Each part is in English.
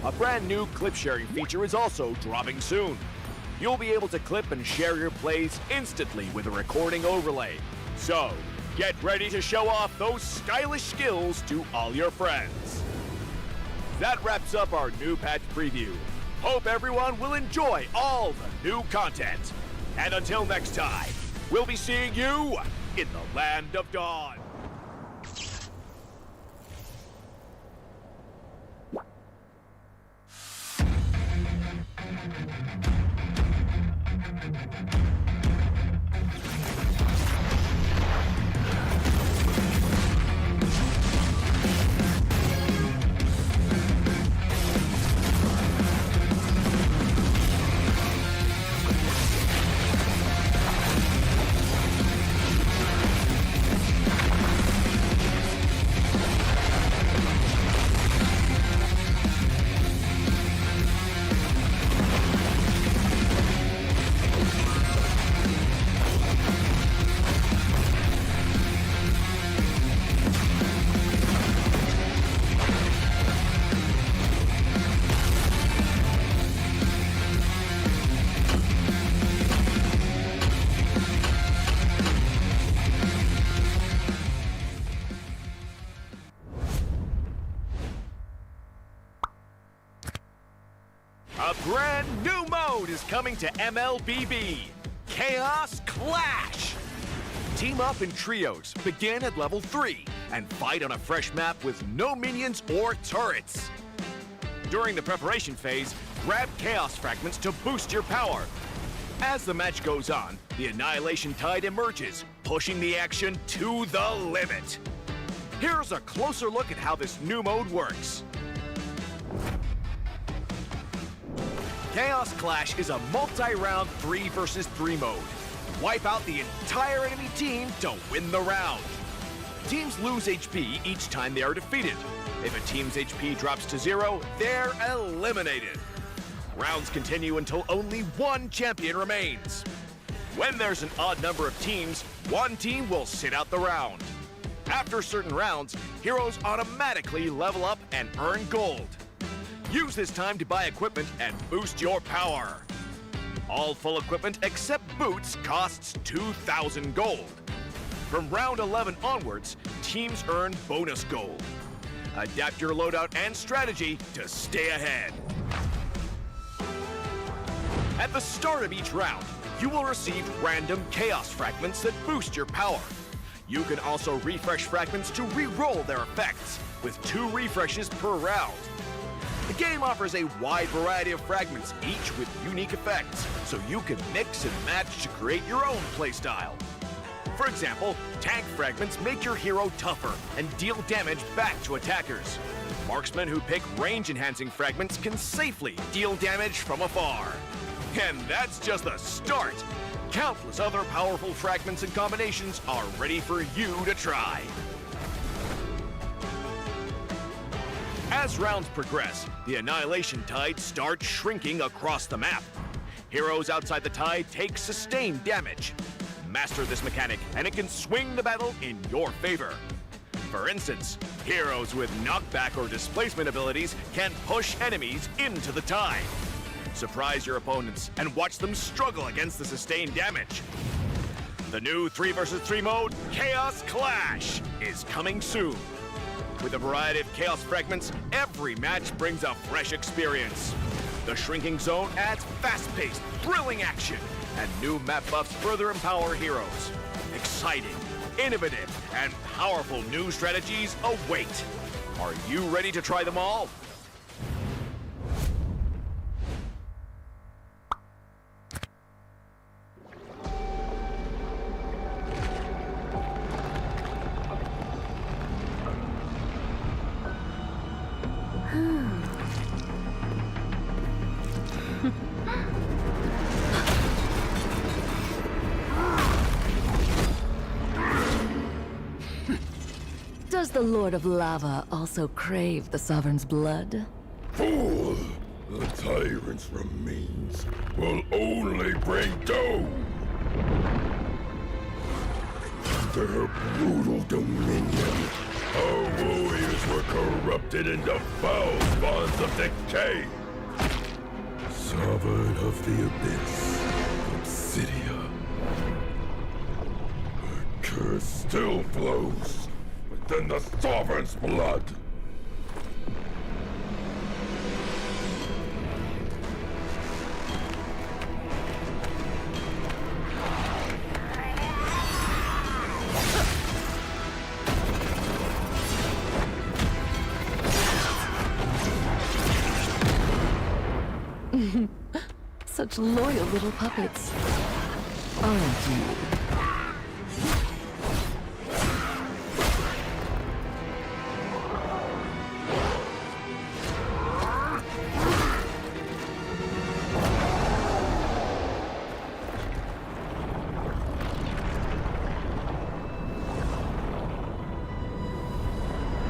A brand new clip sharing feature is also dropping soon. You'll be able to clip and share your plays instantly with a recording overlay. So, get ready to show off those stylish skills to all your friends. That wraps up our new patch preview. Hope everyone will enjoy all the new content. And until next time, we'll be seeing you in the Land of Dawn. A brand new mode is coming to MLBB, Chaos Clash! Team up in trios, begin at level 3, and fight on a fresh map with no minions or turrets. During the preparation phase, grab Chaos Fragments to boost your power. As the match goes on, the Annihilation Tide emerges, pushing the action to the limit. Here's a closer look at how this new mode works. Chaos Clash is a multi-round 3 versus 3 mode. Wipe out the entire enemy team to win the round. Teams lose HP each time they are defeated. If a team's HP drops to 0, they're eliminated. Rounds continue until only one champion remains. When there's an odd number of teams, one team will sit out the round. After certain rounds, heroes automatically level up and earn gold. Use this time to buy equipment and boost your power. All full equipment except boots costs 2,000 gold. From round 11 onwards, teams earn bonus gold. Adapt your loadout and strategy to stay ahead. At the start of each round, you will receive random Chaos Fragments that boost your power. You can also refresh fragments to re-roll their effects, with 2 refreshes per round. The game offers a wide variety of fragments, each with unique effects, so you can mix and match to create your own playstyle. For example, tank fragments make your hero tougher and deal damage back to attackers. Marksmen who pick range-enhancing fragments can safely deal damage from afar. And that's just the start! Countless other powerful fragments and combinations are ready for you to try. As rounds progress, the Annihilation Tide starts shrinking across the map. Heroes outside the tide take sustained damage. Master this mechanic, and it can swing the battle in your favor. For instance, heroes with knockback or displacement abilities can push enemies into the tide. Surprise your opponents and watch them struggle against the sustained damage. The new 3 versus 3 mode, Chaos Clash, is coming soon. With a variety of Chaos Fragments, every match brings a fresh experience. The shrinking zone adds fast-paced, thrilling action, and new map buffs further empower heroes. Exciting, innovative, and powerful new strategies await. Are you ready to try them all? Does the Lord of Lava also crave the Sovereign's blood? Fool! The tyrant's remains will only bring doom! Their brutal dominion Our warriors were corrupted into foul spawns of decay. Sovereign of the Abyss, Obsidia. Her curse still flows within the Sovereign's blood. Such loyal little puppets. Aren't you?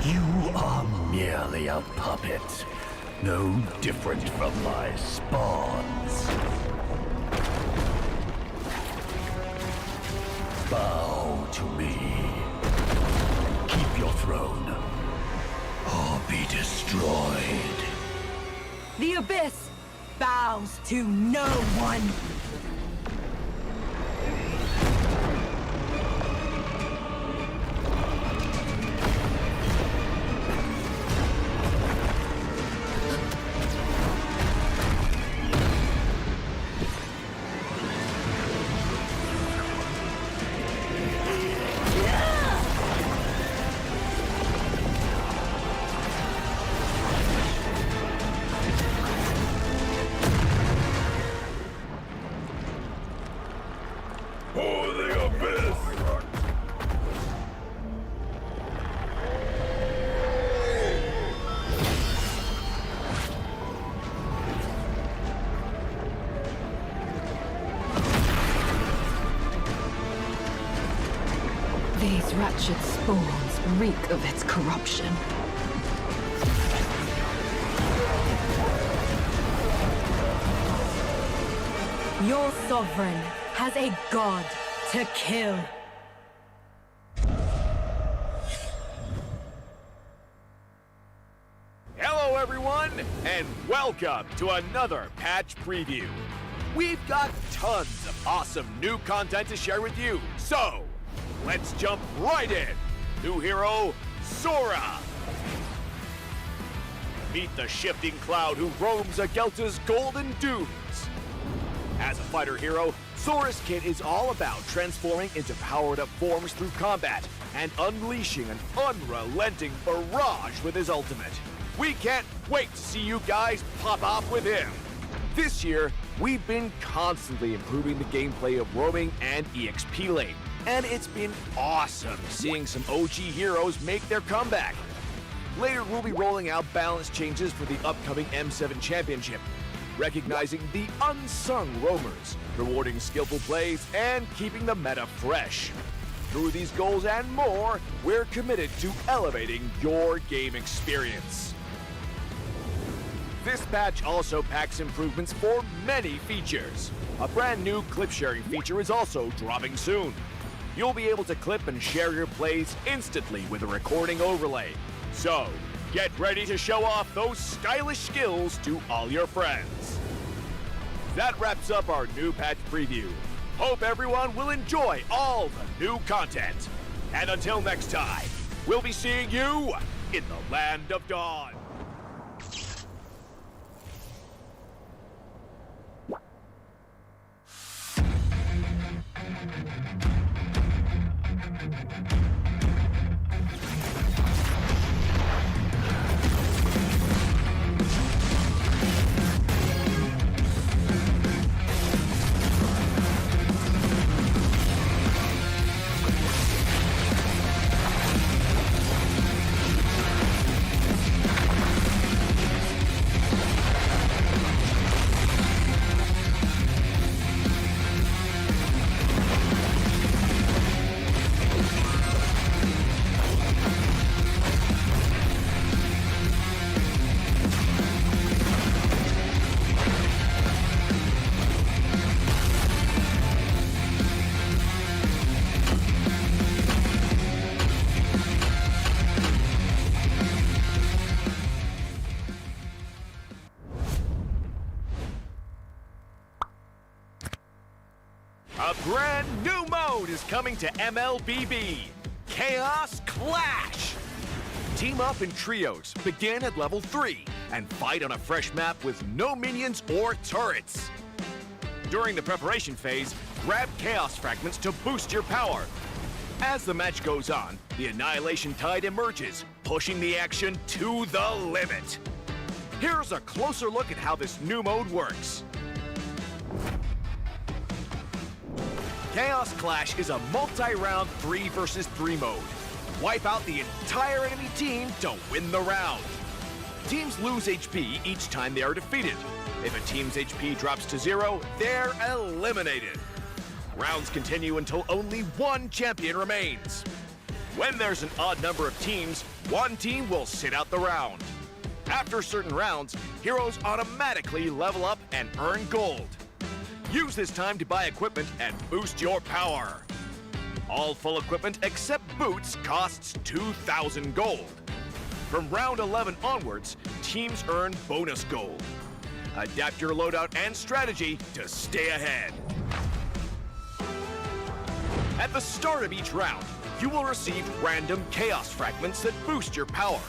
You are merely a puppet, no different from my spawns. Bow to me. Keep your throne, or be destroyed. The Abyss bows to no one. For the Abyss! These wretched spawns reek of its corruption. Your sovereign has a god to kill. Hello, everyone, and welcome to another patch preview. We've got tons of awesome new content to share with you, so let's jump right in. New hero, Sora. Meet the shifting cloud who roams Agelta's golden dunes. As a fighter hero, Sora's kit is all about transforming into powered-up forms through combat and unleashing an unrelenting barrage with his ultimate. We can't wait to see you guys pop off with him. This year, we've been constantly improving the gameplay of roaming and EXP lane, and it's been awesome seeing some OG heroes make their comeback. Later, we'll be rolling out balance changes for the upcoming M7 Championship, recognizing the unsung roamers, rewarding skillful plays, and keeping the meta fresh. Through these goals and more, we're committed to elevating your game experience. This patch also packs improvements for many features. A brand new clip sharing feature is also dropping soon. You'll be able to clip and share your plays instantly with a recording overlay. So, get ready to show off those stylish skills to all your friends. That wraps up our new patch preview. Hope everyone will enjoy all the new content. And until next time, we'll be seeing you in the Land of Dawn. A brand new mode is coming to MLBB, Chaos Clash! Team up in trios, begin at level 3, and fight on a fresh map with no minions or turrets. During the preparation phase, grab Chaos Fragments to boost your power. As the match goes on, the Annihilation Tide emerges, pushing the action to the limit. Here's a closer look at how this new mode works. Chaos Clash is a multi-round 3 versus 3 mode. Wipe out the entire enemy team to win the round. Teams lose HP each time they are defeated. If a team's HP drops to 0, they're eliminated. Rounds continue until only one champion remains. When there's an odd number of teams, one team will sit out the round. After certain rounds, heroes automatically level up and earn gold. Use this time to buy equipment and boost your power. All full equipment except boots costs 2,000 gold. From round 11 onwards, teams earn bonus gold. Adapt your loadout and strategy to stay ahead. At the start of each round, you will receive random Chaos Fragments that boost your power.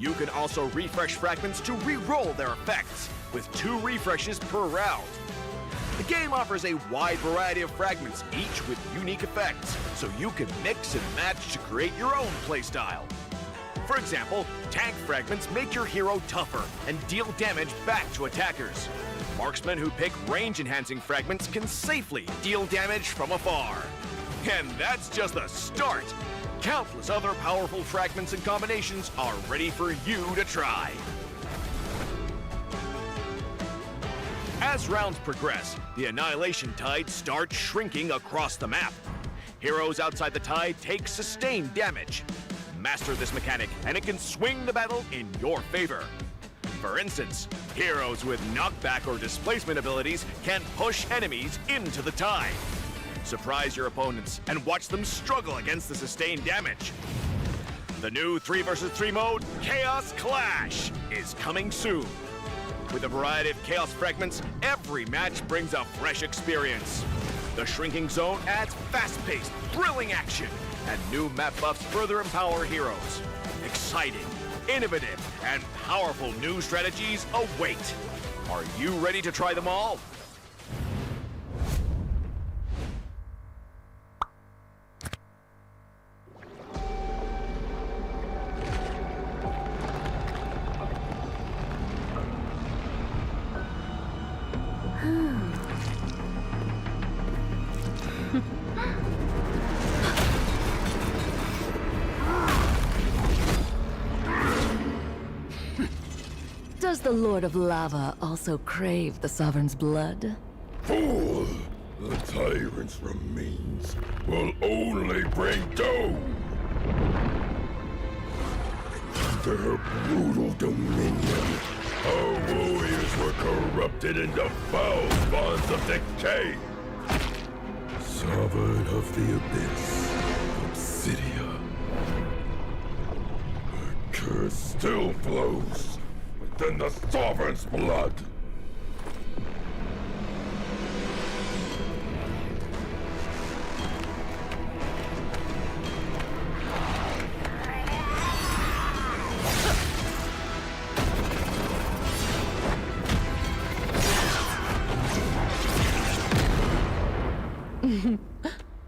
You can also refresh fragments to re-roll their effects, with 2 refreshes per round. The game offers a wide variety of fragments, each with unique effects, so you can mix and match to create your own playstyle. For example, tank fragments make your hero tougher and deal damage back to attackers. Marksmen who pick range-enhancing fragments can safely deal damage from afar. And that's just the start! Countless other powerful fragments and combinations are ready for you to try. As rounds progress, the Annihilation Tide starts shrinking across the map. Heroes outside the tide take sustained damage. Master this mechanic, and it can swing the battle in your favor. For instance, heroes with knockback or displacement abilities can push enemies into the tide. Surprise your opponents and watch them struggle against the sustained damage. The new 3 versus 3 mode, Chaos Clash, is coming soon. With a variety of Chaos Fragments, every match brings a fresh experience. The shrinking zone adds fast-paced, thrilling action, and new map buffs further empower heroes. Exciting, innovative, and powerful new strategies await. Are you ready to try them all? Does the Lord of Lava also crave the Sovereign's blood? Fool! The tyrant's remains will only bring doom! Their brutal dominion, our warriors were corrupted into foul bonds of decay! Sovereign of the Abyss, Obsidia. Her curse still flows within the Sovereign's blood!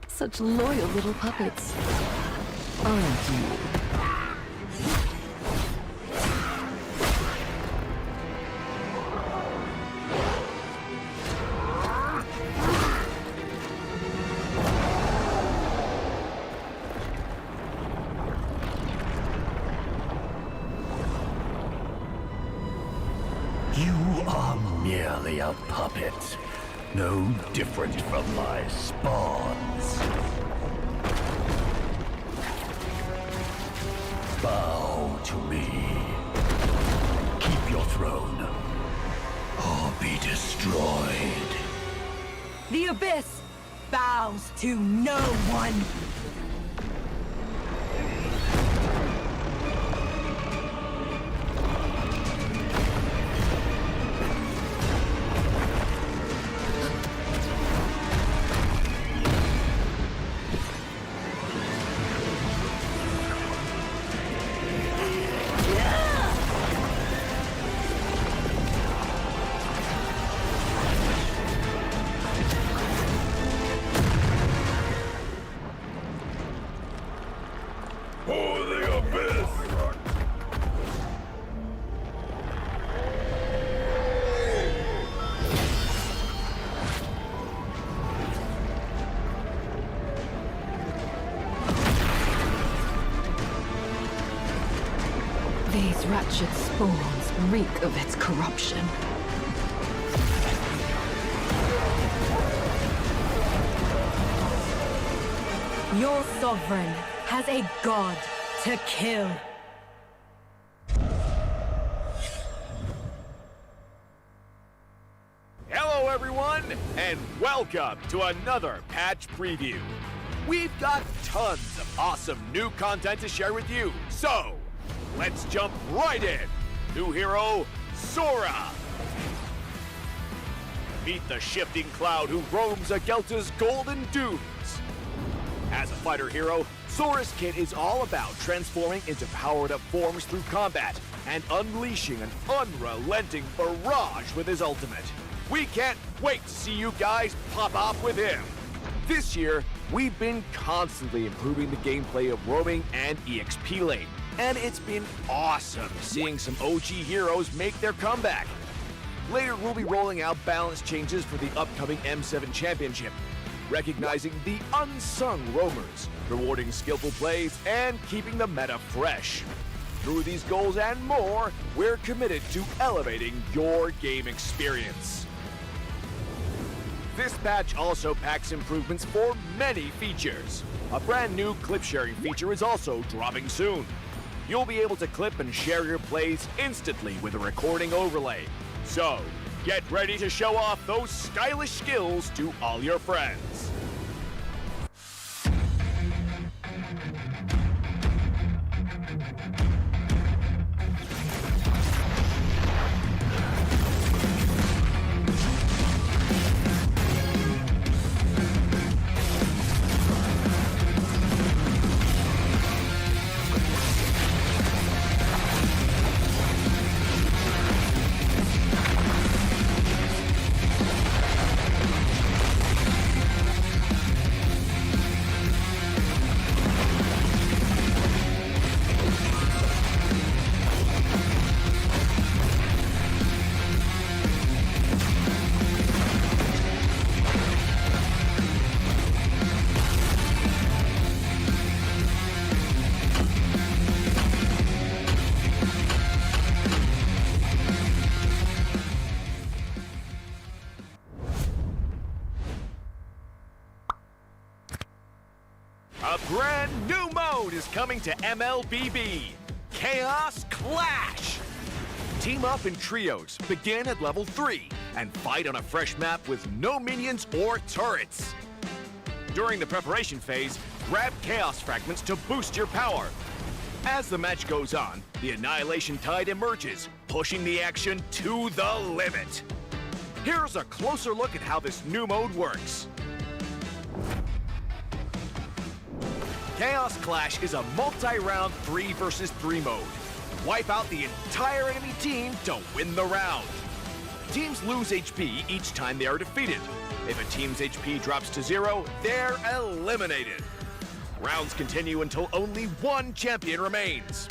Such loyal little puppets, aren't you? You are merely a puppet, no different from my spawns. Bow to me. Keep your throne, or be destroyed. The Abyss bows to no one. ratchet spores reek of its corruption. Your sovereign has a god to kill. Hello, everyone, and welcome to another patch preview. We've got tons of awesome new content to share with you, so let's jump right in. New hero, Sora. Meet the shifting cloud who roams Agelta's golden dunes. As a fighter hero, Sora's kit is all about transforming into power-up forms through combat and unleashing an unrelenting barrage with his ultimate. We can't wait to see you guys pop off with him. This year, we've been constantly improving the gameplay of roaming and EXP lane, and it's been awesome seeing some OG heroes make their comeback. Later, we'll be rolling out balance changes for the upcoming M7 Championship, recognizing the unsung roamers, rewarding skillful plays, and keeping the meta fresh. Through these goals and more, we're committed to elevating your game experience. This patch also packs improvements for many features. A brand new clip sharing feature is also dropping soon. You'll be able to clip and share your plays instantly with a recording overlay. So, get ready to show off those stylish skills to all your friends. A brand new mode is coming to MLBB, Chaos Clash. Team up in trios, begin at level 3, and fight on a fresh map with no minions or turrets. During the preparation phase, grab Chaos Fragments to boost your power. As the match goes on, the Annihilation Tide emerges, pushing the action to the limit. Here's a closer look at how this new mode works. Chaos Clash is a multi-round 3 versus 3 mode. Wipe out the entire enemy team to win the round. Teams lose HP each time they are defeated. If a team's HP drops to 0, they're eliminated. Rounds continue until only one champion remains.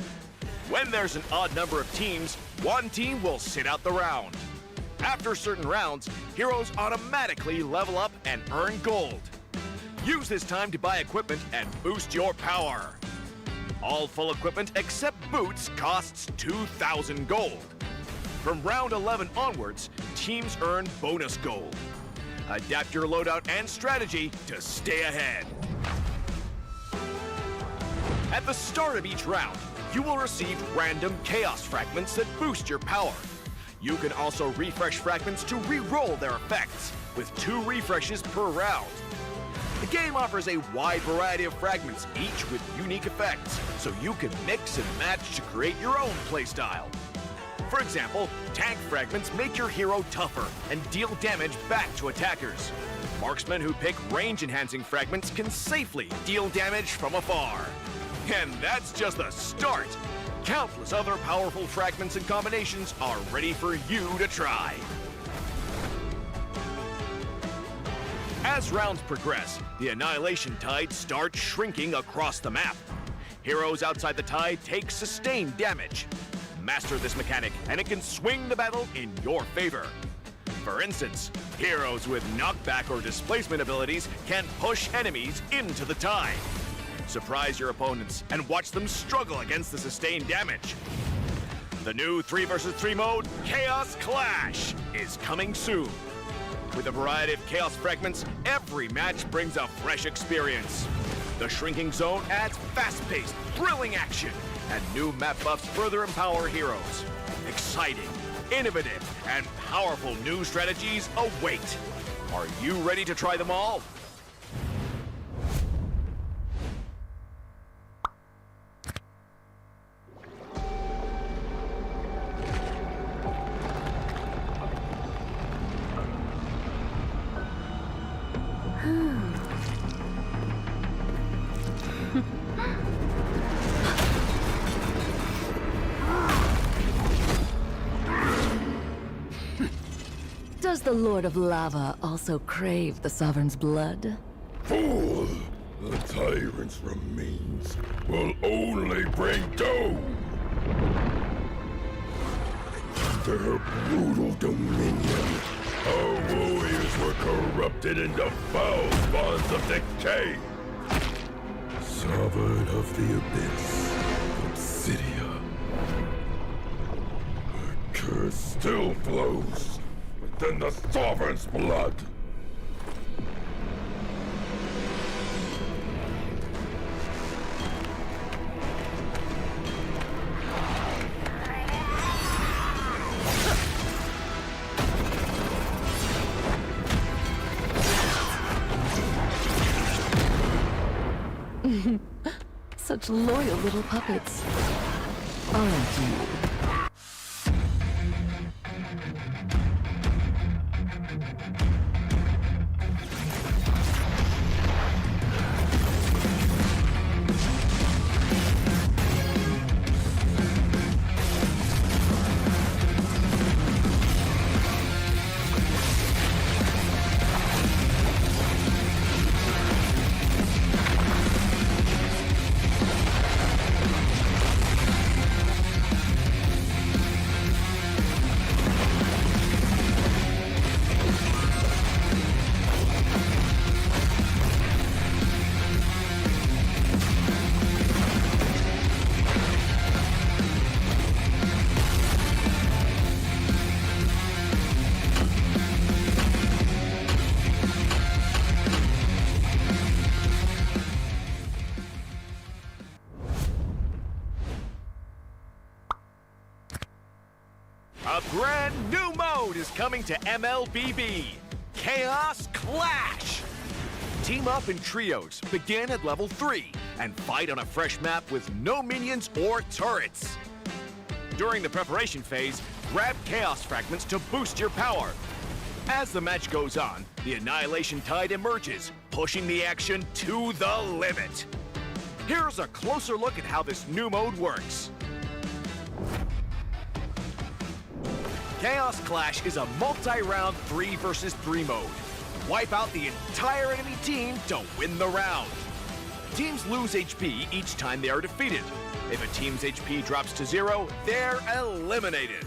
When there's an odd number of teams, one team will sit out the round. After certain rounds, heroes automatically level up and earn gold. Use this time to buy equipment and boost your power. All full equipment except boots costs 2,000 gold. From round 11 onwards, teams earn bonus gold. Adapt your loadout and strategy to stay ahead. At the start of each round, you will receive random Chaos Fragments that boost your power. You can also refresh fragments to re-roll their effects, with 2 refreshes per round. The game offers a wide variety of fragments, each with unique effects, so you can mix and match to create your own playstyle. For example, tank fragments make your hero tougher and deal damage back to attackers. Marksmen who pick range-enhancing fragments can safely deal damage from afar. And that's just the start! Countless other powerful fragments and combinations are ready for you to try. As rounds progress, the Annihilation Tide starts shrinking across the map. Heroes outside the tide take sustained damage. Master this mechanic, and it can swing the battle in your favor. For instance, heroes with knockback or displacement abilities can push enemies into the tide. Surprise your opponents and watch them struggle against the sustained damage. The new 3 vs 3 mode, Chaos Clash, is coming soon. With a variety of chaos fragments, every match brings a fresh experience. The shrinking zone adds fast-paced, thrilling action, and new map buffs further empower heroes. Exciting, innovative, and powerful new strategies await. Are you ready to try them all? Does the Lord of Lava also crave the Sovereign's blood? Fool! The tyrant's remains will only bring doom! Their brutal dominion, our warriors were corrupted into foul bonds of decay! Sovereign of the Abyss, Obsidia. The curse still flows within the Sovereign's blood! Such loyal little puppets, aren't you? A brand new mode is coming to MLBB, Chaos Clash! Team up in trios, begin at level 3, and fight on a fresh map with no minions or turrets. During the preparation phase, grab chaos fragments to boost your power. As the match goes on, the Annihilation Tide emerges, pushing the action to the limit. Here's a closer look at how this new mode works. Chaos Clash is a multi-round 3 vs 3 mode. Wipe out the entire enemy team to win the round. Teams lose HP each time they are defeated. If a team's HP drops to 0, they're eliminated.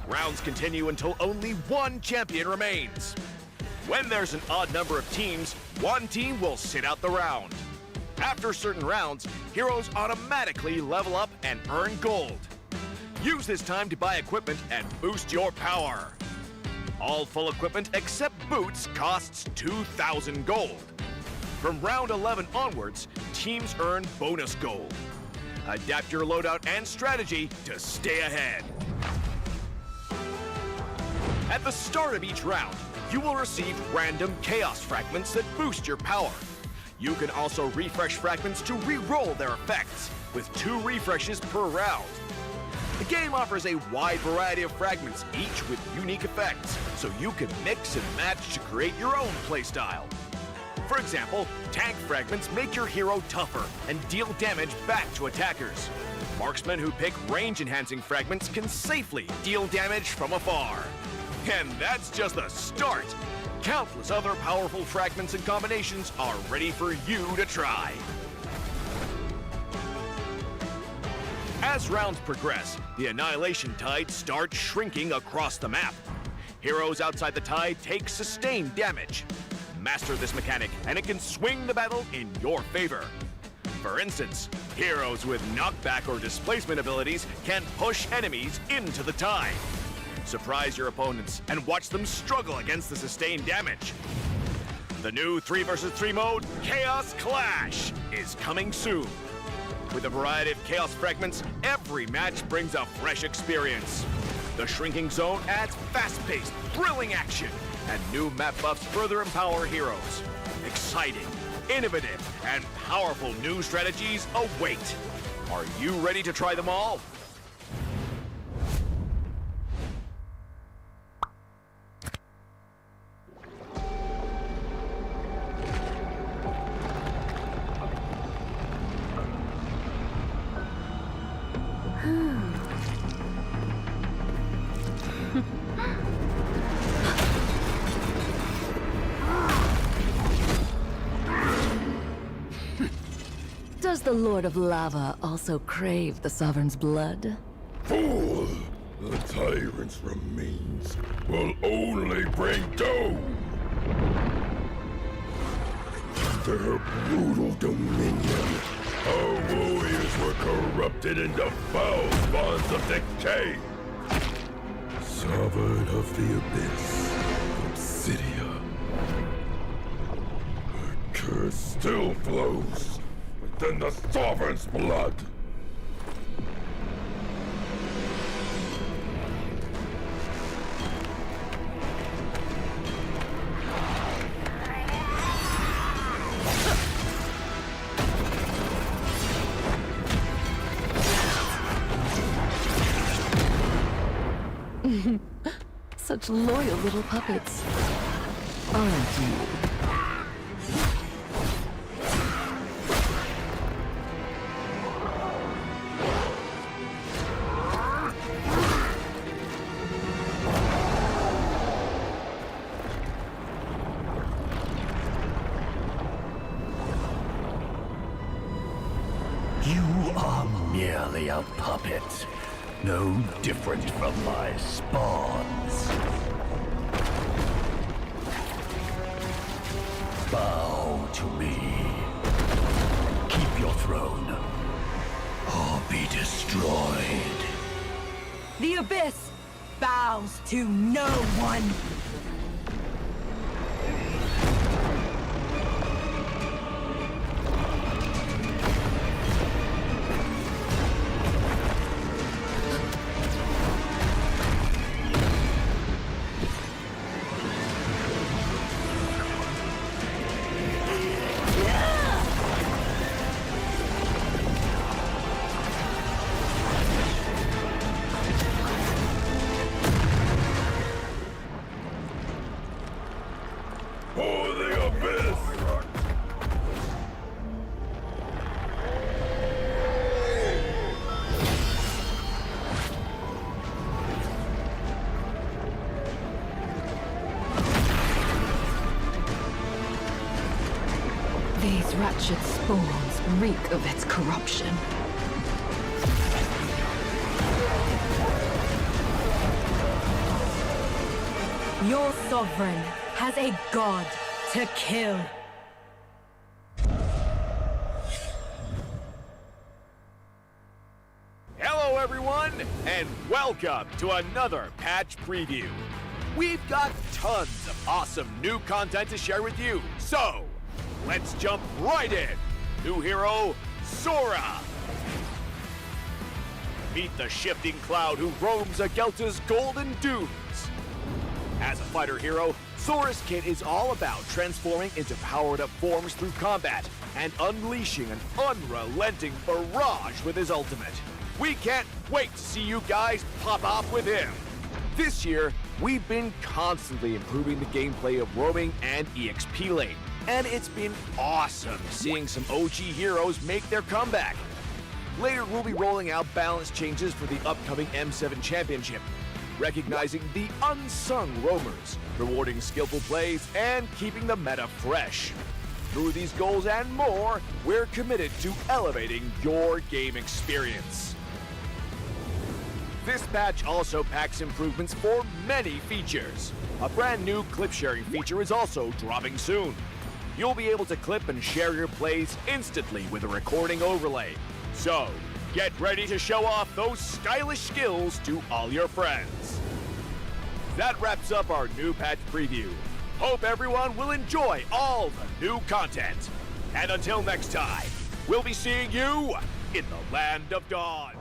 Rounds continue until only one champion remains. When there's an odd number of teams, one team will sit out the round. After certain rounds, heroes automatically level up and earn gold. Use this time to buy equipment and boost your power. All full equipment except boots costs 2,000 gold. From round 11 onwards, teams earn bonus gold. Adapt your loadout and strategy to stay ahead. At the start of each round, you will receive random chaos fragments that boost your power. You can also refresh fragments to re-roll their effects, with 2 refreshes per round. The game offers a wide variety of fragments, each with unique effects, so you can mix and match to create your own playstyle. For example, tank fragments make your hero tougher and deal damage back to attackers. Marksmen who pick range-enhancing fragments can safely deal damage from afar. And that's just the start! Countless other powerful fragments and combinations are ready for you to try. As rounds progress, the Annihilation Tide starts shrinking across the map. Heroes outside the tide take sustained damage. Master this mechanic, and it can swing the battle in your favor. For instance, heroes with knockback or displacement abilities can push enemies into the tide. Surprise your opponents and watch them struggle against the sustained damage. The new 3 vs 3 mode, Chaos Clash, is coming soon. With a variety of chaos fragments, every match brings a fresh experience. The shrinking zone adds fast-paced, thrilling action, and new map buffs further empower heroes. Exciting, innovative, and powerful new strategies await. Are you ready to try them all? Does the Lord of Lava also crave the Sovereign's blood? Fool! The tyrant's remains will only bring doom! Their brutal dominion, our warriors were corrupted into foul bonds of decay! Sovereign of the Abyss, Obsidia. The curse still flows within the Sovereign's blood! Such loyal little puppets, aren't you? You are merely a puppet, no different from my spawns. Bow to me. Keep your throne, or be destroyed. The Abyss bows to no one. For the Abyss! These wretched spawns reek of its corruption. Your sovereign has a god to kill. Hello everyone, and welcome to another patch preview. We've got tons of awesome new content to share with you, so let's jump right in. New hero, Sora. Meet the shifting cloud who roams Agelta's golden dunes. As a fighter hero, Sora's kit is all about transforming into powered-up forms through combat and unleashing an unrelenting barrage with his ultimate. We can't wait to see you guys pop off with him. This year, we've been constantly improving the gameplay of roaming and EXP lane, and it's been awesome seeing some OG heroes make their comeback. Later, we'll be rolling out balance changes for the upcoming M7 Championship, recognizing the unsung roamers, rewarding skillful plays, and keeping the meta fresh. Through these goals and more, we're committed to elevating your game experience. This patch also packs improvements for many features. A brand new clip sharing feature is also dropping soon. you'll be able to clip and share your plays instantly with a recording overlay. So, get ready to show off those stylish skills to all your friends. That wraps up our new patch preview. Hope everyone will enjoy all the new content. And until next time, we'll be seeing you in the Land of Dawn.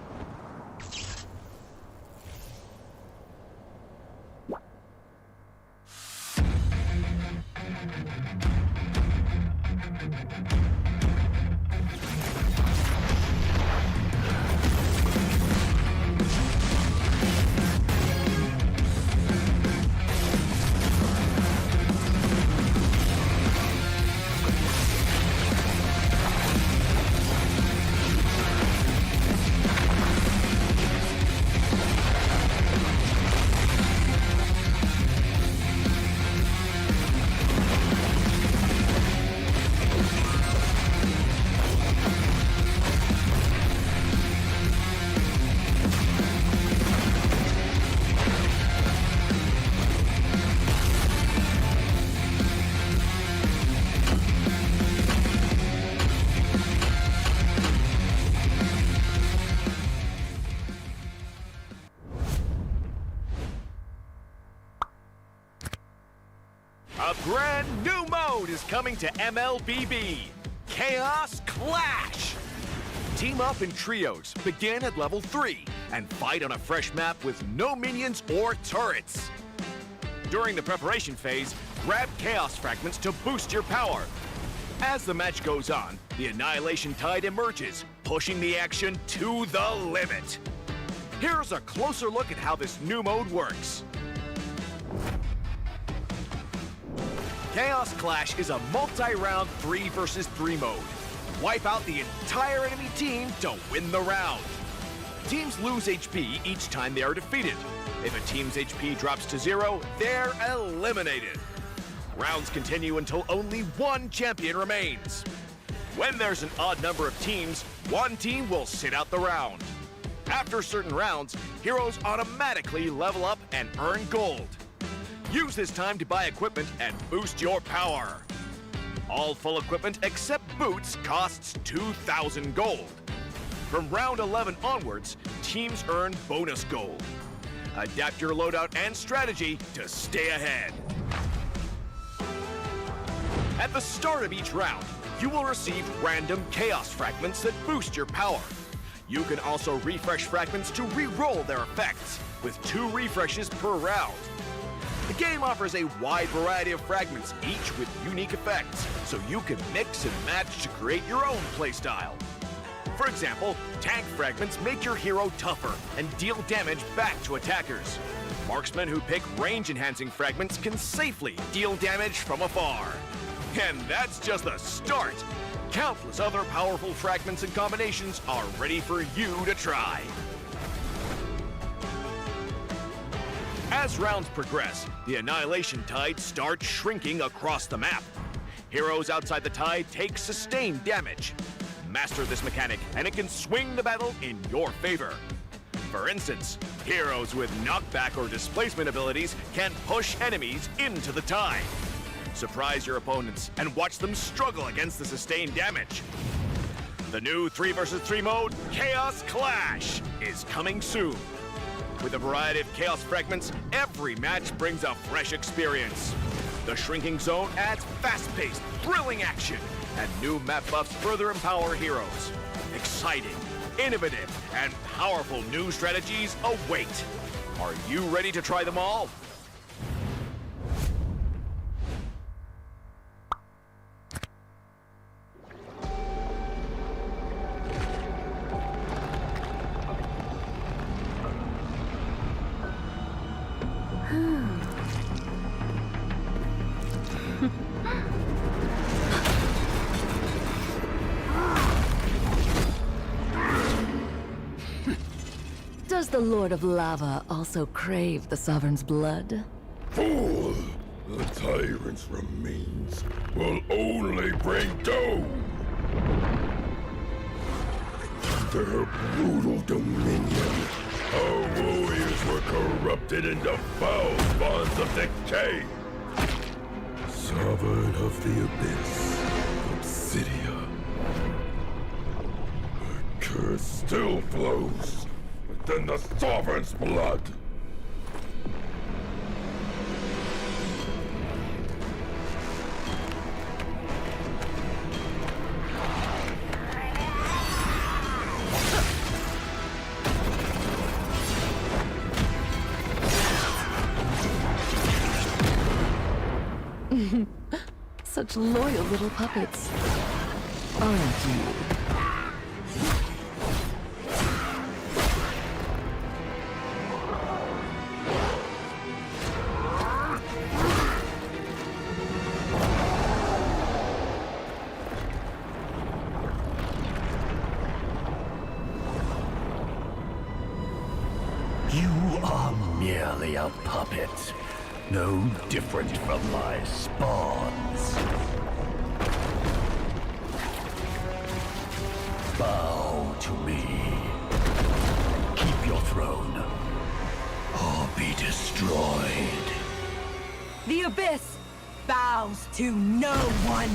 A brand new mode is coming to MLBB, Chaos Clash! Team up in trios, begin at level 3, and fight on a fresh map with no minions or turrets. During the preparation phase, grab Chaos Fragments to boost your power. As the match goes on, the Annihilation Tide emerges, pushing the action to the limit. Here's a closer look at how this new mode works. Chaos Clash is a multi-round 3 versus 3 mode. Wipe out the entire enemy team to win the round. Teams lose HP each time they are defeated. If a team's HP drops to 0, they're eliminated. Rounds continue until only one champion remains. When there's an odd number of teams, one team will sit out the round. After certain rounds, heroes automatically level up and earn gold. Use this time to buy equipment and boost your power. All full equipment except boots costs 2,000 gold. From round 11 onwards, teams earn bonus gold. Adapt your loadout and strategy to stay ahead. At the start of each round, you will receive random Chaos Fragments that boost your power. You can also refresh fragments to re-roll their effects, with 2 refreshes per round. The game offers a wide variety of fragments, each with unique effects, so you can mix and match to create your own playstyle. For example, tank fragments make your hero tougher and deal damage back to attackers. Marksmen who pick range-enhancing fragments can safely deal damage from afar. And that's just the start! Countless other powerful fragments and combinations are ready for you to try. As rounds progress, the Annihilation Tide starts shrinking across the map. Heroes outside the tide take sustained damage. Master this mechanic, and it can swing the battle in your favor. For instance, heroes with knockback or displacement abilities can push enemies into the tide. Surprise your opponents and watch them struggle against the sustained damage. The new 3 versus 3 mode, Chaos Clash, is coming soon. With a variety of Chaos Fragments, every match brings a fresh experience. The Shrinking Zone adds fast-paced, thrilling action, and new map buffs further empower heroes. Exciting, innovative, and powerful new strategies await. Are you ready to try them all? Does the Lord of Lava also crave the Sovereign's blood? Fool! The tyrant's remains will only bring doom! Their brutal dominion, our warriors were corrupted into foul bonds of decay. Sovereign of the Abyss, Obsidia. Her curse still flows within the Sovereign's blood. Such loyal little puppets, aren't you? You are merely a puppet, no different from my spawns. Bow to me. Keep your throne, or be destroyed. The Abyss bows to no one.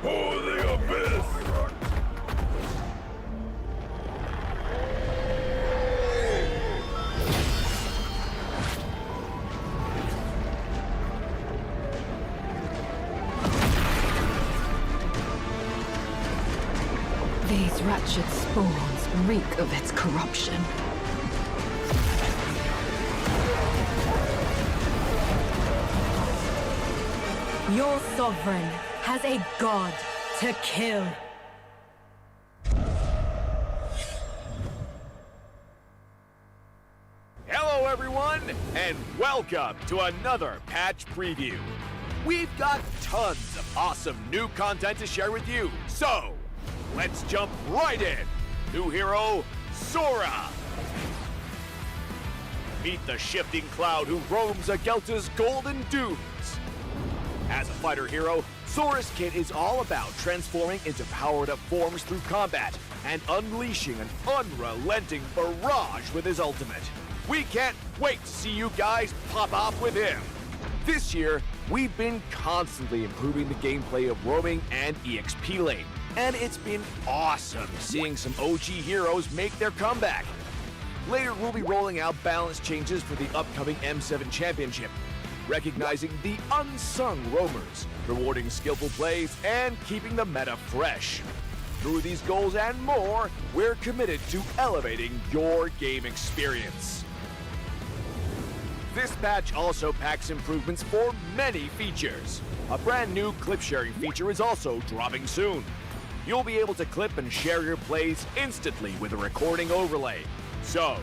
For the Abyss! These wretched spawns reek of its corruption. Your sovereign has a god to kill. Hello, everyone, and welcome to another patch preview. We've got tons of awesome new content to share with you, so let's jump right in. New hero, Sora. Meet the shifting cloud who roams Agelta's golden dunes. As a fighter hero, Sora's kit is all about transforming into powered-up forms through combat and unleashing an unrelenting barrage with his ultimate. We can't wait to see you guys pop off with him. This year, we've been constantly improving the gameplay of roaming and EXP lane, and it's been awesome seeing some OG heroes make their comeback. Later, we'll be rolling out balance changes for the upcoming M7 Championship, recognizing the unsung roamers, rewarding skillful plays, and keeping the meta fresh. Through these goals and more, we're committed to elevating your game experience. This patch also packs improvements for many features. A brand new clip sharing feature is also dropping soon. You'll be able to clip and share your plays instantly with a recording overlay. So,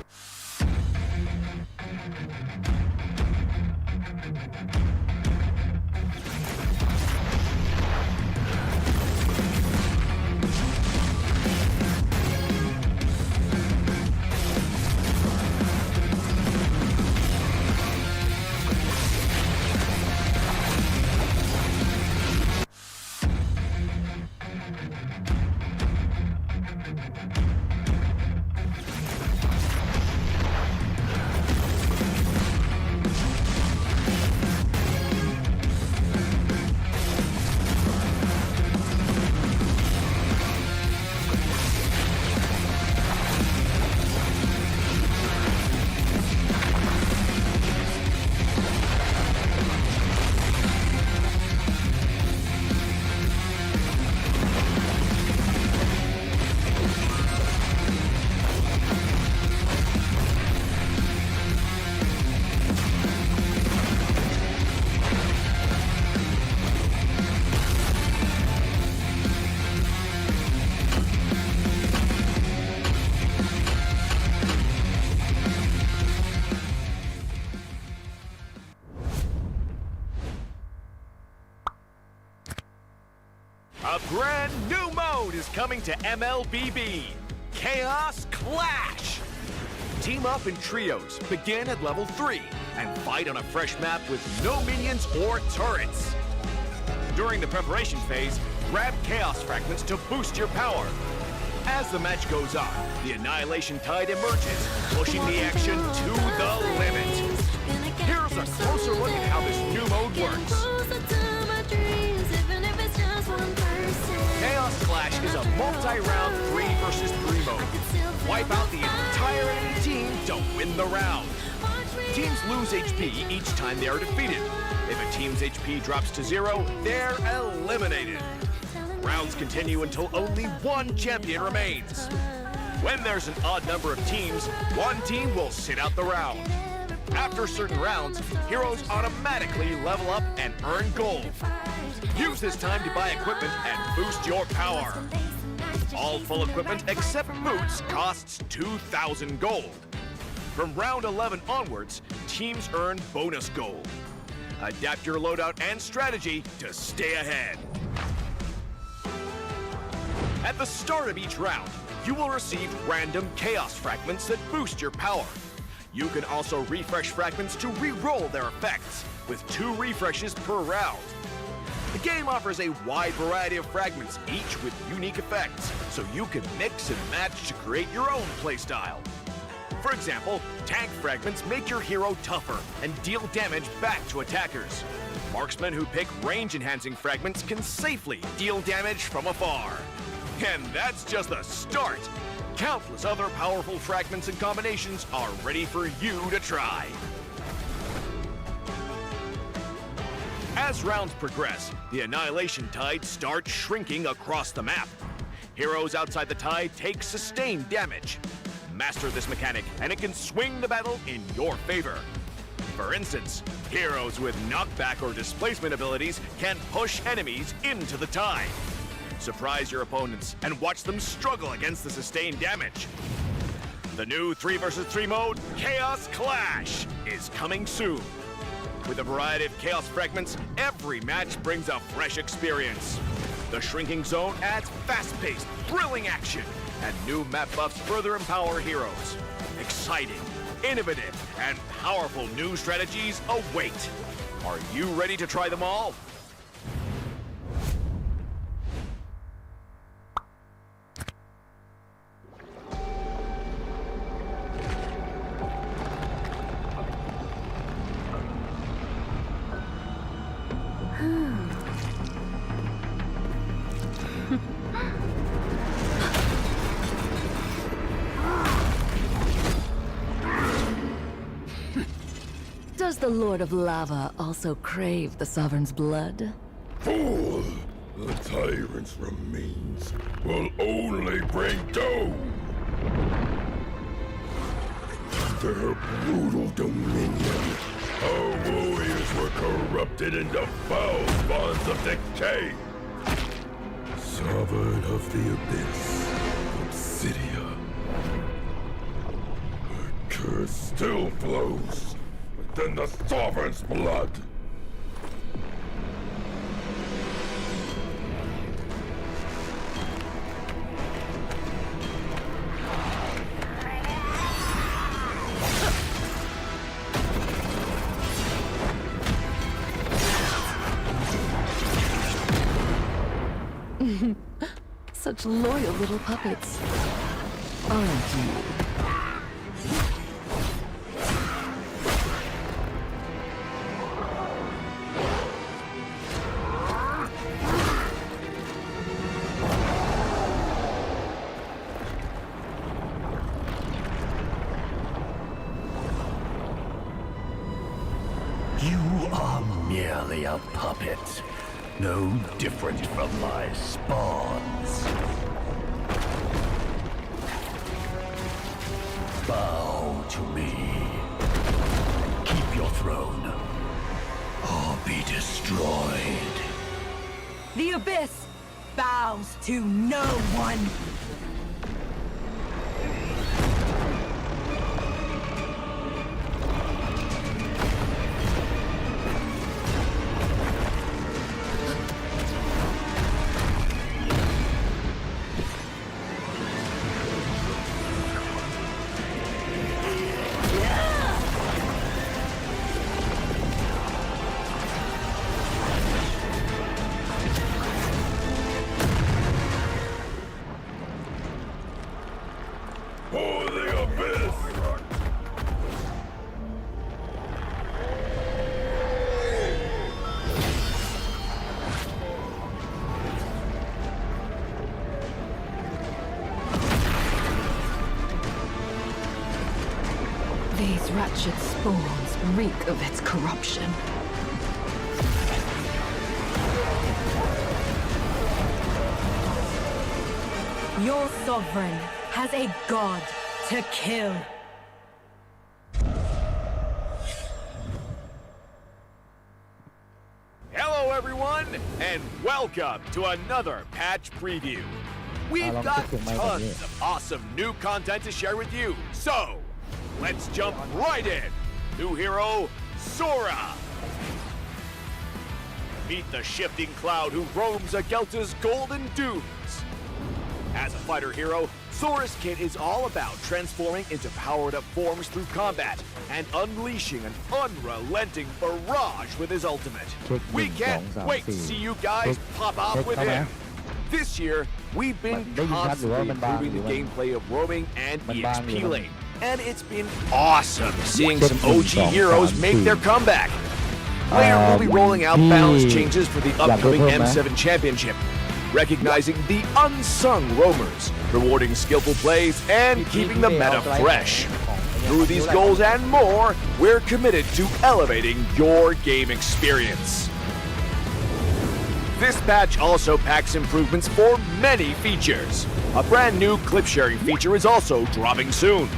A brand new mode is coming to MLBB, Chaos Clash! Team up in trios, begin at level 3, and fight on a fresh map with no minions or turrets. During the preparation phase, grab Chaos Fragments to boost your power. As the match goes on, the Annihilation Tide emerges, pushing the action to the limit. Here's a closer look at how this new mode works. Chaos Clash is a multi-round 3 versus 3 mode. Wipe out the entire enemy team to win the round. Teams lose HP each time they are defeated. If a team's HP drops to 0, they're eliminated. Rounds continue until only one champion remains. When there's an odd number of teams, one team will sit out the round. After certain rounds, heroes automatically level up and earn gold. Use this time to buy equipment and boost your power. All full equipment except boots costs 2,000 gold. From round 11 onwards, teams earn bonus gold. Adapt your loadout and strategy to stay ahead. At the start of each round, you will receive random Chaos Fragments that boost your power. You can also refresh fragments to re-roll their effects, with 2 refreshes per round. The game offers a wide variety of fragments, each with unique effects, so you can mix and match to create your own playstyle. For example, tank fragments make your hero tougher and deal damage back to attackers. Marksmen who pick range-enhancing fragments can safely deal damage from afar. And that's just the start! Countless other powerful fragments and combinations are ready for you to try. As rounds progress, the Annihilation Tide starts shrinking across the map. Heroes outside the tide take sustained damage. Master this mechanic, and it can swing the battle in your favor. For instance, heroes with knockback or displacement abilities can push enemies into the tide. Surprise your opponents and watch them struggle against the sustained damage. The new 3 versus 3 mode, Chaos Clash, is coming soon. With a variety of Chaos Fragments, every match brings a fresh experience. The Shrinking Zone adds fast-paced, thrilling action, and new map buffs further empower heroes. Exciting, innovative, and powerful new strategies await. Are you ready to try them all? Does the Lord of Lava also crave the Sovereign's blood? Fool! The tyrant's remains will only bring doom! Their brutal dominion, our warriors were corrupted into foul bonds of decay! Sovereign of the Abyss, Obsidia. Her curse still flows within the Sovereign's blood! Such loyal little puppets, aren't you? You are merely a puppet, no different from my spawns. Bow to me. Keep your throne, or be destroyed. The Abyss bows to no one. These wretched spawns reek of its corruption. Your sovereign has a god to kill. Hello, everyone, and welcome to another patch preview. We've got tons of awesome new content to share with you, so let's jump right in. New hero, Sora. Meet the shifting cloud who roams Agelta's golden dunes. As a fighter hero, Sora's kit is all about transforming into powered-up forms through combat and unleashing an unrelenting barrage with his ultimate. We can't wait to see you guys pop off with him. This year, we've been constantly improving the gameplay of roaming and EXP lane, and it's been awesome seeing some OG heroes make their comeback. Later, we'll be rolling out balance changes for the upcoming M7 Championship, recognizing the unsung roamers, rewarding skillful plays, and keeping the meta fresh. Through these goals and more, we're committed to elevating your game experience. This patch also packs improvements for many features. A brand new clip sharing feature is also dropping soon.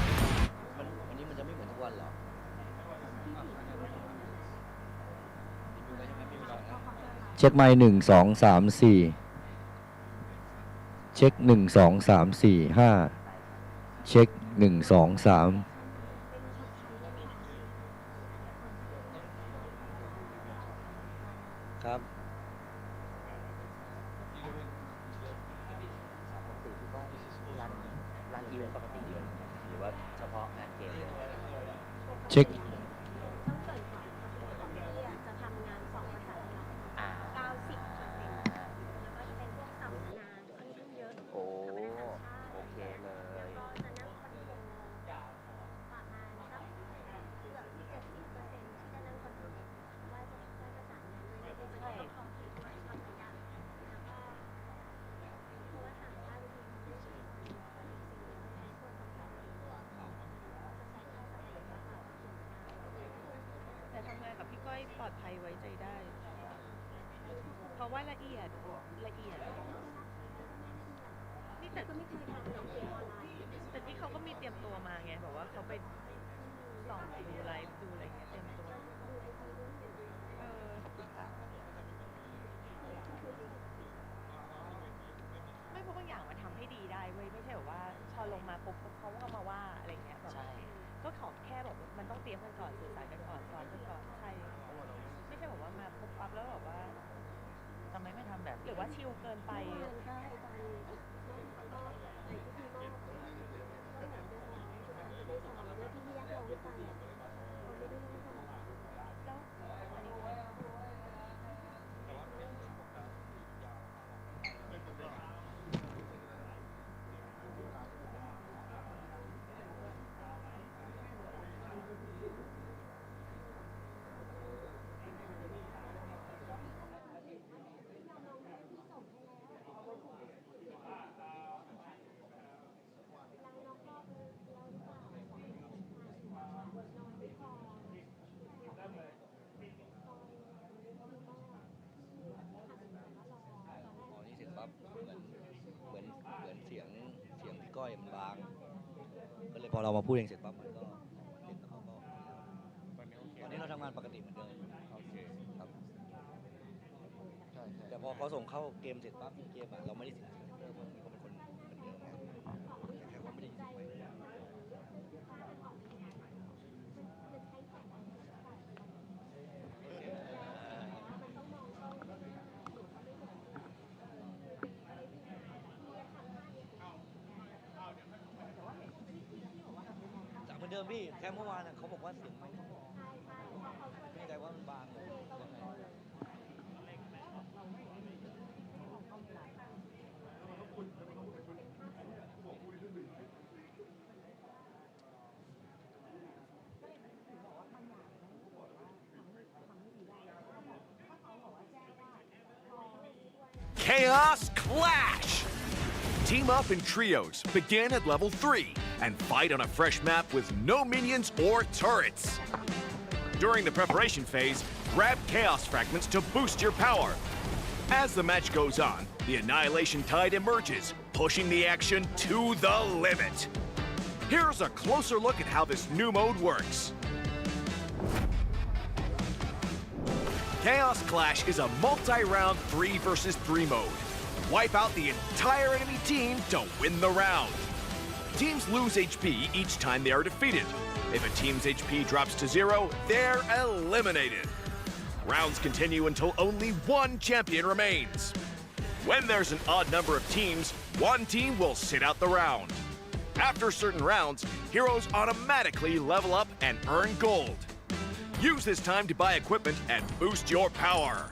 Check my 1 2 3 4 เช็ค1 2 3 4 5เช็ค1 2 3ครับเช็คปลอดภัยไว้ใจได้ เพราะว่าละเอียดนี่แต่ก็ไม่เคยทำน้องเกมออนไลน์แต่ที่เขาก็มีเตรียมตัวมาไงบอกว่าเขาไปส่องดูไลฟ์ดูอะไรเงี้ยเตรียมตัวไม่เพราะบางอย่างมันทำให้ดีได้เว้ยไม่ใช่แบบว่าพอลงมาปุ๊บเขาก็มาว่าอะไรเงี้ยแบบก็ขอแค่บอกมันต้องเตรียมกันก่อนสื่อสารกันก่อนซ้อมกันก่อนใช่ไม่ใช่บอกว่ามาปุ๊บปั๊บแล้วแบบว่าทำไมไม่ทำแบบหรือว่าชิลเกินไปเหมือนเสียงพี่ก้อยมันบางก็เลยพอเรามาพูดเองเสร็จปั๊บมันก็เห็นแล้วเขาก็ตอนนี้เราทำงานปกติเหมือนเดิมโอเคครับแต่พอเขาส่งเข้าเกมเสร็จปั๊บเกมเราไม่ได้เสียงเขาเป็นคนเหมือนเดิมแต่แค่เขาไม่ได้ยินไปเดิมพี่แค่เมื่อวานเขาบอกว่าเสียงไม่แน่ใจว่ามันบางChaos Clash! Team up in trios, begin at level 3, and fight on a fresh map with no minions or turrets. During the preparation phase, grab Chaos Fragments to boost your power. As the match goes on, the Annihilation Tide emerges, pushing the action to the limit. Here's a closer look at how this new mode works. Chaos Clash is a multi-round 3 versus 3 mode. Wipe out the entire enemy team to win the round. Teams lose HP each time they are defeated. If a team's HP drops to 0, they're eliminated. Rounds continue until only one champion remains. When there's an odd number of teams, one team will sit out the round. After certain rounds, heroes automatically level up and earn gold. Use this time to buy equipment and boost your power.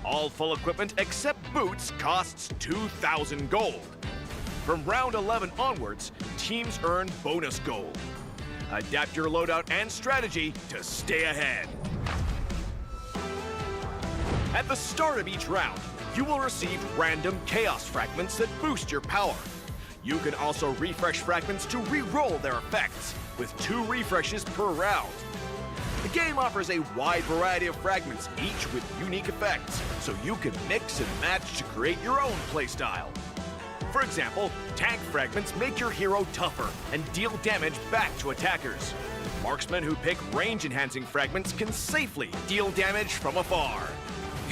All full equipment except boots costs 2,000 gold. From round 11 onwards, teams earn bonus gold. Adapt your loadout and strategy to stay ahead. At the start of each round, you will receive random Chaos Fragments that boost your power. You can also refresh fragments to re-roll their effects, with 2 refreshes per round. The game offers a wide variety of fragments, each with unique effects, so you can mix and match to create your own playstyle. For example, tank fragments make your hero tougher and deal damage back to attackers. Marksmen who pick range-enhancing fragments can safely deal damage from afar.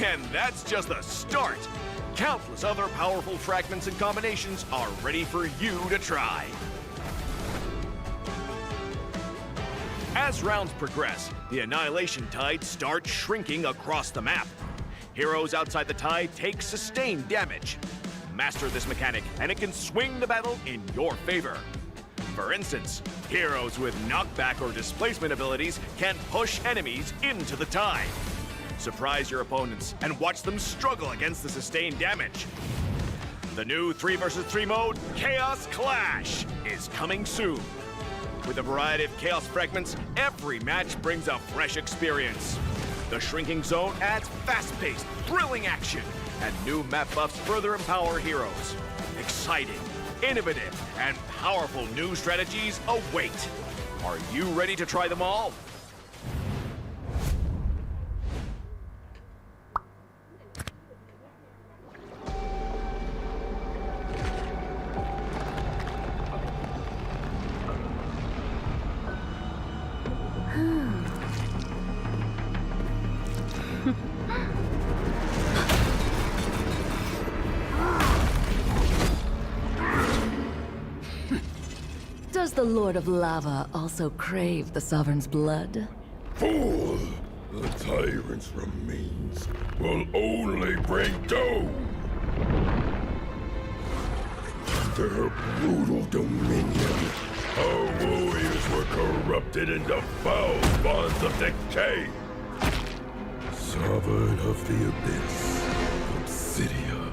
And that's just the start! Countless other powerful fragments and combinations are ready for you to try. As rounds progress, the Annihilation Tide starts shrinking across the map. Heroes outside the tide take sustained damage. Master this mechanic, and it can swing the battle in your favor. For instance, heroes with knockback or displacement abilities can push enemies into the tide. Surprise your opponents and watch them struggle against the sustained damage. The new 3 versus 3 mode, Chaos Clash, is coming soon. With a variety of Chaos Fragments, every match brings a fresh experience. The Shrinking Zone adds fast-paced, thrilling action, and new map buffs further empower heroes. Exciting, innovative, and powerful new strategies await. Are you ready to try them all? Does the Lord of Lava also crave the Sovereign's blood? Fool! The tyrant's remains will only bring doom! Under her brutal dominion, our warriors were corrupted into foul bonds of decay. Sovereign of the Abyss, Obsidia.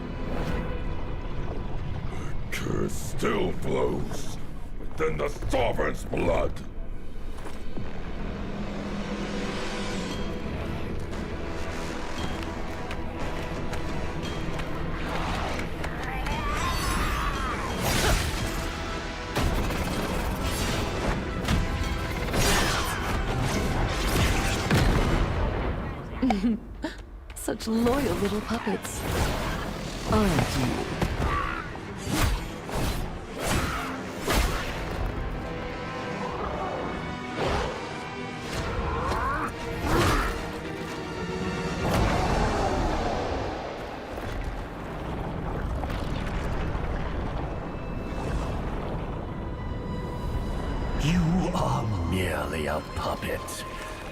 Her curse still flows within the Sovereign's blood. Such loyal little puppets. Aren't you? You are merely a puppet,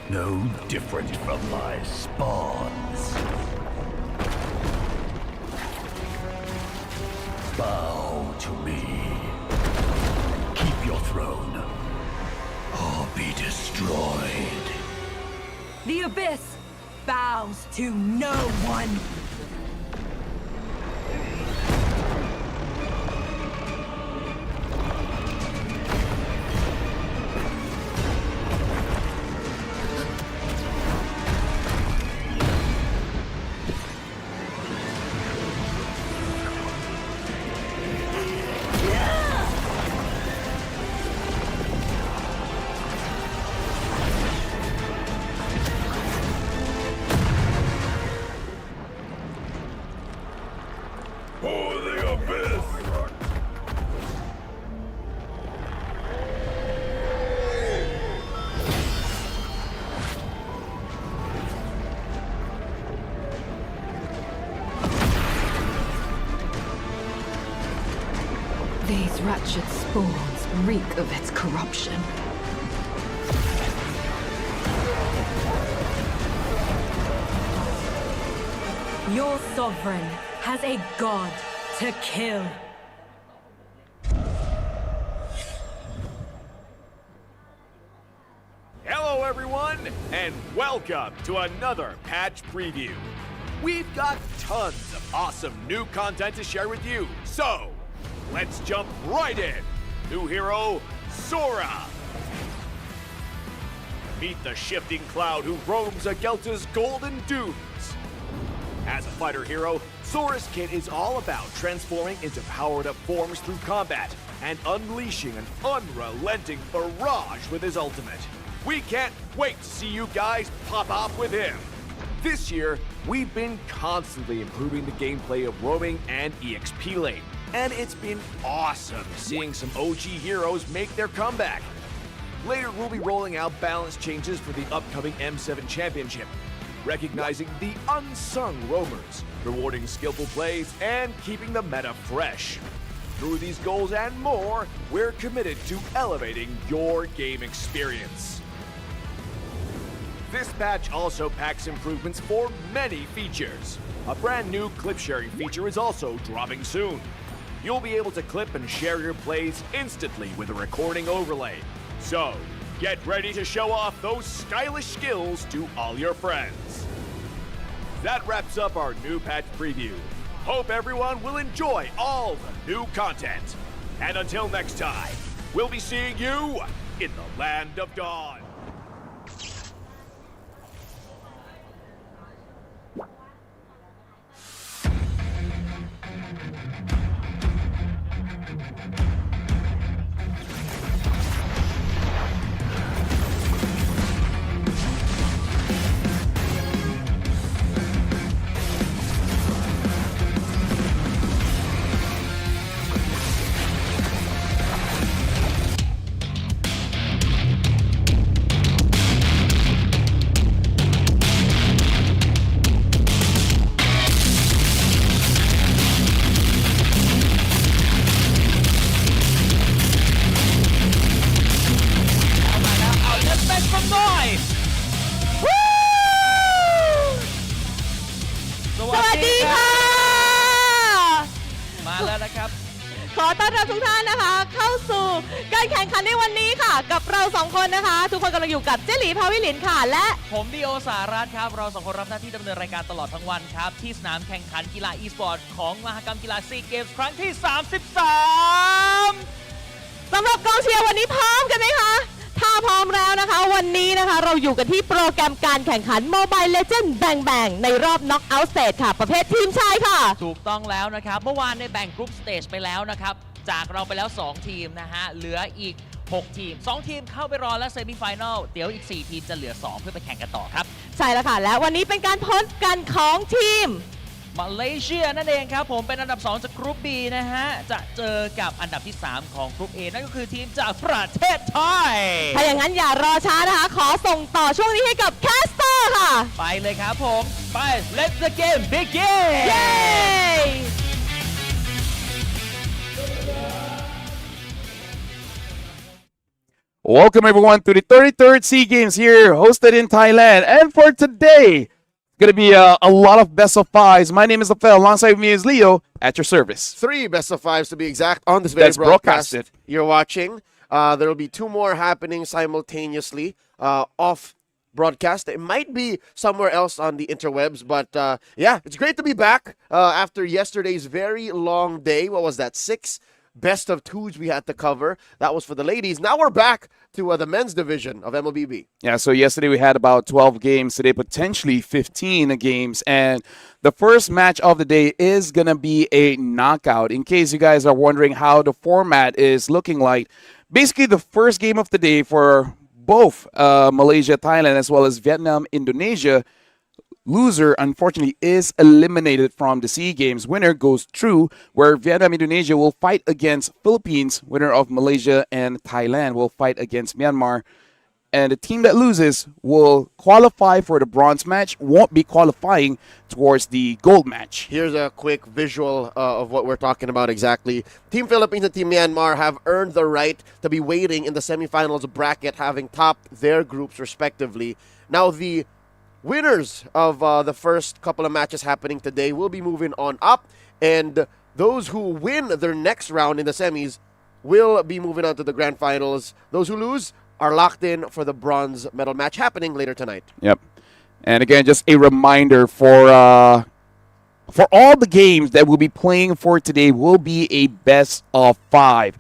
no different from my spawns. Bow to me. Keep your throne, or be destroyed. The Abyss bows to no one. These wretched spawns reek of its corruption. Your sovereign has a god to kill. Hello, everyone, and welcome to another patch preview. We've got tons of awesome new content to share with you, so let's jump right in. New hero, Sora. Meet the shifting cloud who roams Agelta's golden dunes. As a fighter hero, Sora's kit is all about transforming into powered-up forms through combat and unleashing an unrelenting barrage with his ultimate. We can't wait to see you guys pop off with him. This year, we've been constantly improving the gameplay of roaming and EXP lane, and it's been awesome seeing some OG heroes make their comeback. Later, we'll be rolling out balance changes for the upcoming M7 Championship, recognizing the unsung roamers, rewarding skillful plays, and keeping the meta fresh. Through these goals and more, we're committed to elevating your game experience. This patch also packs improvements for many features. A brand new clip sharing feature is also dropping soon. You'll be able to clip and share your plays instantly with a recording overlay. So, get ready to show off those stylish skills to all your friends. That wraps up our new patch preview. Hope everyone will enjoy all the new content. And until next time, we'll be seeing you in the Land of Dawn.ครับขอต้อนรับทุกท่านนะคะเข้าสู่การแข่งขันในวันนี้ค่ะกับเราสองคนนะคะทุกคนกำลังอยู่กับเจหลีพาวิลินค่ะและผมดิโอสารัตน์ครับเราสองคนรับหน้าที่ดำเนินรายการตลอดทั้งวันครับที่สนามแข่งขันกีฬาอีสปอร์ตของมหกรรมกีฬาซีเกมส์ครั้งที่33สำหรับกองเชียร์วันนี้พร้อมกันไหมคะถ้าพร้อมแล้วนะคะวันนี้นะคะเราอยู่กันที่โปรแกรมการแข่งขัน Mobile Legends แบ่งในรอบ Knockout Stage ค่ะประเภททีมชายค่ะถูกต้องแล้วนะครับเมื่อวานในแบ่งกรุ๊ปสเตจไปแล้วนะครับจากเราไปแล้ว2ทีมนะฮะเหลืออีก6ทีม2ทีมเข้าไปรอและเซมิไฟแนลเดี๋ยวอีก4ทีมจะเหลือ2เพื่อไปแข่งกันต่อครับใช่แล้วค่ะและวันนี้เป็นการพบกันของทีมมาเลเซียนั่นเองครับผมเป็นอันดับ2จากกรุ๊ป B นะฮะจะเจอกับอันดับที่3ของกรุ๊ป A นั่นก็คือทีมจากประเทศไทยถ้าอย่างนั้นอย่ารอช้านะคะขอส่งต่อช่วงนี้ให้กับแคสเตอร์ค่ะไปเลยครับผมไป Let the game begin เย้ Welcome everyone to the 33rd SEA Games here, hosted in Thailand. And for today, going to be a lot of best of fives. My name is Rafael. Alongside me is Leo at your service. 3 best of fives to be exact on this very broadcast you're watching. There will be 2 more happening simultaneously off broadcast. It might be somewhere else on the interwebs, but yeah, it's great to be back after yesterday's very long day. What was that? 6 best of 2s we had to cover. That was for the ladies. Now we're back to the men's division of MLBB. Yeah, so yesterday we had about 12 games. Today, potentially 15 games. And the first match of the day is going to be a knockout. In case you guys are wondering how the format is looking like, basically the first game of the day for both Malaysia, Thailand, as well as Vietnam, Indonesia, loser, unfortunately, is eliminated from the SEA Games. Winner goes through, where Vietnam, Indonesia will fight against Philippines. Winner of Malaysia and Thailand will fight against Myanmar. and the team that loses will qualify for the bronze match, won't be qualifying towards the gold match. Here's a quick visual of what we're talking about exactly. Team Philippines and Team Myanmar have earned the right to be waiting in the semifinals bracket, having topped their groups respectively. Now, the winners of the first couple of matches happening today will be moving on up, and those who win their next round in the semis will be moving on to the grand finals. Those who lose are locked in for the bronze medal match happening later tonight. Yep. And again, just a reminder for all the games that we'll be playing for today will be a best of 5.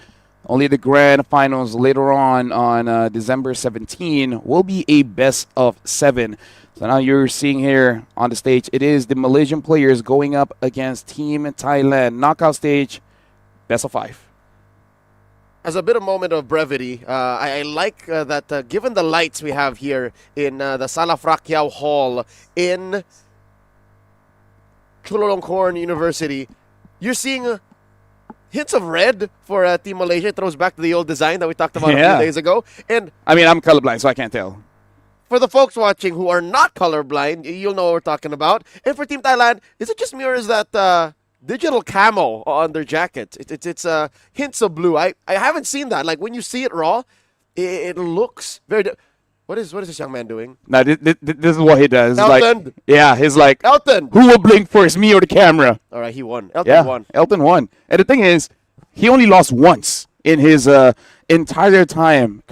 Only the grand finals later on December 17 will be a best of 7. So now you're seeing here on the stage, it is the Malaysian players going up against Team Thailand. Knockout stage, best of 5. As a bit of moment of brevity, I like that given the lights we have here in the Sala Frakiao Hall in Chulalongkorn University, you're seeing hints of red for Team Malaysia. It throws back to the old design that we talked about a few days ago. And I mean, I'm colorblind, so I can't tell. For the folks watching who are not colorblind, you'll know what we're talking about. And for Team Thailand, is it just mirrors that digital camo on their jackets? It's hints of blue. I haven't seen that. Like when you see it raw, it looks very. What is this young man doing? No, this is what he does. Elton. Like, yeah, he's like, Elton. Who will blink first, me or the camera? All right, he won. Elton won. Elton won. And the thing is, he only lost once in his entire time.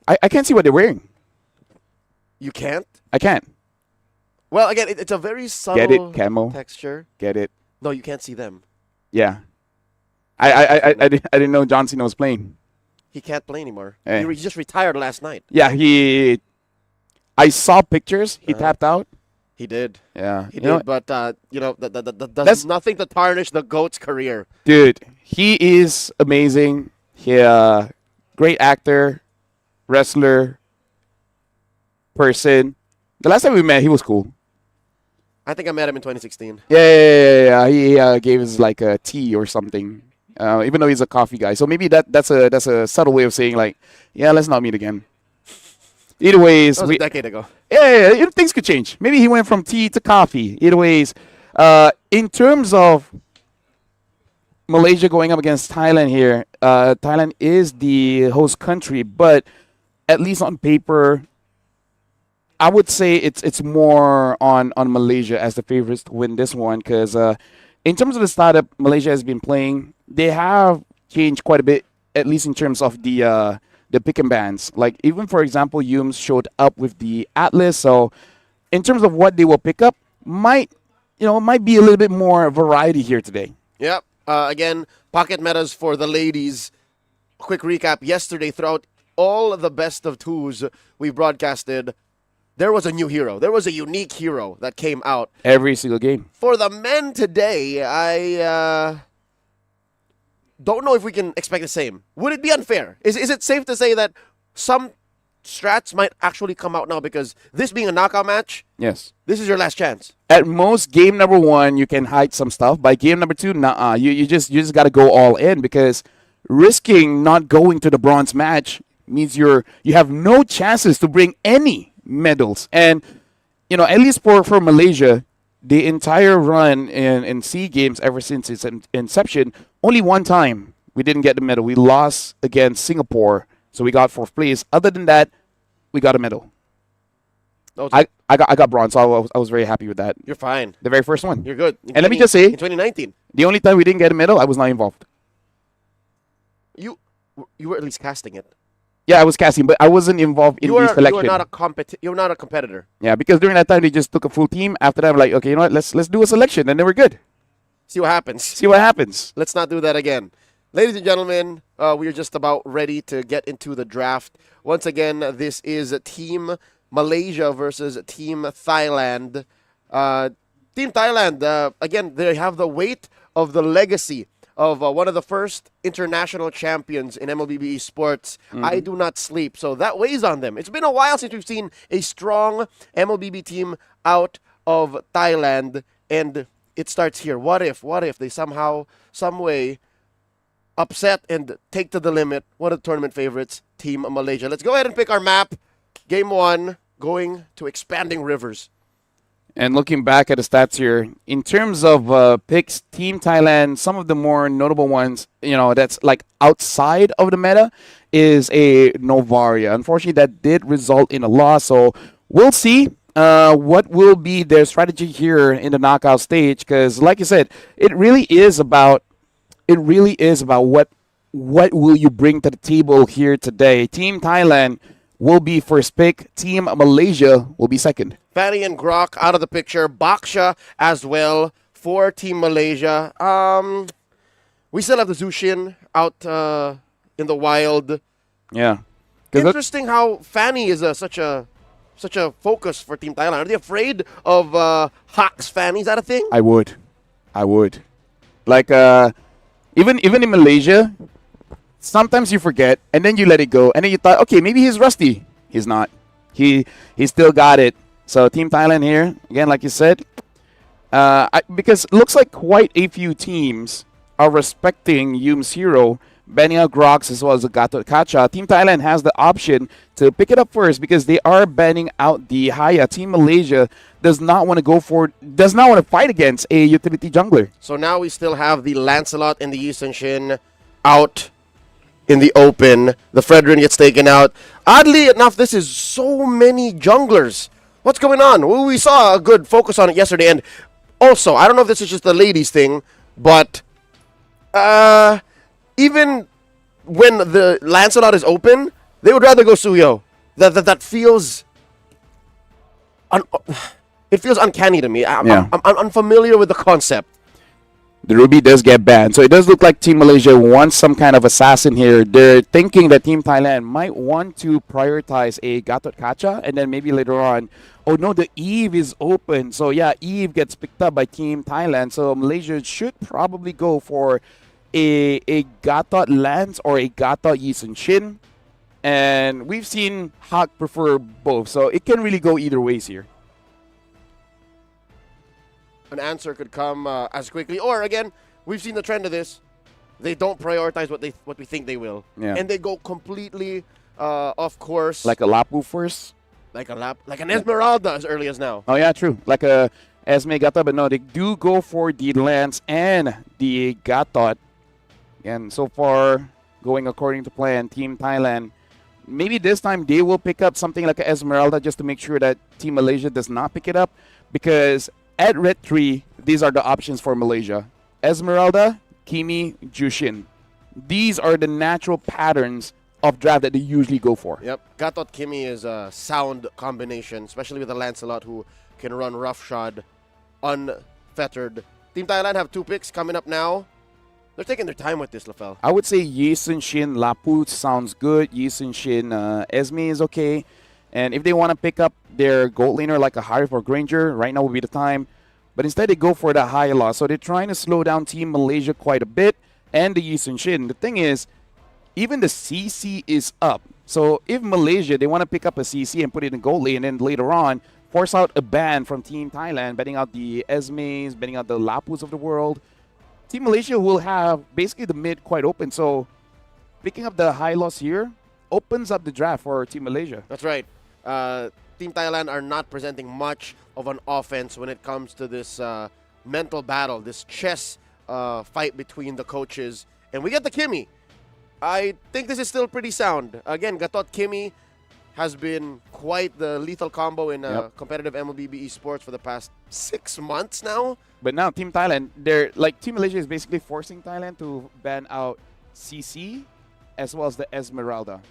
I can't see what they're wearing. You can't? I can't. Well, again, it's a very subtle Get it, camo. texture. Get it. No, you can't see them. Yeah. I didn't know John Cena was playing. He can't play anymore. Hey. He just retired last night. Yeah, I saw pictures. He tapped out. He did. Yeah. He did, but, that's nothing to tarnish the GOAT's career. Dude, he is amazing. He great actor, wrestler, person. The last time we met, he was cool. I think I met him in 2016. Yeah. He gave us like a tea or something. Even though he's a coffee guy, so maybe that's a subtle way of saying like, yeah, let's not meet again. Either ways, that was a decade ago. Yeah, things could change. Maybe he went from tea to coffee. Either ways, in terms of Malaysia going up against Thailand here, Thailand is the host country, but at least on paper, I would say it's more on Malaysia as the favorites to win this one because in terms of the style that Malaysia has been playing, they have changed quite a bit, at least in terms of the pick and bans. Like even for example, Yums showed up with the Atlas, so in terms of what they will pick up, might be a little bit more variety here today. Yep. Again, pocket metas for the ladies. Quick recap: yesterday, throughout all the best of twos we broadcasted, there was a new hero. There was a unique hero that came out. Every single game. For the men today, I don't know if we can expect the same. Would it be unfair? Is it safe to say that some strats might actually come out now because this being a knockout match, yes, this is your last chance? At most, game number 1, you can hide some stuff. By game number 2, nah, you just got to go all in because risking not going to the bronze match means you have no chances to bring any medals. And at least for Malaysia, the entire run in SEA Games ever since its inception, only one time we didn't get the medal. We lost against Singapore, so we got 4th place. Other than that, we got a medal. I got bronze, so I was very happy with that. You're fine. The very first one. You're good. And let me just say, in 2019, the only time we didn't get a medal, I was not involved. You were at least casting it. Yeah, I was casting, but I wasn't involved in the selection. You were not a competitor. Yeah, because during that time they just took a full team. After that, I'm like, okay, you know what? Let's do a selection, and then we're good. See what happens. See what happens. Let's not do that again. Ladies and gentlemen, we are just about ready to get into the draft. Once again, this is Team Malaysia versus Team Thailand. Team Thailand, again, they have the weight of the legacy of one of the first international champions in MLBB esports. I do not sleep, so that weighs on them. It's been a while since we've seen a strong MLBB team out of Thailand, and it starts here. What if they somehow, some way, upset and take to the limit one of the tournament favorites, Team Malaysia? Let's go ahead and pick our map. Game 1 going to Expanding Rivers. And looking back at the stats here, in terms of picks, Team Thailand, some of the more notable ones, that's like outside of the meta, is a Novaria. Unfortunately, that did result in a loss. So we'll see what will be their strategy here in the knockout stage. Because, like you said, it really is about what will you bring to the table here today. Team Thailand will be first pick. Team Malaysia will be second. Fanny and Grok out of the picture. Baksha as well for Team Malaysia. We still have the Zushin out in the wild. Yeah. Interesting how Fanny is such a focus for Team Thailand. Are they afraid of Hawks Fanny? Is that a thing? I would. Like, even in Malaysia, sometimes you forget, and then you let it go, and then you thought, okay, maybe he's rusty. He's not. He still got it. So Team Thailand here, again, like you said, because it looks like quite a few teams are respecting Yoom's hero, banning out Grox as well as the Gatot Kacha. Team Thailand has the option to pick it up first because they are banning out the Haya. Team Malaysia does not want to fight against a utility jungler. So now we still have the Lancelot and the Yi Sun-shin out in the open. The Fredrin gets taken out. Oddly enough, this is so many junglers. What's going on? Well, we saw a good focus on it yesterday. And also, I don't know if this is just the ladies thing, but even when the Lancelot is open, they would rather go Suyo. That feels... it feels uncanny to me. I'm unfamiliar with the concept. The Ruby does get banned. So it does look like Team Malaysia wants some kind of assassin here. They're thinking that Team Thailand might want to prioritize a Gatot Kacha, and then maybe later on, oh no, the Eve is open. So yeah, Eve gets picked up by Team Thailand. So Malaysia should probably go for a Gatot Lance or a Gatot Yi Sun-shin. And we've seen Hawk prefer both. So it can really go either ways here. An answer could come as quickly. Or again, we've seen the trend of this. They don't prioritize what we think they will. Yeah. And they go completely off course. Like a Lapu first? Like an Esmeralda as early as now. Oh yeah, true. Like a Esme Gata, but no, they do go for the Lance and the Gatot. And so far, going according to plan, Team Thailand, maybe this time they will pick up something like a Esmeralda just to make sure that Team Malaysia does not pick it up. Because at Red 3, these are the options for Malaysia. Esmeralda, Kimi, Jushin. These are the natural patterns of draft that they usually go for. Yep. Gatot Kimi is a sound combination, especially with the Lancelot who can run roughshod unfettered. Team Thailand have 2 picks coming up now. They're taking their time with this, Lafel. I would say Yi Sun-shin, Lapu sounds good. Yi Sun-shin, Esme is okay. And if they want to pick up their gold laner like a Harif or Granger, right now would be the time. But instead they go for the Hyla. So they're trying to slow down Team Malaysia quite a bit. And the Yi Sun-shin. The thing is, even the CC is up. So if Malaysia, they want to pick up a CC and put it in gold lane, and then later on, force out a ban from Team Thailand, betting out the Esmes, betting out the Lapus of the world, Team Malaysia will have basically the mid quite open. So picking up the high loss here opens up the draft for Team Malaysia. That's right. Team Thailand are not presenting much of an offense when it comes to this mental battle, this chess fight between the coaches. And we get the Kimi. I think this is still pretty sound. Again, Gatot Kimi has been quite the lethal combo in competitive MLBB esports for the past 6 months now. But now Team Thailand, Team Malaysia is basically forcing Thailand to ban out CC as well as the Esmeralda.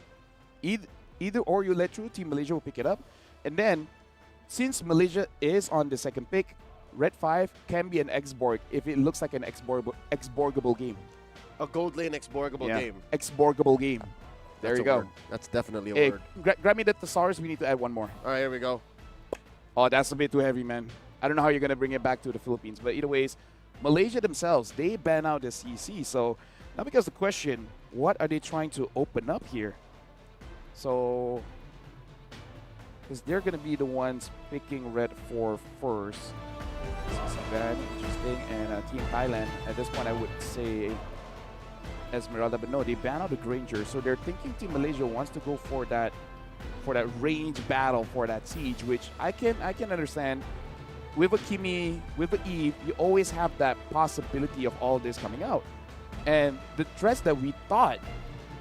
Either or you let through, Team Malaysia will pick it up. And then, since Malaysia is on the second pick, Red 5 can be an X-Borg if it looks like an X-Borgable game. A gold lane X-Borgable game. X-Borgable game. There you go. Word. That's definitely a word. Grab me the Thesaurus. We need to add one more. All right, here we go. Oh, that's a bit too heavy, man. I don't know how you're going to bring it back to the Philippines. But either ways, Malaysia themselves, they ban out the CC. So now becomes the question, what are they trying to open up here? So, because they're going to be the ones picking Red 4 first. CC ban, interesting. And Team Thailand, at this point, I would say Esmeralda. But no, they ban out the Granger. So they're thinking Team Malaysia wants to go for that range battle for that siege, which I can understand. With a Kimi, with a Eve, you always have that possibility of all this coming out. And the threats that we thought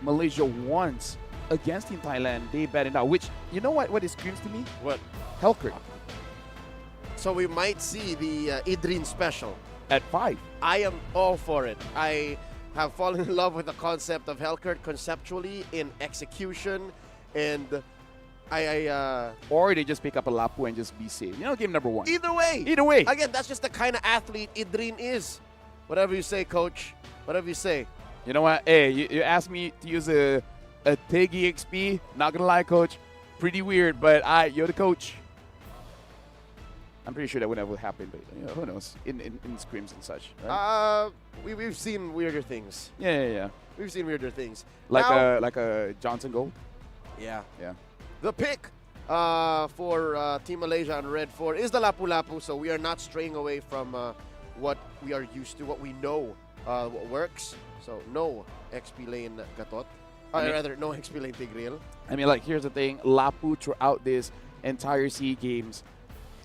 Malaysia wants against Team Thailand, they batted out. Which, you know what it screams to me? What? Hellkirk. So we might see the Idrin special. At 5. I am all for it. I have fallen in love with the concept of Hellkirk conceptually, in execution, and or they just pick up a Lapu and just be safe. You know, game number 1. Either way. Either way. Again, that's just the kind of athlete Idrin is. Whatever you say, coach. Whatever you say. You know what? Hey, you asked me to use a TIG EXP. Not gonna lie, coach. Pretty weird, but you're the coach. I'm pretty sure that would never happen, but you know, who knows? In scrims and such. Right? We've seen weirder things. Yeah. We've seen weirder things. Like now, a Johnson goal. Yeah. The pick for Team Malaysia on Red 4 is the Lapu Lapu, so we are not straying away from what we are used to, what we know, what works. So no XP lane Gatot. Rather, no XP lane Tigreal. I mean, like, here's the thing. Lapu throughout this entire SEA Games,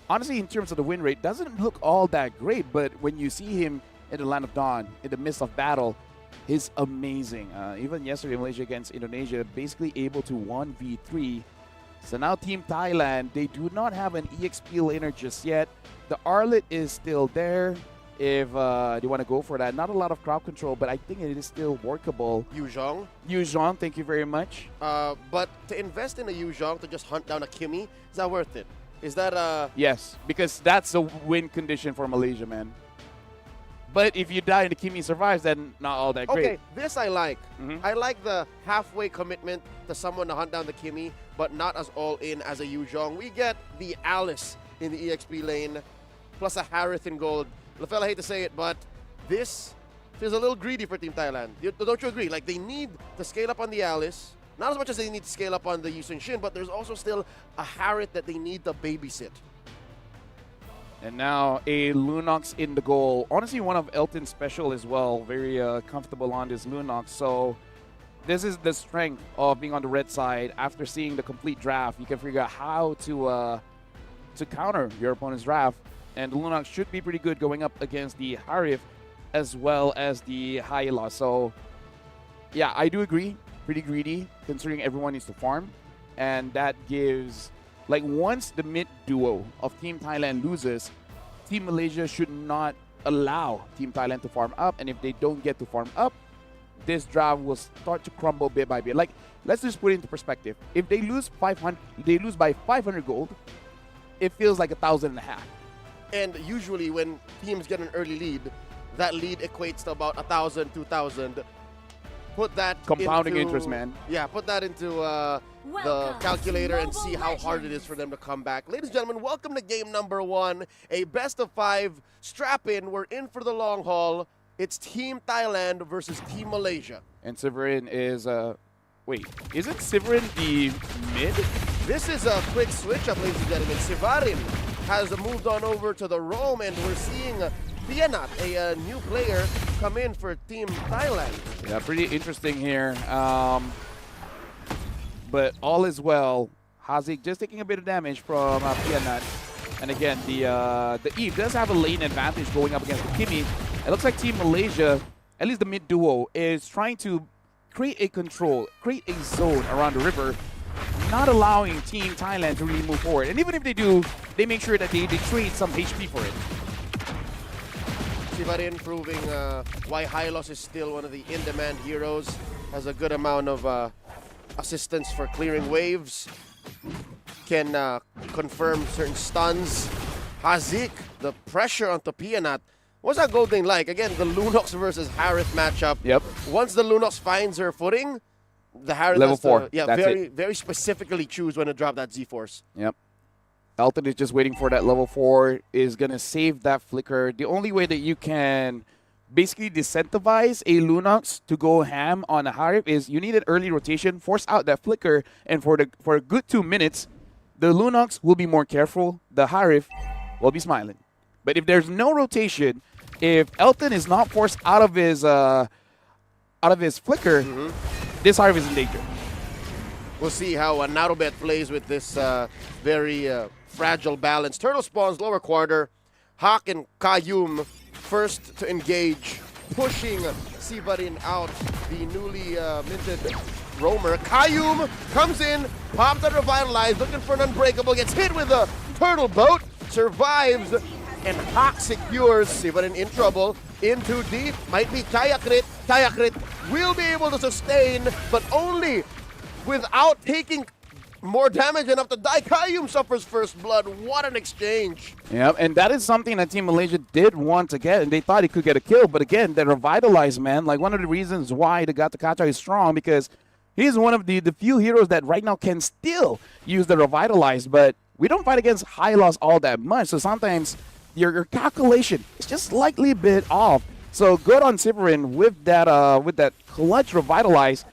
honestly, in terms of the win rate, doesn't look all that great, but when you see him in the Land of Dawn, in the midst of battle, he's amazing. Even yesterday, Malaysia against Indonesia, basically able to 1v3. So now Team Thailand, they do not have an EXP laner just yet. The Arlet is still there if they want to go for that. Not a lot of crowd control, but I think it is still workable. Yuzhong, thank you very much. But to invest in a Yuzhong to just hunt down a Kimi, is that worth it? Is that Yes, because that's a win condition for Malaysia, man. But if you die and the Kimi survives, then not all that great. Okay, this I like. I like the halfway commitment to someone to hunt down the Kimi, but not as all-in as a Yuzhong. We get the Alice in the EXP lane, plus a Harith in gold. LaFell, I hate to say it, but this feels a little greedy for Team Thailand. Don't you agree? Like, they need to scale up on the Alice, not as much as they need to scale up on the Yusun Shin, but there's also still a Harith that they need to babysit. And now a Lunox in the goal. Honestly, one of Elton's special as well. Very comfortable on this Lunox. So this is the strength of being on the red side. After seeing the complete draft, you can figure out how to counter your opponent's draft. And the Lunox should be pretty good going up against the Harith as well as the Hyla. So yeah, I do agree. Pretty greedy considering everyone needs to farm. And that gives... Like, once the mid duo of Team Thailand loses, Team Malaysia should not allow Team Thailand to farm up. And if they don't get to farm up, this draft will start to crumble bit by bit. Like, let's just put it into perspective. If they lose 500, they lose by 500 gold, it feels like 1,500. And usually when teams get an early lead, that lead equates to about 1,000, 2,000. Put that compounding into, interest, man. Yeah, put that into the calculator and see how hard it is for them to come back. Ladies and gentlemen, welcome to game number 1. A best of 5. Strap in. We're in for the long haul. It's Team Thailand versus Team Malaysia. And Severin is... wait, isn't Severin the mid? This is a quick switch up, ladies and gentlemen. Severin has moved on over to the roam, and we're seeing Pianat, a new player, come in for Team Thailand. Yeah, pretty interesting here. But all is well. Hazik just taking a bit of damage from Pianat. And again, the Eve does have a lane advantage going up against the Kimi. It looks like Team Malaysia, at least the mid duo, is trying to create a control, create a zone around the river, not allowing Team Thailand to really move forward. And even if they do, they make sure that they trade some HP for it. Sivarin proving why Hylos is still one of the in-demand heroes. Has a good amount of assistance for clearing waves. Can confirm certain stuns. Hazik, the pressure onto Pianat. What's that gold lane like? Again, the Lunox versus Harith matchup. Yep. Once the Lunox finds her footing, the Harith level has 4. To, yeah, very specifically choose when to drop that Z-Force. Yep. Elton is just waiting for that level 4, is going to save that flicker. The only way that you can basically disincentivize a Lunox to go ham on a Harith is you need an early rotation, force out that flicker, and for a good 2 minutes, the Lunox will be more careful. The Harith will be smiling. But if there's no rotation, if Elton is not forced out of his flicker, this Harith is in danger. we'll see how Narubet plays with this very fragile balance. Turtle spawns lower quarter. Hawk and Kayum first to engage, pushing Sivarin out, the newly minted roamer. Kayum comes in, pops a revitalize, looking for an unbreakable, gets hit with a turtle boat, survives, and Hawk secures Sivarin in trouble. In too deep, might be Chayakrit. Chayakrit will be able to sustain, but only without taking more damage enough to die. Kayum suffers first blood. What an exchange. Yeah, and that is something that Team Malaysia did want to get, and they thought he could get a kill. But again, the revitalized man, like one of the reasons why the Gatakacha is strong, because he's one of the few heroes that right now can still use the revitalized, but we don't fight against high loss all that much, so sometimes your calculation is just slightly a bit off. So good on Sivarin with that clutch revitalize,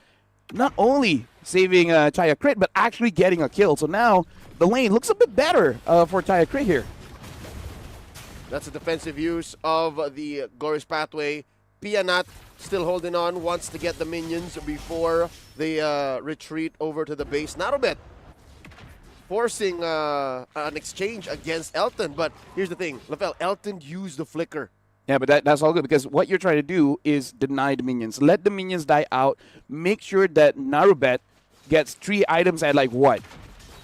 not only saving Chaya Crit, but actually getting a kill. So now the lane looks a bit better for Chaya Crit here. That's a defensive use of the Glorious Pathway. Pianat still holding on, wants to get the minions before they retreat over to the base. Narubet forcing an exchange against Elton, but here's the thing, Lafel, Elton used the flicker. Yeah, but that's all good, because what you're trying to do is deny the minions. Let the minions die out. Make sure that Narubet gets 3 items at, like, what,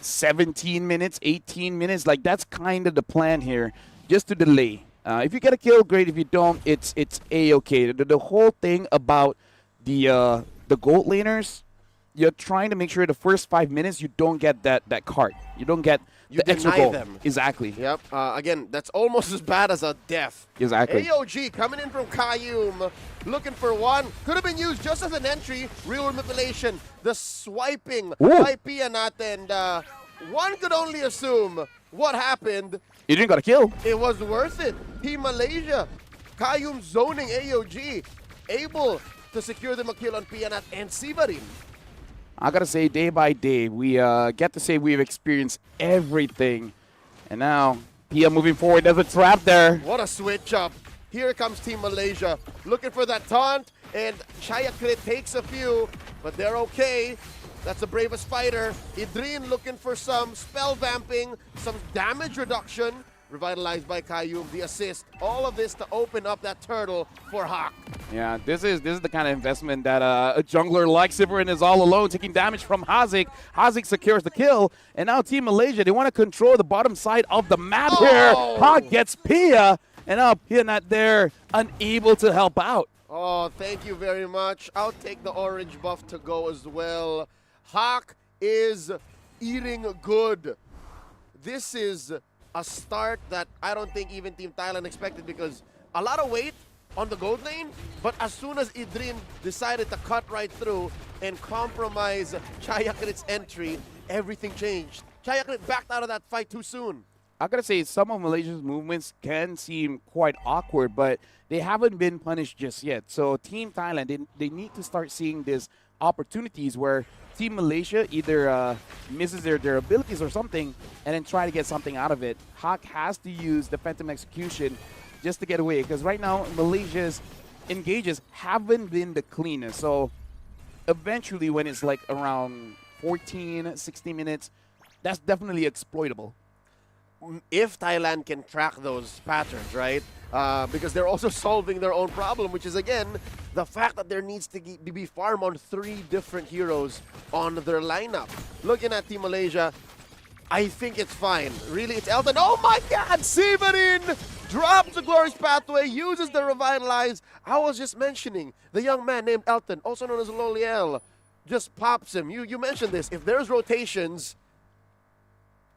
17 minutes, 18 minutes? Like, that's kind of the plan here, just to delay. If you get a kill, great. If you don't, it's A-okay. The whole thing about the gold laners, you're trying to make sure the first 5 minutes you don't get that card. You don't get you the extra deny gold. them. Exactly. Yep. Again, that's almost as bad as a death. Exactly. AOG coming in from Kayum, looking for one. Could have been used just as an entry. Real manipulation. The swiping by Pianat, and one could only assume what happened. You didn't got a kill. It was worth it. Team Malaysia, Kayum zoning AOG, able to secure the kill on Pianat and Sivarin. I gotta say, day by day, we get to say we've experienced everything. And now, Pia moving forward, there's a trap there. What a switch up. Here comes Team Malaysia, looking for that taunt, and Chayakrit takes a few, but they're okay. That's the bravest fighter. Idrin looking for some spell vamping, some damage reduction. Revitalized by Kayum, the assist. All of this to open up that turtle for Hawk. Yeah, this is the kind of investment that a jungler like Sivarin is all alone, taking damage from Hazik. Hazik secures the kill, and now Team Malaysia, they want to control the bottom side of the map here. Hawk gets Pia, and now Pia not there, unable to help out. Oh, thank you very much. I'll take the orange buff to go as well. Hawk is eating good. This is a start that I don't think even Team Thailand expected, because a lot of weight on the gold lane, but as soon as Idrin decided to cut right through and compromise Chayakrit's entry, everything changed. Chayakrit backed out of that fight too soon. I gotta say, some of Malaysia's movements can seem quite awkward, but they haven't been punished just yet. So Team Thailand, they need to start seeing these opportunities where Team Malaysia either misses their abilities or something, and then try to get something out of it. Hawk has to use the Phantom Execution just to get away, because right now Malaysia's engages haven't been the cleanest. So eventually, when it's like around 14, 16 minutes, that's definitely exploitable. If Thailand can track those patterns, right? Because they're also solving their own problem, which is, again, the fact that there needs to be farm on 3 different heroes on their lineup. Looking at Team Malaysia, I think it's fine. Really, it's Elton. Oh my God! Sivarin drops the Glorious Pathway, uses the Revitalize. I was just mentioning the young man named Elton, also known as Loliel, just pops him. You mentioned this. If there's rotations,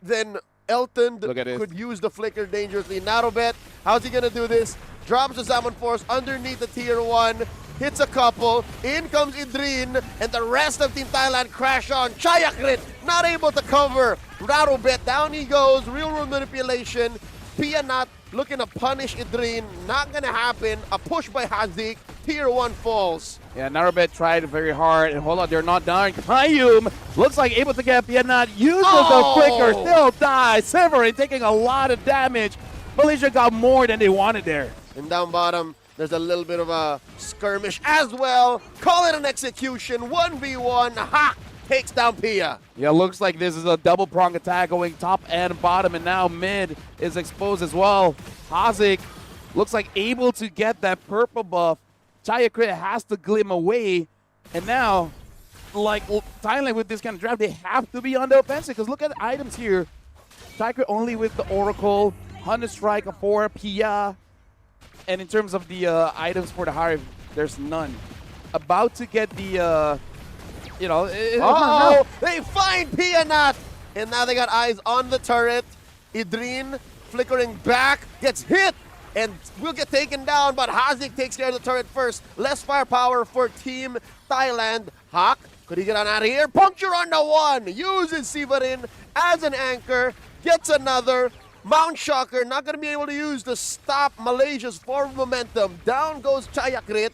then Elton could use the flicker dangerously. Narubet, how's he going to do this? Drops the Salmon Force underneath the tier 1, hits a couple, in comes Idrin, and the rest of Team Thailand crash on. Chayakrit not able to cover. Narubet, down he goes, real world manipulation. Pianat looking to punish Idrin, not going to happen. A push by Hazik, tier 1 falls. Yeah, Narubet tried very hard, and hold on, they're not done. Kayum looks like able to get Pianat, uses the flicker, still dies. Sivarin taking a lot of damage. Malaysia got more than they wanted there. And down bottom, there's a little bit of a skirmish as well. Call it an execution, 1v1. Ha! takes down Pia. Yeah, looks like this is a double prong attack going top and bottom, and now mid is exposed as well. Hazik looks like able to get that purple buff. Chayakrit has to glim away, and now, like Thailand with this kind of draft, they have to be on the offensive because look at the items here. Chayakrit only with the Oracle, Hunter Strike for Pia, and in terms of the items for the Harif, there's none. About to get the, They find Pianat! And now they got eyes on the turret. Idrin flickering back, gets hit, and will get taken down, but Hazik takes care of the turret first. Less firepower for Team Thailand. Hawk, could he get on out of here? Puncture on the one! Uses Sivarin as an anchor, gets another. Mount Shocker not going to be able to use to stop Malaysia's forward momentum. Down goes Chayakrit.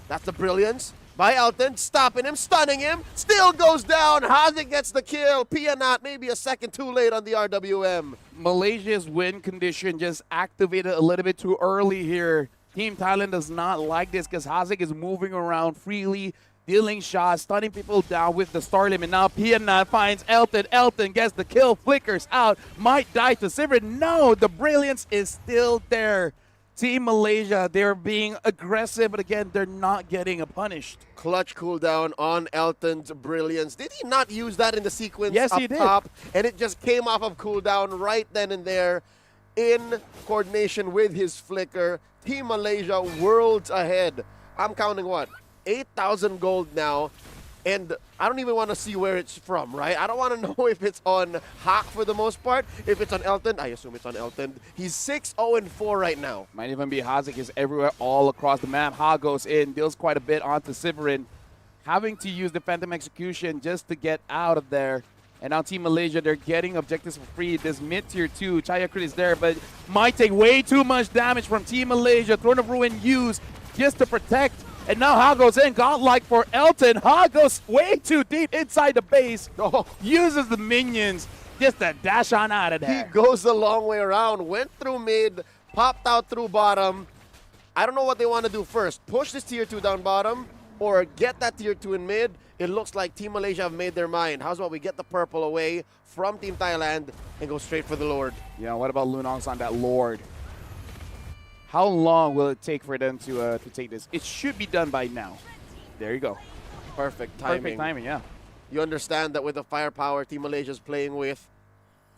That's the brilliance by Elton, stopping him, stunning him, still goes down. Hazik gets the kill. Pianat maybe a second too late on the RWM. Malaysia's win condition just activated a little bit too early here. Team Thailand does not like this because Hazik is moving around freely, dealing shots, stunning people down with the star limit. Now Pianat finds Elton. Elton gets the kill, flickers out, might die to Sivir. No, the brilliance is still there. Team Malaysia, they're being aggressive, but again, they're not getting punished. Clutch cooldown on Elton's brilliance. Did he not use that in the sequence Yes, up he did. top? And it just came off of cooldown right then and there in coordination with his flicker. Team Malaysia worlds ahead. I'm counting what? 8,000 gold now. And I don't even want to see where it's from, right? I don't want to know if it's on Hawk for the most part. If it's on Elton, I assume it's on Elton. He's 6-0-4 right now. Might even be Hazik is everywhere all across the map. Ha goes in, deals quite a bit onto Sivarin, having to use the Phantom Execution just to get out of there. And now Team Malaysia, they're getting objectives for free. This mid-tier 2, Chayakrit is there, but might take way too much damage from Team Malaysia. Throne of Ruin used just to protect. And now Ha goes in, godlike for Elton. Ha goes way too deep inside the base. Uses the minions just to dash on out of there. He goes the long way around, went through mid, popped out through bottom. I don't know what they want to do first. Push this tier 2 down bottom or get that tier 2 in mid. It looks like Team Malaysia have made their mind. How's about we get the purple away from Team Thailand and go straight for the Lord? Yeah, what about Lunong's on that Lord? How long will it take for them to take this? It should be done by now. There you go. Perfect timing. Perfect timing, yeah. You understand that with the firepower Team Malaysia is playing with,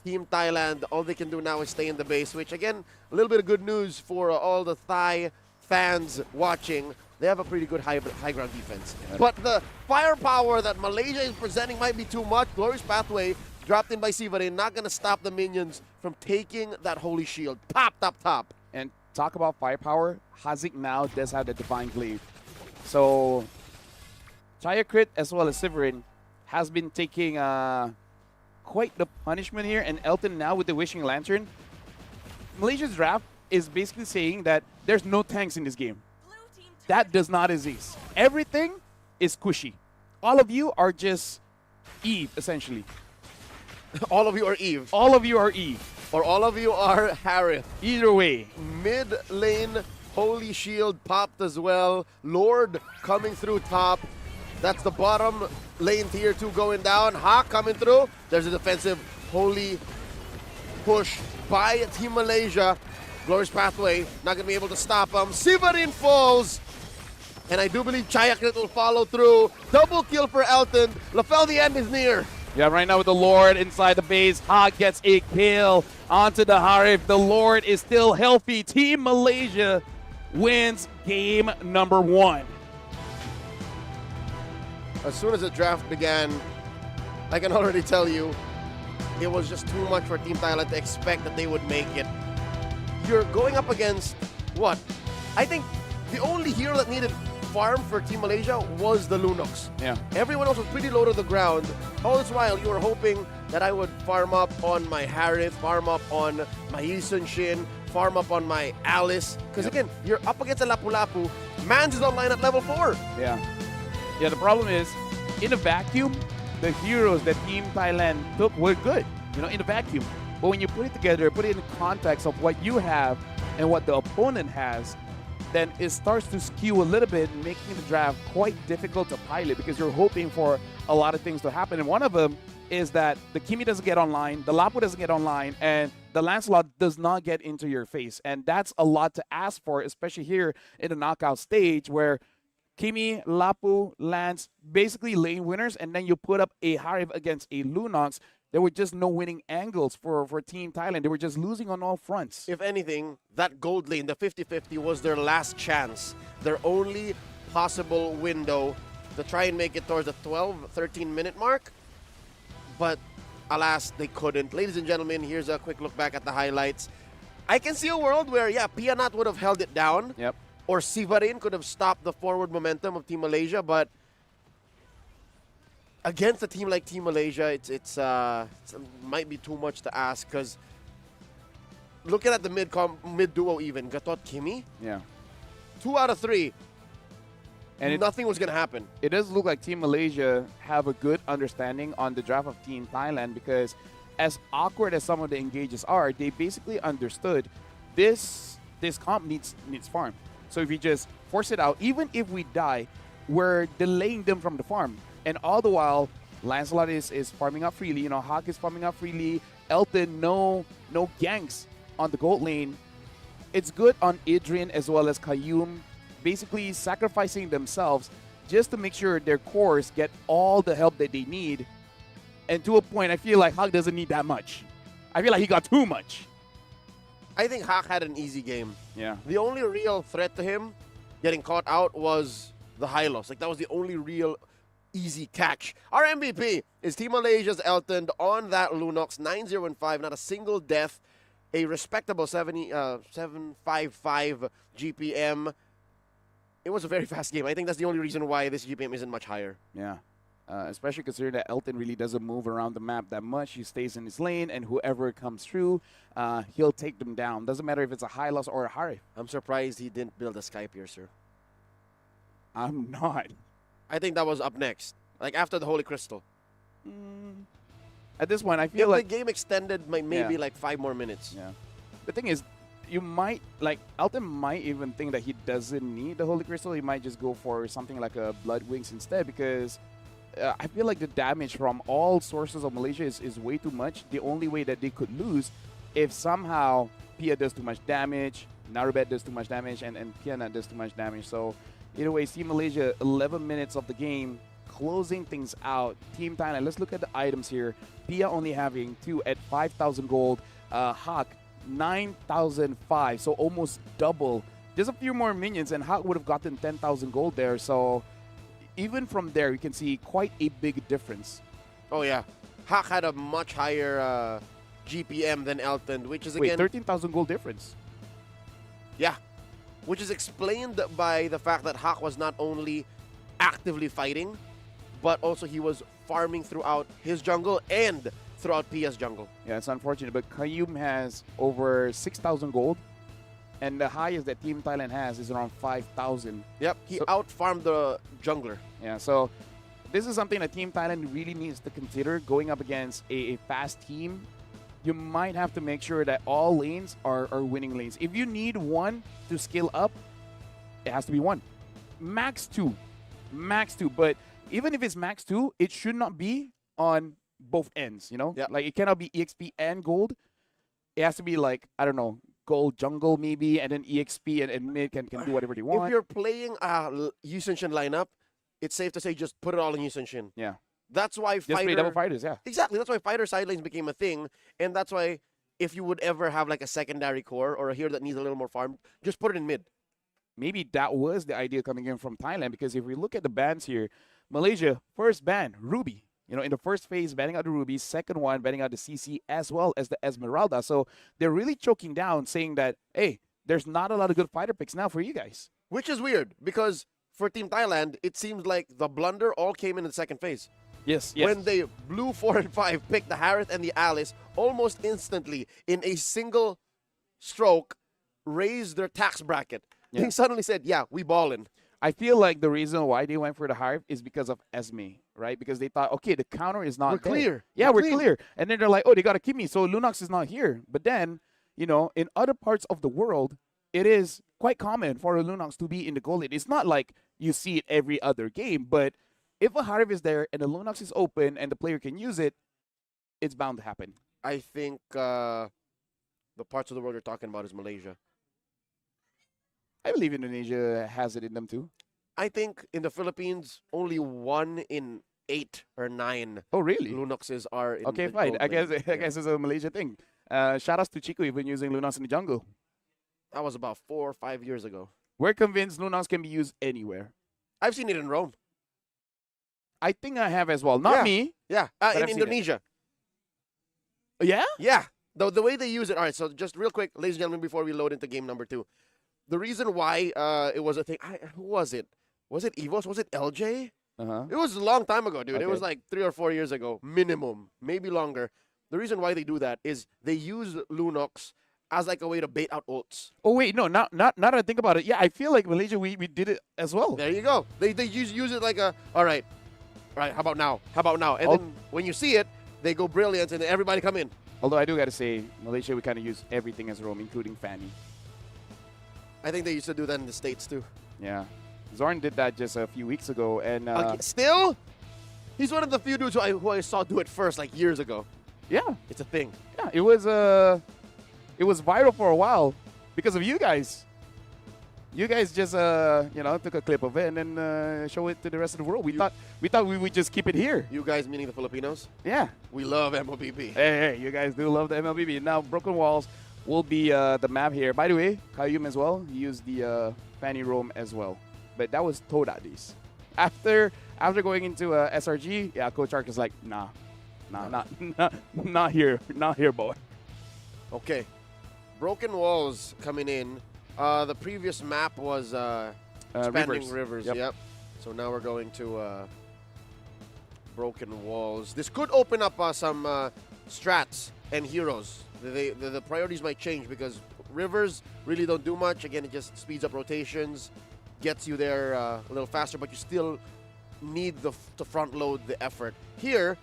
Team Thailand, all they can do now is stay in the base, which again, a little bit of good news for all the Thai fans watching. They have a pretty good high ground defense. Yeah. But the firepower that Malaysia is presenting might be too much. Glorious Pathway dropped in by Sivarin, not going to stop the minions from taking that Holy Shield. Popped up top. And talk about firepower, Hazik now does have the Divine Glaive. So Chayakrit as well as Sivarin has been taking quite the punishment here, and Elton now with the Wishing Lantern. Malaysia's draft is basically saying that there's no tanks in this game. That does not exist. Everything is squishy. All of you are just Eve, essentially. All of you are Eve. All of you are Eve. Or all of you are Harith. Either way. Mid lane, Holy Shield popped as well. Lord coming through top. That's the bottom lane tier 2 going down. Hawk coming through. There's a defensive Holy push by Team Malaysia. Glorious Pathway, not going to be able to stop him. Sivarin falls. And I do believe Chayakrit will follow through. Double kill for Elton. Lafel, the end is near. Yeah, right now with the Lord inside the base, Hawk gets a kill onto the Harif. The Lord is still healthy. Team Malaysia wins game number 1. As soon as the draft began, I can already tell you, it was just too much for Team Thailand to expect that they would make it. You're going up against what? I think the only hero that needed farm for Team Malaysia was the Lunox. Yeah. Everyone else was pretty low to the ground. All this while, you were hoping that I would farm up on my Harith, farm up on my Yisun Shin, farm up on my Alice. Because again, you're up against a Lapu-Lapu. Mans is online at level 4. Yeah. Yeah, the problem is, in a vacuum, the heroes that Team Thailand took were good, in a vacuum. But when you put it together, put it in the context of what you have and what the opponent has, then it starts to skew a little bit, making the draft quite difficult to pilot because you're hoping for a lot of things to happen. And one of them is that the Kimi doesn't get online, the Lapu doesn't get online, and the Lancelot does not get into your face. And that's a lot to ask for, especially here in the knockout stage where Kimi, Lapu, Lance, basically lane winners, and then you put up a Harif against a Lunox. There were just no winning angles for Team Thailand. They were just losing on all fronts. If anything, that gold lane, the 50-50, was their last chance. Their only possible window to try and make it towards the 12, 13-minute mark. But alas, they couldn't. Ladies and gentlemen, here's a quick look back at the highlights. I can see a world where, yeah, Pianat would have held it down. Yep. Or Sivarin could have stopped the forward momentum of Team Malaysia, but against a team like Team Malaysia, it might be too much to ask because looking at the mid duo even, Gatot Kimi, yeah, 2 out of 3, and nothing was going to happen. It does look like Team Malaysia have a good understanding on the draft of Team Thailand because as awkward as some of the engages are, they basically understood this comp needs farm. So if you just force it out, even if we die, we're delaying them from the farm. And all the while, Lancelot is farming up freely. You know, Hawk is farming up freely. Elton, no ganks on the gold lane. It's good on Adrian as well as Kayum, basically sacrificing themselves just to make sure their cores get all the help that they need. And to a point, I feel like Hawk doesn't need that much. I feel like he got too much. I think Hawk had an easy game. Yeah. The only real threat to him getting caught out was the Hylos. Like, that was the only real easy catch. Our MVP is Team Malaysia's Elton on that Lunox, 9-0-5, not a single death, a respectable 755 GPM. It was a very fast game. I think that's the only reason why this GPM isn't much higher. Yeah. Especially considering that Elton really doesn't move around the map that much. He stays in his lane, and whoever comes through, he'll take them down. Doesn't matter if it's a Hylos or a Harif. I'm surprised he didn't build a Sky Piercer. I'm not. I think that was up next, like after the Holy Crystal. At this point, I feel like the game extended maybe like 5 more minutes. Yeah. The thing is, you might, like, Elton might even think that he doesn't need the Holy Crystal. He might just go for something like a Blood Wings instead because I feel like the damage from all sources of Malaysia is way too much. The only way that they could lose if somehow Pia does too much damage, Narubet does too much damage, and Pianat does too much damage. So either way, Team Malaysia, 11 minutes of the game, closing things out. Team Thailand, let's look at the items here. Pia only having 2 at 5,000 gold. Hawk, 9,005, so almost double. Just a few more minions, and Hawk would have gotten 10,000 gold there. So even from there, you can see quite a big difference. Oh, yeah. Hawk had a much higher GPM than Elton, which is, again... Wait, 13,000 gold difference. Yeah. Which is explained by the fact that Hawk was not only actively fighting, but also he was farming throughout his jungle and throughout Pia's jungle. Yeah, it's unfortunate, but Kayum has over 6,000 gold, and the highest that Team Thailand has is around 5,000. Yep, he out-farmed the jungler. Yeah, so this is something that Team Thailand really needs to consider going up against a fast team. You might have to make sure that all lanes are winning lanes. If you need one to scale up, it has to be one. Max 2. Max 2. But even if it's max 2, it should not be on both ends, you know? Yep. Like, it cannot be EXP and gold. It has to be like, I don't know, gold jungle maybe, and then EXP and mid can do whatever they want. If you're playing a Yu Sun-shin lineup, it's safe to say just put it all in Yu Sun-shin. Yeah. That's why just play double fighters, yeah. Exactly. That's why fighter side lanes became a thing, and that's why if you would ever have like a secondary core or a hero that needs a little more farm, just put it in mid. Maybe that was the idea coming in from Thailand, because if we look at the bans here, Malaysia, first ban, Ruby. You know, in the first phase, banning out the Ruby. Second one, banning out the CC as well as the Esmeralda. So they're really choking down, saying that, hey, there's not a lot of good fighter picks now for you guys. Which is weird, because for Team Thailand, it seems like the blunder all came in the second phase. Yes. When they blew 4 and 5, picked the Harith and the Alice almost instantly in a single stroke, raised their tax bracket. Yeah. They suddenly said, yeah, we ballin'. I feel like the reason why they went for the Harith is because of Esme, right? Because they thought, okay, the counter is not there. Clear. Yeah, we're clear. And then they're like, oh, they got a Kimi, so Lunox is not here. But then, you know, in other parts of the world, it is quite common for a Lunox to be in the goal lead. It's not like you see it every other game, but if a Harv is there and the Lunox is open and the player can use it, it's bound to happen. I think the parts of the world you're talking about is Malaysia. I believe Indonesia has it in them too. I think in the Philippines, only 1 in 8 or 9 Oh, really? Lunoxes are in Okay, the fine. gold I guess lane. I guess it's a Malaysia thing. Shout outs to Chico even using Lunox in the jungle. That was about 4 or 5 years ago. We're convinced Lunox can be used anywhere. I've seen it in Rome. I think I have as well. Not Yeah. me. Yeah, I've in seen it. Indonesia. Yeah? Yeah, the way they use it. All right, so just real quick, ladies and gentlemen, before we load into game number 2. The reason why it was a thing, who was it? Was it Evos? Was it LJ? Uh-huh. It was a long time ago, dude. It Okay. was like 3 or 4 years ago, minimum, maybe longer. The reason why they do that is they use Lunox as like a way to bait out ults. Oh wait, no, not now that I think about it. Yeah, I feel like Malaysia we did it as well. There you go. They use it like a, all right, how about now? How about now? And then when you see it, they go brilliant and then everybody come in. Although I do gotta say, Malaysia we kind of use everything as roam, including Fanny. I think they used to do that in the States too. Yeah, Zorn did that just a few weeks ago, and Still, he's one of the few dudes who I saw do it first, like years ago. yeah, It's a thing. yeah, it was viral for a while because of you guys. You guys just took a clip of it and then show it to the rest of the world. We thought we would just keep it here. You guys, meaning the Filipinos, Yeah. we love MLBB. Hey, you guys do love the MLBB. Now, Broken Walls will be the map here. By the way, Kayum as well. He used the Fanny Roam as well. But that was Todadis. After going into SRG, yeah, Coach Ark is like, nah, not here, boy. Okay. Broken Walls coming in. The previous map was Expanding Rivers. Yep. So now we're going to Broken Walls. This could open up some strats and heroes. The priorities might change because Rivers really don't do much. Again, it just speeds up rotations, gets you there a little faster, but you still need to front load the effort. Here,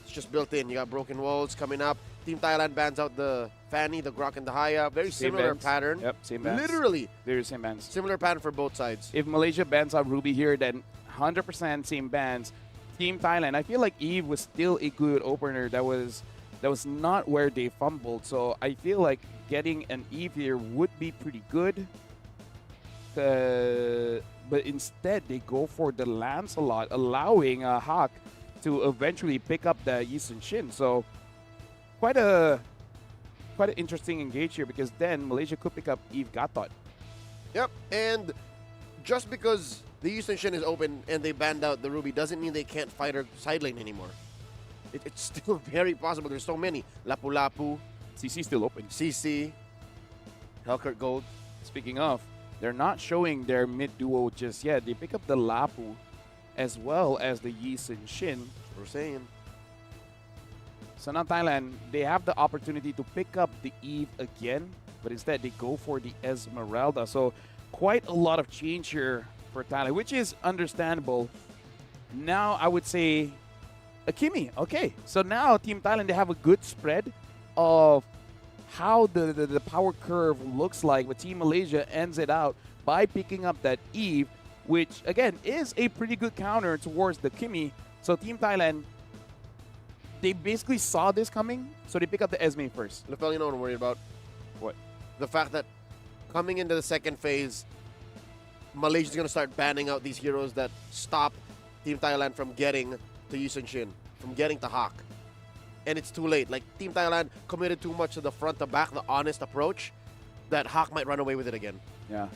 it's just built in. You got Broken Walls coming up. Team Thailand bans out the Fanny, the Grok, and the Haya. Very Same similar bans. pattern. Yep, same bans. Literally. Very same bans. Similar pattern for both sides. If Malaysia bans out Ruby here, then 100% same bans. Team Thailand, I feel like Eve was still a good opener. That was not where they fumbled. So I feel like getting an Eve here would be pretty good. But instead, they go for the Lancelot, allowing Hawk to eventually pick up the Yi Sun-shin. So quite an interesting engage here because then Malaysia could pick up Eve Gatot. Yep, and just because the Yi Sun-shin is open and they banned out the Ruby doesn't mean they can't fight her side lane anymore. It's still very possible. There's so many. Lapu Lapu, CC still open. CC, Hellkurt Gold. Speaking of, they're not showing their mid duo just yet. They pick up the Lapu as well as the Yi Sun-shin. That's what we're saying. So now Thailand, they have the opportunity to pick up the Eve again, but instead they go for the Esmeralda. So quite a lot of change here for Thailand, which is understandable. Now I would say Akimi. Okay, so now Team Thailand, they have a good spread of how the power curve looks like, but Team Malaysia ends it out by picking up that Eve, which again is a pretty good counter towards the Kimi. So Team Thailand, they basically saw this coming, so they pick up the Esme first. LaFell, you know what I'm worried about? What? The fact that coming into the second phase, Malaysia's going to start banning out these heroes that stop Team Thailand from getting to Yi Sun-shin, from getting to Hawk. And it's too late. Like, Team Thailand committed too much to the front to back, the honest approach, that Hawk might run away with it again. Yeah.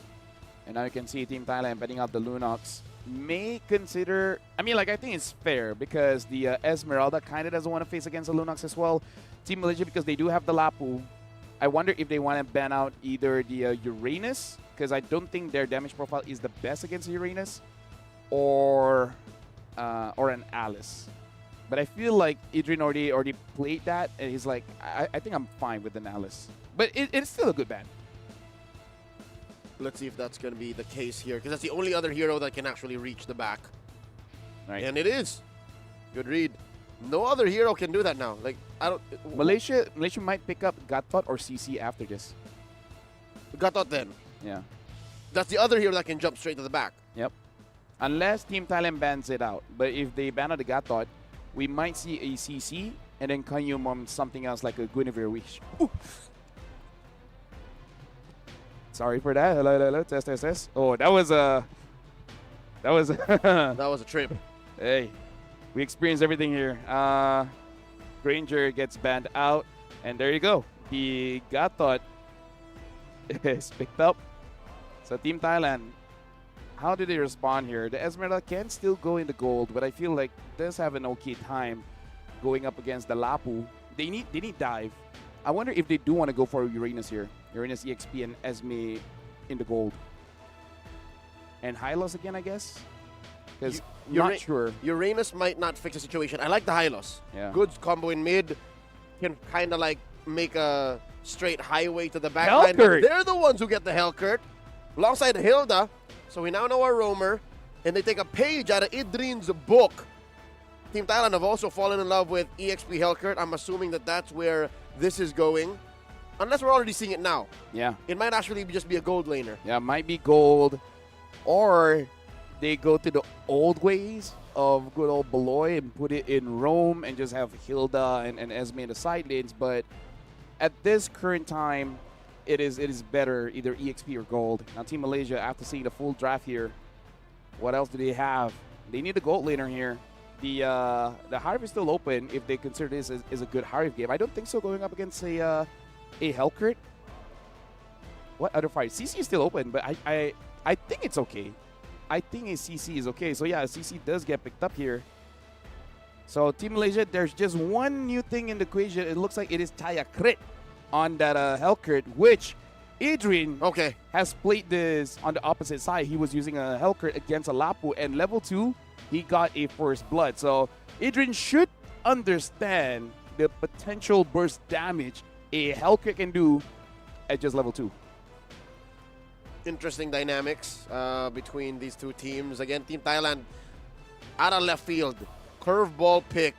And now you can see Team Thailand betting out the Lunox. May consider, I think it's fair because the Esmeralda kind of doesn't want to face against the Lunox as well. Team Malaysia, because they do have the Lapu, I wonder if they want to ban out either the Uranus, because I don't think their damage profile is the best against Uranus, or an Alice. But I feel like Adrian already played that, and he's like, I think I'm fine with an Alice. But it's still a good ban. Let's see if that's going to be the case here, because that's the only other hero that can actually reach the back. Right. And it is. Good read. No other hero can do that now. Like, I don't... Malaysia might pick up Gatot or CC after this. Gatot then. Yeah. That's the other hero that can jump straight to the back. Yep. Unless Team Thailand bans it out. But if they ban out the Gatot, we might see a CC and then Kanyum on something else like a Guinevere Wish. Ooh. Sorry for that. Hello. Test. Oh, that was a... That was a trip. Hey, we experienced everything here. Granger gets banned out, and there you go. The Gatot is picked up. So Team Thailand, how do they respond here? The Esmeralda can still go in the gold, but I feel like does have an okay time going up against the Lapu. They need dive. I wonder if they do want to go for Uranus here. Uranus, EXP, and Esme in the gold. And Hylos again, I guess? Because not sure. Uranus might not fix the situation. I like the Hylos. Yeah. Good combo in mid. Can kind of like make a straight highway to the back line. They're the ones who get the Hellcurt. Alongside Hilda. So we now know our roamer. And they take a page out of Idrin's book. Team Thailand have also fallen in love with EXP Hellcurt. I'm assuming that that's where this is going. Unless we're already seeing it now. Yeah. It might actually just be a gold laner. Yeah, might be gold. Or they go to the old ways of good old Beloy and put it in Rome and just have Hilda and Esme in the side lanes. But at this current time, it is better either EXP or gold. Now Team Malaysia, after seeing the full draft here, what else do they have? They need a gold laner here. The Harv is still open if they consider this as a good Harv game. I don't think so going up against a Hellcurt. What other fight? CC is still open, but I think it's okay. I think a CC is okay. So yeah, a CC does get picked up here. So Team Malaysia, there's just one new thing in the equation. It looks like it is Taya Crit on that Hellcurt, which Adrian has played this on the opposite side. He was using a Hellcurt against a Lapu, and level 2, he got a first blood. So Adrian should understand the potential burst damage a Hellcurt can do at just level 2. Interesting dynamics between these two teams. Again, Team Thailand out of left field. Curveball pick.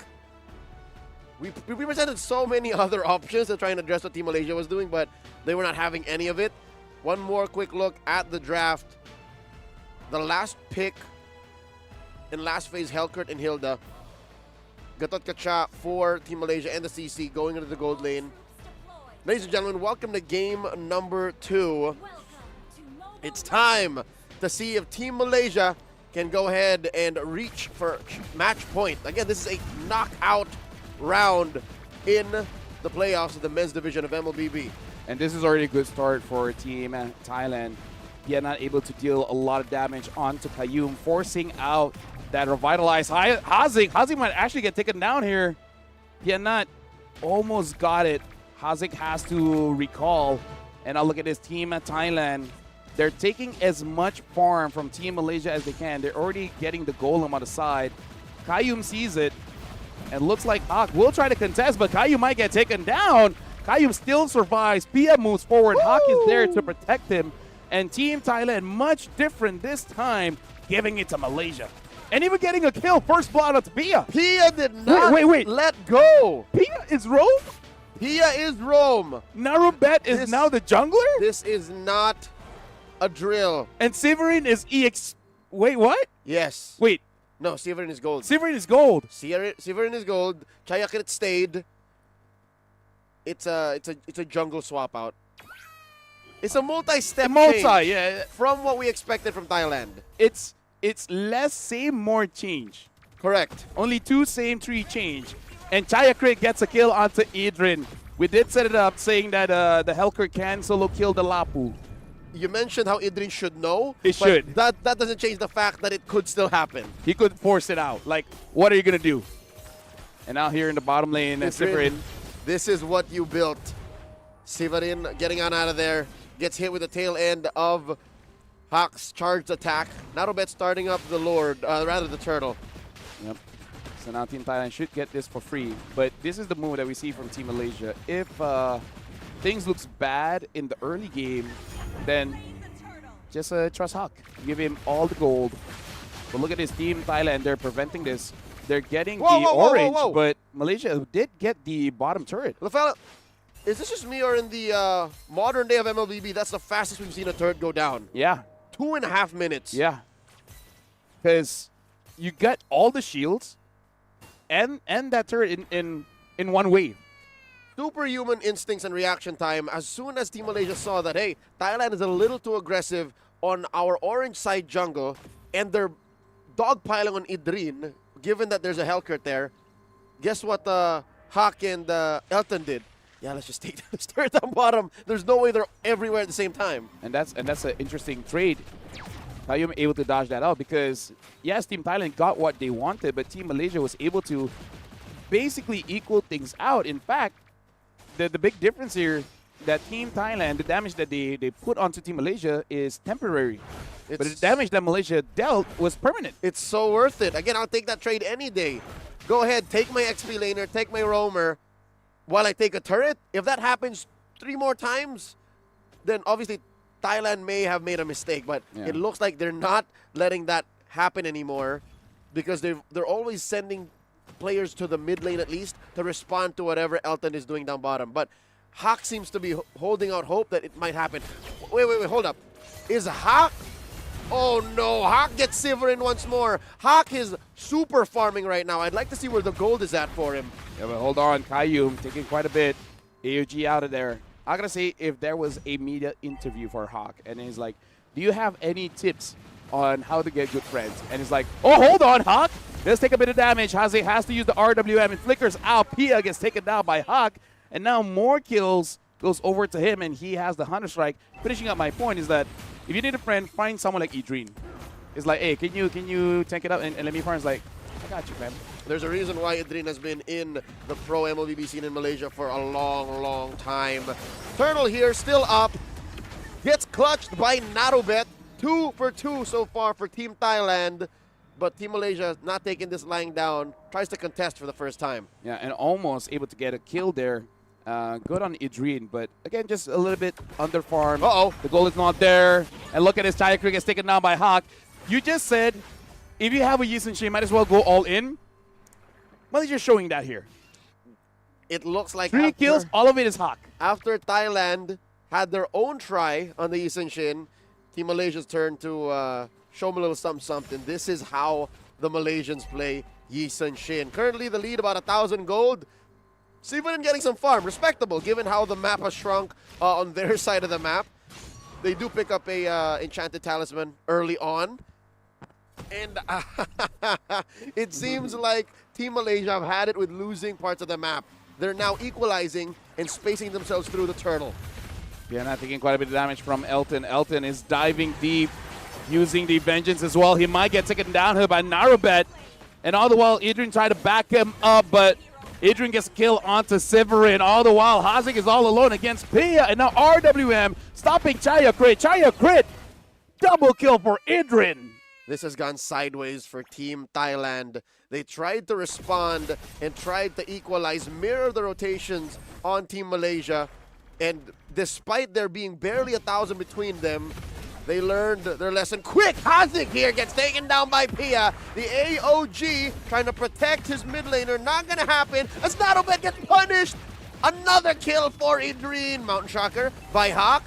We presented so many other options to try and address what Team Malaysia was doing, but they were not having any of it. One more quick look at the draft. The last pick in last phase, Hellcurt and Hilda. Gatot Kacha for Team Malaysia and the CC going into the gold lane. Ladies and gentlemen, welcome to game number 2. It's time to see if Team Malaysia can go ahead and reach for match point. Again, this is a knockout round in the playoffs of the men's division of MLBB. And this is already a good start for Team Thailand. Yet not able to deal a lot of damage onto Kayum, forcing out that revitalized Hazik. Hazik might actually get taken down here. Yet not almost got it. Hazik has to recall. And now look at this Team Thailand. They're taking as much farm from Team Malaysia as they can. They're already getting the golem on the side. Kayum sees it. And looks like Hawk will try to contest, but Kayum might get taken down. Kayum still survives. Pia moves forward. Woo! Hawk is there to protect him. And Team Thailand, much different this time, giving it to Malaysia. And even getting a kill. First blood onto Pia. Pia did not wait. let go. Pia is Rome? Pia is Rome. Narumbet is now the jungler? This is not a drill. And Severin is EX... Wait, what? Yes. Wait. No, Severin is gold. Severin is gold. Severin is gold. Chayakrit stayed. It's a jungle swap out. It's a multi-step change yeah. From what we expected from Thailand. It's less same, more change. Correct. Only 2 same, 3 change. And Chayakrit gets a kill onto Adrian. We did set it up saying that the Hellcurt can solo kill the Lapu. You mentioned how Idrin should know. He should. That doesn't change the fact that it could still happen. He could force it out. Like, what are you going to do? And now here in the bottom lane, Severin. This is what you built. Severin getting on out of there. Gets hit with the tail end of Hawk's charged attack. Narobet starting up the Lord, rather the Turtle. Yep. So now Team Thailand should get this for free. But this is the move that we see from Team Malaysia. If things looks bad in the early game, then just trust Hawk. Give him all the gold. But look at this Team Thailand. They're preventing this. They're getting orange, but Malaysia did get the bottom turret. LaFella, is this just me or in the modern day of MLBB, that's the fastest we've seen a turret go down? Yeah. 2.5 minutes. Yeah. Because you got all the shields and that turret in one wave. Superhuman instincts and reaction time. As soon as Team Malaysia saw that, hey, Thailand is a little too aggressive on our orange side jungle, and they're dogpiling on Idrin, given that there's a Hellcurt there, guess what Hawk and Elton did? Yeah, let's just take the turret down bottom. There's no way they're everywhere at the same time. And that's an interesting trade. Qayyum able to dodge that out because, yes, Team Thailand got what they wanted, but Team Malaysia was able to basically equal things out. In fact, the big difference here, that Team Thailand, the damage that they put onto Team Malaysia is temporary. But the damage that Malaysia dealt was permanent. It's so worth it. Again, I'll take that trade any day. Go ahead, take my XP laner, take my roamer, while I take a turret. If that happens 3 more times, then obviously Thailand may have made a mistake, but it looks like they're not letting that happen anymore because they're always sending players to the mid lane at least to respond to whatever Elton is doing down bottom. But Hawk seems to be holding out hope that it might happen. Wait, hold up. Is Hawk? Oh no, Hawk gets Severin once more. Hawk is super farming right now. I'd like to see where the gold is at for him. Yeah, but hold on, Qayyum taking quite a bit. AOG out of there. I gotta say, if there was a media interview for Hawk, and he's like, do you have any tips on how to get good friends? And he's like, oh, hold on, Hawk. Let's take a bit of damage. Haze has to use the RWM and flickers out. Pia gets taken down by Hawk, and now more kills goes over to him, and he has the Hunter Strike. Finishing up my point is that if you need a friend, find someone like Idrin. It's like, hey, can you tank it up and let me farm? It's like, I got you, man. There's a reason why Idrin has been in the pro MLBB scene in Malaysia for a long, long time. Turtle here, still up. Gets clutched by Narubet. 2 for 2 so far for Team Thailand. But Team Malaysia not taking this lying down. Tries to contest for the first time. Yeah, and almost able to get a kill there. Good on Idrin, but again, just a little bit under farm. Uh-oh. The goal is not there. And look at his Chaya Creek gets taken down by Hawk. You just said, if you have a Yi Sun-shin, might as well go all in. Well, he's just showing that here. It looks like 3 kills, all of it is Hawk. After Thailand had their own try on the Yi Sun-shin, Team Malaysia's turn to show them a little something. This is how the Malaysians play Yi Sun-shin. Currently the lead about 1,000 gold. Severin getting some farm, respectable given how the map has shrunk on their side of the map. They do pick up a enchanted talisman early on. And it seems like Team Malaysia have had it with losing parts of the map. They're now equalizing and spacing themselves through the turtle. Yeah, not taking quite a bit of damage from Elton. Elton is diving deep, using the vengeance as well. He might get taken down here by Narubet. And all the while, Idrin tried to back him up, but Idrin gets a kill onto Severin. All the while, Hazik is all alone against Pia. And now RWM stopping Chaya Crit. Chaya Crit! Double kill for Idrin. This has gone sideways for Team Thailand. They tried to respond and tried to equalize, mirror the rotations on Team Malaysia. And despite there being barely 1,000 between them, they learned their lesson quick. Hazik here gets taken down by Pia. The AOG trying to protect his mid laner. Not going to happen as Narubet gets punished. Another kill for Idrin. Mountain Shocker by Hawk.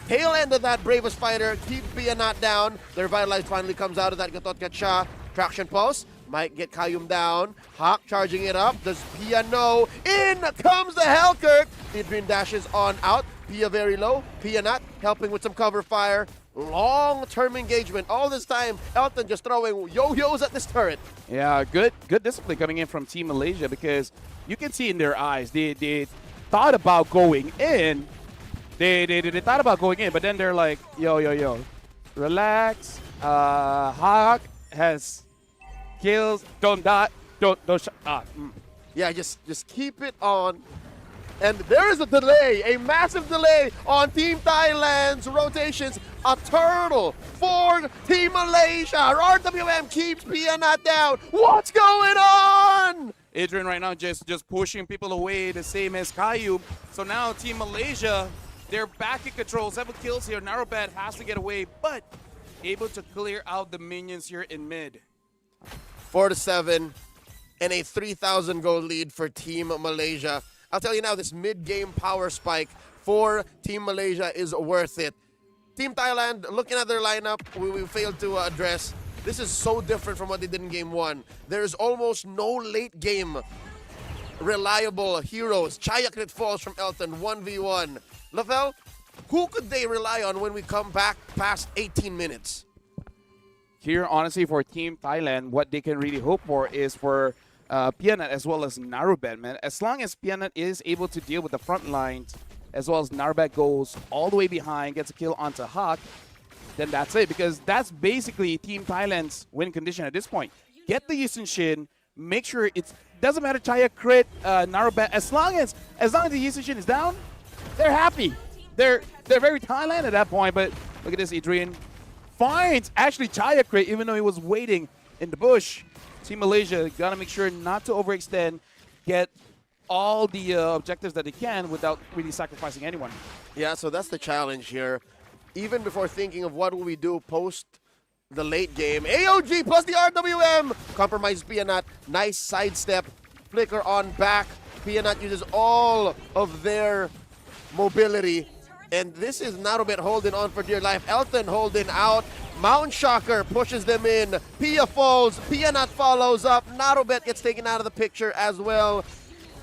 Tail end of that Bravest Fighter. Keep Pia not down. Their Vitalize finally comes out of that Gatot Gacha. Traction Pulse. Might get Qayyum down. Hawk charging it up. Does Pia know? In comes the Hellcurt. Idrin dashes on out. Pia very low. Pia not. Helping with some cover fire. Long-term engagement. All this time, Elton just throwing yo-yos at this turret. Yeah, good discipline coming in from Team Malaysia because you can see in their eyes they thought about going in. They thought about going in, but then they're like, yo, relax. Hawk has kills. Don't die. Don't. Yeah, just keep it on. And there is a delay, a massive delay on Team Thailand's rotations. A turtle for Team Malaysia. RWM keeps Pia not down. What's going on? Idrin right now just pushing people away, the same as Qayyum. So now Team Malaysia, they're back in control. 7 kills here. Narubet has to get away, but able to clear out the minions here in mid. 4-7 and a 3,000 goal lead for Team Malaysia. I'll tell you now, this mid-game power spike for Team Malaysia is worth it. Team Thailand, looking at their lineup, we failed to address. This is so different from what they did in Game 1. There's almost no late game reliable heroes. Chayakrit falls from Elton, 1v1. Lafel, who could they rely on when we come back past 18 minutes? Here, honestly, for Team Thailand, what they can really hope for is for Pianat as well as Narubet, man. As long as Pianat is able to deal with the front lines, as well as Narubet goes all the way behind, gets a kill onto Hawk, then that's it. Because that's basically Team Thailand's win condition at this point. Get the Yusin Shin, make sure it doesn't matter Chaya crit, Narubet, as long as the Yusin Shin is down, they're happy. They're very Thailand at that point. But look at this, Adrian finds actually Chaya crit even though he was waiting in the bush. Team Malaysia gotta make sure not to overextend, get all the objectives that they can without really sacrificing anyone. Yeah, so that's the challenge here. Even before thinking of what will we do post the late game, AOG plus the RWM compromises Pianat. Nice sidestep, flicker on back. Pianat uses all of their mobility. And this is Narubet holding on for dear life. Elton holding out. Mountain Shocker pushes them in. Pia falls. Pianat follows up. Narubet gets taken out of the picture as well.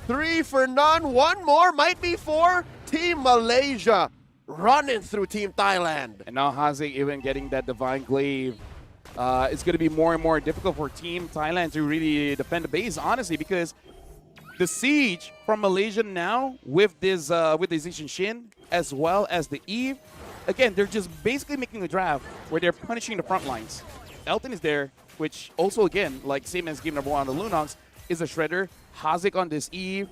3 for none. One more might be for Team Malaysia. Running through Team Thailand. And now Hazik even getting that Divine Glaive. It's going to be more and more difficult for Team Thailand to really defend the base, honestly, because the siege from Malaysia now with this Zishin Shin as well as the Eve, again, they're just basically making a draft where they're punishing the front lines. Elton is there, which also, again, like same as game number 1 on the Lunox, is a shredder. Hazik on this Eve,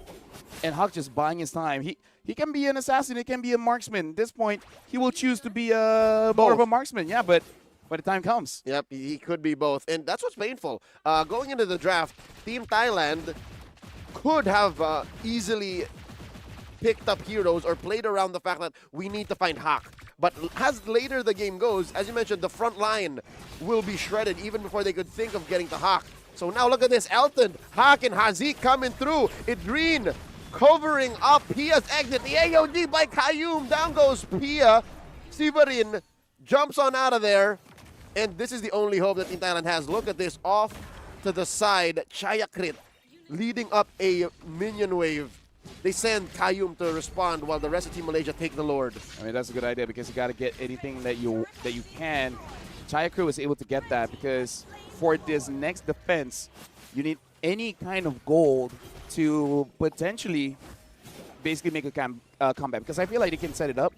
and Hawk just buying his time. He can be an assassin, he can be a marksman. At this point, he will choose to be more of a marksman, yeah, but when the time comes. Yep, he could be both, and that's what's painful. Going into the draft, Team Thailand could have easily picked up heroes or played around the fact that we need to find Hawk. But as later the game goes, as you mentioned, the front line will be shredded even before they could think of getting to Hawk. So now look at this, Elton, Hawk, and Hazik coming through. Idreen covering up Pia's exit. The AOG by Kayum. Down goes Pia. Sivarin jumps on out of there. And this is the only hope that Team Thailand has. Look at this, off to the side. Chayakrit leading up a minion wave. They send Kayum to respond while the rest of Team Malaysia take the Lord. I mean, that's a good idea because you got to get anything that you can. Chayakrit was able to get that because for this next defense, you need any kind of gold to potentially basically make a comeback. Because I feel like they can set it up.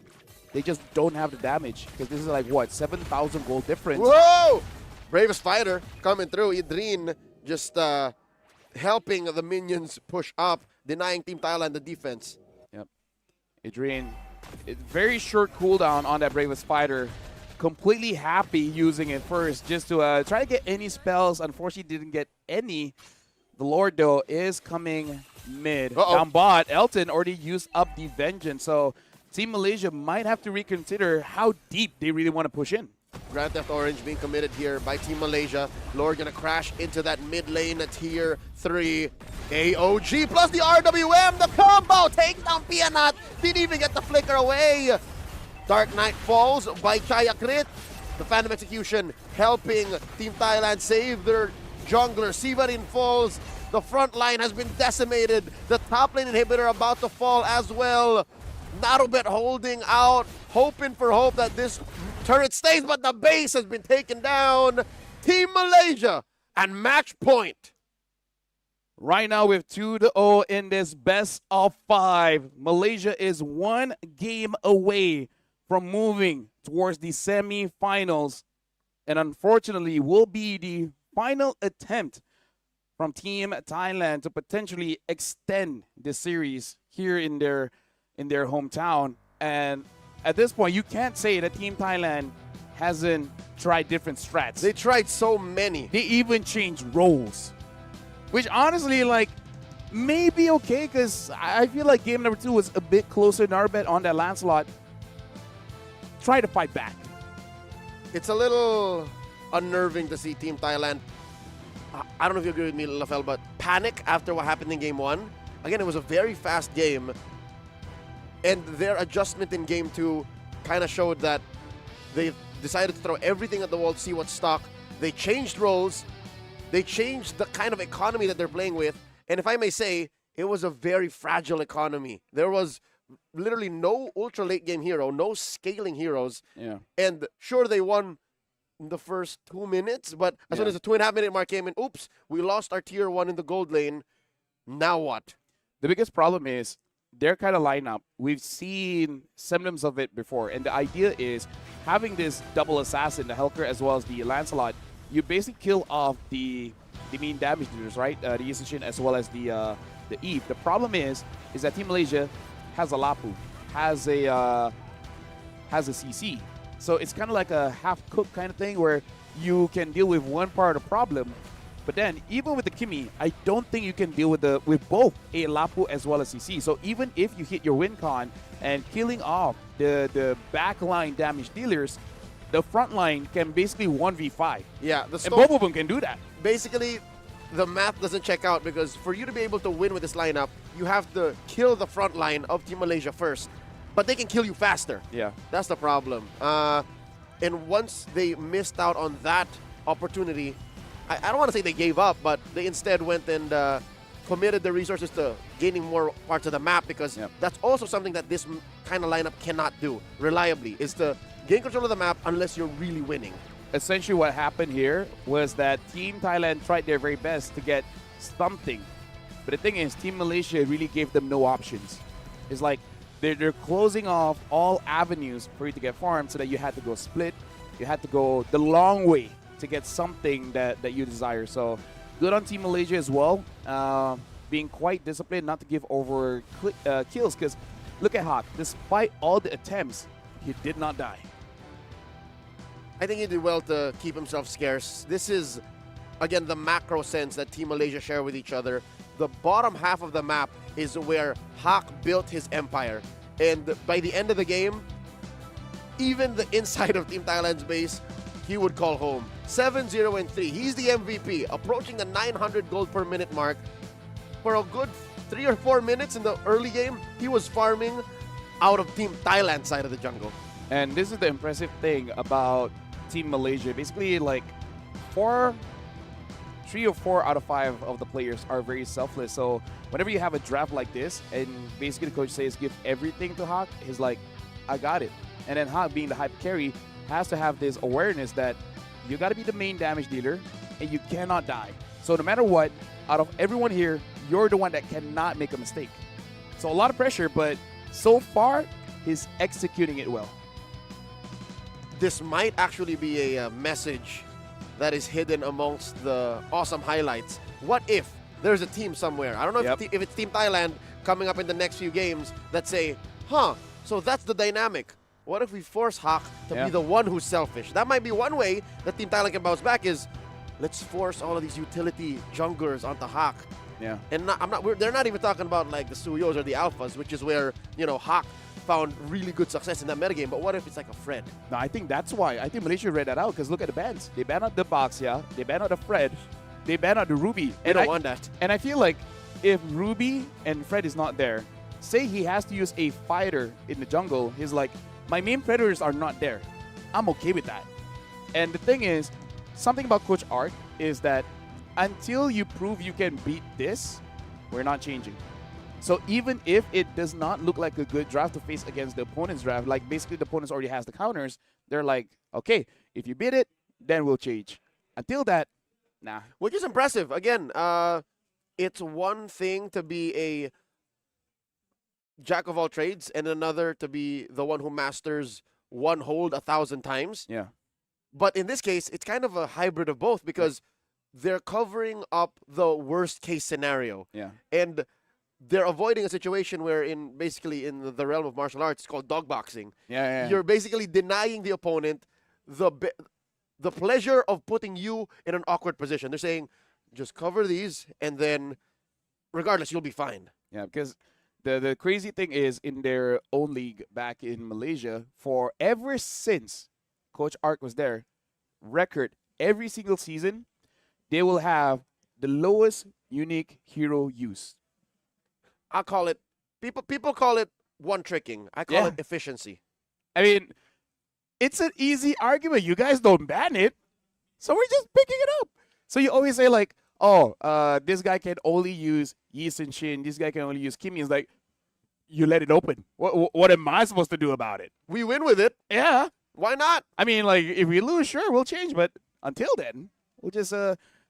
They just don't have the damage. Because this is like, what, 7,000 gold difference. Whoa! Bravest fighter coming through. Idreen just helping the minions push up, denying Team Thailand the defense. Yep. Adrian, very short cooldown on that Bravest fighter. Completely happy using it first just to try to get any spells. Unfortunately, didn't get any. The Lord, though, is coming mid. Down bot, Elton already used up the Vengeance. So Team Malaysia might have to reconsider how deep they really want to push in. Grand Theft Orange being committed here by Team Malaysia. Lord gonna crash into that mid lane at tier 3. AOG plus the RWM. The combo takes down Pianat. Didn't even get the flicker away. Dark Knight falls by Chayakrit. The Phantom Execution helping Team Thailand save their jungler. Sivarin falls. The front line has been decimated. The top lane inhibitor about to fall as well. Narubet holding out, hoping for hope that this turret stays, but the base has been taken down. Team Malaysia and match point. Right now with 2-0 in this best of 5, Malaysia is 1 game away from moving towards the semi-finals, and unfortunately will be the final attempt from Team Thailand to potentially extend the series here in their hometown. And at this point, you can't say that Team Thailand hasn't tried different strats. They tried so many. They even changed roles, which honestly, like, may be okay because I feel like game number 2 was a bit closer. Narubet on that Lancelot. Try to fight back. It's a little unnerving to see Team Thailand. I don't know if you agree with me, Lafel, but panic after what happened in game 1. Again, it was a very fast game. And their adjustment in game 2 kind of showed that They decided to throw everything at the wall to see what's stuck. They changed roles. They changed the kind of economy that they're playing with. And if I may say, it was a very fragile economy. There was literally no ultra late game hero, no scaling heroes. Yeah. And sure, they won in the first 2 minutes, but as soon as the 2.5 minute mark came in, oops, we lost our tier 1 in the gold lane. Now what? The biggest problem is their kind of lineup. We've seen symptoms of it before, and the idea is having this double assassin, the Helker as well as the Lancelot. You basically kill off the main damage dealers, right? The Yushin as well as the Eve. The problem is that Team Malaysia has a Lapu, has a CC. So it's kind of like a half-cooked kind of thing where you can deal with one part of the problem, but then even with the Kimi, I don't think you can deal with both a Lapu as well as CC. So even if you hit your win con and killing off the backline damage dealers, the front line can basically 1v5. Yeah, and both of them can do that. Basically, the math doesn't check out because for you to be able to win with this lineup, you have to kill the front line of Team Malaysia first. But they can kill you faster. Yeah. That's the problem. And once they missed out on that opportunity, I don't want to say they gave up, but they instead went and committed the resources to gaining more parts of the map because that's also something that this kind of lineup cannot do reliably, is to gain control of the map unless you're really winning. Essentially what happened here was that Team Thailand tried their very best to get something. But the thing is, Team Malaysia really gave them no options. It's like they're closing off all avenues for you to get farmed so that you had to go split. You had to go the long way to get something that you desire. So good on Team Malaysia as well. Being quite disciplined not to give over kills because look at Hawk. Despite all the attempts, he did not die. I think he did well to keep himself scarce. This is, again, the macro sense that Team Malaysia share with each other. The bottom half of the map is where Hawk built his empire. And by the end of the game, even the inside of Team Thailand's base, he would call home. 7-0-3. He's the MVP, approaching the 900 gold per minute mark. For a good 3 or 4 minutes in the early game, he was farming out of Team Thailand's side of the jungle. And this is the impressive thing about Team Malaysia. Basically, like 3 or 4 out of 5 of the players are very selfless. So whenever you have a draft like this, and basically the coach says give everything to Hawk, he's like, I got it. And then Hawk, being the hype carry, has to have this awareness that you got to be the main damage dealer and you cannot die. So no matter what, out of everyone here, you're the one that cannot make a mistake. So a lot of pressure, but so far, he's executing it well. This might actually be a message that is hidden amongst the awesome highlights. What if there's a team somewhere? I don't know if it's Team Thailand coming up in the next few games that say, so that's the dynamic. What if we force Hawk to be the one who's selfish? That might be one way that Team Thailand can bounce back is, let's force all of these utility junglers onto Hawk. Yeah. And they're not even talking about like the Suyos or the Alphas, which is where, Hawk found really good success in that metagame. But what if it's like a Fred? No, I think that's why. I think Malaysia read that out because look at the bans. They banned out the Baxia, they banned out the Fred, they banned out the Ruby. I don't want that. And I feel like if Ruby and Fred is not there, say he has to use a fighter in the jungle, he's like, my main predators are not there. I'm okay with that. And the thing is, something about Coach Art is that until you prove you can beat this, we're not changing. So even if it does not look like a good draft to face against the opponent's draft, like basically the opponent already has the counters, they're like, okay, if you beat it, then we'll change. Until that, nah. Which is impressive. Again, it's one thing to be a jack of all trades and another to be the one who masters one hold 1,000 times. Yeah. But in this case, it's kind of a hybrid of both because they're covering up the worst case scenario. Yeah. And they're avoiding a situation where basically in the realm of martial arts, it's called dog boxing. Yeah. You're basically denying the opponent the pleasure of putting you in an awkward position. They're saying, just cover these and then regardless, you'll be fine. Yeah, because the crazy thing is in their own league back in Malaysia, for ever since Coach Ark was there, record every single season, they will have the lowest unique hero use. I call it, people call it one tricking. I call it efficiency. I mean, it's an easy argument. You guys don't ban it, so we're just picking it up. So you always say like, oh, this guy can only use Yi Sun Shin. This guy can only use Kimmy. It's like, you let it open. What am I supposed to do about it? We win with it. Yeah. Why not? I mean, like, if we lose, sure, we'll change. But until then, we'll just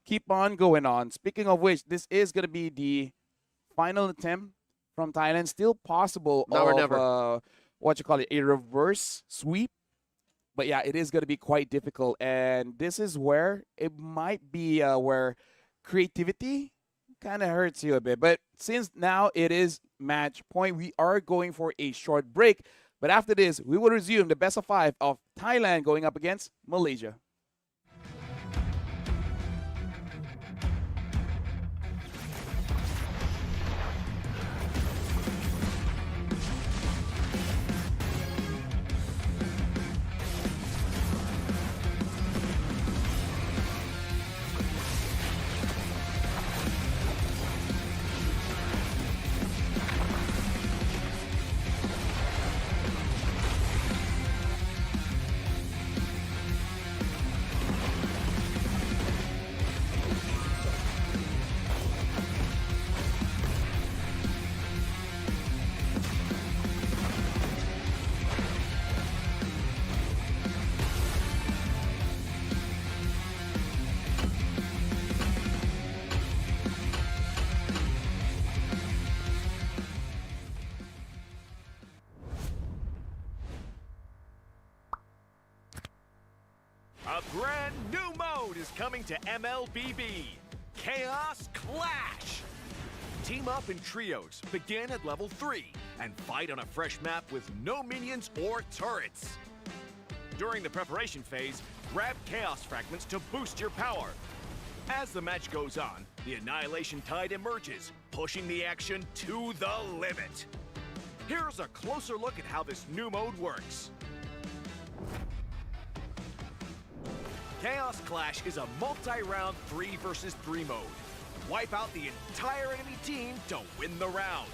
keep on going on. Speaking of which, this is going to be the final attempt from Thailand. Still possible Now or of, never. what you call it, a reverse sweep. But yeah, it is going to be quite difficult. And this is where it might be where creativity kind of hurts you a bit. But since now it is match point, we are going for a short break. But after this, we will resume the best of 5 of Thailand going up against Malaysia. A brand new mode is coming to MLBB, Chaos Clash. Team up in trios, begin at level 3, and fight on a fresh map with no minions or turrets. During the preparation phase, grab Chaos Fragments to boost your power. As the match goes on, the Annihilation Tide emerges, pushing the action to the limit. Here's a closer look at how this new mode works. Chaos Clash is a multi-round 3 versus 3 mode. Wipe out the entire enemy team to win the round.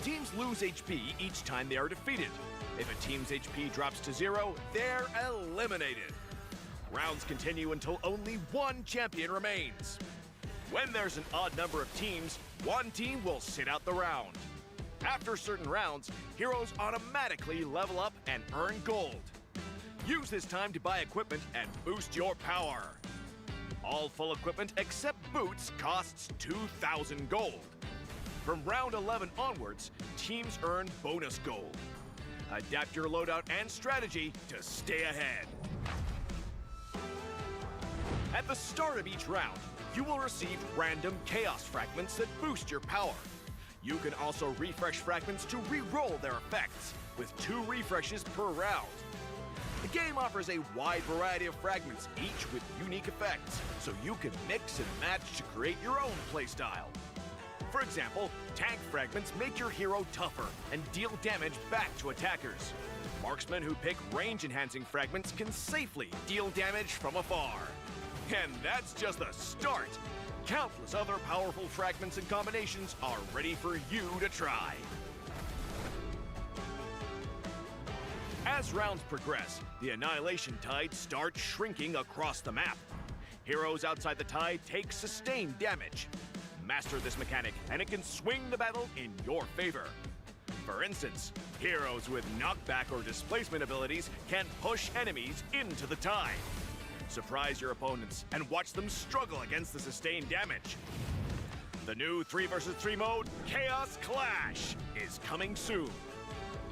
Teams lose HP each time they are defeated. If a team's HP drops to 0, they're eliminated. Rounds continue until only one champion remains. When there's an odd number of teams, one team will sit out the round. After certain rounds, heroes automatically level up and earn gold. Use this time to buy equipment and boost your power. All full equipment except boots costs 2,000 gold. From round 11 onwards, teams earn bonus gold. Adapt your loadout and strategy to stay ahead. At the start of each round, you will receive random chaos fragments that boost your power. You can also refresh fragments to re-roll their effects, with 2 refreshes per round. The game offers a wide variety of fragments, each with unique effects, so you can mix and match to create your own playstyle. For example, tank fragments make your hero tougher and deal damage back to attackers. Marksmen who pick range-enhancing fragments can safely deal damage from afar. And that's just the start! Countless other powerful fragments and combinations are ready for you to try. As rounds progress, the Annihilation Tide starts shrinking across the map. Heroes outside the tide take sustained damage. Master this mechanic, and it can swing the battle in your favor. For instance, heroes with knockback or displacement abilities can push enemies into the tide. Surprise your opponents and watch them struggle against the sustained damage. The new 3 versus 3 mode, Chaos Clash, is coming soon.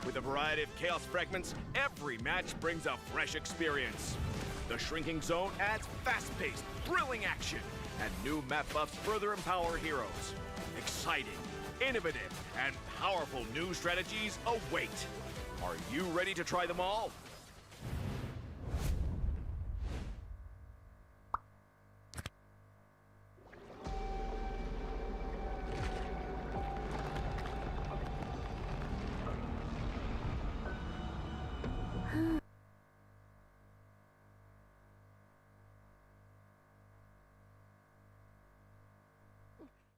With a variety of chaos fragments, every match brings a fresh experience. The shrinking zone adds fast-paced, thrilling action, and new map buffs further empower heroes. Exciting, innovative, and powerful new strategies await. Are you ready to try them all?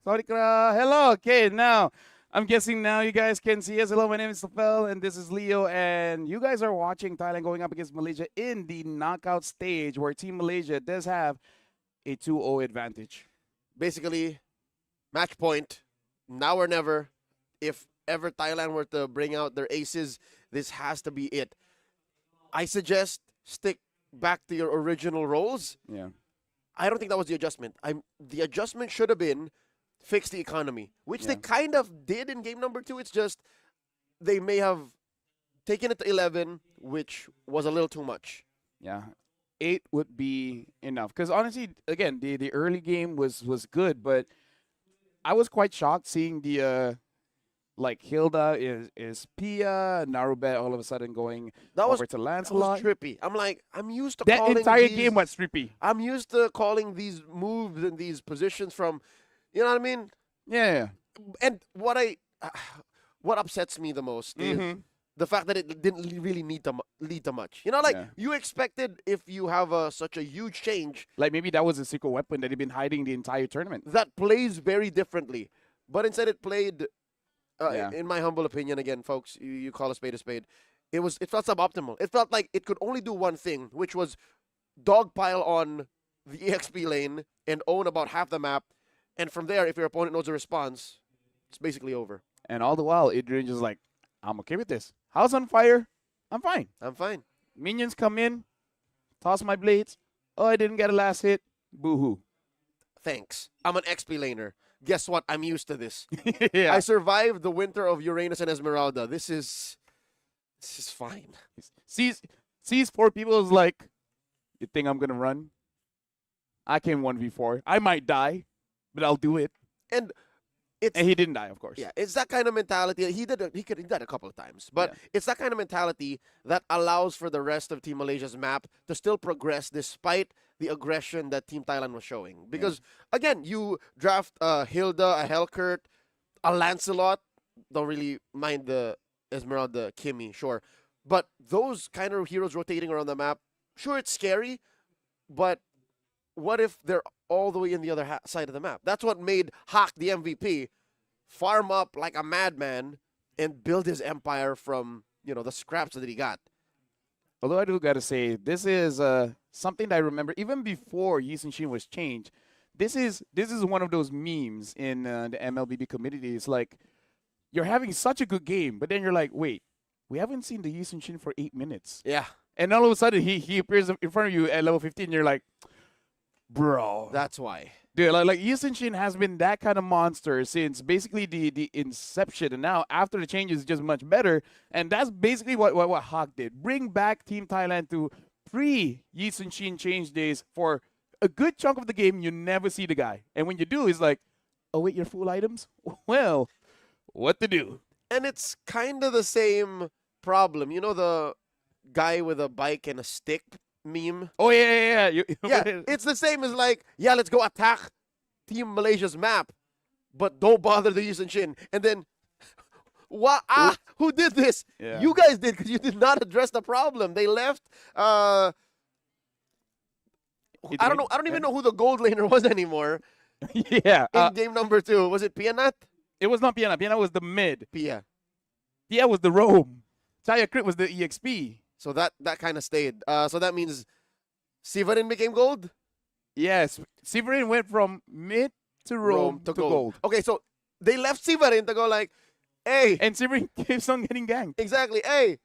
Hello. Okay, now I'm guessing now you guys can see us. Hello, my name is Lafel, and this is Leo, and you guys are watching Thailand going up against Malaysia in the knockout stage, where Team Malaysia does have a 2-0 advantage. Basically, match point, now or never. If ever Thailand were to bring out their aces, this has to be it. I suggest stick back to your original roles. Yeah. I don't think that was the adjustment. The adjustment should have been fix the economy, which they kind of did in game number 2. It's just they may have taken it to 11, which was a little too much. Yeah. 8 would be enough. Because honestly, again, the early game was good, but I was quite shocked seeing the like Hilda is Pia, Narubet all of a sudden going over to Lancelot. That was trippy. I'm like, I'm used to that calling entire these, game was trippy. I'm used to calling these moves and these positions from, you know what I mean? Yeah. And what upsets me the most is the fact that it didn't really lead to much. You know, like you expected if you have such a huge change. Like maybe that was a secret weapon that they've been hiding the entire tournament. That plays very differently. But instead it played, in my humble opinion, again, folks, you call a spade, it felt suboptimal. It felt like it could only do one thing, which was dogpile on the EXP lane and own about half the map. And from there, if your opponent knows a response, it's basically over. And all the while, Adrian just like, I'm okay with this. House on fire. I'm fine. I'm fine. Minions come in, toss my blades. Oh, I didn't get a last hit. Boo-hoo. Thanks. I'm an XP laner. Guess what? I'm used to this. Yeah. I survived the winter of Uranus and Esmeralda. This is fine. Sees 4 people is like, you think I'm gonna run? I can 1v4. I might die, but I'll do it. And he didn't die, of course. Yeah, it's that kind of mentality. He did a couple of times, but it's that kind of mentality that allows for the rest of Team Malaysia's map to still progress despite the aggression that Team Thailand was showing. Because again, you draft Hilda, a Helkert, a Lancelot. Don't really mind the Esmeralda, Kimmy, sure, but those kind of heroes rotating around the map, sure, it's scary, but what if they're all the way in the other side of the map? That's what made Hawk the MVP farm up like a madman and build his empire from, the scraps that he got. Although I do got to say, this is something that I remember even before Yi Sun-shin was changed. This is one of those memes in the MLBB community. It's like, you're having such a good game, but then you're like, wait, we haven't seen the Yi Sun-shin for 8 minutes. Yeah. And all of a sudden, he appears in front of you at level 15, you're like, bro. That's why. Dude, like Yi Sun-shin has been that kind of monster since basically the inception, and now after the changes, it's just much better. And that's basically what Hawk did. Bring back Team Thailand to pre-Yi Sun-shin change days. For a good chunk of the game, you never see the guy. And when you do, it's like, oh wait, you're full items? Well, what to do? And it's kind of the same problem. You know the guy with a bike and a stick meme? Oh, yeah. It's the same as like, let's go attack Team Malaysia's map, but don't bother the Yi Sun-shin. And then, who did this? Yeah. You guys did, because you did not address the problem. They left. I don't even know who the gold laner was anymore. Yeah. In game number 2, was it Pianat? It was not Piana. Piana was the mid. Pia was the roam. Chaya Crit was the EXP. So that kind of stayed. So that means Sivarin became gold? Yes. Sivarin went from mid to roam to gold. Okay, so they left Sivarin to go like, hey. And Sivarin keeps on getting ganked. Exactly. Hey,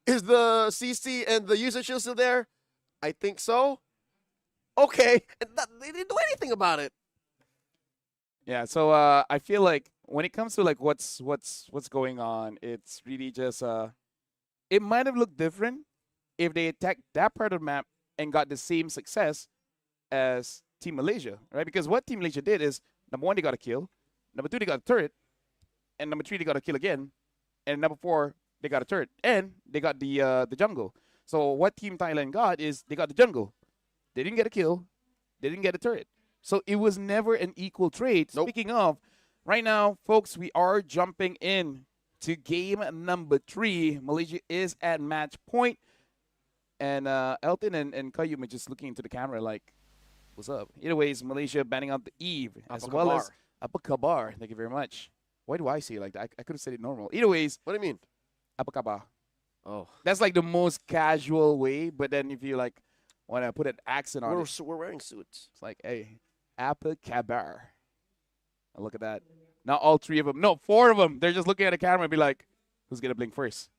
is the CC and the user shield still there? I think so. Okay. And they didn't do anything about it. Yeah, so I feel like when it comes to like what's going on, it's really just it might have looked different if they attacked that part of the map and got the same success as Team Malaysia, right? Because what Team Malaysia did is, number 1, they got a kill. Number 2, they got a turret. And number 3, they got a kill again. And number 4, they got a turret. And they got the jungle. So what Team Thailand got is they got the jungle. They didn't get a kill. They didn't get a turret. So it was never an equal trade. Nope. Speaking of, right now, folks, we are jumping in to game number 3. Malaysia is at match point. And Elton and Kayyum are just looking into the camera like, what's up? Either way, Malaysia banning out the Eve as well as Upper Kabar. Thank you very much. Why do I say it like that? I could have said it normal. Either ways, What do you mean? apakaba. Oh, That's like the most casual way. But then if you like want to put an accent on it, we're wearing suits. it's like, hey, apakaba. And look at that. Now all 3 of them. No, 4 of them. They're just looking at the camera and be like, who's going to blink first?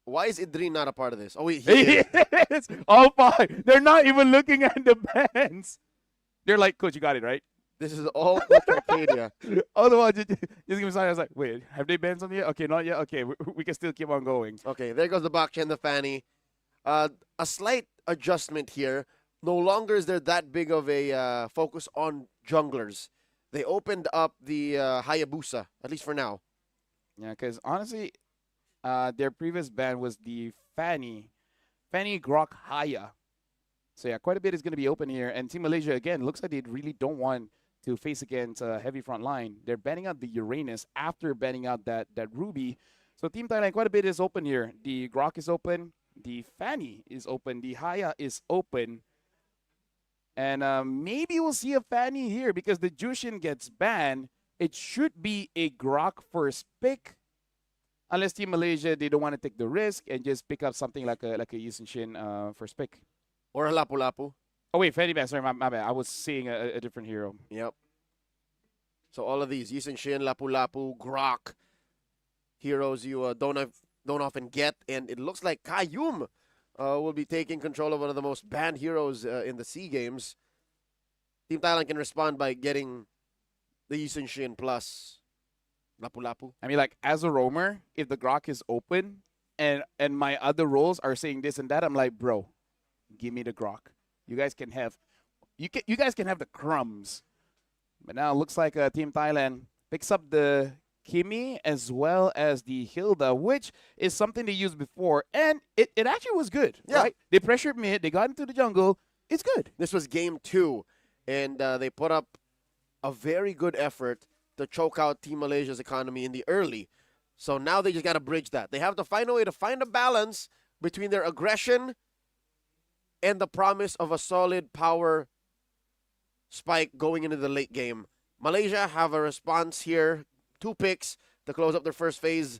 Why is Idrin not a part of this? Oh, wait, he is. Yes, all 5. They're not even looking at the bands. They're like, Coach, you got it, right? This is all Coach Arcadia. Otherwise, just give me a sign. I was like, wait, have they banned something yet? Okay, not yet. Okay, we can still keep on going. Okay, there goes the Bakcha the Fanny. A slight adjustment here. No longer is there that big of a focus on junglers. They opened up the Hayabusa, at least for now. Yeah, because honestly, their previous ban was the Fanny Grok Haya. So yeah, quite a bit is going to be open here. And Team Malaysia, again, looks like they really don't want to face against a heavy front line. They're banning out the Uranus after banning out that Ruby. So Team Thailand, quite a bit is open here. The Grok is open. The Fanny is open. The Haya is open. And maybe we'll see a Fanny here because the Jushin gets banned. It should be a Grok first pick. Unless Team Malaysia, they don't want to take the risk and just pick up something like a Yisun Shin first pick. Or a Lapu Lapu. Oh, wait, Fanny bad. Sorry, my bad. I was seeing a different hero. Yep. So all of these, Yisun Shin, Lapu Lapu, Grok, heroes you don't often get. And it looks like Kayum will be taking control of one of the most banned heroes in the SEA Games. Team Thailand can respond by getting the Yisun Shin plus Lapu Lapu. I mean, like, as a roamer, if the Grok is open and my other roles are saying this and that, I'm like, bro, give me the Grok. You guys can have the crumbs. But now it looks like Team Thailand picks up the Kimi as well as the Hilda, which is something they used before. And it actually was good, right? They pressured mid. They got into the jungle. It's good. This was game 2. And they put up a very good effort to choke out Team Malaysia's economy in the early. So now they just got to bridge that. They have to find a way to find a balance between their aggression and the promise of a solid power spike going into the late game. Malaysia have a response here. 2 picks to close up their first phase.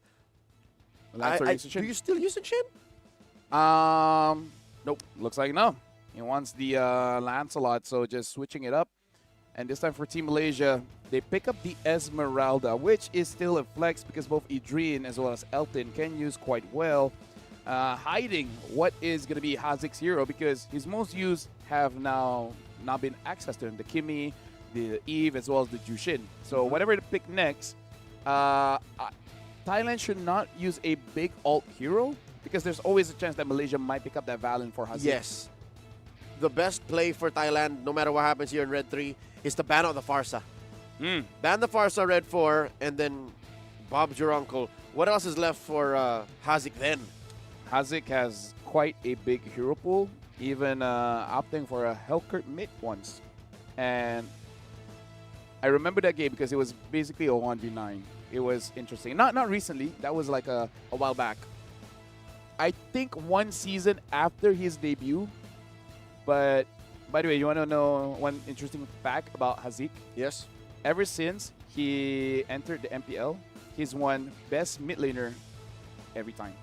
Do you still use Shin? Nope. Looks like no. He wants the Lancelot, so just switching it up. And this time for Team Malaysia, they pick up the Esmeralda, which is still a flex because both Adrian as well as Elton can use quite well. Hiding what is going to be Hazik's hero because his most used have now not been accessed to him. The Kimi, the Eve, as well as the Jushin. So whatever to pick next, Thailand should not use a big alt hero because there's always a chance that Malaysia might pick up that Valen for Hazik. Yes. The best play for Thailand, no matter what happens here in Red 3, is to ban out the Farsa. Ban the Farsa Red 4, and then Bob's your uncle. What else is left for Hazik then? Hazik has quite a big hero pool, even opting for a Hellkurt mid once. And I remember that game because it was basically a 1v9. It was interesting. Not recently. That was like a while back. I think 1 season after his debut. But, by the way, you want to know one interesting fact about Hazik? Yes. Ever since he entered the MPL, he's won best mid laner every time.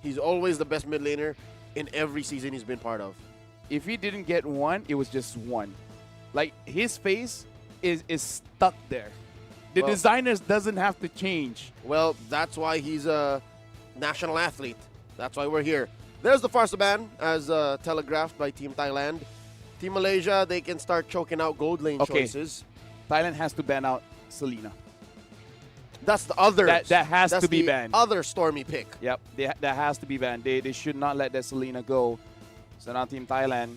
He's always the best mid laner in every season he's been part of. If he didn't get 1, it was just 1. Like, his face is stuck there. The designers doesn't have to change. Well, that's why he's a national athlete. That's why we're here. There's the Farsa ban, as telegraphed by Team Thailand. Team Malaysia, they can start choking out gold lane choices. Thailand has to ban out Selena. That's the other. That has to be banned. Other Stormy pick. Yep, that has to be banned. They should not let that Selena go. So now Team Thailand,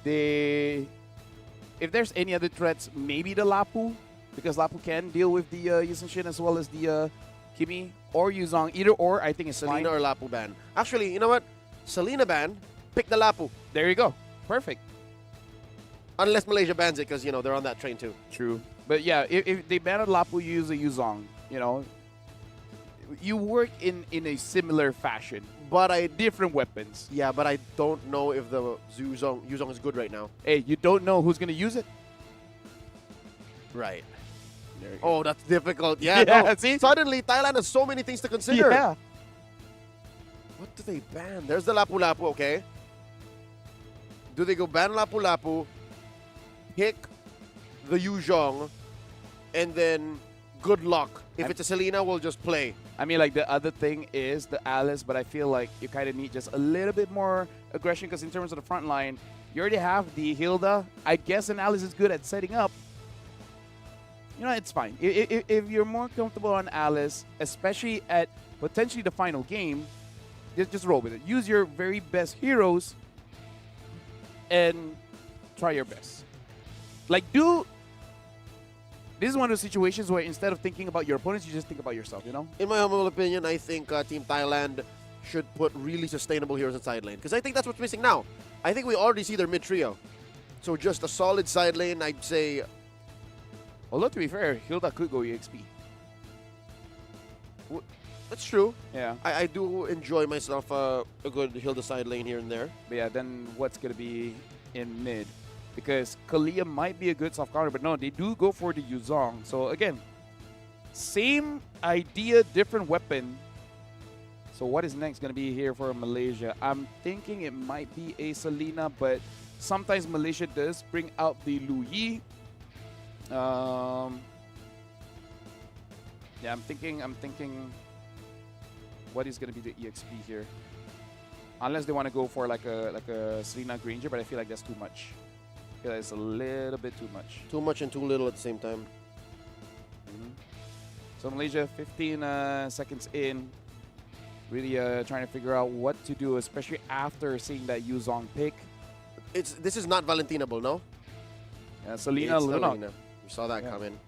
if there's any other threats, maybe the Lapu, because Lapu can deal with the Yisun Shin as well as the Kimi or Yuzong. Either or, I think it's Selena fine. or Lapu ban. Actually, you know what? Selena ban, pick the Lapu. There you go. Perfect. Unless Malaysia bans it because, you know, they're on that train too. True. But yeah, if they ban a Lapu, you use a Yuzong. You know, you work in a similar fashion. But different weapons. Yeah, but I don't know if the Yuzong is good right now. Hey, you don't know who's going to use it? Right. Oh, that's difficult. Yeah, Yeah, no. see? Suddenly, Thailand has so many things to consider. Yeah. What do they ban? There's the Lapu-Lapu, okay. Do they go ban Lapu-Lapu, pick the Yuzhong, and then good luck. If it's a Selena, we'll just play. I mean, like, the other thing is the Alice, but I feel like you kind of need just a little bit more aggression because in terms of the front line, you already have the Hilda. I guess an Alice is good at setting up. You know, it's fine. If you're more comfortable on Alice, especially at potentially the final game, just roll with it. Use your very best heroes and try your best. Like, this is one of those situations where instead of thinking about your opponents, you just think about yourself, you know? In my humble opinion, I think Team Thailand should put really sustainable heroes in side lane because I think that's what's missing now. I think we already see their mid-trio. So just a solid side lane, I'd say. Although, to be fair, Hilda could go EXP. That's true. Yeah. I do enjoy myself a good Hilda side lane here and there. But yeah, then what's going to be in mid? Because Kalia might be a good soft counter, but no, they do go for the Yuzong. So again, same idea, different weapon. So what is next going to be here for Malaysia? I'm thinking it might be a Selena, but sometimes Malaysia does bring out the Lu Yi. Yeah, I'm thinking what is going to be the EXP here? Unless they want to go for like a Selena Granger, but I feel like that's too much. I feel like it's a little bit too much. Too much and too little at the same time. So Malaysia, 15 seconds in, really trying to figure out what to do, especially after seeing that Yuzong pick. This is not Valentinable, no? Yeah, Selena Luna. We saw that come in.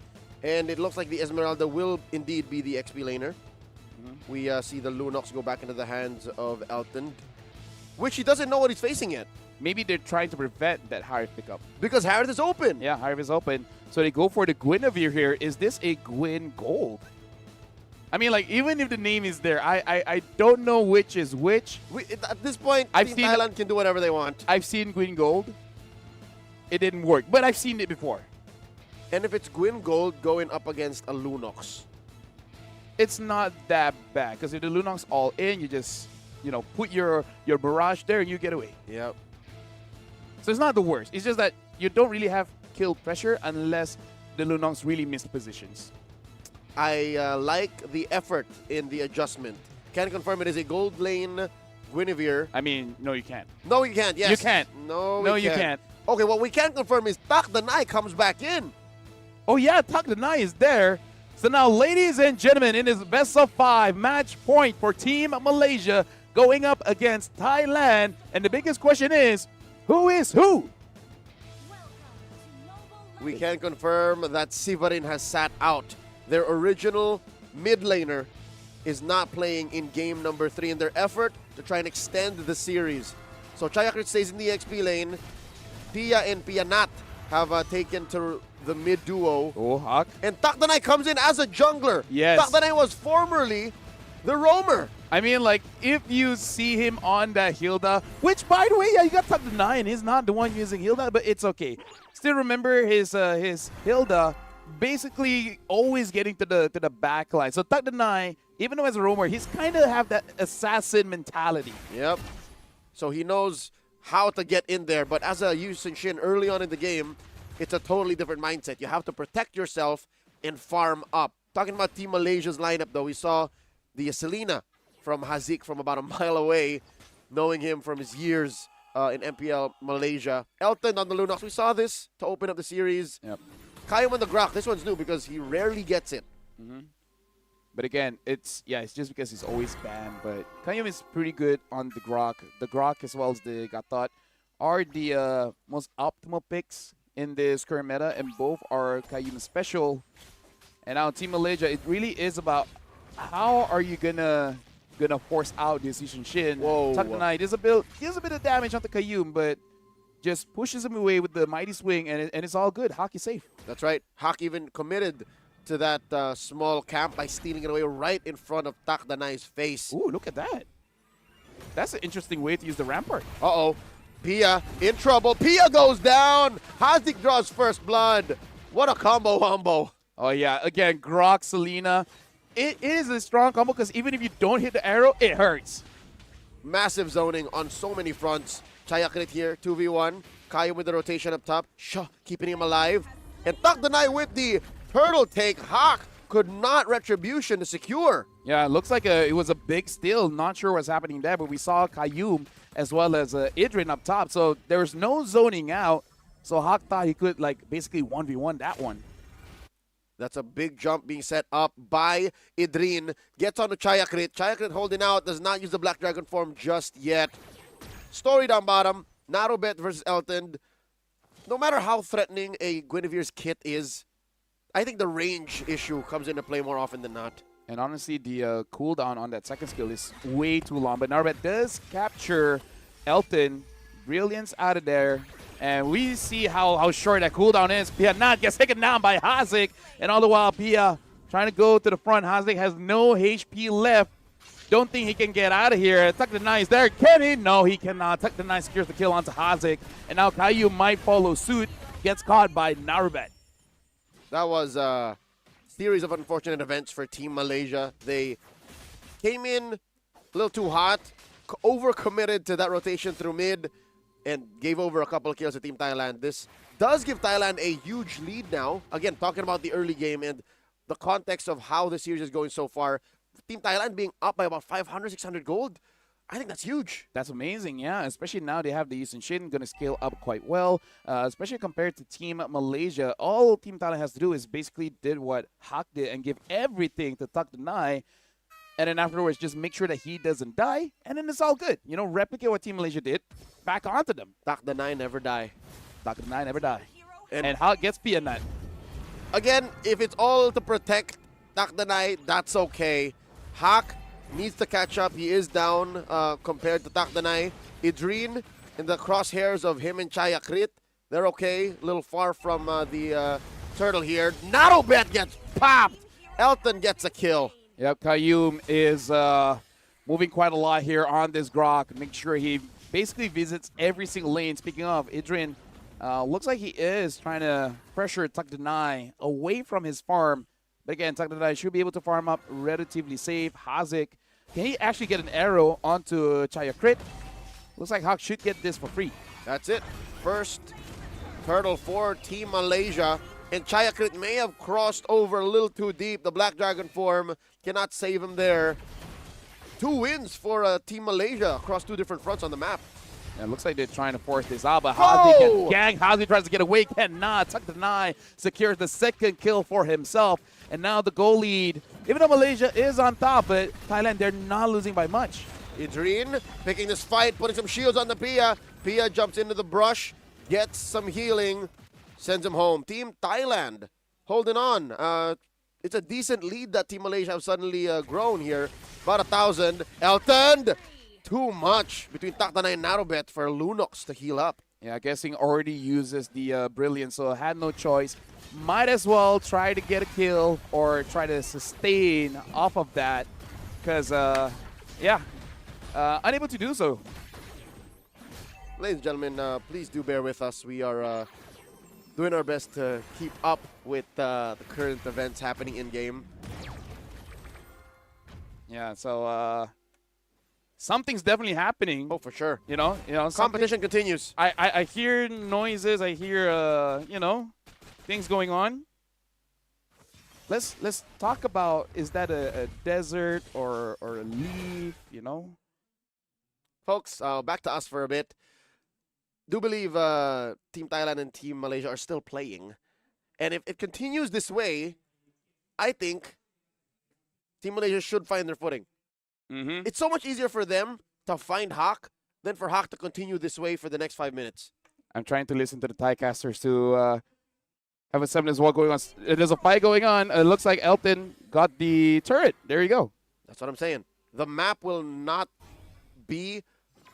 And it looks like the Esmeralda will indeed be the XP laner. We see the Lunox go back into the hands of Elton, which he doesn't know what he's facing yet. Maybe they're trying to prevent that Harith pickup. Because Harith is open. Yeah, Harith is open. So they go for the Guinevere here. Is this a Gwyn Gold? I mean, like, even if the name is there, I don't know which is which. At this point, Team Thailand can do whatever they want. I've seen Gwyn Gold. It didn't work, but I've seen it before. And if it's Gwyn Gold going up against a Lunox, it's not that bad. Because if the Lunox all in, you just, you know, put your barrage there and you get away. Yep. So it's not the worst. It's just that you don't really have kill pressure unless the Lunox really missed positions. I like the effort in the adjustment. Can confirm it is a gold lane Guinevere. I mean, no, you can't. No, you can't. Yes. You can't. No, you can't. Okay, what we can confirm is Tak the Nai comes back in. Oh, yeah, Tak the Nai is there. So now, ladies and gentlemen, in this best of 5 match point for Team Malaysia going up against Thailand. And the biggest question is, who is who? We can confirm that Sivarin has sat out. Their original mid laner is not playing in game number 3 in their effort to try and extend the series. So Chayakrit stays in the XP lane. Pia and Pianat have taken to the mid duo. Oh, Hawk. And Takdanai comes in as a jungler. Yes. Takdanai was formerly the roamer. I mean, like, if you see him on that Hilda, which, by the way, yeah, you got Takdanai, and he's not the one using Hilda, but it's okay. Still remember his Hilda basically always getting to the back line. So Takdanai, even though as a roamer, he's kind of have that assassin mentality. Yep. So he knows how to get in there. But as a Yu Shin early on in the game, it's a totally different mindset. You have to protect yourself and farm up. Talking about Team Malaysia's lineup, though, we saw the Selena from Hazik from about a mile away, knowing him from his years in MPL Malaysia. Elton on the Lunox. We saw this to open up the series. Yep. Kayum on the Grok. This one's new because he rarely gets it. But again, it's just because he's always banned. But Kayum is pretty good on the Grok. The Grok as well as the Gatot are the most optimal picks in this current meta, and both are Kayum special. And now Team Malaysia, it really is about how are you gonna force out this Yushin Shin. Whoa. Takdanai deals a bit of damage onto Kayum, but just pushes him away with the mighty swing, and it's all good. Hawk is safe. That's right. Hawk even committed to that small camp by stealing it away right in front of Takdanai's face. Ooh, look at that. That's an interesting way to use the rampart. Uh-oh. Pia in trouble. Pia goes down. Hazik draws first blood. What a combo wombo. Oh, yeah. Again, Grok, Selena. It is a strong combo because even if you don't hit the arrow, it hurts. Massive zoning on so many fronts. Chayakrit here, 2v1. Kayo with the rotation up top. Keeping him alive. And Takdanai with the turtle take. Hawk could not retribution to secure. Yeah, it looks like it was a big steal. Not sure what's happening there, but we saw Kayum as well as Idrin up top. So there's no zoning out. So Hawk thought he could like basically 1v1 that one. That's a big jump being set up by Idrin. Gets on to Chayakrit. Chayakrit holding out. Does not use the Black Dragon form just yet. Story down bottom. Narrowbet versus Elton. No matter how threatening a Guinevere's kit is, I think the range issue comes into play more often than not. And honestly, the cooldown on that second skill is way too long. But Narrowbet does capture Elton. Brilliance out of there. And we see how short that cooldown is. Pia not gets taken down by Hazik. And all the while, Pia trying to go to the front. Hazik has no HP left. Don't think he can get out of here. Tuck the Nine is there. Can he? No, he cannot. Tuck the Nine secures the kill onto Hazik. And now Caillou might follow suit. Gets caught by Narrowbet. That was a series of unfortunate events for Team Malaysia. They came in a little too hot, overcommitted to that rotation through mid, and gave over a couple of kills to Team Thailand. This does give Thailand a huge lead now. Again, talking about the early game and the context of how the series is going so far. Team Thailand being up by about 500, 600 gold. I think that's huge. That's amazing, yeah. Especially now they have the Yusin Shin going to scale up quite well. Especially compared to Team Malaysia. All Team Thailand has to do is basically did what Hak did and give everything to Tuck the Nai. And then afterwards, just make sure that he doesn't die. And then it's all good. You know, replicate what Team Malaysia did. Back onto them. Tuck the Nai never die. Tuck the Nai never die. And Hak gets Pianat. Again, if it's all to protect Tuck the Nai, that's okay. Hak needs to catch up. He is down compared to Takdanai. Idrin in the crosshairs of him and Chayakrit. They're okay. A little far from the turtle here. Narrowbet gets popped. Elton gets a kill. Yep, Kayum is moving quite a lot here on this Grok. Make sure he basically visits every single lane. Speaking of, Idrin looks like he is trying to pressure Takdanai away from his farm. But again, Takdanai should be able to farm up relatively safe. Hazik, can he actually get an arrow onto Chayakrit? Looks like Hawk should get this for free. That's it. First turtle for Team Malaysia. And Chayakrit may have crossed over a little too deep. The Black Dragon form cannot save him there. 2 wins for Team Malaysia across 2 different fronts on the map. And it looks like they're trying to force this out, but Hazi can gang. Hazi tries to get away, cannot. Tuck the Nai secures the second kill for himself. And now the goal lead. Even though Malaysia is on top, but Thailand, they're not losing by much. Idrin picking this fight, putting some shields on the Pia. Pia jumps into the brush, gets some healing, sends him home. Team Thailand holding on. It's a decent lead that Team Malaysia have suddenly grown here. About 1,000. Elton! Too much between Takdanai and Narrowbet for Lunox to heal up. Yeah, guessing already uses the Brilliance, so had no choice. Might as well try to get a kill or try to sustain off of that because, yeah, unable to do so. Ladies and gentlemen, please do bear with us. We are doing our best to keep up with the current events happening in-game. Yeah, so something's definitely happening. Oh, for sure. You know, competition continues. I hear noises. I hear, you know, things going on. Let's talk about, is that a desert or a leaf, you know? Folks, back to us for a bit. Do believe Team Thailand and Team Malaysia are still playing. And if it continues this way, I think Team Malaysia should find their footing. It's so much easier for them to find Hawk than for Hawk to continue this way for the next 5 minutes. I'm trying to listen to the Thai casters to have a semblance of what going on. There's a fight going on. It looks like Elton got the turret. There you go. That's what I'm saying. The map will not be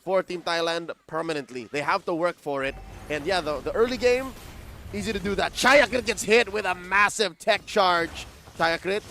for Team Thailand permanently. They have to work for it. And yeah, the early game, easy to do that. Chayakrit gets hit with a massive tech charge. Chayakrit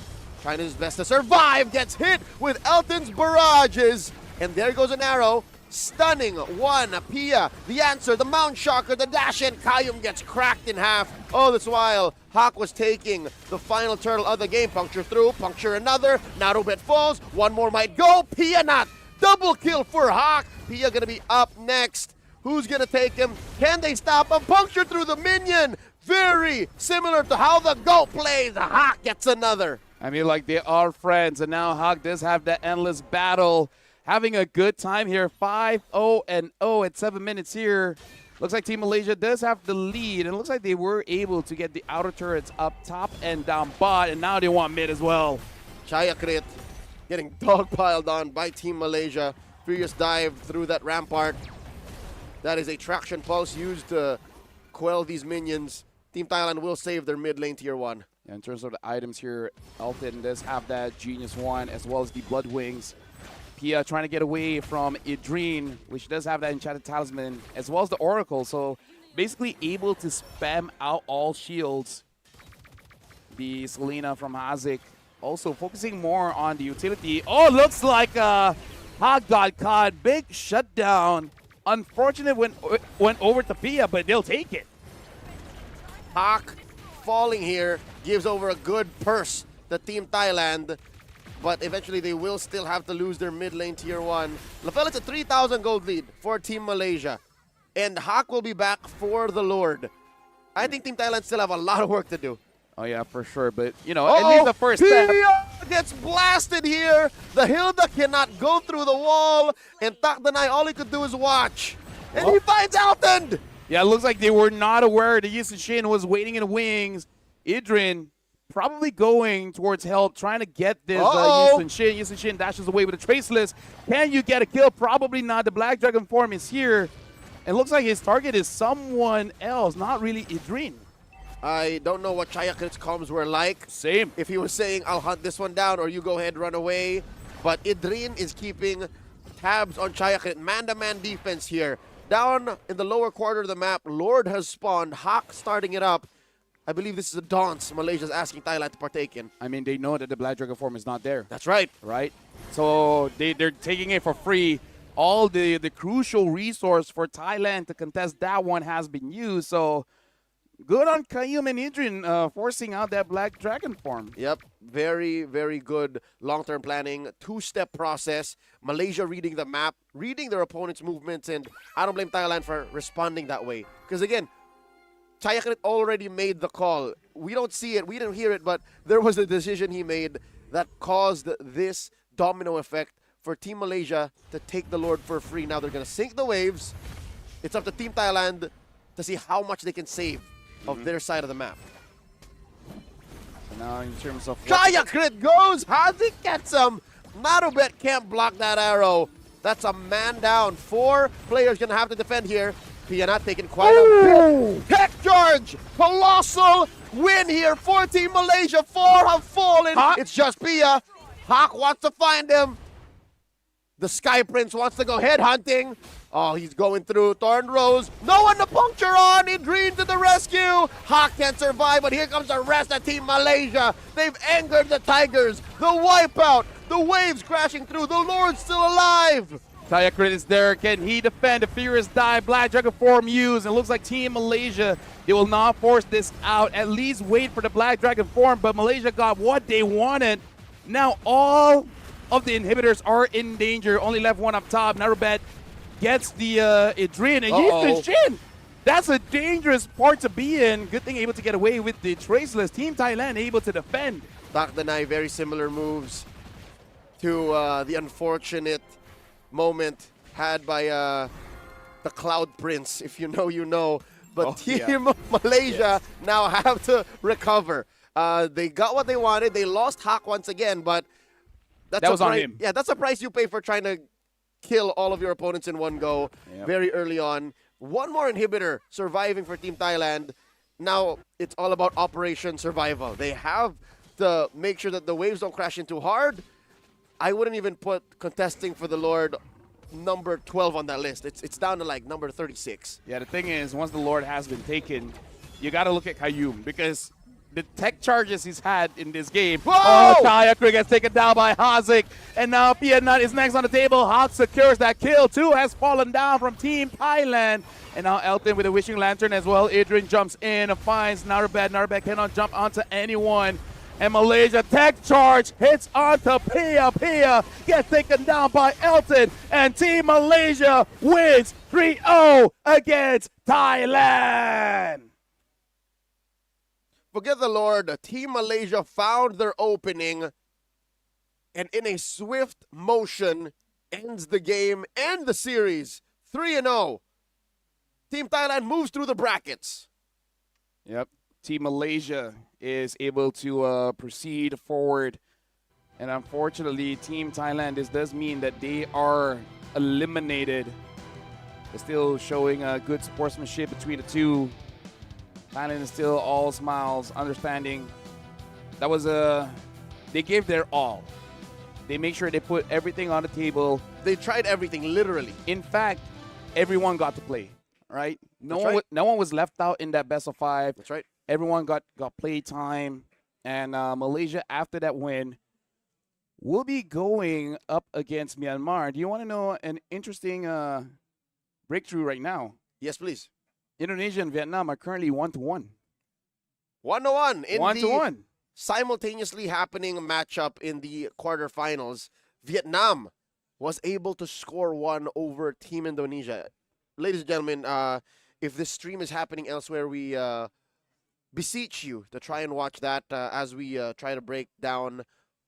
trying his best to survive, gets hit with Elton's barrages. And there goes an arrow. Stunning one. Pia, the answer, the Mount Shocker, the dash in. Kayum gets cracked in half. All this while, Hawk was taking the final turtle of the game. Puncture through, puncture another. Narubet falls. One more might go. Pia not. Double kill for Hawk. Pia gonna be up next. Who's gonna take him? Can they stop him? Puncture through the minion. Very similar to how the GOAT plays. Hawk gets another. I mean, like, they are friends, and now Hawk does have that endless battle. Having a good time here, 5-0-0 at 7 minutes here. Looks like Team Malaysia does have the lead, and it looks like they were able to get the outer turrets up top and down bot, and now they want mid as well. Chaya Crit getting dogpiled on by Team Malaysia. Furious dive through that rampart. That is a traction pulse used to quell these minions. Team Thailand will save their mid lane tier 1. In terms of the items here, Elton does have that Genius 1 as well as the Blood Wings. Pia trying to get away from Idrine, which does have that Enchanted Talisman, as well as the Oracle. So basically able to spam out all shields. The Selena from Hazik also focusing more on the utility. Oh, looks like Hawk got caught. Big shutdown. Unfortunate went over to Pia, but they'll take it. Hawk falling here gives over a good purse to Team Thailand, but eventually they will still have to lose their mid lane tier 1. Lafel, it's a 3,000 gold lead for Team Malaysia, and Hawk will be back for the Lord. I think Team Thailand still have a lot of work to do. Oh, yeah, for sure. But, you know, at least the first step. Pia gets blasted here. The Hilda cannot go through the wall, and Takdanai, all he could do is watch. And he finds Alton. Yeah, it looks like they were not aware that Yisun Shin was waiting in the wings. Idrin probably going towards help, trying to get this Yisun Shin. Yisun Shin dashes away with a Traceless. Can you get a kill? Probably not. The Black Dragon form is here. And looks like his target is someone else, not really Idrin. I don't know what Chayakrit's comms were like. Same. If he was saying, I'll hunt this one down, or you go ahead, run away. But Idrin is keeping tabs on Chayakrit. Man-to-man defense here. Down in the lower quarter of the map, Lord has spawned. Hawk starting it up. I believe this is a dance Malaysia's asking Thailand to partake in. I mean, they know that the Black Dragon form is not there. That's right. Right? So they're taking it for free. All the crucial resource for Thailand to contest that one has been used. So good on Kayum and Idrin forcing out that Black Dragon form. Yep. Very, very good long-term planning. Two-step process. Malaysia reading the map, reading their opponent's movements, and I don't blame Thailand for responding that way. Because again, Chayakrit already made the call. We don't see it, we didn't hear it, but there was a decision he made that caused this domino effect for Team Malaysia to take the Lord for free. Now they're going to sink the waves. It's up to Team Thailand to see how much they can save of their side of the map. So now in terms of... Chayakrit goes! Hazik gets him! Narubet can't block that arrow. That's a man down. 4 players going to have to defend here. Pia not taking quite a bit. Tech charge! Colossal win here for Team Malaysia. 4 have fallen. It's just Pia. Hawk wants to find him. The Sky Prince wants to go headhunting. Oh, he's going through Thorn Rose. No one to puncture on. Idrine to the rescue. Hawk can't survive, but here comes the rest of Team Malaysia. They've angered the Tigers. The wipeout. The waves crashing through. The Lord's still alive. Chayakrit is there. Can he defend? The Furious dive. Black Dragon form used. And it looks like Team Malaysia, they will not force this out. At least wait for the Black Dragon form. But Malaysia got what they wanted. Now all of the inhibitors are in danger. Only left one up top. Narubet gets the Idrin. And Yisun Shin. That's a dangerous part to be in. Good thing able to get away with the Traceless. Team Thailand able to defend. Takdanai, very similar moves to the unfortunate moment had by the Cloud Prince. If you know, you know. But Team Malaysia now have to recover. They got what they wanted. They lost Hawk once again, but that was on him. Yeah, that's a price you pay for trying to kill all of your opponents in one go very early on. One more inhibitor surviving for Team Thailand. Now it's all about Operation Survival. They have to make sure that the waves don't crash in too hard. I wouldn't even put contesting for the Lord number 12 on that list. It's down to like number 36. Yeah, the thing is, once the Lord has been taken, you got to look at Kayum because the tech charges he's had in this game. Whoa! Oh, Tayakri gets taken down by Hazik. And now Pianut is next on the table. Hawk secures that kill. 2 has fallen down from Team Thailand. And now Elton with a Wishing Lantern as well. Adrian jumps in and finds Narabed. Narabed cannot jump onto anyone. And Malaysia tech charge hits onto Pia. Pia gets taken down by Elton. And Team Malaysia wins 3-0 against Thailand. Forget the Lord. Team Malaysia found their opening and in a swift motion ends the game and the series 3-0. Team Thailand moves through the brackets. Yep. Team Malaysia is able to proceed forward. And unfortunately, Team Thailand, this does mean that they are eliminated. They're still showing good sportsmanship between the two. Thailand is still all smiles, understanding. That was they gave their all. They make sure they put everything on the table. They tried everything, literally. In fact, everyone got to play, right? No one was left out in that best of 5. That's right. Everyone got play time. And Malaysia, after that win, will be going up against Myanmar. Do you want to know an interesting breakthrough right now? Yes, please. Indonesia and Vietnam are currently 1-1. 1-1 in 1-1. Simultaneously happening matchup in the quarterfinals. Vietnam was able to score 1 over Team Indonesia. Ladies and gentlemen, if this stream is happening elsewhere, we beseech you to try and watch that as we try to break down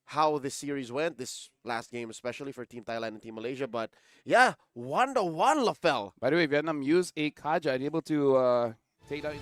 how this series went, this last game especially for Team Thailand and Team Malaysia. But yeah, 1-1, LaFell. By the way, Vietnam used a Kaja and able to take down.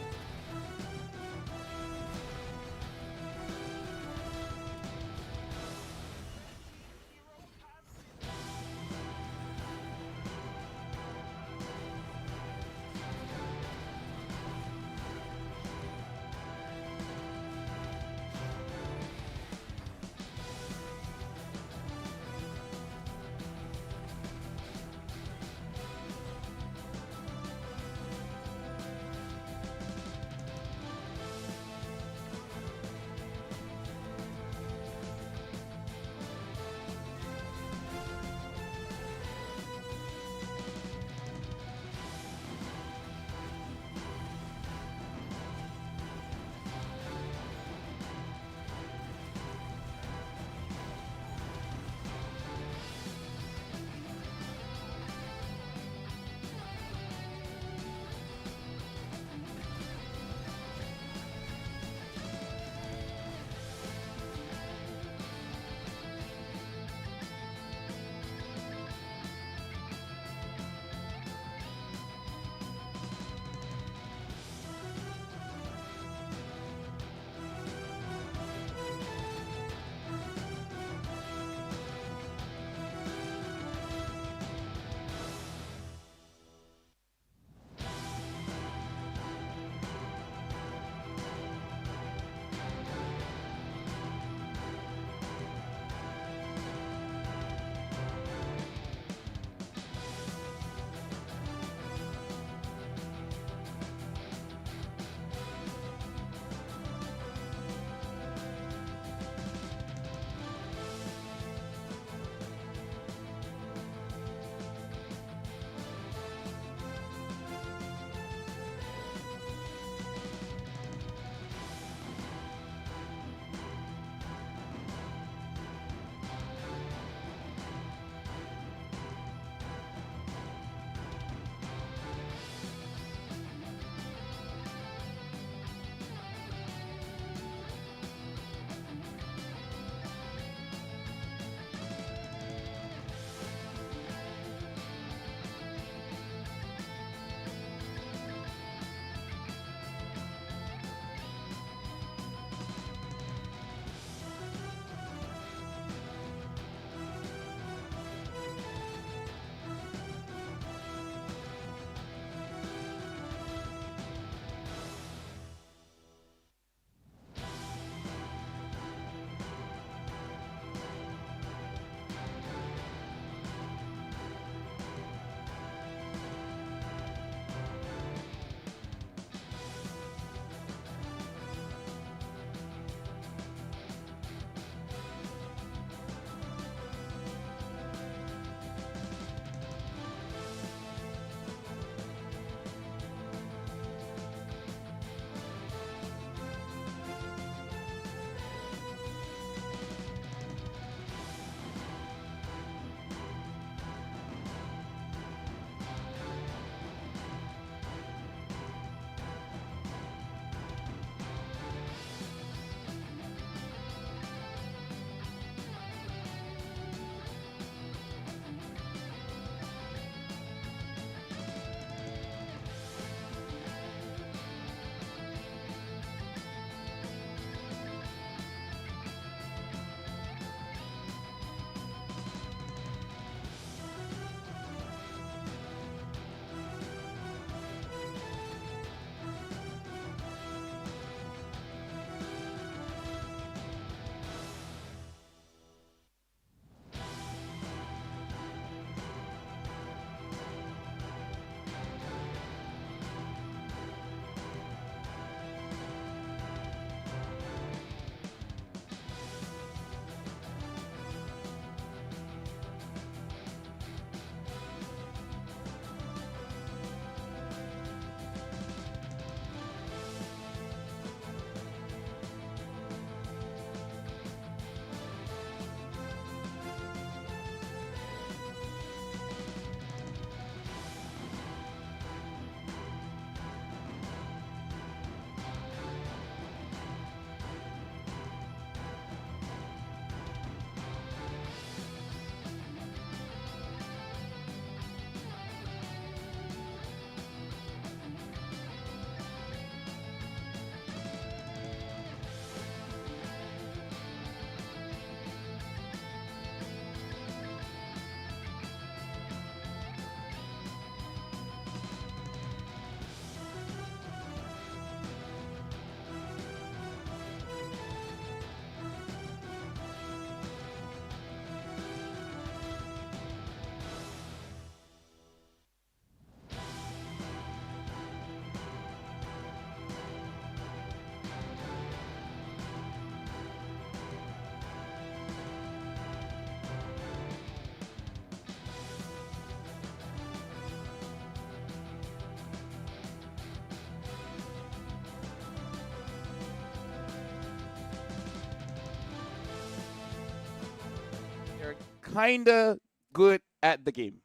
kind of good at the game.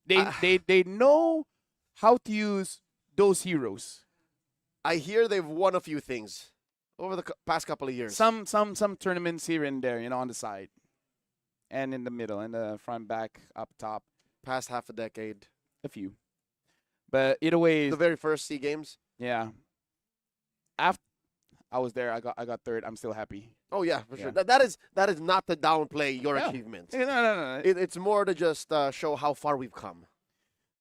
They know how to use those heroes. I hear they've won a few things over the past couple of years. Some tournaments here and there, on the side. And in the middle, and the front, back, up top. Past half a decade. A few. But either way, the very first SEA Games. Yeah. After I was there, I got third. I'm still happy. Oh yeah, for sure. That is not to downplay your achievements. No. It's more to just show how far we've come.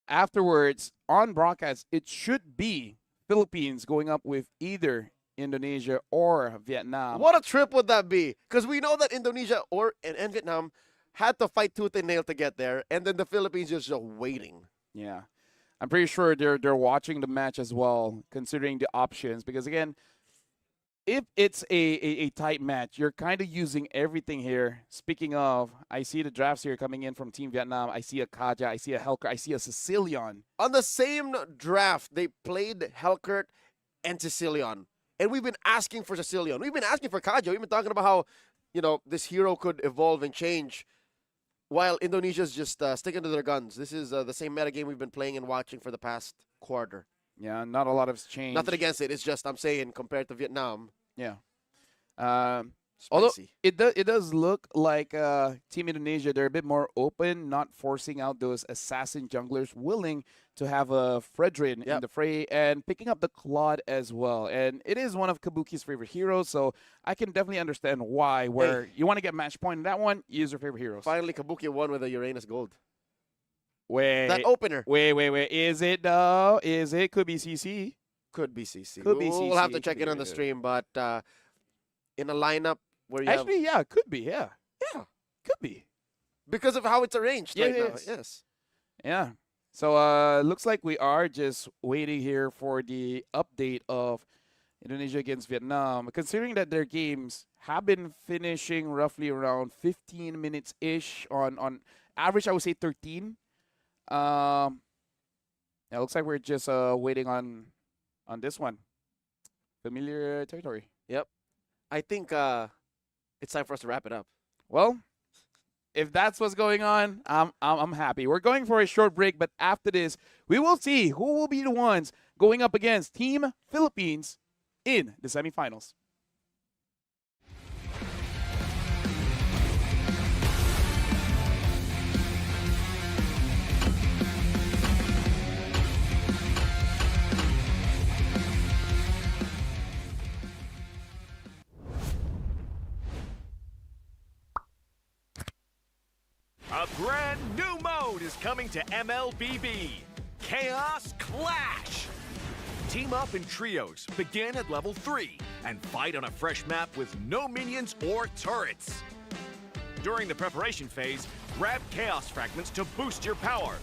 Afterwards, on broadcast, it should be Philippines going up with either Indonesia or Vietnam. What a trip would that be? Because we know that Indonesia and Vietnam had to fight tooth and nail to get there, and then the Philippines just waiting. Yeah. I'm pretty sure they're watching the match as well, considering the options. Because, again, if it's a tight match, you're kind of using everything here. Speaking of, I see the drafts here coming in from Team Vietnam. I see a Kaja, I see a Helker, I see a Sicilian. On the same draft, they played Helkert and Sicilian. And we've been asking for Sicilian. We've been asking for Kaja. We've been talking about how, this hero could evolve and change, while Indonesia's just sticking to their guns. This is the same meta game we've been playing and watching for the past quarter. Yeah, not a lot has changed. Nothing against it. It's just, I'm saying, compared to Vietnam. Yeah. Although it does look like Team Indonesia, they're a bit more open, not forcing out those assassin junglers, willing to have a Fredrin in the fray and picking up the Claude as well. And it is one of Kabuki's favorite heroes, so I can definitely understand why. Where you want to get match point in that one, use your favorite heroes. Finally, Kabuki won with a Uranus Gold. Wait. That opener. Wait. Is it though? Is it? Could be CC. Could be CC. Could be CC. We'll have to check it on the stream, but in a lineup where you actually, yeah, could be, yeah, could be because of how it's arranged right now. Yes. Yeah. So looks like we are just waiting here for the update of Indonesia against Vietnam, considering that their games have been finishing roughly around 15 minutes ish on average. I would say 13. Yeah, looks like we're just waiting on this one. Familiar territory. Yep. I think it's time for us to wrap it up. Well, if that's what's going on, I'm happy. We're going for a short break, but after this, we will see who will be the ones going up against Team Philippines in the semifinals. A brand new mode is coming to MLBB, Chaos Clash. Team up in trios, begin at level 3, and fight on a fresh map with no minions or turrets. During the preparation phase, grab Chaos Fragments to boost your power.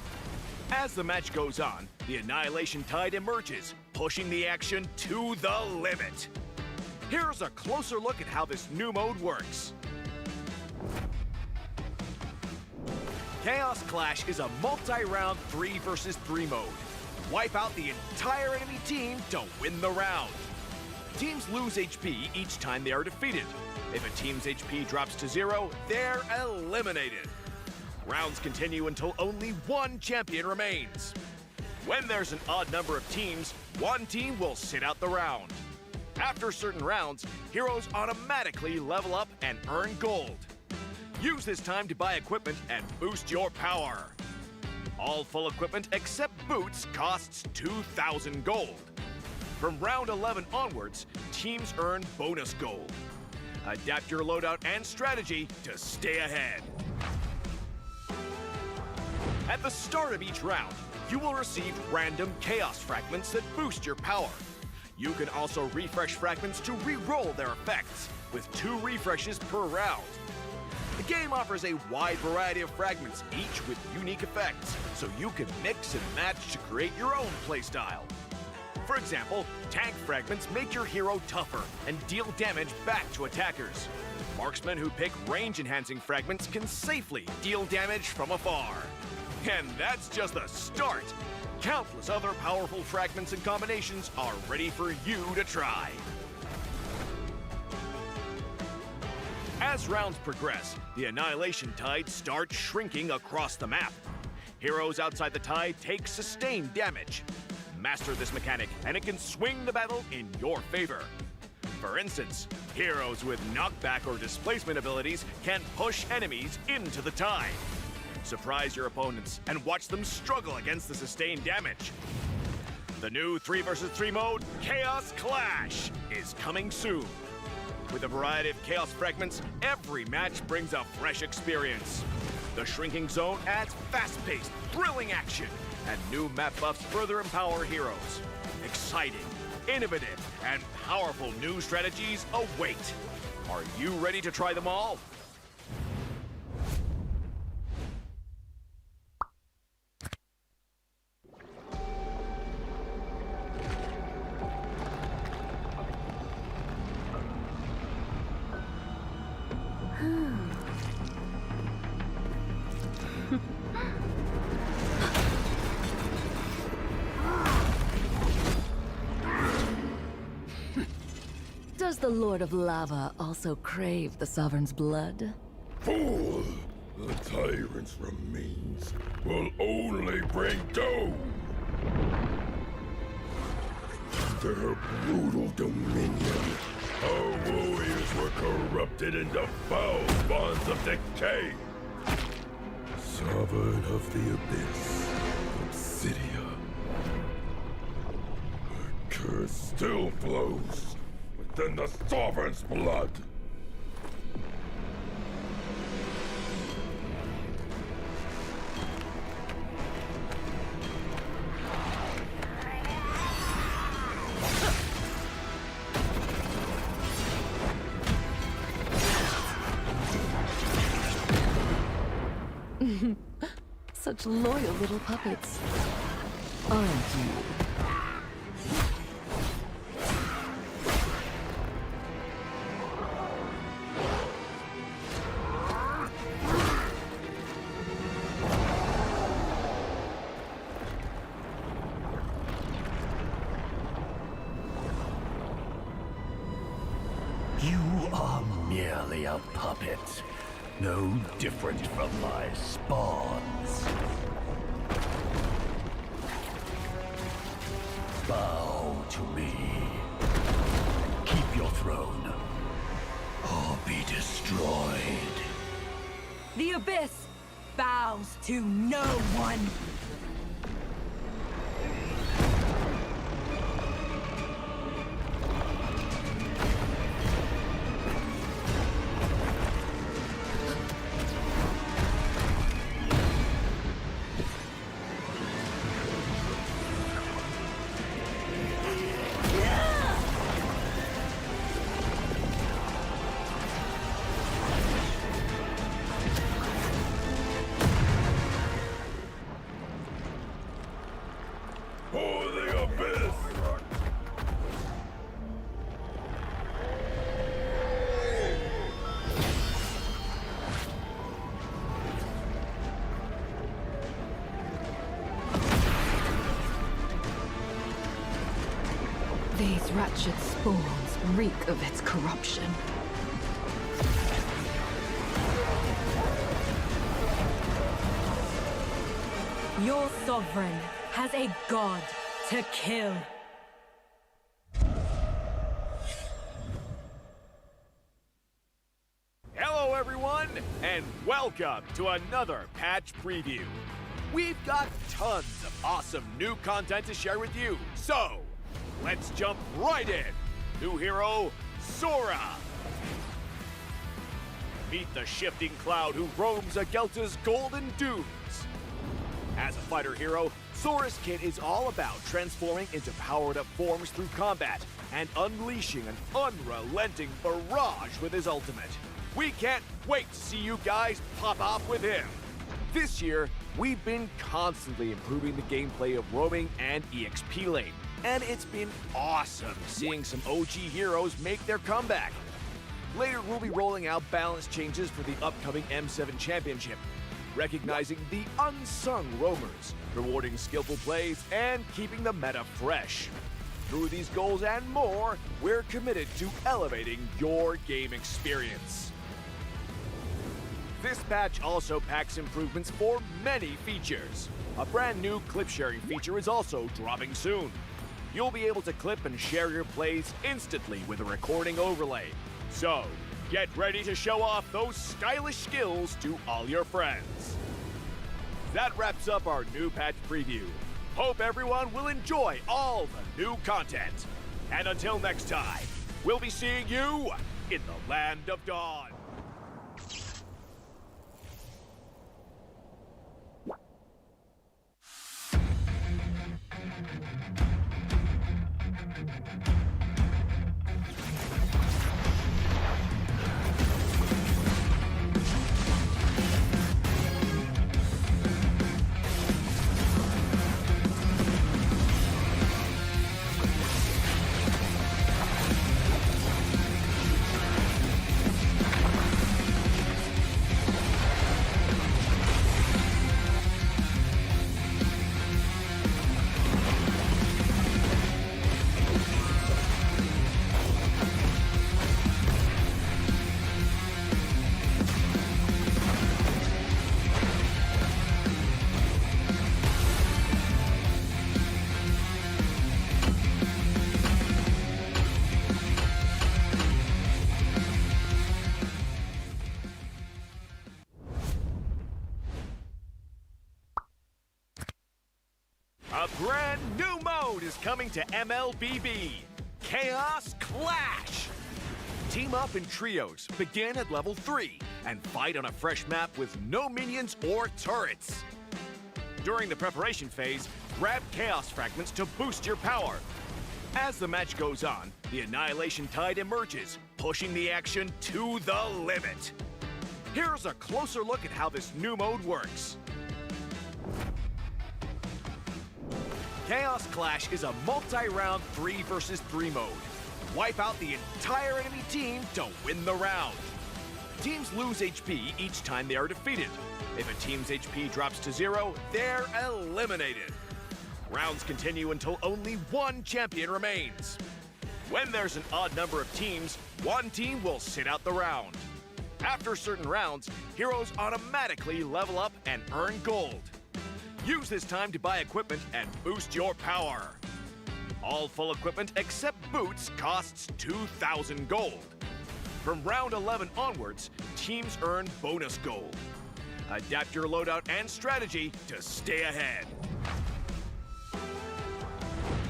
As the match goes on, the Annihilation Tide emerges, pushing the action to the limit. Here's a closer look at how this new mode works. Chaos Clash is a multi-round 3 versus 3 mode. Wipe out the entire enemy team to win the round. Teams lose HP each time they are defeated. If a team's HP drops to 0, they're eliminated. Rounds continue until only one champion remains. When there's an odd number of teams, one team will sit out the round. After certain rounds, heroes automatically level up and earn gold. Use this time to buy equipment and boost your power. All full equipment except boots costs 2,000 gold. From round 11 onwards, teams earn bonus gold. Adapt your loadout and strategy to stay ahead. At the start of each round, you will receive random chaos fragments that boost your power. You can also refresh fragments to re-roll their effects, with 2 refreshes per round. The game offers a wide variety of fragments, each with unique effects, so you can mix and match to create your own playstyle. For example, tank fragments make your hero tougher and deal damage back to attackers. Marksmen who pick range-enhancing fragments can safely deal damage from afar. And that's just the start! Countless other powerful fragments and combinations are ready for you to try. As rounds progress, the Annihilation Tide starts shrinking across the map. Heroes outside the tide take sustained damage. Master this mechanic, and it can swing the battle in your favor. For instance, heroes with knockback or displacement abilities can push enemies into the tide. Surprise your opponents and watch them struggle against the sustained damage. The new 3 vs 3 mode, Chaos Clash, is coming soon. With a variety of chaos fragments, every match brings a fresh experience. The shrinking zone adds fast-paced, thrilling action, and new map buffs further empower heroes. Exciting, innovative, and powerful new strategies await. Are you ready to try them all? Does the Lord of Lava also crave the Sovereign's blood? Fool! The tyrant's remains will only bring doom! Under her brutal dominion, our warriors were corrupted into foul bonds of decay. Sovereign of the Abyss, Obsidia. Her curse still flows within the Sovereign's blood. Such loyal little puppets, aren't you? You are merely a puppet, no different from my spawns. Bow to me. Keep your throne, or be destroyed. The Abyss bows to no one. For the Abyss! These wretched spawns reek of its corruption. Your sovereign has a god to kill. Hello, everyone, and welcome to another patch preview. We've got tons of awesome new content to share with you, so let's jump right in. New hero, Sora. Meet the shifting cloud who roams Agelta's golden dunes. As a fighter hero, Sora's kit is all about transforming into powered-up forms through combat and unleashing an unrelenting barrage with his ultimate. We can't wait to see you guys pop off with him. This year, we've been constantly improving the gameplay of roaming and EXP lane, and it's been awesome seeing some OG heroes make their comeback. Later, we'll be rolling out balance changes for the upcoming M7 Championship, recognizing the unsung roamers, rewarding skillful plays, and keeping the meta fresh. Through these goals and more, we're committed to elevating your game experience. This patch also packs improvements for many features. A brand new clip sharing feature is also dropping soon. You'll be able to clip and share your plays instantly with a recording overlay. So, get ready to show off those stylish skills to all your friends. That wraps up our new patch preview. Hope everyone will enjoy all the new content. And until next time, we'll be seeing you in the Land of Dawn. A brand new mode is coming to MLBB, Chaos Clash. Team up in trios, begin at level 3, and fight on a fresh map with no minions or turrets. During the preparation phase, grab Chaos Fragments to boost your power. As the match goes on, the Annihilation Tide emerges, pushing the action to the limit. Here's a closer look at how this new mode works. Chaos Clash is a multi-round 3 versus 3 mode. Wipe out the entire enemy team to win the round. Teams lose HP each time they are defeated. If a team's HP drops to 0, they're eliminated. Rounds continue until only one champion remains. When there's an odd number of teams, one team will sit out the round. After certain rounds, heroes automatically level up and earn gold. Use this time to buy equipment and boost your power. All full equipment except boots costs 2,000 gold. From round 11 onwards, teams earn bonus gold. Adapt your loadout and strategy to stay ahead.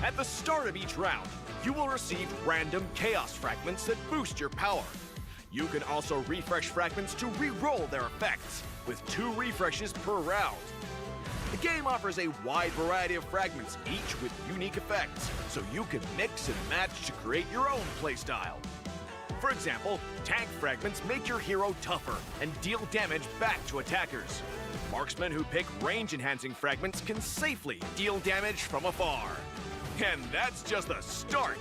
At the start of each round, you will receive random chaos fragments that boost your power. You can also refresh fragments to re-roll their effects, with 2 refreshes per round. The game offers a wide variety of fragments, each with unique effects, so you can mix and match to create your own playstyle. For example, tank fragments make your hero tougher and deal damage back to attackers. Marksmen who pick range-enhancing fragments can safely deal damage from afar. And that's just the start!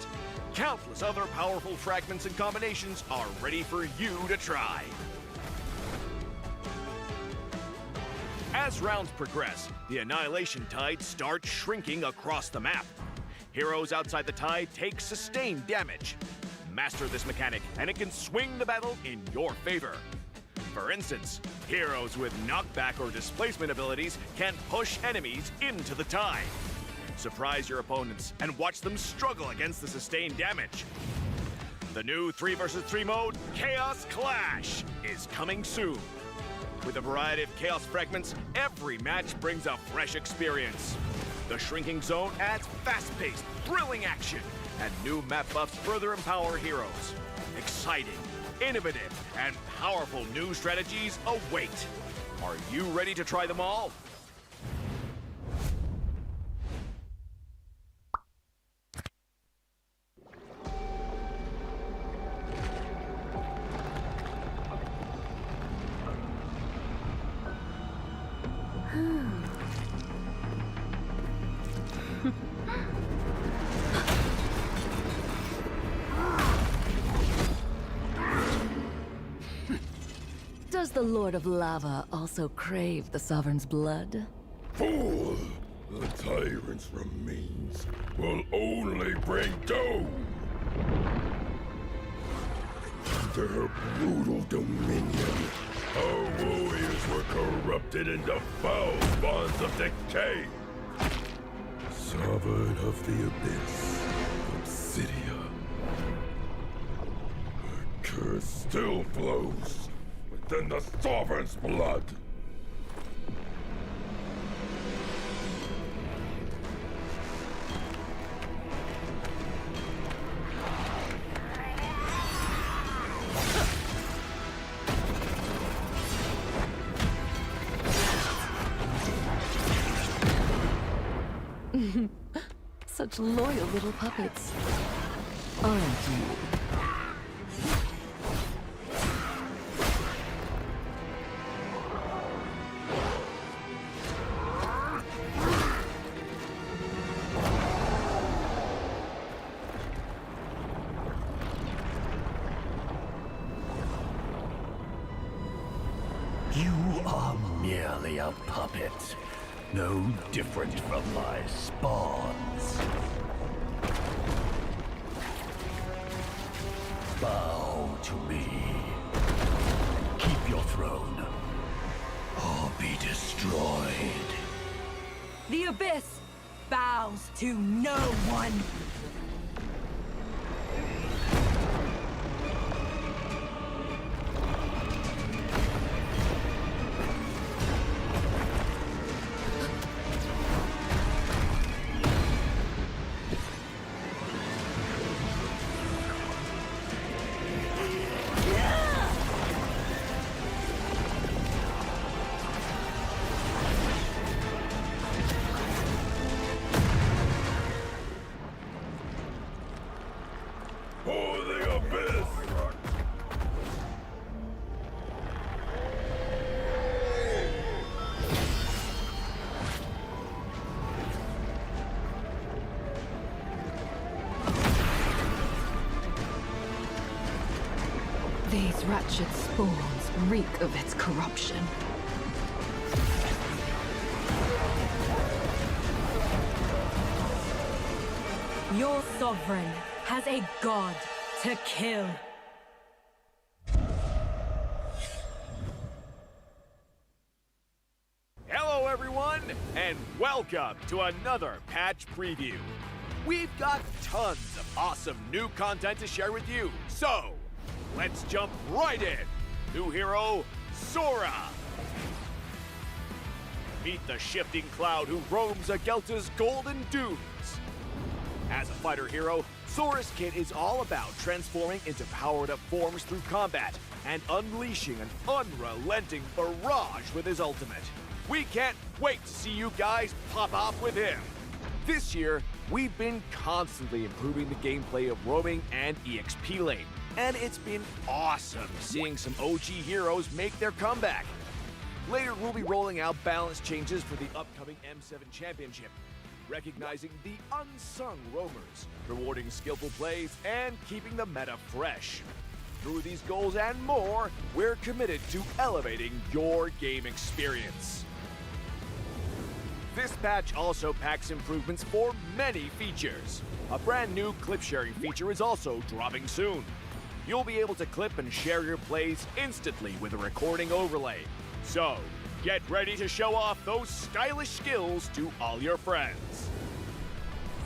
Countless other powerful fragments and combinations are ready for you to try. As rounds progress, the Annihilation Tide starts shrinking across the map. Heroes outside the tide take sustained damage. Master this mechanic, and it can swing the battle in your favor. For instance, heroes with knockback or displacement abilities can push enemies into the tide. Surprise your opponents and watch them struggle against the sustained damage. The new 3 versus 3 mode, Chaos Clash, is coming soon. With a variety of chaos fragments, every match brings a fresh experience. The shrinking zone adds fast-paced, thrilling action, and new map buffs further empower heroes. Exciting, innovative, and powerful new strategies await. Are you ready to try them all? Does the Lord of Lava also crave the Sovereign's blood? Fool! The tyrant's remains will only bring doom! Under her brutal dominion, Our warriors were corrupted into foul bonds of decay. Sovereign of the Abyss, Obsidia. Her curse still flows within the Sovereign's blood. Such loyal little puppets. Aren't you? You are merely a puppet, no different from my spawns. Bow to me. Keep your throne, or be destroyed. The Abyss bows to no one. For the Abyss! These wretched spawns reek of its corruption. Your sovereign has a god to kill. Hello, everyone, and welcome to another patch preview. We've got tons of awesome new content to share with you, so let's jump right in. New hero, Sora. Meet the shifting cloud who roams Agelta's golden dunes. As a fighter hero, Sora's kit is all about transforming into powered-up forms through combat and unleashing an unrelenting barrage with his ultimate. We can't wait to see you guys pop off with him. This year, we've been constantly improving the gameplay of roaming and EXP lane, and it's been awesome seeing some OG heroes make their comeback. Later, we'll be rolling out balance changes for the upcoming M7 Championship, recognizing the unsung roamers, rewarding skillful plays, and keeping the meta fresh. Through these goals and more, we're committed to elevating your game experience. This patch also packs improvements for many features. A brand new clip sharing feature is also dropping soon. You'll be able to clip and share your plays instantly with a recording overlay. So, get ready to show off those stylish skills to all your friends.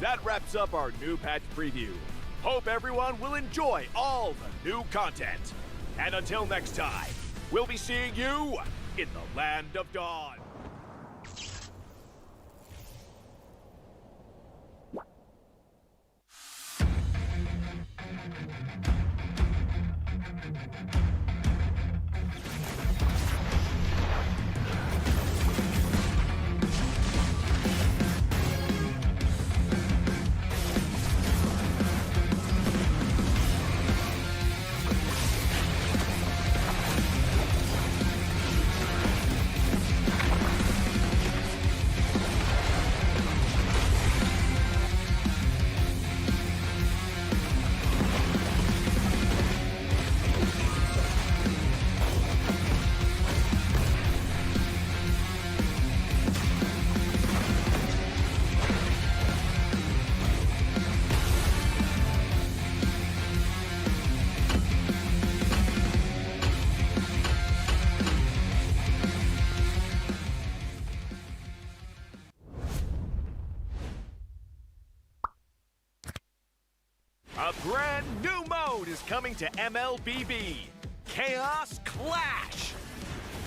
That wraps up our new patch preview. Hope everyone will enjoy all the new content. And until next time, we'll be seeing you in the Land of Dawn. brand new mode is coming to MLBB. Chaos Clash.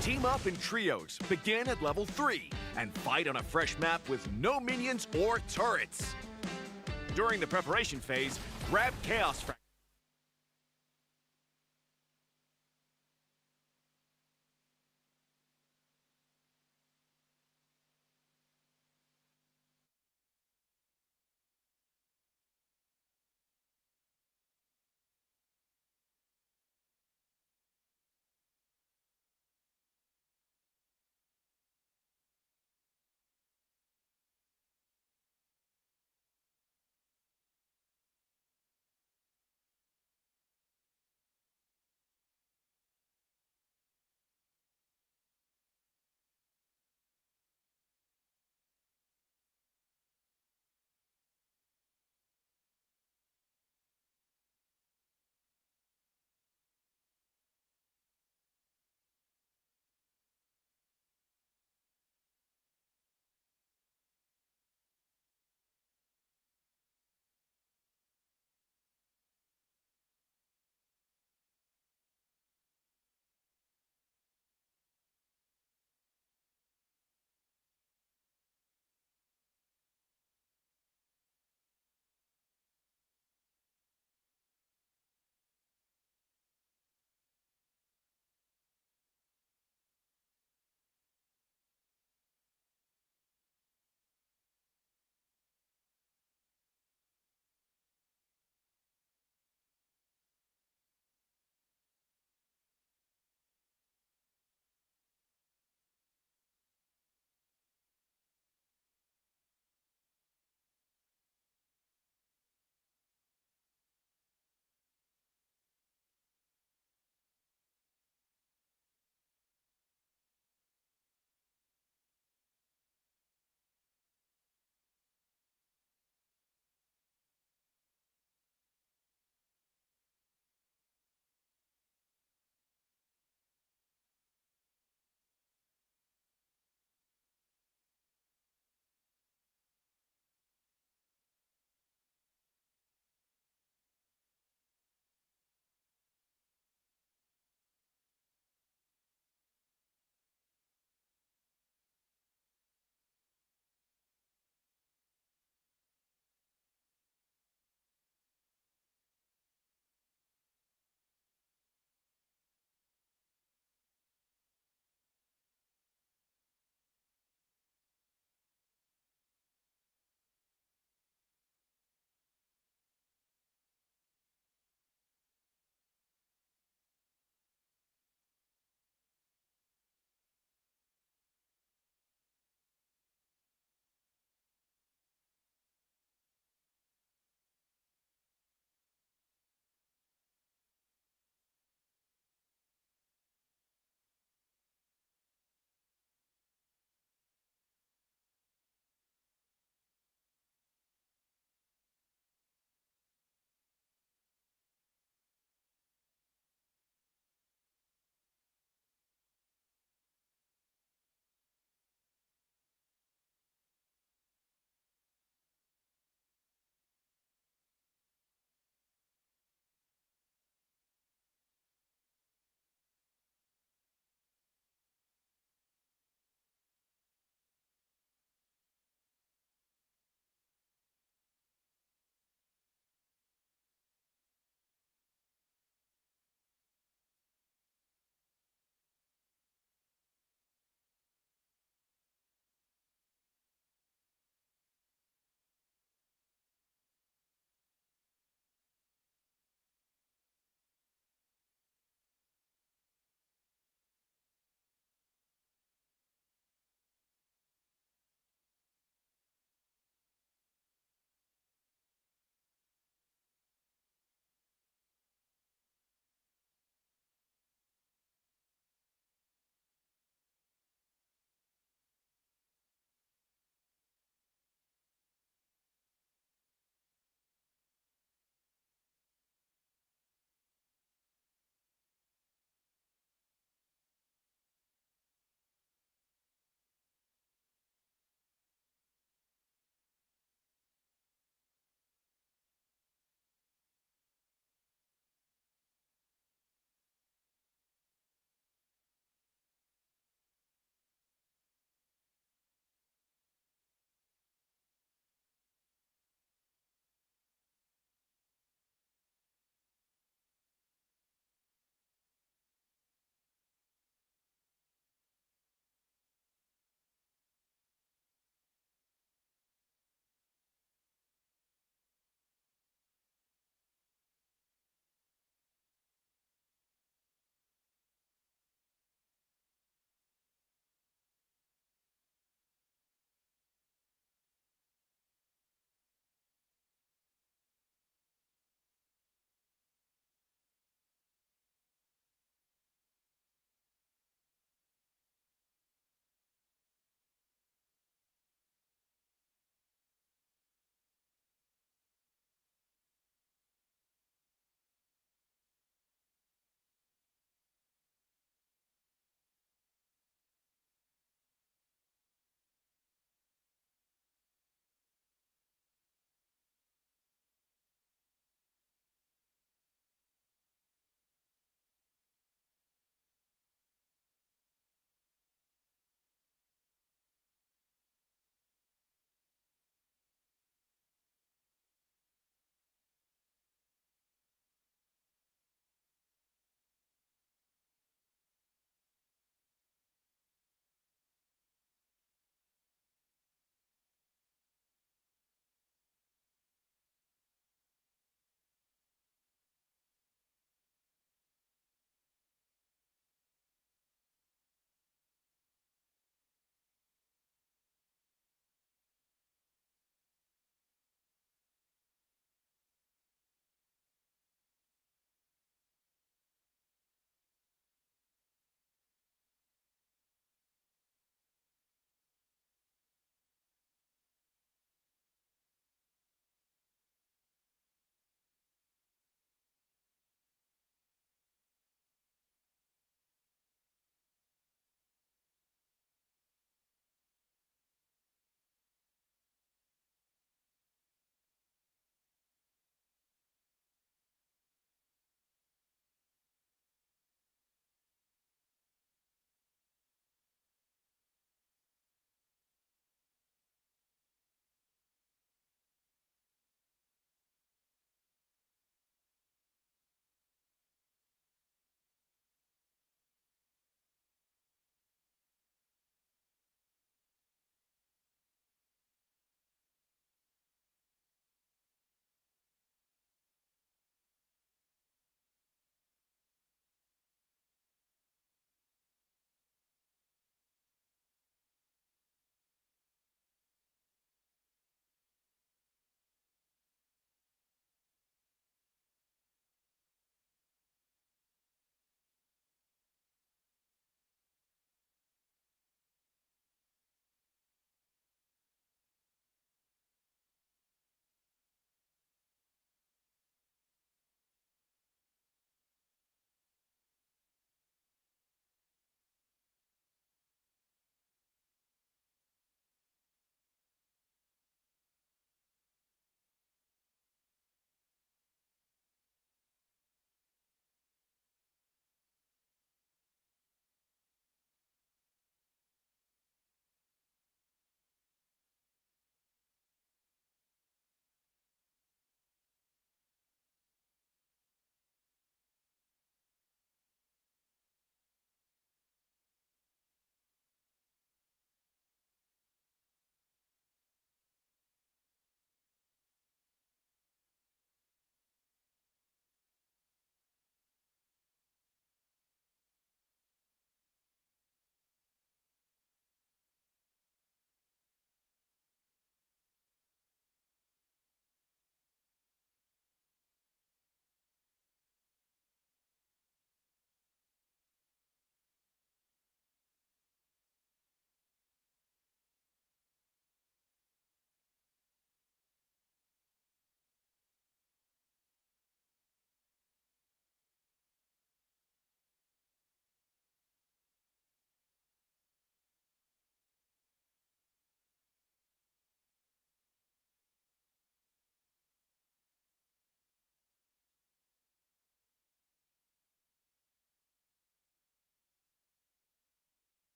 Team up in trios, begin at level 3, and fight on a fresh map with no minions or turrets. During the preparation phase, grab Chaos Fragments.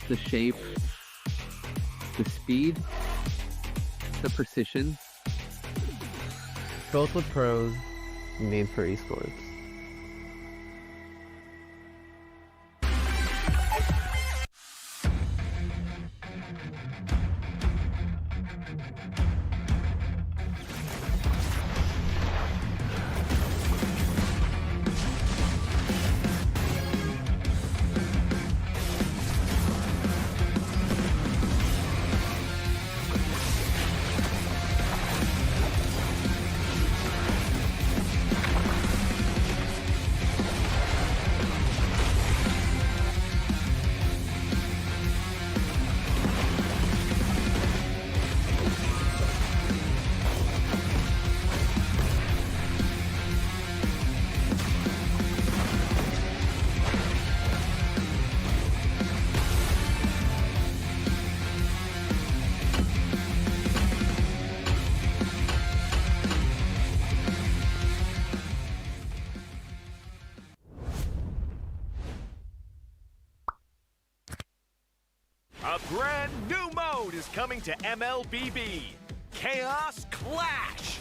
the shape, the speed, the precision. Built with pros, made for esports. A brand new mode is coming to MLBB, Chaos Clash.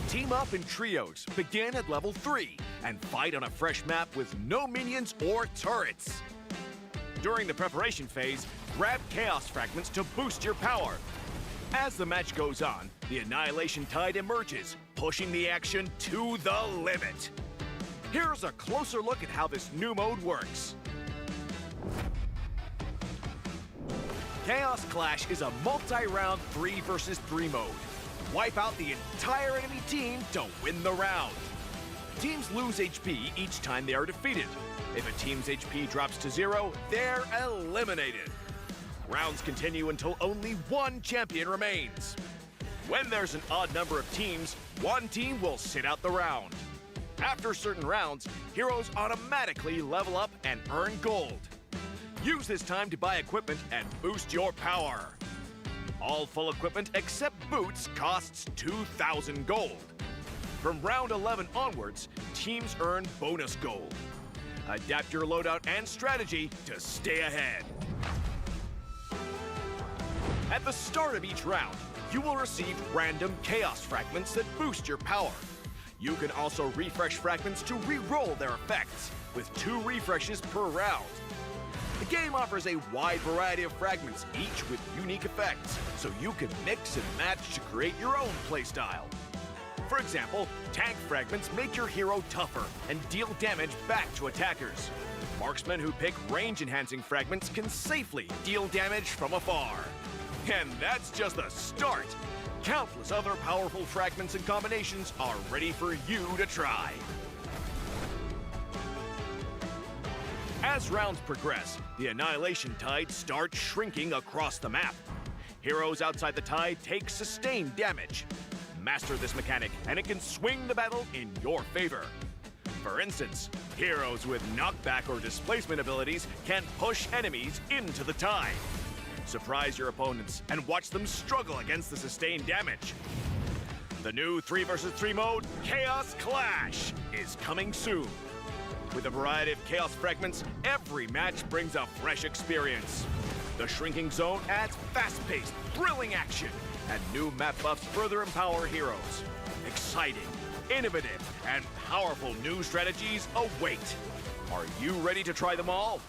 Team up in trios, begin at level 3, and fight on a fresh map with no minions or turrets. During the preparation phase, grab Chaos Fragments to boost your power. As the match goes on, the Annihilation Tide emerges, pushing the action to the limit. Here's a closer look at how this new mode works. Chaos Clash is a multi-round 3 versus 3 mode. Wipe out the entire enemy team to win the round. Teams lose HP each time they are defeated. If a team's HP drops to 0, they're eliminated. Rounds continue until only one champion remains. When there's an odd number of teams, one team will sit out the round. After certain rounds, heroes automatically level up and earn gold. Use this time to buy equipment and boost your power. All full equipment except boots costs 2,000 gold. From round 11 onwards, teams earn bonus gold. Adapt your loadout and strategy to stay ahead. At the start of each round, you will receive random Chaos Fragments that boost your power. You can also refresh fragments to re-roll their effects, with 2 refreshes per round. The game offers a wide variety of fragments, each with unique effects, so you can mix and match to create your own playstyle. For example, tank fragments make your hero tougher and deal damage back to attackers. Marksmen who pick range-enhancing fragments can safely deal damage from afar. And that's just the start! Countless other powerful fragments and combinations are ready for you to try. As rounds progress, the Annihilation Tide starts shrinking across the map. Heroes outside the tide take sustained damage. Master this mechanic, and it can swing the battle in your favor. For instance, heroes with knockback or displacement abilities can push enemies into the tide. Surprise your opponents and watch them struggle against the sustained damage. The new 3 versus 3 mode, Chaos Clash, is coming soon. With a variety of Chaos Fragments, every match brings a fresh experience. The Shrinking Zone adds fast-paced, thrilling action, and new map buffs further empower heroes. Exciting, innovative, and powerful new strategies await. Are you ready to try them all?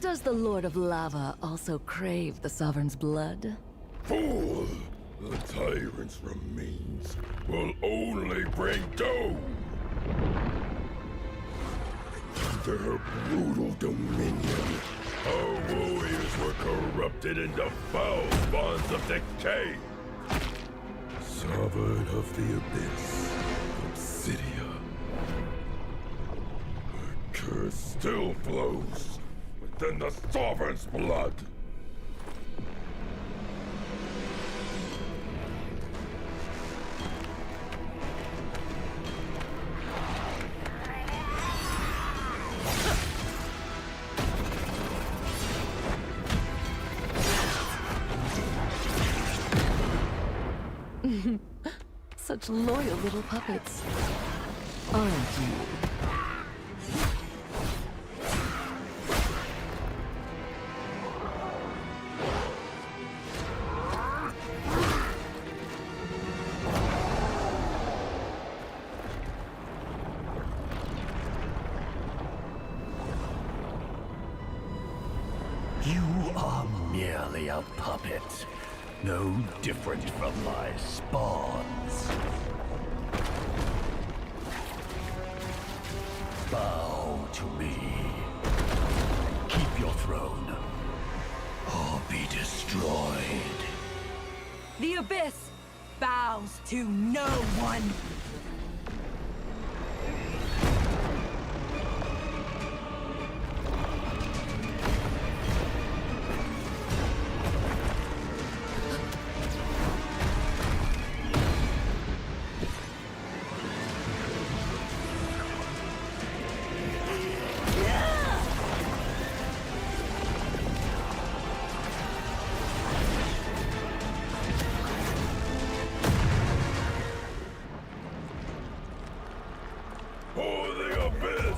Does the Lord of Lava also crave the Sovereign's blood? Fool! The tyrant's remains will only bring doom! Under her brutal dominion, our warriors were corrupted into foul bonds of decay. Sovereign of the Abyss, Obsidia. Her curse still flows within the Sovereign's blood. such loyal little puppets. Aren't you? You are merely a puppet, no different from my spawns. Bow to me. Keep your throne, or be destroyed. The Abyss bows to no one. For the abyss!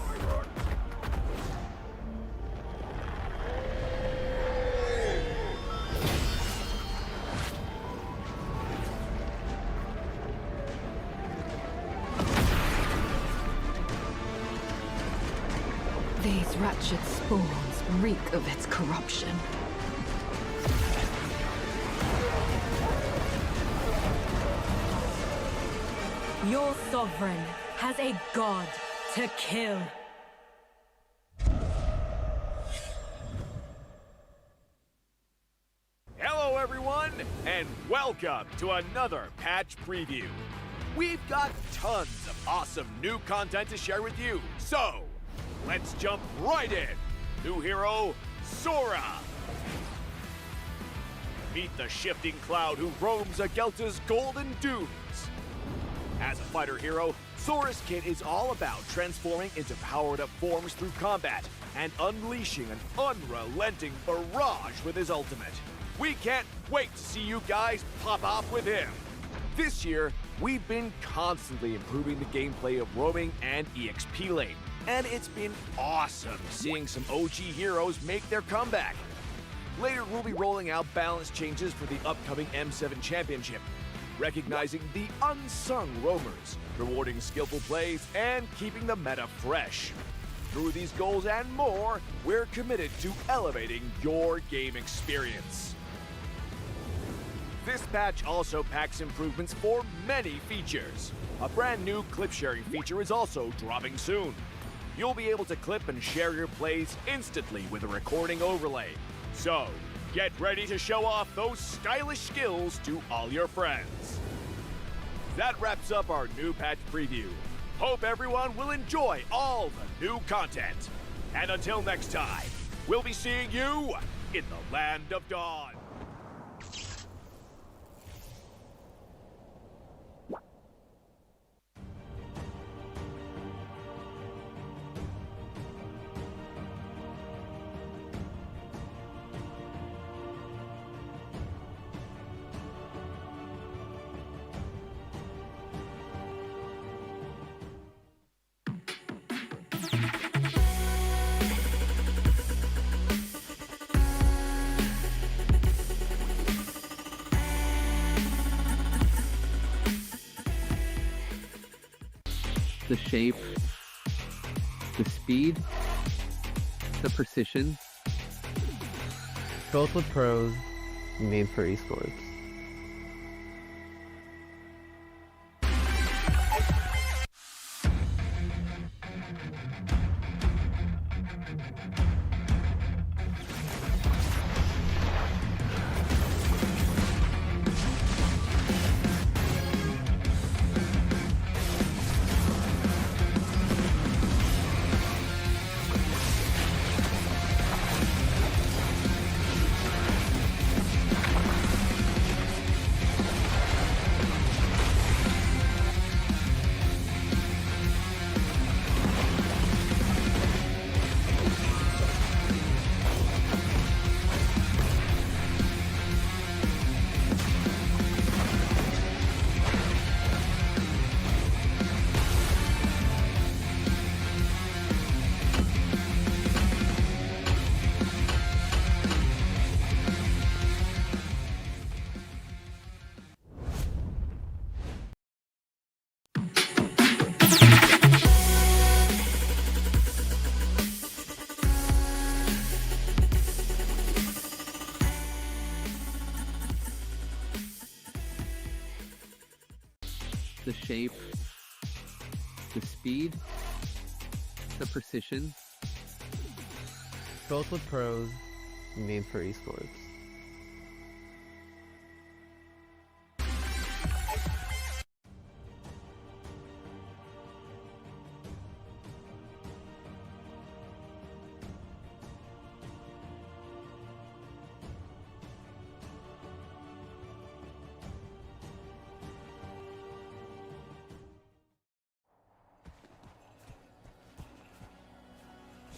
These wretched spawns reek of its corruption. Your sovereign has a god to kill. Hello, everyone, and welcome to another patch preview. We've got tons of awesome new content to share with you, so let's jump right in. New hero, Sora. Meet the shifting cloud who roams Agelta's golden dunes. As a fighter hero, Sora's kit is all about transforming into powered-up forms through combat and unleashing an unrelenting barrage with his ultimate. We can't wait to see you guys pop off with him. This year, we've been constantly improving the gameplay of roaming and EXP lane, and it's been awesome seeing some OG heroes make their comeback. Later, we'll be rolling out balance changes for the upcoming M7 Championship, recognizing the unsung roamers, rewarding skillful plays, and keeping the meta fresh. Through these goals and more, we're committed to elevating your game experience. This patch also packs improvements for many features. A brand new clip sharing feature is also dropping soon. You'll be able to clip and share your plays instantly with a recording overlay. So, get ready to show off those stylish skills to all your friends. That wraps up our new patch preview. Hope everyone will enjoy all the new content. And until next time, we'll be seeing you in the Land of Dawn. The shape, the speed, the precision, both with pros, made for esports. shape, the speed, the precision, both with pros, made for esports.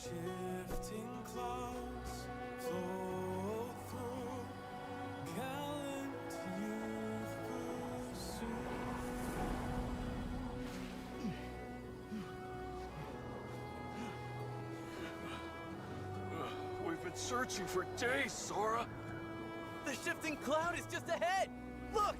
Shifting clouds flow through, gallant youth pursue. We've been searching for days, Sora. The shifting cloud is just ahead! Look!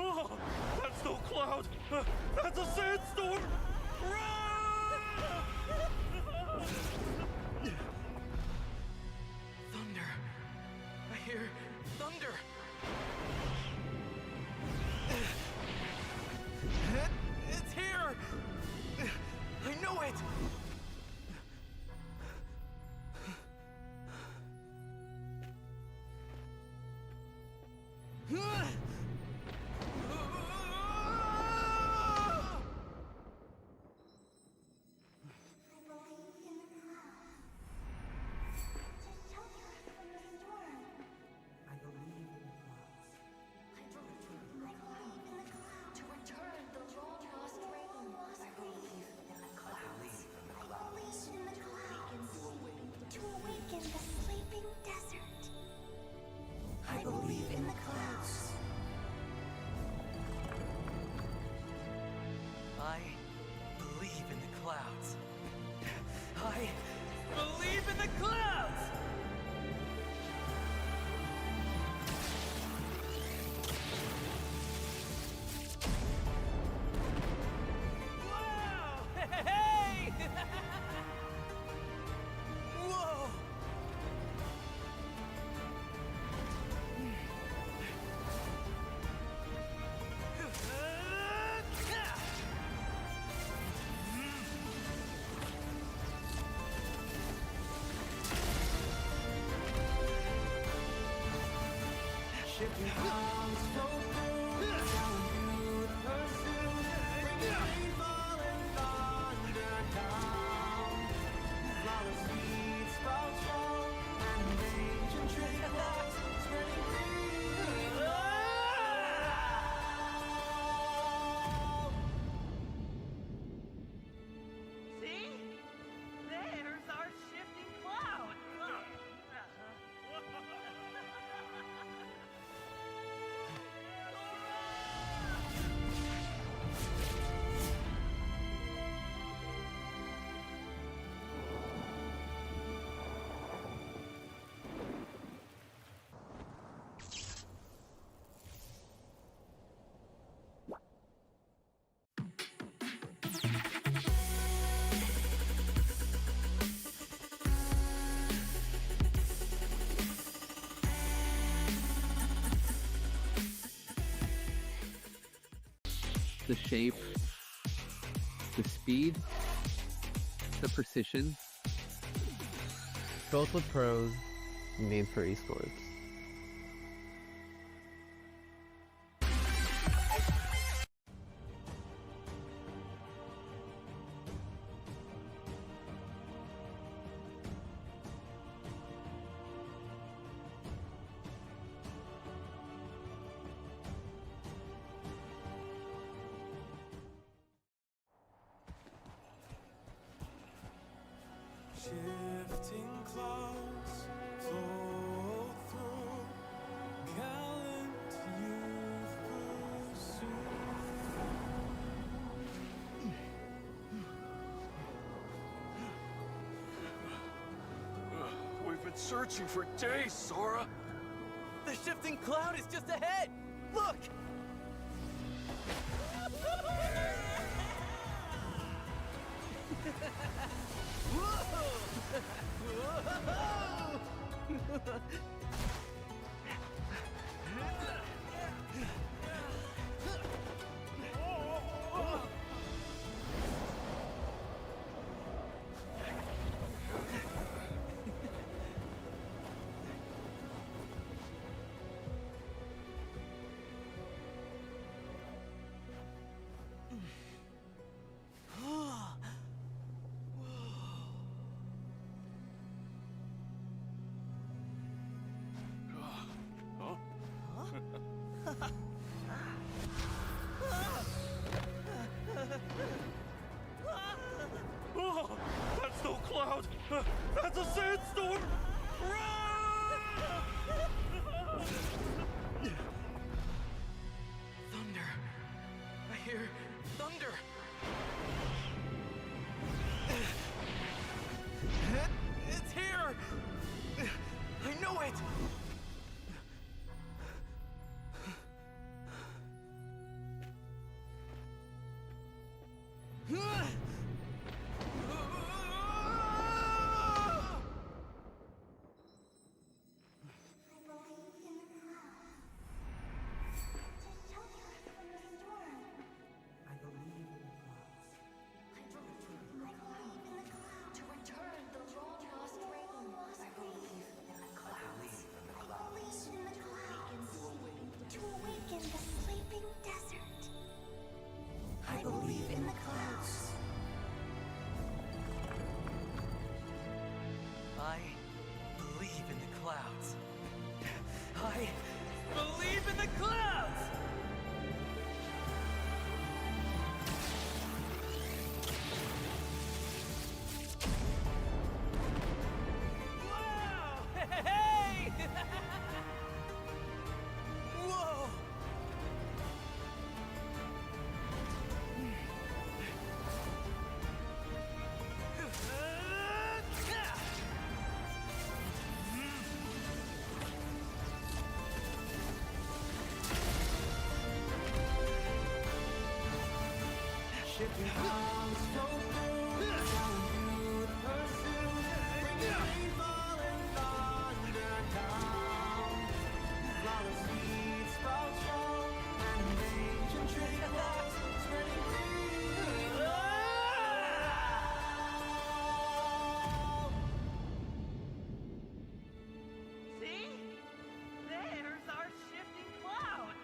Oh, that's no cloud! That's a sandstorm! Thunder. I hear thunder. It's here! I know it! I believe in the clouds. I believe in the clouds. I believe in the clouds! Whoa! Hey! Whoa! Shifting clouds flow through, gallant youth pursue, bringing rainfall and thunder down. Flawless seeds sprout strong, and ancient tree grows, spreading green. See? There's our shifting cloud. The shape, the speed, the precision, both with pros, made for esports. Shifting clouds flow through, gallant youth pursue. We've been searching for days, Sora. The shifting cloud is just ahead! Look! Oh, that's no cloud! That's a sandstorm! Thunder. I hear thunder. It's here! I know it! I believe in the clouds. I believe in the clouds. I believe in the clouds! Wow! Hey! Whoa! Shifting clouds flow through, gallant youth pursue, bringing rainfall and thunder down. Flawless seeds sprout strong, and ancient tree walls spreading green. See? There's our shifting cloud.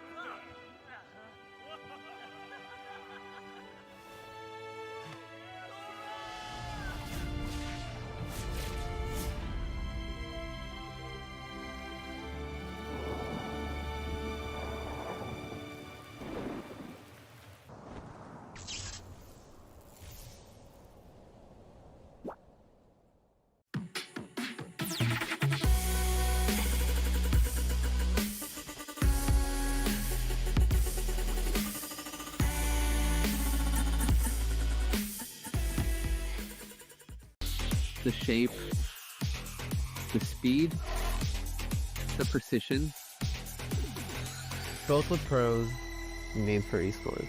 The shape, the speed, the precision, built with pros, made for esports.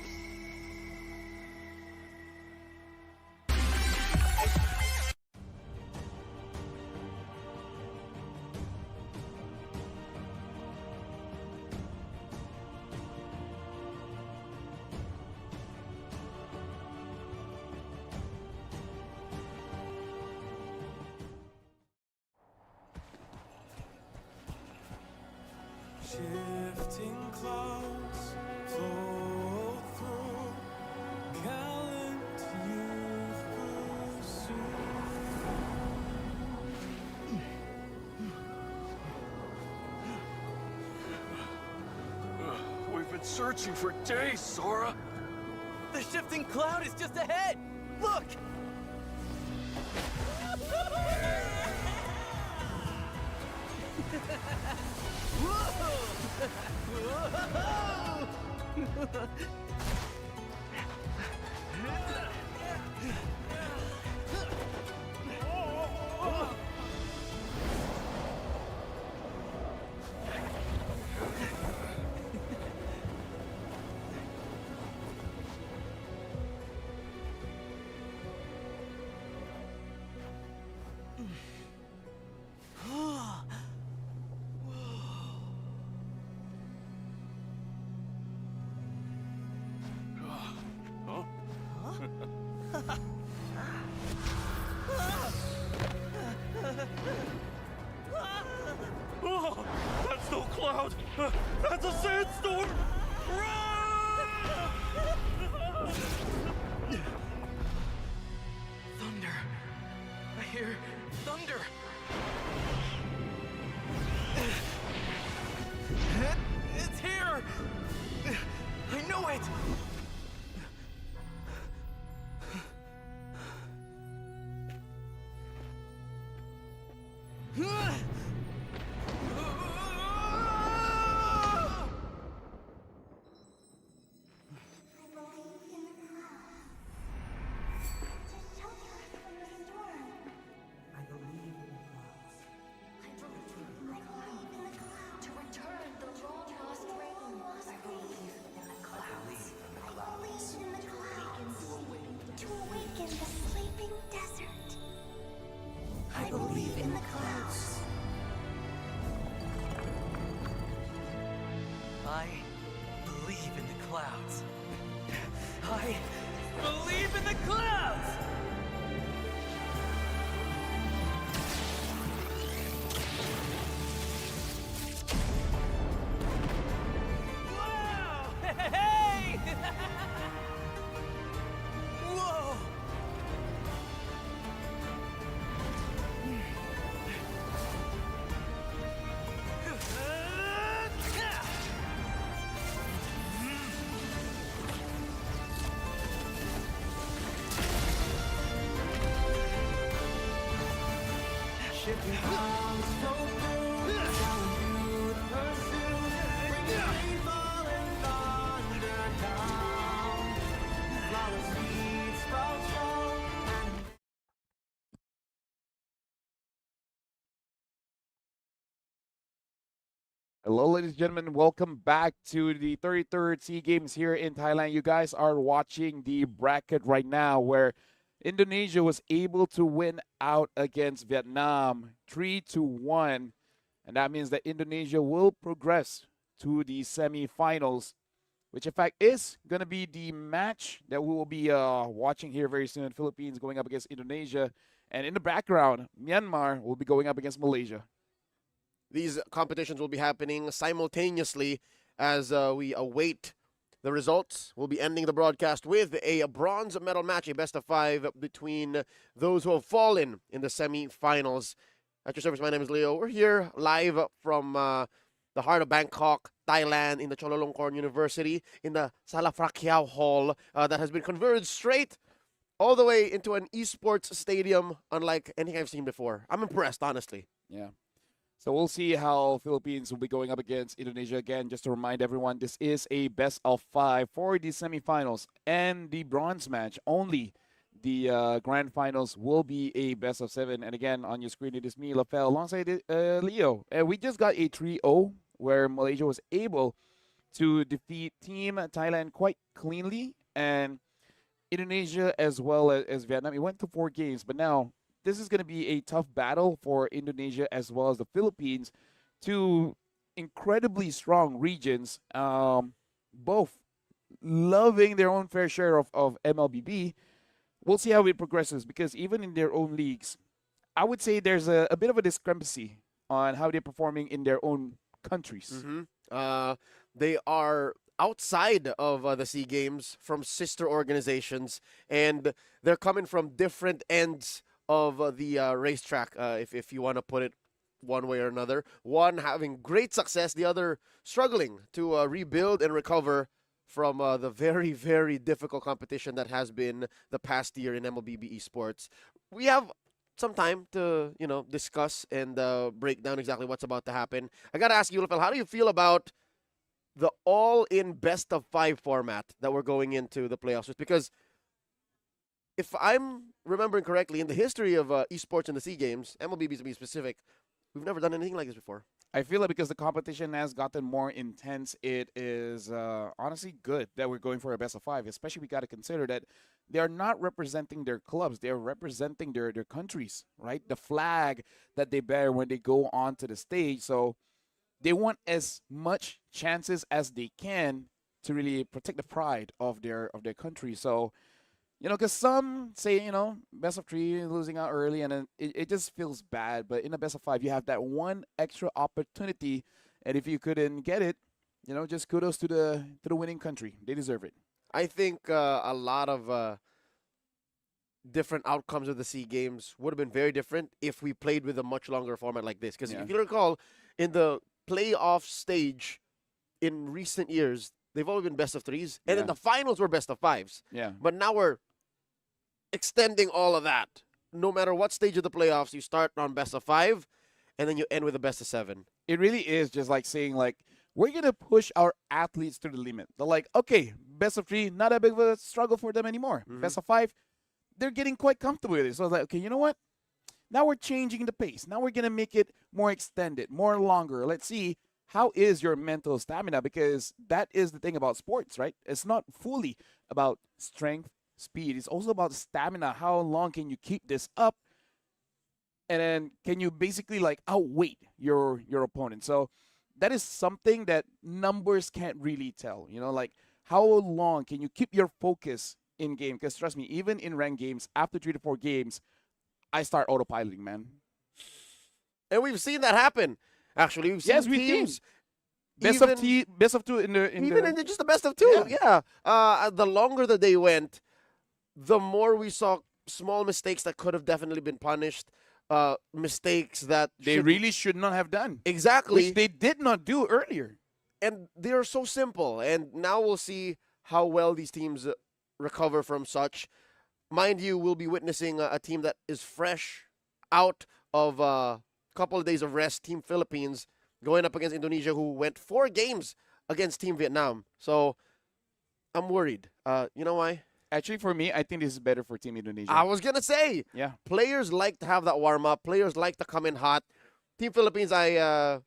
Shifting clouds flow through, gallant youth pursue. We've been searching for days, Sora. The shifting cloud is just ahead! Look! Oh, that's no cloud! That's a sandstorm! Thunder. I hear thunder. It's here! I know it! I believe in the clouds. I believe in the clouds. I believe in the clouds! Wow! Hey! Whoa! Shipping arms so cold, down you pursue, bringing rainfall and thunder down. Flawless seeds fall strong and Hello, ladies and gentlemen. Welcome back to the 33rd SEA Games here in Thailand. You guys are watching the bracket right now where Indonesia was able to win out against Vietnam 3-1. And that means that Indonesia will progress to the semifinals, which in fact is going to be the match that we will be watching here very soon. Philippines going up against Indonesia. And in the background, Myanmar will be going up against Malaysia. These competitions will be happening simultaneously as we await the results. We'll be ending the broadcast with a bronze medal match, a best of 5 between those who have fallen in the semi-finals. At your service, my name is Leo. We're here live from the heart of Bangkok, Thailand, in the Chulalongkorn University, in the Salafrakiao Hall that has been converted straight all the way into an esports stadium unlike anything I've seen before. I'm impressed, honestly. Yeah. So we'll see how Philippines will be going up against Indonesia again. Just to remind everyone, this is a best of 5 for the semifinals and the bronze match. Only the grand finals will be a best of 7. And again, on your screen, it is me, Lafel, alongside Leo. And we just got a 3-0 where Malaysia was able to defeat Team Thailand quite cleanly. And Indonesia as well as Vietnam, it went to 4 games. But now this is going to be a tough battle for Indonesia as well as the Philippines, two incredibly strong regions, both loving their own fair share of MLBB. We'll see how it progresses because even in their own leagues, I would say there's a bit of a discrepancy on how they're performing in their own countries. They are outside of the SEA Games from sister organizations, and they're coming from different ends of the racetrack, if you want to put it one way or another. One having great success, the other struggling to rebuild and recover from the very, very difficult competition that has been the past year in MLBB esports. We have some time to, discuss and break down exactly what's about to happen. I got to ask you, Lafel, how do you feel about the all-in best-of-5 format that we're going into the playoffs with? Because if I'm remembering correctly, in the history of esports and the SEA Games, MLB to be specific, we've never done anything like this before. I feel like because the competition has gotten more intense, it is honestly good that we're going for a best of 5. Especially we got to consider that they are not representing their clubs; they are representing their countries, right? The flag that they bear when they go onto the stage. So they want as much chances as they can to really protect the pride of their country. So, because some say, best of 3, losing out early, and then it just feels bad. But in a best of 5, you have that one extra opportunity, and if you couldn't get it, just kudos to the winning country. They deserve it. I think a lot of different outcomes of the SEA Games would have been very different if we played with a much longer format like this. Because if you recall, in the playoff stage in recent years, they've all been best of 3s, and in the finals were best of 5s. Yeah. But now we're extending all of that. No matter what stage of the playoffs, you start on best of 5, and then you end with a best of 7. It really is just like saying, like, we're going to push our athletes to the limit. They're like, okay, best of 3, not a big of a struggle for them anymore. Best of 5, they're getting quite comfortable with it. So I was like, okay, you know what? Now we're changing the pace. Now we're going to make it more extended, more longer. Let's see, how is your mental stamina? Because that is the thing about sports, right? It's not fully about strength, speed. It's also about stamina. How long can you keep this up? And then can you basically like outweight your opponent? So that is something that numbers can't really tell. Like how long can you keep your focus in game? Because trust me, even in ranked games, after 3 to 4 games, I start autopiloting, man. And we've seen that happen. Actually, we've seen teams. Best of 2 in just the best of 2. Yeah. The longer the day went, the more we saw small mistakes that could have definitely been punished. Mistakes that they really should not have done. Exactly. Which they did not do earlier. And they are so simple. And now we'll see how well these teams recover from such. Mind you, we'll be witnessing a team that is fresh out of a couple of days of rest, Team Philippines, going up against Indonesia, who went 4 games against Team Vietnam. So I'm worried. You know why? Actually, for me, I think this is better for Team Indonesia. I was going to say. Yeah. Players like to have that warm-up. Players like to come in hot. Team Philippines, I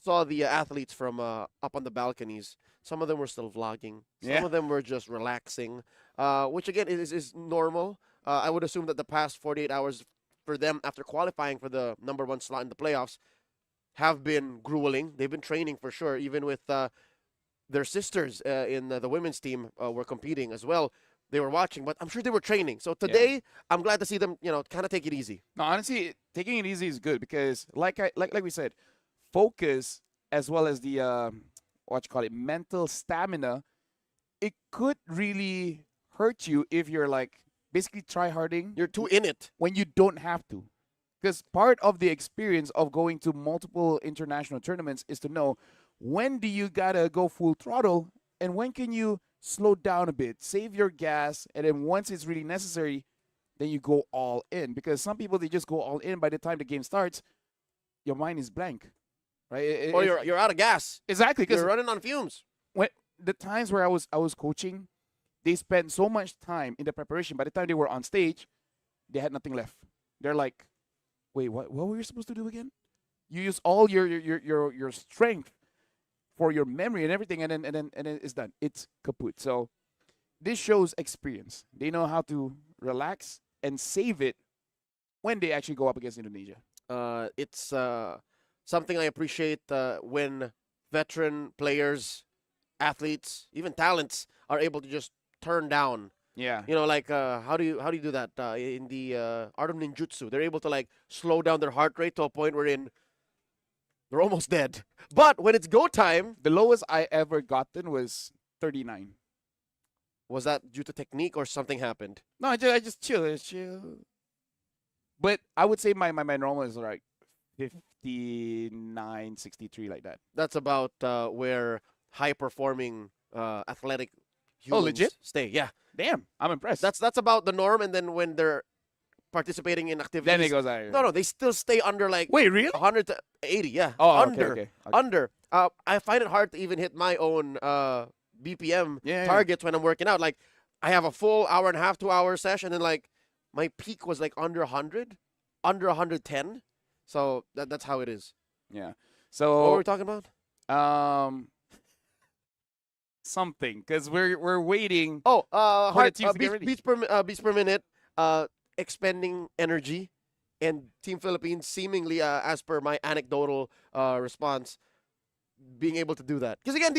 saw the athletes from up on the balconies. Some of them were still vlogging. Some of them were just relaxing, which, again, is normal. I would assume that the past 48 hours for them after qualifying for the number 1 slot in the playoffs have been grueling. They've been training for sure, even with their sisters in the women's team were competing as well. They were watching, but I'm sure they were training. So today, I'm glad to see them, kind of take it easy. No, honestly, taking it easy is good because, like we said, focus as well as the mental stamina, it could really hurt you if you're like basically try-harding. You're too in it when you don't have to. Because part of the experience of going to multiple international tournaments is to know when do you gotta go full throttle and when can you slow down a bit, save your gas, and then once it's really necessary, then you go all in. Because some people, they just go all in. By the time the game starts, your mind is blank, right? Or you're out of gas. Exactly. You're running on fumes. When the times where I was coaching, they spent so much time in the preparation. By the time they were on stage, they had nothing left. They're like, wait, what were you supposed to do again? You use all your strength for your memory and everything, and then it's done. It's kaput. So this shows experience. They know how to relax and save it when they actually go up against Indonesia. It's something I appreciate when veteran players, athletes, even talents are able to just turn down. Yeah. Like how do you do that in the art of ninjutsu? They're able to like slow down their heart rate to a point wherein they're almost dead. But when it's go time, the lowest I ever gotten was 39. Was that due to technique or something happened? No, I just chill. But I would say my normal is like 59, 63, like that. That's about where high performing athletic humans legit? stay. Yeah. Damn, I'm impressed. That's about the norm, and then when they're participating in activities. Then it goes higher. No, they still stay under like. Wait, really? 180, yeah. Oh, under, okay. under. I find it hard to even hit my own BPM Yeah. targets when I'm working out. Like, I have a full hour and a half, 2 hour session, and like my peak was like under 100, under 110. So that's how it is. Yeah. So What were we talking about? Something, because we're waiting. Oh, for the teams to get ready. beats per minute, expending energy, and Team Philippines seemingly, as per my anecdotal response, being able to do that. Because again,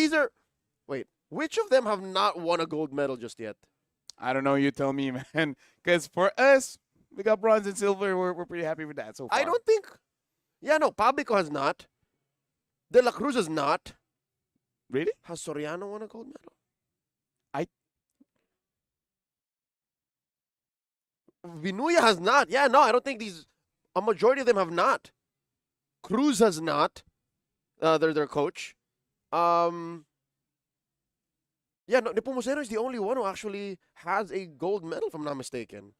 which of them have not won a gold medal just yet? I don't know. You tell me, man. Because for us, we got bronze and silver. We're pretty happy with that so far. I don't think. Yeah, no, Pablico has not. De La Cruz has not. Really? Has Soriano won a gold medal? Vinuya has not. Yeah, no, I don't think a majority of them have not. Cruz has not. Their coach. Yeah, no, Nepomuceno is the only one who actually has a gold medal, if I'm not mistaken.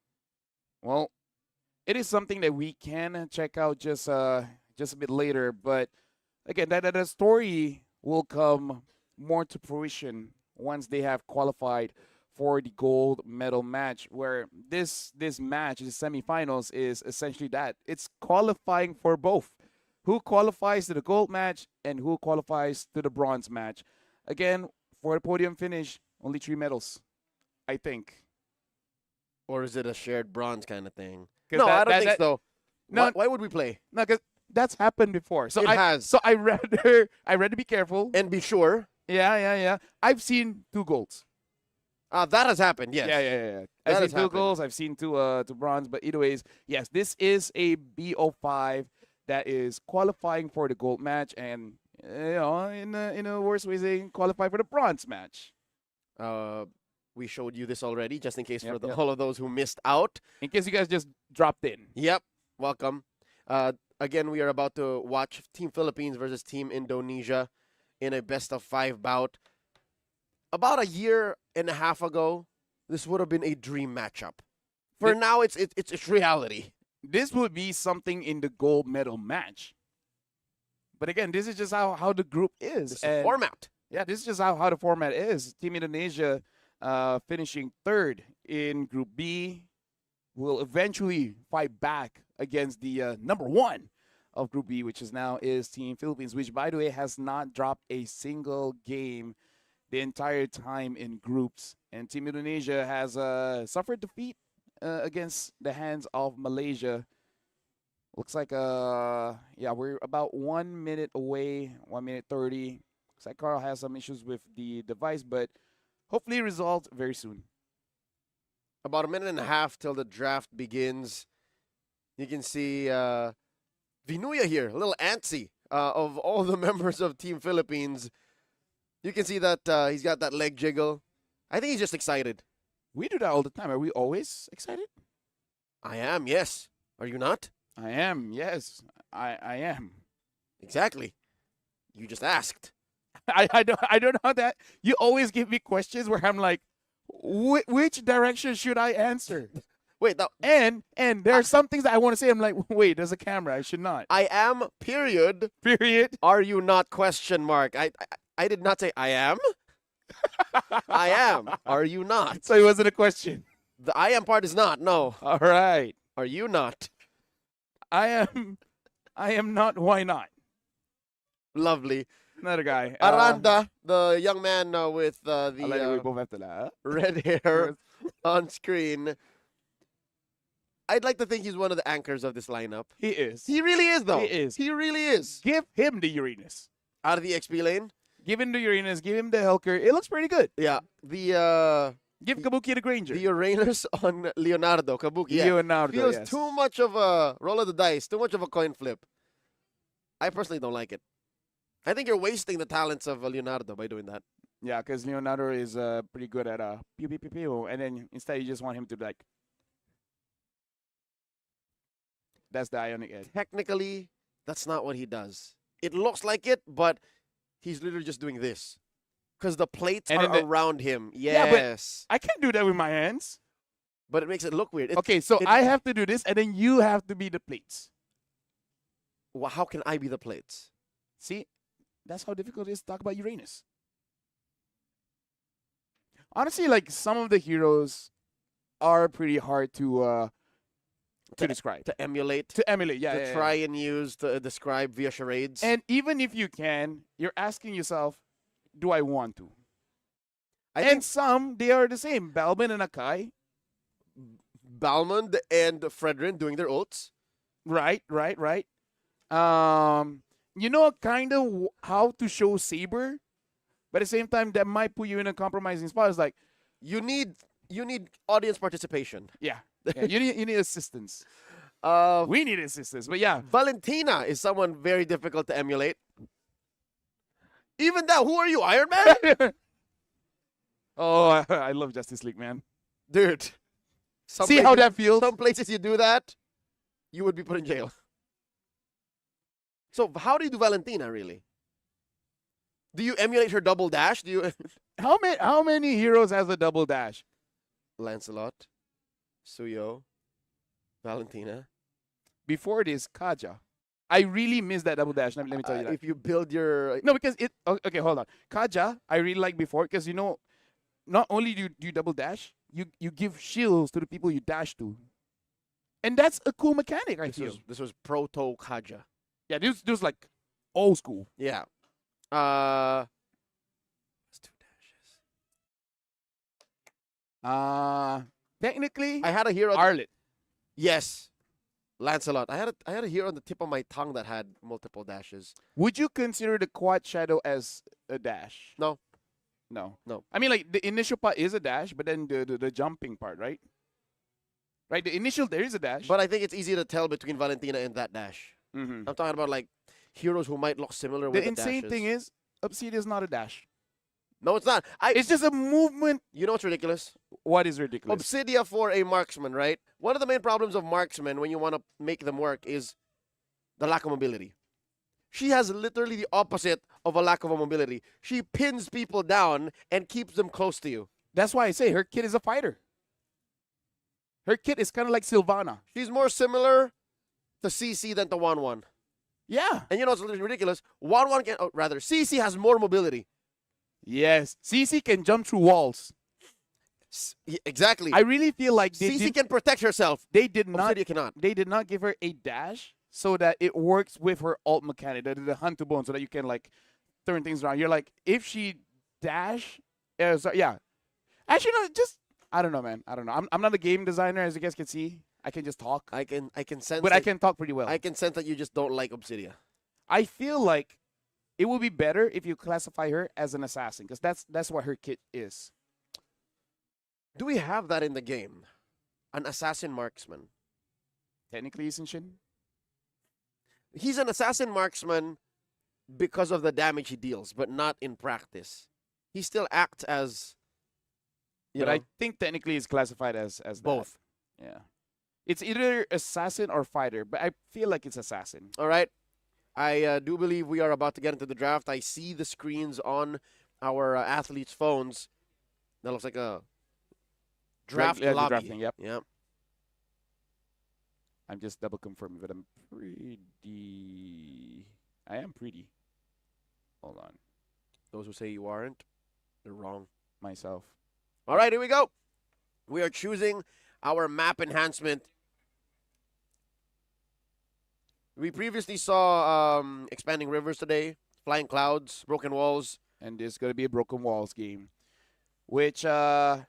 Well, it is something that we can check out just a bit later. But again, that story will come more to fruition once they have qualified for the gold medal match, where this match, the semifinals, is essentially that. It's qualifying for both. Who qualifies to the gold match and who qualifies to the bronze match. Again, for the podium finish, only 3 medals, I think. Or is it a shared bronze kind of thing? 'Cause No, I don't think so. No, Why would we play? No, because that's happened before. So It has. So I rather be careful and be sure. Yeah. I've seen 2 golds. That has happened, yes. Yeah. That I've has seen 2 happened. golds. I've seen 2 bronze. But either ways, yes, this is a BO5 that is qualifying for the gold match, and in a worse way, saying qualify for the bronze match. We showed you this already, just in case Yep. all of those who missed out. In case you guys just dropped in. Yep, welcome. Again, we are about to watch Team Philippines versus Team Indonesia in a best-of-5 bout. About a year and a half ago, this would have been a dream matchup. For now, it's reality. This would be something in the gold medal match. But again, this is just how the group is. This is the format. Yeah, this is just how the format is. Team Indonesia finishing 3rd in Group B will eventually fight back against the number 1 of Group B, which is Team Philippines, which, by the way, has not dropped a single game the entire time in groups. And Team Indonesia has suffered defeat against the hands of Malaysia. Looks like we're about 1 minute away, 1 minute 30. Looks like Carl has some issues with the device, but hopefully resolved very soon. About a minute and a half till the draft begins. You can see Vinuya here, a little antsy of all the members of Team Philippines. You can see that he's got that leg jiggle. I think he's just excited. We do that all the time. Are we always excited? I am, yes. Are you not? I am, yes. I am. Exactly. You just asked. I don't know that. You always give me questions where I'm like, which direction should I answer? Wait, no. And there are some things that I want to say. I'm like, wait, there's a camera. I should not. I am, period. Period. Are you not, question mark. I did not say I am. I am. Are you not? So it wasn't a question. The I am part is not, no. All right. Are you not? I am not. Why not? Lovely. Another guy. Aranda, the young man with we both have to laugh. red hair on screen. I'd like to think he's one of the anchors of this lineup. He is. He really is, though. He is. He really is. Give him the Uranus. Out of the XP lane? Give him the Uranus. Give him the Helker. It looks pretty good. Yeah. Give Kabuki the Granger. The Uranus on Leonardo. Kabuki. Yeah. Leonardo, Feels yes. too much of a roll of the dice. Too much of a coin flip. I personally don't like it. I think you're wasting the talents of Leonardo by doing that. Yeah, because Leonardo is pretty good at pew, pew, pew, pew. And then instead you just want him to like. That's the Ionic Edge. Technically, that's not what he does. It looks like it, but he's literally just doing this. Because the plates are around him. Yes. Yeah, but I can't do that with my hands. but it makes it look weird. Okay, so I have to do this, and then you have to be the plates. Well, how can I be the plates? See, that's how difficult it is to talk about Uranus. Honestly, like some of the heroes are pretty hard to describe, to emulate, yeah, to try and use to describe via charades. And even if you can, you're asking yourself, do I want to? And some they are the same. Balman and Akai. Balmond and Fredrin doing their ults. Right. You know, kind of how to show Saber, but at the same time, that might put you in a compromising spot. It's like you need audience participation. Yeah, you need assistance. We need assistance, but yeah, Valentina is someone very difficult to emulate. Even that, who are you, Iron Man? Oh, I love Justice League, man, dude. See how that feels? Some places you do that, you would be put in jail. So how do you do Valentina, really? Do you emulate her double dash? Do you? How many heroes has a double dash? Lancelot, Suyo, Valentina. Before this, Kaja. I really miss that double dash. Let me tell you that. If you build your... No, because it... Okay, hold on. Kaja, I really like before because, you know, not only do you double dash, you give shields to the people you dash to. And that's a cool mechanic, I feel. This was proto Kaja. Yeah, this was like old school. Yeah. Technically, I had a hero. Arlet. Yes. Lancelot. I had a hero on the tip of my tongue that had multiple dashes. Would you consider the quad shadow as a dash? No. No. No. I mean, like, the initial part is a dash, but then the jumping part, right? Right, the initial, there is a dash. But I think it's easy to tell between Valentina and that dash. Mm-hmm. I'm talking about, like, heroes who might look similar with The the dashes. insane thing is, Obsidian is not a dash. No, it's not. It's just a movement. You know what's ridiculous? What is ridiculous? Obsidia for a marksman, right? One of the main problems of marksmen when you want to make them work is the lack of mobility. She has literally the opposite of a lack of mobility. She pins people down and keeps them close to you. That's why I say her kid is a fighter. Her kid is kind of like Sylvana. She's more similar to CC than to 1-1. Yeah. And you know what's ridiculous? 1-1 can... rather, CC has more mobility. Yes. CC can jump through walls. Exactly. I really feel like CC can protect herself. They did not. Obsidia cannot. They did not give her a dash so that it works with her ult mechanic, the hunt to bone, so that you can like turn things around. You're like, if she dash, yeah. Actually, no, just I don't know, man. I don't know. I'm not a game designer, as you guys can see. I can just talk. I can sense. But I can talk pretty well. I can sense that you just don't like Obsidia. I feel like it would be better if you classify her as an assassin, because that's what her kit is. Do we have that in the game? An assassin marksman. Technically, isn't Shin? He's an assassin marksman because of the damage he deals, but not in practice. He still acts as. But I think technically it's classified as both. That. Yeah. It's either assassin or fighter, but I feel like it's assassin. All right. I do believe we are about to get into the draft. I see the screens on our athletes' phones. That looks like a draft lobby. Drafting, yep. Yep. I'm just double confirming that I'm pretty. I am pretty. Hold on. Those who say you aren't, they're wrong. Myself. All right, here we go. We are choosing our map enhancement. We previously saw Expanding Rivers today, Flying Clouds, Broken Walls. And this is going to be a Broken Walls game, which I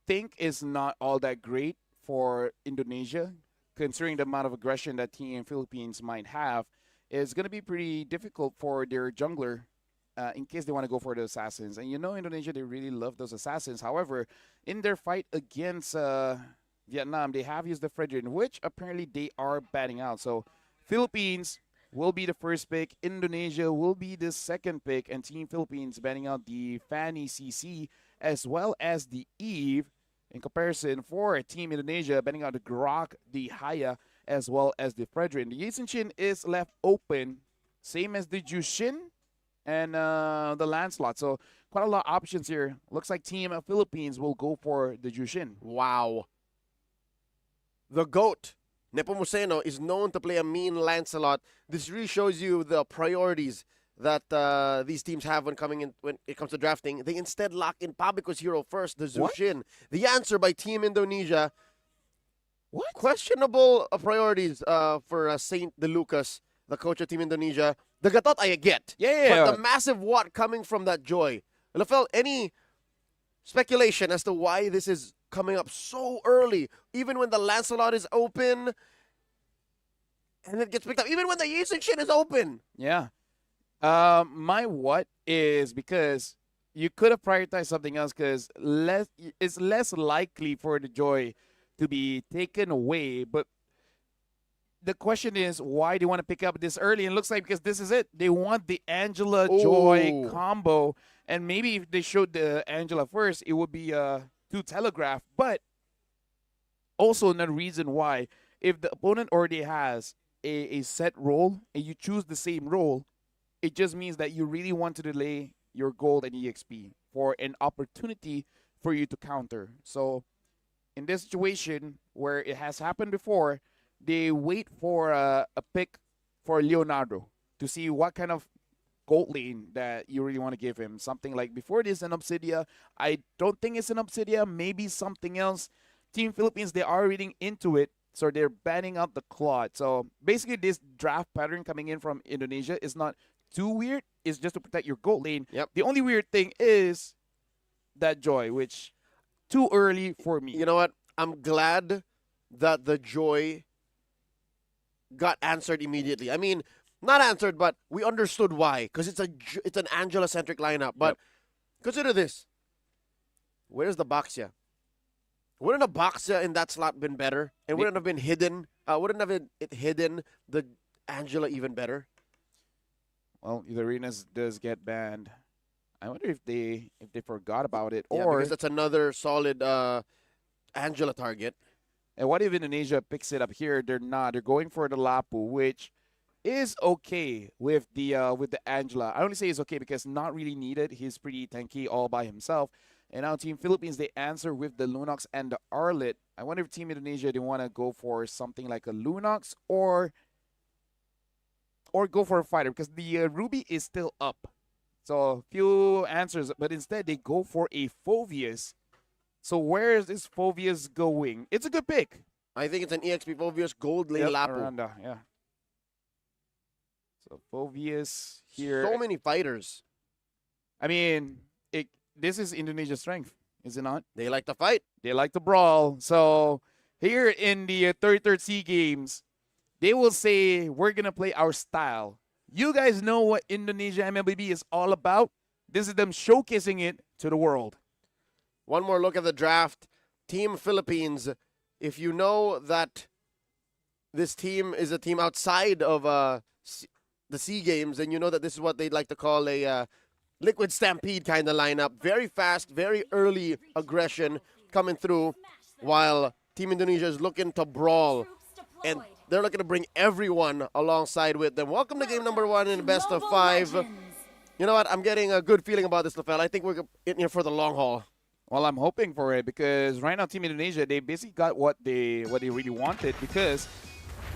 think is not all that great for Indonesia, considering the amount of aggression that Team Philippines might have. It's going to be pretty difficult for their jungler in case they want to go for the assassins. And you know, Indonesia, they really love those assassins. However, in their fight against Vietnam, they have used the Fredrin, which apparently they are batting out. So Philippines will be the first pick. Indonesia will be the second pick. And Team Philippines batting out the Fanny CC as well as the Eve. In comparison, for Team Indonesia, batting out the Grok, the Haya, as well as the Fredrin. The Yisenchin is left open, same as the Jushin and the Lancelot. So quite a lot of options here. Looks like Team Philippines will go for the Jushin. Wow. the GOAT, Nepomuceno, is known to play a mean Lancelot. This really shows you the priorities that these teams have when it comes to drafting. They instead lock in Pabico's hero first, the Zushin. The answer by Team Indonesia. What? Questionable priorities for Saint De Lucas, the coach of Team Indonesia. The Gatot I get. Yeah. But the massive what coming from that Joy. Lafel, any speculation as to why this is coming up so early, even when the Lancelot is open, and it gets picked up, even when the Yisun shit is open. Yeah. My what is because you could have prioritized something else because it's less likely for the Joy to be taken away. But the question is, why do you want to pick up this early? And it looks like because this is it. They want the Angela Joy combo. And maybe if they showed the Angela first, it would be too telegraphed. But also another reason why, if the opponent already has a set role and you choose the same role, it just means that you really want to delay your gold and EXP for an opportunity for you to counter. So in this situation where it has happened before, they wait for a pick for Leonardo to see what kind of gold lane that you really want to give him. Something like before this, an Obsidia. I don't think it's an Obsidia. Maybe something else. Team Philippines, they are reading into it. So they're banning out the Claude. So basically this draft pattern coming in from Indonesia is not too weird. It's just to protect your gold lane. Yep. The only weird thing is that Joy, which too early for me. You know what? I'm glad that the Joy got answered immediately. I mean, not answered, but we understood why. Because it's an Angela-centric lineup. But consider this. Where's the Baxia? Wouldn't a Baxia in that slot been better? And wouldn't have been hidden? Wouldn't have it hidden the Angela even better? Well, the Arenas does get banned. I wonder if they forgot about it, Yeah, or because that's another solid Angela target. And what if Indonesia picks it up here? They're not. They're going for the Lapu, which is okay with the Angela. I only say it's okay because not really needed. He's pretty tanky all by himself. And now Team Philippines, they answer with the Lunox and the Arlet. I wonder if Team Indonesia, they want to go for something like a Lunox or go for a fighter because the Ruby is still up. So few answers, but instead they go for a Phoveus. So where is this Phoveus going? It's a good pick. I think it's an EXP Phoveus gold lane Lapu. Aranda, yeah. So Phoveus here. So many fighters. I mean, this is Indonesia's strength, is it not? They like to fight. They like to brawl. So here in the 33rd SEA Games, they will say, we're going to play our style. You guys know what Indonesia MLBB is all about. This is them showcasing it to the world. One more look at the draft. Team Philippines. If you know that this team is a team outside of the SEA Games, and you know that this is what they'd like to call a liquid stampede kind of lineup. Very fast, very early aggression coming through, while Team Indonesia is looking to brawl. And they're looking to bring everyone alongside with them. Welcome to game number 1 in the best of 5. You know what? I'm getting a good feeling about this, Lafel. I think we're in here for the long haul. Well, I'm hoping for it because right now Team Indonesia, they basically got what they really wanted because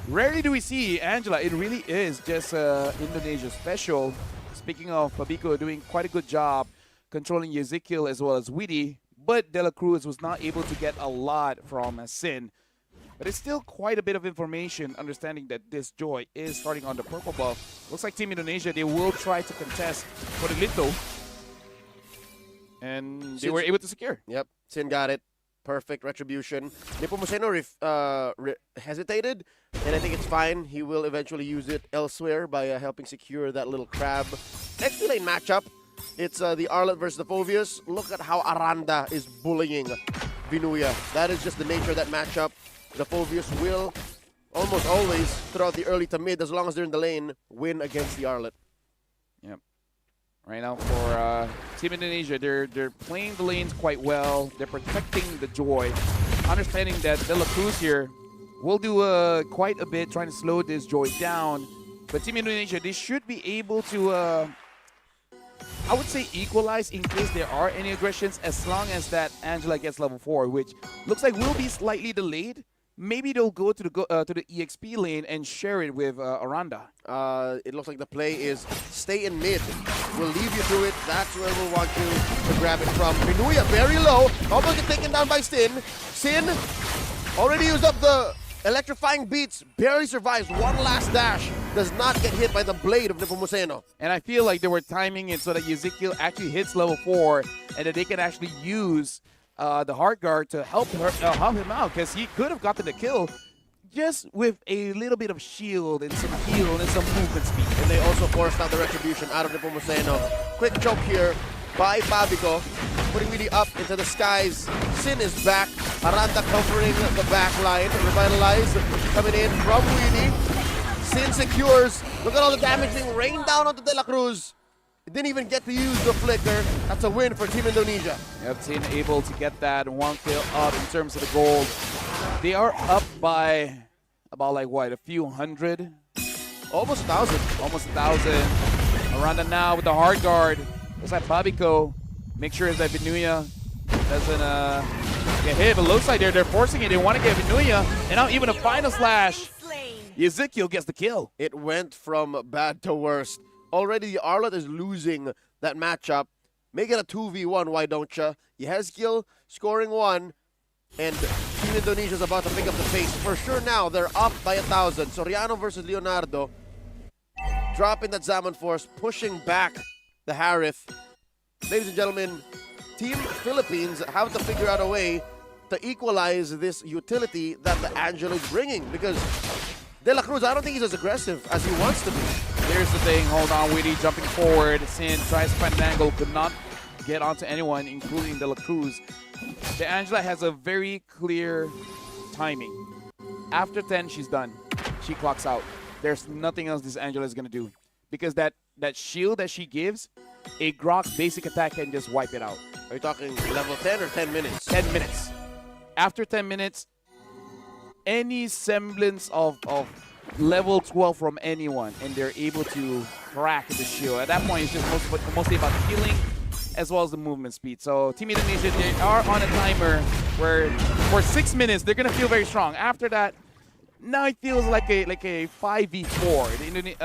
rarely do we see Angela. It really is just Indonesia special. Speaking of Pabico doing quite a good job controlling Ezekiel as well as Witty, but De La Cruz was not able to get a lot from Sin. But it's still quite a bit of information, understanding that this Joy is starting on the purple buff. Looks like Team Indonesia, they will try to contest for the Lito. And they were able to secure. Yep, Sin got it. Perfect retribution. Nepomuceno hesitated, and I think it's fine. He will eventually use it elsewhere by helping secure that little crab. Next lane matchup, it's the Arlet versus the Phoveus. Look at how Aranda is bullying Vinuya. That is just the nature of that matchup. The Phoveus will almost always, throughout the early to mid, as long as they're in the lane, win against the Arlet. Yep. Right now for Team Indonesia, they're playing the lanes quite well. They're protecting the Joy. Understanding that De La Cruz here will do quite a bit trying to slow this Joy down. But Team Indonesia, they should be able to, I would say, equalize in case there are any aggressions as long as that Angela gets level 4, which looks like will be slightly delayed. maybe they'll go to the EXP lane and share it with Aranda. It looks like the play is stay in mid. We'll leave you to it. That's where we'll want you to grab it from. Minuya very low. Almost get taken down by Sin. Sin already used up the electrifying beats. Barely survives. One last dash. Does not get hit by the blade of Nepomuceno. And I feel like they were timing it so that Ezekiel actually hits level 4 and that they can actually use the hard guard to help him out, because he could have gotten the kill just with a little bit of shield and some heal and some movement speed. And they also forced out the retribution out of Nepomuceno. Quick choke here by Babico, putting Weedy up into the skies. Sin is back. Aranda covering the back line. Revitalize coming in from Weedy. Sin secures. Look at all the damage being rained down onto De La Cruz. Didn't even get to use the flicker. That's a win for Team Indonesia. Yep, Team able to get that one kill up in terms of the gold. They are up by about like what, a few hundred? Almost 1,000. Almost 1,000. Aranda now with the hard guard. Looks like Babico. Make sure that Vinuya doesn't get hit. But looks like they're forcing it. They want to get Vinuya. And now even a final slash. Ezekiel gets the kill. It went from bad to worst. Already the Arlot is losing that matchup. Make it a 2v1, why don't ya? Yehezkiel scoring 1, and Team Indonesia is about to pick up the pace. For sure now, they're up by 1,000. Soriano versus Leonardo. Dropping that Zaman Force, pushing back the Harith. Ladies and gentlemen, Team Philippines have to figure out a way to equalize this utility that the Angelo is bringing, because De La Cruz, I don't think he's as aggressive as he wants to be. Here's the thing, hold on, Weedy jumping forward. Sin tries to find an angle, could not get onto anyone, including De La Cruz. The Angela has a very clear timing. After 10, she's done. She clocks out. There's nothing else this Angela is going to do. Because that shield that she gives, a Grok basic attack can just wipe it out. Are you talking level 10 or 10 minutes? 10 minutes. After 10 minutes, any semblance of level 12 from anyone, and they're able to crack the shield. At that point, it's just mostly about the healing as well as the movement speed. So Team Indonesia, they are on a timer where for 6 minutes, they're going to feel very strong. After that, now it feels like a 5v4.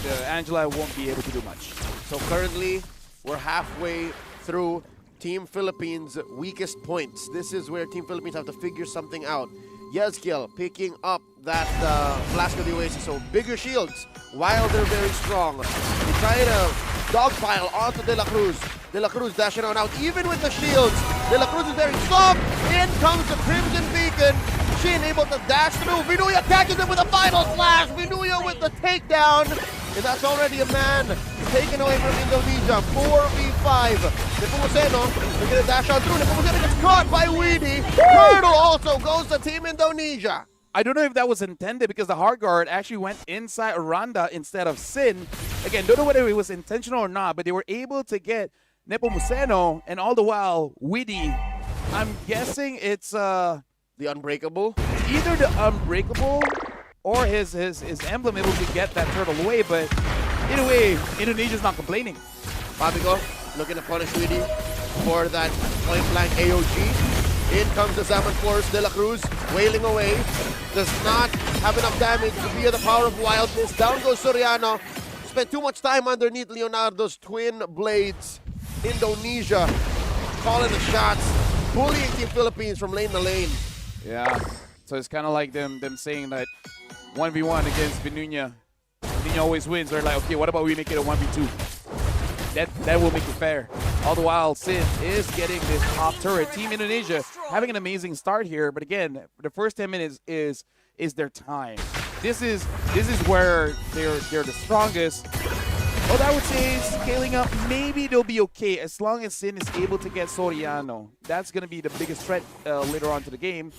The Angela won't be able to do much. So currently, we're halfway through Team Philippines' weakest points. This is where Team Philippines have to figure something out. Yezkiel picking up that Flask of the Oasis, so bigger shields while they're very strong. They try to dogpile onto De La Cruz. De La Cruz dashing on out, even with the shields. De La Cruz is very soft. In comes the Crimson Beacon. Shin able to dash through. Vinuya catches him with a final slash. Vinuya with the takedown. And that's already a man taken away from Indonesia. 4v5. Nepomuceno, they're going to dash on through. Nepomuceno gets caught by Weedy. Colonel also goes to Team Indonesia. I don't know if that was intended because the hard guard actually went inside Aranda instead of Sin. Again, don't know whether it was intentional or not, but they were able to get Nepomuceno, and all the while, Weedy, I'm guessing it's the Unbreakable? Either the Unbreakable or his emblem able to get that turtle away, but either way, Indonesia's not complaining. Babico looking to punish Weedy for that point-blank AOG. In comes the Zaman Force. De La Cruz wailing away. Does not have enough damage via the power of wildness. Down goes Soriano. Spent too much time underneath Leonardo's twin blades. Indonesia calling the shots, bullying Team Philippines from lane to lane. Yeah, so it's kind of like them saying that 1v1 against Vinuya. Vinuya always wins. They're like, okay, what about we make it a 1v2? That will make it fair. All the while, Sin is getting this top turret. Team Indonesia having an amazing start here, but again, the first 10 minutes is their time. This is where they're the strongest. What I would say is scaling up, maybe they'll be okay as long as Sin is able to get Soriano. That's going to be the biggest threat later on to the game.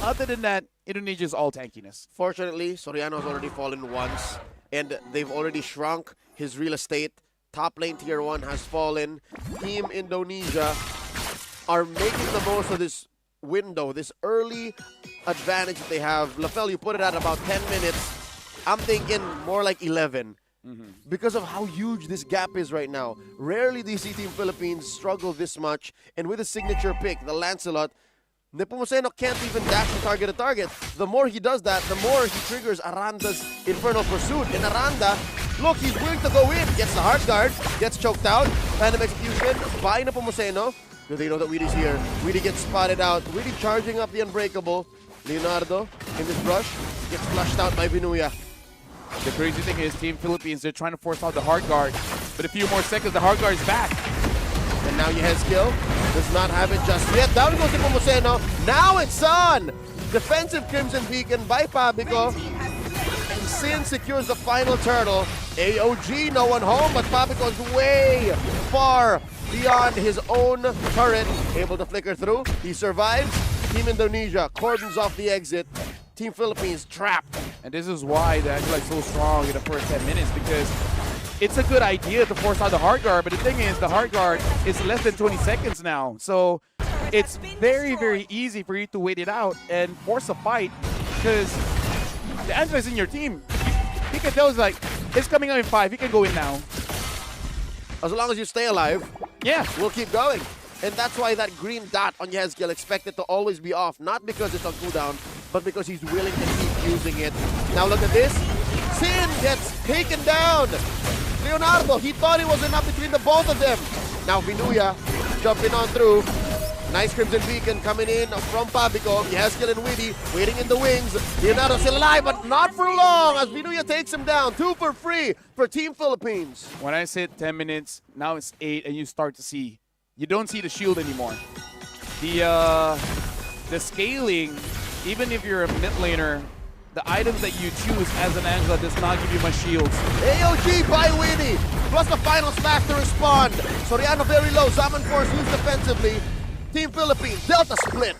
Other than that, Indonesia is all tankiness. Fortunately, Soriano has already fallen once, and they've already shrunk his real estate. Top lane tier 1 has fallen. Team Indonesia are making the most of this window, this early advantage that they have. Lafel, you put it at about 10 minutes. I'm thinking more like 11. Because of how huge this gap is right now. Rarely do you see Team Philippines struggle this much. And with a signature pick, the Lancelot, Nepomuceno can't even dash to target a target. The more he does that, the more he triggers Aranda's Infernal Pursuit. And Aranda, look, he's willing to go in. Gets the hard guard, gets choked out. Phantom Execution by Nepomuceno. Do they know that Weedy's here? Weedy gets spotted out. Weedy charging up the Unbreakable. Leonardo in this rush gets flushed out by Vinuya. The crazy thing is Team Philippines, they're trying to force out the hard guard. But a few more seconds, the hard guard is back. And now Yehezkiel does not have it just yet. Down goes Nepomuceno. Now it's on! Defensive Crimson Beacon by Pabico. And Sin secures the final turtle. AOG, no one home, but Pabico is way far beyond his own turret. Able to flicker through. He survives. Team Indonesia cordons off the exit. Team Philippines trapped. And this is why they're actually so strong in the first 10 minutes, because it's a good idea to force out the hard guard, but the thing is the hard guard is less than 20 seconds now. So it's very, very easy for you to wait it out and force a fight, because the answer is in your team. He can tell us like, it's coming out in 5, he can go in now. As long as you stay alive, yeah, we'll keep going. And that's why that green dot on Yehezkiel expected to always be off, not because it's on cooldown, but because he's willing to keep using it. Now look at this. Sin gets taken down. Leonardo, he thought it was enough between the both of them. Now Vinuya jumping on through. Nice Crimson Beacon coming in from Pabico. Yehezkiel and Weedy waiting in the wings. Leonardo still alive, but not for long as Vinuya takes him down. 2 for free for Team Philippines. When I said 10 minutes, now it's 8, and you start to see. You don't see the shield anymore. The scaling, even if you're a mid laner, the items that you choose as an Angela does not give you much shields. AOG by Weedy, plus the final smack to respond. Soriano very low, Zaman Force used defensively. Team Philippines, Delta split.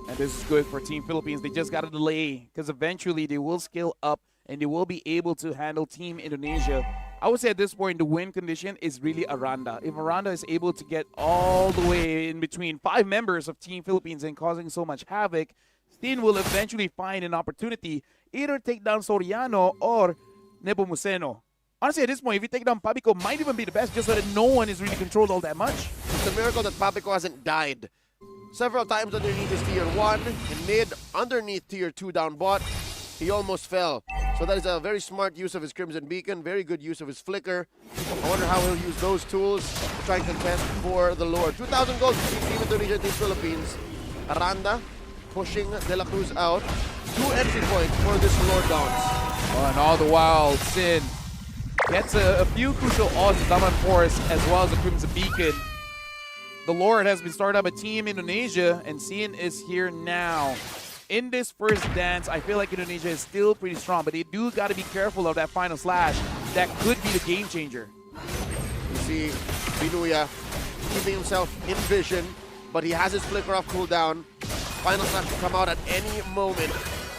And this is good for Team Philippines. They just got to delay, because eventually they will scale up and they will be able to handle Team Indonesia. I would say at this point, the win condition is really Aranda. If Aranda is able to get all the way in between 5 members of Team Philippines and causing so much havoc, Steen will eventually find an opportunity either take down Soriano or Nepomuceno. Honestly, at this point, if you take down Pabico, might even be the best, just so that no one is really controlled all that much. It's a miracle that Pabico hasn't died. Several times underneath his tier 1, in mid, underneath tier 2 down bot, he almost fell. So that is a very smart use of his Crimson Beacon, very good use of his Flicker. I wonder how he'll use those tools to try and contest for the Lord. 2,000 gold for Team Indonesia, Team Philippines. Aranda pushing De La Cruz out. 2 entry points for this Lord Dance. Oh, and all the while, Sin gets a few crucial odds to Zaman Force as well as the Crimson Beacon. The Lord has been started up a Team Indonesia, and Sin is here now. In this first dance, I feel like Indonesia is still pretty strong, but they do got to be careful of that final slash. That could be the game changer. You see Vinuya keeping himself in vision, but he has his Flicker off cooldown. Final slash will come out at any moment.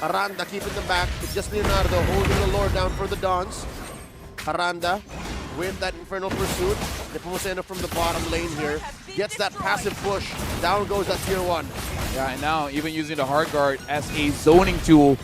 Aranda keeping them back. It's just Leonardo holding the Lord down for the Dons. Aranda with that Infernal Pursuit. Nepomuceno from the bottom lane here gets that passive push. Down goes that tier 1. Yeah, and now even using the hard guard as a zoning tool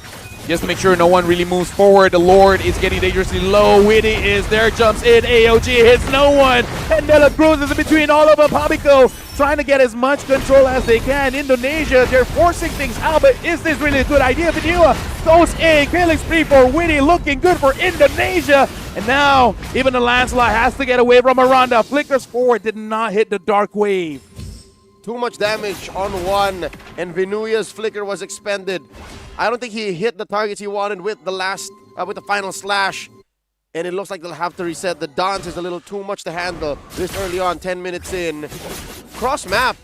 just to make sure no one really moves forward. The Lord is getting dangerously low. Witty is there, jumps in. AOG hits no one. And De La Cruz is in between all of them. Pabico trying to get as much control as they can. Indonesia, they're forcing things out, but is this really a good idea? Vanilla goes in. Killing spree for Witty, looking good for Indonesia. And now, even the Lancelot has to get away from Aranda. Flickers forward, did not hit the Dark Wave. Too much damage on one, and Vinuya's Flicker was expended. I don't think he hit the targets he wanted with the final slash. And it looks like they'll have to reset. The dance is a little too much to handle this early on, 10 minutes in. Cross map.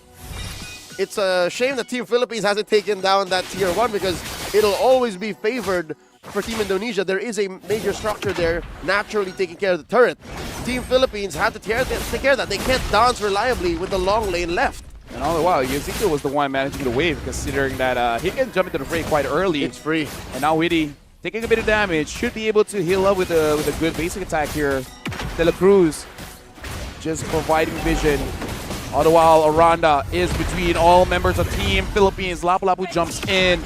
It's a shame that Team Philippines hasn't taken down that tier 1 because it'll always be favored for Team Indonesia. There is a major structure there naturally taking care of the turret. Team Philippines have to take care of that. They can't dance reliably with the long lane left. And all the while, Ezekiel was the one managing the wave, considering that he can jump into the fray quite early. It's free. And now Witty, taking a bit of damage, should be able to heal up with a good basic attack here. De La Cruz just providing vision. All the while, Aranda is between all members of Team Philippines. Lapu-Lapu jumps in.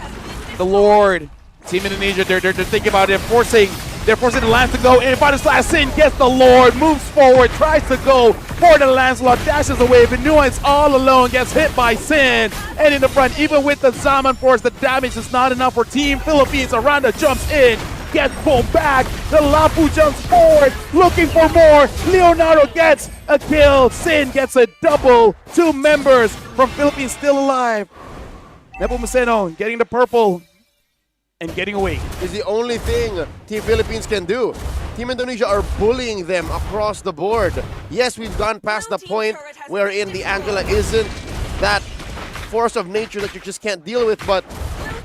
The Lord, Team Indonesia, they're thinking about it, forcing They're forcing the Lance to go in. Final slash Sin gets the Lord, moves forward, tries to go for the Lancelot, dashes away. Benua is all alone, gets hit by Sin. And in the front, even with the Zaman Force, the damage is not enough for Team Philippines. Aranda jumps in, gets pulled back. The Lapu jumps forward, looking for more. Leonardo gets a kill. Sin gets a double. 2 members from Philippines still alive. Nepomuceno getting the purple and getting away. Is the only thing Team Philippines can do. Team Indonesia are bullying them across the board. Yes, we've gone past the point wherein the Angela isn't that force of nature that you just can't deal with, but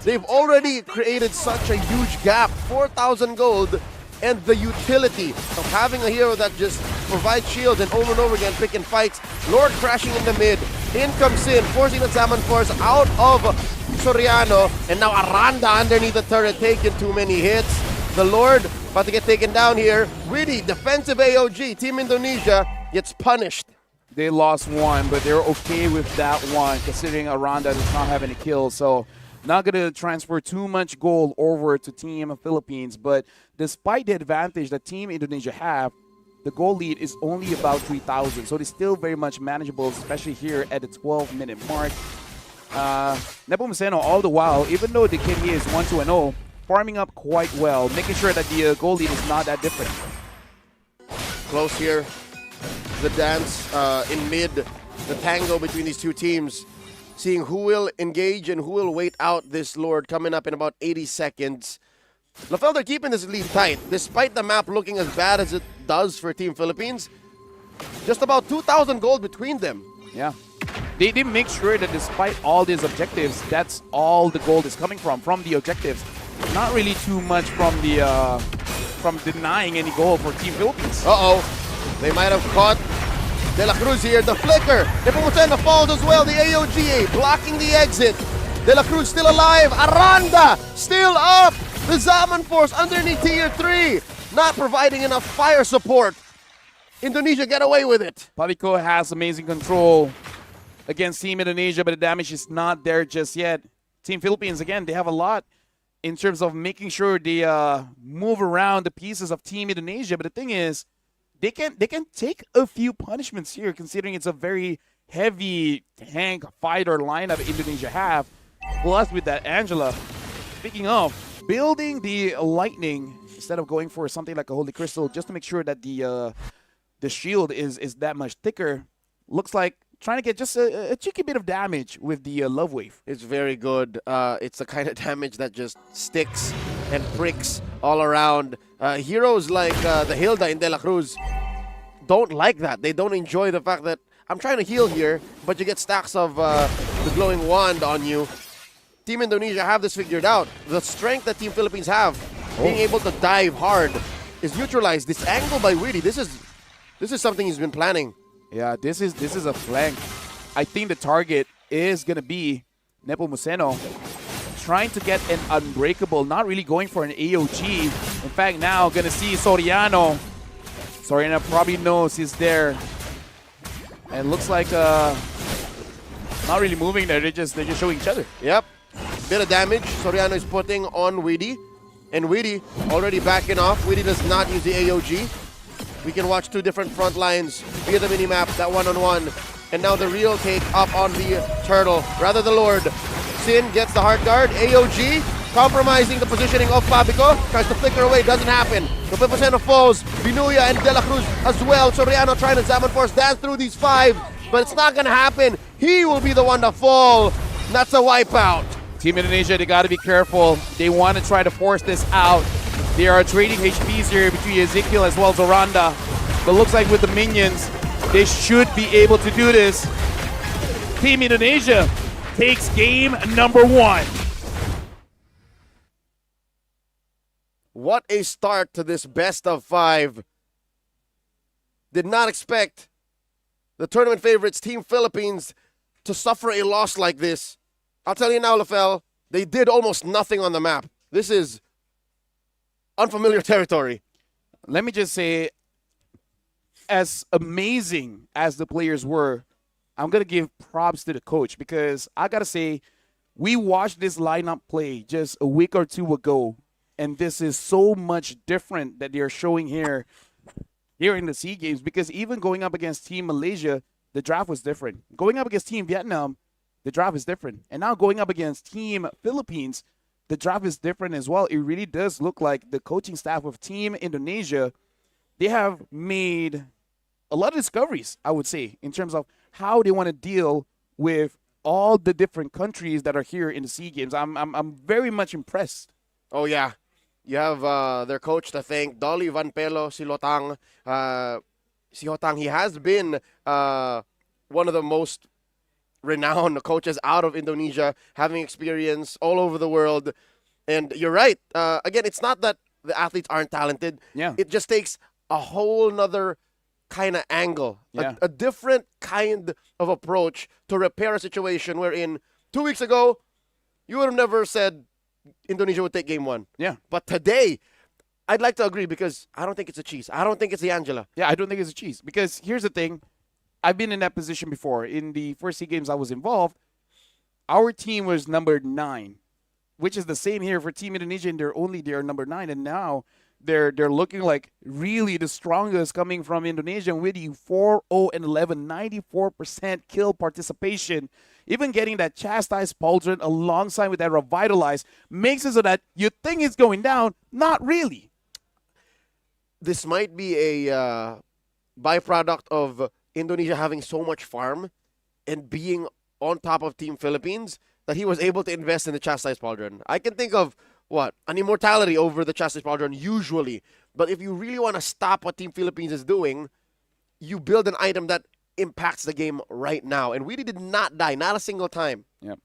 they've already created such a huge gap. 4,000 gold, and the utility of having a hero that just provides shields and over again picking fights. Lord crashing in the mid. In comes Sin, forcing the Zaman Force out of Soriano, and now Aranda underneath the turret taking too many hits. The Lord about to get taken down here. Really defensive AOG. Team Indonesia gets punished. They lost one, but they're okay with that one, considering Aranda does not have any kills. So not going to transfer too much gold over to Team Philippines. But despite the advantage that Team Indonesia have, the goal lead is only about 3,000. So it's still very much manageable, especially here at the 12-minute mark. Nepomuceno all the while, even though the KD is 1-2-0, farming up quite well, making sure that the goal lead is not that different. Close here. The dance in mid, the tango between these two teams. Seeing who will engage and who will wait out this Lord coming up in about 80 seconds. LaFell, they're keeping this lead tight, despite the map looking as bad as it does for Team Philippines. Just about 2,000 gold between them. Yeah. They did make sure that despite all these objectives, that's all the gold is coming from the objectives. Not really too much from the from denying any goal for Team Philippines. Uh-oh. They might have caught De La Cruz here. The flicker. Nepomuceno falls as well. The AOGA blocking the exit. De La Cruz still alive. Aranda still up. The Zaman Force underneath tier 3. Not providing enough fire support. Indonesia get away with it. Pavico has amazing control against Team Indonesia, but the damage is not there just yet. Team Philippines, again, they have a lot in terms of making sure they move around the pieces of Team Indonesia. But the thing is, they can take a few punishments here, considering it's a very heavy tank fighter lineup Indonesia have. Plus, with that Angela, speaking of, building the lightning instead of going for something like a Holy Crystal, just to make sure that the shield is that much thicker. Looks like trying to get just a cheeky bit of damage with the Love Wave. It's very good. It's the kind of damage that just sticks and pricks all around. Heroes like the Hilda in De La Cruz don't like that. They don't enjoy the fact that I'm trying to heal here, but you get stacks of the glowing wand on you. Team Indonesia have this figured out. The strength that Team Philippines have, being able to dive hard, is neutralized. This angle by Weedy, this is something he's been planning. Yeah, this is a flank. I think the target is gonna be Nepomuceno, trying to get an unbreakable, not really going for an AOG. In fact, now gonna see Soriano. Soriano probably knows he's there, and looks like not really moving there. They're just showing each other. Yep, bit of damage. Soriano is putting on Weedy, and Weedy already backing off. Weedy does not use the AOG. We can watch two different front lines via the minimap, that one-on-one. And now the real take up on the turtle, rather the Lord. Sin gets the hard guard. AOG compromising the positioning of Pabico. Tries to flicker away, doesn't happen. The 50% falls. Binuya and De La Cruz as well. Soriano trying to Zaman Force dance through these 5, but it's not going to happen. He will be the one to fall. That's a wipeout. Team Indonesia, they got to be careful. They want to try to force this out. They are trading HPs here between Ezekiel as well as Aranda. But looks like with the minions, they should be able to do this. Team Indonesia takes game number 1. What a start to this best of 5. Did not expect the tournament favorites, Team Philippines, to suffer a loss like this. I'll tell you now, LaFell, they did almost nothing on the map. This is unfamiliar territory. Let me just say, as amazing as the players were, I'm going to give props to the coach, because I got to say, we watched this lineup play just a week or two ago, And this is so much different that they're showing here in the SEA Games, because even going up against Team Malaysia, the draft was different. Going up against Team Vietnam, the draft is different. And now going up against Team Philippines, the draft is different as well. It really does look like the coaching staff of Team Indonesia, they have made a lot of discoveries, I would say, in terms of how they want to deal with all the different countries that are here in the SEA Games. I'm very much impressed. Oh, yeah. You have their coach to thank, Dolly Van Pelo Silotang. Silotang, he has been one of the most renowned coaches out of Indonesia, having experience all over the world. And you're right. Again, it's not that the athletes aren't talented. Yeah. It just takes a whole nother kind of angle, Yeah. a different kind of approach to repair a situation wherein 2 weeks ago, you would have never said Indonesia would take game 1. Yeah. But today, I'd like to agree, because I don't think it's a cheese. I don't think it's the Angela. Yeah, I don't think it's a cheese. Because here's the thing. I've been in that position before. In the first SEA Games I was involved, our team was number 9, which is the same here for Team Indonesia, and they're number 9. And now they're looking like really the strongest coming from Indonesia, and with the 4-0-11, 94% kill participation. Even getting that chastised pauldron alongside with that revitalized makes it so that you think it's going down. Not really. This might be a byproduct of Indonesia having so much farm and being on top of Team Philippines that he was able to invest in the chastised pauldron. I can think of an immortality over the chastised pauldron usually. But if you really want to stop what Team Philippines is doing, you build an item that impacts the game right now. And we did not die, not a single time. Yeah.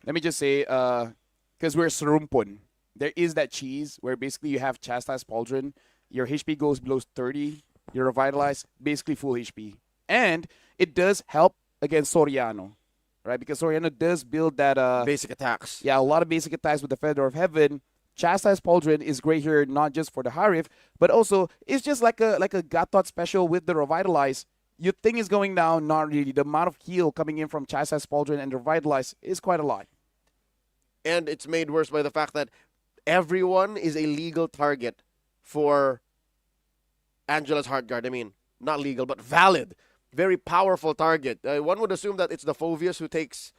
Let me just say, because we're Serumpun, there is that cheese where basically you have chastised pauldron, your HP goes below 30, you're revitalized, basically full HP. And it does help against Soriano, right? Because Soriano does build that basic attacks. Yeah, a lot of basic attacks with the Feather of Heaven. Chastised Pauldron is great here, not just for the Harif, but also it's just like a Gatot special with the Revitalize. You think it's going down, not really. The amount of heal coming in from Chastised Pauldron and Revitalize is quite a lot. And it's made worse by the fact that everyone is a legal target for Angela's Heart Guard. I mean, not legal, but valid. Very powerful target. One would assume that it's the Phovius who takes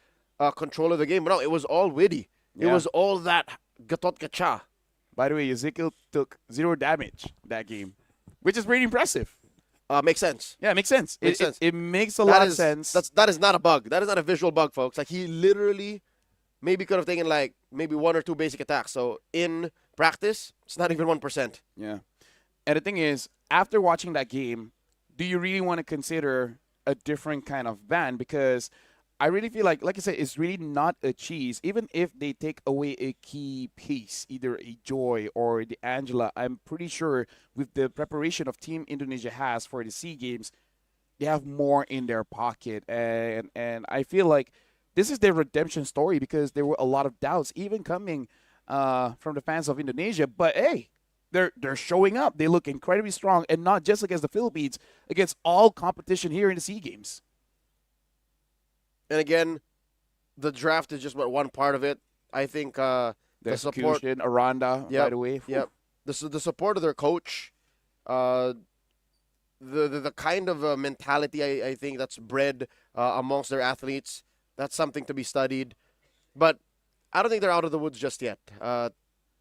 control of the game. But no, it was all Witty. It was all that Gatot Kacha. By the way, Ezekiel took 0 damage that game, which is pretty impressive. Makes sense. Yeah, it makes sense. Makes sense. It makes a lot of sense. That is not a bug. That is not a visual bug, folks. Like, he literally maybe could have taken like maybe 1 or 2 basic attacks. So in practice, it's not even 1%. Yeah. And the thing is, after watching that game, do you really want to consider a different kind of ban? Because I really feel like I said, it's really not a cheese. Even if they take away a key piece, either a Joy or the Angela, I'm pretty sure with the preparation of Team Indonesia has for the SEA Games, they have more in their pocket. And I feel like this is their redemption story, because there were a lot of doubts even coming from the fans of Indonesia. But hey, they're showing up. They look incredibly strong, and not just against the Philippines, against all competition here in the SEA Games. And again, the draft is just one part of it. I think the support, Aranda, right away. Yep. The support of their coach, the kind of mentality I think that's bred amongst their athletes. That's something to be studied. But I don't think they're out of the woods just yet.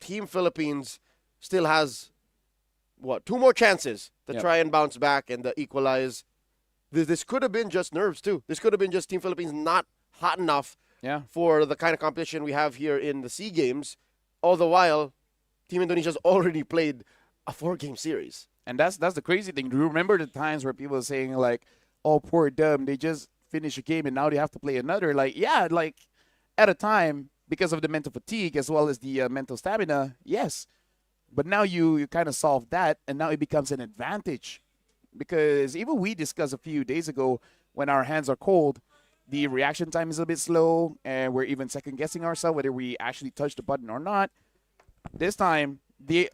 Team Philippines still has 2 more chances to try and bounce back and equalize. This could have been just nerves too. This could have been just Team Philippines not hot enough for the kind of competition we have here in the SEA Games. All the while, Team Indonesia's already played a 4-game series. And that's the crazy thing. Do you remember the times where people were saying like, "Oh, poor them, they just finished a game and now they have to play another"? Like, yeah, like at a time, because of the mental fatigue as well as the mental stamina, yes. But now you kind of solve that, and now it becomes an advantage. Because even we discussed a few days ago, when our hands are cold, the reaction time is a bit slow, and we're even second-guessing ourselves whether we actually touch the button or not. This time,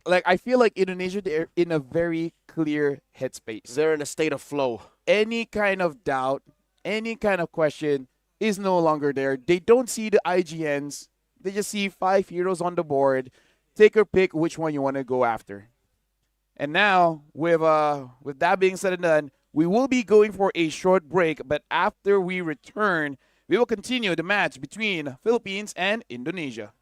I feel like Indonesia, they're in a very clear headspace. They're in a state of flow. Any kind of doubt, any kind of question is no longer there. They don't see the IGNs. They just see 5 heroes on the board. take your pick which one you want to go after. And now, with that being said and done, we will be going for a short break, but after we return, we will continue the match between Philippines and Indonesia.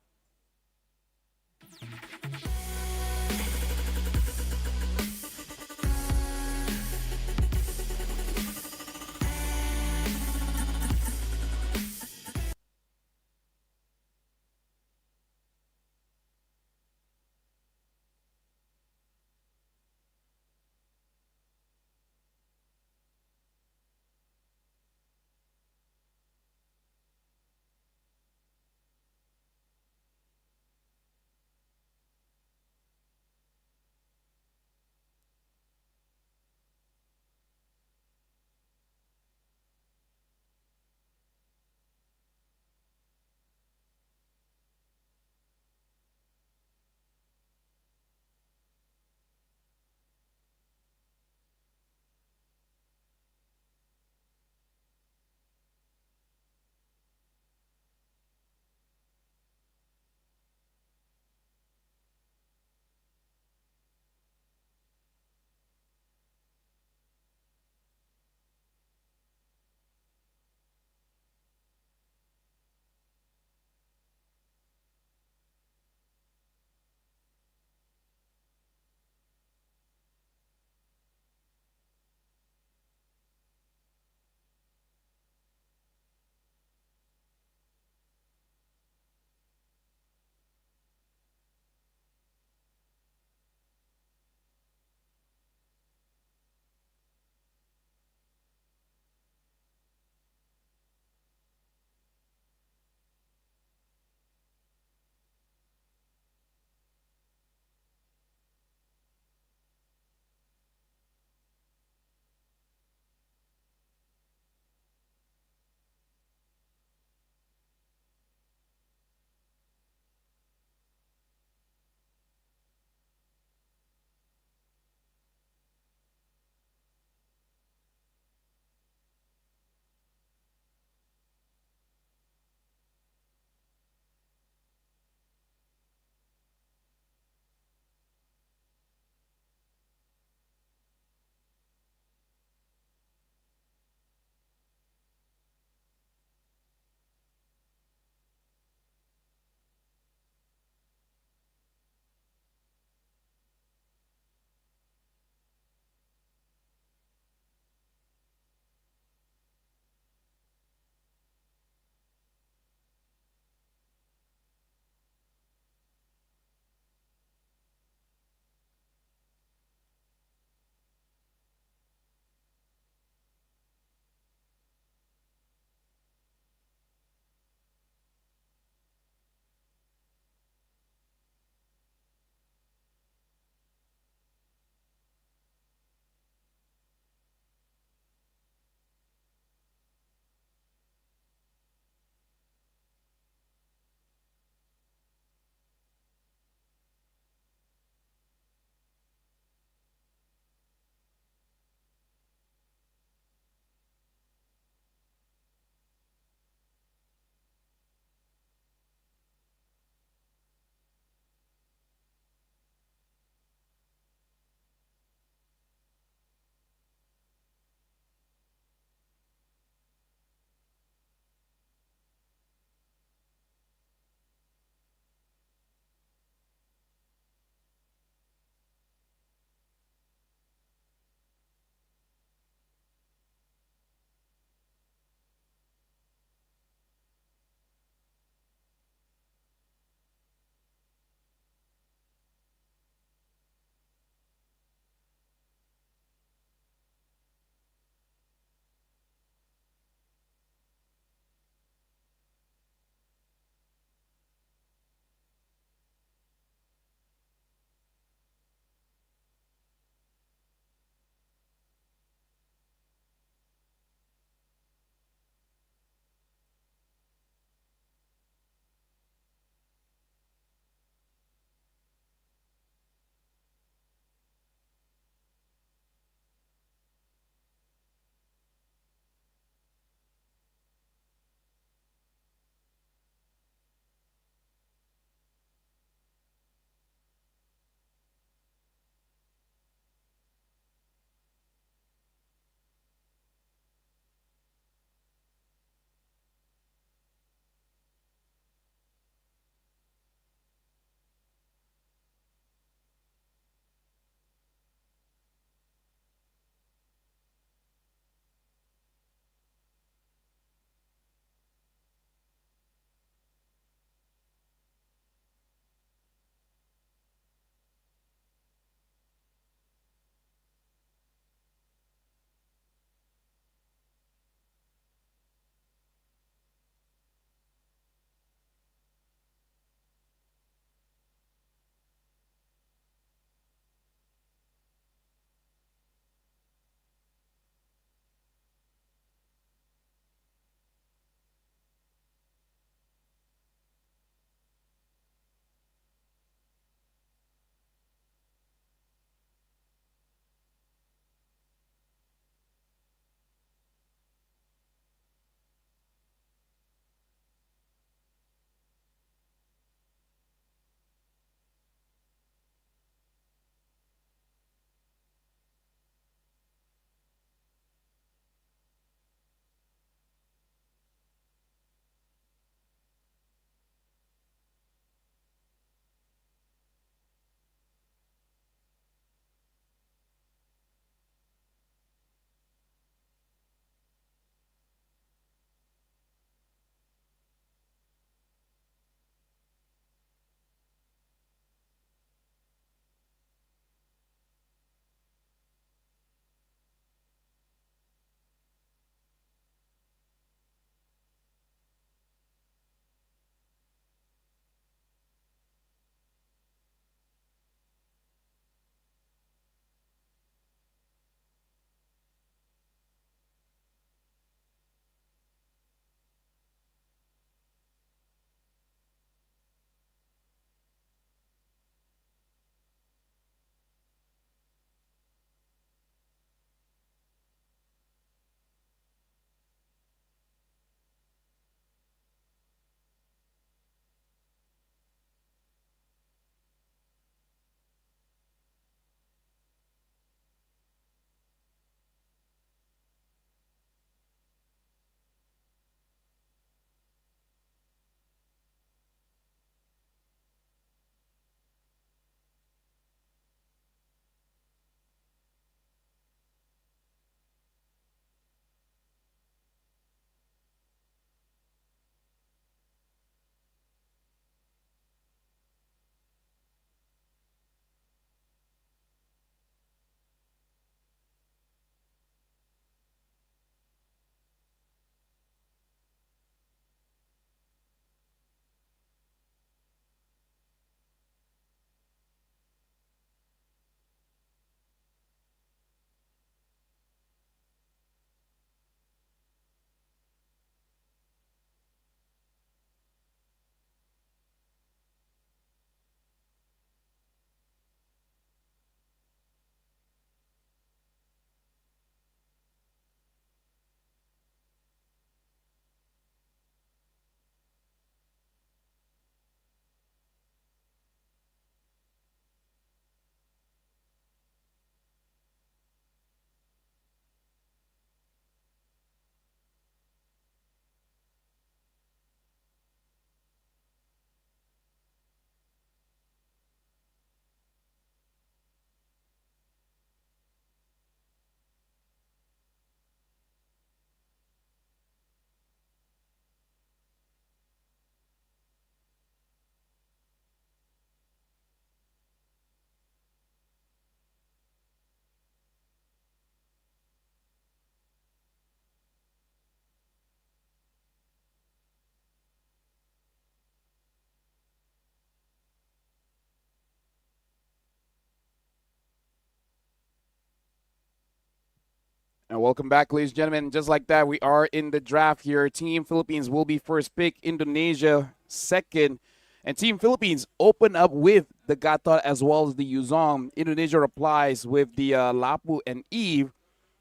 And welcome back, ladies and gentlemen. Just like that, we are in the draft here. Team Philippines will be first pick, Indonesia second. And Team Philippines open up with the Gatot as well as the Yuzong. Indonesia replies with the Lapu and Eve.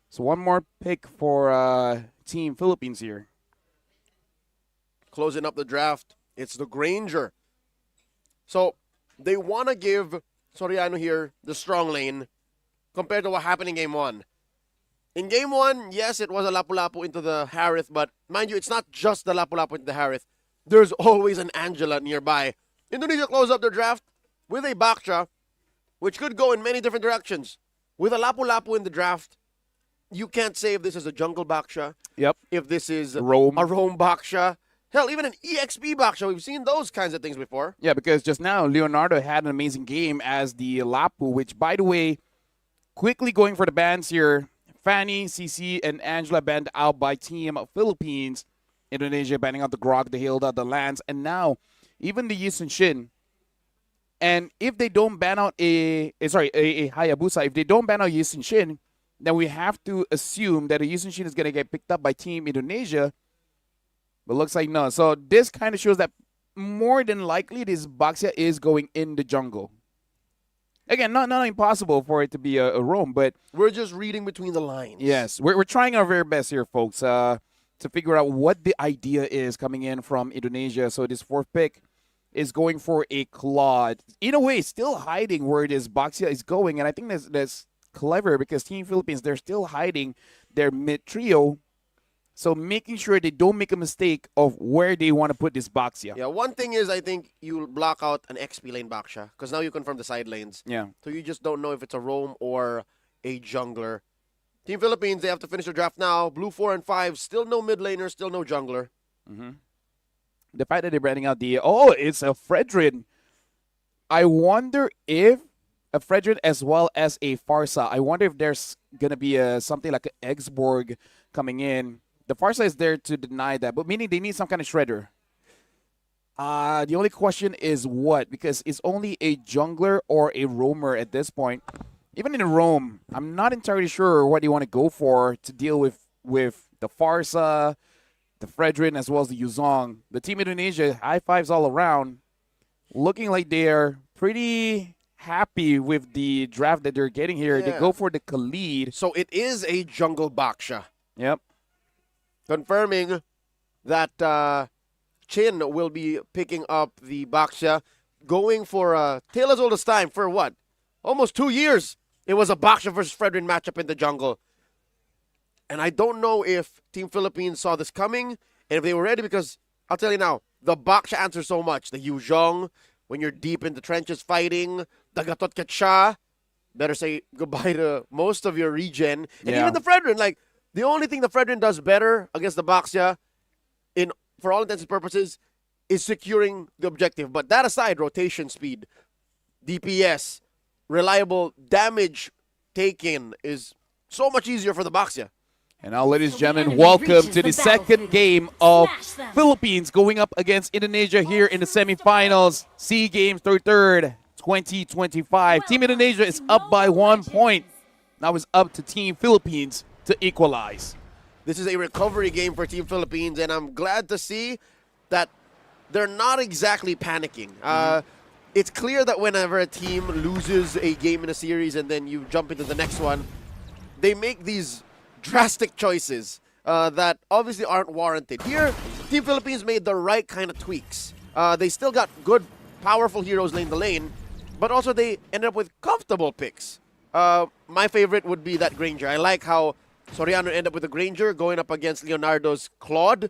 So one more pick for Team Philippines here. Closing up the draft, it's the Granger. So they want to give Soriano here the strong lane compared to what happened in Game 1. In Game 1, yes, it was a Lapu-Lapu into the Harith, but mind you, it's not just the Lapu-Lapu into the Harith. There's always an Angela nearby. Indonesia closed up their draft with a Baksha, which could go in many different directions. With a Lapu-Lapu in the draft, you can't say if this is a jungle Baksha. Yep. If this is a Roam Baksha. Hell, even an EXP Baksha. We've seen those kinds of things before. Yeah, because just now, Leonardo had an amazing game as the Lapu, which, by the way, quickly going for the bans here. Fanny, CC, and Angela banned out by Team Philippines. Indonesia banning out the Grog, the Hilda, the Lance, and now even the Yisun Shin. And if they don't ban out a Hayabusa, if they don't ban out Yisun Shin, then we have to assume that a Yisun Shin is going to get picked up by Team Indonesia. But looks like no. So this kind of shows that more than likely this Baxia is going in the jungle. Again, not impossible for it to be a roam, but we're just reading between the lines. Yes, we're trying our very best here, folks, to figure out what the idea is coming in from Indonesia. So this fourth pick is going for a Claude. In a way, still hiding where this Baxia is going, and I think that's clever because Team Philippines, they're still hiding their mid trio. So making sure they don't make a mistake of where they want to put this Baxia. Yeah, one thing is I think you'll block out an XP lane Baksha because now you confirm the side lanes. Yeah. So you just don't know if it's a roam or a jungler. Team Philippines, they have to finish their draft now. Blue 4 and 5, still no mid laner, still no jungler. Mm-hmm. The fact that they're branding out it's a Fredrin. I wonder if a Fredrin as well as a Farsa. I wonder if there's going to be something like an Exborg coming in. The Farsa is there to deny that, but meaning they need some kind of shredder. The only question is what? Because it's only a jungler or a roamer at this point. Even in a roam, I'm not entirely sure what you want to go for to deal with the Farsa, the Fredrin, as well as the Yuzong. The Team Indonesia, high fives all around. Looking like they're pretty happy with the draft that they're getting here. Yeah. They go for the Khalid. So it is a jungle Baksha. Yep. Confirming that Chin will be picking up the Baksha, going for tale as old as time for what? Almost 2 years. It was a Baksha versus Fredrin matchup in the jungle. And I don't know if Team Philippines saw this coming and if they were ready because I'll tell you now, the Baksha answers so much. The Yuzhong, when you're deep in the trenches fighting, the Gatot Kacha, better say goodbye to most of your regen. And even the Fredrin, like, the only thing the Fredrin does better against the Baksha, for all intents and purposes, is securing the objective. But that aside, rotation speed, DPS, reliable damage taken is so much easier for the Baksha. And now, ladies and gentlemen, welcome to the second game of Philippines going up against Indonesia here in the semifinals. SEA Games 3rd, 2025. Team Indonesia is up by 1 point. Now it's up to Team Philippines to equalize. This is a recovery game for Team Philippines, and I'm glad to see that they're not exactly panicking. It's clear that whenever a team loses a game in a series and then you jump into the next one, they make these drastic choices that obviously aren't warranted. Here, Team Philippines made the right kind of tweaks. They still got good, powerful heroes lane the lane, but also they ended up with comfortable picks. My favorite would be that Granger. I like how Soriano ended up with a Granger going up against Leonardo's Claude.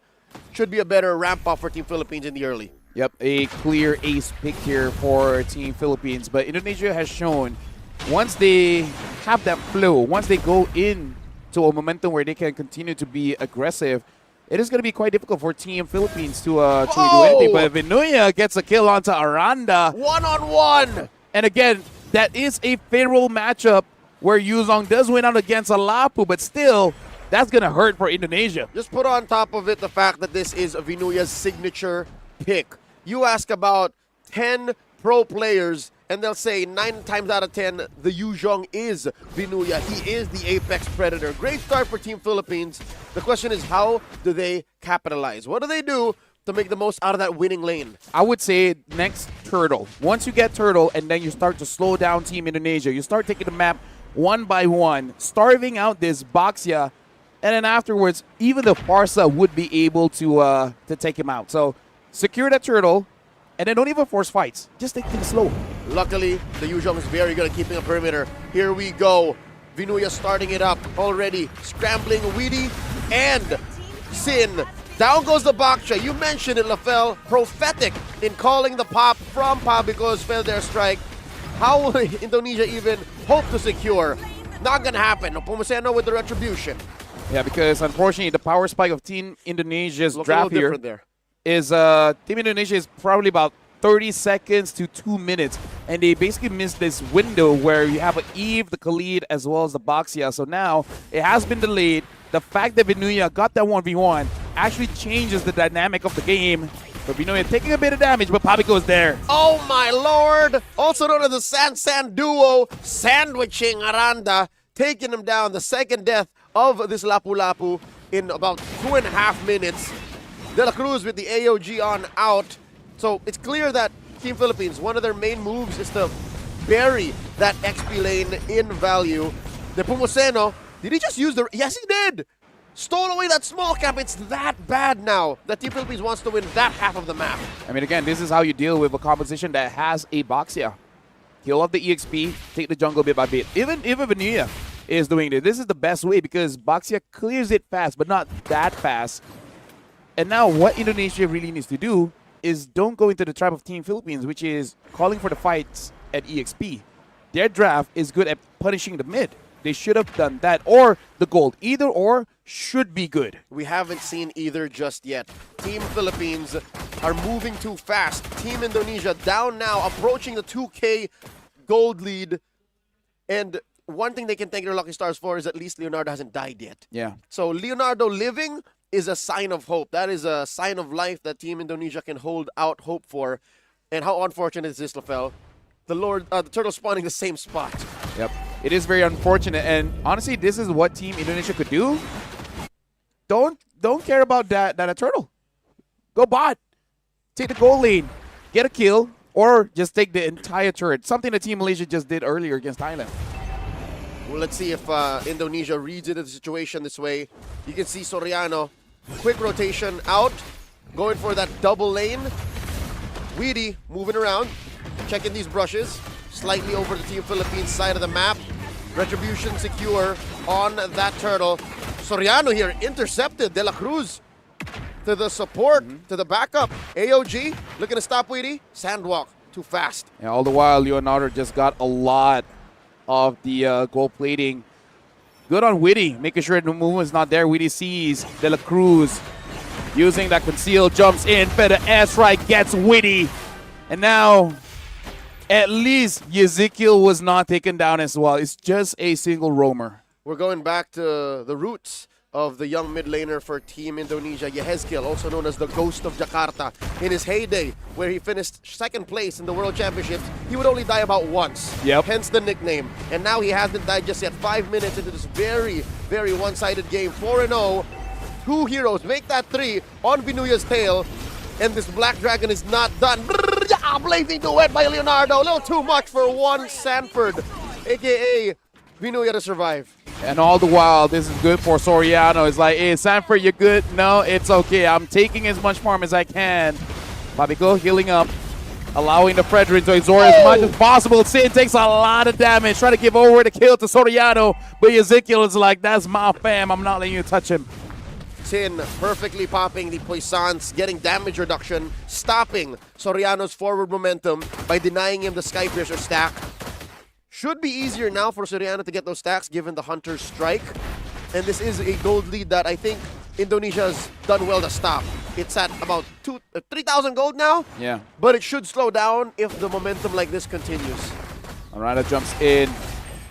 Should be a better ramp-up for Team Philippines in the early. Yep, a clear ace pick here for Team Philippines. But Indonesia has shown once they have that flow, once they go in to a momentum where they can continue to be aggressive, it is going to be quite difficult for Team Philippines to do anything. But Vinuya gets a kill onto Aranda. One-on-one! And again, that is a favorable matchup where Yuzong does win out against a Lapu, but still, that's going to hurt for Indonesia. Just put on top of it the fact that this is Vinuya's signature pick. You ask about 10 pro players and they'll say 9 times out of 10, the Yuzhong is Vinuya. He is the apex predator. Great start for Team Philippines. The question is, how do they capitalize? What do they do to make the most out of that winning lane? I would say next Turtle. Once you get Turtle and then you start to slow down Team Indonesia, you start taking the map one by one, starving out this Baxia, and then afterwards, even the Farsa would be able to take him out. So secure that Turtle, and then don't even force fights. Just take things slow. Luckily, the Yuzhong is very good at keeping a perimeter. Here we go. Vinuya starting it up already. Scrambling Weedy and Sin. Down goes the Baksha. You mentioned it, Lafel. Prophetic in calling the pop from Pabiko's failed their strike. How will Indonesia even hope to secure? Not gonna happen. Pumuseno with the retribution. Yeah, because unfortunately, the power spike of Team Indonesia's Looks draft a little here different there. is Team Indonesia is probably about 30 seconds to 2 minutes, and they basically missed this window where you have Eve, the Khalid, as well as the Baxia. So now it has been delayed. The fact that Vinuya got that 1v1 actually changes the dynamic of the game. But Vinuya taking a bit of damage, but Pabiko is there. Oh my lord! Also known as the San duo, sandwiching Aranda, taking him down. The second death of this Lapu-Lapu in about 2.5 minutes. De La Cruz with the AOG on out. So it's clear that Team Philippines, one of their main moves is to bury that XP lane in value. The Pumuseno, did he just use the... Yes, he did! Stole away that small cap. It's that bad now that Team Philippines wants to win that half of the map. I mean, again, this is how you deal with a composition that has a Baxia. Heal up the EXP, take the jungle bit by bit. Even Vinuya is doing this. This is the best way because Baxia clears it fast, but not that fast. And now what Indonesia really needs to do is don't go into the trap of Team Philippines, which is calling for the fights at EXP. Their draft is good at punishing the mid. They should have done that, or the gold. Either or should be good. We haven't seen either just yet. Team Philippines are moving too fast. Team Indonesia down now, approaching the 2K gold lead. And one thing they can thank their lucky stars for is at least Leonardo hasn't died yet. Yeah. So Leonardo living is a sign of hope. That is a sign of life that Team Indonesia can hold out hope for. And how unfortunate is this, Lafel? The turtle spawning the same spot. Yep. It is very unfortunate, and honestly, this is what Team Indonesia could do. Don't care about that a turtle. Go bot. Take the gold lane. Get a kill, or just take the entire turret. Something that Team Malaysia just did earlier against Thailand. Well, let's see if Indonesia reads into the situation this way. You can see Soriano, quick rotation out, going for that double lane. Weedy moving around, checking these brushes. Slightly over the Team Philippines side of the map. Retribution secure on that turtle. Soriano here intercepted. De La Cruz to the support, to the backup. AOG looking to stop Weedy. Sandwalk, too fast. And all the while, Leonardo just got a lot of the gold plating. Good on Witty, making sure the movement's not there. Witty sees De La Cruz using that conceal, jumps in, Feda S right, gets Witty. And now, at least Ezekiel was not taken down as well. It's just a single roamer. We're going back to the roots of the young mid laner for Team Indonesia, Yehezkiel, also known as the Ghost of Jakarta. In his heyday, where he finished second place in the World Championships, he would only die about once. Yep. Hence the nickname. And now he hasn't died just yet. 5 minutes into this very, very one-sided game. 4-0. 2 heroes make that 3 on Vinuya's tail. And this Black Dragon is not done. Blazing duet by Leonardo. A little too much for one Sanford, a.k.a. Vinuya, to survive. And all the while, this is good for Soriano. It's like, hey, Sanford, you're good? No, it's okay. I'm taking as much farm as I can. Pabiko healing up, allowing the Fredrin to exhort as much as possible. Sin takes a lot of damage, trying to give over the kill to Soriano. But Ezekiel is like, that's my fam. I'm not letting you touch him. Sin perfectly popping the Puissance, getting damage reduction, stopping Soriano's forward momentum by denying him the Sky Piercer stack. Should be easier now for Soriano to get those stacks given the Hunter's strike. And this is a gold lead that I think Indonesia's done well to stop. It's at about 3,000 gold now. Yeah. But it should slow down if the momentum like this continues. Aranda jumps in.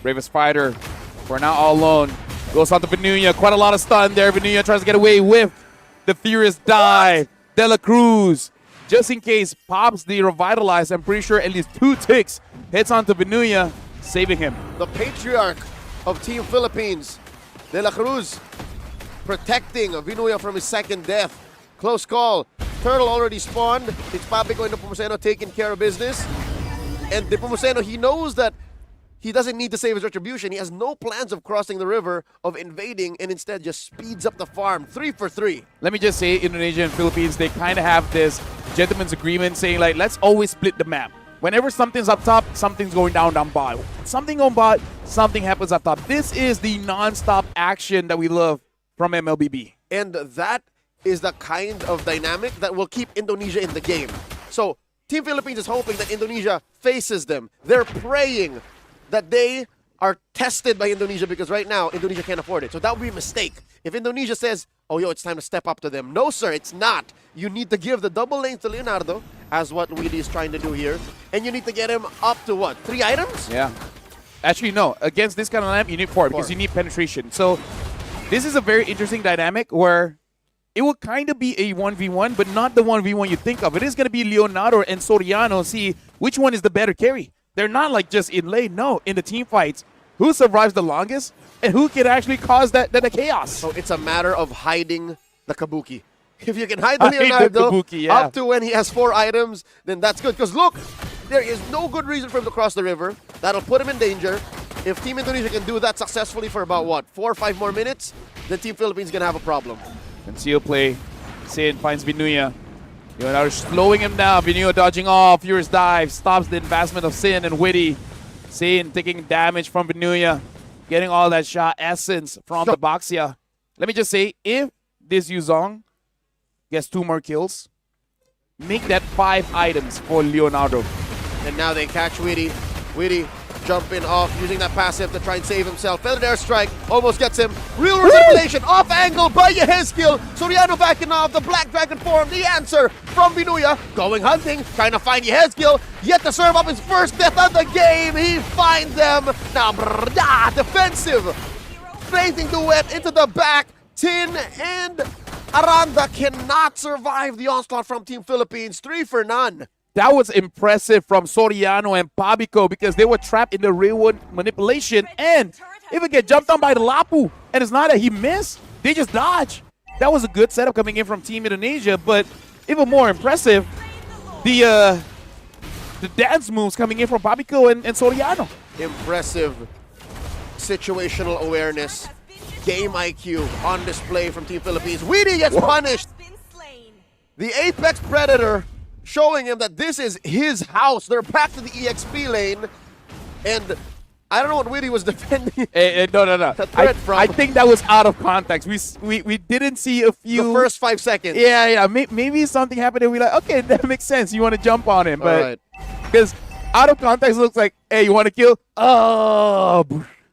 Bravest fighter, for now all alone. Goes on to Vinuya. Quite a lot of stun there. Vinuya tries to get away with the Furious dive. De La Cruz, just in case, pops the Revitalize. I'm pretty sure at least 2 ticks hits onto Vinuya, saving him. The patriarch of Team Philippines, De La Cruz, protecting Vinuya from his second death. Close call. Turtle already spawned. It's Papico and Nepomuceno taking care of business. And Nepomuceno, he knows that he doesn't need to save his retribution. He has no plans of crossing the river, of invading, and instead just speeds up the farm. 3 for 3. Let me just say, Indonesia and Philippines, they kind of have this gentleman's agreement saying, like, let's always split the map. Whenever something's up top, something's going down bottom. Something on bot, something happens up top. This is the non-stop action that we love from MLBB. And that is the kind of dynamic that will keep Indonesia in the game. So, Team Philippines is hoping that Indonesia faces them. They're praying that they are tested by Indonesia because right now, Indonesia can't afford it. So that would be a mistake. If Indonesia says, oh, yo, it's time to step up to them. No, sir, it's not. You need to give the double lane to Leonardo, as what Weedy is trying to do here. And you need to get him up to what? 3 items? Yeah. Actually, no. Against this kind of lineup, you need 4 because you need penetration. So this is a very interesting dynamic where it will kind of be a 1v1, but not the 1v1 you think of. It is going to be Leonardo and Soriano. See which one is the better carry. They're not like just in lane. No, in the team fights, who survives the longest and who can actually cause that chaos. So it's a matter of hiding the Kabuki. If you can hide the Leonardo Kabuki, up to when he has 4 items, then that's good. Because look, there is no good reason for him to cross the river. That'll put him in danger. If Team Indonesia can do that successfully for about, what, 4 or 5 more minutes, then Team Philippines is going to have a problem. Conceal play. Sin finds Vinuya. Leonardo slowing him down. Vinuya dodging off. Furious dive. Stops the advancement of Sin and Witty. Sin taking damage from Vinuya. Getting all that shot essence from the Boxia. Let me just say, if this Yuzong gets 2 more kills, make that 5 items for Leonardo. And now they catch Witty. Witty jumping off, using that passive to try and save himself. Feathered airstrike almost gets him. Real manipulation off angle by Yehezkiel. Soriano backing off the Black Dragon form. The answer from Vinuya. Going hunting, trying to find Yehezkiel. Yet to serve up his first death of the game. He finds them. Now, defensive. Fainting duet into the back. Tin and Aranda cannot survive the onslaught from Team Philippines. 3 for none. That was impressive from Soriano and Pabico because they were trapped in the rearward manipulation and even get jumped on by the Lapu. And it's not that he missed, they just dodge. That was a good setup coming in from Team Indonesia, but even more impressive, the dance moves coming in from Pabico and Soriano. Impressive situational awareness, game IQ on display from Team Philippines. Weedy gets punished. The Apex Predator showing him that this is his house. They're back to the EXP lane. And I don't know what Weedy was defending. No. I think that was out of context. We didn't see a few. The first 5 seconds. Yeah. Maybe something happened and we're like, okay, that makes sense. You want to jump on him. But because out of context, it looks like, hey, you want to kill? Oh.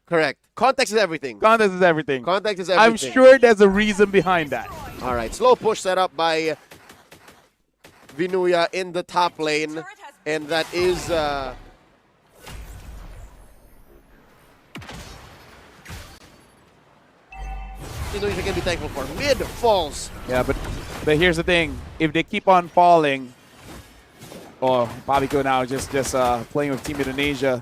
Correct. Context is everything. Context is everything. Context is everything. I'm sure there's a reason behind that. All right. Slow push set up by Vinuya in the top lane, and that is Indonesia can be thankful for. Mid falls. Yeah, but here's the thing: if they keep on falling, Pabico now just playing with Team Indonesia.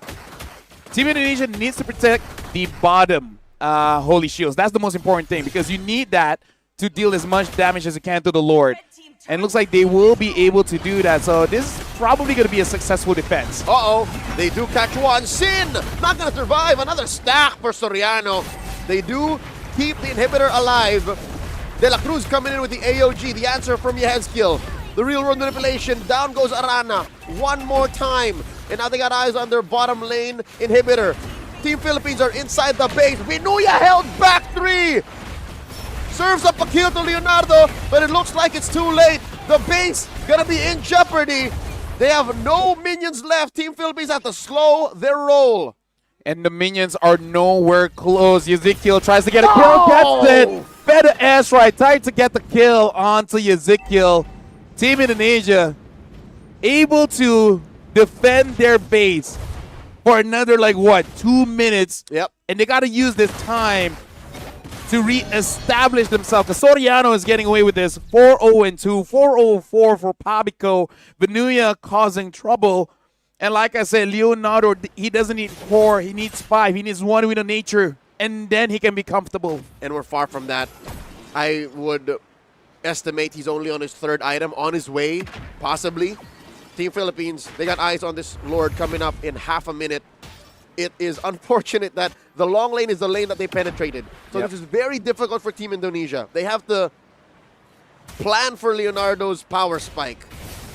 Team Indonesia needs to protect the bottom holy shields. That's the most important thing because you need that to deal as much damage as you can to the Lord. And it looks like they will be able to do that. So this is probably going to be a successful defense. Uh-oh. They do catch one. Sin not going to survive. Another stack for Soriano. They do keep the inhibitor alive. De La Cruz coming in with the AOG. The answer from Yehezkiel. The real world manipulation. Down goes Arana. One more time. And now they got eyes on their bottom lane inhibitor. Team Philippines are inside the base. Vinuya held back 3. Serves up a kill to Leonardo, but it looks like it's too late. The base gonna be in jeopardy. They have no minions left. Team Philippines have to slow their roll. And the minions are nowhere close. Ezekiel tries to get a kill, gets it. Better ass right, trying to get the kill onto Ezekiel. Team Indonesia able to defend their base for another, 2 minutes. Yep. And they gotta use this time to re-establish themselves. The Soriano is getting away with this. 4-0-2, 4-0-4 for Pabico. Vinuya causing trouble. And like I said, Leonardo, he doesn't need 4. He needs 5. He needs 1 win of nature. And then he can be comfortable. And we're far from that. I would estimate he's only on his 3rd item, on his way, possibly. Team Philippines, they got eyes on this Lord coming up in half a minute. It is unfortunate that the long lane is the lane that they penetrated. So this is very difficult for Team Indonesia. They have to plan for Leonardo's power spike.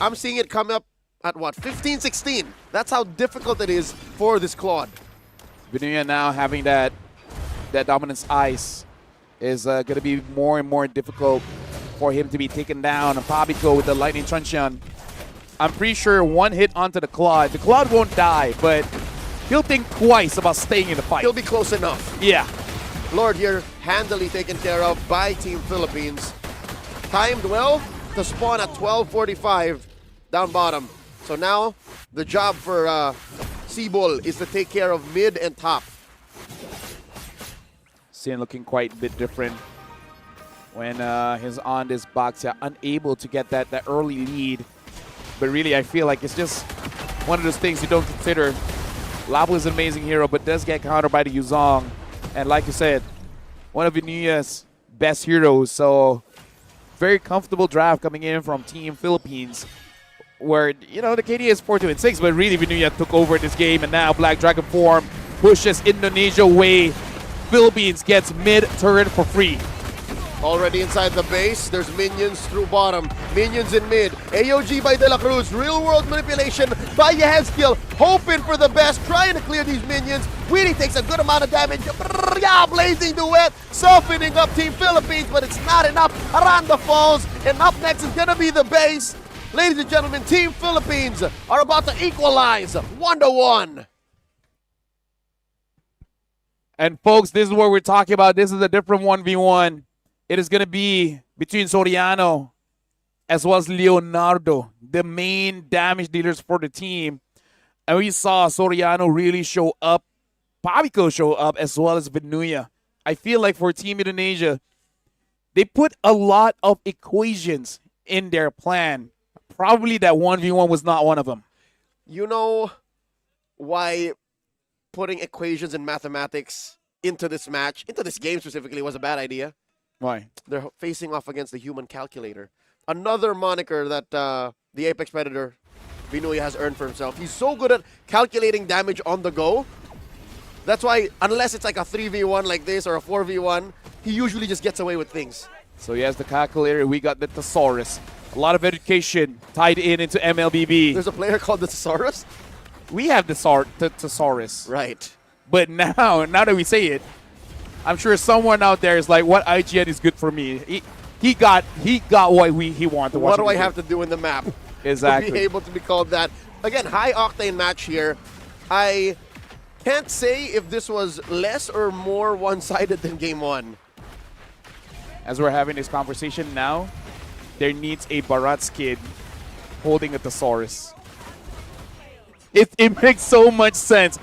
I'm seeing it come up at what, 15, 16. That's how difficult it is for this Claude. Vinuya now having that dominance ice is going to be more and more difficult for him to be taken down. And Pabico with the lightning truncheon. I'm pretty sure 1 hit onto the Claude won't die, but he'll think twice about staying in the fight. He'll be close enough. Yeah. Lord here handily taken care of by Team Philippines. Timed well to spawn at 12:45 down bottom. So now the job for Seabull is to take care of mid and top. Sin looking quite a bit different when he's on this box, unable to get that early lead. But really, I feel like it's just one of those things you don't consider. Labu is an amazing hero, but does get countered by the Yuzong. And like you said, one of Vinuya's best heroes. So very comfortable draft coming in from Team Philippines, where, you know, the KD is 4-2-6, but really Vinuya took over this game, and now Black Dragon form pushes Indonesia away. Philippines gets mid turret for free. Already inside the base, there's minions through bottom, minions in mid. AOG by De La Cruz, real world manipulation by Yehezkiel, hoping for the best, trying to clear these minions. Really takes a good amount of damage. Yeah, blazing duet, softening up Team Philippines, but it's not enough. Aranda falls, and up next is gonna be the base. Ladies and gentlemen, Team Philippines are about to equalize 1-1. And folks, this is what we're talking about. This is a different 1v1. It is going to be between Soriano as well as Leonardo, the main damage dealers for the team. And we saw Soriano really show up, Pabico show up, as well as Vinuya. I feel like for Team Indonesia, they put a lot of equations in their plan. Probably that 1v1 was not one of them. You know why putting equations and mathematics into this match, into this game specifically, was a bad idea? Why? They're facing off against the human calculator. Another moniker that the Apex Predator, Vinuya, has earned for himself. He's so good at calculating damage on the go. That's why, unless it's like a 3v1 like this or a 4v1, he usually just gets away with things. So he has the calculator. We got the Thesaurus. A lot of education tied into MLBB. There's a player called the Thesaurus? We have the Thesaurus. Right. But now that we say it, I'm sure someone out there is like, what IGN is good for me? He got what he wanted. What do I have to do in the map exactly to be able to be called that? Again, high octane match here. I can't say if this was less or more one-sided than game 1. As we're having this conversation now, there needs a Barat's kid holding a Thesaurus. It makes so much sense.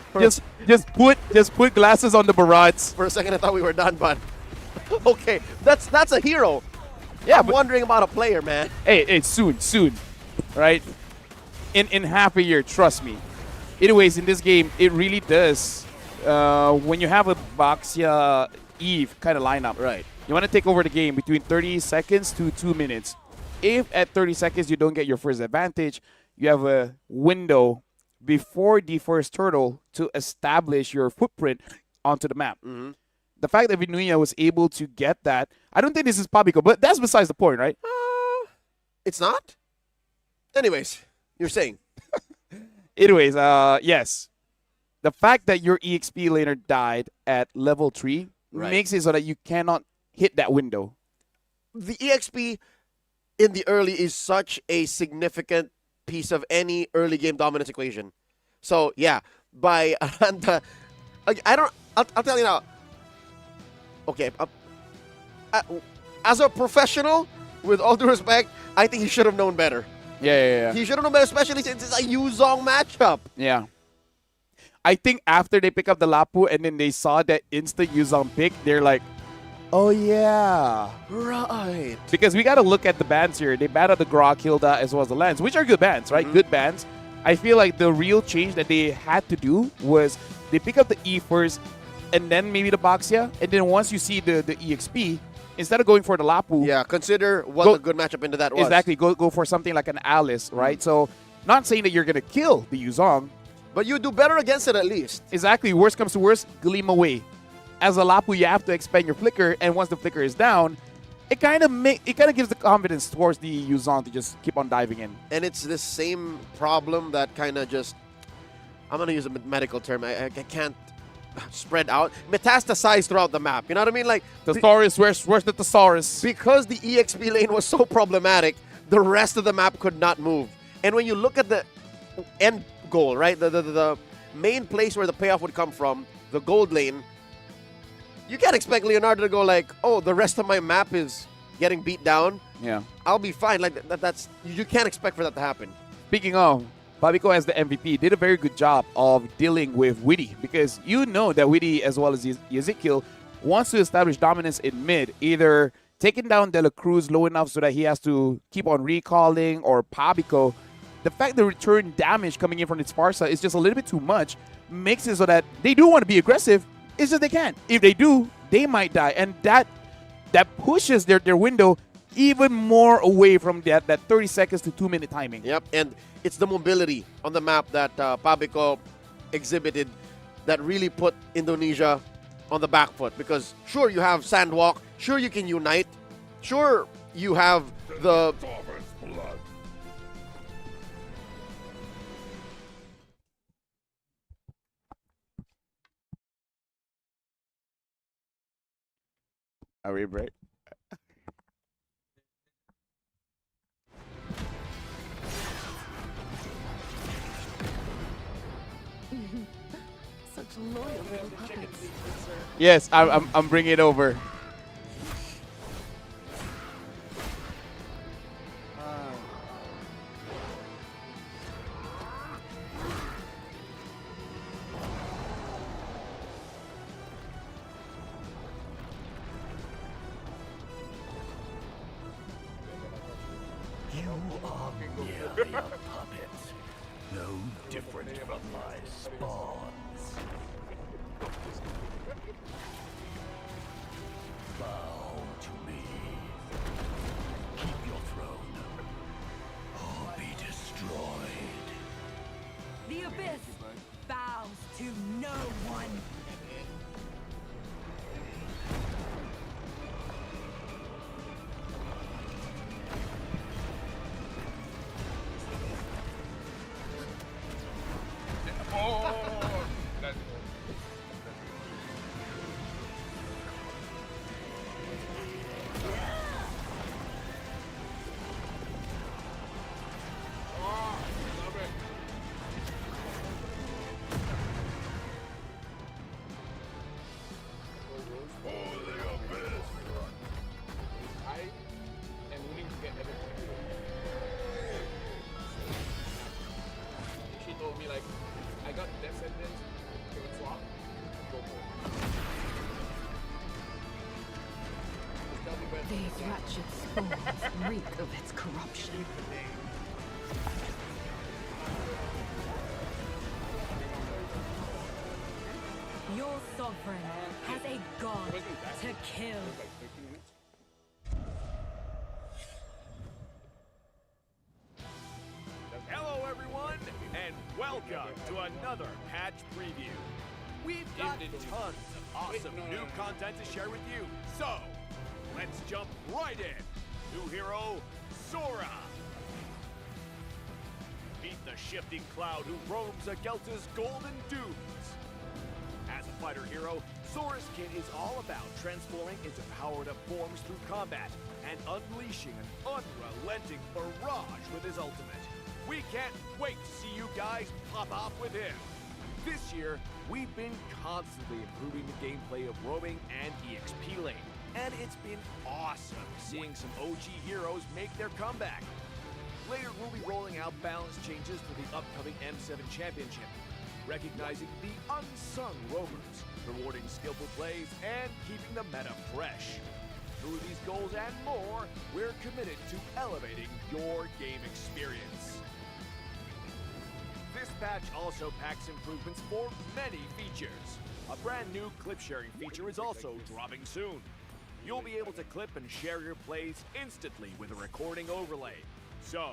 Just put glasses on the Barats. For a second, I thought we were done, but okay, that's a hero. Yeah, I'm wondering about a player, man. Hey, soon, right? In half a year, trust me. Anyways, in this game, it really does. When you have a Baxia Eve kind of lineup, right? You want to take over the game between 30 seconds to 2 minutes. If at 30 seconds you don't get your first advantage, you have a window before the first turtle to establish your footprint onto the map. Mm-hmm. The fact that Vinuya was able to get that, I don't think this is Pabico, but that's besides the point, right? It's not? Anyways, you're saying. Anyways, yes. The fact that your EXP laner died at level 3 makes it so that you cannot hit that window. The EXP in the early is such a significant piece of any early game dominance equation. So yeah, by Aranda, I'll tell you now. Okay, as a professional, with all due respect, I think he should have known better. Yeah. He should have known better, especially since it's a Yuzong matchup. Yeah. I think after they pick up the Lapu and then they saw that instant Yuzong pick, they're like, oh yeah. Right. Because we got to look at the bans here. They banned out the Grok, Hilda, as well as the Lance, which are good bans, right? Good bans. I feel like the real change that they had to do was they pick up the E first and then maybe the Boxia. And then once you see the EXP, instead of going for the Lapu. Yeah, consider what a good matchup into that was. Exactly. Go for something like an Alice, right? So not saying that you're going to kill the Yuzong. But you do better against it at least. Exactly. Worst comes to worst, gleam away. As a Lapu, you have to expend your flicker, and once the flicker is down, it kind of gives the confidence towards the Yuzong to just keep on diving in. And it's the same problem that kind of just, I'm going to use a medical term, I can't spread out, metastasize throughout the map. You know what I mean? Like Thesaurus, where's the Thesaurus? Because the EXP lane was so problematic, the rest of the map could not move. And when you look at the end goal, right, the main place where the payoff would come from, the gold lane, you can't expect Leonardo to go like, oh, the rest of my map is getting beat down. Yeah, I'll be fine. Like that's you can't expect for that to happen. Speaking of, Pabico as the MVP did a very good job of dealing with Witty, because you know that Witty as well as Ezekiel wants to establish dominance in mid, either taking down De La Cruz low enough so that he has to keep on recalling, or Pabico. The fact the return damage coming in from its Farsa is just a little bit too much, makes it so that they do want to be aggressive. It's just they can't. If they do, they might die. And that pushes their window even more away from that 30 seconds to 2-minute timing. Yep, and it's the mobility on the map that Pabico exhibited that really put Indonesia on the back foot. Because sure, you have Sandwalk, sure you can unite, sure you have the... Are we break? Such loyal little puppets. Yes, I'm bringing it over. You are merely a puppet, no different from my spawns. Bow to me. Keep your throne, or be destroyed. The abyss bows to no one. These wretched spores reek of its corruption. Your sovereign has a god to kill. Hello, everyone, and welcome to another patch preview. We've got tons of awesome new content to share with you, so let's jump right in. New hero, Sora. Meet the shifting cloud who roams Agelta's golden dunes. As a fighter hero, Sora's kit is all about transforming into powered-up forms through combat and unleashing an unrelenting barrage with his ultimate. We can't wait to see you guys pop off with him. This year, we've been constantly improving the gameplay of roaming and EXP lane, and it's been awesome seeing some OG heroes make their comeback. Later, we'll be rolling out balance changes for the upcoming M7 Championship, recognizing the unsung roamers, rewarding skillful plays, and keeping the meta fresh. Through these goals and more, we're committed to elevating your game experience. This patch also packs improvements for many features. A brand new clip sharing feature is also dropping soon. You'll be able to clip and share your plays instantly with a recording overlay. So,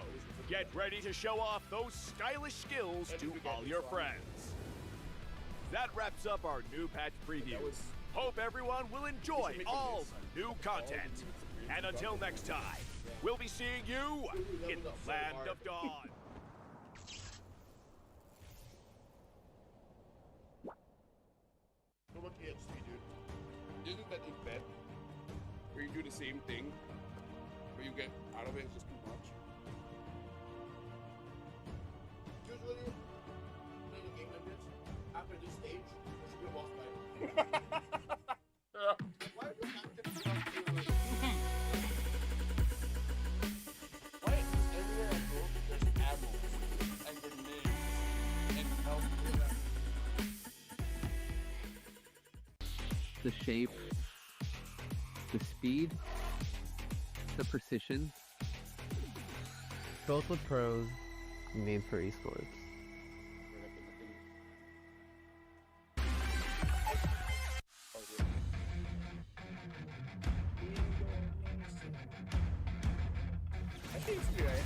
get ready to show off those stylish skills to all your friends. That wraps up our new patch preview. Hope everyone will enjoy all the new content. And until next time, we'll be seeing you in the Land of Dawn. So much EXP, dude. Isn't that in bed? Where you do the same thing, but you get out of it just too much? Usually, playing a game like this, after this stage, there should be a boss fight. Why are you not getting Why is everywhere I go, there's ammo and grenades and health? The shape, the speed, the precision, both with pros, made for esports. I think it's good, right?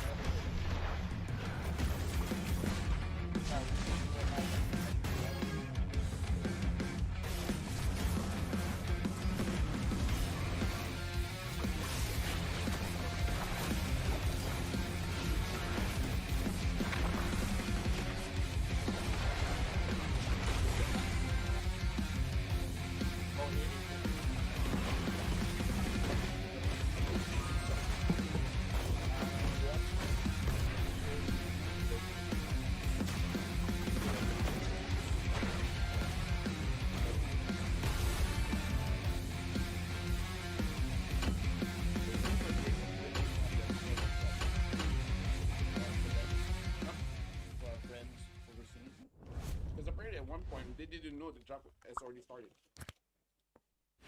Because apparently at one point they didn't know the drop has already started.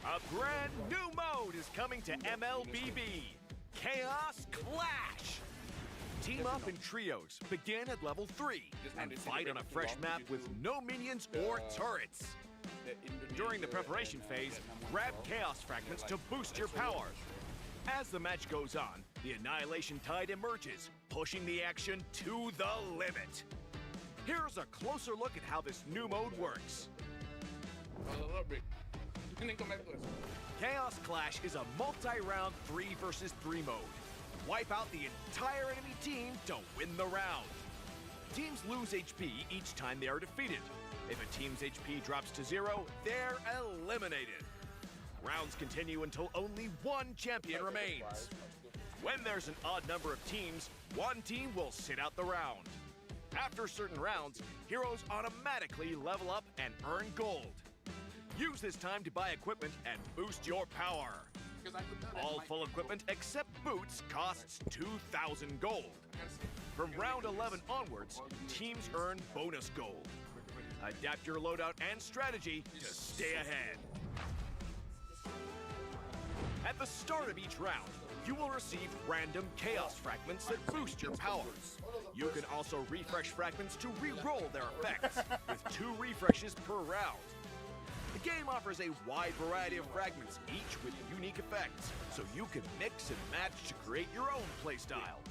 A brand new mode is coming to MLBB, Chaos Clash. Team up in trios, begin at level 3, and fight on a fresh map with no minions or turrets. During the preparation phase, grab Chaos Fragments to boost your power. As the match goes on, the Annihilation Tide emerges, pushing the action to the limit. Here's a closer look at how this new mode works. Chaos Clash is a multi-round 3 versus 3 mode. Wipe out the entire enemy team to win the round. Teams lose HP each time they are defeated. If a team's HP drops to 0, they're eliminated. Rounds continue until only one champion remains. When there's an odd number of teams, one team will sit out the round. After certain rounds, heroes automatically level up and earn gold. Use this time to buy equipment and boost your power. All full equipment except boots costs 2,000 gold. From round 11 onwards, teams earn bonus gold. Adapt your loadout and strategy to stay ahead. At the start of each round, you will receive random Chaos Fragments that boost your power. You can also refresh fragments to re-roll their effects, with 2 refreshes per round. The game offers a wide variety of fragments, each with unique effects, so you can mix and match to create your own playstyle.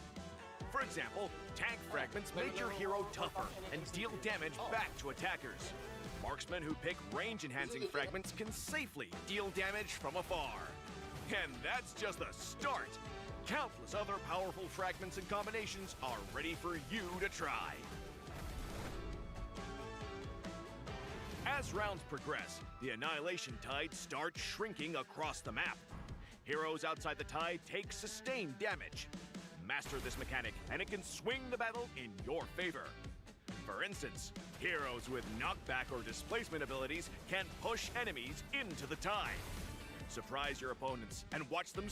For example, tank fragments make your hero tougher and deal damage back to attackers. Marksmen who pick range-enhancing fragments can safely deal damage from afar. And that's just the start. Countless other powerful fragments and combinations are ready for you to try. As rounds progress, the Annihilation Tide starts shrinking across the map. Heroes outside the tide take sustained damage. Master this mechanic, and it can swing the battle in your favor. For instance, heroes with knockback or displacement abilities can push enemies into the tide. Surprise your opponents and watch them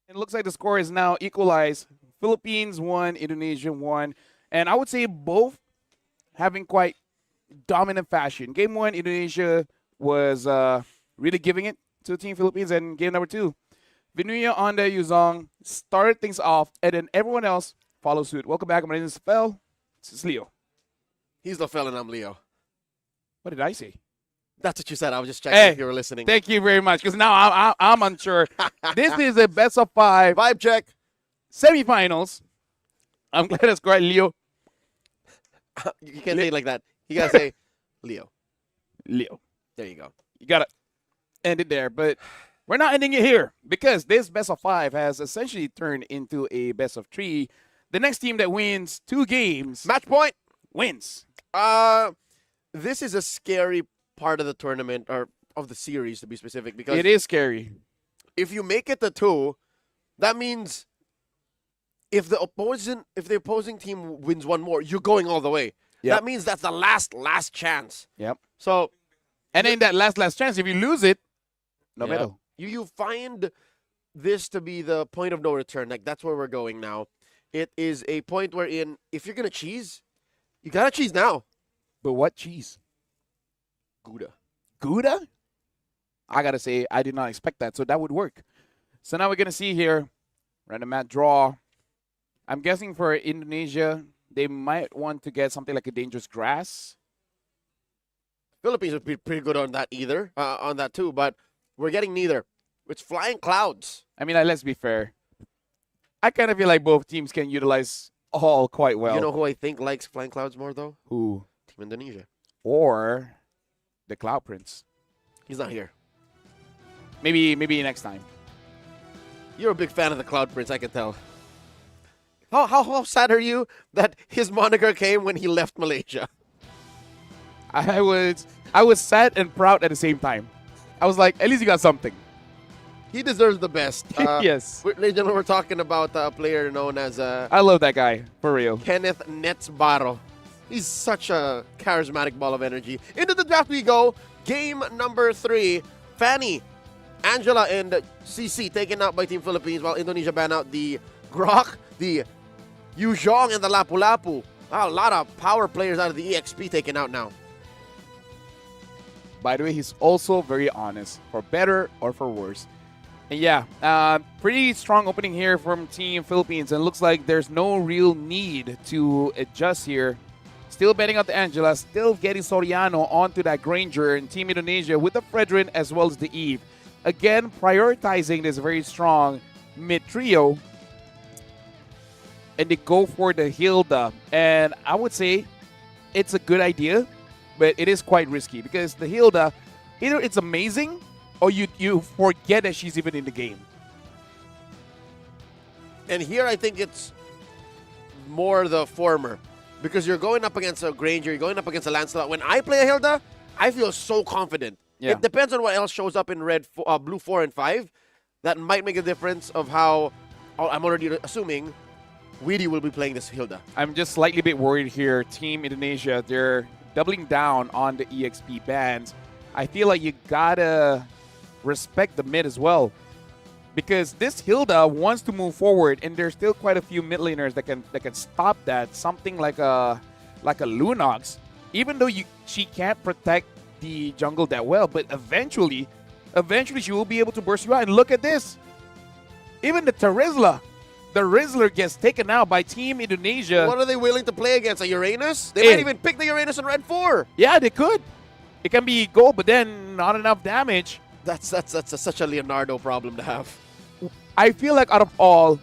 It looks like the score is now equalized. Philippines won, Indonesia won. And I would say both having quite dominant fashion. Game 1, Indonesia was really giving it to Team Philippines. And game number 2, Vinuya, Onda, Yuzong started things off. And then everyone else followed suit. Welcome back. My name is Fel. This is Leo. He's Fel and I'm Leo. What did I say? That's what you said. I was just checking if you were listening. Thank you very much. Because now I'm unsure. This is a best of 5. Vibe check. Semifinals. I'm glad it's correct, Leo. You can't say it like that. You got to say Leo. Leo. There you go. You got to end it there. But we're not ending it here because this best of 5 has essentially turned into a best of 3. The next team that wins 2 games. Match point. Wins. This is a scary part of the tournament, or of the series to be specific, because it is scary. If you make it to 2, that means if the opposing team wins 1 more, you're going all the way. Yep. That means that's the last chance. Yep. So, and in that last chance, if you lose it, no matter. You find this to be the point of no return. Like, that's where we're going now. It is a point wherein if you're gonna cheese, you gotta cheese now. But what cheese? Gouda. Gouda? I gotta say, I did not expect that, so that would work. So now we're gonna see here, random mat draw. I'm guessing for Indonesia, they might want to get something like a dangerous grass. Philippines would be pretty good on that on that too, but we're getting neither. It's flying clouds. I mean, let's be fair. I kind of feel like both teams can utilize all quite well. You know who I think likes flying clouds more, though? Who? Team Indonesia. Or the Cloud Prince. He's not here. Maybe next time. You're a big fan of the Cloud Prince, I can tell. How sad are you that his moniker came when he left Malaysia? I was sad and proud at the same time. I was like, at least you got something. He deserves the best. Yes. Ladies and gentlemen, we're talking about a player known as... I love that guy, for real. Kenneth Netzbaro. He's such a charismatic ball of energy. Into the draft we go. Game number 3. Fanny, Angela, and CC taken out by Team Philippines, while Indonesia ban out the Grok, the Yuzhong, and the Lapu-Lapu. Wow, a lot of power players out of the EXP taken out now. By the way, he's also very honest, for better or for worse. And yeah, pretty strong opening here from Team Philippines, and looks like there's no real need to adjust here. Still betting out the Angela, still getting Soriano onto that Granger, and Team Indonesia with the Fredrin as well as the Eve. Again, prioritizing this very strong mid trio. And they go for the Hilda. And I would say it's a good idea, but it is quite risky because the Hilda, either it's amazing or you forget that she's even in the game. And here I think it's more the former. Because you're going up against a Granger, you're going up against a Lancelot. When I play a Hilda, I feel so confident. Yeah. It depends on what else shows up in blue 4 and 5. That might make a difference of how, I'm already assuming, Weedy will be playing this Hilda. I'm just slightly bit worried here. Team Indonesia, they're doubling down on the EXP bans. I feel like you gotta respect the mid as well. Because this Hilda wants to move forward, and there's still quite a few mid laners that can stop that. Something like a Lunox, even though she can't protect the jungle that well, but eventually she will be able to burst you out. And look at this, even the Rizzler gets taken out by Team Indonesia. What are they willing to play against? A Uranus? They might even pick the Uranus in Red 4. Yeah, they could. It can be gold, but then not enough damage. That's such a Leonardo problem to have. I feel like out of all,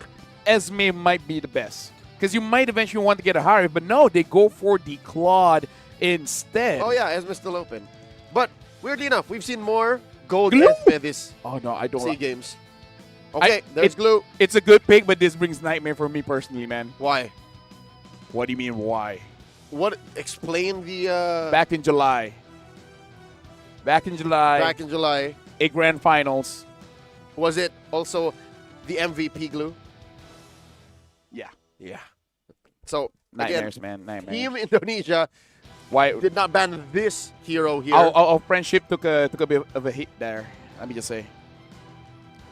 Esme might be the best. Because you might eventually want to get a Harry, but no, they go for the Claude instead. Oh yeah, Esme's still open. But weirdly enough, we've seen more gold Esme this SEA Games. Okay, there's Glue. It's a good pick, but this brings nightmare for me personally, man. Why? What do you mean, why? What? Explain the... Back in July. Back in July. A grand finals. Was it also the MVP Glue? Yeah. So, nightmares, again, man. Nightmares. Team Indonesia did not ban this hero here. Our friendship took a bit of a hit there. Let me just say.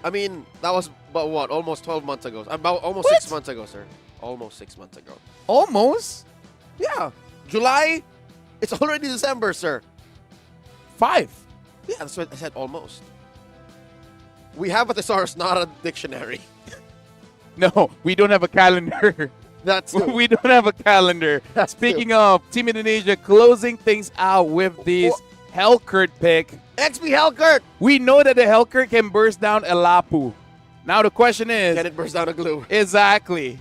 I mean, that was about what? Almost 12 months ago. About almost What? 6 months ago, sir. Almost 6 months ago. Almost Yeah. July. It's already December, sir. 5. Yeah, that's what I said. Almost. We have a thesaurus, not a dictionary. No, we don't have a calendar. That's true. We don't have a calendar. That's Speaking of Team Indonesia closing things out with this Hellkurt pick. XP Hellkurt. We know that the Hellkurt can burst down a Lapu. Now the question is, Can it burst down a glue? exactly.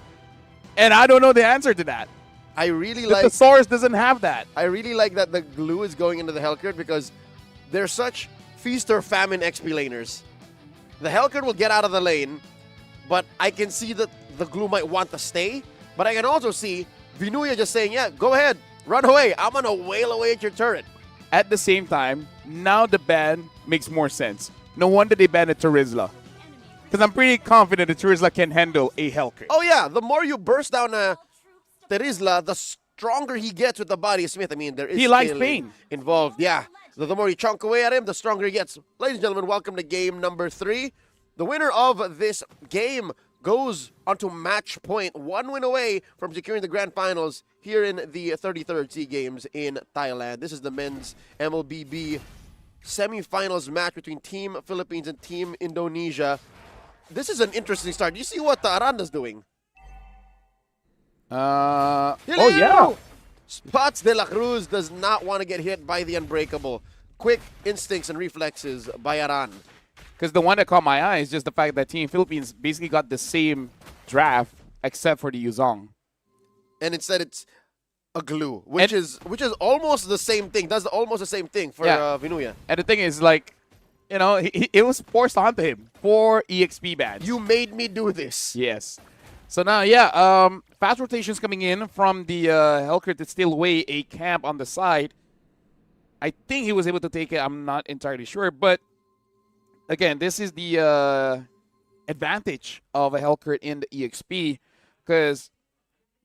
And I don't know the answer to that. I really The like. thesaurus doesn't have that. I really like that the glue is going into the Hellkurt because they're such feast or famine XP laners. The Hellkurt will get out of the lane, but I can see that the glue might want to stay. But I can also see Vinuya just saying, yeah, go ahead, run away. I'm going to wail away at your turret. At the same time, now the ban makes more sense. No wonder they banned a Terizla. Because I'm pretty confident that Terizla can handle a Hellkurt. Oh, yeah, the more you burst down Terizla, the stronger he gets with the body of Smith. I mean, there is He likes scaling pain. involved. Yeah, the more you chunk away at him, the stronger he gets. Ladies and gentlemen, welcome to game number 3. The winner of this game goes onto match point, 1 win away from securing the grand finals here in the 33rd SEA Games in Thailand. This is the men's MLBB semifinals match between Team Philippines and Team Indonesia. This is an interesting start. You see what the Aranda's doing? Oh, yeah. Spots De La Cruz does not want to get hit by the Unbreakable. Quick instincts and reflexes by Aran. Because the one that caught my eye is just the fact that Team Philippines basically got the same draft except for the Yuzong. And instead it's a glue, which is almost the same thing. Does almost the same thing for Vinuya. And the thing is, like, you know, it was forced onto him for EXP bans. You made me do this. Yes. So now, yeah, fast rotations coming in from the Hellkurt to steal away a camp on the side. I think he was able to take it. I'm not entirely sure. But, again, this is the advantage of a Hellkurt in the EXP. Because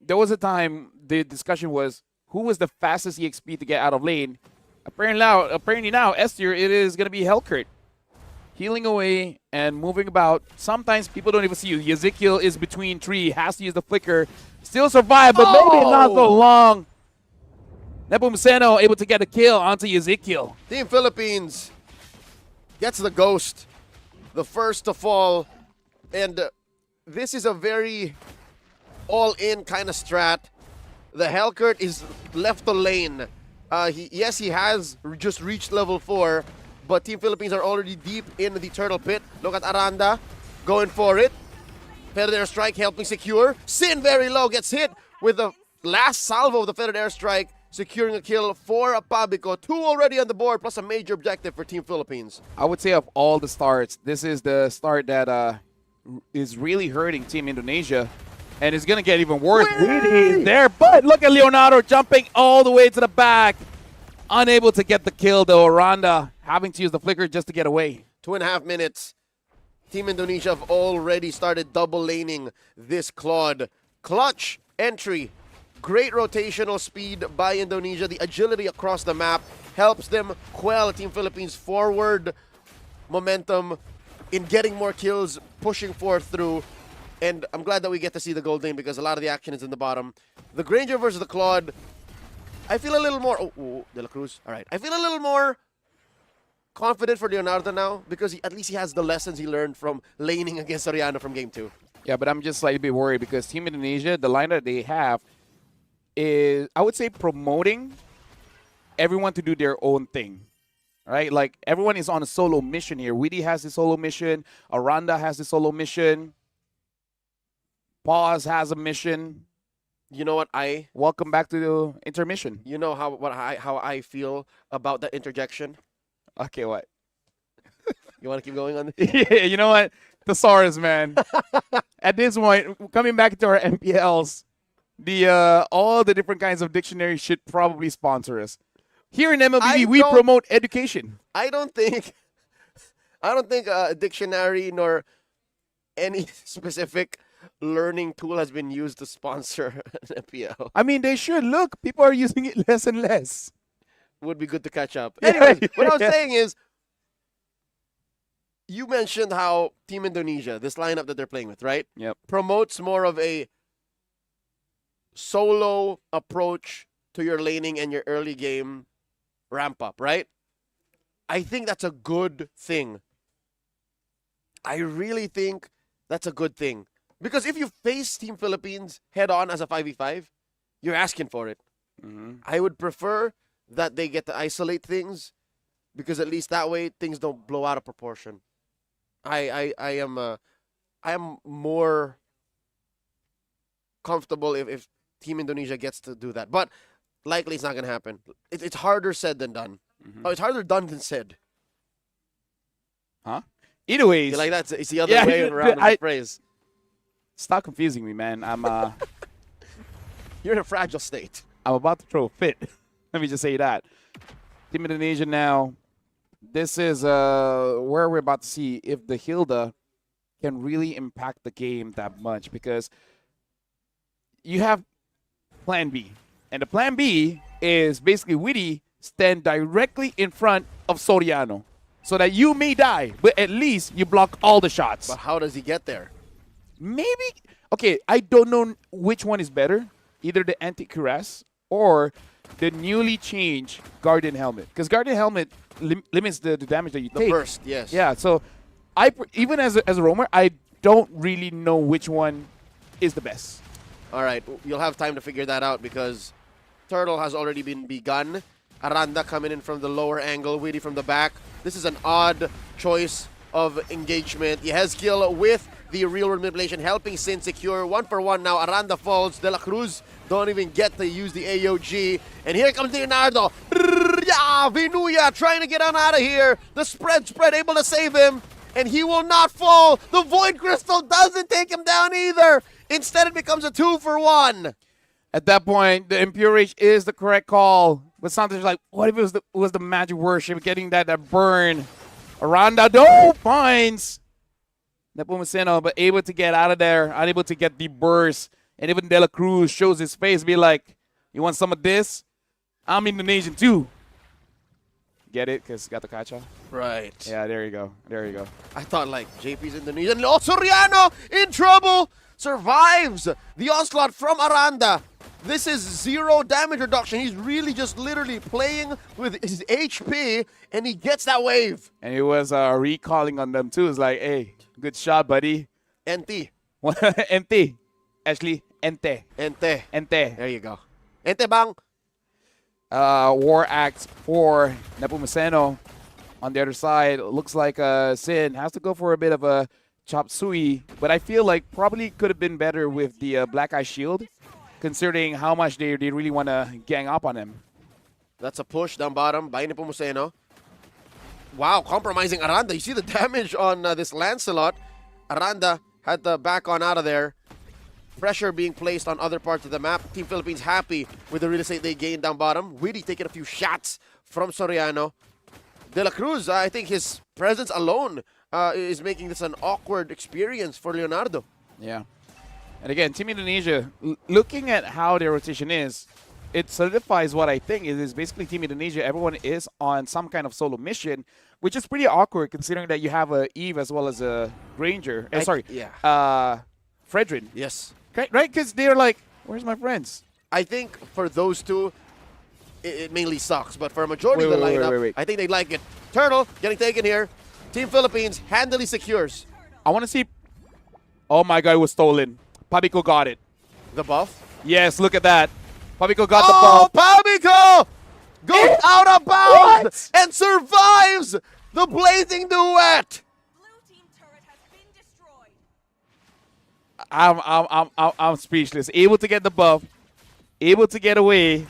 there was a time the discussion was, who was the fastest EXP to get out of lane? Apparently now, S tier, it is going to be Hellkurt. Healing away and moving about. Sometimes people don't even see you. Ezekiel is between tree, has to use the flicker. Still survive, but maybe not so long. Nepomuceno able to get a kill onto Ezekiel. Team Philippines gets the ghost, the first to fall. And this is a very all-in kind of strat. The Hellkurt is left the lane. Yes, he has just reached level 4, but Team Philippines are already deep in the turtle pit. Look at Aranda going for it. Feathered airstrike helping secure. Sin very low, gets hit with the last salvo of the feathered airstrike, securing a kill for Pabico. 2 already on the board, plus a major objective for Team Philippines. I would say of all the starts, this is the start that is really hurting Team Indonesia. And it's going to get even worse. Really there, but look at Leonardo jumping all the way to the back. Unable to get the kill, though. Aranda having to use the flicker just to get away. 2.5 minutes. Team Indonesia have already started double laning this Claude. Clutch entry. Great rotational speed by Indonesia. The agility across the map helps them quell Team Philippines' forward momentum in getting more kills, pushing forth through. And I'm glad that we get to see the gold lane because a lot of the action is in the bottom. The Granger versus the Claude. I feel a little more... Oh, De La Cruz. All right. I feel a little more confident for Leonardo now because at least he has the lessons he learned from laning against Soriano from Game 2. Yeah, but I'm just slightly bit worried because Team Indonesia, the line that they have is, I would say, promoting everyone to do their own thing. Right? Like, everyone is on a solo mission here. Weedy has his solo mission. Aranda has his solo mission. Pause has a mission. You know what welcome back to the intermission. You know how I feel about that interjection? Okay, what? You want to keep going on this? Yeah, you know what? Thesaurus, man. At this point, coming back to our MPLs, the all the different kinds of dictionaries should probably sponsor us. Here in MLBB, we promote education. I don't think a dictionary nor any specific learning tool has been used to sponsor an MPL. I mean, they should. Look, people are using it less and less. Would be good to catch up. Anyways, what I was saying is, you mentioned how Team Indonesia, this lineup that they're playing with, right? Yep. Promotes more of a solo approach to your laning and your early game ramp up, right? I think that's a good thing. I really think that's a good thing. Because if you face Team Philippines head on as a 5v5, you're asking for it. I would prefer that they get to isolate things because at least that way things don't blow out of proportion. I am more comfortable if Team Indonesia gets to do that. But likely it's not going to happen. It's harder said than done. Oh, it's harder done than said. Huh? Either way. You like that? It's the other way around the phrase. Stop confusing me, man. You're in a fragile state. I'm about to throw a fit. Let me just say that. Team Indonesia now. This is where we're about to see if the Hilda can really impact the game that much, because you have Plan B. And the Plan B is basically Witty stand directly in front of Soriano so that you may die, but at least you block all the shots. But how does he get there? Maybe. Okay, I don't know which one is better. Either the anti-cuirass or the newly changed Guardian Helmet. Because Guardian Helmet limits the damage that you take. The burst, yes. Yeah, so even as a roamer, I don't really know which one is the best. All right, you'll have time to figure that out because Turtle has already been begun. Aranda coming in from the lower angle, Witty from the back. This is an odd choice of engagement. Yehezkiel with the real-world manipulation, helping Sin secure. 1-for-1 now. Aranda falls. De La Cruz don't even get to use the AOG. And here comes Leonardo. Vinuya trying to get on out of here. The spread able to save him. And he will not fall. The Void Crystal doesn't take him down either. Instead, it becomes a 2-for-1. At that point, the Impure Rage is the correct call. But something's like, what if it was the Magic Worship getting that burn? Aranda finds Nepomuceno, but able to get out of there, unable to get the burst. And even De La Cruz shows his face, be like, you want some of this? I'm Indonesian too. Get it? Because got the kacha? Right. Yeah, there you go. There you go. I thought like JP's Indonesian. Oh, Soriano in trouble. Survives the onslaught from Aranda. This is 0 damage reduction. He's really just literally playing with his HP, and he gets that wave. And he was recalling on them too. It's like, hey, good shot, buddy. NT. NT. Ashley, Ente. Ente. Ente. There you go. Ente bang. War Axe for Nepomuceno. On the other side, looks like Sin has to go for a bit of a chop suey, but I feel like probably could have been better with the Black Eye Shield, considering how much they really want to gang up on him. That's a push down bottom by Nepomuceno. Wow, compromising Aranda. You see the damage on this Lancelot. Aranda had to back on out of there. Pressure being placed on other parts of the map. Team Philippines happy with the real estate they gained down bottom. Witty taking a few shots from Soriano. De La Cruz, I think his presence alone is making this an awkward experience for Leonardo. Yeah. And again, Team Indonesia, looking at how their rotation is, it solidifies what I think is basically Team Indonesia. Everyone is on some kind of solo mission, which is pretty awkward considering that you have a Eve as well as a Granger. Fredrin. Yes. Right? Because they're like, where's my friends? I think for those two, it mainly sucks. But for a majority of the lineup, I think they like it. Turtle getting taken here. Team Philippines handily secures. I want to see. Oh my God, it was stolen. Pabiko got it. The buff? Yes, look at that. Pabiko got the buff. Pabiko goes out of bounds and survives the blazing duet. I'm speechless. Able to get the buff, able to get away.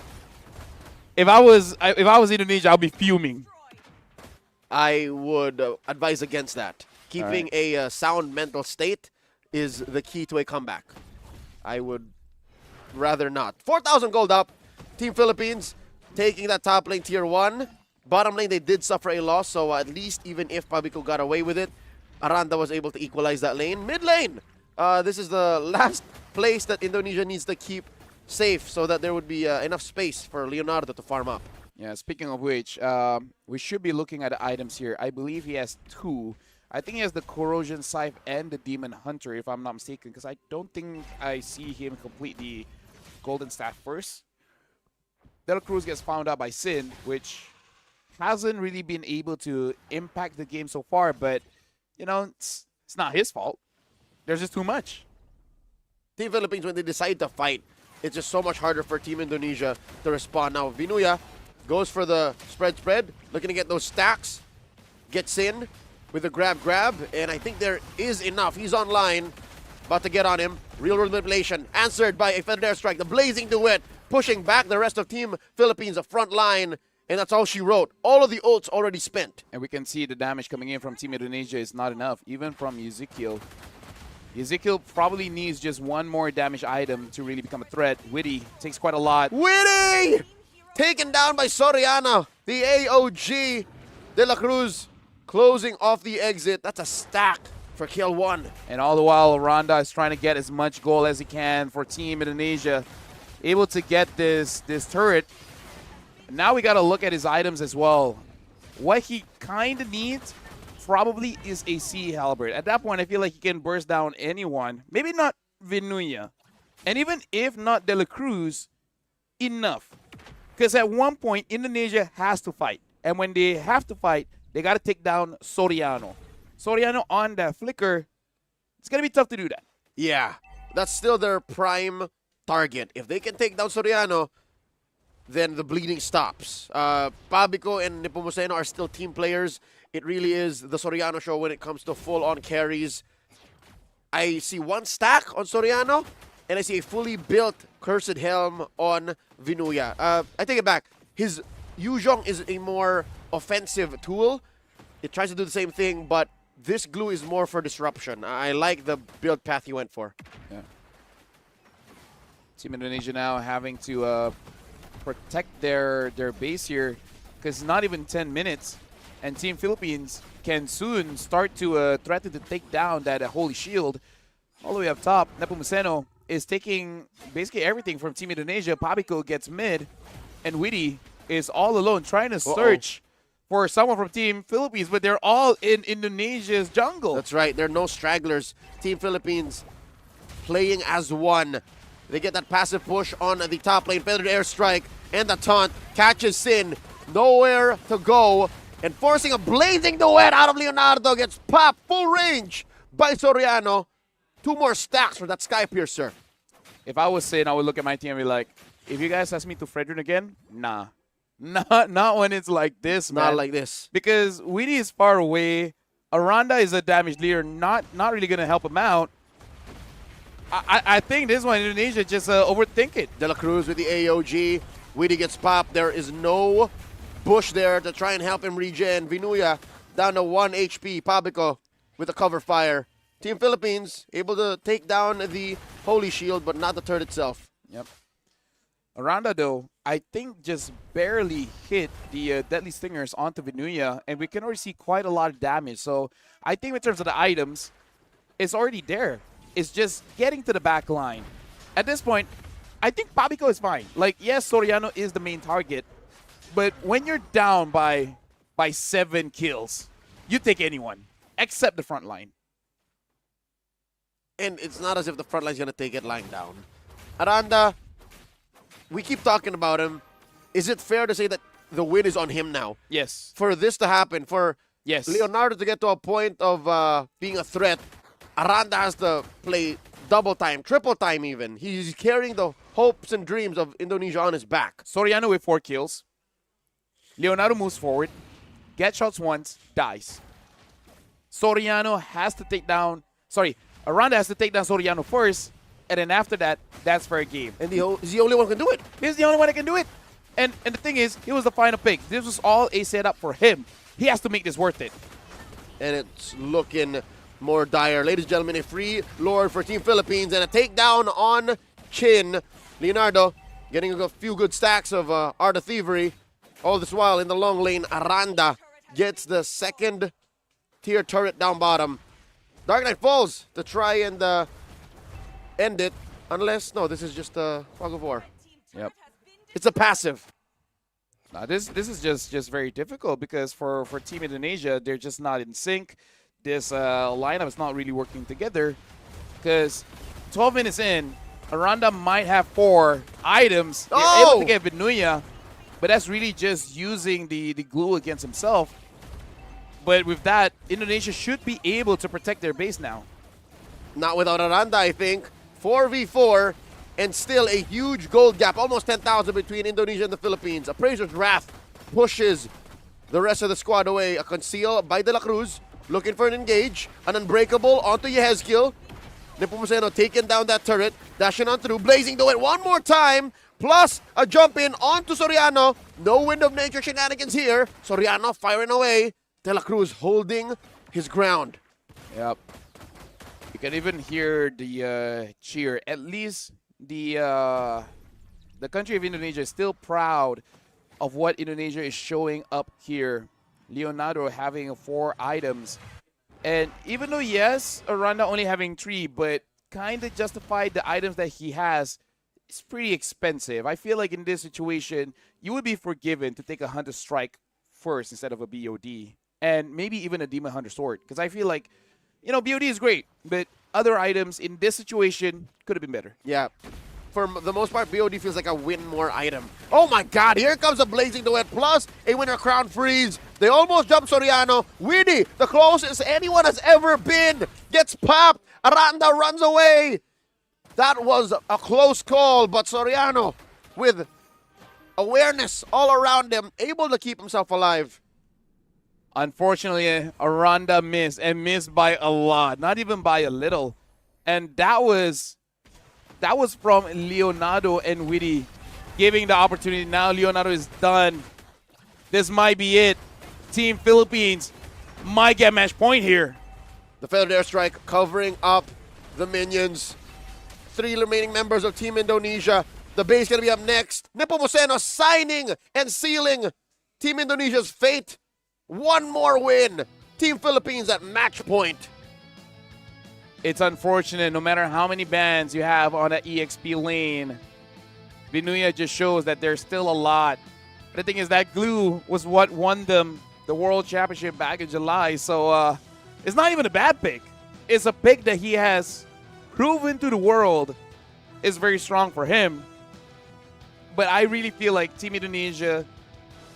If I was Indonesia, I'd be fuming. I would advise against that. Keeping a sound mental state is the key to a comeback. I would rather not. 4,000 gold up. Team Philippines taking that top lane tier 1. Bottom lane, they did suffer a loss, so at least even if Pabiko got away with it, Aranda was able to equalize that lane. Mid lane, this is the last place that Indonesia needs to keep safe so that there would be enough space for Leonardo to farm up. Yeah, speaking of which, we should be looking at the items here. I believe he has 2. I think he has the Corrosion Scythe and the Demon Hunter, if I'm not mistaken, because I don't think I see him complete the Golden Staff first. De La Cruz gets found out by Sin, which hasn't really been able to impact the game so far, but, you know, it's not his fault. There's just too much. Team Philippines, when they decide to fight, it's just so much harder for Team Indonesia to respond. Now, Vinuya goes for the spread, looking to get those stacks, gets in with a grab, and I think there is enough. He's online, about to get on him. Real world manipulation, answered by a feathered airstrike. The blazing duet, pushing back the rest of Team Philippines, the front line, and that's all she wrote. All of the ults already spent. And we can see the damage coming in from Team Indonesia is not enough, even from Ezekiel. Ezekiel probably needs just one more damage item to really become a threat. Witty takes quite a lot. Witty! Taken down by Soriano. The AOG. De La Cruz closing off the exit. That's a stack for kill 1. And all the while, Ronda is trying to get as much goal as he can for Team Indonesia. Able to get this turret. Now we got to look at his items as well. What he kind of needs probably is a Sea Halberd. At that point, I feel like he can burst down anyone. Maybe not Vinuya. And even if not De La Cruz, enough. Because at one point, Indonesia has to fight. And when they have to fight, they got to take down Soriano. Soriano on that flicker, it's going to be tough to do that. Yeah, that's still their prime target. If they can take down Soriano, then the bleeding stops. Pabico and Nepomuceno are still team players. It really is the Soriano show when it comes to full-on carries. I see one stack on Soriano, and I see a fully built Cursed Helm on Vinuya. I take it back. His Yuzhong is a more offensive tool. It tries to do the same thing, but this glue is more for disruption. I like the build path he went for. Yeah. Team Indonesia now having to protect their base here because it's not even 10 minutes, and Team Philippines can soon start to threaten to take down that Holy Shield. All the way up top, Nepomuceno is taking basically everything from Team Indonesia. Pabico gets mid, and Witty is all alone trying to search for someone from Team Philippines, but they're all in Indonesia's jungle. That's right. There are no stragglers. Team Philippines playing as one. They get that passive push on the top lane. Feathered airstrike and the taunt catches Sin. Nowhere to go. And forcing a blazing duet out of Leonardo. Gets popped full range by Soriano. 2 more stacks for that Sky Piercer. If I was Sin, I would look at my team and be like, if you guys ask me to Fredrin again, nah. Not when it's like this, man. Not like this. Because Witty is far away. Aranda is a damage leader, not really going to help him out. I think this one, Indonesia just overthink it. De La Cruz with the AOG. Witty gets popped. There is no bush there to try and help him regen. Vinuya down to 1 HP. Pabico with a cover fire. Team Philippines able to take down the Holy Shield, but not the turret itself. Yep. Aranda, though, I think just barely hit the Deadly Stingers onto Vinuya, and we can already see quite a lot of damage. So I think in terms of the items, it's already there. It's just getting to the back line. At this point, I think Pabico is fine. Like, yes, Soriano is the main target, but when you're down by 7 kills, you take anyone except the front line. And it's not as if the front line's going to take it lying down. Aranda, we keep talking about him. Is it fair to say that the win is on him now? Yes. For this to happen, for Leonardo to get to a point of being a threat, Aranda has to play double time, triple time even. He's carrying the hopes and dreams of Indonesia on his back. Soriano with 4 kills. Leonardo moves forward, gets shots once, dies. Soriano has to take down... Sorry, Aranda has to take down Soriano first, and then after that, that's fair game. And he's the only one who can do it. He's the only one that can do it. And the thing is, he was the final pick. This was all a setup for him. He has to make this worth it. And it's looking more dire. Ladies and gentlemen, a free lord for Team Philippines and a takedown on Chin. Leonardo getting a few good stacks of Art of Thievery. All this while in the long lane, Aranda gets the 2nd tier turret down bottom. Dark Knight falls to try and end it. Unless, no, this is just a Fog of War. Yep. It's a passive. Now, this is just very difficult because for Team Indonesia, they're just not in sync. this lineup is not really working together, because 12 minutes in, Aranda might have 4 items. They're able to get Vinuya, but that's really just using the glue against himself. But with that, Indonesia should be able to protect their base now. Not without Aranda, I think. 4v4, and still a huge gold gap, almost 10,000 between Indonesia and the Philippines. Appraiser's Wrath pushes the rest of the squad away. A conceal by De La Cruz, looking for an engage. An unbreakable onto Yehezkiel. Nepomuceno taking down that turret, dashing on through, blazing the way one more time, plus a jump in onto Soriano. No Wind of Nature shenanigans here. Soriano firing away. De La Cruz holding his ground. Yep. You can even hear the cheer. At least the country of Indonesia is still proud of what Indonesia is showing up here. Leonardo having 4 items. And even though, yes, Aranda only having 3, but kind of justified the items that he has, it's pretty expensive. I feel like in this situation, you would be forgiven to take a Hunter Strike first instead of a BOD. And maybe even a Demon Hunter Sword. Because I feel like, you know, BOD is great, but other items in this situation could have been better. Yeah. For the most part, BOD feels like a win more item. Oh my god, here comes a Blazing Duet plus a Winter Crown Freeze. They almost jump Soriano. Winnie, the closest anyone has ever been, gets popped. Aranda runs away. That was a close call, but Soriano, with awareness all around him, able to keep himself alive. Unfortunately, Aranda missed, and missed by a lot, not even by a little. And that was from Leonardo and Witty giving the opportunity. Now Leonardo is done. This might be it. Team Philippines might get match point here. The Feathered Airstrike covering up the minions. 3 remaining members of Team Indonesia. The base going to be up next. Nepomuceno signing and sealing Team Indonesia's fate. 1 more win. Team Philippines at match point. It's unfortunate, no matter how many bans you have on that EXP lane, Vinuya just shows that there's still a lot. But the thing is, that glue was what won them the World Championship back in July. So it's not even a bad pick. It's a pick that he has proven to the world is very strong for him. But I really feel like Team Indonesia,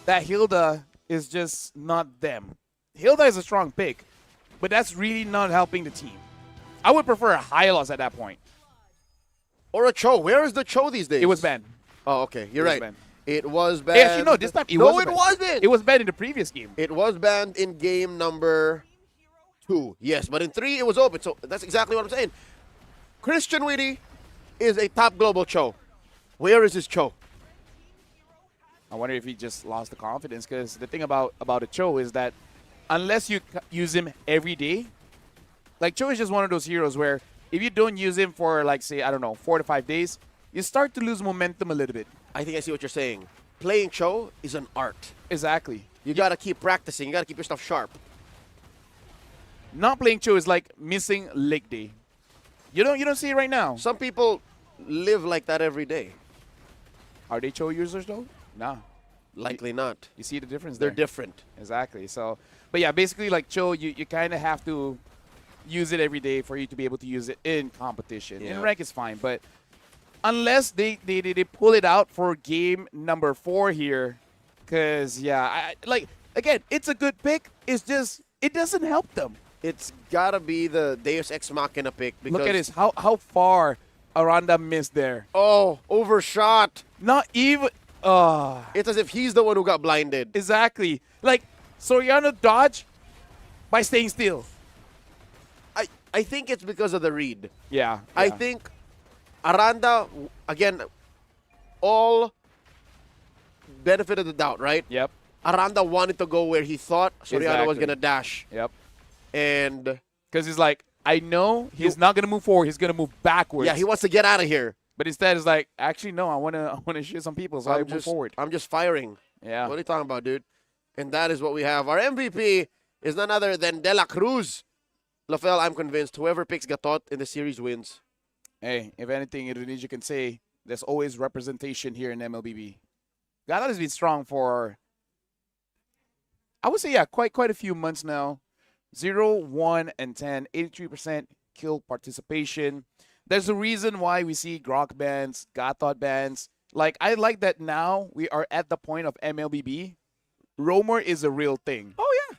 that Hilda is just not them. Hilda is a strong pick, but that's really not helping the team. I would prefer a Hylos at that point. Or a Cho. Where is the Cho these days? It was banned. Oh, okay. You're right. Banned. It was banned. Hey, actually, no, this time it wasn't. No, it wasn't. It was banned in the previous game. It was banned in game number 2. Yes, but in 3 it was open. So that's exactly what I'm saying. Christian Witty is a top global Cho. Where is his Cho? I wonder if he just lost the confidence, because the thing about a Cho is that unless you use him every day, like Cho is just one of those heroes where if you don't use him for, like, say, I don't know, 4 to 5 days, you start to lose momentum a little bit. I think I see what you're saying. Playing Cho is an art. Exactly. You got to keep practicing. You got to keep your stuff sharp. Not playing Cho is like missing leg day. You don't see it right now. Some people live like that every day. Are they Cho users though? Nah. Likely not. You see the difference They're there? different. Exactly. So, but yeah, basically like Cho, you kind of have to use it every day for you to be able to use it in competition. Yeah. In rank is fine, but unless they pull it out for game number 4 here, because yeah, like again, it's a good pick. It's just it doesn't help them. It's gotta be the Deus Ex Machina pick. Because look at this, how far Aranda missed there. Oh, overshot. Not even. It's as if he's the one who got blinded. Exactly. Like Soriano dodged by staying still. I think it's because of the read. Yeah. I think Aranda, again, all benefit of the doubt, right? Yep. Aranda wanted to go where he thought Soriano was going to dash. Yep. And because he's like, I know he's not going to move forward. He's going to move backwards. Yeah, he wants to get out of here. But instead, it's like, actually, no, I want to shoot some people, so I move forward. I'm just firing. Yeah. What are you talking about, dude? And that is what we have. Our MVP is none other than De La Cruz. Lafel, I'm convinced whoever picks Gatot in the series wins. Hey, if anything, Indonesia can say there's always representation here in MLBB. Gatot has been strong for, I would say, yeah, quite a few months now. 0, 1, and 10, 83% kill participation. There's a reason why we see Grok bans, Gathot bans. Like, I like that now we are at the point of MLBB. Roamer is a real thing. Oh, yeah.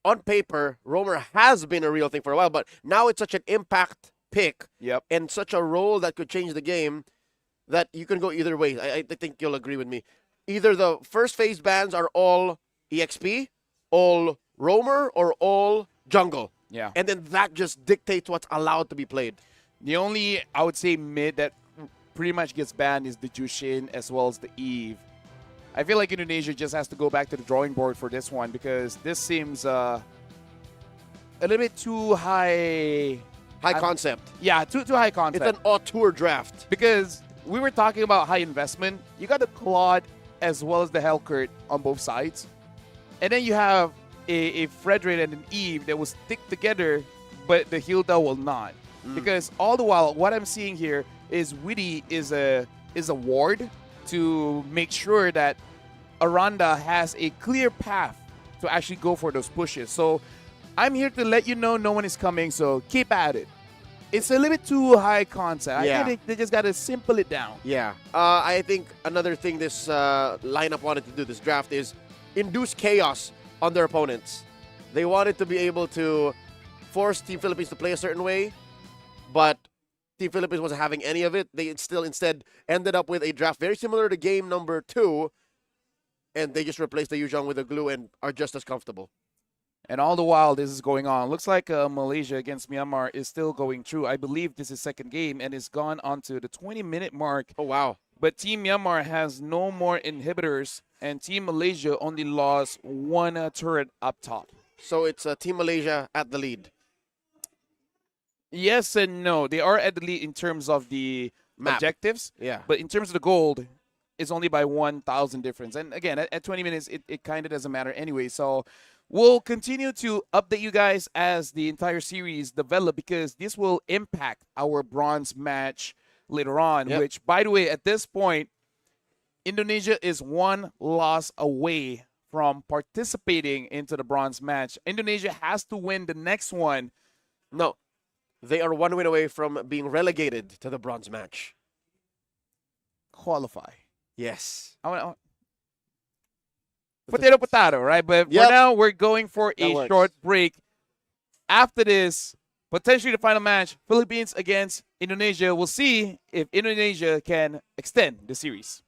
On paper, Roamer has been a real thing for a while, but now it's such an impact pick and such a role that could change the game that you can go either way. I think you'll agree with me. Either the first phase bans are all EXP, all Roamer, or all jungle. Yeah. And then that just dictates what's allowed to be played. The only, I would say, mid that pretty much gets banned is the Jushin as well as the Eve. I feel like Indonesia just has to go back to the drawing board for this one because this seems a little bit too high. High concept. Yeah, too high concept. It's an auteur draft. Because we were talking about high investment. You got the Claude as well as the Hellcurt on both sides. And then you have a Frederick and an Eve that will stick together, but the Hilda will not. Because all the while, what I'm seeing here is Witty is a ward to make sure that Aranda has a clear path to actually go for those pushes. So I'm here to let you know no one is coming, so keep at it. It's a little bit too high concept. Yeah. I think they just got to simple it down. Yeah. I think another thing this lineup wanted to do, this draft, is induce chaos on their opponents. They wanted to be able to force Team Philippines to play a certain way, but Team Philippines wasn't having any of it. They still instead ended up with a draft very similar to game number 2, and they just replaced the Yuzhong with a glue and are just as comfortable. And all the while this is going on, looks like Malaysia against Myanmar is still going through. I believe this is second game and it's gone on to the 20-minute mark. Oh, wow. But Team Myanmar has no more inhibitors, and Team Malaysia only lost one turret up top. So it's Team Malaysia at the lead. Yes and no. They are at the lead in terms of the objectives. Yeah. But in terms of the gold, it's only by 1,000 difference. And again, at 20 minutes, it kind of doesn't matter anyway. So we'll continue to update you guys as the entire series develop because this will impact our bronze match later on, which, by the way, at this point, Indonesia is one loss away from participating into the bronze match. Indonesia has to win the next one. No. They are one win away from being relegated to the bronze match. Qualify. Yes. Potato, right? But for now, we're going for a short break. After this, potentially the final match, Philippines against Indonesia. We'll see if Indonesia can extend the series.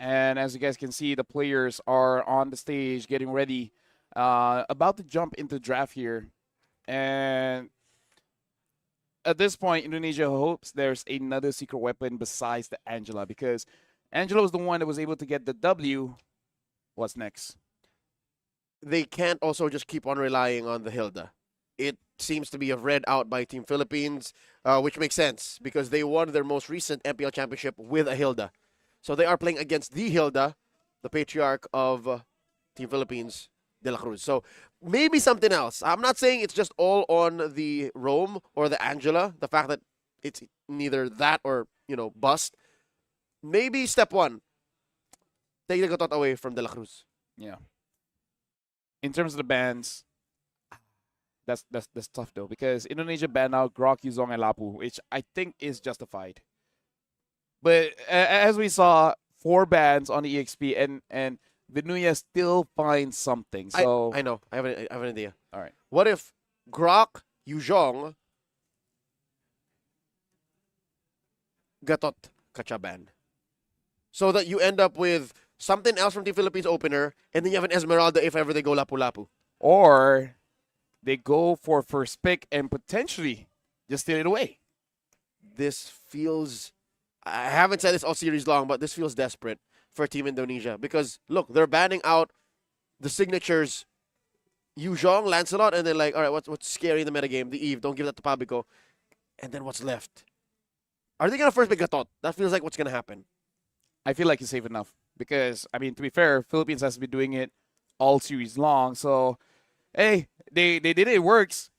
And as you guys can see, the players are on the stage getting ready, about to jump into draft here. And at this point, Indonesia hopes there's another secret weapon besides the Angela, because Angela was the one that was able to get the W. What's next? They can't also just keep on relying on the Hilda. It seems to be a read out by Team Philippines, which makes sense because they won their most recent MPL championship with a Hilda. So they are playing against the Hilda, the patriarch of Team Philippines, De La Cruz. So maybe something else. I'm not saying it's just all on the Rome or the Angela, the fact that it's neither that or, bust. Maybe step one, take the Gatot away from De La Cruz. Yeah. In terms of the bans, that's tough though, because Indonesia banned out Grok, Yuzong, and Lapu, which I think is justified. But as we saw, 4 bans on the EXP, and Vinuya still finds something. So I know. I have an idea. All right. What if Grok, Yuzong, Gatot, Kachaban? So that you end up with something else from the Philippines opener, and then you have an Esmeralda if ever they go Lapu-Lapu. Or they go for first pick and potentially just steal it away. This feels... I haven't said this all series long, but this feels desperate for Team Indonesia. Because, look, they're banning out the signatures Yuzhong, Lancelot, and then like, all right, what's scary in the metagame? The Eve, don't give that to Pabico. And then what's left? Are they going to first pick Gatot? That feels like what's going to happen. I feel like it's safe enough. Because, I mean, to be fair, Philippines has been doing it all series long. So, hey, they did it. It works.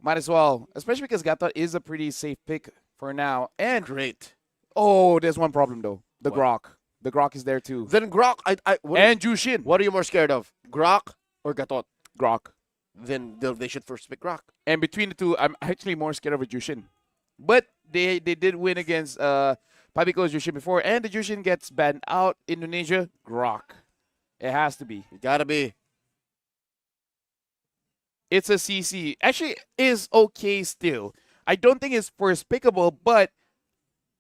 Might as well. Especially because Gatot is a pretty safe pick for now. And great. Oh, there's one problem, though. The Grok. The Grok is there, too. Then Grok, and Jushin. What are you more scared of? Grok or Gatot? Grok. Then they should first pick Grok. And between the two, I'm actually more scared of a Jushin. But they did win against Pabico's Jushin before, and the Jushin gets banned out. Indonesia, Grok. It has to be. It gotta be. It's a CC. Actually, is okay still. I don't think it's first pickable, but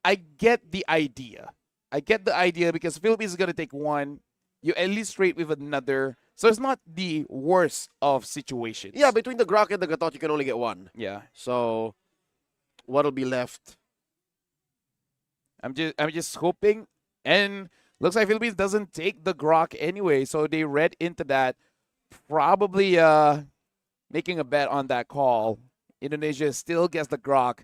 I get the idea. I get the idea because Philippines is going to take one. You at least trade with another. So it's not the worst of situations. Yeah, between the Grok and the Gatot, you can only get one. Yeah. So what'll be left? I'm just hoping, and looks like Philippines doesn't take the Grok anyway, so they read into that, probably making a bet on that call. Indonesia still gets the Grok.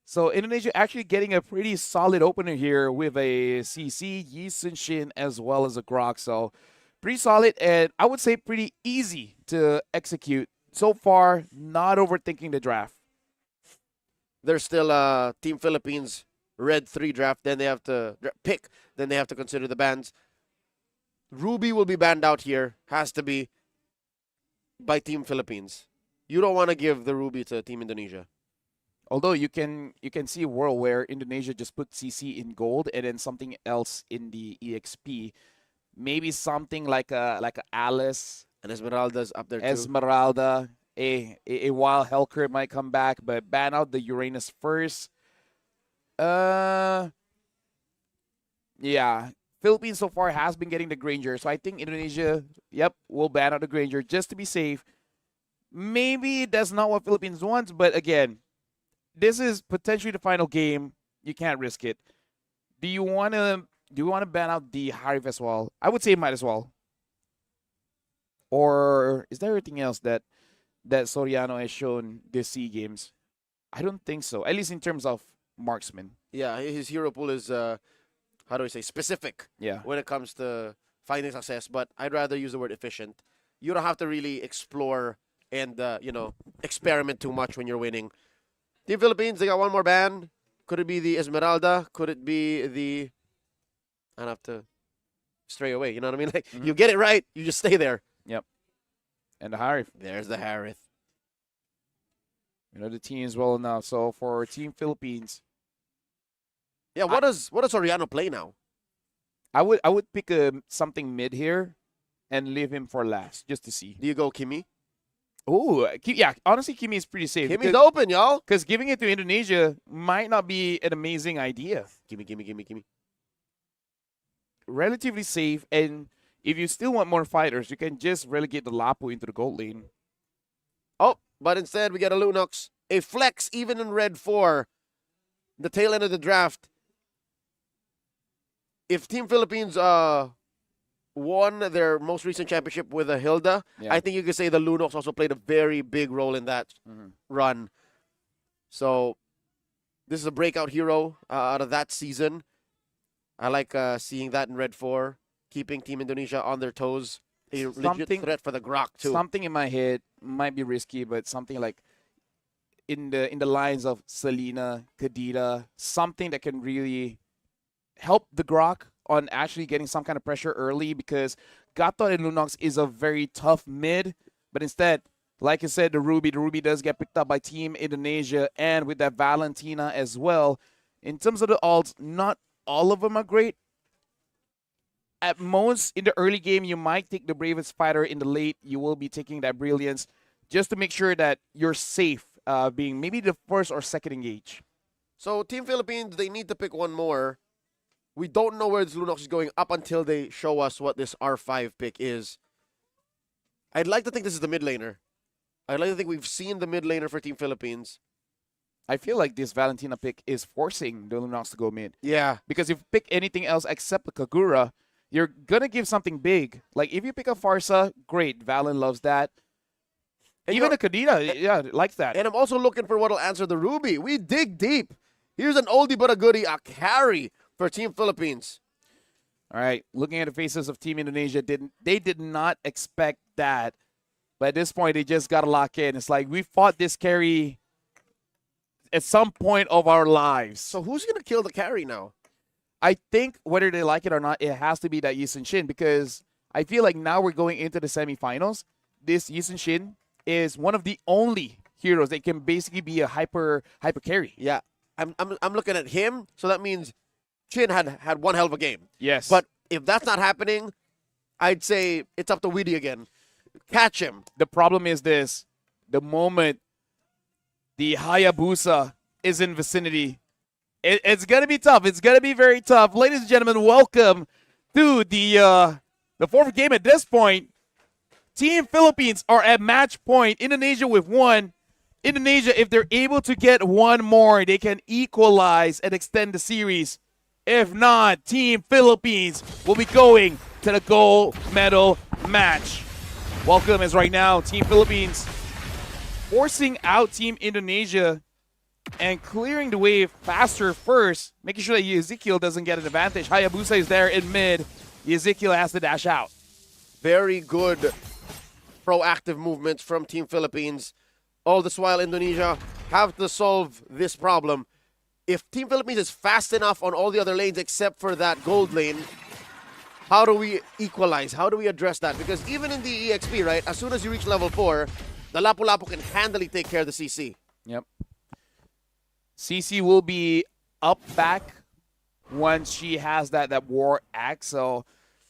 So Indonesia actually getting a pretty solid opener here with a CC, Yi Sun-shin, as well as a Grok. So pretty solid, and I would say pretty easy to execute. So far, not overthinking the draft. There's still Team Philippines Red 3 draft. Then they have to pick. Then they have to consider the bans. Ruby will be banned out here. Has to be by Team Philippines. You don't want to give the Ruby to Team Indonesia. Although you can see a world where Indonesia just put CC in gold and then something else in the EXP. Maybe something like a Alice. And Esmeralda's up there too. Esmeralda. A wild Hellcurt might come back, but ban out the Uranus first. Yeah. Philippines so far has been getting the Granger. So I think Indonesia, will ban out the Granger just to be safe. Maybe that's not what Philippines wants, but again, this is potentially the final game. You can't risk it. Do you want to ban out the Harif as well? I would say might as well. Or is there anything else that Soriano has shown this SEA Games? I don't think so. At least in terms of marksman. Yeah, his hero pool is specific. Yeah. When it comes to finding success, but I'd rather use the word efficient. You don't have to really explore and experiment too much when you're winning. Team Philippines, they got one more ban. Could it be the Esmeralda? Could it be the... I don't have to stray away, you know what I mean? Like, you get it right, you just stay there. Yep. And the Harith. There's the Harith. You know the teams well enough. So for Team Philippines... Yeah, what does Soriano play now? I would pick something mid here and leave him for last, just to see. Do you go Kimi? Oh, yeah. Honestly, Kimi is pretty safe. Kimi's open, y'all. Because giving it to Indonesia might not be an amazing idea. Gimme. relatively safe. And if you still want more fighters, you can just relegate the Lapu into the gold lane. Oh, but instead we get a Lunox. A flex even in red 4. The tail end of the draft. If Team Philippines won their most recent championship with a Hilda, I think you could say the Lunox also played a very big role in that run. So this is a breakout hero out of that season. I like seeing that in red 4, keeping Team Indonesia on their toes. A legit threat for the Grok too. Something in my head might be risky, but something like in the lines of Selena, Kadita, something that can really help the Grok on actually getting some kind of pressure early, because Gatot and Lunox is a very tough mid, but instead, like I said, the Ruby does get picked up by Team Indonesia, and with that Valentina as well. In terms of the alts, not all of them are great. At most, in the early game, you might take the bravest fighter. In the late, you will be taking that Brilliance just to make sure that you're safe, being maybe the first or second engage. So Team Philippines, they need to pick one more. We don't know where this Lunox is going up until they show us what this R5 pick is. I'd like to think this is the mid laner. I'd like to think we've seen the mid laner for Team Philippines. I feel like this Valentina pick is forcing the Lunox to go mid. Yeah. Because if you pick anything else except the Kagura, you're going to give something big. Like, if you pick a Farsa, great. Valen loves that. And even the Kadita, yeah, likes that. And I'm also looking for what will answer the Ruby. We dig deep. Here's an oldie but a goodie, a carry for Team Philippines. All right, looking at the faces of Team Indonesia, they did not expect that. But at this point, they just got to lock in. It's like we fought this carry at some point of our lives. So who's going to kill the carry now? I think whether they like it or not, it has to be that Yisun Shin, because I feel like now we're going into the semifinals. This Yisun Shin is one of the only heroes that can basically be a hyper carry. Yeah, I'm looking at him, so that means Chin had one hell of a game. Yes. But if that's not happening, I'd say it's up to Weedy again. Catch him. The problem is this. The moment the Hayabusa is in vicinity, it's going to be tough. It's going to be very tough. Ladies and gentlemen, welcome to the fourth game at this point. Team Philippines are at match point. Indonesia with 1. Indonesia, if they're able to get one more, they can equalize and extend the series. If not, Team Philippines will be going to the gold medal match. Welcome as right now, Team Philippines forcing out Team Indonesia and clearing the way faster first, making sure that Ezekiel doesn't get an advantage. Hayabusa is there in mid. Ezekiel has to dash out. Very good proactive movements from Team Philippines. All this while, Indonesia have to solve this problem. If Team Philippines is fast enough on all the other lanes except for that gold lane, how do we equalize? How do we address that? Because even in the EXP, right, as soon as you reach level 4, the Lapu-Lapu can handily take care of the CC. Yep. CC will be up back once she has that war axe. So,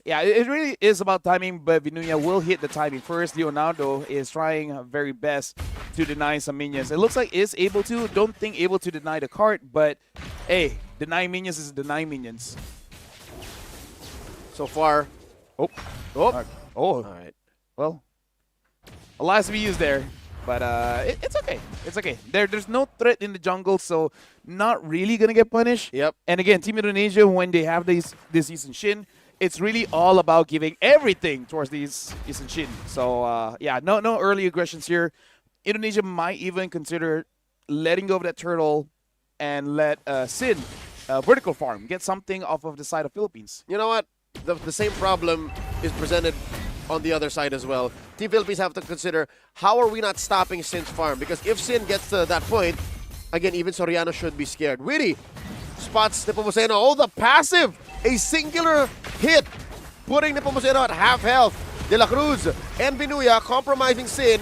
yeah, it really is about timing, but Vinuya will hit the timing first. Leonardo is trying her very best to deny some minions. It looks like is able to. Don't think able to deny the cart, but hey, deny minions is deny minions. So far. Oh. All right. Well, a lot to be used there, but it's okay. It's okay. There's no threat in the jungle, so not really gonna get punished. Yep. And again, Team Indonesia, when they have this Yisun Shin, it's really all about giving everything towards these Yisun Shin. So yeah, no early aggressions here. Indonesia might even consider letting go of that turtle and let Sin vertical farm, get something off of the side of Philippines. You know what? The same problem is presented on the other side as well. Team Philippines have to consider, how are we not stopping Sin's farm? Because if Sin gets to that point, again, even Soriano should be scared. Witty spots Nepomuceno. Oh, the passive! A singular hit, putting Nepomuceno at half health. De La Cruz and Vinuya compromising Sin.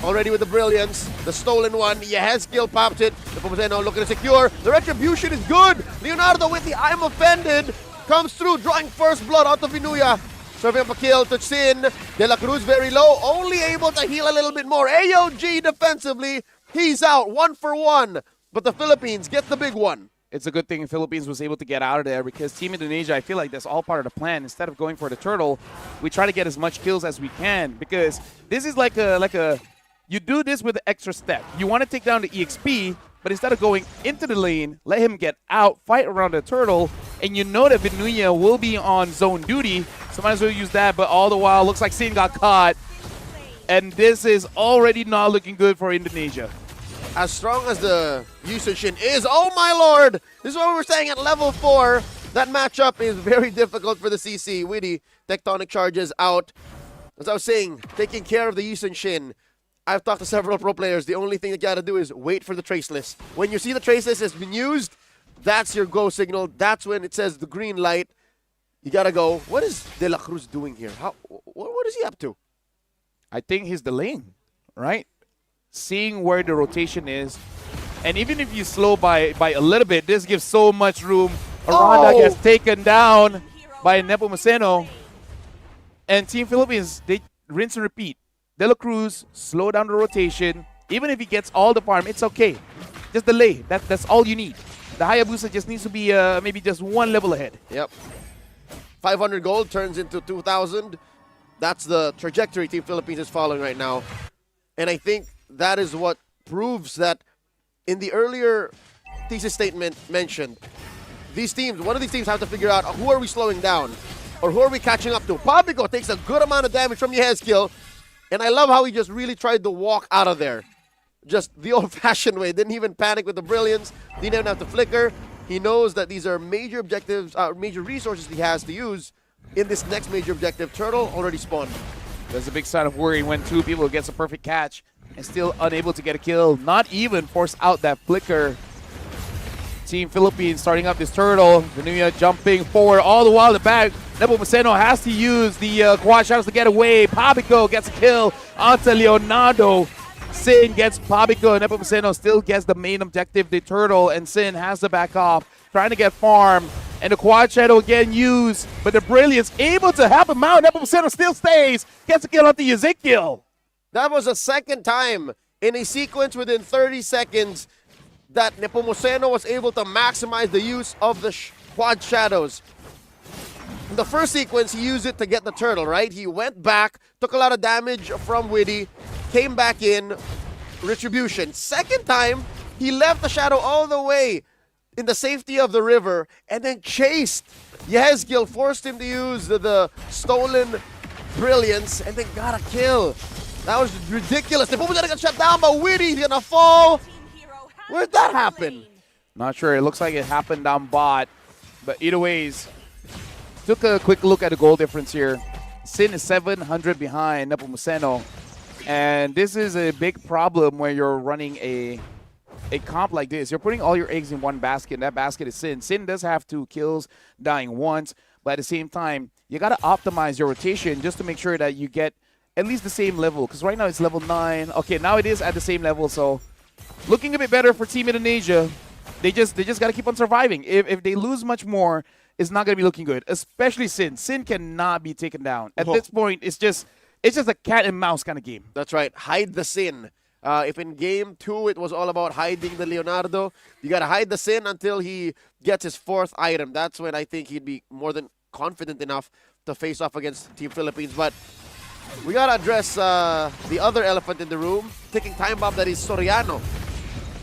Already with the brilliance, the stolen one. Yehezkiel popped it. Nepomuceno looking to secure. The retribution is good. Leonardo with the I'm offended comes through, drawing first blood out of Vinuya. Serving up a kill to Sin. De La Cruz very low, only able to heal a little bit more. AOG defensively, he's out 1 for 1. But the Philippines get the big one. It's a good thing the Philippines was able to get out of there because Team Indonesia, I feel like that's all part of the plan. Instead of going for the turtle, we try to get as much kills as we can because this is like a you do this with an extra step. You want to take down the EXP, but instead of going into the lane, let him get out, fight around the turtle, and you know that Vinuya will be on zone duty, so might as well use that. But all the while, looks like Sin got caught, and this is already not looking good for Indonesia. As strong as the Yushin is, oh my lord! This is what we were saying at level 4. That matchup is very difficult for the CC. Witty, tectonic charges out. As I was saying, taking care of the Yushin. I've talked to several pro players. The only thing you gotta do is wait for the trace list. When you see the trace list has been used, that's your go signal. That's when it says the green light. You gotta go. What is De La Cruz doing here? What is he up to? I think he's delaying, right? Seeing where the rotation is. And even if you slow by a little bit, this gives so much room. Aranda gets taken down by Nepomuceno. And Team Philippines, they rinse and repeat. De La Cruz, slow down the rotation. Even if he gets all the farm, it's okay. Just delay. That's all you need. The Hayabusa just needs to be maybe just one level ahead. Yep. 500 gold turns into 2,000. That's the trajectory Team Philippines is following right now. And I think that is what proves that in the earlier thesis statement mentioned, one of these teams have to figure out who are we slowing down or who are we catching up to. Pabico takes a good amount of damage from Yehezkiel. And I love how he just really tried to walk out of there. Just the old-fashioned way. Didn't even panic with the brilliance. Didn't even have to flicker. He knows that these are major objectives, major resources he has to use in this next major objective. Turtle already spawned. That's a big sign of worry when two people gets a perfect catch and still unable to get a kill. Not even force out that flicker. Team Philippines starting up this turtle. Vinuya jumping forward all the while. The back. Nepomuceno has to use the quad shadows to get away. Pabico gets a kill onto Leonardo. Sin gets Pabico. Nepomuceno still gets the main objective, the turtle, and Sin has to back off, trying to get farm. And the quad shadow again used, but the brilliance able to help him out. Nepomuceno still stays, gets a kill onto Ezekiel. That was the second time in a sequence within 30 seconds that Nepomuceno was able to maximize the use of the quad shadows. In the first sequence, he used it to get the turtle, right? He went back, took a lot of damage from Witty, came back in, retribution. Second time, he left the shadow all the way in the safety of the river and then chased. Yehezkiel forced him to use the stolen brilliance and then got a kill. That was ridiculous. The Puma's gonna get shut down, but Witty's gonna fall. Where'd that happen? Not sure. It looks like it happened down bot. But either ways, took a quick look at the goal difference here. Sin is 700 behind Nepomuceno. And this is a big problem when you're running a comp like this. You're putting all your eggs in one basket, and that basket is Sin. Sin does have 2 kills, dying once. But at the same time, you got to optimize your rotation just to make sure that you get at least the same level. Because right now it's level 9. Okay, now it is at the same level, so looking a bit better for Team Indonesia. They just got to keep on surviving. If they lose much more, it's not going to be looking good, especially Sin. Sin cannot be taken down. At this point, it's just a cat and mouse kind of game. That's right. Hide the Sin. If in game 2 it was all about hiding the Leonardo, you got to hide the Sin until he gets his 4th item. That's when I think he'd be more than confident enough to face off against Team Philippines. But we got to address the other elephant in the room, ticking time bomb, that is Soriano.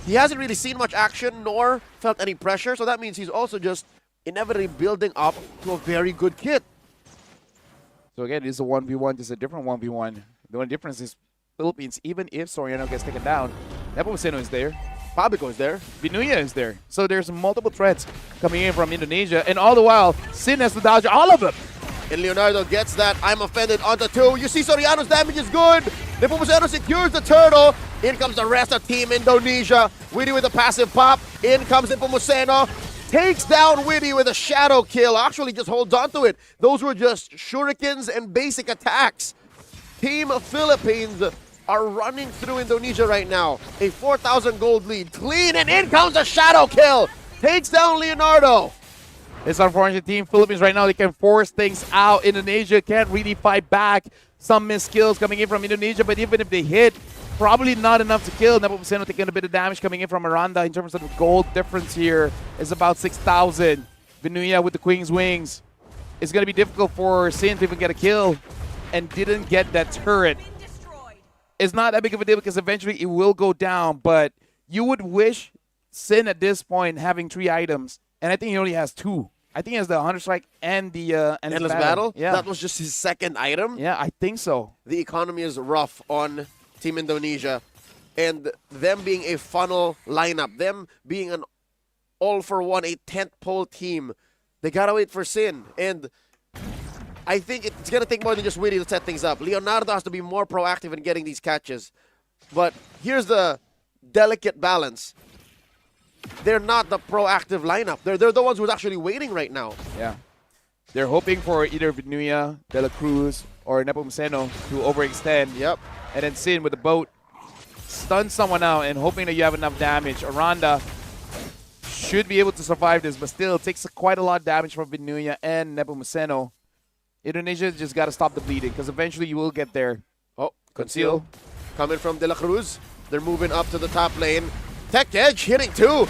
He hasn't really seen much action nor felt any pressure, so that means he's also just inevitably building up to a very good kit. So again, it's a 1v1, just a different 1v1. The only difference is Philippines, even if Soriano gets taken down, Nepomuceno is there. Pabico is there. Vinuya is there. So there's multiple threats coming in from Indonesia, and all the while, Sin has to dodge all of them. And Leonardo gets that I'm offended onto 2. You see Soriano's damage is good. Nepomuceno secures the turtle. In comes the rest of Team Indonesia. Witty with a passive pop. In comes Nepomuceno. Takes down Witty with a shadow kill. Actually just holds on to it. Those were just shurikens and basic attacks. Team Philippines are running through Indonesia right now. A 4,000 gold lead. Clean, and in comes a shadow kill. Takes down Leonardo. It's unfortunate. Team Philippines right now, they can force things out. Indonesia can't really fight back. Some missed kills coming in from Indonesia, but even if they hit, probably not enough to kill. Nepomuceno taking a bit of damage coming in from Aranda. In terms of the gold difference here is about 6,000. Vinuya with the Queen's Wings. It's going to be difficult for Sin to even get a kill and didn't get that turret. It's not that big of a deal because eventually it will go down, but you would wish Sin at this point having 3 items, and I think he only has 2. I think he has the Hunter Strike and the Endless Battle. Yeah. That was just his second item. Yeah, I think so. The economy is rough on Team Indonesia, and them being a funnel lineup, them being an all-for-one, a tent-pole team, they gotta wait for Sin, and I think it's gonna take more than just Witty to set things up. Leonardo has to be more proactive in getting these catches, but here's the delicate balance. They're not the proactive lineup. They're the ones who's actually waiting right now. Yeah. They're hoping for either Vinuya, De La Cruz, or Nepomuceno to overextend. Yep. And then Sin with the boat, stun someone out and hoping that you have enough damage. Aranda should be able to survive this, but still it takes quite a lot of damage from Vinuya and Nepomuceno. Indonesia just got to stop the bleeding because eventually you will get there. Oh, Conceal. Coming from De La Cruz. They're moving up to the top lane. Tech Edge hitting 2.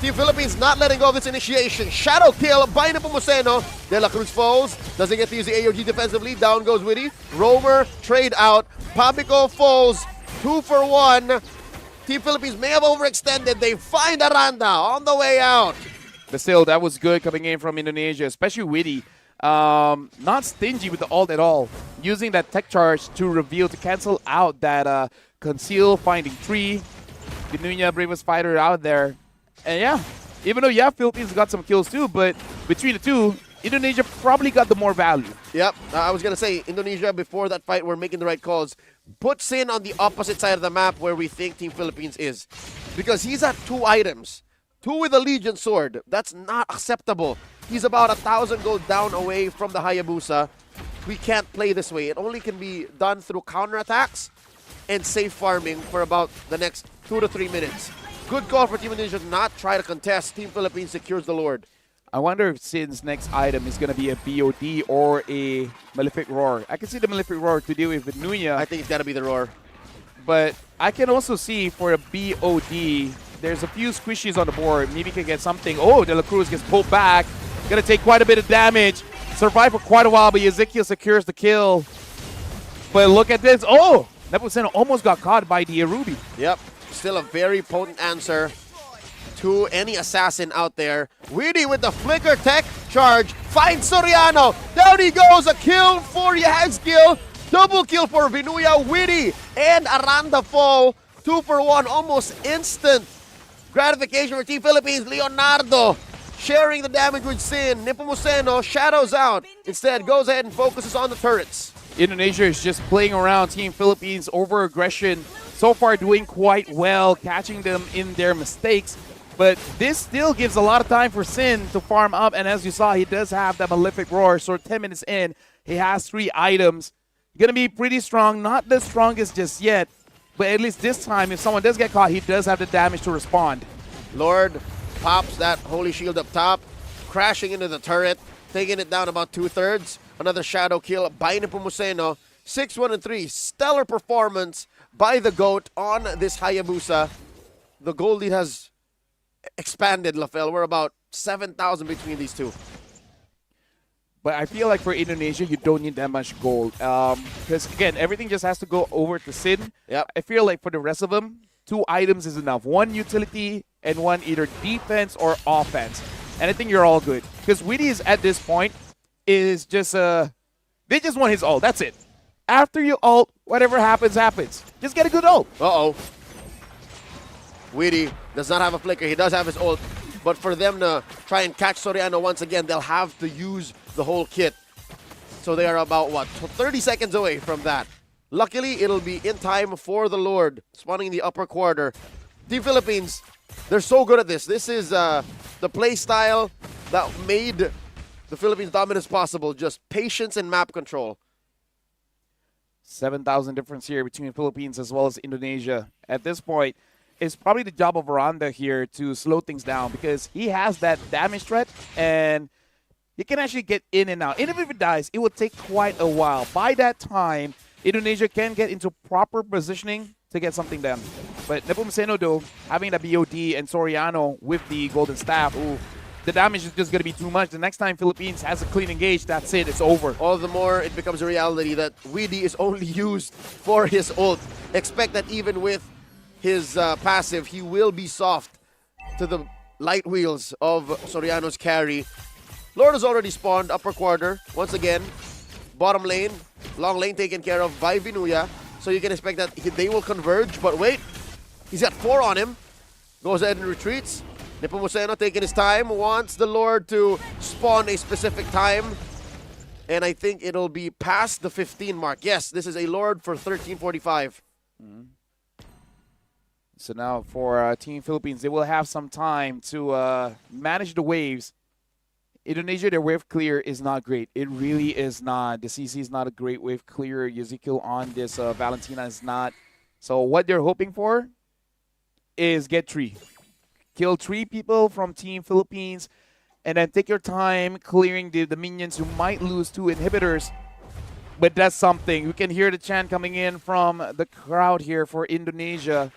Team Philippines not letting go of this initiation. Shadow kill by Nepomuceno. De La Cruz falls. Doesn't get to use the AOG defensively. Down goes Witty. Roamer trade out. Pabico falls. 2 for 1. Team Philippines may have overextended. They find Aranda on the way out. But still, that was good coming in from Indonesia, especially Witty. Not stingy with the ult at all. Using that tech charge to reveal, to cancel out that Conceal, finding 3. Vinuya, bravest fighter out there. And yeah, even though, yeah, Philippines got some kills too, but between the two, Indonesia probably got the more value. Yep, I was going to say, Indonesia, before that fight, were making the right calls. Put Sin on the opposite side of the map where we think Team Philippines is. Because he's at 2 items. 2 with a Legion Sword. That's not acceptable. He's about 1,000 gold down away from the Hayabusa. We can't play this way. It only can be done through counterattacks and safe farming for about the next 2 to 3 minutes. Good call for Team Indonesia to not try to contest. Team Philippines secures the Lord. I wonder if Sin's next item is going to be a BOD or a Malefic Roar. I can see the Malefic Roar to deal with Vinuya. I think it's got to be the Roar. But I can also see for a BOD, there's a few squishies on the board. Maybe can get something. Oh, De La Cruz gets pulled back. Going to take quite a bit of damage. Survive for quite a while, but Ezekiel secures the kill. But look at this. Oh, Nepomuceno almost got caught by the Ruby. Yep. Still a very potent answer to any assassin out there. Witty with the flicker tech charge. Finds Soriano. Down he goes. A kill for Yazgil. Double kill for Vinuya. Witty and Aranda fall. 2 for 1. Almost instant gratification for Team Philippines. Leonardo sharing the damage with Sin. Nepomuceno shadows out. Instead, goes ahead and focuses on the turrets. Indonesia is just playing around Team Philippines over aggression. So far doing quite well, catching them in their mistakes. But this still gives a lot of time for Sin to farm up. And as you saw, he does have that Malefic Roar. So 10 minutes in, he has 3 items. Going to be pretty strong. Not the strongest just yet. But at least this time, if someone does get caught, he does have the damage to respond. Lord pops that Holy Shield up top. Crashing into the turret. Taking it down about 2/3. Another shadow kill by Nepomuceno. 6-1-3. Stellar performance by the GOAT on this Hayabusa. The gold lead has expanded, Lafel. We're about 7,000 between these two. But I feel like for Indonesia, you don't need that much gold. Because, again, everything just has to go over to Sin. Yep. I feel like for the rest of them, 2 items is enough. 1 utility and 1 either defense or offense. And I think you're all good. Because Witty is at this point is just they just want his ult. That's it. After you ult, whatever happens, happens. Just get a good ult. Uh-oh. Witty does not have a flicker. He does have his ult. But for them to try and catch Soriano once again, they'll have to use the whole kit. So they are about, 30 seconds away from that. Luckily, it'll be in time for the Lord. Spawning in the upper quarter. Team Philippines, they're so good at this. This is the play style that made the Philippines' dominance possible. Just patience and map control. 7,000 difference here between Philippines as well as Indonesia. At this point, it's probably the job of Aranda here to slow things down because he has that damage threat and he can actually get in and out. Even if it dies, it will take quite a while. By that time, Indonesia can get into proper positioning to get something done. But Nepomuceno, though, having the BOD and Soriano with the Golden Staff, the damage is just going to be too much. The next time Philippines has a clean engage, that's it. It's over. All the more it becomes a reality that Weedy is only used for his ult. Expect that even with his passive, he will be soft to the light wheels of Soriano's carry. Lord has already spawned upper quarter. Once again, bottom lane, long lane taken care of by Vinuya. So you can expect that they will converge. But wait, he's got 4 on him. Goes ahead and retreats. Nepomuceno taking his time, wants the Lord to spawn a specific time. And I think it'll be past the 15 mark. Yes, this is a Lord for 13:45. So now for Team Philippines, they will have some time to manage the waves. Indonesia, their wave clear is not great. It really is not. The CC is not a great wave clear. Ezekiel on this Valentina is not. So what they're hoping for is get 3. Kill 3 people from Team Philippines, and then take your time clearing the minions who might lose 2 inhibitors. But that's something. We can hear the chant coming in from the crowd here for Indonesia,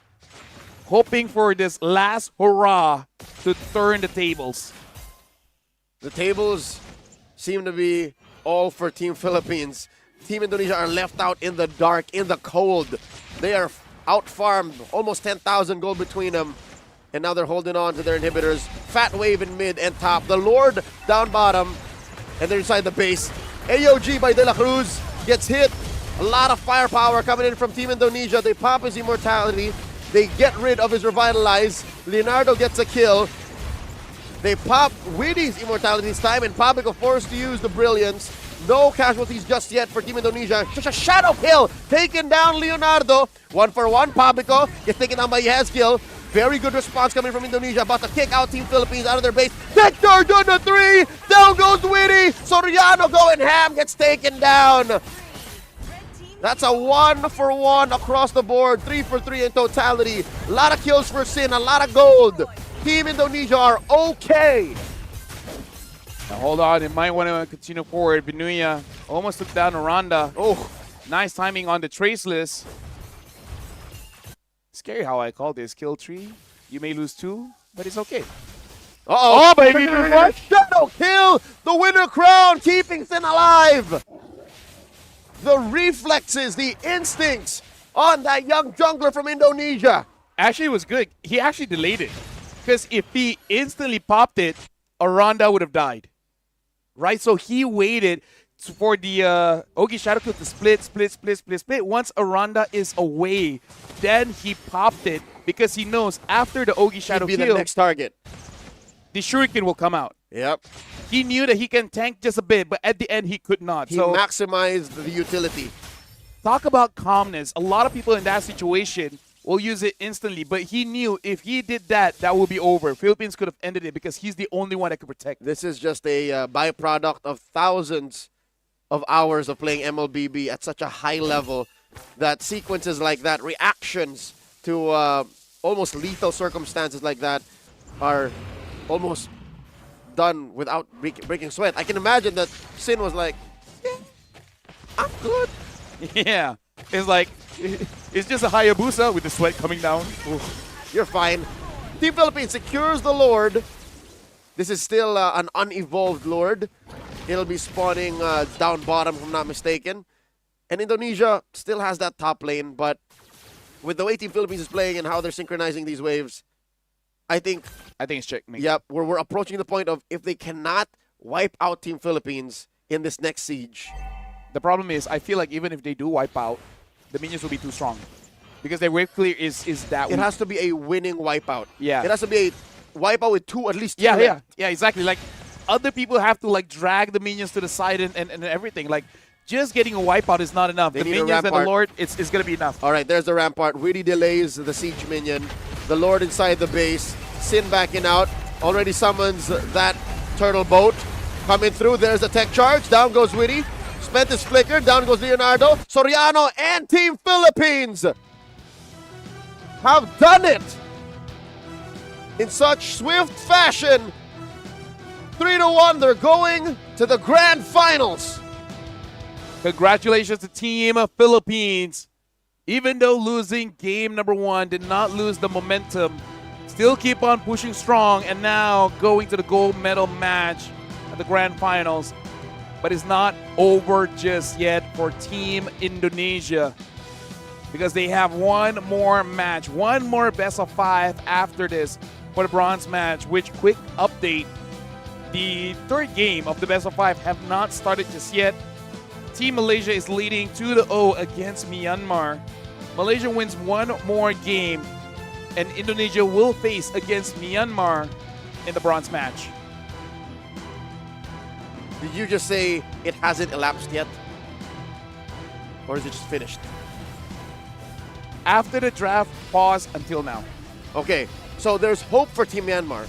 hoping for this last hurrah to turn the tables. The tables seem to be all for Team Philippines. Team Indonesia are left out in the dark, in the cold. They are out-farmed, almost 10,000 gold between them. And now they're holding on to their inhibitors. Fat wave in mid and top. The Lord down bottom. And they're inside the base. AOG by De La Cruz gets hit. A lot of firepower coming in from Team Indonesia. They pop his immortality. They get rid of his revitalize. Leonardo gets a kill. They pop Weedy's immortality this time. And Pabico forced to use the brilliance. No casualties just yet for Team Indonesia. Just a shadow kill. Taking down Leonardo. 1-for-1. Pabico gets taken down by Yazkiel. Very good response coming from Indonesia. About to kick out Team Philippines out of their base. Victor doing the 3. Down goes Weedy. Soriano going ham. Gets taken down. That's a 1-for-1 across the board. 3-for-3 in totality. A lot of kills for Sin. A lot of gold. Team Indonesia are okay. Now hold on. It might want to continue forward. Binuya almost took down Aranda. Oh, nice timing on the traceless. Scary how I call this. Kill 3. You may lose 2, but it's okay. Oh, baby. Shadow kill. The winner crown. Keeping Sin alive. The reflexes, the instincts on that young jungler from Indonesia. Actually, it was good. He actually delayed it. Because if he instantly popped it, Aranda would have died. Right? So he waited for the Ogi Shadow Kill to split. Once Aranda is away, then he popped it because he knows after the Ogi Shadow He'd be Kill, the next target. The Shuriken will come out. Yep. He knew that he can tank just a bit, but at the end he could not. He so maximized the utility. Talk about calmness. A lot of people in that situation will use it instantly, but he knew if he did that, that would be over. Philippines could have ended it because he's the only one that could protect. This is just a byproduct of thousands of hours of playing MLBB at such a high level that sequences like that, reactions to almost lethal circumstances like that are almost done without breaking sweat. I can imagine that Sin was like, yeah, I'm good. Yeah, it's like, it's just a Hayabusa with the sweat coming down. Oof. You're fine. Team Philippines secures the Lord. This is still an unevolved Lord. It'll be spawning down bottom, if I'm not mistaken. And Indonesia still has that top lane, but with the way Team Philippines is playing and how they're synchronizing these waves, I think it's checkmate. Yep, we're approaching the point of if they cannot wipe out Team Philippines in this next siege. The problem is, I feel like even if they do wipe out, the minions will be too strong. Because their wave clear is that It has to be a winning wipeout. Yeah. It has to be a wipeout with at least two. Yeah, exactly. Like, other people have to, like, drag the minions to the side and everything. Like, just getting a wipeout is not enough. The minions and the Lord, it's going to be enough. All right, there's the rampart. Really delays the siege minion. The Lord inside the base. Sin backing out. Already summons that turtle boat. Coming through. There's the tech charge. Down goes Witty. Spent his flicker. Down goes Leonardo. Soriano and Team Philippines have done it in such swift fashion. 3-1. They're going to the grand finals. Congratulations to Team Philippines. even though losing game number 1, did not lose the momentum. Still keep on pushing strong, and now going to the gold medal match at the grand finals. But it's not over just yet for Team Indonesia, because they have one more match, one more best of 5 after this for the bronze match, which, quick update, the third game of the best of 5 have not started just yet. Team Malaysia is leading 2-0 against Myanmar. Malaysia wins one more game, and Indonesia will face against Myanmar in the bronze match. Did you just say it hasn't elapsed yet? Or is it just finished? After the draft, pause until now. Okay, so there's hope for Team Myanmar.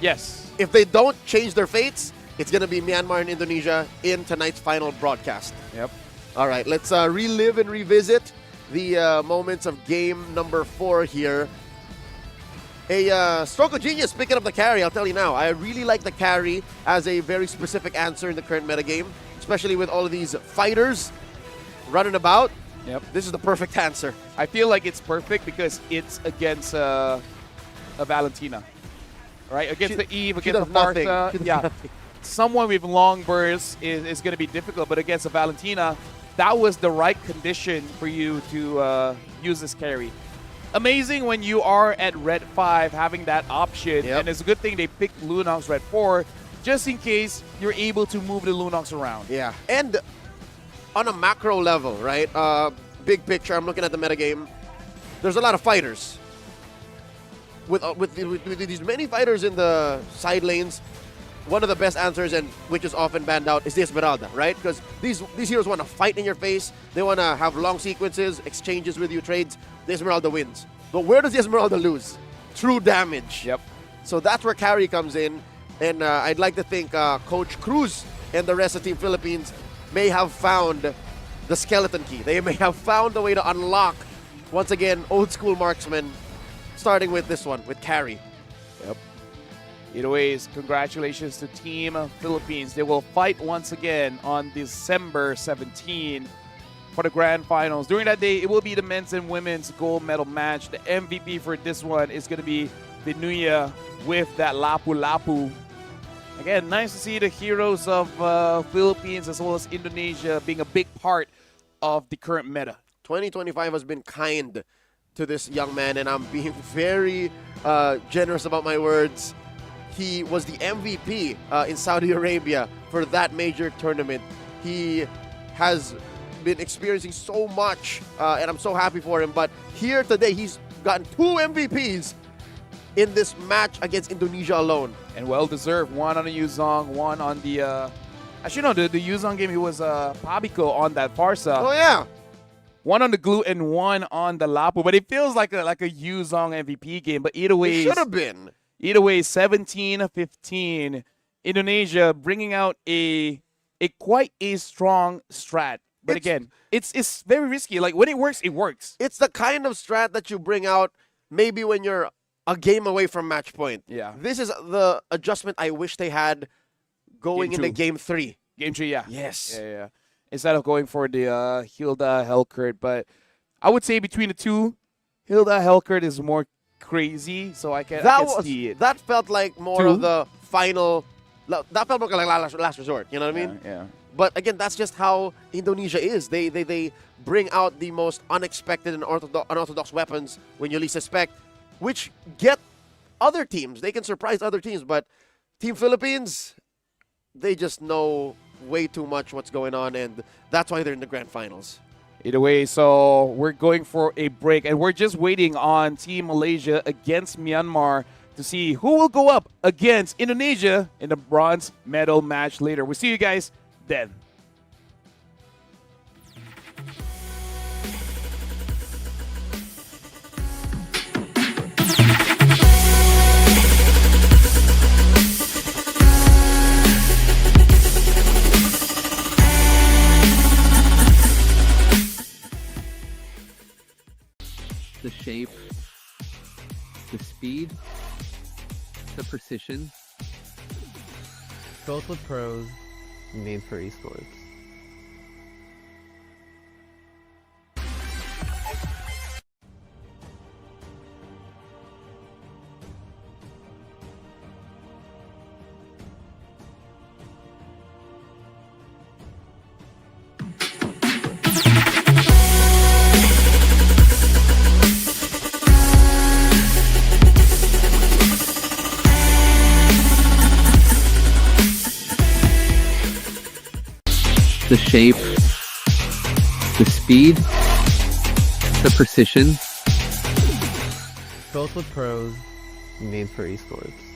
Yes. If they don't change their fates, it's going to be Myanmar and Indonesia in tonight's final broadcast. Yep. All right, let's relive and revisit the moments of game number 4 here. A stroke of genius picking up the carry, I'll tell you now. I really like the carry as a very specific answer in the current metagame, especially with all of these fighters running about. Yep. This is the perfect answer. I feel like it's perfect because it's against a Valentina, right? Against the Eve, against the Martha. Yeah. Someone with long bursts is going to be difficult, but against a Valentina, that was the right condition for you to use this carry. Amazing when you are at red 5 having that option, and it's a good thing they picked Lunox red 4 just in case you're able to move the Lunox around. Yeah, and on a macro level, right? Big picture, I'm looking at the metagame. There's a lot of fighters. With these many fighters in the side lanes, one of the best answers, and which is often banned out, is the Esmeralda, right? Because these heroes want to fight in your face. They want to have long sequences, exchanges with you, trades. The Esmeralda wins. But where does the Esmeralda lose? True damage. Yep. So that's where carry comes in. And I'd like to think Coach Cruz and the rest of Team Philippines may have found the skeleton key. They may have found a way to unlock, once again, old school marksman, starting with this one, with carry. Yep. Either ways, congratulations to Team Philippines. They will fight once again on December 17 for the grand finals. During that day, it will be the men's and women's gold medal match. The MVP for this one is going to be Binuya with that lapu-lapu. Again, nice to see the heroes of Philippines as well as Indonesia being a big part of the current meta. 2025 has been kind to this young man, and I'm being very generous about my words. He was the MVP in Saudi Arabia for that major tournament. He has been experiencing so much, and I'm so happy for him. But here today, he's gotten 2 MVPs in this match against Indonesia alone. And well-deserved. One on the Yuzong, one on the... actually, no, the Yuzong game, he was Pabiko on that Farsa. Oh, yeah. One on the glue and one on the Lapu. But it feels like a Yuzong MVP game. But either way... It should have been. Either way, 17-15. Indonesia bringing out a quite a strong strat. But again, it's very risky. Like, when it works, it works. It's the kind of strat that you bring out maybe when you're a game away from match point. Yeah. This is the adjustment I wish they had going into Game 3. Game 3, yeah. Yes. Yeah. Instead of going for the Hilda Helkert. But I would say between the two, Hilda Helkert is more crazy, so I can see it. That felt like more of the final... That felt more like last resort, you know what I mean? Yeah. But again, that's just how Indonesia is. They bring out the most unexpected and unorthodox weapons when you least suspect, which get other teams. They can surprise other teams, but Team Philippines, they just know way too much what's going on, and that's why they're in the grand finals. Either way, so we're going for a break, and we're just waiting on Team Malaysia against Myanmar to see who will go up against Indonesia in the bronze medal match later. We'll see you guys then. The shape, the speed, the precision. Both with pros, made for esports. the shape, the speed, the precision. Built with pros, made for esports.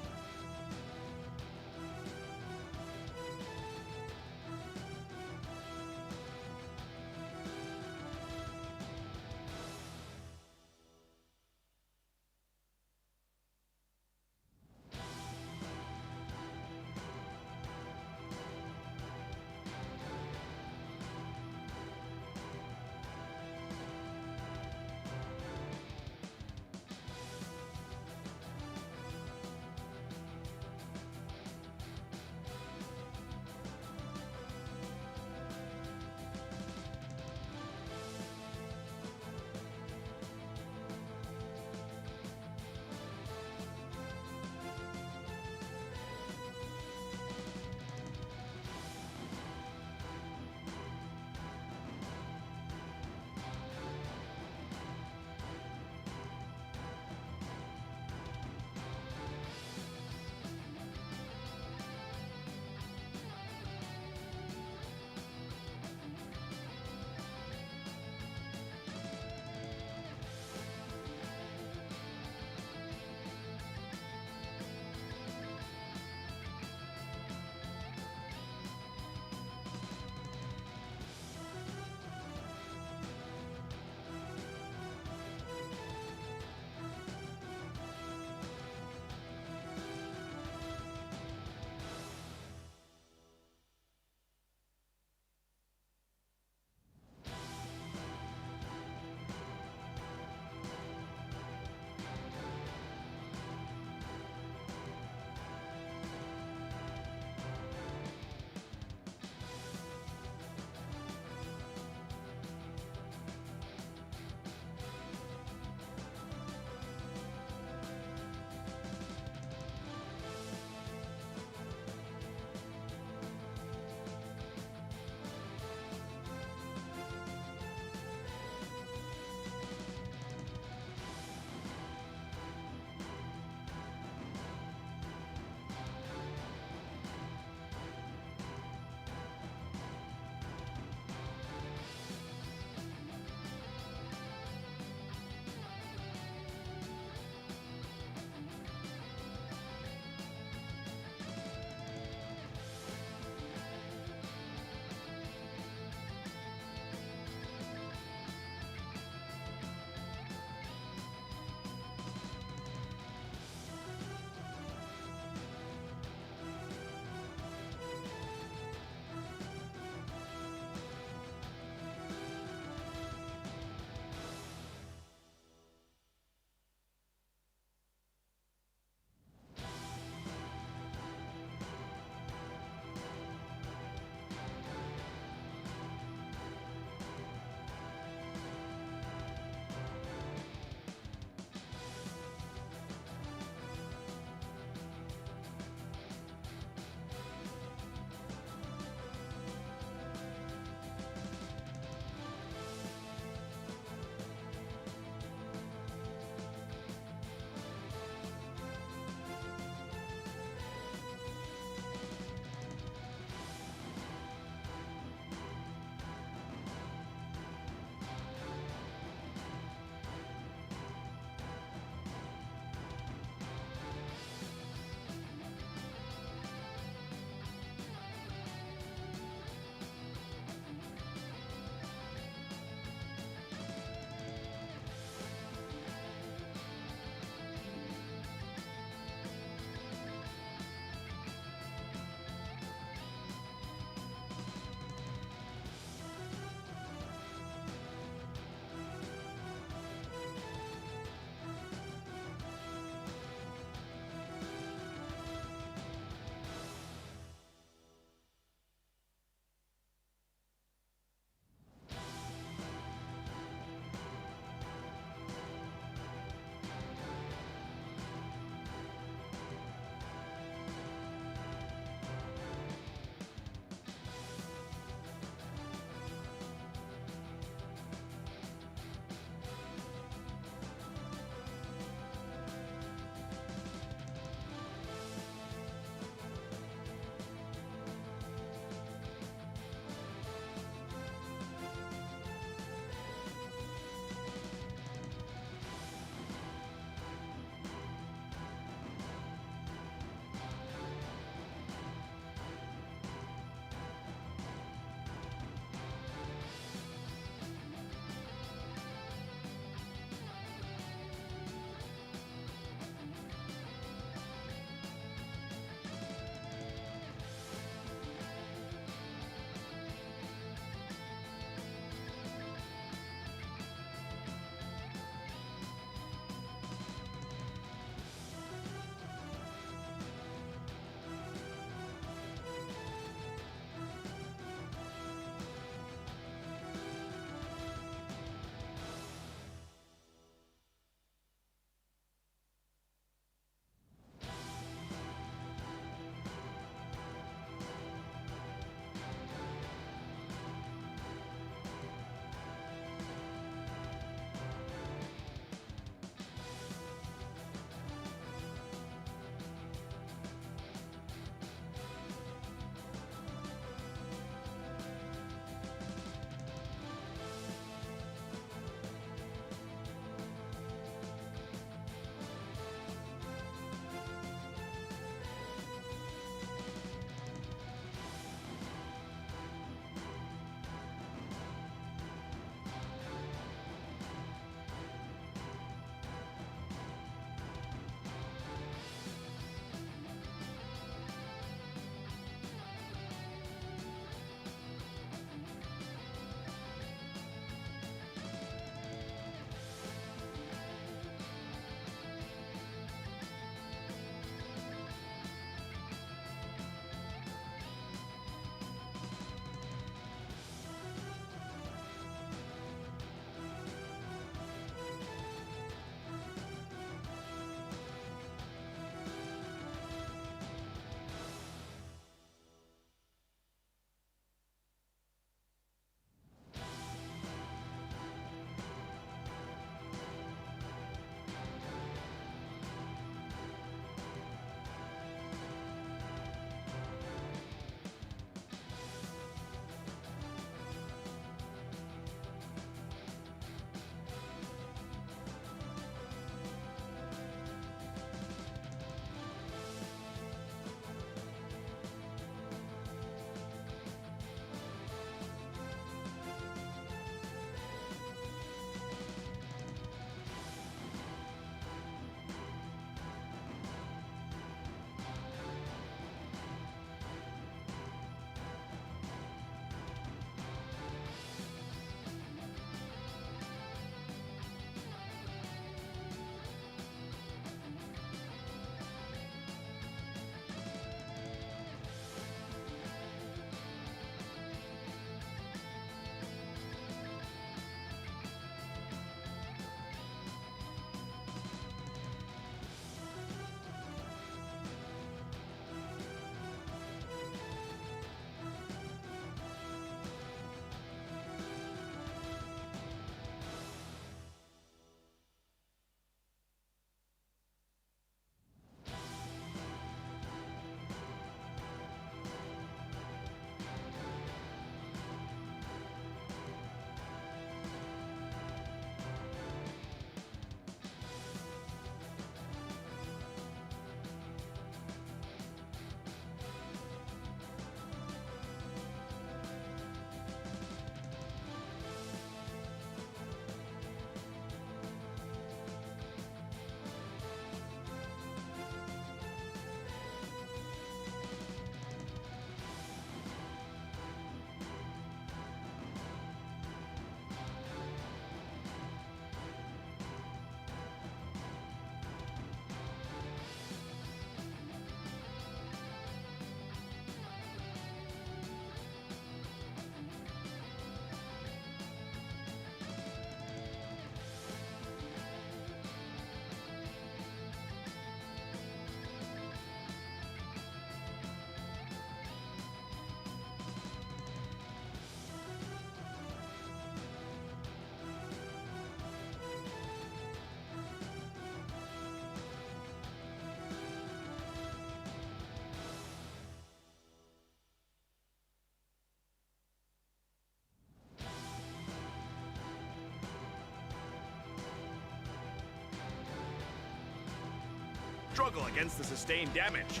struggle against the sustained damage.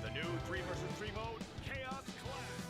The new 3 vs 3 mode, Chaos Clash.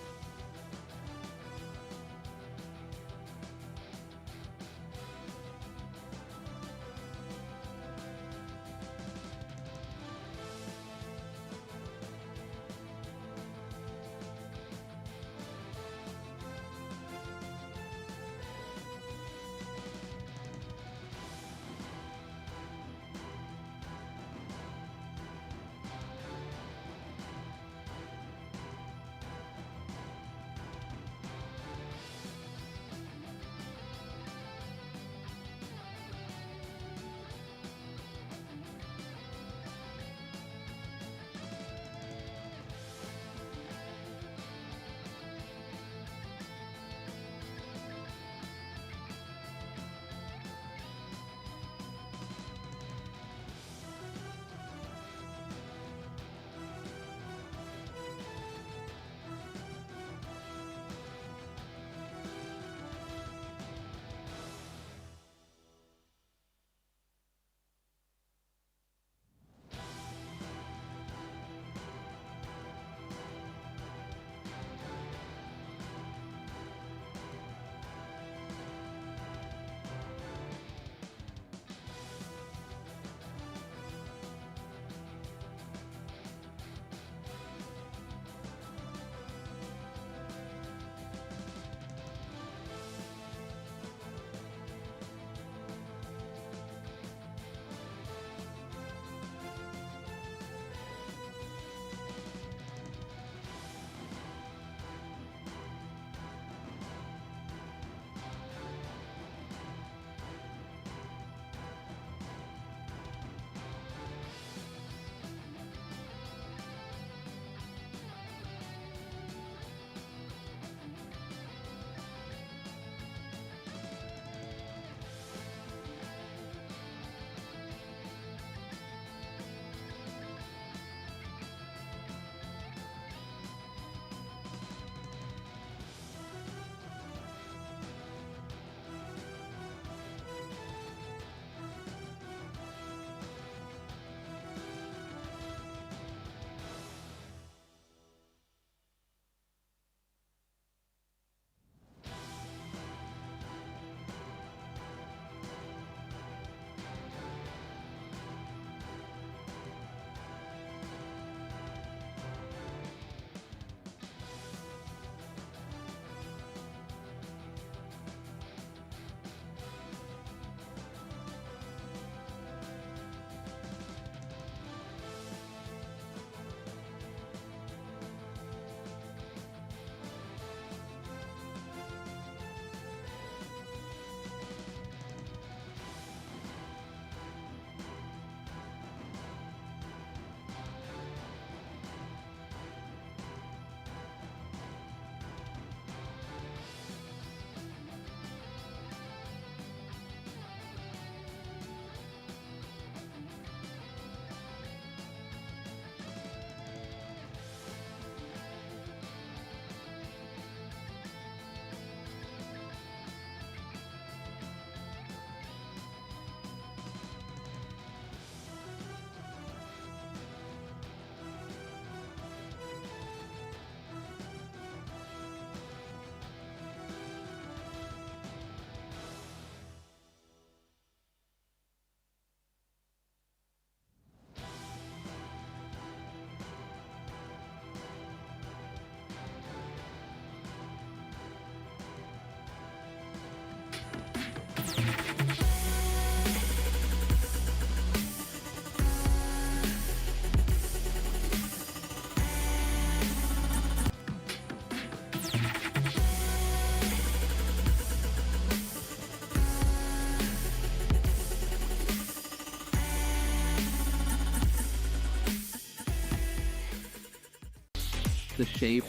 the shape,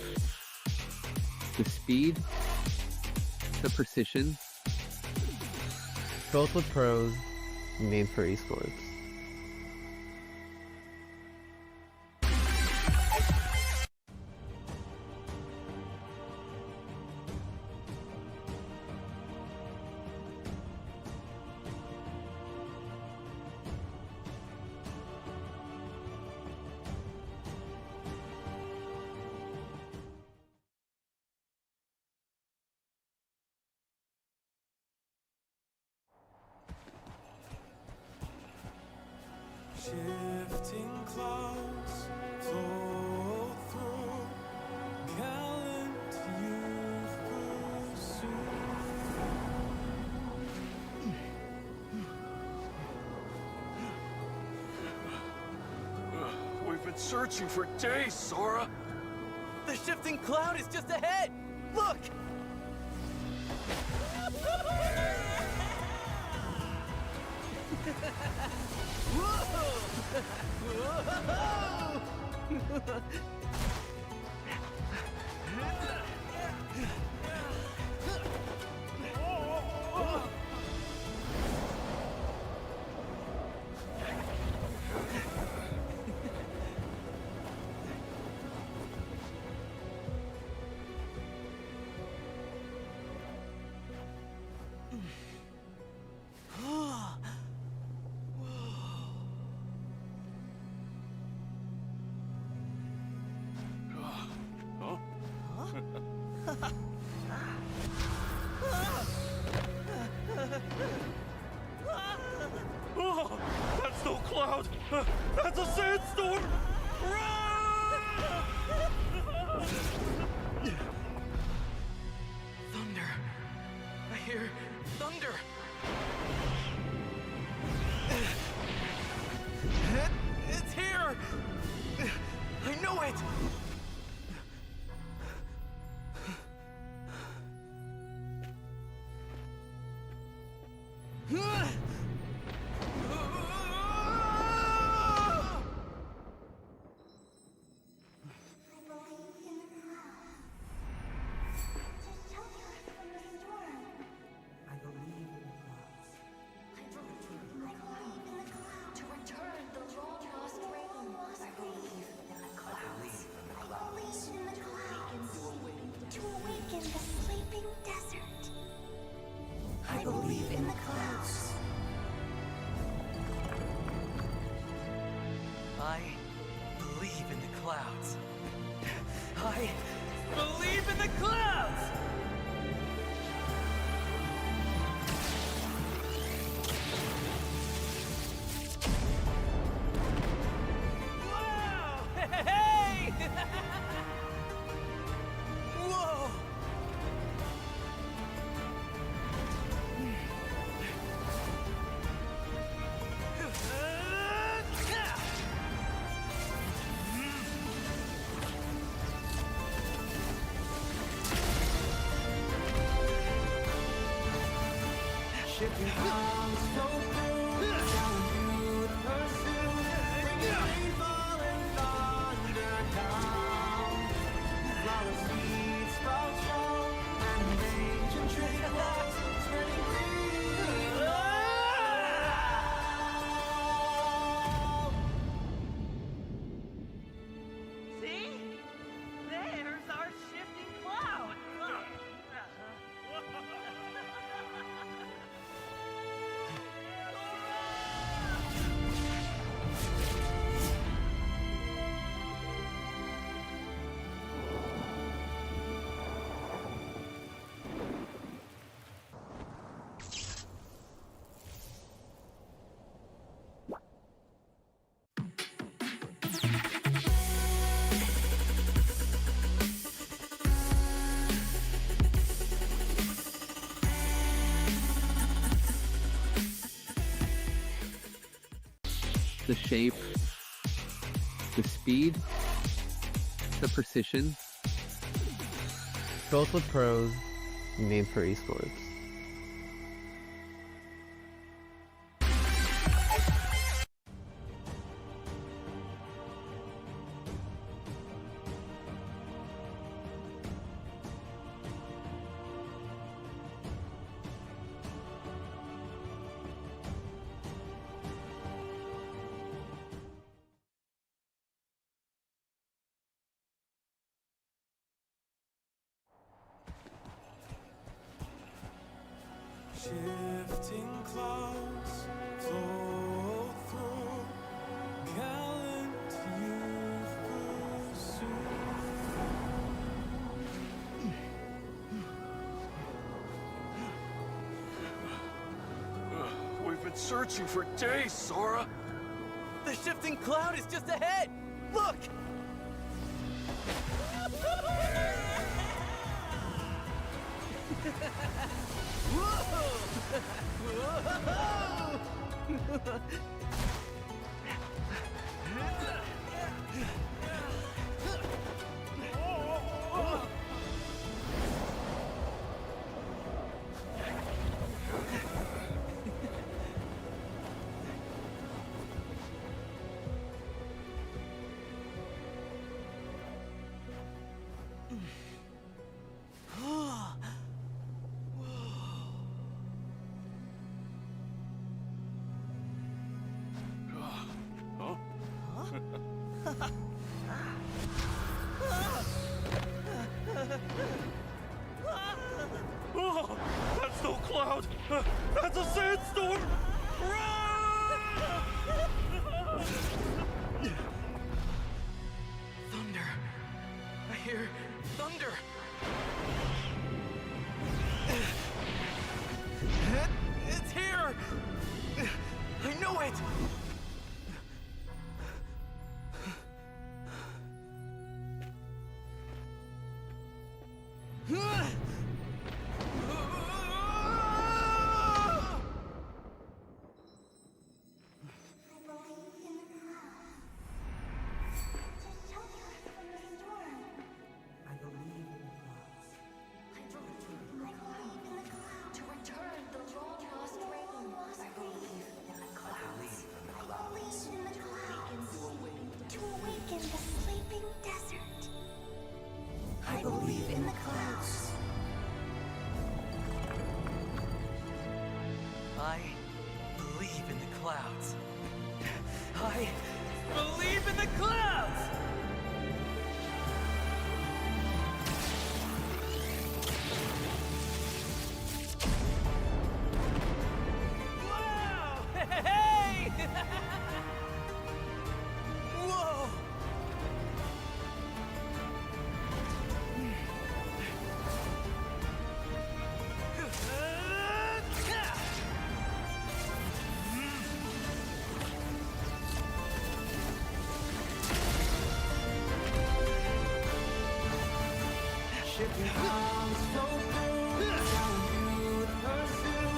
the speed, the precision. Built with pros, made for esports. Shifting clouds flow through, gallant youth pursue. We've been searching for days, Sora. The shifting cloud is just ahead! Look! Oh, that's no cloud. That's a sandstorm. Thunder. I hear thunder. It's here! I know it! I believe in the clouds. I believe in the clouds. I believe in the clouds! Wow! Hey! Whoa! Shifting clouds flow through, gallant youth pursue, bringing rainfall and thunder down. Flower seeds sprout strong, and ancient tree walls spreading green. See? There's our shifting cloud. The shape, the speed, the precision. Built with pros, made for esports. Shifting clouds flow through, gallant youth pursue. We've been searching for days, Sora. The The shifting cloud is just ahead! Look! Oh, that's no cloud. That's a sandstorm. Thunder. I hear thunder. It's here. I know it. I believe in the clouds. I believe in the clouds. I believe in the clouds! Wow! Hey! Whoa! Shifting clouds flow through, telling you to pursue.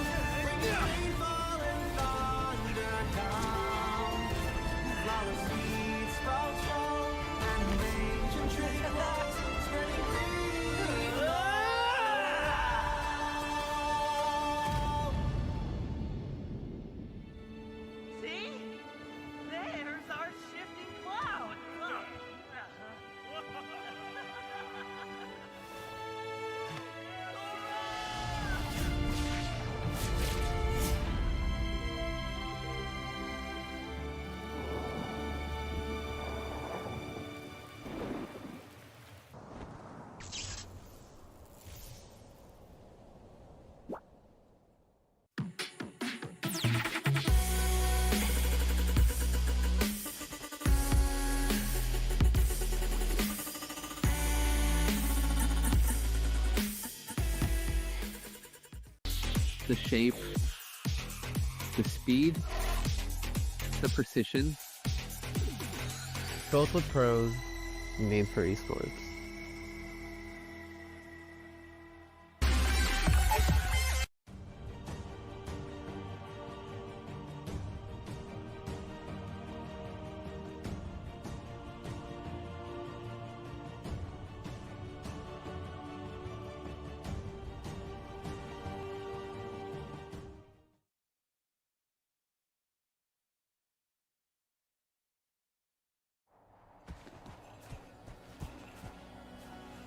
Bringing rainfall and thunder down. Flower seeds sprout strong, and range and tree blocks spreading green around. See? There's our shifting cloud. The shape, the speed, the precision. Built with pros, made for esports.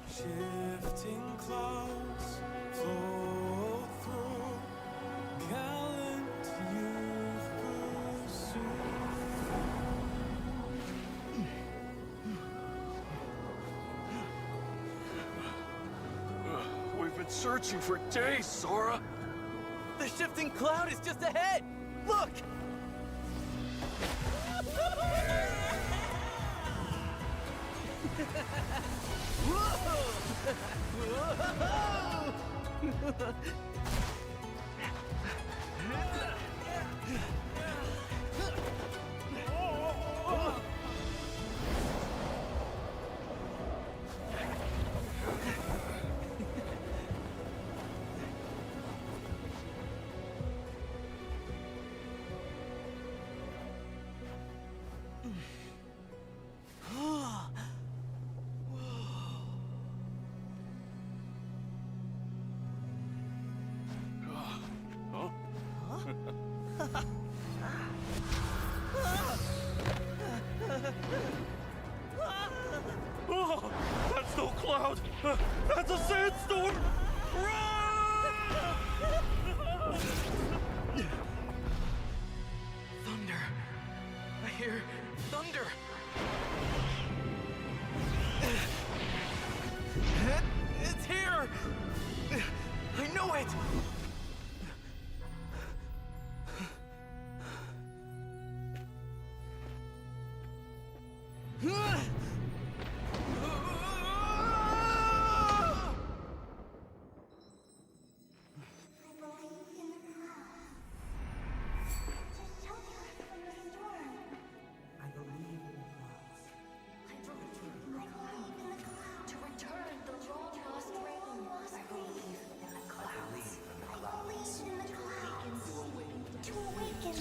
Shifting clouds flow through, gallant youth pursue. We've been searching for days, Sora. The shifting cloud is just ahead! Look!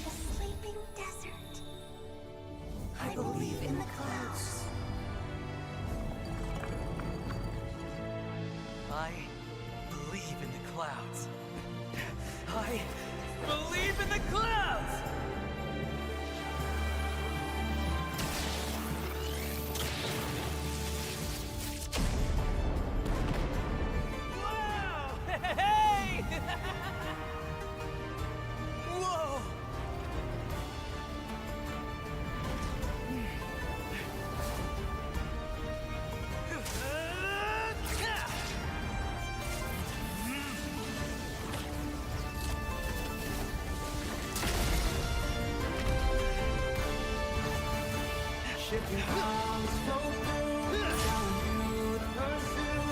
the sleeping desert. I believe in the clouds. I believe in the clouds. I believe in the clouds! Wow! Hey! Whoa! Shifting clouds flow through, telling you to pursue,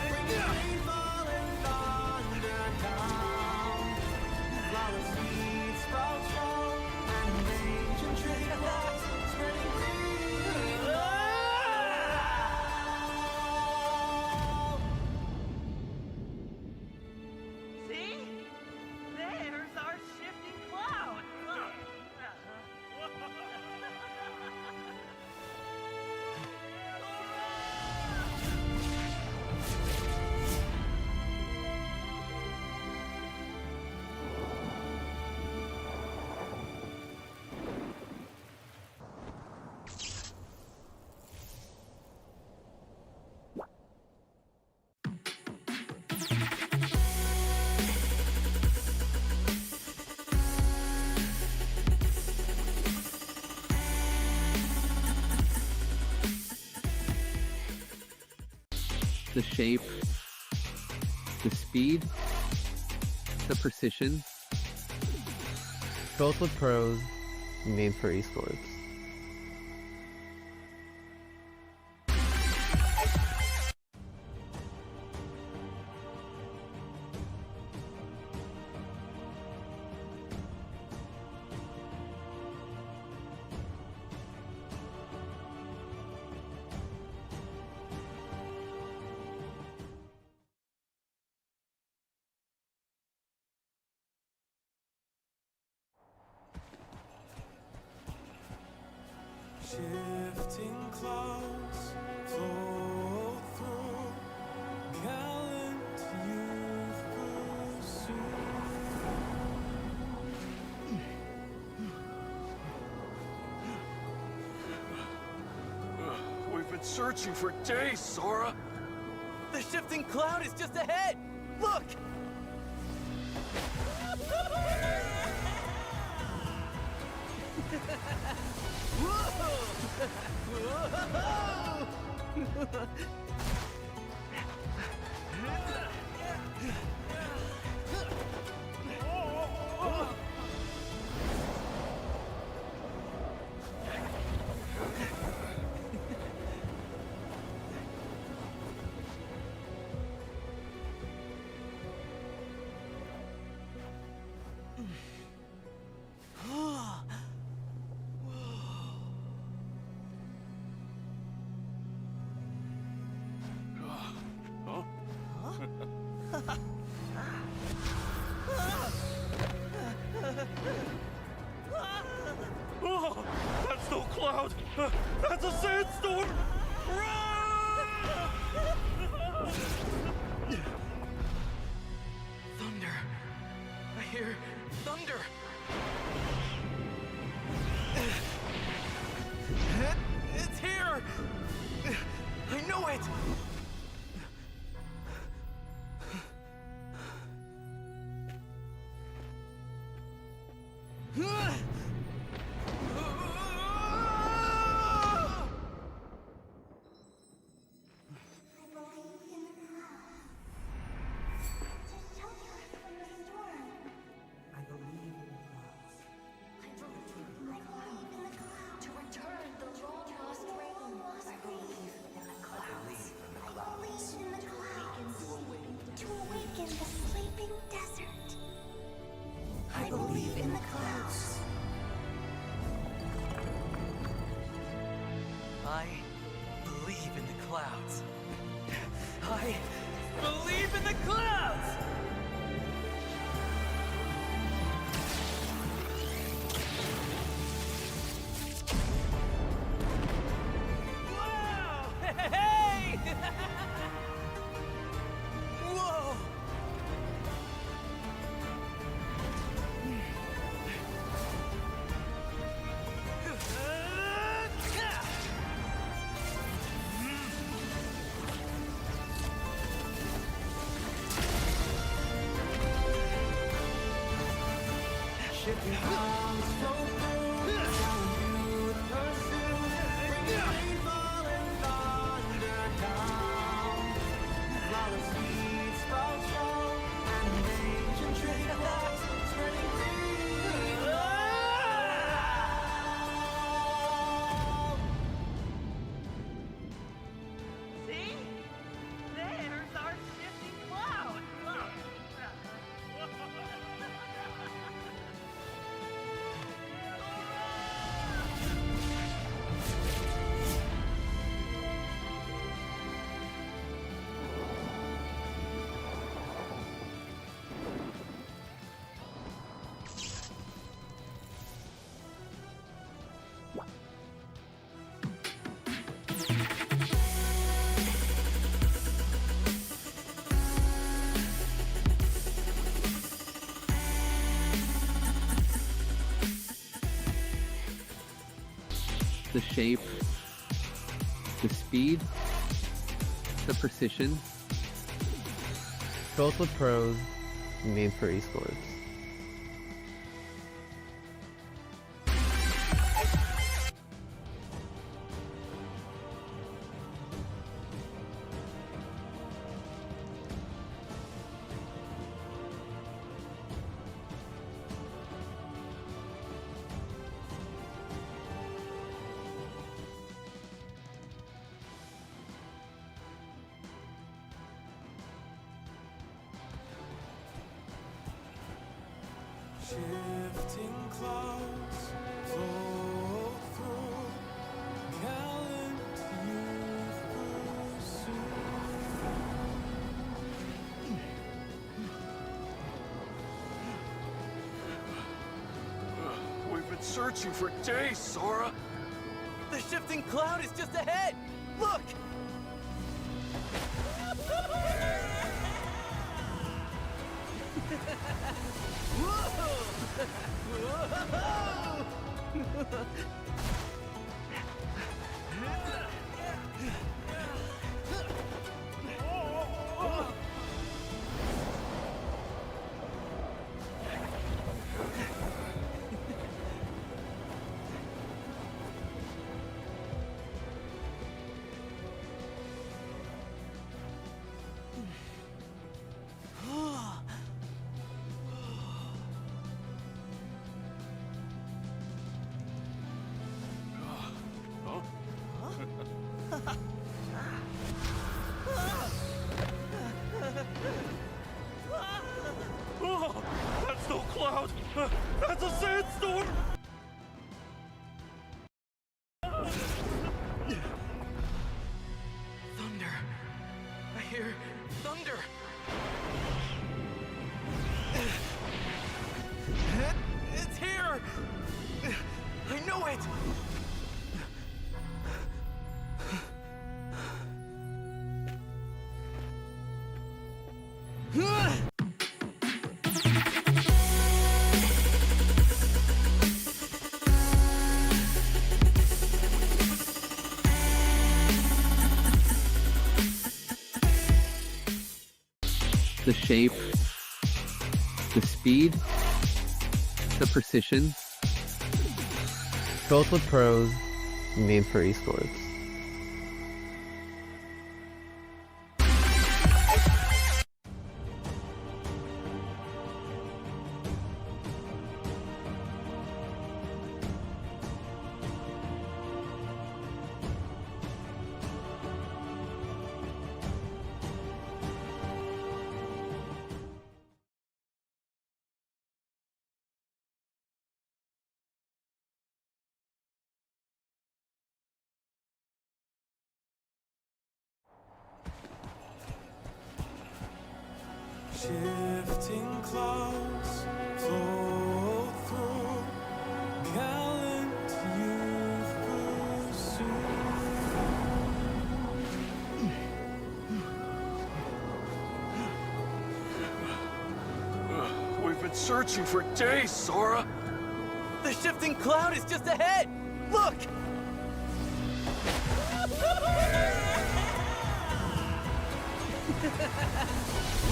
bringing rainfall and thunder down. Flower seeds sprout strong, and ancient tree rocks spreading green. See? There's our shifting cloud. The shape, the speed, the precision. Built with pros, made for esports. Shifting clouds flow through, gallant youth pursue. We've been searching for days, Sora. The shifting cloud is just ahead! Look! Oh, that's no cloud. That's a sandstorm. Thunder. I hear thunder. It's here. I know it. To return the long lost rain. I believe in the clouds. See? There's our shifting cloud. Look. The shape, the speed, the precision, Built with pros, made for esports. Shifting clouds flow through, gallant youth pursue. We've been searching for days, Sora. The shifting cloud is just ahead! Look! Oh, that's no cloud. That's a sandstorm. Thunder. I hear thunder. It's here! I know it! The shape, the speed, the precision, Built with pros, made for esports. Shifting clouds flow through, gallant youth pursue. We've been searching for days, Sora. The shifting cloud is just ahead! Look!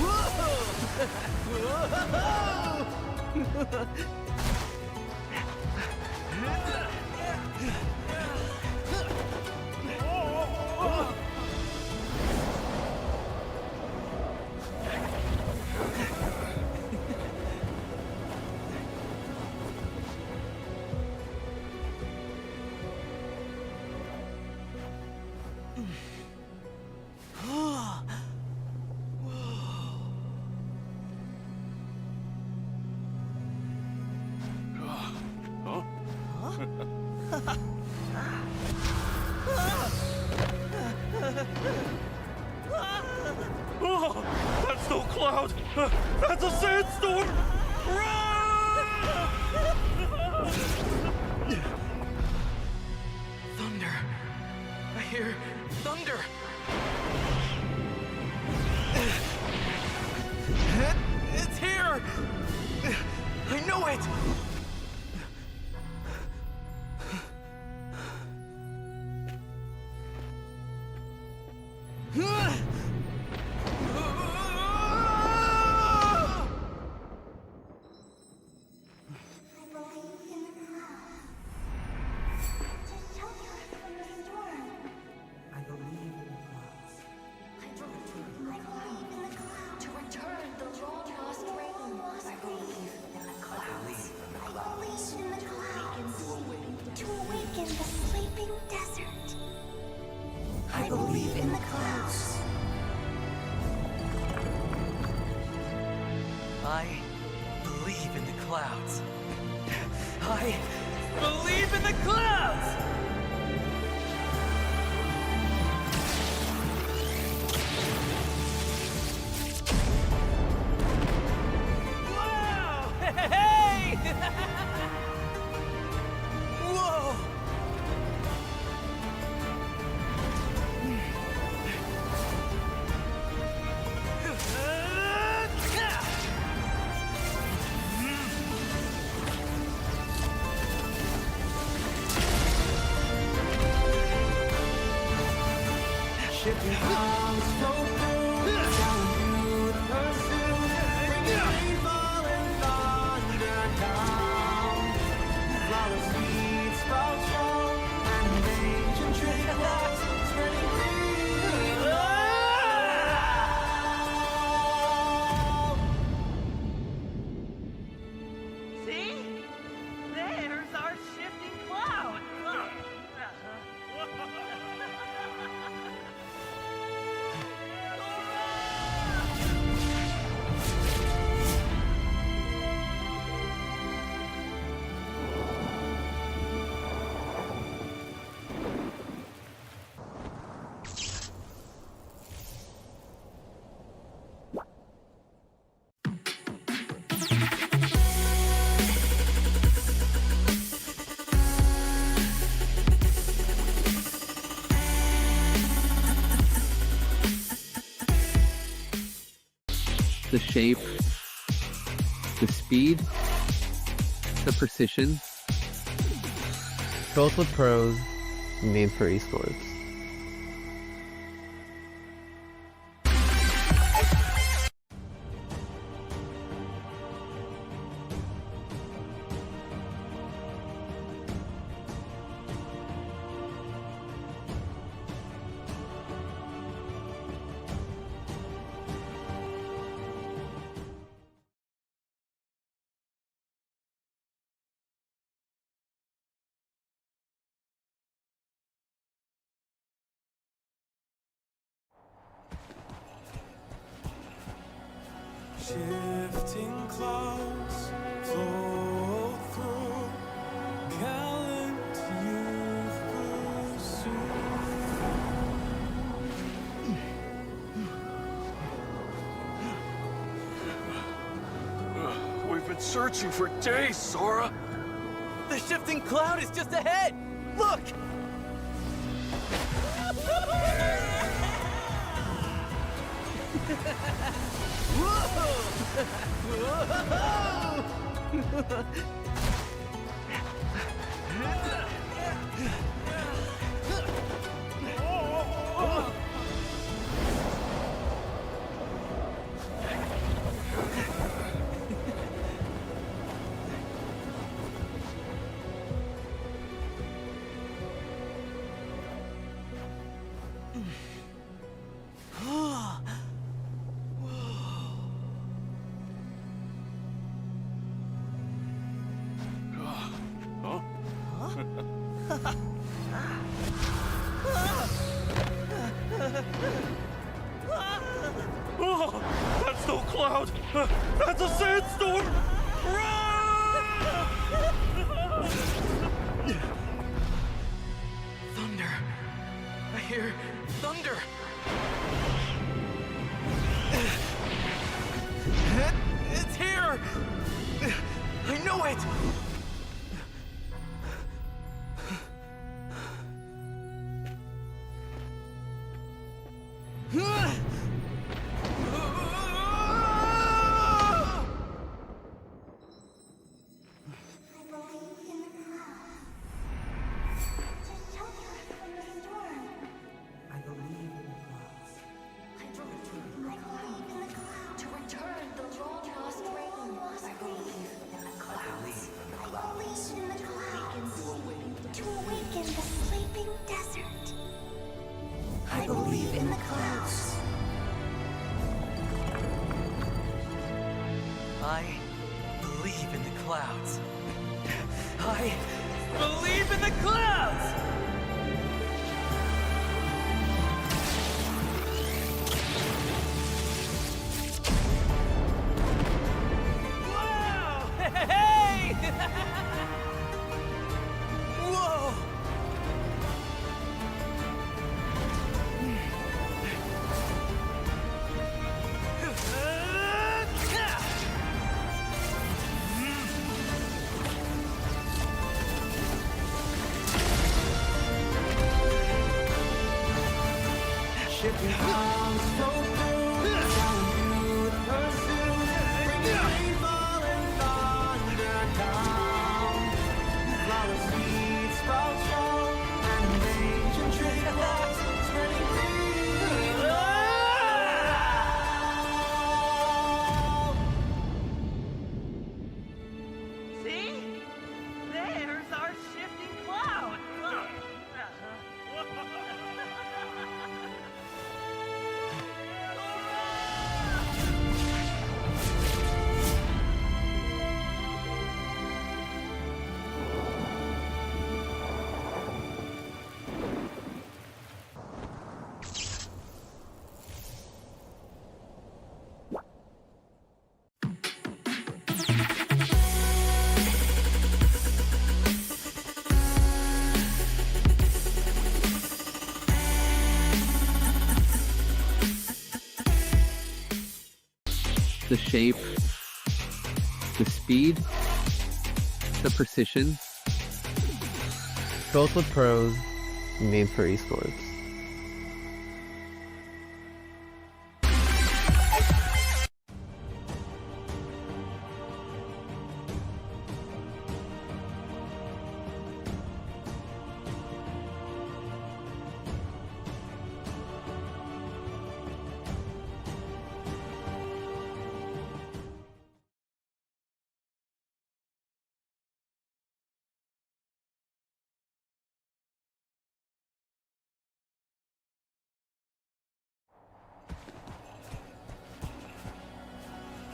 Whoa! Oh, that's no cloud! That's a sandstorm! Thunder. I hear thunder. It's here! I know it! To awaken the sleeping desert. I believe in the clouds. I believe in the clouds. I believe in the clouds! Wow! Hey! Whoa! Shipping arms flow through, telling you to pursue, bringing rainfall and thunder down. Flower seeds sprout strong, and ancient tree blocks spreading green. See? There's our shifting cloud. The shape, the speed, the precision. Built with pros, made for esports. Shifting clouds flow through, gallant youth pursue. We've been searching for days, Sora. The shifting cloud is just ahead! Look! Oh, that's no cloud! That's a sandstorm! I believe in the clouds. I believe in the clouds. I believe in the clouds! Wow! Hey! Whoa! Shipping arms so cold, telling you the pursuit, bringing rainfall and thunder down. Flower seeds sprout strong, and ancient trickles spreading free. See? There's our shifting cloud. The shape, the speed, the precision. Built with pros, made for esports.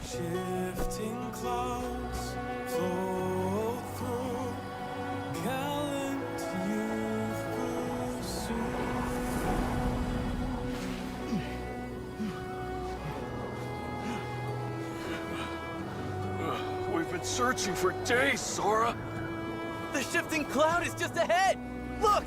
Shifting clouds flow through, gallant youth pursue. We've been searching for days, Sora. The shifting cloud is just ahead! Look!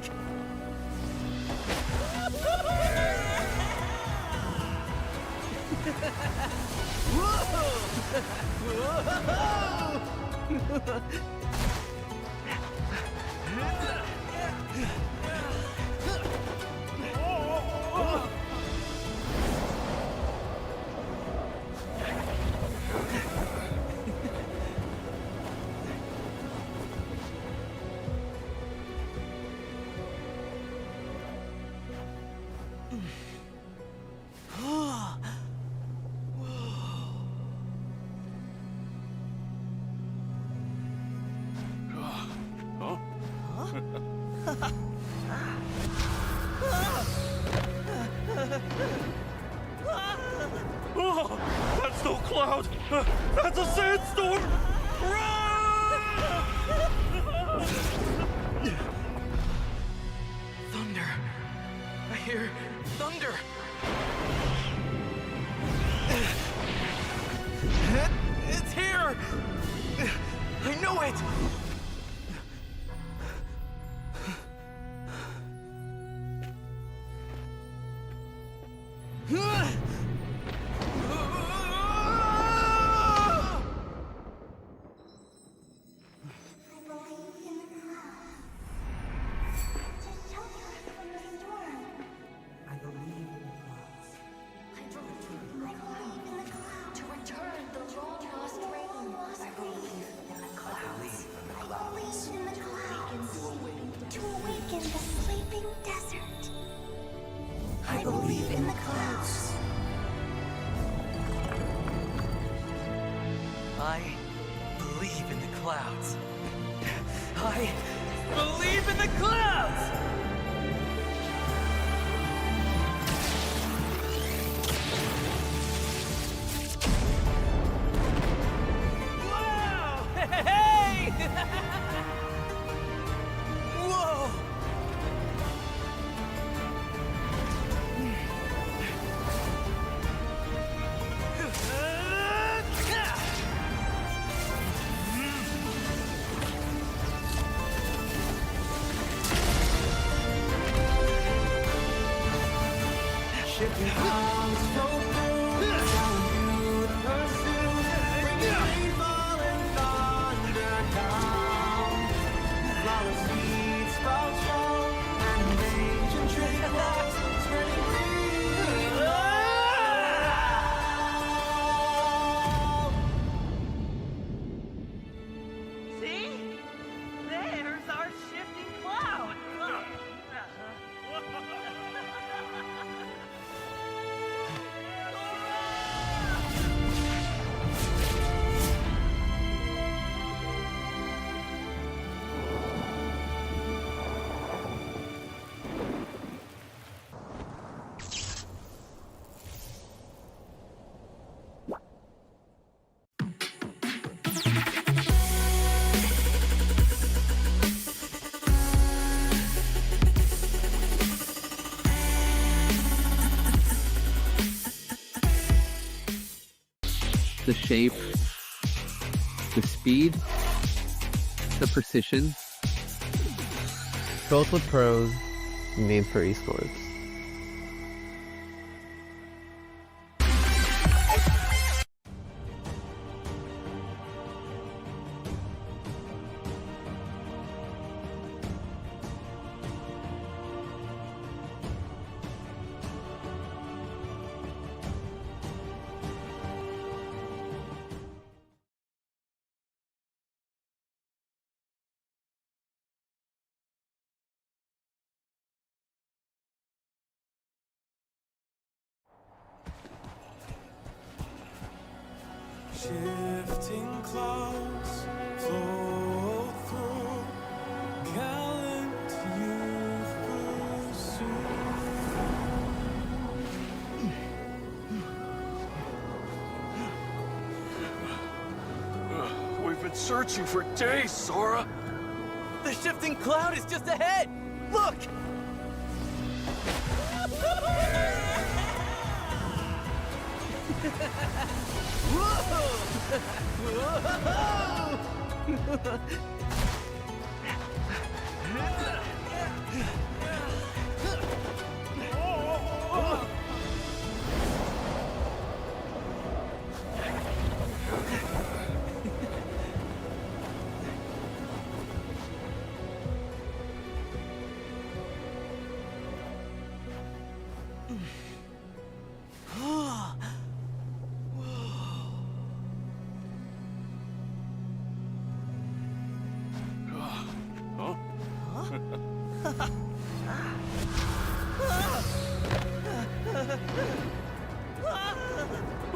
Oh, that's no cloud! That's a sandstorm! Thunder. I hear thunder. It's here! I know it! awaken the sleeping desert. I believe in the clouds. I believe in the clouds. I believe in the clouds! Whoa! Hey! Whoa! Shifting clouds flow through, telling you to pursue, bringing rainfall and thunder down. Flower seeds sprout strong, and ancient tree grows, spreading green around. See? There's our shifting cloud. The shape, the speed, the precision. Built with pros, made for esports. Shifting clouds flow through, gallant youth pursue. We've been searching for days, Sora. The shifting cloud is just ahead! Look!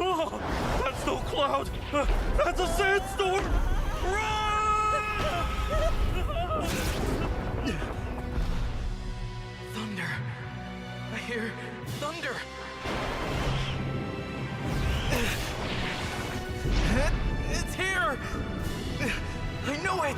Oh, that's no cloud. That's a sandstorm. Thunder. I hear thunder. It's here. I know it.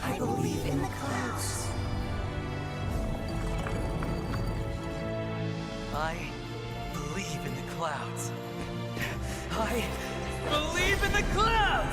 I believe in the clouds. I believe in the clouds. I believe in the clouds!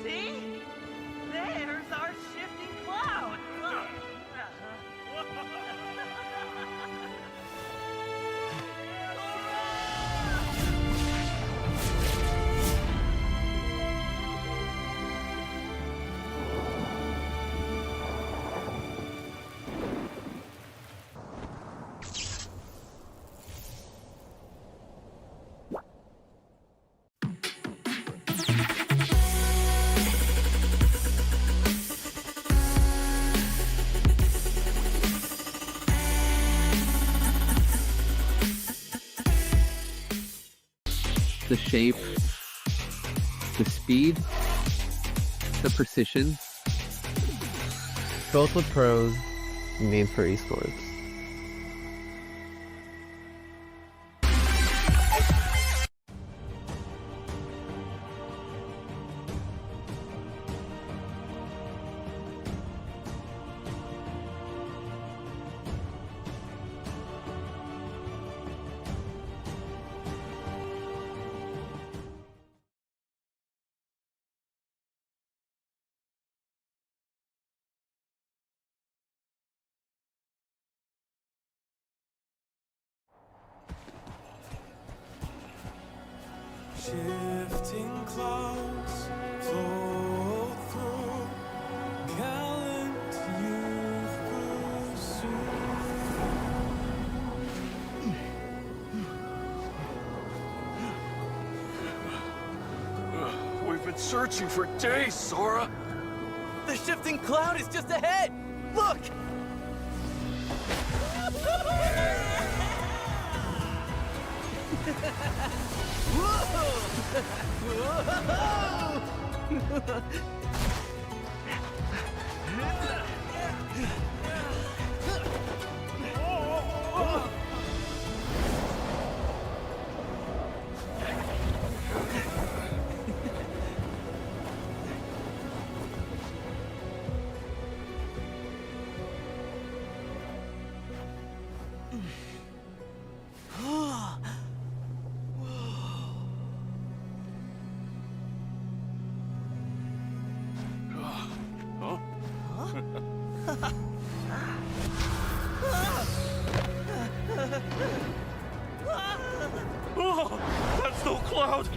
See? There's our shifting cloud. The shape, the speed, the precision. Built with pros, made for esports. Shifting clouds float through, gallant youth pursue. We've been searching for days, Sora. The shifting cloud is just ahead! Look! Oh, that's no cloud!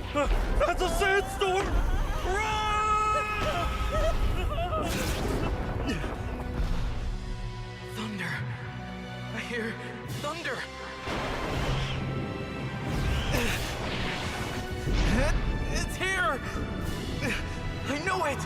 That's a sandstorm! Thunder. I hear thunder. It's here! I know it!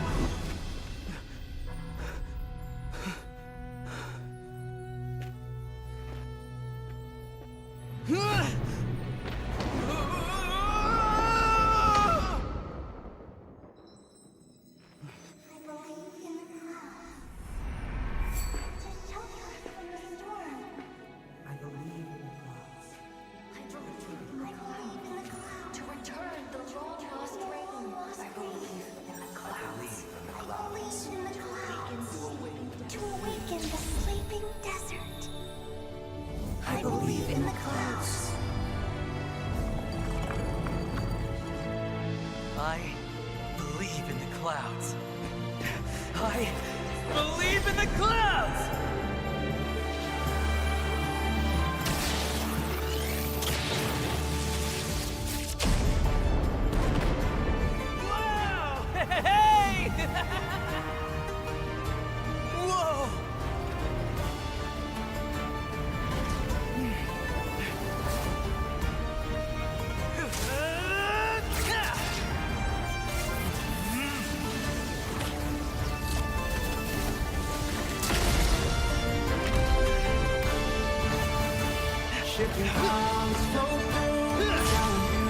I believe in the clouds. I believe in the clouds. I believe in the clouds! Wow! Hey! Whoa! Shifting clouds flow through,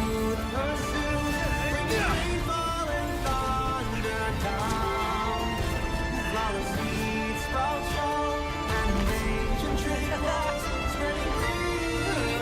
youth pursue, bringing rainfall and thunder down. Flower seeds sprout strong, and ancient tree blocks spreading green.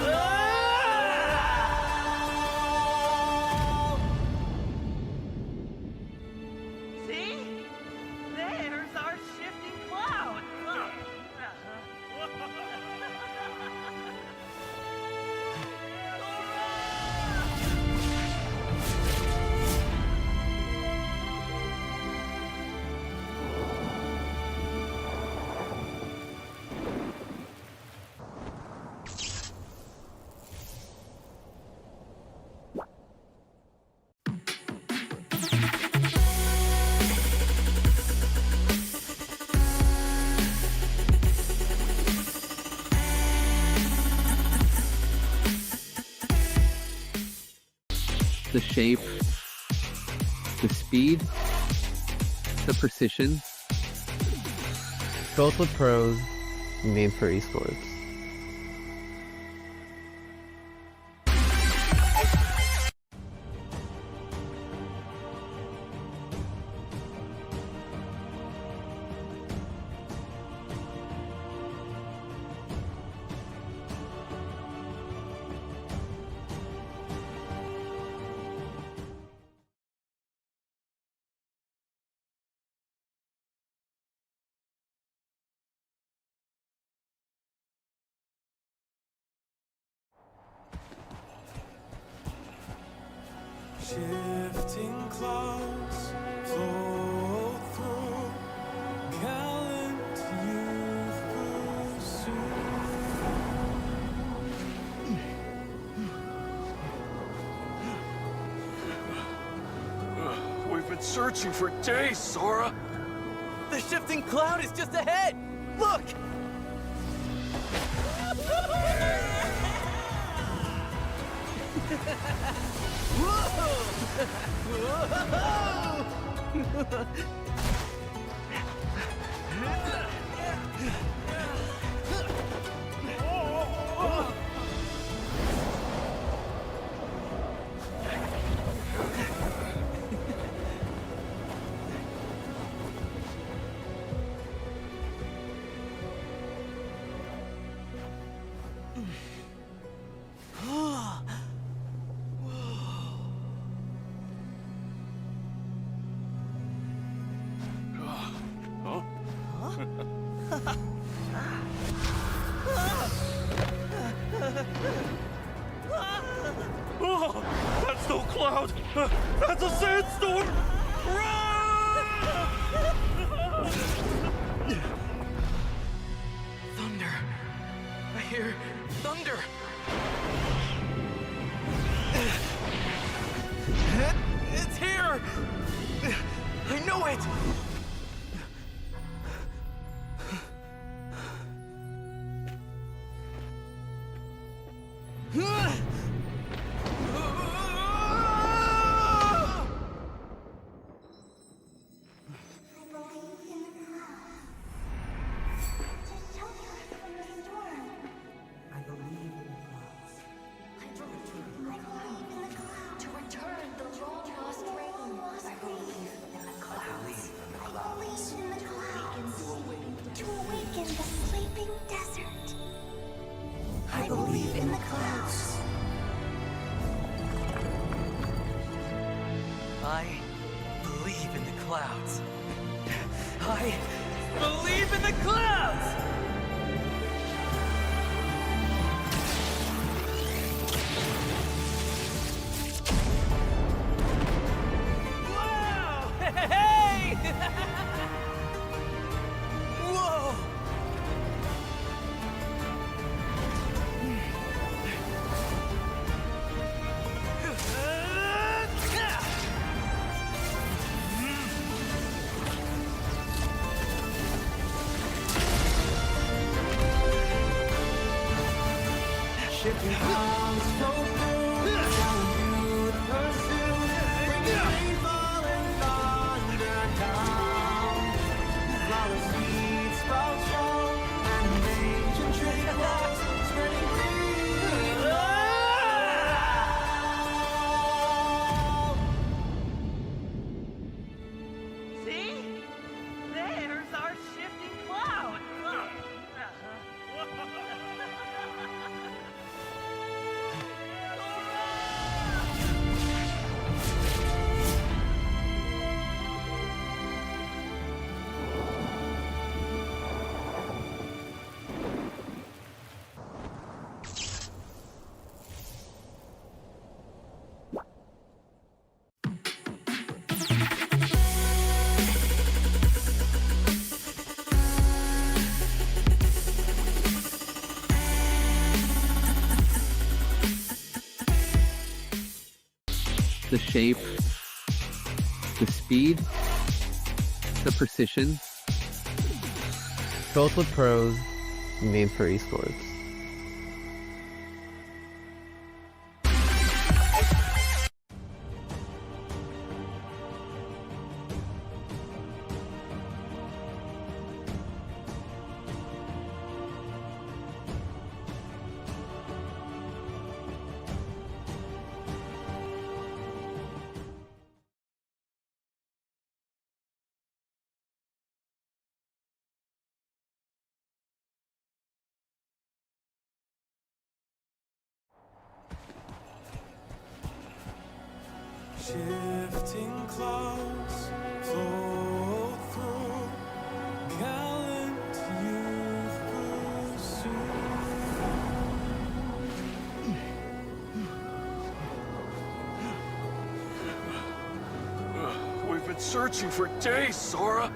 the shape, the speed, the precision. Built with pros, made for esports. Shifting clouds flow through, gallant youth pursue. We've been searching for days, Sora. The shifting cloud is just ahead! Look! Oh, that's no cloud! That's a sandstorm! Thunder. I hear thunder. It's here! I know it! I believe in the clouds. I believe in the clouds. I believe in the clouds! Wow! Hey! Whoa! Shifting clouds flow through, gallant youth pursue, bringing rainfall and thunder down. Flower seeds sprout strong, and ancient tree grows, spreading green. See? There's our shifting cloud. The shape, the speed, the precision. Built with pros, made for esports. Shifting clouds flow through, gallant youth pursue. We've been searching for days, Sora.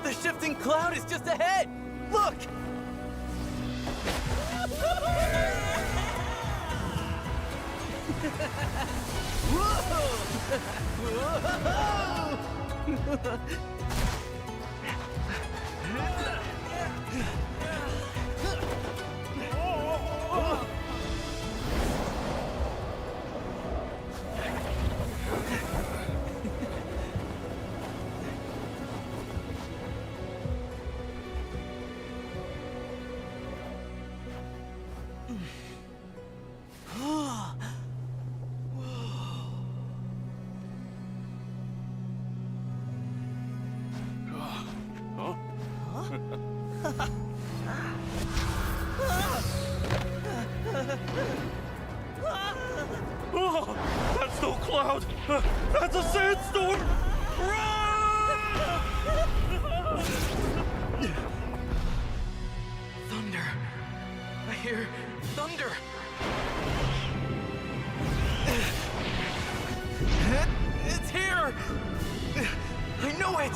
The shifting cloud is just ahead! Look! Oh, that's no cloud! That's a sandstorm! Thunder. I hear thunder. It's here! I know it!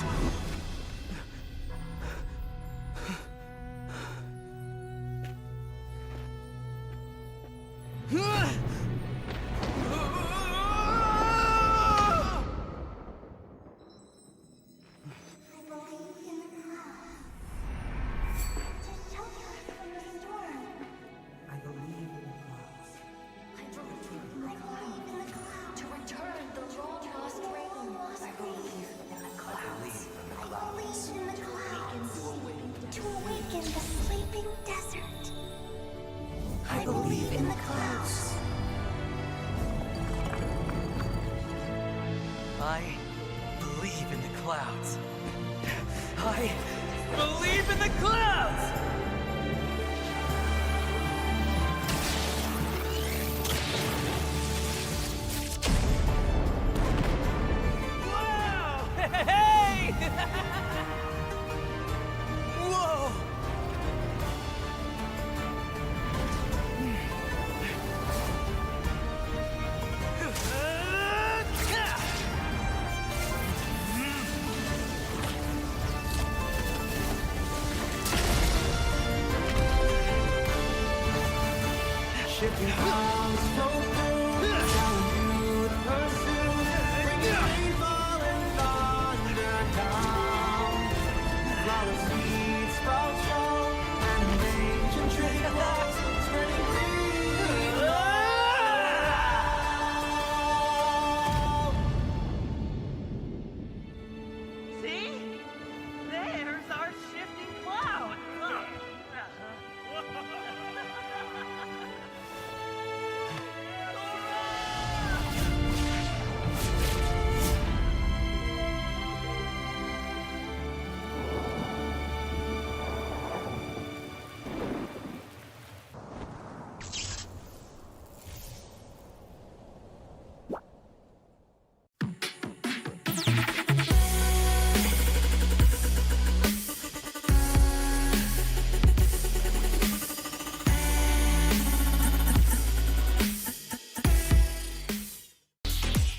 To awaken the sleeping desert. I believe in the clouds. I believe in the clouds. I believe in the clouds! Whoa! Hey! Whoa! Shipping clouds flow through, gallant youth pursue, bringing rainfall and thunder down. Flower seeds sprout strong, and ancient tree walls spreading green. See? There's our shifting cloud.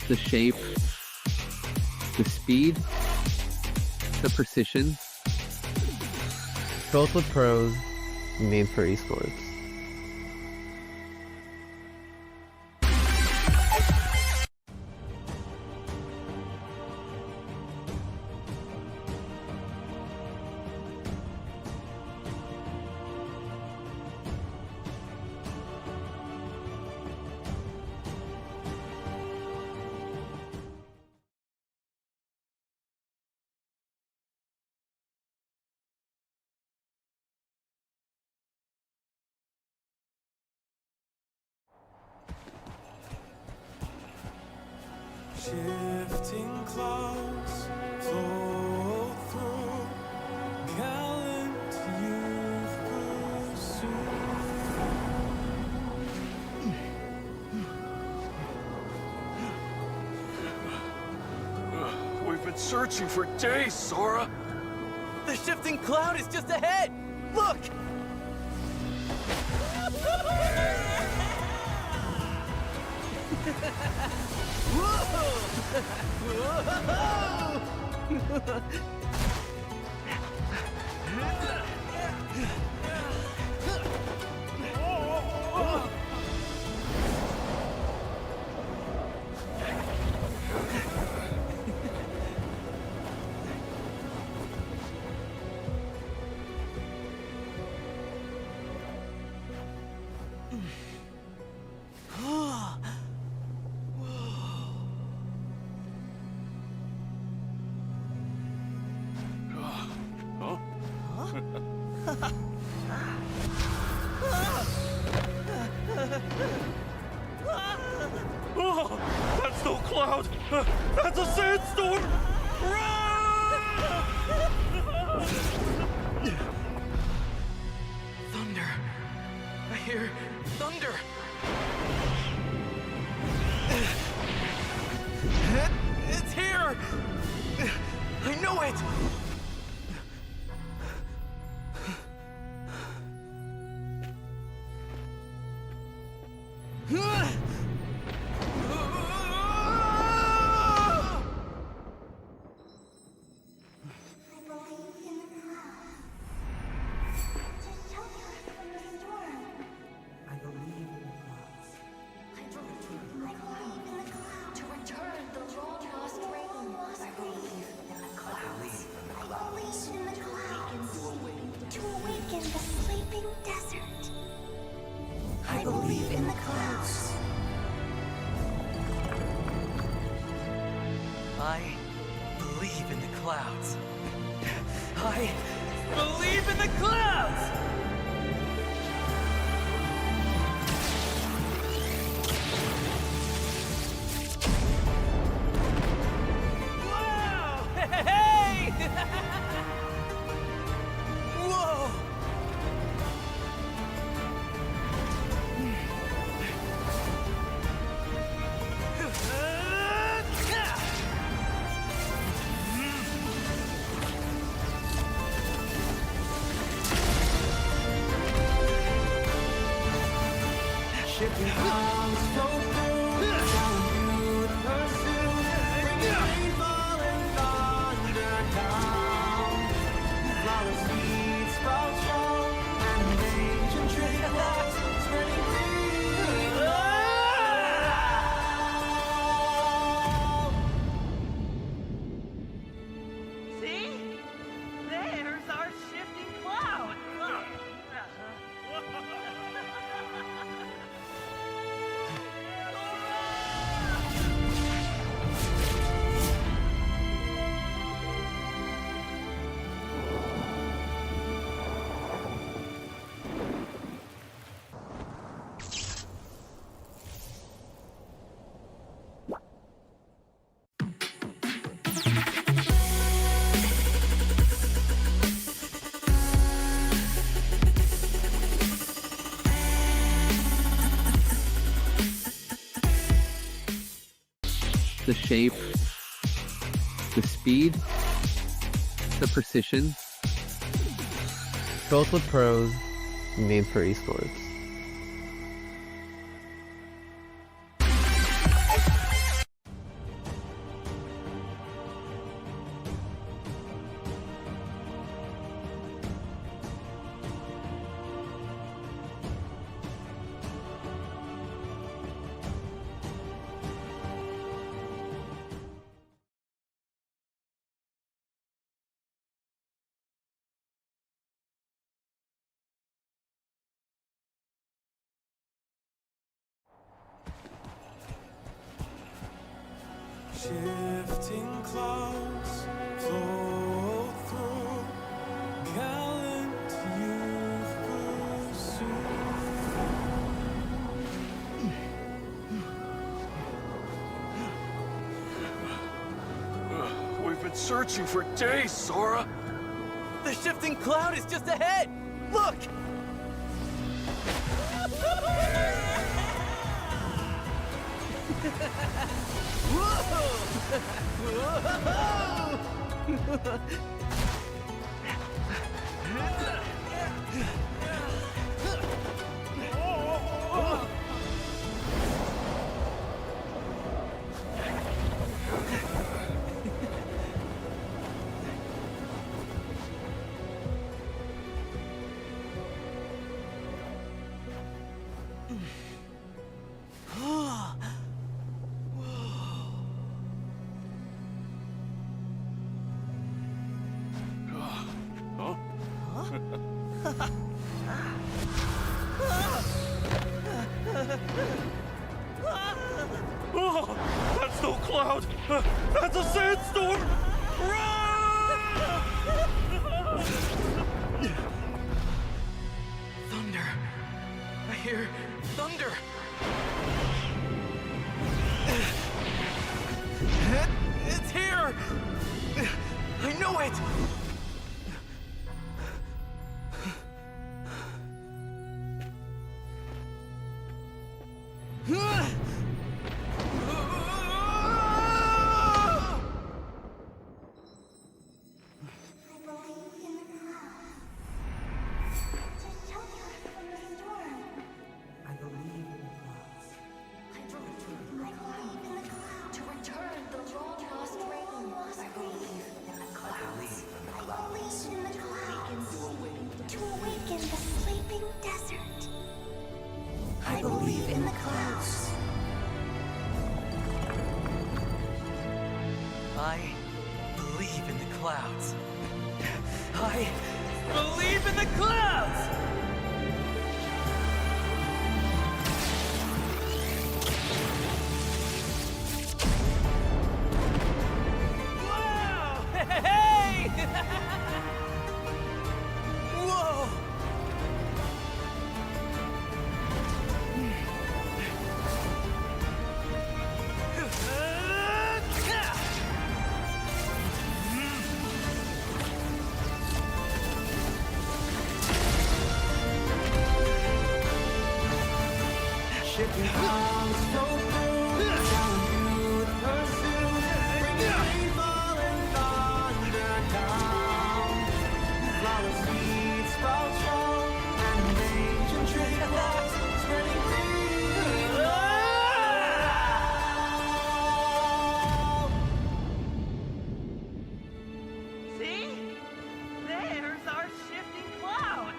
The shape, the speed, the precision. Built with pros, made for esports. Shifting clouds flow through, gallant youth pursue. searching for days, Sora. The shifting cloud is just ahead! Look! Oh, that's no cloud! That's a sandstorm! Thunder. I hear thunder. It's here! I know it! I believe in the clouds. I believe in the clouds. I believe in the clouds! Whoa! Hey! Whoa! Shipping clouds flow through, telling you to pursue, bringing rainfall and thunder down. Flawless seeds sprout strong, and ancient trickles spreading free. See? There's our shifting cloud. Look. The shape, the speed, the precision. Built with pros, made for esports. Shifting clouds flow through, gallant youth pursue. We've been searching for days, Sora. The shifting cloud is just ahead! Look! Oh, that's no cloud! That's a sandstorm! Thunder. I hear thunder. It's here! I know it! I believe in the clouds. I believe in the clouds. I believe in the clouds! Wow! Hey! Whoa! Shifting clouds so cold, telling you to pursue, bringing rainfall and thunder down. Flower seeds sprout strong, and ancient trickles spreading green. See? There's our shifting cloud.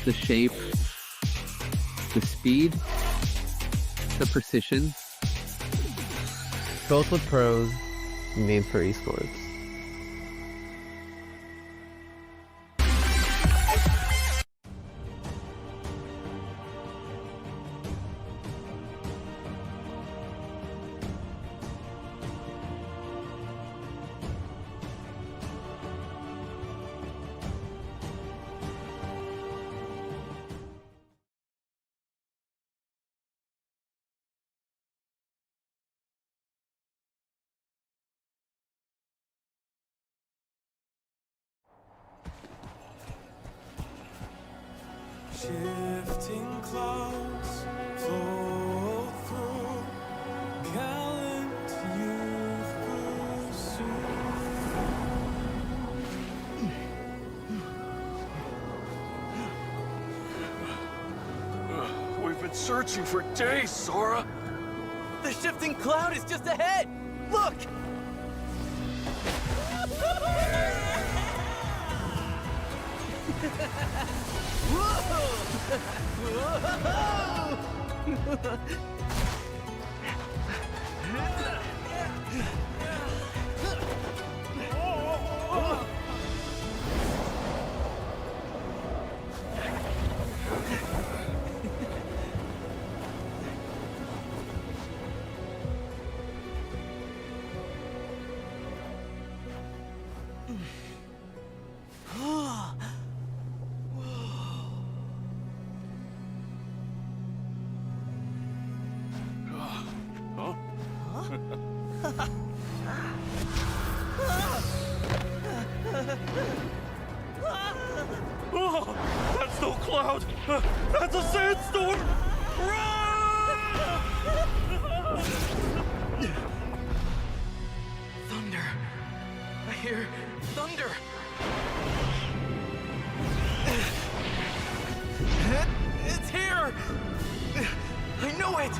The shape, the speed, the precision. Both with pros, made for esports. Shifting clouds flow through, gallant youth pursue. We've been searching for days, Sora. The shifting cloud is just ahead! Look! Oh, that's no cloud! That's a sandstorm! Thunder. I hear thunder. It's here! I know it!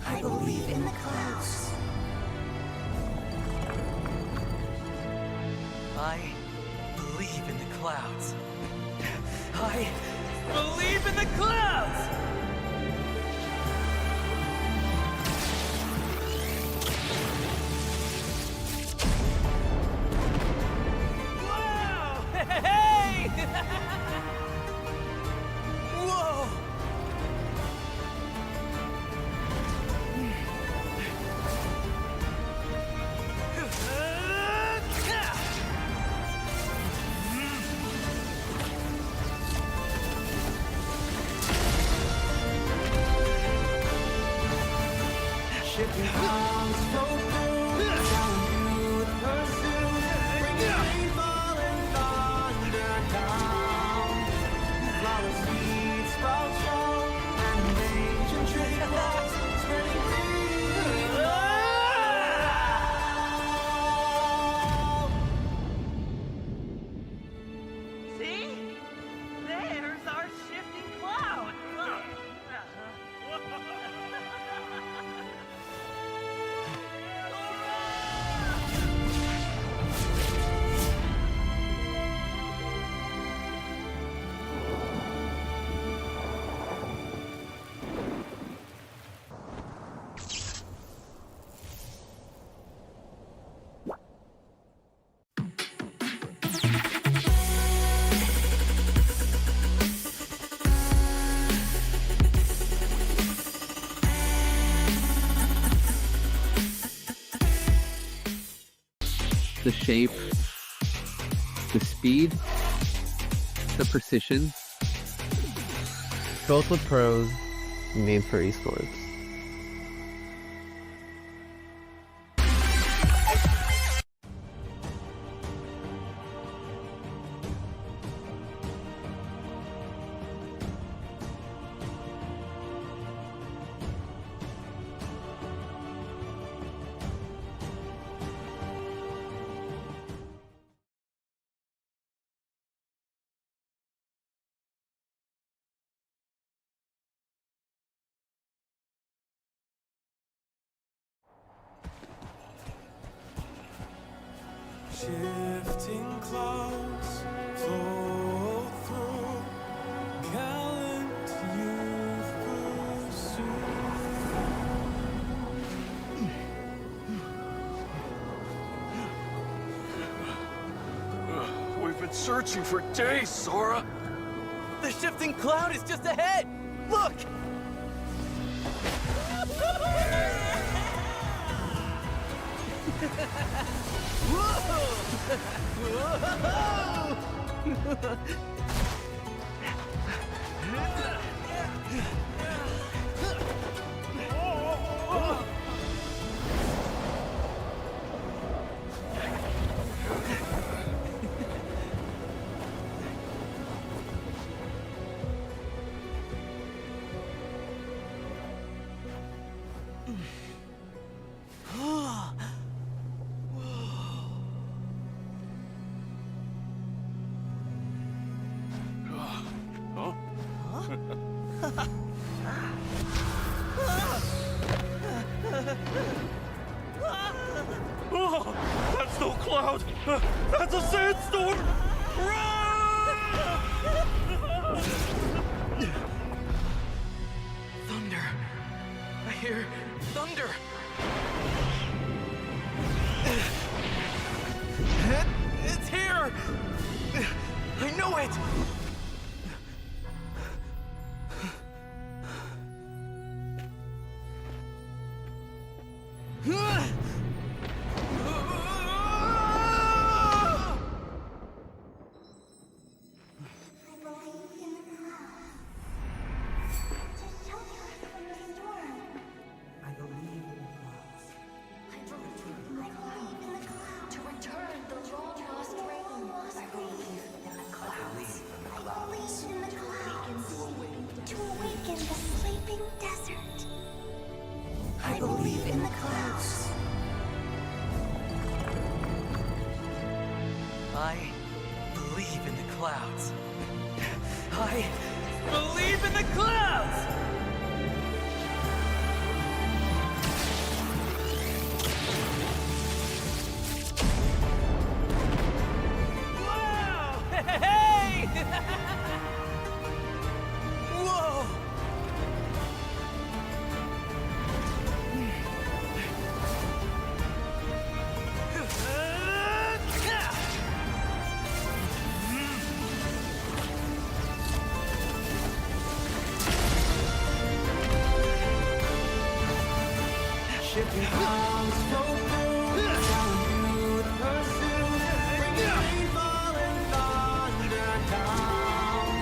I believe in the clouds. I believe in the clouds. I believe in the clouds! Wow! Hey! Whoa! Shipping arms, no proof, telling you to pursue, bringing rainfall and thunder down. Flower seeds sprout strong, and ancient tree blocks spreading green around. See? There's our shifting cloud. The shape, the speed, the precision. Built with pros, made for esports. Shifting clouds flow through, gallant youth pursue. We've been searching for days, Sora. The shifting cloud is just ahead! Look! Oh, that's no cloud! That's a sandstorm! it! To awaken the sleeping desert. I believe in the clouds. I believe in the clouds. I believe in the clouds! Wow! Hey! Whoa! Shifting clouds, no room, down you the pursuit, bringing rainfall and thunder down.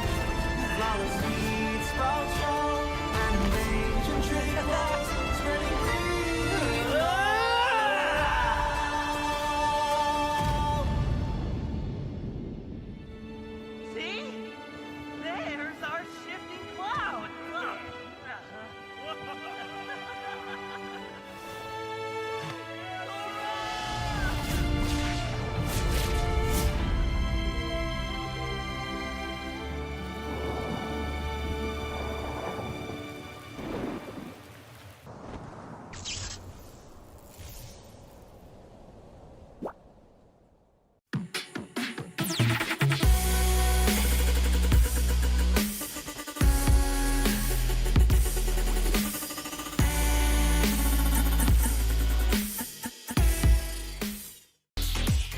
Flowers feed, sprouts fall, and ancient tree walls, spreading green. See? There's our shifting cloud.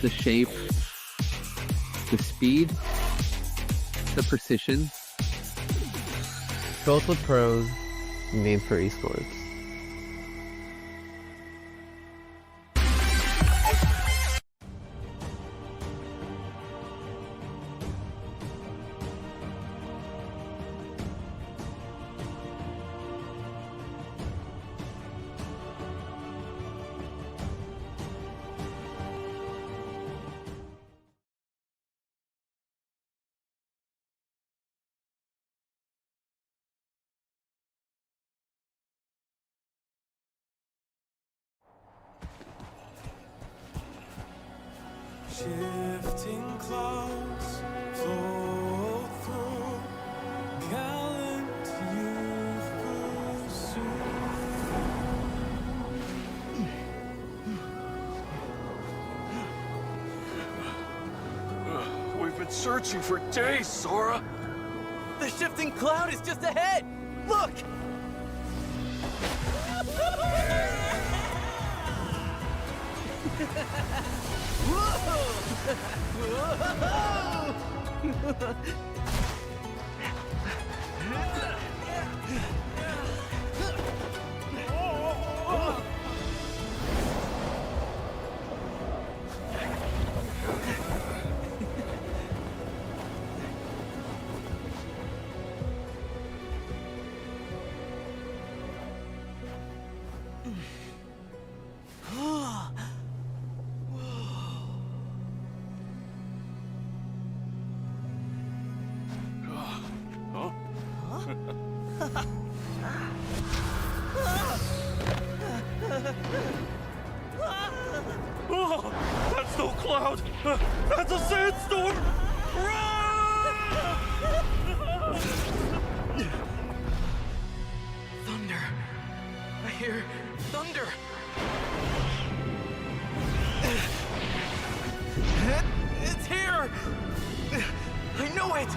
The shape, the speed, the precision. Built with pros, made for esports. Shifting clouds flow through, gallant youth pursue. We've been searching for days, Sora! The shifting cloud is just ahead! Look! Oh, that's no cloud! That's a sandstorm! Thunder! I hear thunder! It's here! I know it!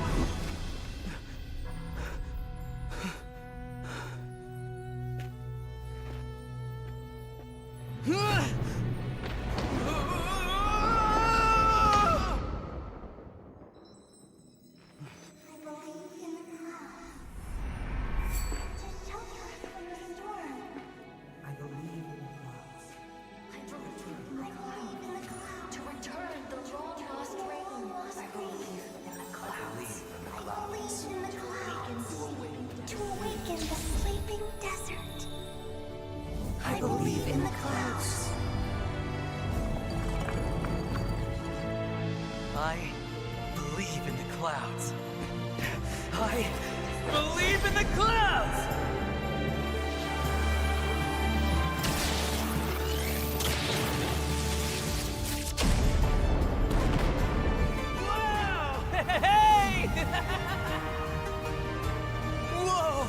I believe in the clouds! Wow! Hey! Whoa!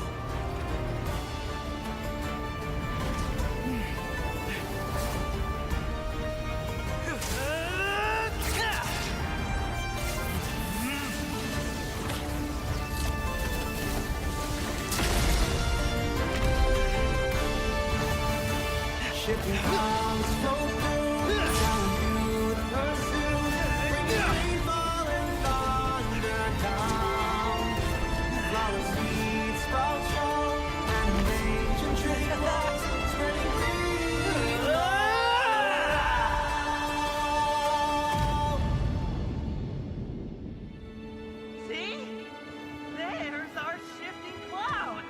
Shipping clouds flow through, telling you the pursuit, bringing rainfall and thunder down. Flower seeds sprout strong, and ancient tree walls spreading green. See? There's our shifting cloud.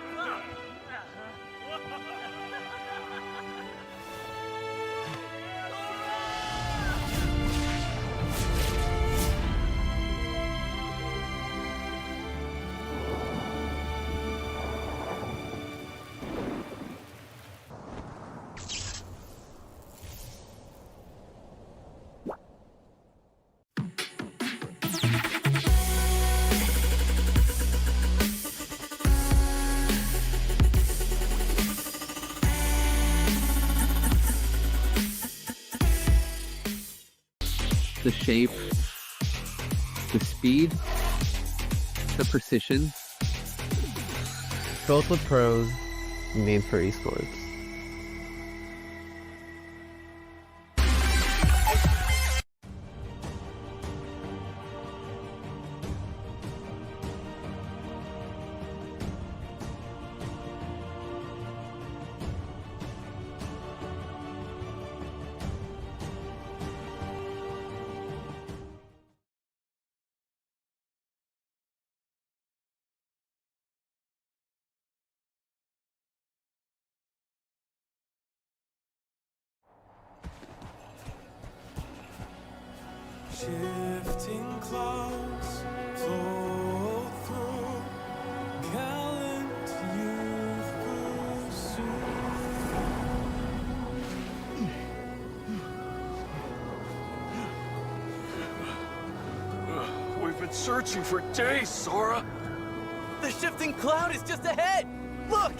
The shape, the speed, the precision. Built with pros, made for esports. Shifting clouds flow through, gallant youth pursue. We've been searching for days, Sora. The shifting cloud is just ahead! Look!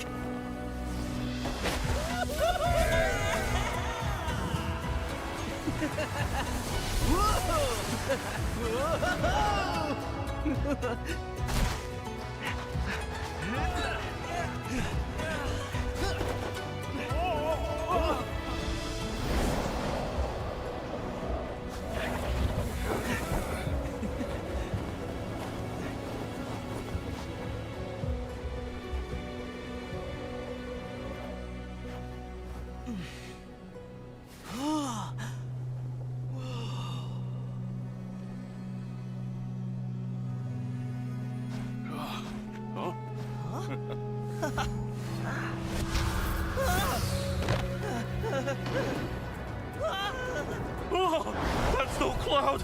Oh, that's no cloud!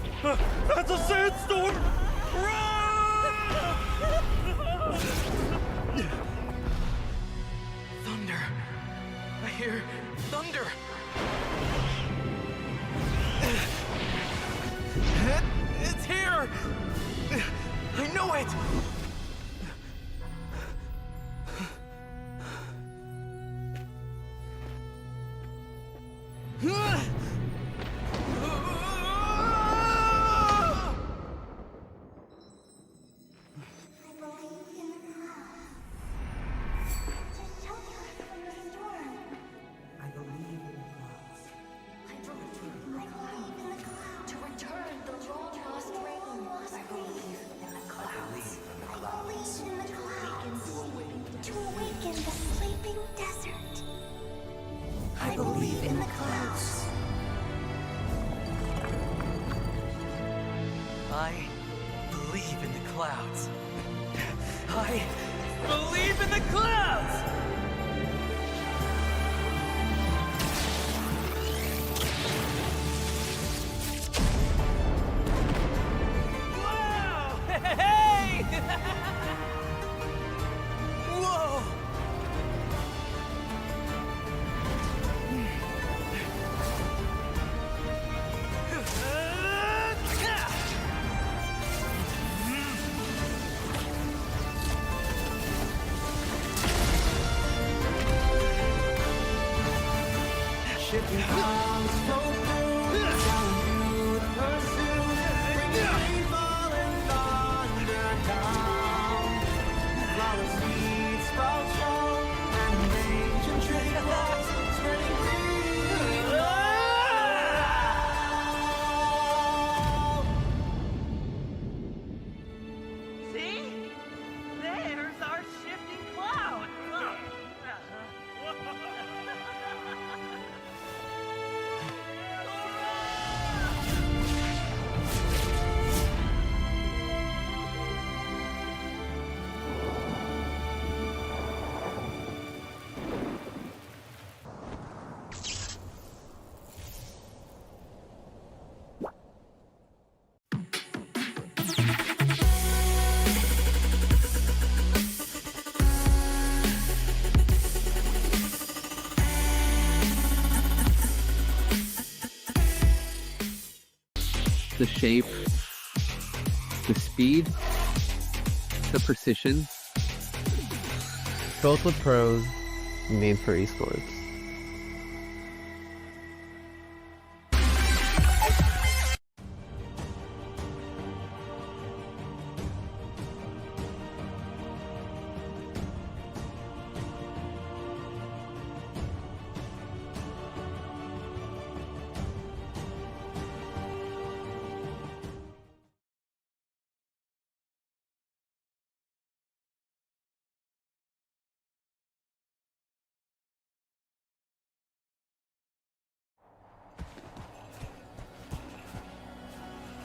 That's a sandstorm! Thunder. I hear thunder. It's here! I know it! I believe in the clouds. I believe in the clouds. I believe in the clouds! Wow! Hey! See? There's our shifting cloud. The shape, the speed, the precision. Built with pros, made for esports.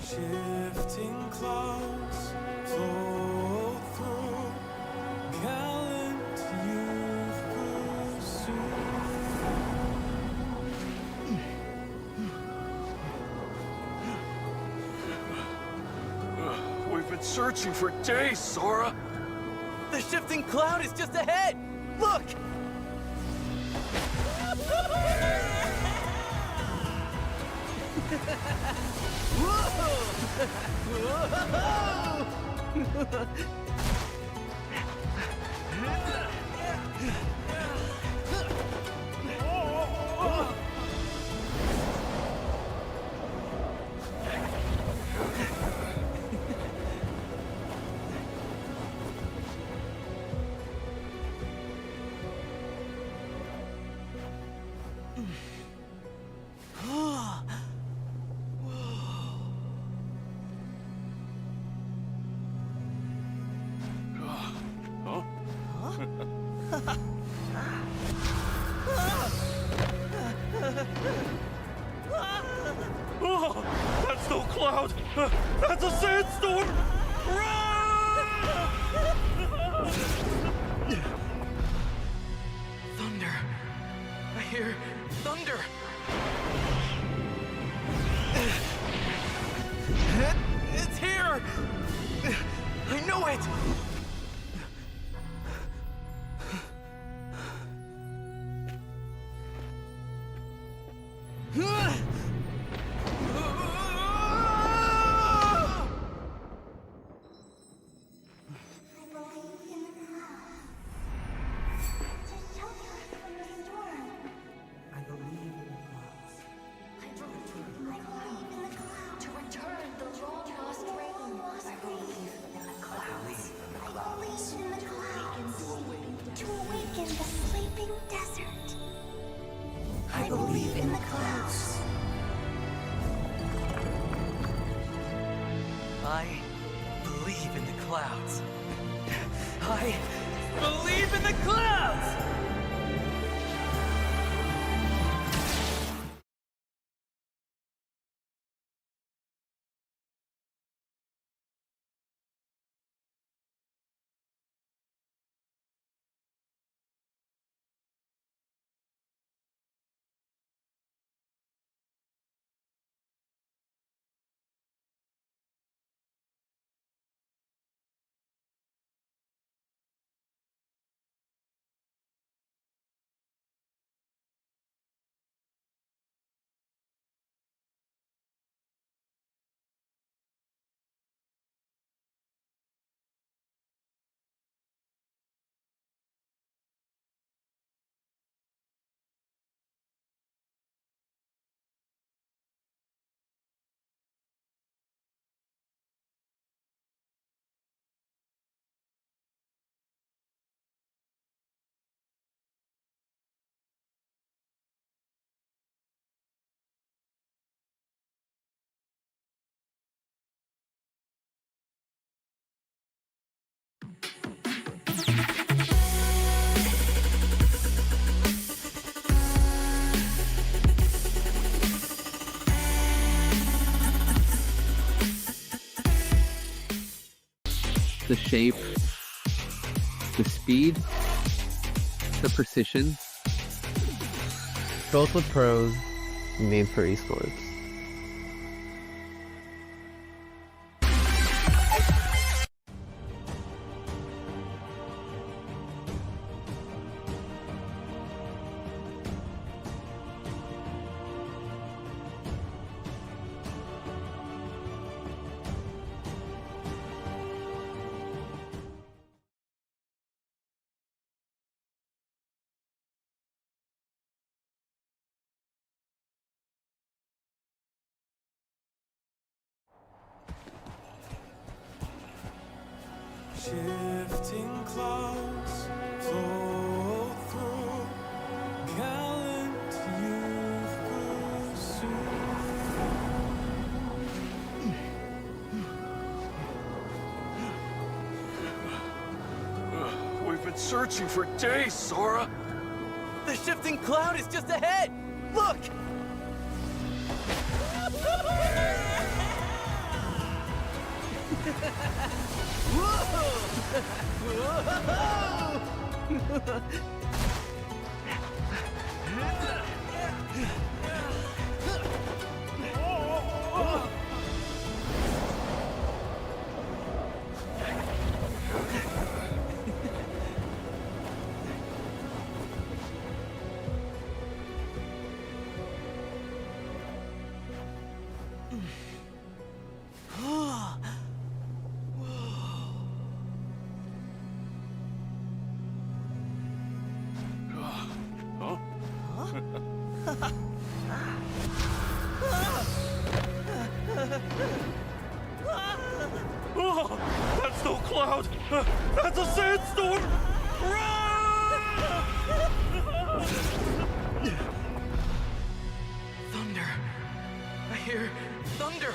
Shifting clouds float through, gallant youth pursue. We've been searching for days, Sora. The shifting cloud is just ahead. Look! Oh, that's no cloud. That's a sandstorm. Thunder. I hear thunder. It's here. I know it. I believe in the clouds. I believe in the clouds. I believe in the clouds! the shape, the speed, the precision. Built with pros, made for esports. Shifting clouds flow through, gallant youth pursue. We've been searching for days, Sora. The shifting cloud is just ahead! Look! Oh, that's no cloud! That's a sandstorm! Thunder. I hear thunder.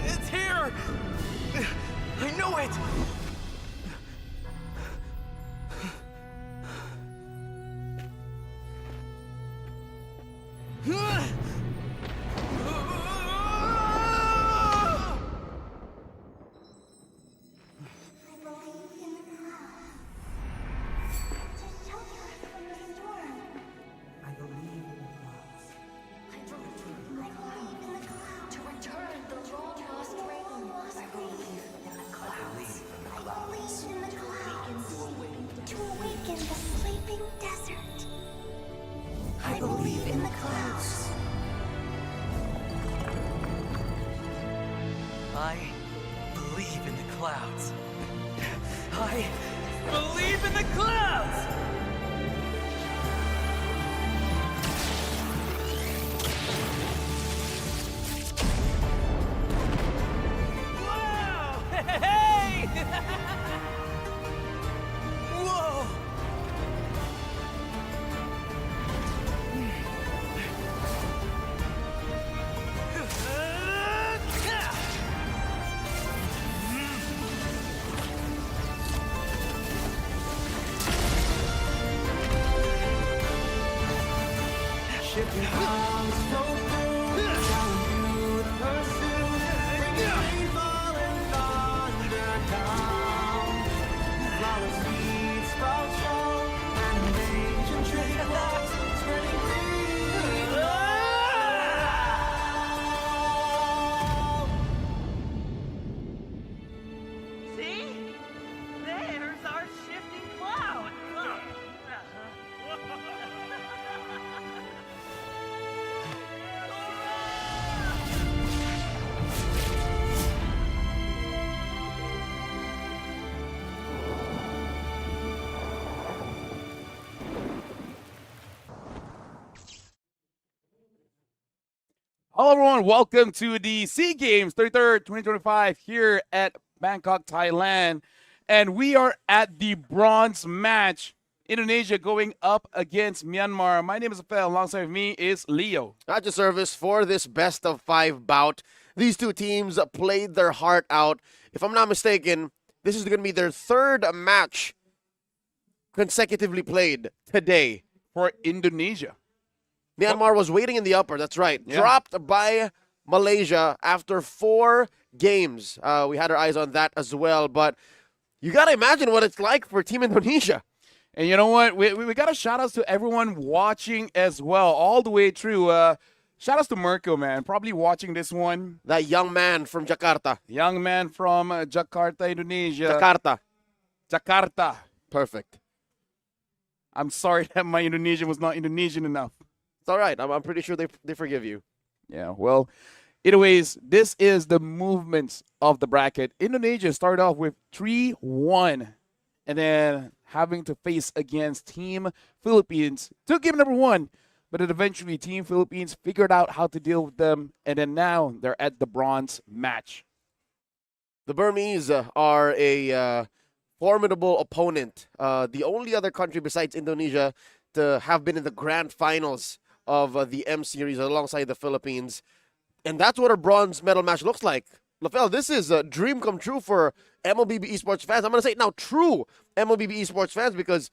It's here! I know it! I believe in the clouds. I believe in the clouds. I believe in the clouds! Whoa! Hey! Whoa! Shipping clouds flow through, gallant youth pursue, bringing rainfall and thunder down. Flowers feed, sprouts fall, and ancient tree walks, spreading green. See? There's our shifting cloud. Hello, everyone. Welcome to the SEA Games 33rd, 2025 here at Bangkok, Thailand. And we are at the bronze match. Indonesia going up against Myanmar. My name is Rafael. Alongside me is Leo. At your service for this best of 5 bout. These two teams played their heart out. If I'm not mistaken, this is going to be their 3rd match consecutively played today. For Indonesia. Myanmar was waiting in the upper, that's right. Yeah. Dropped by Malaysia after 4 games. We had our eyes on that as well, but you got to imagine what it's like for Team Indonesia. And you know what? We got a shout outs to everyone watching as well, all the way through. Shout outs to Mirko, man. Probably watching this one. That young man from Jakarta. Young man from Jakarta, Indonesia. Jakarta. Perfect. I'm sorry that my Indonesian was not Indonesian enough. It's all right. I'm pretty sure they forgive you. Yeah, well, anyways, this is the movements of the bracket. Indonesia started off with 3-1, and then having to face against Team Philippines. Took game number 1, but then eventually Team Philippines figured out how to deal with them, and then now they're at the bronze match. The Burmese are a formidable opponent. The only other country besides Indonesia to have been in the grand finals of the M Series alongside the Philippines. And that's what a bronze medal match looks like. LaFell, this is a dream come true for MLBB Esports fans. I'm going to say it now, true MLBB Esports fans, because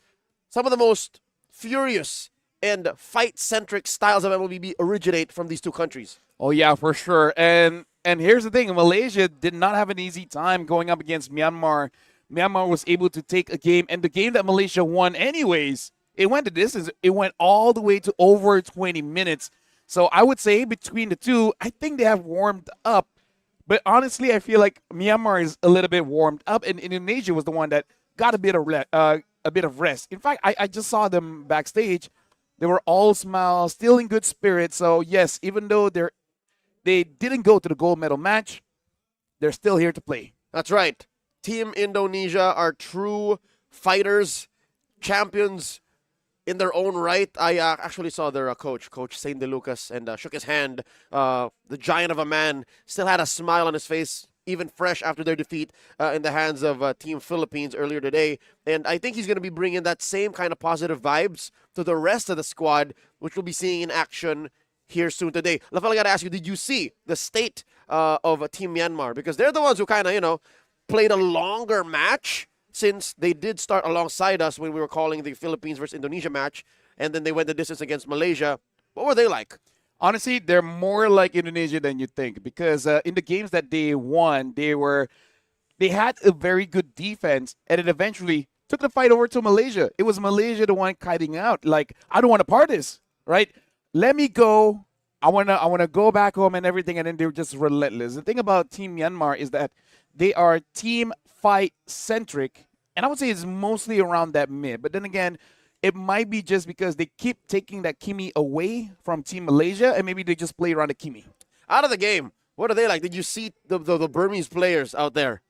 some of the most furious and fight-centric styles of MLBB originate from these two countries. Oh, yeah, for sure. And here's the thing. Malaysia did not have an easy time going up against Myanmar. Myanmar was able to take a game, and the game that Malaysia won anyways, it went the distance. It went all the way to over 20 minutes. So I would say between the two, I think they have warmed up. But honestly, I feel like Myanmar is a little bit warmed up, and Indonesia was the one that got a bit of rest. In fact, I just saw them backstage. They were all smiles, still in good spirits. So yes, even though they didn't go to the gold medal match, they're still here to play. That's right. Team Indonesia are true fighters, champions in their own right. I actually saw their Coach Saint De Lucas, and shook his hand. The giant of a man still had a smile on his face, even fresh after their defeat in the hands of Team Philippines earlier today. And I think he's going to be bringing that same kind of positive vibes to the rest of the squad, which we'll be seeing in action here soon today. LaFell, I got to ask you, did you see the state of Team Myanmar? Because they're the ones who kind of, played a longer match, since they did start alongside us when we were calling the Philippines versus Indonesia match, and then they went the distance against Malaysia. What were they like? Honestly, they're more like Indonesia than you think, because in the games that they won, they had a very good defense, and it eventually took the fight over to Malaysia. It was Malaysia the one kiting out, like, I don't want to part this, right? Let me go. I wanna go back home and everything, and then they're just relentless. The thing about Team Myanmar is that they are team fight centric, and I would say it's mostly around that mid. But then again, it might be just because they keep taking that Kimi away from Team Malaysia, and maybe they just play around the Kimi. Out of the game, what are they like? Did you see the Burmese players out there?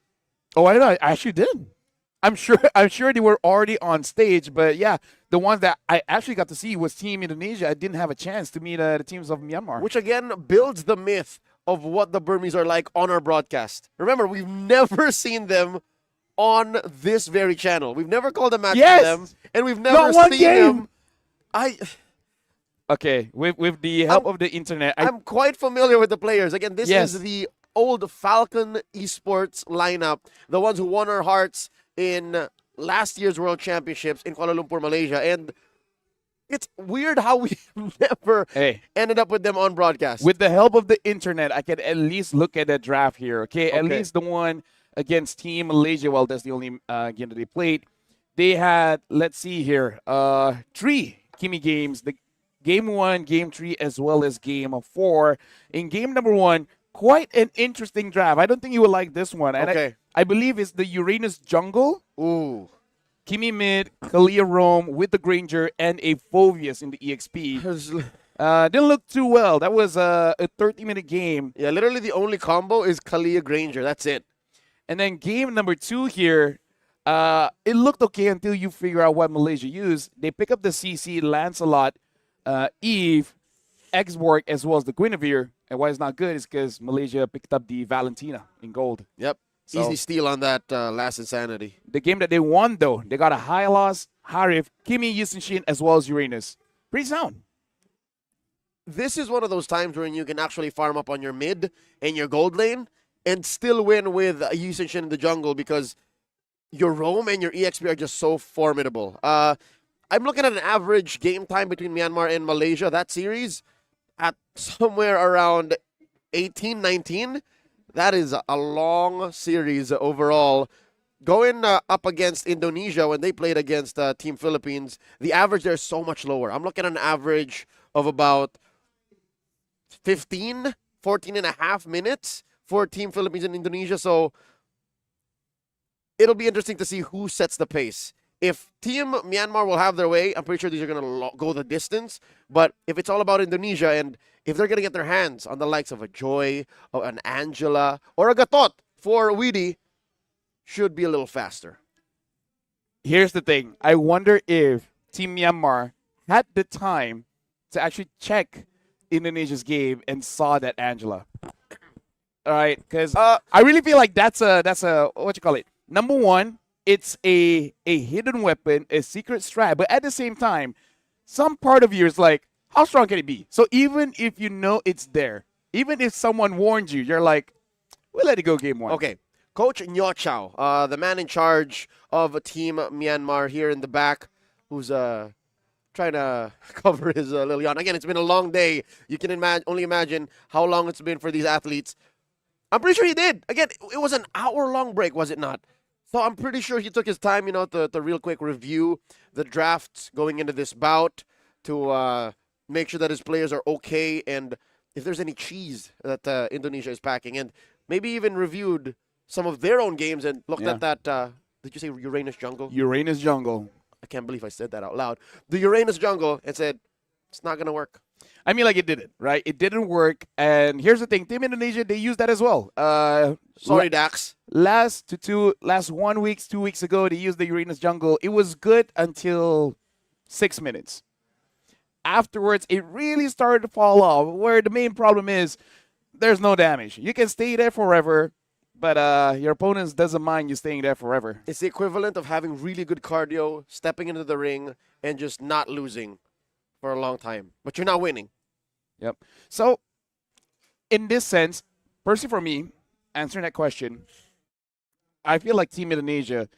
Oh, I actually did. I'm sure they were already on stage, but yeah, the ones that I actually got to see was Team Indonesia. I didn't have a chance to meet the teams of Myanmar. Which again builds the myth of what the Burmese are like on our broadcast. Remember, we've never seen them on this very channel. We've never called a match to them, and we've never seen them. Okay, with the help of the internet, I'm quite familiar with the players. Again, this is the old Falcon Esports lineup, the ones who won our hearts in last year's World Championships in Kuala Lumpur, Malaysia, and it's weird how we never ended up with them on broadcast. With the help of the internet, I can at least look at the draft here, okay? At least the one against Team Malaysia, well, that's the only game that they played. They had, let's see here, 3 Kimi games, the Game 1, Game 3, as well as Game 4. In Game number 1, quite an interesting draft. I don't think you will like this one. And I believe it's the Uranus Jungle. Ooh. Kimi mid, Kalia Rome with the Granger, and a Phoveus in the EXP. Didn't look too well. That was a 30-minute game. Yeah, literally the only combo is Kalia Granger. That's it. And then game number 2 here, it looked okay until you figure out what Malaysia used. They pick up the CC, Lancelot, Eve, Exborg, as well as the Guinevere. And why it's not good is because Malaysia picked up the Valentina in gold. Yep. So, easy steal on that last Insanity. The game that they won, though, they got a Hylos, Harif, Kimi, Yusunshin, as well as Uranus. Pretty sound. This is one of those times when you can actually farm up on your mid and your gold lane and still win with Yusunshin in the jungle, because your Roam and your EXP are just so formidable. I'm looking at an average game time between Myanmar and Malaysia, that series, at somewhere around 18-19. That is a long series overall. Going up against Indonesia when they played against Team Philippines, the average there is so much lower. I'm looking at an average of about 14 and a half minutes for Team Philippines and Indonesia. So it'll be interesting to see who sets the pace. If Team Myanmar will have their way, I'm pretty sure these are going to go the distance. But if it's all about Indonesia, and if they're going to get their hands on the likes of a Joy, or an Angela, or a Gatot for Weedy, should be a little faster. Here's the thing. I wonder if Team Myanmar had the time to actually check Indonesia's game and saw that Angela. All right, because I really feel like that's a what you call it. Number one, it's a hidden weapon, a secret strat, but at the same time, some part of you is like, how strong can it be? So even if you know it's there, even if someone warned you, you're like, we'll let it go game one. Okay. Coach Nyo Chow, the man in charge of Team Myanmar here in the back, who's trying to cover his little yawn. Again, it's been a long day. You can only imagine how long it's been for these athletes. I'm pretty sure he did. Again, it was an hour-long break, was it not? So I'm pretty sure he took his time, to real quick review the drafts going into this bout to make sure that his players are okay and if there's any cheese that Indonesia is packing. And maybe even reviewed some of their own games and looked at that, did you say Uranus Jungle? Uranus Jungle. I can't believe I said that out loud. The Uranus Jungle, and said, it's not going to work. I mean, like, it didn't, right? It didn't work. And here's the thing. Team Indonesia, they used that as well. Sorry, Dax. Last 2 weeks ago, they used the Uranus Jungle. It was good until 6 minutes. Afterwards, it really started to fall off, where the main problem is there's no damage. You can stay there forever, but your opponent doesn't mind you staying there forever. It's the equivalent of having really good cardio, stepping into the ring, and just not losing for a long time. But you're not winning. Yep. So, in this sense, personally for me, answering that question, I feel like Team Indonesia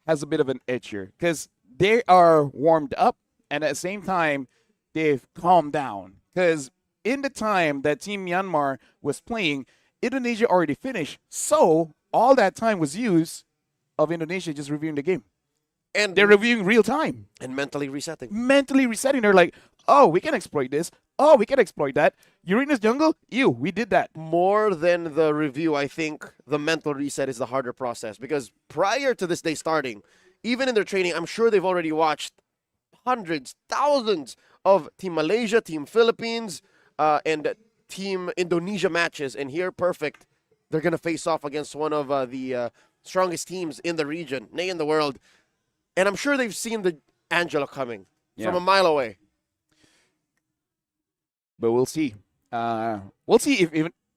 has a bit of an edge here because they are warmed up and at the same time, they've calmed down. Because in the time that Team Myanmar was playing, Indonesia already finished. So all that time was used of Indonesia just reviewing the game. And they're reviewing real time. And mentally resetting. They're like, oh, we can exploit this. Oh, we can exploit that. Uranus Jungle? We did that. More than the review, I think the mental reset is the harder process. Because prior to this day starting, even in their training, I'm sure they've already watched hundreds, thousands of Team Malaysia, Team Philippines, and Team Indonesia matches. And here, perfect, they're going to face off against one of the strongest teams in the region, nay, in the world. And I'm sure they've seen the Angela coming from a mile away. But we'll see. We'll see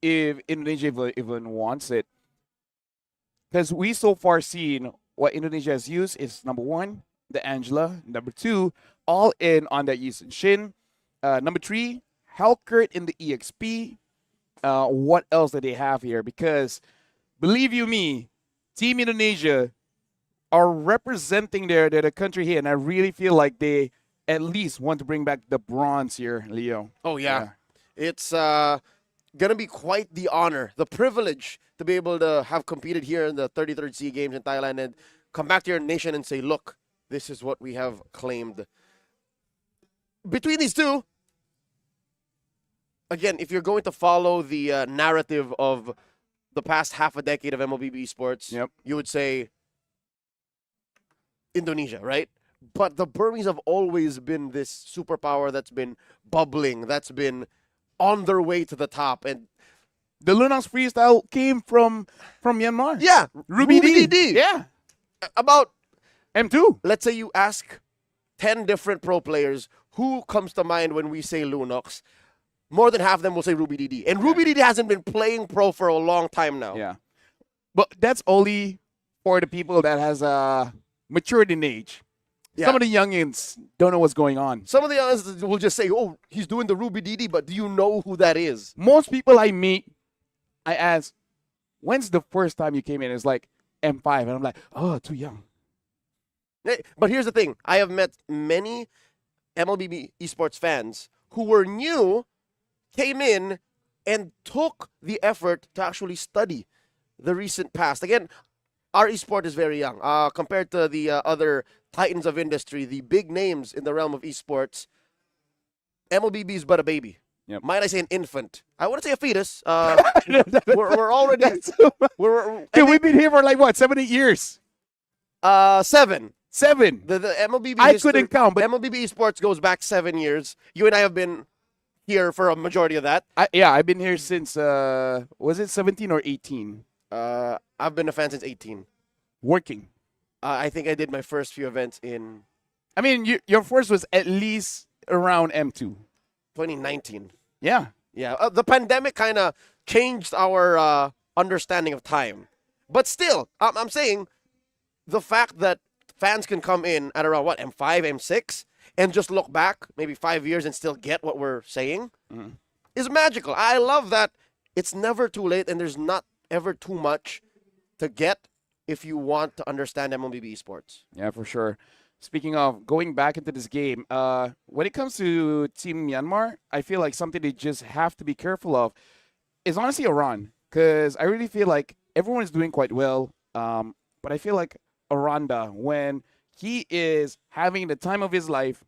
if Indonesia even wants it. Because we so far seen what Indonesia has used is number one, the Angela. Number two, all in on that Yisun Shin. Number three, Halkert in the EXP. What else do they have here? Because believe you me, Team Indonesia are representing their country here, and I really feel like they at least want to bring back the bronze here, Leo. Oh, yeah. It's going to be quite the honor, the privilege to be able to have competed here in the 33rd SEA Games in Thailand and come back to your nation and say, look, this is what we have claimed. Between these two, again, if you're going to follow the narrative of the past half a decade of MLBB sports, you would say Indonesia, right? But the Burmese have always been this superpower that's been bubbling, that's been on their way to the top. And the Lunox freestyle came from Myanmar. Yeah. Ruby DD. Yeah. About M2. Let's say you ask 10 different pro players who comes to mind when we say Lunox. More than half of them will say Ruby DD. And Ruby DD hasn't been playing pro for a long time now. Yeah. But that's only for the people that has matured in age. Yeah. Some of the youngins don't know what's going on. Some of the youngins will just say, oh, he's doing the Ruby DD, but do you know who that is? Most people I meet, I ask, when's the first time you came in? It's like M5. And I'm like, oh, too young. But here's the thing. I have met many MLB esports fans who were new, came in, and took the effort to actually study the recent past. Again, our esport is very young compared to the other titans of industry, the big names in the realm of esports. MLBB is but a baby. Yep. Might I say an infant? I wouldn't say a fetus. We're already. Dude, we've been here for like what, 7, 8 years? 7. 7. The MLBB. I couldn't count, but MLBB esports goes back 7 years. You and I have been here for a majority of that. I've been here since was it 17 or 18? I've been a fan since 18. Working. I think I did my first few events in. I mean, your first was at least around M2. 2019. Yeah. Yeah. The pandemic kind of changed our understanding of time. But still, I'm saying the fact that fans can come in at around what, M5, M6, and just look back maybe 5 years and still get what we're saying is magical. I love that it's never too late and there's not ever too much to get if you want to understand MLB esports. Yeah, for sure. Speaking of going back into this game, when it comes to Team Myanmar, I feel like something they just have to be careful of is honestly Iran, because I really feel like everyone is doing quite well, but I feel like Aranda, when he is having the time of his life,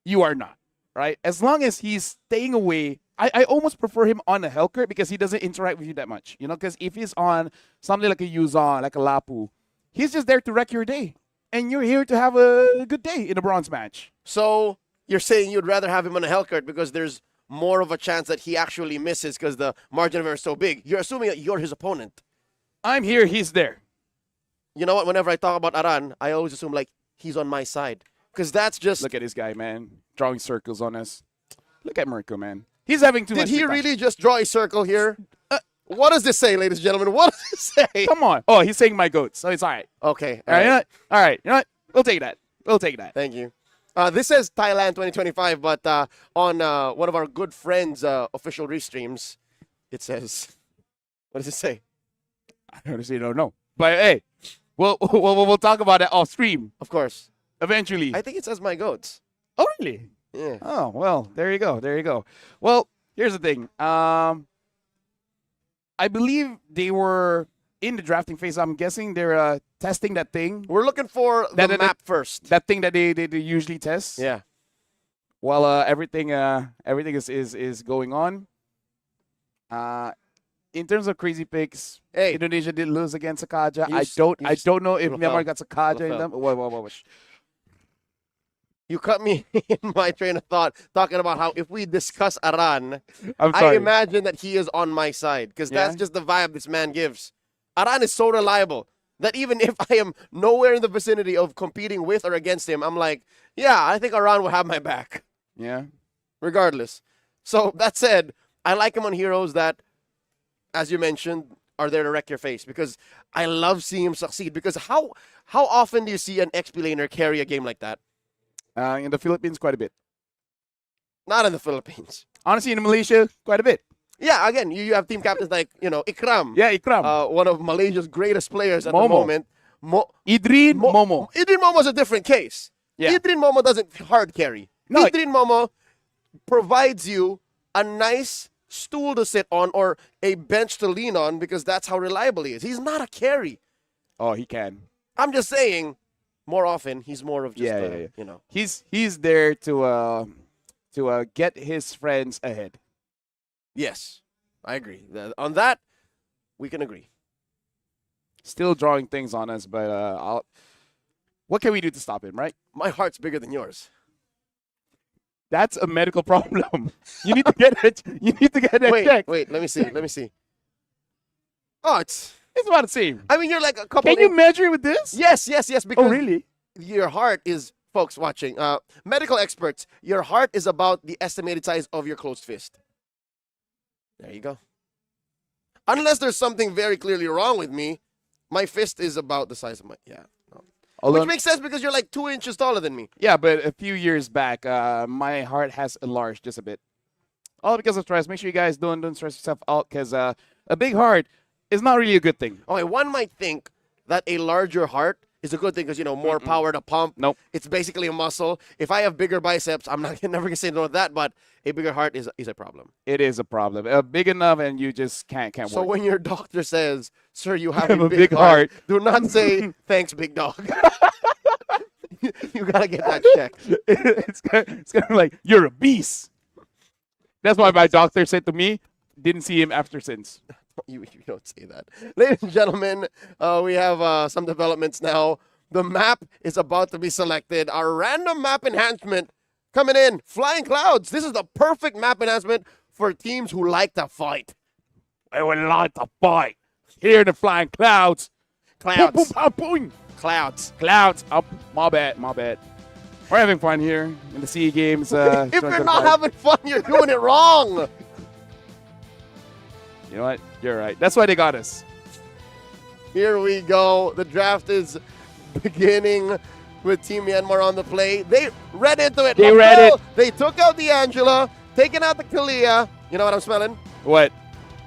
you are not, right? As long as he's staying away, I almost prefer him on a Hellcurt because he doesn't interact with you that much, you know, because if he's on something like a Yuzon, like a Lapu, he's just there to wreck your day. And you're here to have a good day in a bronze match. So you're saying you'd rather have him on a Hellcurt because there's more of a chance that he actually misses because the margin of error is so big. You're assuming that you're his opponent. I'm here, he's there. You know what? Whenever I talk about Aran, I always assume like he's on my side. Because that's just... Look at this guy, man. Drawing circles on us. Look at Mirko, man. He's having too much. Did he really just draw a circle here? What does this say, ladies and gentlemen? What does it say? Come on. Oh, he's saying my goats, so it's all right. Okay. All right. All right. You know what? We'll take that. We'll take that. Thank you. This says Thailand 2025, but on one of our good friends' official restreams, it says... What does it say? I honestly don't know. But hey, we'll talk about that off stream. Of course. Eventually. I think it says my goats. Oh, really? Yeah. Oh, well, there you go. There you go. Well, here's the thing. I believe they were in the drafting phase. I'm guessing they're testing that thing. We're looking for the map first. That thing that they usually test. Yeah. While everything is going on. In terms of crazy picks, Indonesia did lose against Sakaja. I don't know if Myanmar got Sakaja in them. Whoa. You cut me in my train of thought talking about how if we discuss Aran, I'm I sorry. imagine that he is on my side because that's just the vibe this man gives. Aran is so reliable that even if I am nowhere in the vicinity of competing with or against him, I'm like, yeah, I think Aran will have my back. Yeah. Regardless. So that said, I like him on heroes that, as you mentioned, are there to wreck your face because I love seeing him succeed because how often do you see an XP laner carry a game like that? In the Philippines, quite a bit. Not in the Philippines. Honestly, in Malaysia, quite a bit. Yeah, again, you have team captains like, Ikram. Yeah, Ikram. One of Malaysia's greatest players at the moment. Idrin Momo. Idrin Momo's a different case. Yeah. Idrin Momo doesn't hard carry. No. Idrin Momo provides you a nice stool to sit on or a bench to lean on because that's how reliable he is. He's not a carry. Oh, he can. I'm just saying, more often, he's more of just, He's there to get his friends ahead. Yes, I agree. On that, we can agree. Still drawing things on us, but what can we do to stop him, right? My heart's bigger than yours. That's a medical problem. You need to get it. You need to get it checked. Wait. Let me see. Oh, it's about the same. I mean, you're like a couple. Can you measure it with this? Yes. Because really? Your heart is, folks watching, medical experts. Your heart is about the estimated size of your closed fist. There you go. Unless there's something very clearly wrong with me, my fist is about the size of my Which makes sense because you're like 2 inches taller than me. Yeah, but a few years back, my heart has enlarged just a bit. All because of stress. Make sure you guys don't stress yourself out because a big heart is not really a good thing. Okay, one might think that a larger heart is a good thing because, you know, more power to pump. Nope. It's basically a muscle. If I have bigger biceps, I'm not never going to say no to that, but a bigger heart is a problem. It is a problem. Big enough and you just can't So work. when your doctor says, sir, you have have a a big big heart, heart. do not say, thanks, big dog. You got to get that checked. it's kind of like, you're a beast. That's why my doctor said to me, didn't see him after since. You don't say that. Ladies and gentlemen, we have some developments now. The map is about to be selected. Our random map enhancement coming in. Flying Clouds. This is the perfect map enhancement for teams who like to fight. I would like to fight. Here in the Flying Clouds. Clouds. Boom, boom, boom, boom. Clouds. Clouds. Up. My bad. We're having fun here in the SEA Games. If you're not having fun, you're doing it wrong. You know what? You're right. That's why they got us. Here we go. The draft is beginning with Team Myanmar on the play. They read into it. They read it. They took out the Angela, taking out the Kalia. You know what I'm smelling? What?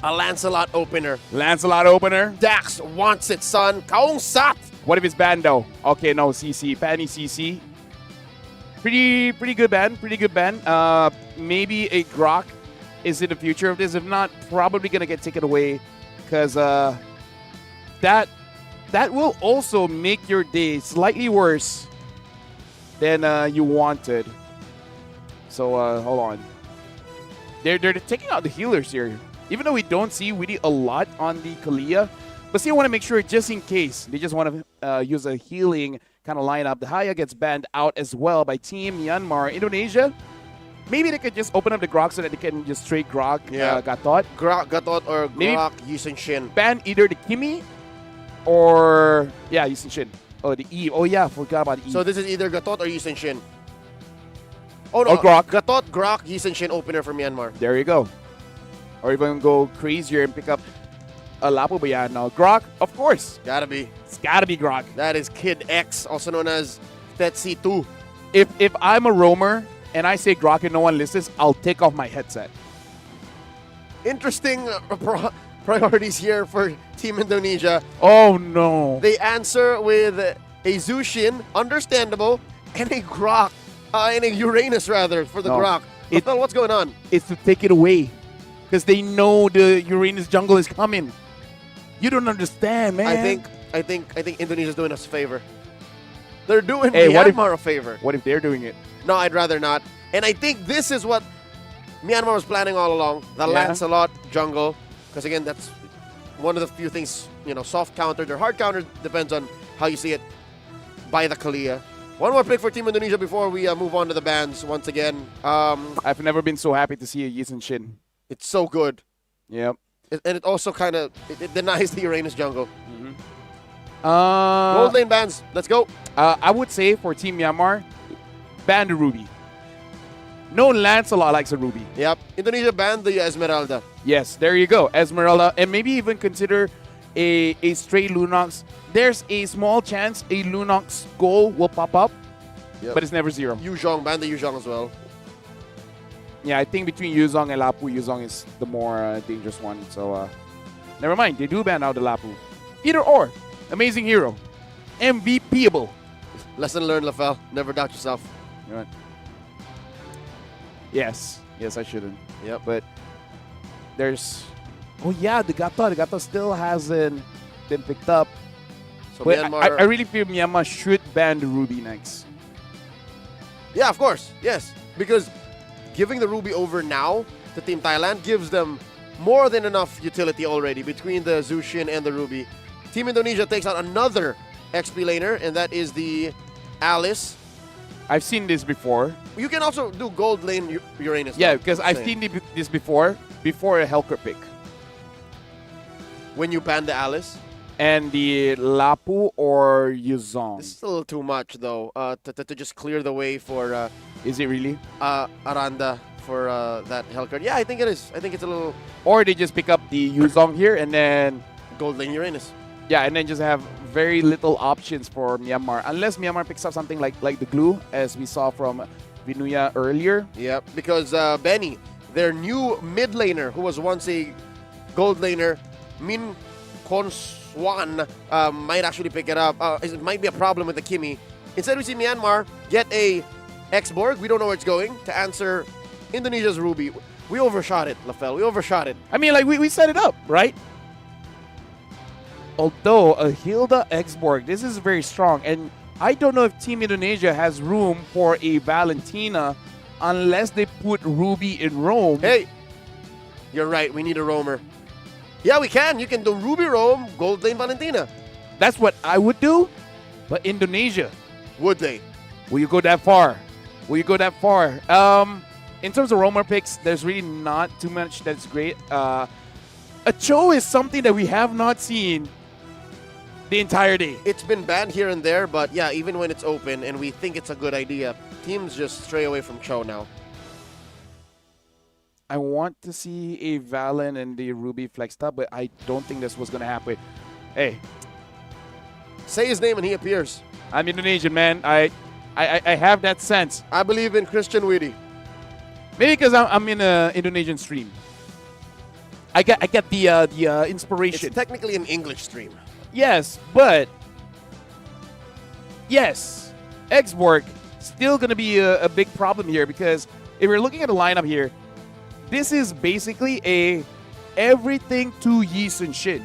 A Lancelot opener. Lancelot opener? Dax wants it, son. Kaung Sat. What if it's banned though? Okay, no, CC. Fanny CC. Pretty good ban. Pretty good ban. Maybe a Grok is in the future of this. If not, probably gonna get taken away, because that will also make your day slightly worse than you wanted. So hold on. They're taking out the healers here, even though we don't see Witty a lot on the Kalia. But still want to make sure, just in case they just want to use a healing kind of lineup. The Haya gets banned out as well by Team Myanmar. Indonesia, maybe they could just open up the Grok so that they can just straight Grok Gatot. Grok Gatot or Maybe Grok Yusen Shin. Ban either the Kimi or, yeah, Yusen Shin. Oh, the Eve. Oh, yeah, forgot about the Eve. So this is either Gatot or Yusen Shin. Oh, no. Or Grok. Gatot, Grok, Yusen Shin opener for Myanmar. There you go. Or even go crazier and pick up a Lapu Bayan now. Grok, of course. Gotta be. It's gotta be Grok. That is Kid X, also known as Tetsi 2. If I'm a roamer and I say Grok and no one listens, I'll take off my headset. Interesting priorities here for Team Indonesia. Oh, no. They answer with a Zushin, understandable, and a Grok, and a Uranus, rather, for the Grok. What's going on? It's to take it away, because they know the Uranus jungle is coming. You don't understand, man. I think Indonesia's doing us a favor. They're doing Hey, Myanmar a favor. What if they're doing it? No, I'd rather not. And I think this is what Myanmar was planning all along. The Lancelot jungle. Because again, that's one of the few things, soft countered or hard countered, depends on how you see it, by the Kalia. One more pick for Team Indonesia before we move on to the bans once again. I've never been so happy to see a Yisun Shin. It's so good. Yep. And it also kind of it denies the Uranus jungle. Mm-hmm. Gold lane bans. Let's go. I would say for Team Myanmar, ban the Ruby. No Lancelot likes a Ruby. Yep. Indonesia banned the Esmeralda. Yes, there you go. Esmeralda. And maybe even consider a stray Lunox. There's a small chance a Lunox goal will pop up, but it's never zero. Yuzhong, ban the Yuzhong as well. Yeah, I think between Yuzhong and Lapu, Yuzhong is the more dangerous one. So, never mind. They do ban out the Lapu. Either or. Amazing hero. MVPable. Lesson learned, Lafel. Never doubt yourself. Right. Yes, I shouldn't. Yep. But there's... Oh, yeah, the Gato still hasn't been picked up. So but Myanmar... I really feel Myanmar should ban the Ruby next. Yeah, of course. Yes. Because giving the Ruby over now to Team Thailand gives them more than enough utility already between the Zushin and the Ruby. Team Indonesia takes out another XP laner, and that is the Alice. I've seen this before. You can also do gold lane Uranus. Yeah, because I've seen this before a Helker pick. When you ban the Alice? And the Lapu or Yuzong. This is a little too much, though, to just clear the way for... is it really? Aranda for that Hellcard. Yeah, I think it is. I think it's a little... Or they just pick up the Yuzong here and then... Gold lane Uranus. Yeah, and then just have very little options for Myanmar. Unless Myanmar picks up something like the glue, as we saw from Vinuya earlier. Yep, because Benny, their new mid laner, who was once a gold laner, Min Juan might actually pick it up. It might be a problem with the Kimi. Instead, we see Myanmar get a X-Borg. We don't know where it's going to answer Indonesia's Ruby. We overshot it, Lafel. We overshot it. I mean, like, we set it up, right? Although a Hilda X-Borg, this is very strong. And I don't know if Team Indonesia has room for a Valentina unless they put Ruby in Rome. Hey, you're right. We need a roamer. Yeah, we can. You can do Ruby Rome, Gold Lane Valentina. That's what I would do. But Indonesia. Would they? Will you go that far? Will you go that far? In terms of roamer picks, there's really not too much that's great. A Cho is something that we have not seen the entire day. It's been banned here and there, but yeah, even when it's open and we think it's a good idea, teams just stray away from Cho now. I want to see a Valen and the Ruby flexed up, but I don't think that's what's going to happen. Hey. Say his name and he appears. I'm Indonesian, man. I have that sense. I believe in Christian Witty. Maybe because I'm in an Indonesian stream. I get the inspiration. It's technically an English stream. Yes, but yes, X-Borg still going to be a big problem here because if we're looking at the lineup here, this is basically a everything to Yi Sun Shin.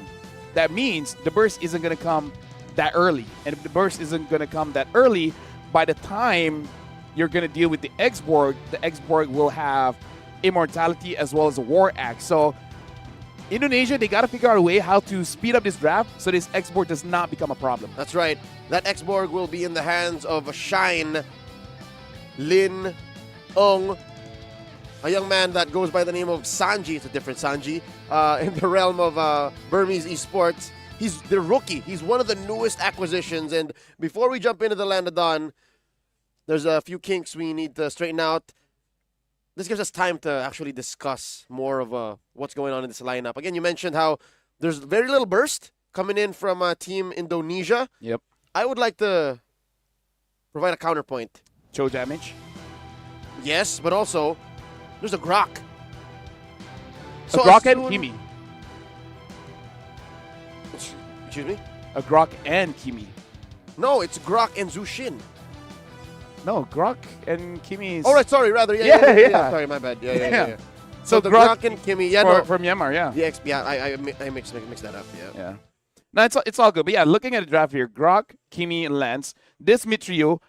That means the burst isn't going to come that early. And if the burst isn't going to come that early, by the time you're going to deal with the X-Borg will have immortality as well as a war axe. So Indonesia, they got to figure out a way how to speed up this draft so this X-Borg does not become a problem. That's right. That X-Borg will be in the hands of Shine Lin Ong, a young man that goes by the name of Sanji. It's a different Sanji. In the realm of Burmese esports. He's the rookie. He's one of the newest acquisitions. And before we jump into the Land of Dawn, there's a few kinks we need to straighten out. This gives us time to actually discuss more of what's going on in this lineup. Again, you mentioned how there's very little burst coming in from Team Indonesia. Yep. I would like to provide a counterpoint. Cho damage? Yes, but also there's a Grok. A Grok and Kimi. Excuse me? A Grok and Kimi. No, it's Grok and Zushin. No, Grok and Kimi is... Oh, right, sorry, rather. Yeah. Sorry, my bad. Yeah. So the Grok and Kimi, from Myanmar, yeah. I mixed that up, Yeah. No, it's all good. But yeah, looking at the draft here, Grok, Kimi, and Lance, this mid trio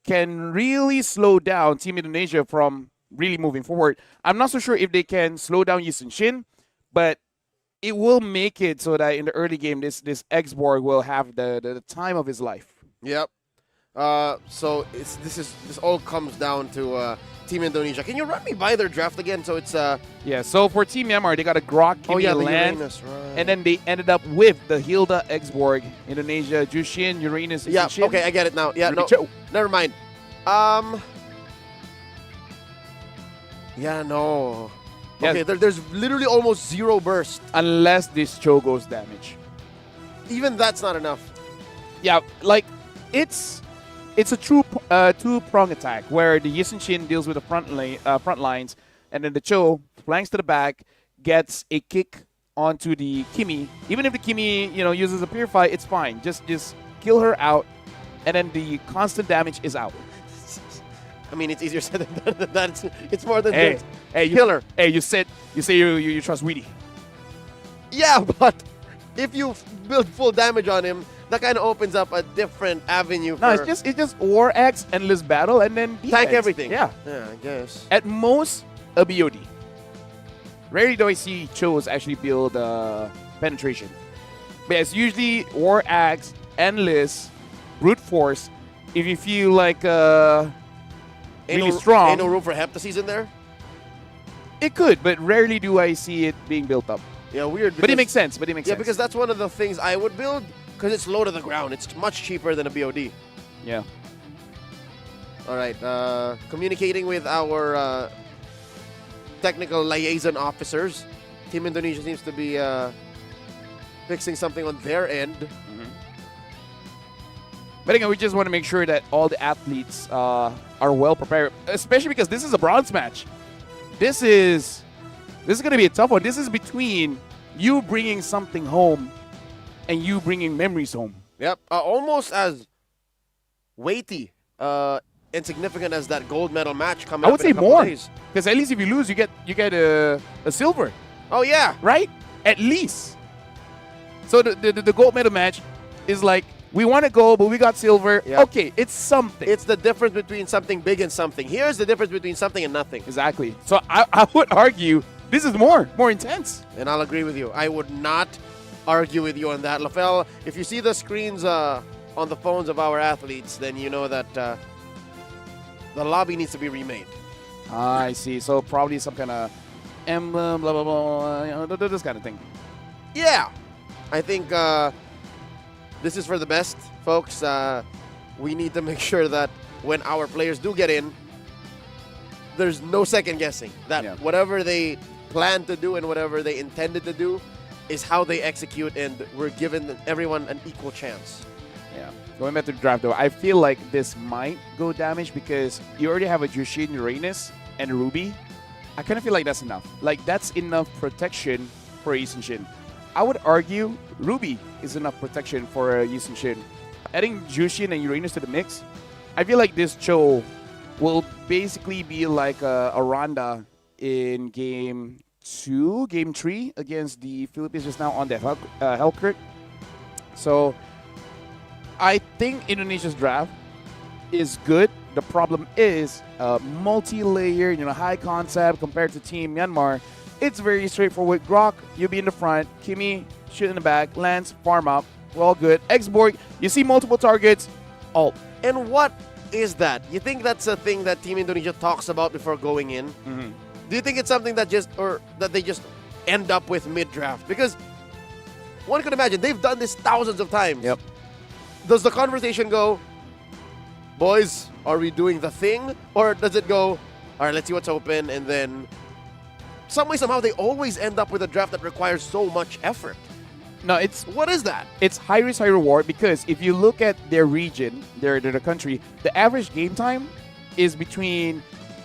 can really slow down Team Indonesia from really moving forward. I'm not so sure if they can slow down Yi Sun Shin, but it will make it so that in the early game, this X-Borg will have the time of his life. Yep. So this all comes down to Team Indonesia. Can you run me by their draft again? So it's yeah. So for Team Myanmar, they got a Grok, Kimi, Land, Uranus, right. And then they ended up with the Hilda X-Borg, Indonesia, Jushin, Uranus. Yeah. Shin. Okay, I get it now. Yeah. No. Never mind. Yeah. No. Yeah. Okay. There's literally almost zero burst. Unless this Cho goes damage. Even that's not enough. Yeah. Like it's a true two-prong attack where the Yi Sun Shin deals with the front lines, and then the Cho flanks to the back, gets a kick onto the Kimi. Even if the Kimi, uses a Purify, it's fine. Just kill her out, and then the constant damage is out. I mean, it's easier said than done. It's more than just kill her. Hey, you say you trust Weedy. Yeah, but if you build full damage on him, that kind of opens up a different avenue. No, it's just War Axe, Endless Battle, and then defense. Tank everything. Yeah, I guess. At most, a BOD. Rarely do I see Chos actually build penetration. But it's usually War Axe, Endless, Brute Force. If you feel like really strong. Ain't no room for Heptases in there? It could, but rarely do I see it being built up. Yeah, weird. But it makes sense. Yeah, because that's one of the things I would build. Because it's low to the ground. It's much cheaper than a BOD. Yeah. All right. Communicating with our technical liaison officers. Team Indonesia seems to be fixing something on their end. Mm-hmm. But again, we just want to make sure that all the athletes are well prepared. Especially because this is a bronze match. This is going to be a tough one. This is between you bringing something home and you bringing memories home. Yep, almost as weighty, insignificant as that gold medal match coming I up would in say a couple more, days. because at least if you lose, you get a silver. Oh yeah, right? At least. So the gold medal match is like, we want to go, but we got silver. Yep. Okay, it's something. It's the difference between something big and something. Here's the difference between something and nothing. Exactly. So I would argue this is more intense. And I'll agree with you. I would not argue with you on that. LaFell, if you see the screens on the phones of our athletes, then you know that the lobby needs to be remade. I see. So probably some kind of emblem, blah, blah, blah, you know, this kind of thing. Yeah. I think this is for the best, folks. We need to make sure that when our players do get in, there's no second guessing. That whatever they plan to do and whatever they intended to do is how they execute, and we're giving everyone an equal chance. Yeah. Going back to the draft, though, I feel like this might go damage because you already have a Jushin, Uranus, and Ruby. I kind of feel like that's enough. Like, that's enough protection for Yi Sun-shin. I would argue Ruby is enough protection for Yi Sun-shin. Adding Jushin and Uranus to the mix, I feel like this Cho will basically be like a Ronda in game 2, game 3 against the Philippines just now on the Hellkurt. So I think Indonesia's draft is good. The problem is multi-layer, high concept compared to Team Myanmar. It's very straightforward. Grok, you be in the front. Kimmy, shoot in the back. Lance, farm up. We're all good. X-Borg, you see multiple targets. Ult. And what is that? You think that's a thing that Team Indonesia talks about before going in? Mm-hmm. Do you think it's something that they just end up with mid-draft? Because one could imagine they've done this thousands of times. Yep. Does the conversation go, boys, are we doing the thing? Or does it go, all right, let's see what's open, and then some way, somehow, they always end up with a draft that requires so much effort? No, what is that? It's high risk, high reward, because if you look at their region, their country, the average game time is between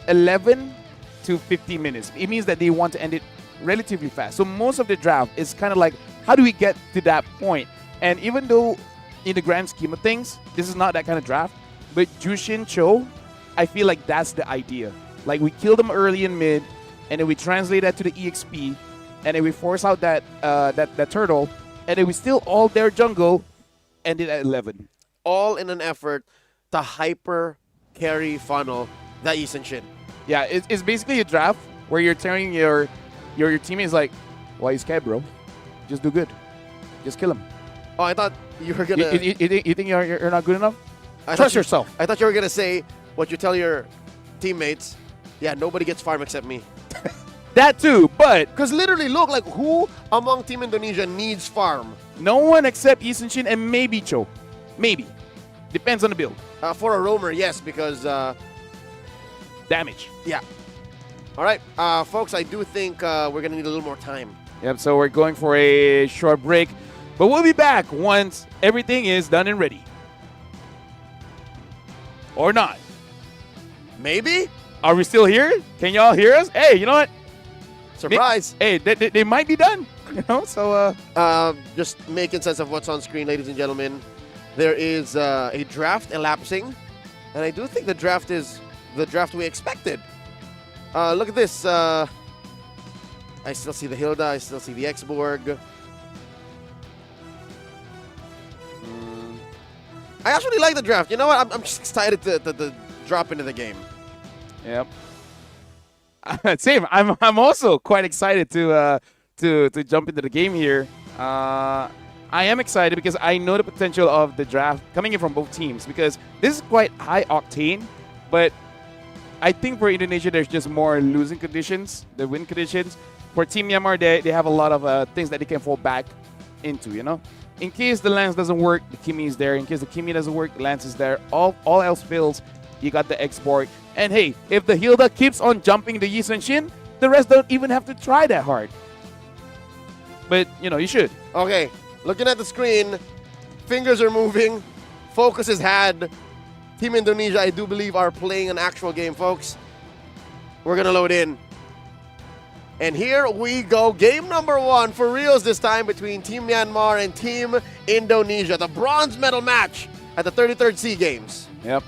11 to 15 minutes. It means that they want to end it relatively fast. So most of the draft is kind of like, how do we get to that point? And even though in the grand scheme of things, this is not that kind of draft, but Jushin Cho, I feel like that's the idea. Like, we kill them early and mid, and then we translate that to the EXP, and then we force out that turtle, and then we steal all their jungle, ended at 11. All in an effort to hyper carry funnel that Yi Sun-shin. Yeah, it's basically a draft where you're telling your teammates like, why you scared, bro? Just do good. Just kill him. Oh, I thought you were gonna. You think you're not good enough? Trust yourself. I thought you were gonna say what you tell your teammates. Yeah, nobody gets farm except me. That too, but because literally, look, like, who among Team Indonesia needs farm? No one except Yi Sun-shin and maybe Cho. Maybe. Depends on the build. For a roamer, yes, because damage. Yeah. All right, folks, I do think we're gonna need a little more time. Yep. So we're going for a short break, but we'll be back once everything is done and ready. Or not. Maybe. Are we still here? Can y'all hear us? Hey, you know what? Surprise. Hey, they might be done. So just making sense of what's on screen, ladies and gentlemen. There is a draft elapsing, and I do think the draft is the draft we expected. Look at this. I still see the Hilda. I still see the X-Borg. I actually like the draft. You know what? I'm just excited to drop into the game. Yep. Same. I'm also quite excited to jump into the game here. I am excited because I know the potential of the draft coming in from both teams, because this is quite high octane, but I think for Indonesia there's just more losing conditions, the win conditions. For Team Myanmar, they have a lot of things that they can fall back into, In case the Lance doesn't work, the Kimmy is there. In case the Kimmy doesn't work, the Lance is there. All else fails, you got the X-Borg. And hey, if the Hilda keeps on jumping the Yi Sun-shin, the rest don't even have to try that hard. But, you should. Okay, looking at the screen, fingers are moving, focus is had. Team Indonesia, I do believe, are playing an actual game, folks. We're going to load in. And here we go. Game number 1 for reals this time between Team Myanmar and Team Indonesia. The bronze medal match at the 33rd SEA Games. Yep.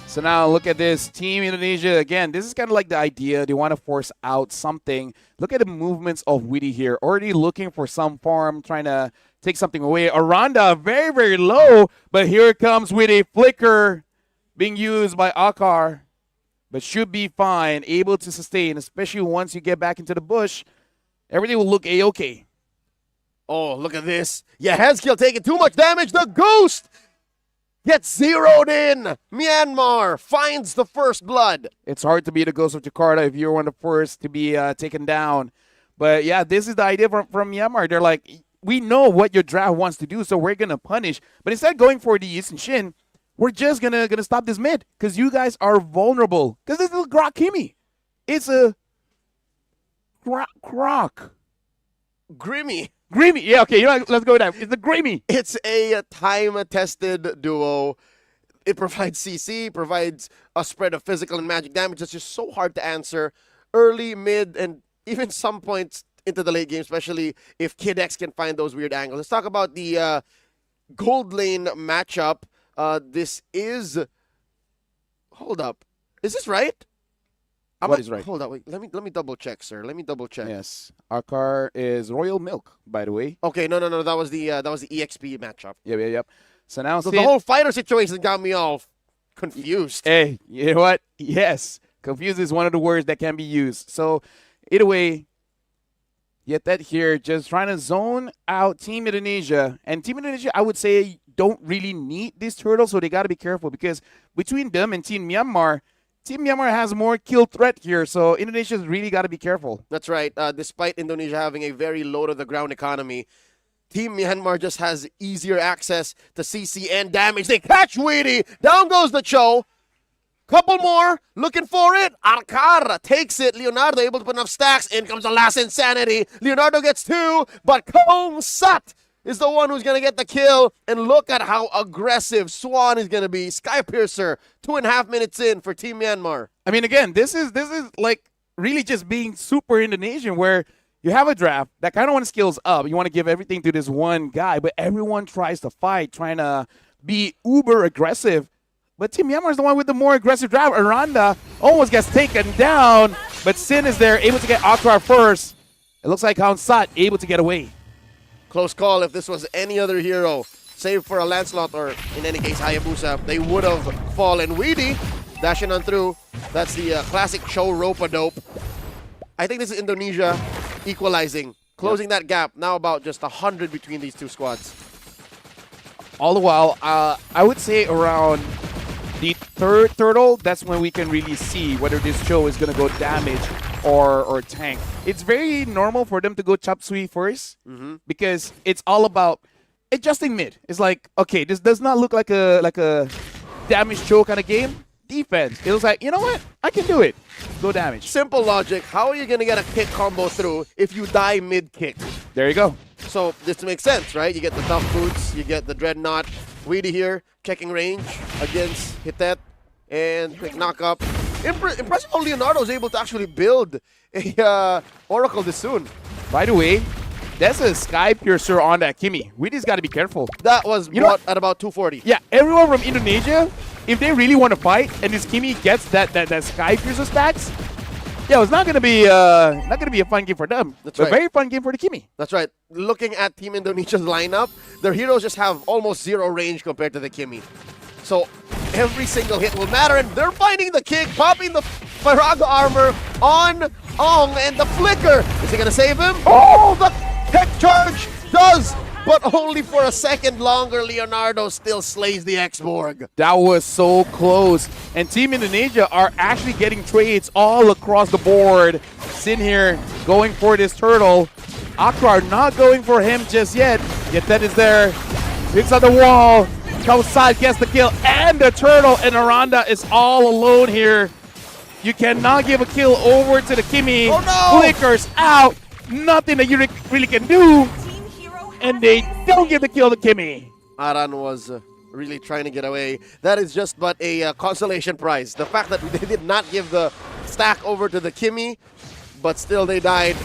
So now look at this. Team Indonesia, again, this is kind of like the idea. They want to force out something. Look at the movements of Witty here. Already looking for some farm, trying to take something away. Aranda, very, very low. But here comes Witty. Flicker being used by Akar. But should be fine. Able to sustain, especially once you get back into the bush. Everything will look A-okay. Oh, look at this. Yehezkiel taking too much damage. The Ghost gets zeroed in. Myanmar finds the first blood. It's hard to be the Ghost of Jakarta if you're one of the first to be taken down. But yeah, this is the idea from Myanmar. They're like, we know what your draft wants to do, so we're going to punish. But instead of going for the Yisun Shin, we're just gonna stop this mid because you guys are vulnerable. Because this is a Grok Kimi. It's a Grok. Grimmy. Yeah, okay, let's go with that. It's a Grimmy. It's a time-tested duo. It provides CC, provides a spread of physical and magic damage that's just so hard to answer early, mid, and even some points into the late game, especially if Kid X can find those weird angles. Let's talk about the gold lane matchup. This is... Hold up. Is this right? What is right? Hold up. Wait. Let me double check, sir. Let me double check. Yes. Akar is Royal Milk, by the way. Okay, no. That was the EXP matchup. Yep. So now the whole fighter situation got me all confused. Hey, you know what? Yes. Confused is one of the words that can be used. So either way, yet that here, just trying to zone out Team Indonesia. And Team Indonesia, I would say, don't really need this turtle, so they got to be careful because between them and Team Myanmar has more kill threat here, so Indonesia's really got to be careful. That's right. Despite Indonesia having a very low-to-the-ground economy, Team Myanmar just has easier access to CC and damage. They catch Weedy. Down goes the Cho. Couple more. Looking for it. Arkar takes it. Leonardo able to put enough stacks. In comes the last Insanity. Leonardo gets 2, but Kong Sat is the one who's going to get the kill. And look at how aggressive Swan is going to be. Skypiercer, 2.5 minutes in for Team Myanmar. I mean, again, this is like really just being super Indonesian where you have a draft that kind of want to skills up. You want to give everything to this one guy, but everyone tries to fight, trying to be uber aggressive. But Team Myanmar is the one with the more aggressive draft. Aranda almost gets taken down, but Sin is there, able to get Akrar first. It looks like Count Sat able to get away. Close call. If this was any other hero, save for a Lancelot or, in any case, Hayabusa, they would have fallen. Weedy dashing on through. That's the classic Cho rope-a-dope. I think this is Indonesia equalizing, closing that gap. Now about just 100 between these two squads. All the while, I would say around the third turtle, that's when we can really see whether this Cho is going to go damage or tank. It's very normal for them to go chop suey first because it's all about adjusting mid. It's like, okay, this does not look like a damage Cho kind of game. Defense. It was like, you know what? I can do it. Go damage. Simple logic. How are you going to get a kick combo through if you die mid-kick? There you go. So this makes sense, right? You get the tough boots, you get the dreadnought. Weedy here, checking range against Hitet, and quick knock-up. Impressive how Leonardo is able to actually build a Oracle this soon. By the way, that's a Sky Piercer on that Kimi. Weedy's got to be careful. That was bought at about 240. Yeah, everyone from Indonesia, if they really want to fight, and this Kimi gets that Sky Piercer stacks, yeah, it's not gonna be a fun game for them. That's right. right. Very fun game for the Kimi. That's right. Looking at Team Indonesia's lineup, their heroes just have almost zero range compared to the Kimi. So every single hit will matter, and they're finding the kick, popping the Faraga armor on Ong, and the flicker. Is he gonna save him? Oh, the tech charge does, but only for a second longer. Leonardo still slays the X-Borg. That was so close. And Team Indonesia are actually getting trades all across the board. Sin here going for this turtle. Akrar not going for him just yet. Yetet is there. Picks up the wall. Kausad gets the kill and the turtle. And Aranda is all alone here. You cannot give a kill over to the Kimi. Oh no! Flickers out. Nothing that you really can do. And they don't give the kill to Kimi. Aran was really trying to get away. That is just but a consolation prize. The fact that they did not give the stack over to the Kimi but still they died.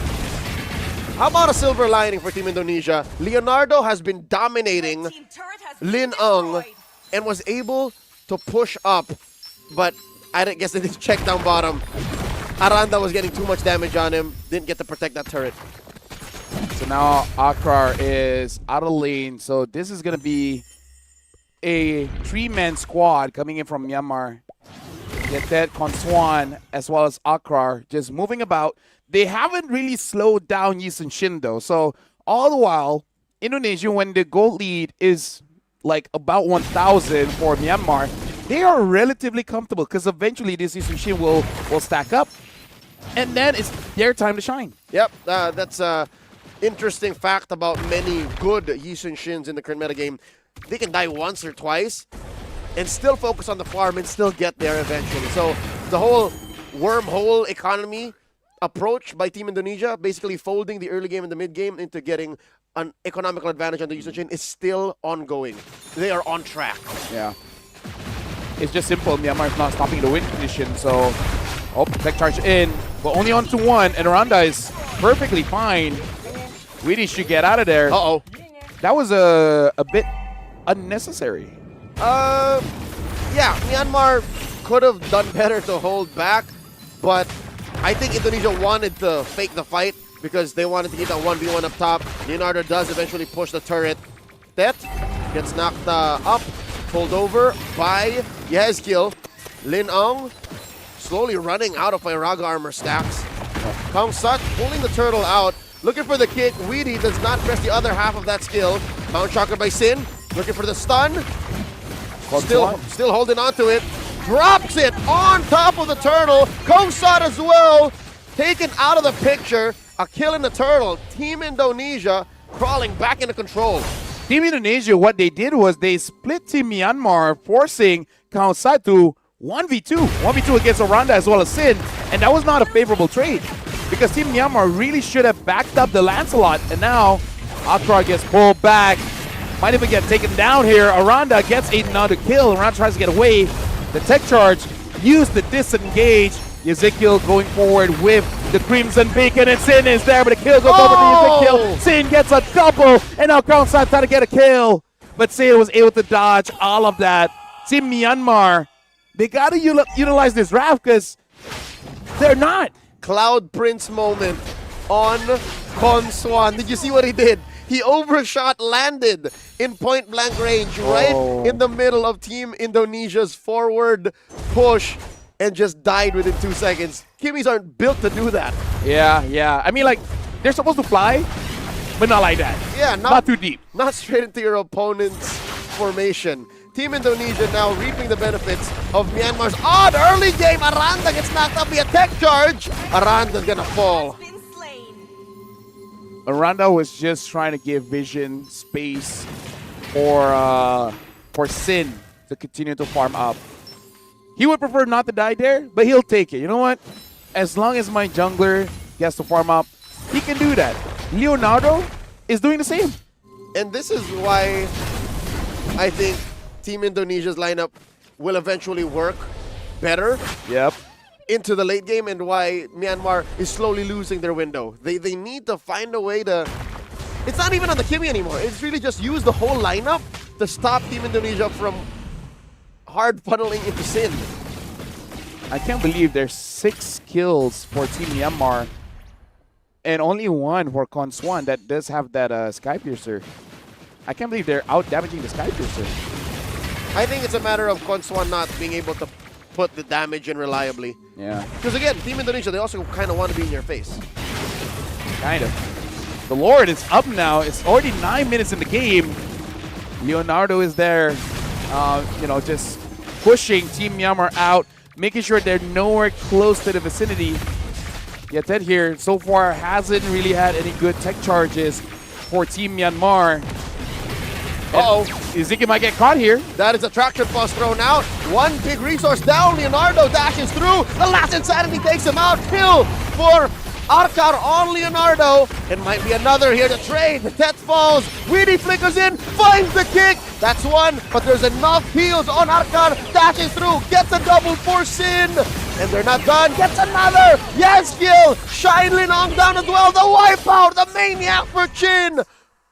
How about a silver lining for Team Indonesia? Leonardo has been dominating Lin Ung and was able to push up, but I guess they didn't check down bottom. Aranda was getting too much damage on him, didn't get to protect that turret. So now Akrar is out of lane, so this is going to be a 3-man squad coming in from Myanmar. Yetet, Konswan, as well as Akrar just moving about. They haven't really slowed down Yisun Shin though. So all the while, Indonesia, when the goal lead is like about 1,000 for Myanmar, they are relatively comfortable because eventually this Yisun Shin will stack up. And then it's their time to shine. Yep, that's an interesting fact about many good Yisun Shins in the current metagame. They can die once or twice and still focus on the farm and still get there eventually. So the whole wormhole economy approach by Team Indonesia, basically folding the early game and the mid game into getting an economical advantage on the Yisun Shin, is still ongoing. They are on track. Yeah. It's just simple. Myanmar is not stopping the win condition, so tech charge in, but only on to 1, and Aranda is perfectly fine. Weedy should get out of there. Uh-oh. That was a bit unnecessary. Yeah, Myanmar could have done better to hold back, but I think Indonesia wanted to fake the fight because they wanted to get that 1v1 up top. Leonardo does eventually push the turret. Tet gets knocked up, pulled over by Yezkiel. Lin Ung slowly running out of Iraga armor stacks. Kong Sut pulling the turtle out, looking for the kick. Weedy does not press the other half of that skill. Bound shocker by Sin, looking for the stun. Still holding on to it. Drops it on top of the turtle. Kong Sut as well, taken out of the picture. A kill in the turtle. Team Indonesia crawling back into control. Team Indonesia, what they did was they split Team Myanmar, forcing Kong Sut to 1v2. 1v2 against Aranda as well as Sin, and that was not a favorable trade because Team Myanmar really should have backed up the Lancelot, and now Akrar gets pulled back. Might even get taken down here. Aranda gets another kill. Aranda tries to get away. The tech charge used the disengage. Ezekiel going forward with the Crimson Beacon, and Sin is there, but the kill goes over to Ezekiel. Sin gets a double, and now Crown Side trying to get a kill, but Sin was able to dodge all of that. Team Myanmar, they got to utilize this draft because they're not. Cloud Prince moment on Konswan. Did you see what he did? He overshot, landed in point blank range, right in the middle of Team Indonesia's forward push, and just died within 2 seconds. Kimmies aren't built to do that. Yeah. I mean, like, they're supposed to fly, but not like that. Yeah, not too deep. Not straight into your opponent's formation. Team Indonesia now reaping the benefits of Myanmar's odd early game. Aranda gets knocked up via tech charge. Aranda's gonna fall. Aranda was just trying to give Vision space for Sin to continue to farm up. He would prefer not to die there, but he'll take it. You know what? As long as my jungler gets to farm up, he can do that. Leonardo is doing the same. And this is why I think Team Indonesia's lineup will eventually work better. Yep. Into the late game, and why Myanmar is slowly losing their window. They need to find a way to... It's not even on the Kimmy anymore. It's really just use the whole lineup to stop Team Indonesia from hard funneling into Sin. I can't believe there's 6 kills for Team Myanmar and only 1 for Konswan that does have that Sky Piercer. I can't believe they're out damaging the Sky Piercer. I think it's a matter of Konswan not being able to put the damage in reliably. Yeah. Because again, Team Indonesia, they also kind of want to be in your face. Kind of. The Lord is up now. It's already 9 minutes in the game. Leonardo is there, just pushing Team Myanmar out, making sure they're nowhere close to the vicinity. Yet Ted here so far hasn't really had any good tech charges for Team Myanmar. Ezekiel might get caught here. That is a traction pulse thrown out. One big resource down. Leonardo dashes through. The last insanity takes him out. Kill for Arkar on Leonardo. It might be another here to trade. The Tet falls. Weedy flickers in. Finds the kick. That's one, but there's enough heals on Arkar. Dashes through. Gets a double for Sin. And they're not done. Gets another. Yes, kill. Shine Linong down as well. The wipeout. The maniac for Chin.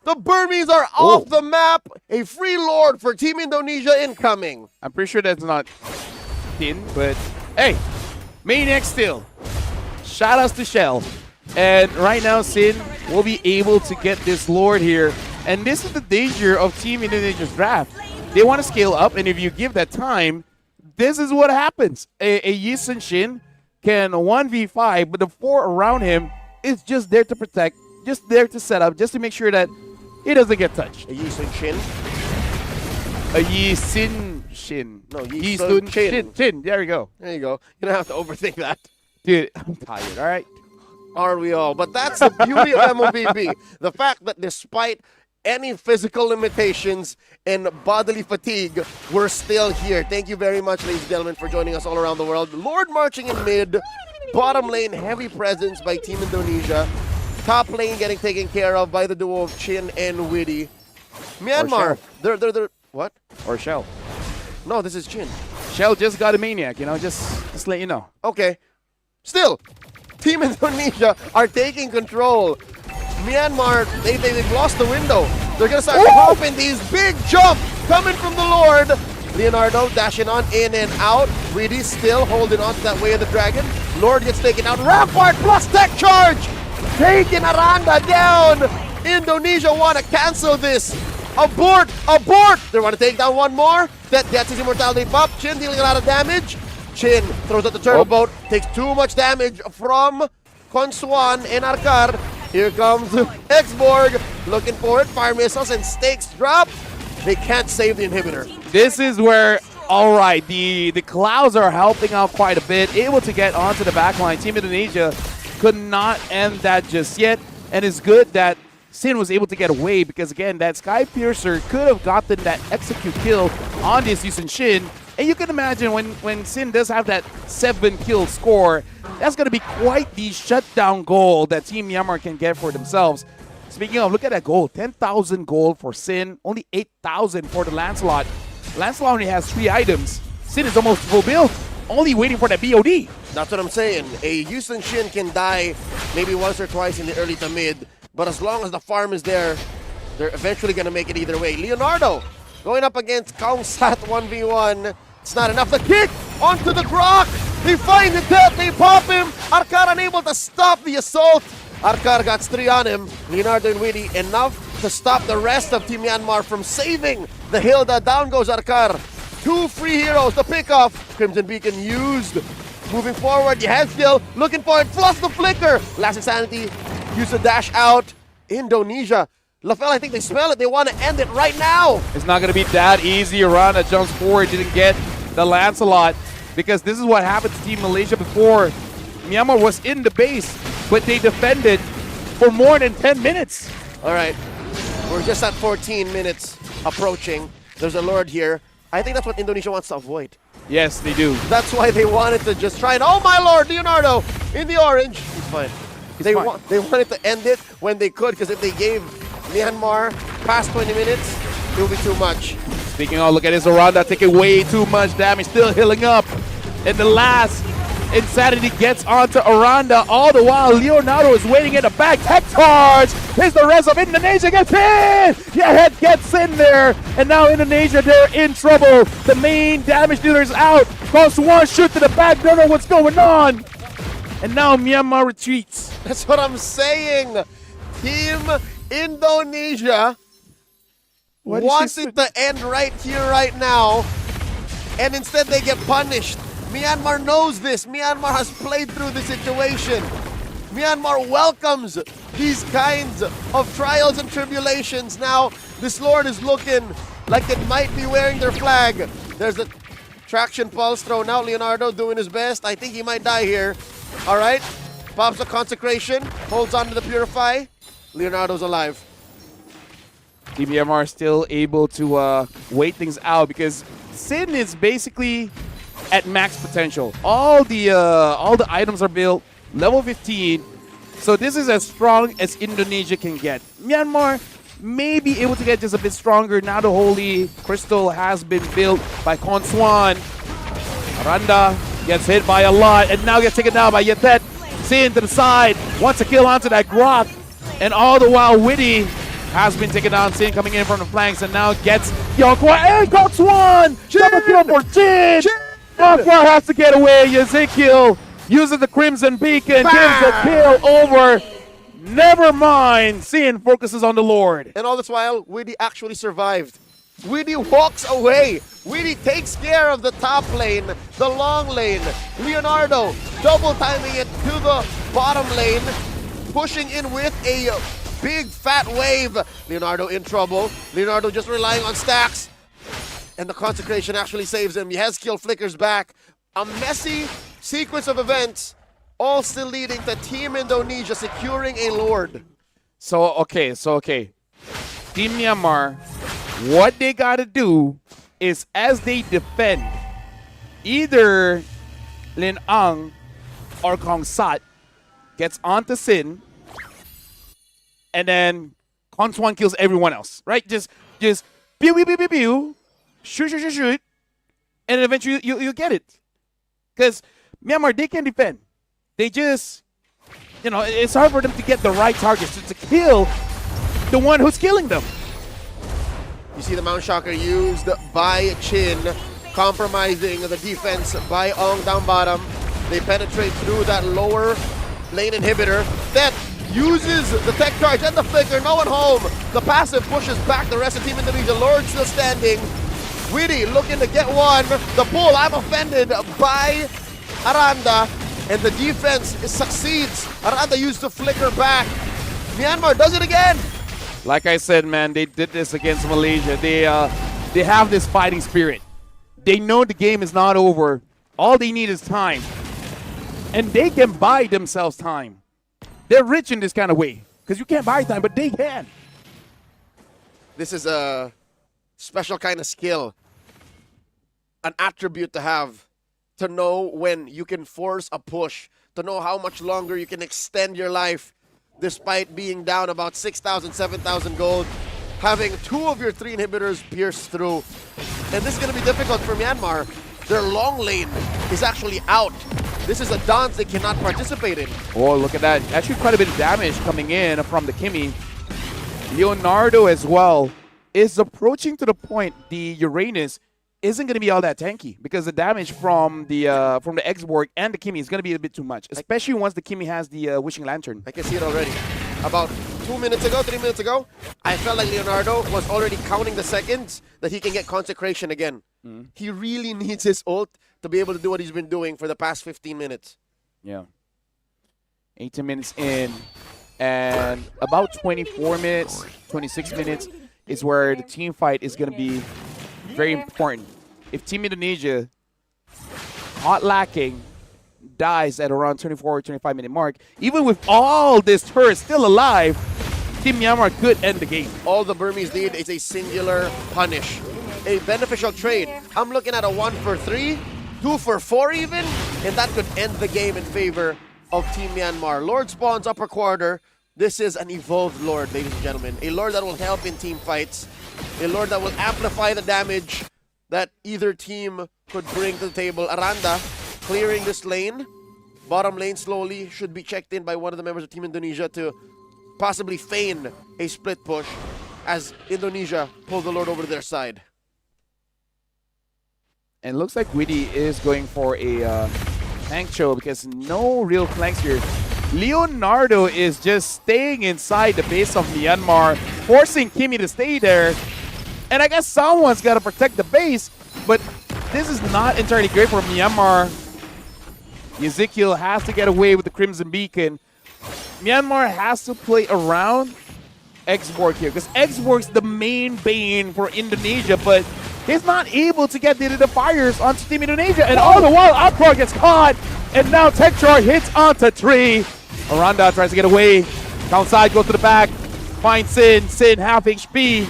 The Burmese are off the map. A free lord for Team Indonesia incoming. I'm pretty sure that's not Tin, but hey, maniac still. Shout outs to Shell. And right now, Sin will be able to get this lord here. And this is the danger of Team Indonesia's draft. They want to scale up, and if you give that time, this is what happens. A Yi Sun Shin can 1v5, but the 4 around him is just there to protect, just there to set up, just to make sure that he doesn't get touched. A Yi Sun Shin? A Yi Sin Shin. No, Yi Sun Shin. Shin. There you go. There you go. You don't have to overthink that. Dude, I'm tired, all right? Are we all? But that's the beauty of MOBB. The fact that despite any physical limitations and bodily fatigue, we're still here. Thank you very much, ladies and gentlemen, for joining us all around the world. Lord marching in mid. Bottom lane, heavy presence by Team Indonesia. Top lane getting taken care of by the duo of Chin and Witty. Myanmar, they're what? Or Shell. No, this is Chin. Shell just got a maniac, you know, just let you know. Okay. Still, Team Indonesia are taking control. Myanmar, they've lost the window. They're going to start popping these big jumps coming from the Lord. Leonardo dashing on in and out. Reedy still holding on to that way of the dragon. Lord gets taken out. Rampart plus tech charge. Taking Aranda down. Indonesia want to cancel this. Abort! Abort! They want to take down one more. That's his immortality pop. Chin dealing a lot of damage. Chin throws out the turtle boat. Takes too much damage from Konswan and Arkar. Here comes Xborg. Looking for it. Fire missiles and stakes drop. They can't save the inhibitor. This is where, all right, the Clouds are helping out quite a bit. Able to get onto the backline. Team Indonesia could not end that just yet. And it's good that Sin was able to get away because, again, that Sky Piercer could have gotten that execute kill on this Yi Sun Shin. And you can imagine when Sin does have that 7-kill score, that's going to be quite the shutdown goal that Team Myanmar can get for themselves. Speaking of, look at that goal. 10,000 gold for Sin, only 8,000 for the Lancelot. Lancelot only has 3 items. Sin is almost full build, only waiting for that BOD. That's what I'm saying. A Yi Sun Shin can die maybe once or twice in the early to mid, but as long as the farm is there, they're eventually going to make it either way. Leonardo going up against Kaungsat 1v1. It's not enough. The kick onto the Grok. They find the death. They pop him. Arkar unable to stop the assault. Arkar got 3 on him. Leonardo and Witty enough to stop the rest of Team Myanmar from saving the Hilda. Down goes Arkar. 2 free heroes. The pickoff. Crimson Beacon used. Moving forward. Yehezkiel looking for it. Plus the flicker. Last Insanity. Use the dash out. Indonesia. LaFell, I think they smell it. They want to end it right now. It's not going to be that easy. Arana jumps forward. Didn't get the Lancelot because this is what happened to Team Malaysia before. Myanmar was in the base, but they defended for more than 10 minutes. All right. We're just at 14 minutes approaching. There's a Lord here. I think that's what Indonesia wants to avoid. Yes, they do. That's why they wanted to just try it. Oh, my Lord, Leonardo in the orange. He's fine. They wanted to end it when they could, because if they gave Myanmar past 20 minutes, it will be too much. Speaking of, look at this Aranda taking way too much damage, still healing up. And the last Insanity gets onto Aranda. All the while, Leonardo is waiting at the back. Tech charge! Here's the rest of Indonesia gets in! Yeah, head gets in there. And now Indonesia, they're in trouble. The main damage dealer is out. Cross one, shoot to the back, don't know what's going on. And now Myanmar retreats. That's what I'm saying. Team Indonesia wants it to end right here, right now. And instead they get punished. Myanmar knows this. Myanmar has played through the situation. Myanmar welcomes these kinds of trials and tribulations. Now, this Lord is looking like it might be wearing their flag. There's a traction pulse thrown out. Leonardo doing his best. I think he might die here. All right. Pops a consecration. Holds on to the purify. Leonardo's alive. Team Myanmar still able to wait things out because Sin is basically at max potential. All the items are built level 15, so this is as strong as Indonesia can get. Myanmar may be able to get just a bit stronger now. The Holy Crystal has been built by Konswan. Aranda Gets hit by a lot and now gets taken down by Yetet. Sin to the side. Wants to kill onto that Grok. And all the while, Witty has been taken down. Sin coming in from the flanks and now gets Yonkwa and Cox one! Double kill for Jin! Yonkwa has to get away. Ezekiel uses the Crimson Beacon, gives the kill over. Never mind. Sin focuses on the Lord. And all this while, Witty actually survived. Witty walks away. Witty takes care of the top lane, the long lane. Leonardo double timing it to the bottom lane, pushing in with a big fat wave. Leonardo in trouble. Leonardo just relying on stacks. And the consecration actually saves him. Yezkiel flickers back. A messy sequence of events, all still leading to Team Indonesia securing a Lord. So, okay. Team Myanmar, what they gotta do is as they defend, either Lin Ang or Kong Sat gets onto Sin, and then Kong Swan kills everyone else, right? Just pew, pew, pew, pew, pew, shoot, and eventually you get it. Because Myanmar, they can defend. They just, it's hard for them to get the right targets to kill the one who's killing them. You see the Mount Shocker used by Chin, compromising the defense by Ong down bottom. They penetrate through that lower lane inhibitor. That uses the tech charge and the flicker. No one home. The passive pushes back the rest of Team Indonesia. Lord still standing. Witty looking to get one. The pull, I'm offended by Aranda. And the defense succeeds. Aranda used the flicker back. Myanmar does it again. Like I said, man, they did this against Malaysia. They have this fighting spirit. They know the game is not over. All they need is time. And they can buy themselves time. They're rich in this kind of way. Because you can't buy time, but they can. This is a special kind of skill. An attribute to have. To know when you can force a push. To know how much longer you can extend your life. Despite being down about 6,000, 7,000 gold, having 2 of your 3 inhibitors pierce through. And this is going to be difficult for Myanmar. Their long lane is actually out. This is a dance they cannot participate in. Oh, look at that. Actually quite a bit of damage coming in from the Kimi. Leonardo as well is approaching to the point the Uranus isn't going to be all that tanky because the damage from the X-Borg and the Kimi is going to be a bit too much, especially once the Kimi has the Wishing Lantern. I can see it already. About 3 minutes ago, I felt like Leonardo was already counting the seconds that he can get consecration again. He really needs his ult to be able to do what he's been doing for the past 15 minutes. Yeah. 18 minutes in, and about 24 minutes, 26 minutes is where the team fight is going to be very important. If Team Indonesia, not lacking, dies at around 24 or 25 minute mark, even with all this turret still alive, Team Myanmar could end the game. All the Burmese need is a singular punish. A beneficial trade. I'm looking at a 1 for 3, 2 for 4 even, and that could end the game in favor of Team Myanmar. Lord spawns upper quarter. This is an evolved Lord, ladies and gentlemen. A Lord that will help in team fights. A Lord that will amplify the damage that either team could bring to the table. Aranda clearing this lane. Bottom lane slowly should be checked in by one of the members of Team Indonesia to possibly feign a split push as Indonesia pull the Lord over to their side. And it looks like Witty is going for a tank show because no real flanks here. Leonardo is just staying inside the base of Myanmar, forcing Kimi to stay there. And I guess someone's got to protect the base, but this is not entirely great for Myanmar. Ezekiel has to get away with the Crimson Beacon. Myanmar has to play around X-Borg here, because X-Borg's the main bane for Indonesia, but he's not able to get the fires onto Team Indonesia. And all the while, Aqua gets caught, and now Tekchar hits onto Tree. Aranda tries to get away. Downside goes to the back, finds Sin. Sin half HP.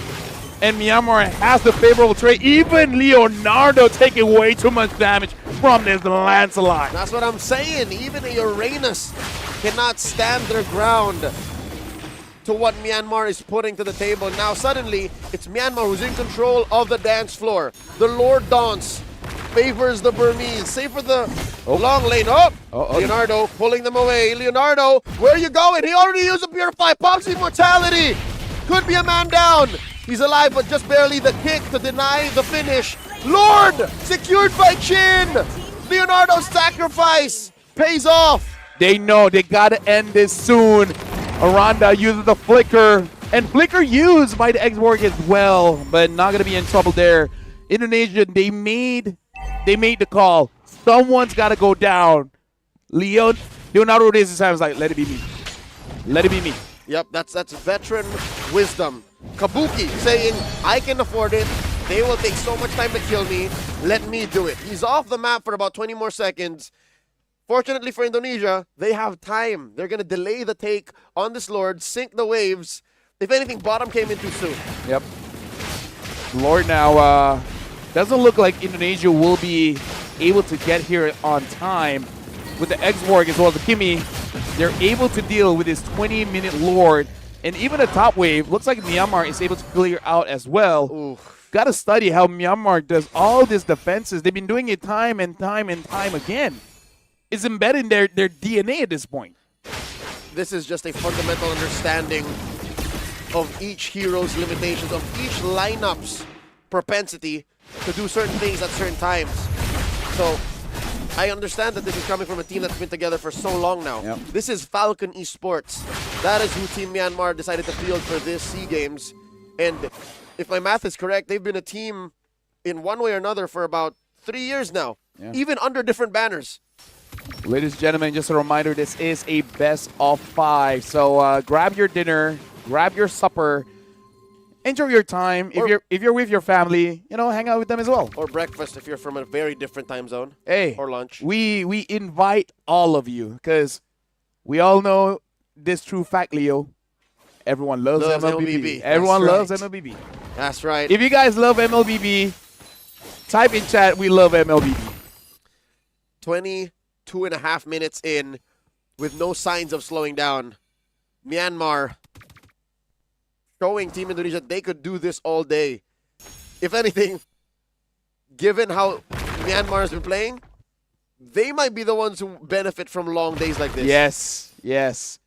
And Myanmar has the favorable trade. Even Leonardo taking way too much damage from this Lancelot. That's what I'm saying. Even a Uranus cannot stand their ground to what Myanmar is putting to the table. Now suddenly, it's Myanmar who's in control of the dance floor. The Lord Dance favors the Burmese. Save for the long lane. Oh, Leonardo pulling them away. Leonardo, where are you going? He already used a Purify. Pops immortality. Could be a man down. He's alive, but just barely the kick to deny the finish. Lord, secured by Chin. Leonardo's sacrifice pays off. They know they gotta end this soon. Aranda uses the flicker, and flicker used by the X-Borg as well, but not gonna be in trouble there. Indonesia, they made the call. Someone's gotta go down. Leonardo raises his hands like, let it be me. Let it be me. Yep, that's veteran wisdom. Kabuki saying, I can afford it. They will take so much time to kill me. Let me do it. He's off the map for about 20 more seconds. Fortunately for Indonesia, they have time. They're going to delay the take on this Lord, sink the waves. If anything, bottom came in too soon. Yep. Lord now doesn't look like Indonesia will be able to get here on time. With the X-Borg as well as the Kimi, they're able to deal with this 20-minute Lord. And even the top wave, looks like Myanmar is able to clear out as well. Oof. Got to study how Myanmar does all these defenses. They've been doing it time and time and time again. It's embedded in their DNA at this point. This is just a fundamental understanding of each hero's limitations, of each lineup's propensity to do certain things at certain times. So I understand that this is coming from a team that's been together for so long now. Yep. This is Falcon Esports. That is who Team Myanmar decided to field for this SEA Games. And if my math is correct, they've been a team in one way or another for about 3 years now, even under different banners. Ladies and gentlemen, just a reminder, this is a best of 5. So grab your dinner, grab your supper, enjoy your time. If you're with your family, hang out with them as well. Or breakfast if you're from a very different time zone. Hey, or lunch. We invite all of you because we all know this true fact, Leo. Everyone loves MLBB. Everyone loves MLBB. That's right. If you guys love MLBB, type in chat, we love MLBB. 22.5 minutes in with no signs of slowing down. Myanmar showing Team Indonesia they could do this all day. If anything, given how Myanmar has been playing, they might be the ones who benefit from long days like this. Yes.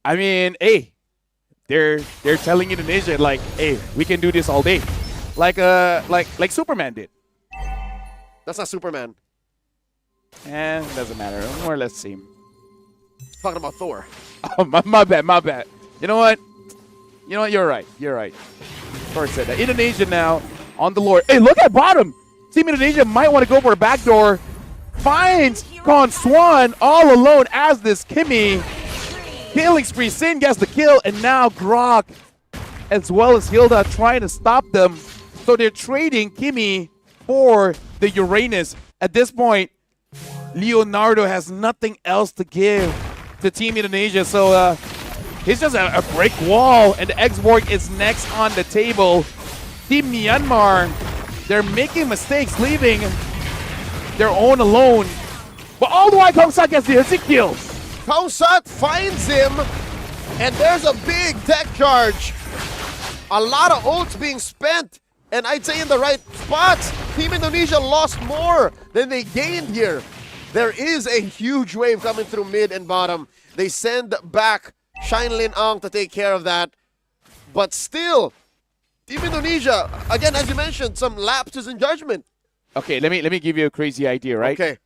I mean, hey, they're telling Indonesia like, hey, we can do this all day, like Superman did. That's not Superman. And doesn't matter. More or less same. Talking about Thor. Oh, my bad. You know what? You're right. Thor said that. Indonesia now on the Lord. Hey, look at bottom. Team Indonesia might want to go for a backdoor. Finds Con Swan all alone as this Kimi. Killing spree. Sin gets the kill, and now Grok as well as Hilda trying to stop them. So they're trading Kimi for the Uranus. At this point, Leonardo has nothing else to give to Team Indonesia. So it's just a brick wall, and the X-Borg is next on the table. Team Myanmar, they're making mistakes, leaving their own alone. But all the while, Kongsat gets the instant kill. Kongsat finds him, and there's a big tech charge. A lot of ults being spent, and I'd say in the right spots. Team Indonesia lost more than they gained here. There is a huge wave coming through mid and bottom. They send back Shine Lin Ang to take care of that. But still, Team Indonesia, again, as you mentioned, some lapses in judgment. Okay, let me give you a crazy idea, right? Okay.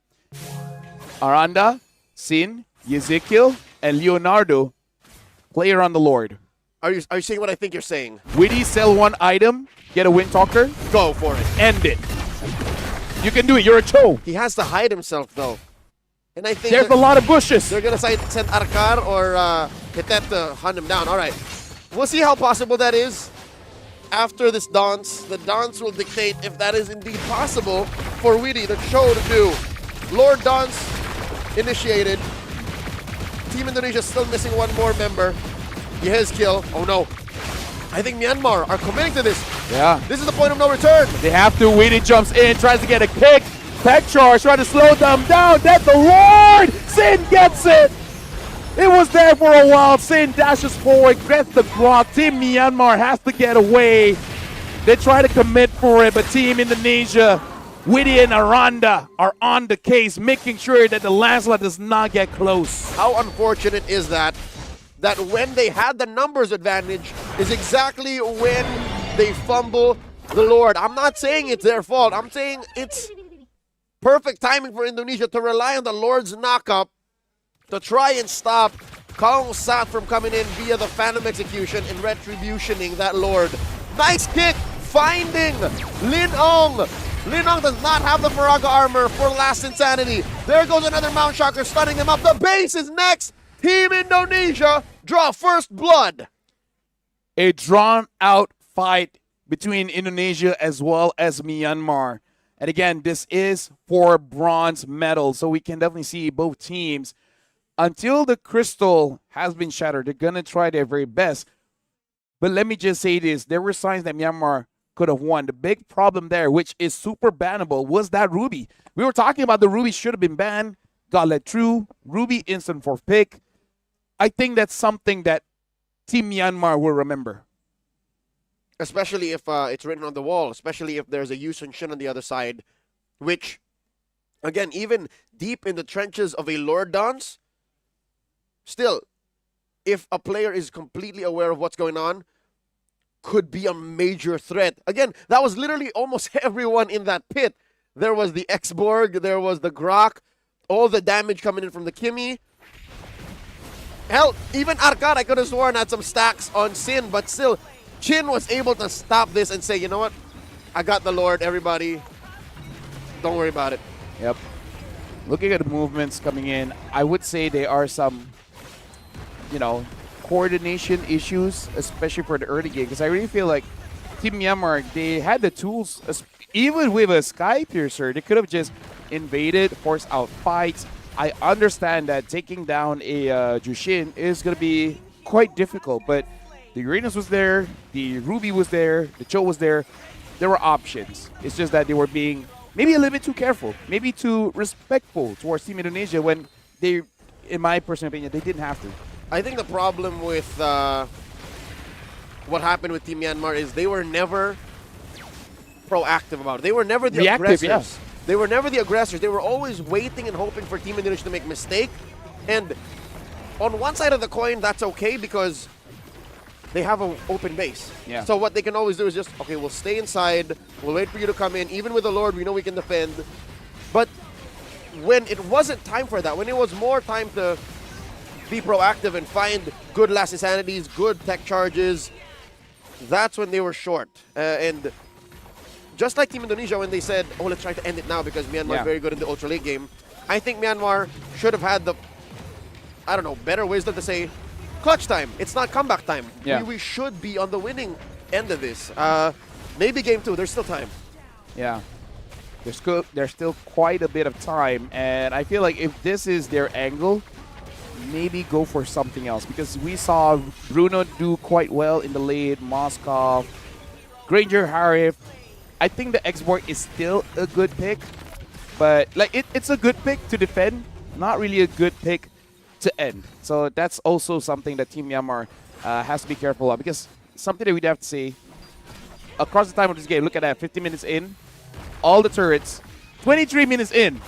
Aranda, Sin, Ezekiel, and Leonardo player on the Lord. Are you saying what I think you're saying? Witty, sell one item, get a Wind Talker. Go for it. End it. You can do it. You're a Cho. He has to hide himself, though. And I think there's a lot of bushes. They're going to send Arkar or Hitet to hunt him down. All right. We'll see how possible that is after this dance. The dance will dictate if that is indeed possible for Witty, the Cho, to do. Lord Dance initiated. Team Indonesia still missing one more member. Yehezkiel. Oh, no. I think Myanmar are committing to this. Yeah. This is the point of no return. They have to. Witty jumps in, tries to get a kick. Tech charge, trying to slow them down. That's the Lord. Sin gets it. It was there for a while. Sin dashes forward, gets the block. Team Myanmar has to get away. They try to commit for it, but Team Indonesia Witty and Aranda are on the case, making sure that the Lancelot does not get close. How unfortunate is that? That when they had the numbers advantage is exactly when they fumble the Lord. I'm not saying it's their fault. I'm saying it's perfect timing for Indonesia to rely on the Lord's knockup to try and stop Kong Sat from coming in via the Phantom Execution and retributioning that Lord. Nice kick, finding Lin Ong. Lin Ong does not have the Faraga armor for Last Insanity. There goes another Mount Shocker, stunning them up. The base is next. Team Indonesia draw first blood. A drawn-out fight between Indonesia as well as Myanmar. And again, this is for bronze medal, so we can definitely see both teams. Until the crystal has been shattered, they're going to try their very best. But let me just say this. There were signs that Myanmar could have won. The big problem there, which is super bannable, was that Ruby. We were talking about the Ruby should have been banned, got let through. Ruby instant fourth pick. I think that's something that Team Myanmar will remember. Especially if it's written on the wall, especially if there's a Yusun Shin on the other side, which, again, even deep in the trenches of a Lord Dance, still, if a player is completely aware of what's going on, could be a major threat. Again, that was literally almost everyone in that pit. There was the X-Borg, there was the Grok, all the damage coming in from the Kimi. Hell, even Arcad, I could have sworn, had some stacks on Sin, but still, Chin was able to stop this and say, you know what? I got the Lord, everybody. Don't worry about it. Yep. Looking at the movements coming in, I would say there are some, coordination issues, especially for the early game, because I really feel like Team Myanmar, they had the tools, even with a Sky Piercer, they could have just invaded, forced out fights. I understand that taking down a Jushin is going to be quite difficult, but the Uranus was there, the Ruby was there, the Cho was there. There were options. It's just that they were being maybe a little bit too careful, maybe too respectful towards Team Indonesia when they, in my personal opinion, they didn't have to. I think the problem with what happened with Team Myanmar is they were never proactive about it. They were never the aggressors. Yes. They were never the aggressors. They were always waiting and hoping for Team Indonesia to make a mistake. And on one side of the coin, that's okay because they have an open base. Yeah. So what they can always do is just, okay, we'll stay inside. We'll wait for you to come in. Even with the Lord, we know we can defend. But when it wasn't time for that, when it was more time to be proactive and find good last insanities, good tech charges, that's when they were short. And just like Team Indonesia, when they said, oh, let's try to end it now because Myanmar is very good in the ultra late game, I think Myanmar should have had the, better wisdom to say, clutch time. It's not comeback time. Yeah. We should be on the winning end of this. Maybe game 2. There's still time. Yeah. There's still quite a bit of time, and I feel like if this is their angle, maybe go for something else, because we saw Bruno do quite well in the late, Moskov, Granger, Harif. I think the X-Borg is still a good pick, but it's a good pick to defend, not really a good pick to end. So that's also something that Team Myanmar has to be careful of, because something that we'd have to say, across the time of this game, look at that, 50 minutes in, all the turrets, 23 minutes in,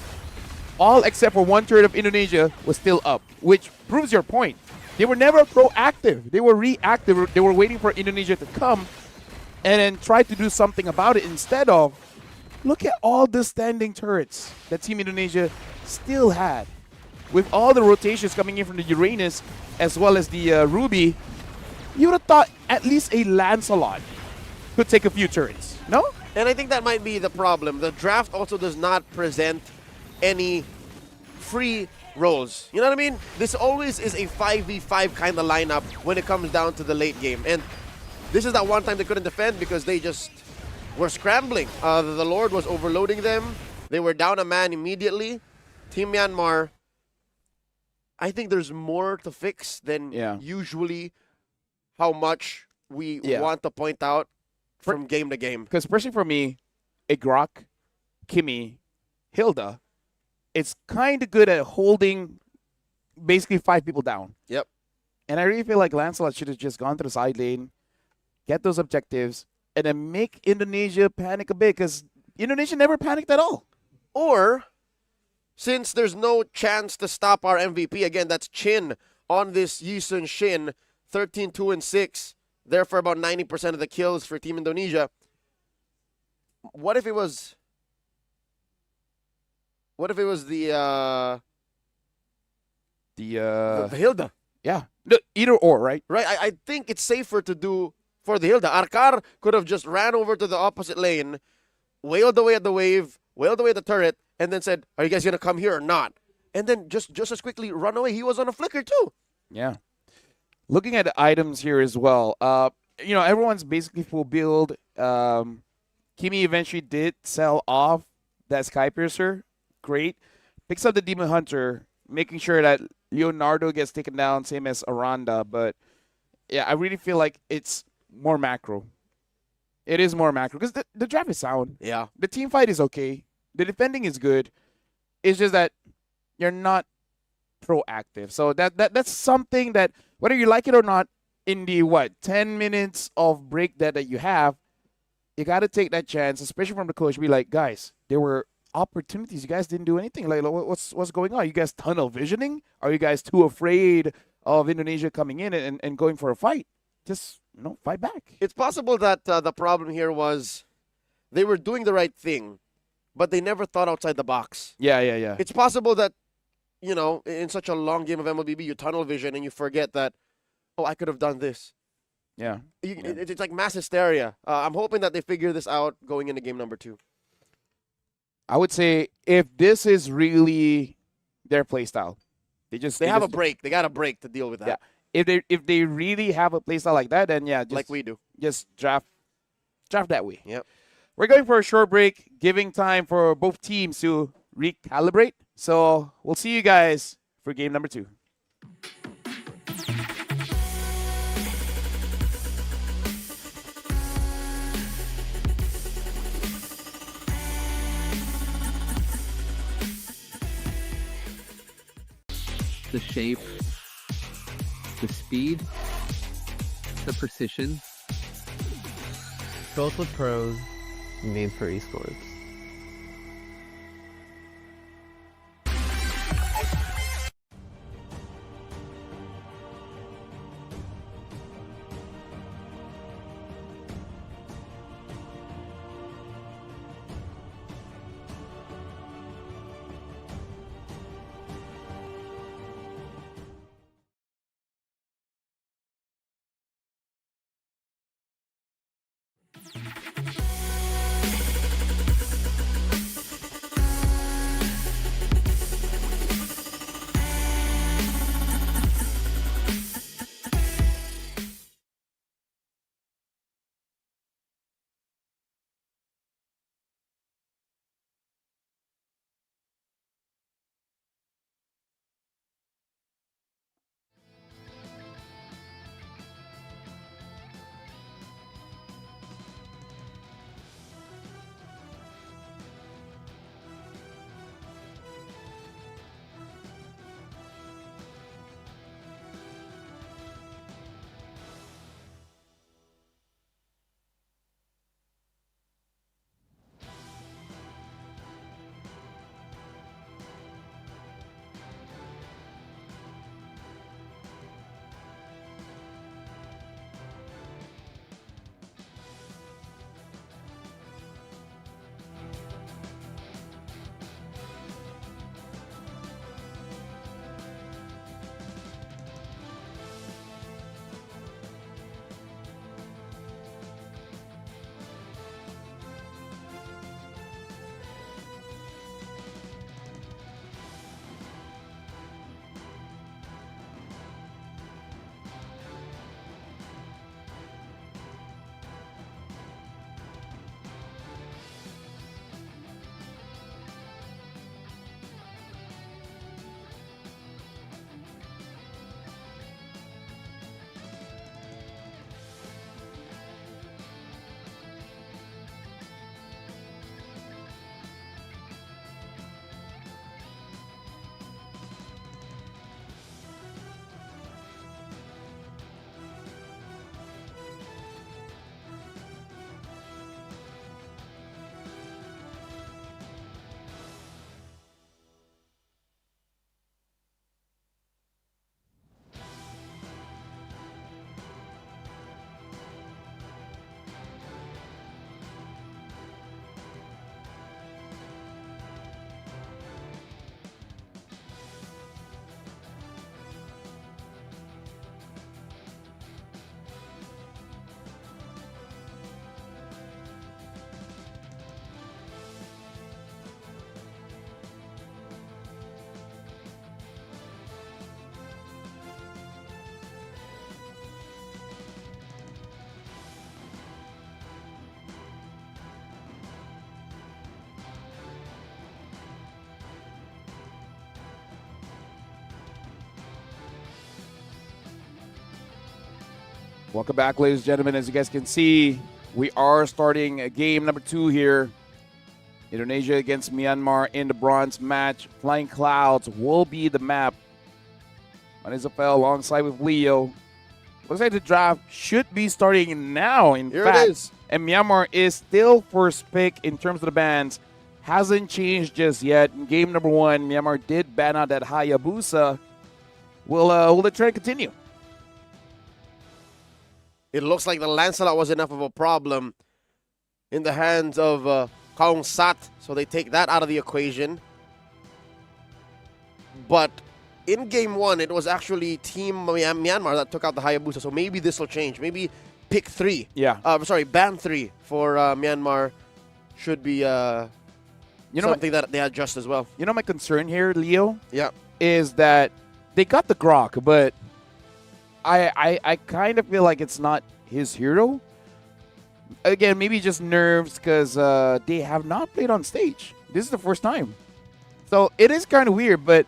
all except for one turret of Indonesia was still up, which proves your point. They were never proactive. They were reactive. They were waiting for Indonesia to come and then try to do something about it instead of, look at all the standing turrets that Team Indonesia still had. With all the rotations coming in from the Uranus as well as the Ruby, you would have thought at least a Lancelot could take a few turns, no? And I think that might be the problem. The draft also does not present any free roles. You know what I mean? This always is a 5v5 kind of lineup when it comes down to the late game. And this is that one time they couldn't defend because they just were scrambling. The Lord was overloading them. They were down a man immediately. Team Myanmar, I think there's more to fix than usually how much we want to point out from game to game. Because especially for me, a Grok, Kimi, Hilda, it's kind of good at holding basically 5 people down. Yep. And I really feel like Lancelot should have just gone to the side lane, get those objectives, and then make Indonesia panic a bit, because Indonesia never panicked at all. Or, since there's no chance to stop our MVP, again, that's Chin on this Yisun Shin, 13-2-6, therefore about 90% of the kills for Team Indonesia. What if it was the Hilda? Yeah. No, either or, right? Right. I think it's safer to do for the Hilda. Arcar could have just ran over to the opposite lane, wailed away at the wave, wailed away at the turret, and then said, "Are you guys gonna come here or not?" And then just as quickly run away. He was on a flicker too. Yeah. Looking at the items here as well, everyone's basically full build. Kimi eventually did sell off that Sky Piercer. Great. Picks up the Demon Hunter, making sure that Leonardo gets taken down, same as Aranda. But, yeah, I really feel like it's more macro. It is more macro because the draft is sound. Yeah. The team fight is okay. The defending is good. It's just that you're not proactive. So that's something that, whether you like it or not, in the 10 minutes of break that you have, you got to take that chance, especially from the coach. Be like, guys, there were opportunities. You guys didn't do anything. Like, what's going on? Are you guys tunnel visioning? Are you guys too afraid of Indonesia coming in and going for a fight? Just, fight back. It's possible that the problem here was they were doing the right thing, but they never thought outside the box. Yeah. It's possible that, in such a long game of MLBB, you tunnel vision and you forget that, I could have done this. Yeah. It's like mass hysteria. I'm hoping that they figure this out going into game number 2. I would say if this is really their play style, they have a break. They got a break to deal with that. Yeah. If they really have a play style like that, then like we do, just draft that way. Yep. We're going for a short break, giving time for both teams to recalibrate. So we'll see you guys for game number 2. The shape, the speed, the precision. Built with pros, made for esports. Welcome back, ladies and gentlemen. As you guys can see, we are starting game number 2 here. Indonesia against Myanmar in the bronze match. Flying Clouds will be the map. Vanessa fell alongside with Leo. Looks like the draft should be starting now, in Here fact. it is. And Myanmar is still first pick in terms of the bans. Hasn't changed just yet. In game number 1, Myanmar did ban out that Hayabusa. Will the trend continue? It looks like the Lancelot was enough of a problem in the hands of Kaung Sat, so they take that out of the equation. But in game 1, it was actually Team Myanmar that took out the Hayabusa, so maybe this will change. Maybe pick 3. Yeah. Ban 3 for Myanmar should be something that they adjust as well. You know my concern here, Leo? Yeah. Is that they got the Grok, but I kind of feel like it's not his hero. Again, maybe just nerves because they have not played on stage. This is the first time. So it is kind of weird, but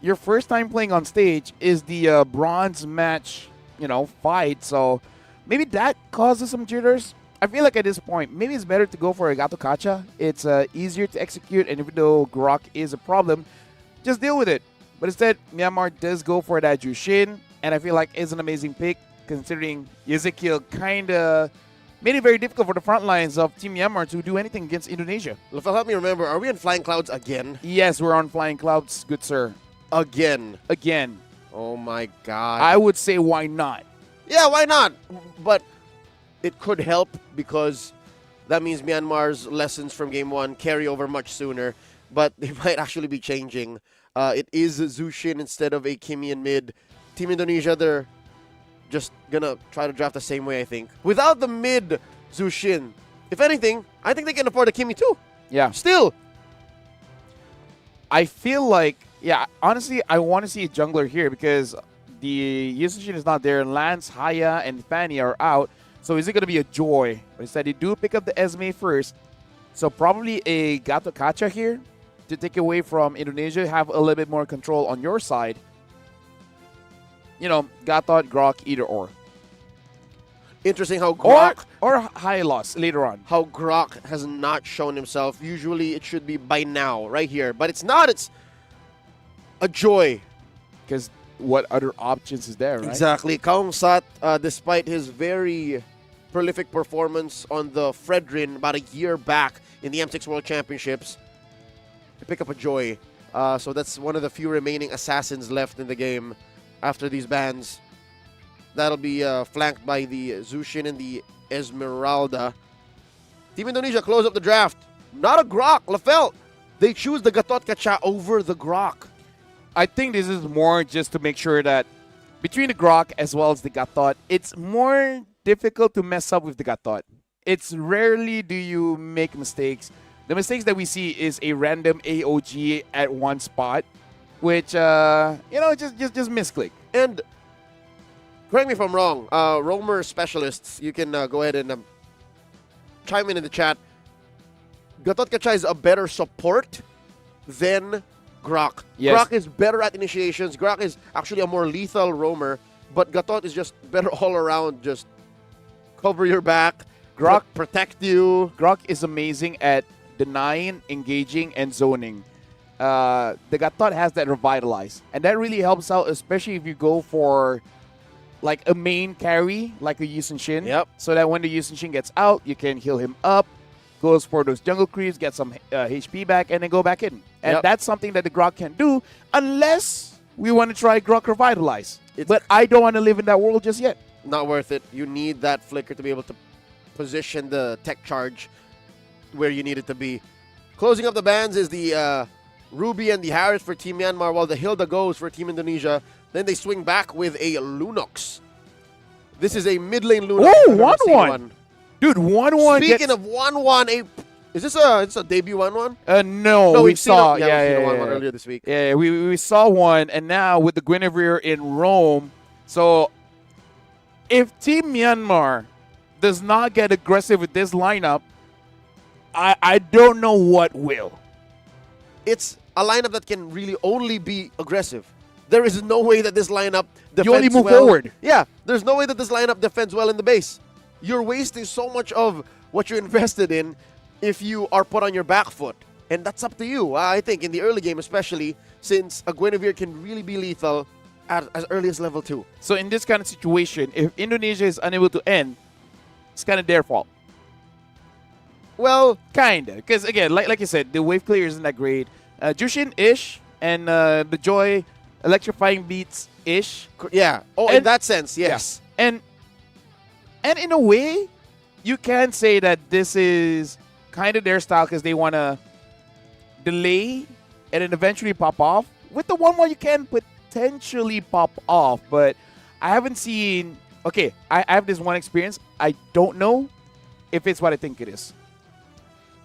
your first time playing on stage is the bronze match, fight. So maybe that causes some jitters. I feel like at this point, maybe it's better to go for a Gato Kacha. It's easier to execute, and even though Grok is a problem, just deal with it. But instead, Myanmar does go for that Jushin, and I feel like it's an amazing pick, considering Ezekiel kind of made it very difficult for the front lines of Team Myanmar to do anything against Indonesia. Lefel, help me remember, are we on Flying Clouds again? Yes, we're on Flying Clouds, good sir. Again. Oh my God. I would say why not? Yeah, why not? But it could help because that means Myanmar's lessons from game 1 carry over much sooner. But they might actually be changing. It is Zushin instead of a Kimian mid. Team Indonesia, they're just gonna try to draft the same way, I think. Without the mid Zushin, if anything, I think they can afford a Kimi too. Yeah. Still. I feel like, honestly, I want to see a jungler here because the Yushin is not there. Lance, Haya, and Fanny are out. So is it going to be a Joy? But instead, they do pick up the Esme first. So probably a Gato Kacha here to take away from Indonesia, have a little bit more control on your side. Gatot, Grok, either or. Interesting how Grok... Or Hylos later on. How Grok has not shown himself. Usually it should be by now, right here. But it's not. It's a Joy. Because what other options is there, right? Exactly. Kaung Sat, despite his very prolific performance on the Fredrin about a year back in the M6 World Championships, to pick up a Joy. So that's one of the few remaining assassins left in the game after these bans. That'll be flanked by the Zushin and the Esmeralda. Team Indonesia close up the draft. Not a Grok, Lefel. They choose the Gatot Kacha over the Grok. I think this is more just to make sure that between the Grok as well as the Gatot, it's more difficult to mess up with the Gatot. It's rarely do you make mistakes. The mistakes that we see is a random AOG at one spot, which, just misclick. And correct me if I'm wrong, roamer specialists, you can go ahead and chime in the chat. Gatot Kacha is a better support than Grok. Yes. Grok is better at initiations. Grok is actually a more lethal roamer, but Gatot is just better all around. Just cover your back, Grok protect you. Grok is amazing at denying, engaging, and zoning. The Gatot has that revitalize, and that really helps out, especially if you go for like a main carry, like a Yusen Shin. Yep. So that when the Yusen Shin gets out, you can heal him up, goes for those jungle creeps, get some HP back, and then go back in. And that's something that the Grok can do, unless we want to try Grok Revitalize. But I don't want to live in that world just yet. Not worth it. You need that flicker to be able to position the tech charge where you need it to be. Closing up the bans is the Ruby and the Harris for Team Myanmar, while the Hilda goes for Team Indonesia. Then they swing back with a Lunox. This is a mid lane Lunox. Oh, 1-1. Dude, 1-1. Speaking of 1-1, is this a debut 1-1? No, we saw. We've seen a 1-1 earlier this week. Yeah, we saw one, and now with the Guinevere in Rome. So if Team Myanmar does not get aggressive with this lineup, I don't know what will. It's a lineup that can really only be aggressive. there is no way that this lineup defends You only move well. forward. Yeah, there's no way that this lineup defends well in the base. You're wasting so much of what you invested in if you are put on your back foot. And that's up to you, I think, in the early game especially, since a Guinevere can really be lethal at as early as level 2. So in this kind of situation, if Indonesia is unable to end, it's kind of their fault. Well, kind of. Because, again, like you said, the wave clear isn't that great. Jushin-ish and the Joy electrifying beats-ish. Yeah. Oh, in that sense, yes. Yeah. And in a way, you can say that this is kind of their style because they want to delay and then eventually pop off. With the 1-1, you can potentially pop off, but I haven't seen... Okay, I have this one experience. I don't know if it's what I think it is.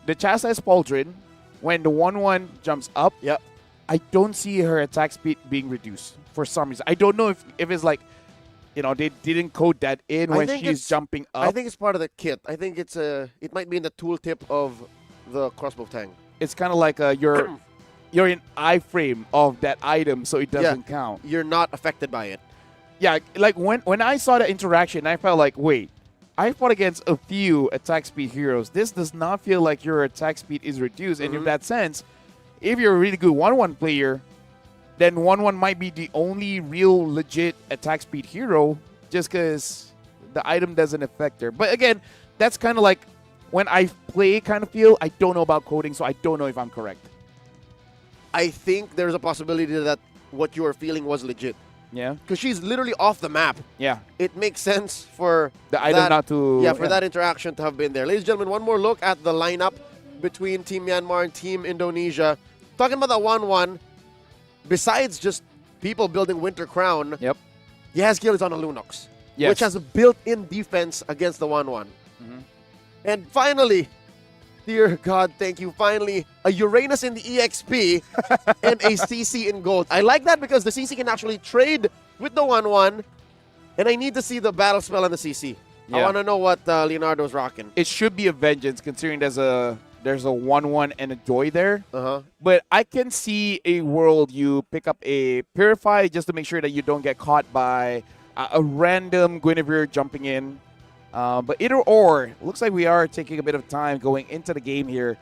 The Chastise Pauldron, when the 1-1 jumps up, yep, I don't see her attack speed being reduced for some reason. I don't know if it's like, you know, they didn't code that in when she's jumping up. I think it's part of the kit. I think it's it might be in the tooltip of the crossbow tang. It's kind of like you're in iframe of that item, so it doesn't count. You're not affected by it. Yeah, like when I saw that interaction, I felt like, wait, I fought against a few attack speed heroes. This does not feel like your attack speed is reduced. And in that sense, if you're a really good 1-1 player, then 1-1 might be the only real legit attack speed hero just because the item doesn't affect her. But again, that's kind of like when I play kind of feel, I don't know about coding, so I don't know if I'm correct. I think there's a possibility that what you were feeling was legit. Yeah. Because she's literally off the map. Yeah. It makes sense for the item not to... Yeah, for that interaction to have been there. Ladies and gentlemen, one more look at the lineup between Team Myanmar and Team Indonesia. Talking about that 1-1, besides just people building Winter Crown, yep, Yazkiel is on a Lunox, yes, which has a built-in defense against the 1-1. And finally, dear God, thank you, finally, a Uranus in the EXP and a CC in gold. I like that because the CC can actually trade with the 1-1, and I need to see the battle spell on the CC. I Yeah. want to know what Leonardo's rocking. It should be a Vengeance, considering there's a 1-1 and a Joy there. Uh-huh. But I can see a world you pick up a Purify just to make sure that you don't get caught by a random Guinevere jumping in. But either or, looks like we are taking a bit of time going into the game here.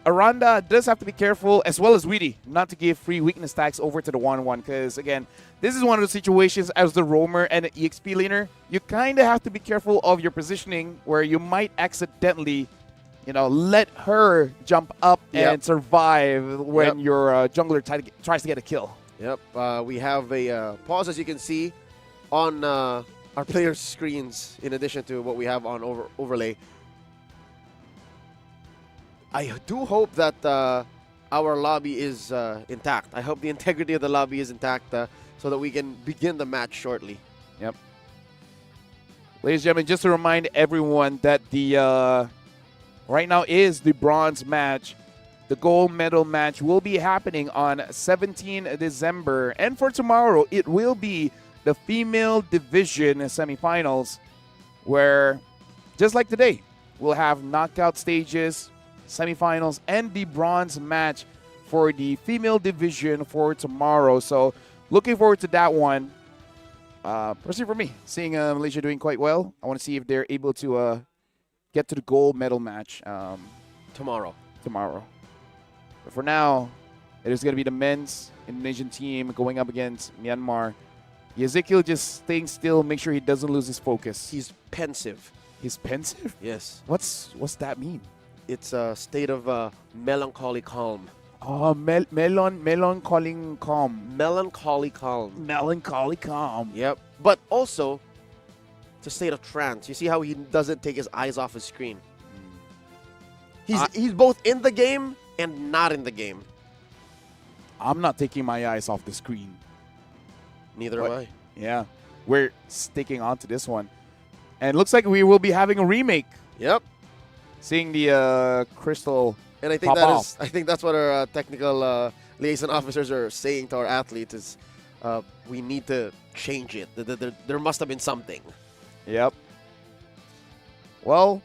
Aranda does have to be careful, as well as Weedy, not to give free weakness stacks over to the 1-1. Because, again, this is one of the situations as the roamer and an EXP laner, you kind of have to be careful of your positioning where you might accidentally, you know, let her jump up and survive when your jungler tries to get a kill. Yep. We have a pause, as you can see, on our players' screens, in addition to what we have on overlay. I do hope that our lobby is intact. I hope the integrity of the lobby is intact so that we can begin the match shortly. Yep. Ladies and gentlemen, just to remind everyone that the right now is the bronze match. The gold medal match will be happening on 17 December. And for tomorrow, it will be the female division semifinals, where, just like today, we'll have knockout stages, semifinals, and the bronze match for the female division for tomorrow. So looking forward to that one. Personally for me, seeing Malaysia doing quite well, I want to see if they're able to get to the gold medal match tomorrow. But for now, it is going to be the men's Indonesian team going up against Myanmar. Ezekiel just staying still, make sure he doesn't lose his focus. He's pensive. He's pensive? Yes. What's that mean? It's a state of melancholy calm. Oh, melancholy calm. Melancholy calm. Melancholy calm. Yep. But also, it's a state of trance. You see how he doesn't take his eyes off his screen. He's both in the game and not in the game. I'm not taking my eyes off the screen. Neither am I. Yeah. We're sticking on to this one. And it looks like we will be having a remake. Yep. Seeing the crystal and I think pop off. I think that's what our technical liaison officers are saying to our athletes is we need to change it. There must have been something. Yep. Well,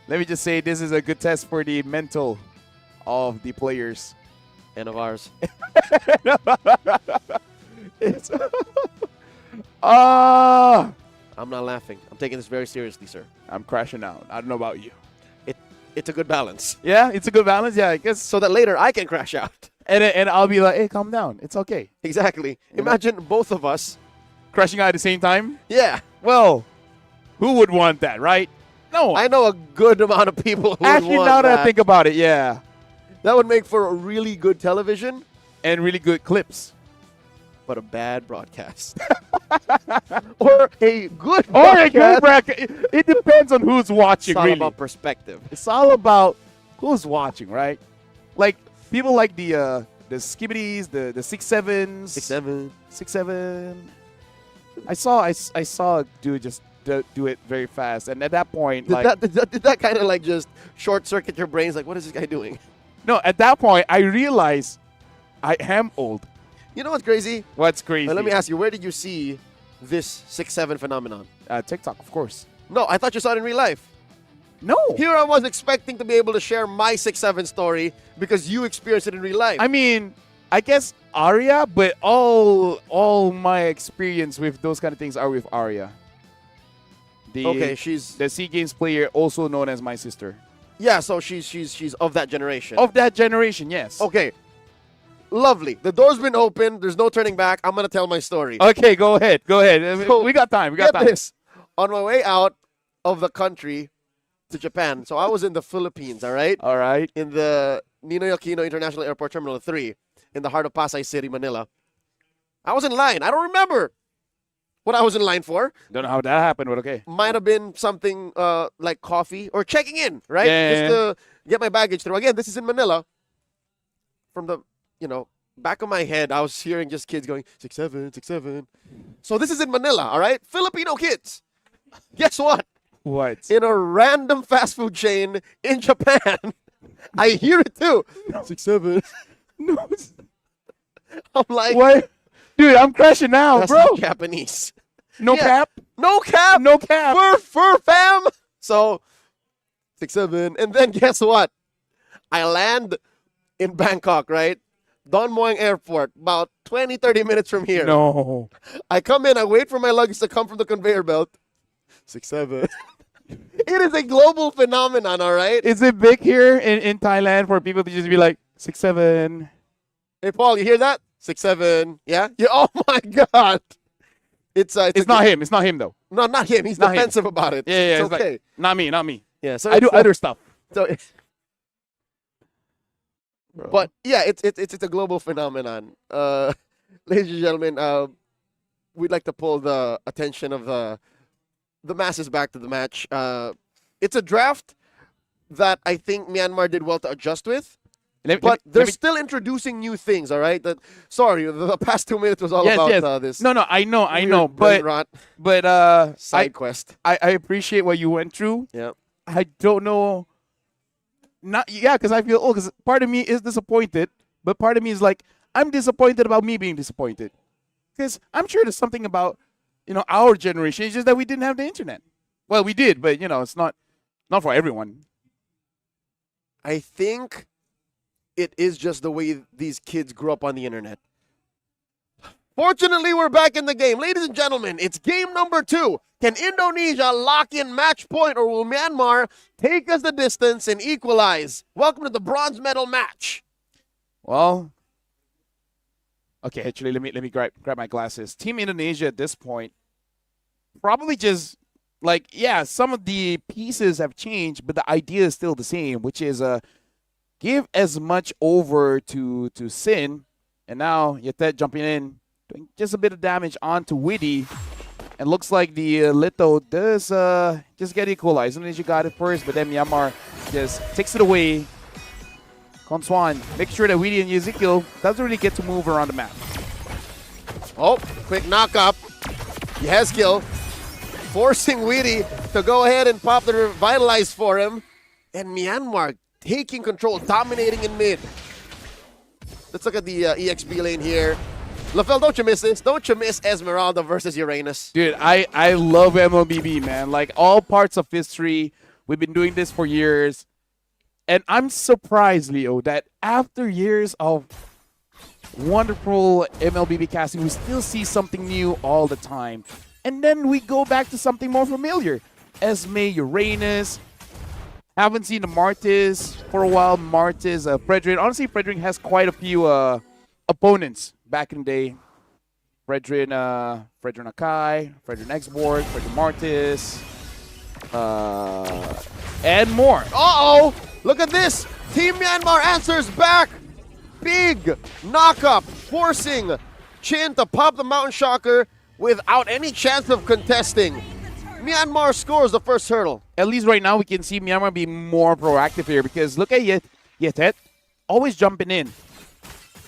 let me just say this is a good test for the mental of the players. And of ours. It's ah. I'm not laughing. I'm taking this very seriously, sir. I'm crashing out. I don't know about you. It's a good balance. Yeah, it's a good balance. Yeah, I guess. So that later I can crash out. And I'll be like, hey, calm down. It's okay. Exactly. Imagine both of us crashing out at the same time. Yeah. Well, who would want that, right? No. I know a good amount of people who Actually, would want now that I that. think about it, yeah. That would make for a really good television. And really good clips. But a bad broadcast. Or a good broadcast. Or a good broadcast. It depends on who's watching, It's all really. about perspective. It's all about who's watching, right? Like, people like the skibbities, the 6'7s. 6'7". 6'7". I saw a dude just do it very fast. And at that point, Did that kind of like just short circuit your brains? Like, what is this guy doing? No, at that point, I realized I am old. You know what's crazy? What's crazy? Let me ask you, where did you see this 6'7" phenomenon? TikTok, of course. No, I thought you saw it in real life. No. Here I was expecting to be able to share my 6'7" story because you experienced it in real life. I mean, I guess Arya, but all my experience with those kind of things are with Arya. Okay, she's the SEA Games player, also known as my sister. Yeah, so she's of that generation. Of that generation, yes. Okay. Lovely. The door's been open. There's no turning back. I'm going to tell my story. Okay, go ahead. Go ahead. So, we got time. We got get time. this. On my way out of the country to Japan, so I was in the Philippines, all right? All right. In the Ninoy Aquino International Airport Terminal 3 in the heart of Pasay City, Manila. I was in line. I don't remember what I was in line for. Don't know how that happened, but okay. Might have been something like coffee or checking in, right? Yeah, Just to get my baggage through. Again, this is in Manila. From the, back of my head, I was hearing just kids going, 6'7", 6'7". So this is in Manila, all right? Filipino kids. Guess what? What? In a random fast food chain in Japan. I hear it too. 6'7". No. I'm like, what? Dude, I'm crashing out, that's bro. not Japanese. No cap? No cap. No cap. Fur fam. So 6'7". And then guess what? I land in Bangkok, right? Don Muang Airport, about 20, 30 minutes from here. No. I come in, I wait for my luggage to come from the conveyor belt. 6'7". It is a global phenomenon, all right? Is it big here in Thailand for people to just be like 6'7"? Hey, Paul, you hear that? 6'7". Yeah? Oh, my God. It's not him. It's not him, though. No, not him. He's Not him. defensive about it. Yeah. It's okay. Like, not me. Yeah, so I do other stuff. So, but yeah, it's a global phenomenon. Ladies and gentlemen, we'd like to pull the attention of the masses back to the match. It's a draft that I think Myanmar did well to adjust with. But they're still introducing new things, all right? Sorry, the past 2 minutes was all about this. No, I know. brain rot. But side quest. I appreciate what you went through. Yeah. I don't know. Because I feel because part of me is disappointed, but part of me is like I'm disappointed about me being disappointed. Because I'm sure there's something about our generation. It's just that we didn't have the internet. Well, we did, but it's not for everyone. I think it is just the way these kids grew up on the internet. Fortunately, we're back in the game. Ladies and gentlemen, it's game number 2. Can Indonesia lock in match point, or will Myanmar take us the distance and equalize? Welcome to the bronze medal match. Well, okay, actually, let me grab my glasses. Team Indonesia at this point probably just some of the pieces have changed, but the idea is still the same, which is give as much over to Sin, and now Yetet jumping in, doing just a bit of damage onto Witty. And looks like the Lito does just get equalized. Indonesia got it first, but then Myanmar just takes it away. Konswan makes sure that Witty and Ezekiel doesn't really get to move around the map. Oh, quick knock up. Ezekiel forcing Witty to go ahead and pop the revitalize for him. And Myanmar taking control, dominating in mid. Let's look at the EXP lane here. LaFell, don't you miss this? Don't you miss Esmeralda versus Uranus? Dude, I love MLBB, man. Like, all parts of history, we've been doing this for years. And I'm surprised, Leo, that after years of wonderful MLBB casting. We still see something new all the time. And then we go back to something more familiar. Esme, Uranus. Haven't seen the Martis for a while. Martis, Fredrin. Honestly, Fredrin has quite a few opponents back in the day. Fredrin Akai, Fredrin Exborg, Fredrin Martis, and more. Uh-oh! Look at this! Team Myanmar answers back! Big knock-up, forcing Chin to pop the Mountain Shocker without any chance of contesting. Myanmar scores the first hurdle. At least right now we can see Myanmar be more proactive here because look at Yetet, always jumping in.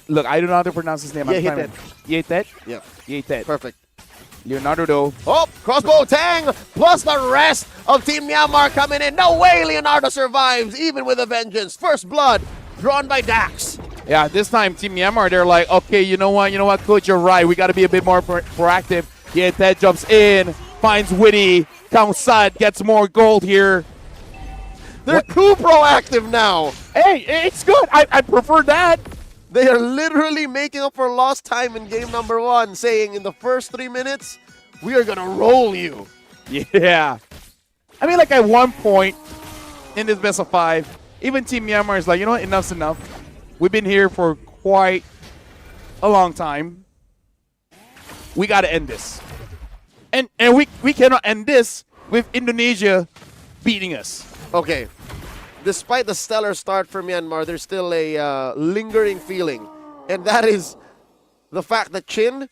Look, I don't know how to pronounce his name. Yetet. Yetet? Yeah. Yetet. Perfect. Leonardo though. Oh, crossbow Tang plus the rest of Team Myanmar coming in. No way Leonardo survives, even with a vengeance. First blood drawn by Dax. Yeah, this time Team Myanmar, they're like, okay, you know what, coach, you're right. We got to be a bit more proactive. Yetet jumps in, finds Witty. Kaunsat gets more gold here. They're too proactive now. Hey, it's good. I prefer that. They are literally making up for lost time in game number 1, saying in the first 3 minutes, we are going to roll you. Yeah. I mean, like at one point in this best of 5, even Team Myanmar is like, you know what, enough's enough. We've been here for quite a long time. We got to end this. And we cannot end this with Indonesia beating us. Okay. Despite the stellar start for Myanmar, there's still a lingering feeling. And that is the fact that Chin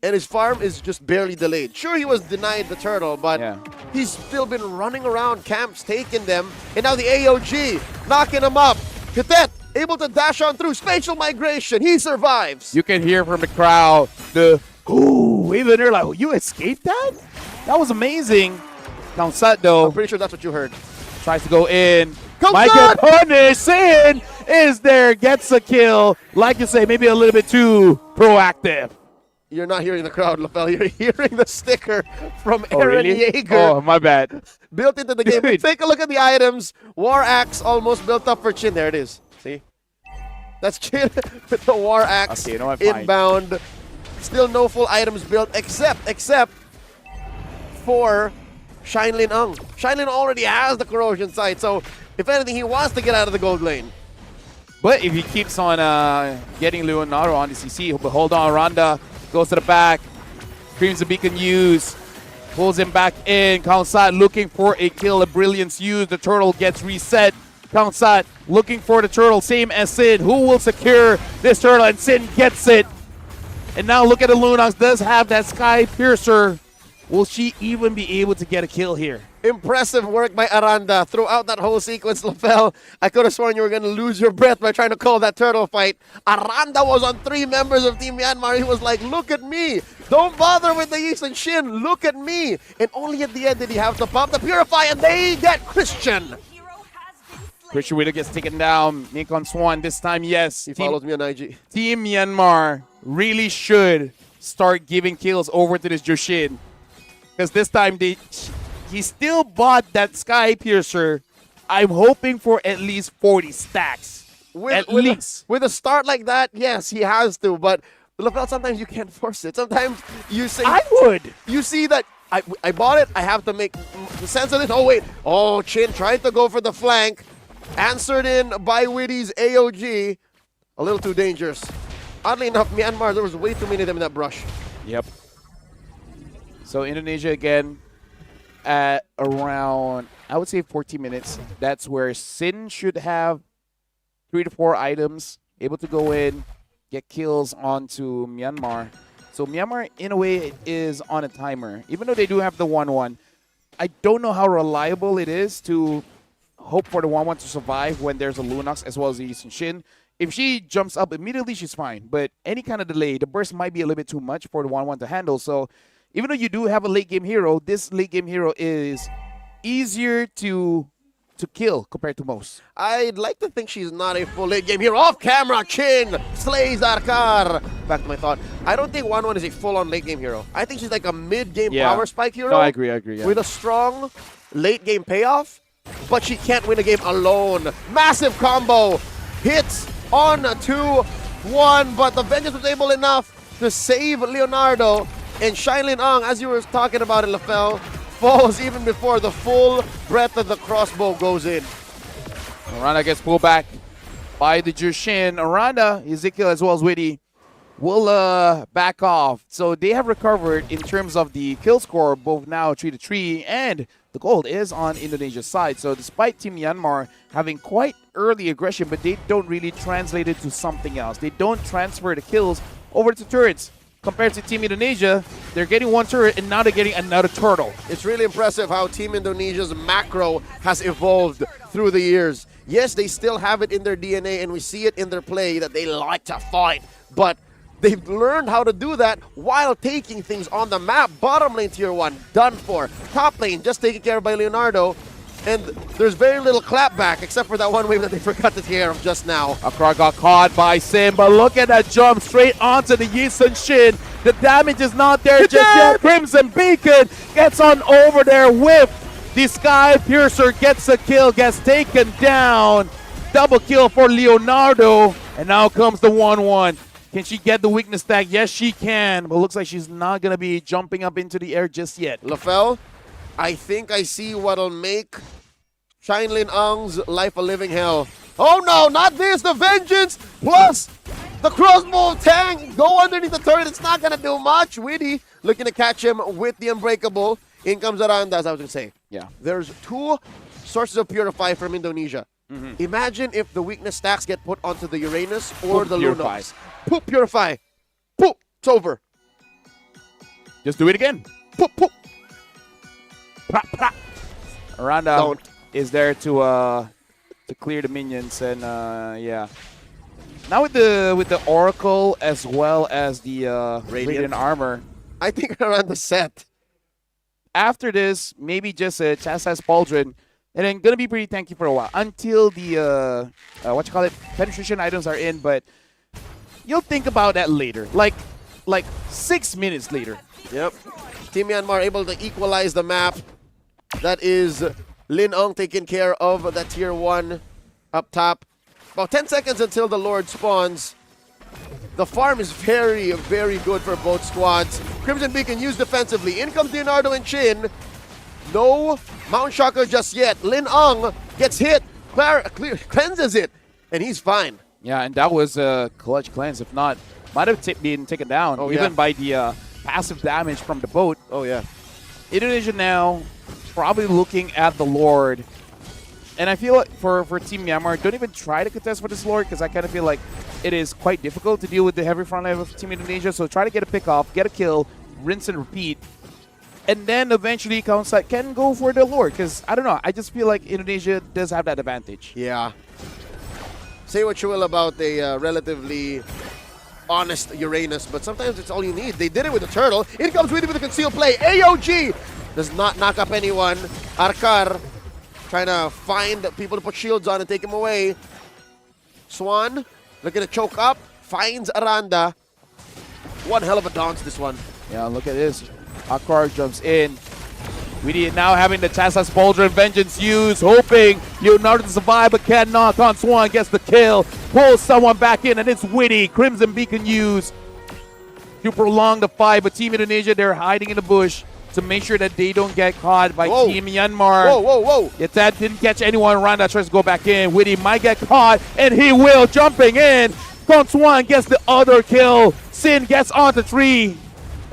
and his farm is just barely delayed. Sure, he was denied the turtle, but he's still been running around camps, taking them. And now the AOG knocking him up. Katet able to dash on through. Spatial migration. He survives. You can hear from the crowd the, ooh, even they're like, oh, you escaped that? That was amazing. Kaunsat though. I'm pretty sure that's what you heard. Tries to go in. Michael Punish Sin is there, gets a kill. Like you say, maybe a little bit too proactive. You're not hearing the crowd, LaFell. You're hearing the sticker from Oh, Aaron really? Yeager. Oh, my bad. Built into the game. Take a look at the items. War Axe almost built up for Chin. There it is. See? That's Chin with the War Axe inbound. Still no full items built except for Shinelin Ung. Shinelin already has the corrosion sight, so if anything, he wants to get out of the gold lane. But if he keeps on getting Leonardo on the CC, but hold on, Randa goes to the back, screams the beacon use, pulls him back in. Kaunsat looking for a kill, a brilliance use. The turtle gets reset. Kaunsat looking for the turtle, same as Sin. Who will secure this turtle? And Sin gets it. And now look at the Lunox, does have that Sky Piercer. Will she even be able to get a kill here? Impressive work by Aranda throughout that whole sequence, LaFell. I could have sworn you were going to lose your breath by trying to call that turtle fight. Aranda was on 3 members of Team Myanmar. He was like, look at me. Don't bother with the Eastern Shin. Look at me. And only at the end did he have to pop the Purify, and they get Christian. Christian Widow gets taken down. Nikon Swan this time, yes. He follows me on IG. Team Myanmar really should start giving kills over to this Jushin. Because this time he still bought that Sky Piercer. I'm hoping for at least 40 stacks. With a start like that, yes, he has to. But LaFell, sometimes you can't force it. Sometimes you say, I would. You see that I bought it. I have to make sense of this. Oh, wait. Oh, Chin tried to go for the flank. Answered in by Witty's AOG. A little too dangerous. Oddly enough, Myanmar, there was way too many of them in that brush. Yep. So Indonesia again at around, I would say 14 minutes. That's where Sin should have 3 to 4 items, able to go in, get kills onto Myanmar. So Myanmar, in a way, is on a timer. Even though they do have the 1-1, I don't know how reliable it is to hope for the 1-1 to survive when there's a Lunox as well as the Eastern Shin. If she jumps up immediately, she's fine. But any kind of delay, the burst might be a little bit too much for the 1-1 to handle. So even though you do have a late game hero, this late game hero is easier to kill compared to most. I'd like to think she's not a full late game hero. Off camera, Chin slays Arkar. Back to my thought. I don't think 1-1 is a full-on late game hero. I think she's like a mid-game power spike hero. No, I agree. Yeah. With a strong late game payoff, but she can't win a game alone. Massive combo hits on to one, but the Vengeance was able enough to save Leonardo. And Shailin Ang, as you were talking about it, Lafel, falls even before the full breadth of the crossbow goes in. Aranda gets pulled back by the Jushin. Aranda, Ezekiel, as well as Witty will back off. So they have recovered in terms of the kill score, both now 3-3, and the gold is on Indonesia's side. So despite Team Myanmar having quite early aggression, but they don't really translate it to something else. They don't transfer the kills over to turrets. Compared to Team Indonesia, they're getting one turret and now they're getting another turtle. It's really impressive how Team Indonesia's macro has evolved through the years. Yes, they still have it in their DNA and we see it in their play that they like to fight, but they've learned how to do that while taking things on the map. Bottom lane tier 1, done for. Top lane, just taken care of by Leonardo. And there's very little clapback except for that one wave that they forgot to take care of just now. Akrar got caught by Sim, but look at that jump straight onto the Yisun Shin. The damage is not there just yet. Crimson Beacon gets on over there with the Sky Piercer, gets a kill, gets taken down. Double kill for Leonardo. And now comes the 1-1. Can she get the weakness tag? Yes, she can. But looks like she's not going to be jumping up into the air just yet. Lafel, I think I see what'll make Shailin Ang's life a living hell. Oh no, not this! The Vengeance plus the crossbow tank go underneath the turret. It's not gonna do much. Witty looking to catch him with the Unbreakable. In comes Aranda, as I was gonna say. Yeah. There's two sources of Purify from Indonesia. Imagine if the weakness stacks get put onto the Uranus or the Lunox. Poop Purify. Poop. It's over. Just do it again. Poop, poop. Aranda is there to clear the minions, and yeah. Now with the Oracle as well as the Radiant Armor, I think Aranda's set. After this, maybe just a Chassis Pauldron, and then gonna be pretty tanky for a while until the penetration items are in. But you'll think about that later, like 6 minutes later. Yep. Team Myanmar able to equalize the map. That is Lin Ong taking care of that tier 1 up top. About 10 seconds until the Lord spawns. The farm is very, very good for both squads. Crimson Beacon used defensively. In comes Leonardo and Chin. No Mount Shocker just yet. Lin Ong gets hit, cleanses it, and he's fine. Yeah, and that was a clutch cleanse. If not, might have been taken down even by the passive damage from the boat. Oh, yeah. Indonesia now probably looking at the Lord. And I feel like for Team Myanmar, don't even try to contest for this Lord, because I kind of feel like it is quite difficult to deal with the heavy front line of Team Indonesia. So try to get a pick off, get a kill, rinse and repeat. And then eventually Counside can go for the Lord, because I don't know, I just feel like Indonesia does have that advantage. Yeah. Say what you will about a relatively honest Uranus, but sometimes it's all you need. They did it with the turtle. In comes Witty with a concealed play. AOG does not knock up anyone. Arkar trying to find people to put shields on and take him away. Swan looking to choke up. Finds Aranda. One hell of a dance, this one. Yeah, look at this. Arkar jumps in. Witty now having the Chassis Pauldron Vengeance used, hoping Leonardo to survive, but can't knock on. Swan gets the kill, pulls someone back in, and it's Witty. Crimson Beacon used to prolong the fight, but Team Indonesia, they're hiding in the bush to make sure that they don't get caught by Team Myanmar. Whoa, whoa, whoa. Yet that didn't catch anyone. Randa tries to go back in. Witty might get caught, and he will, jumping in. Swan gets the other kill. Sin gets onto 3.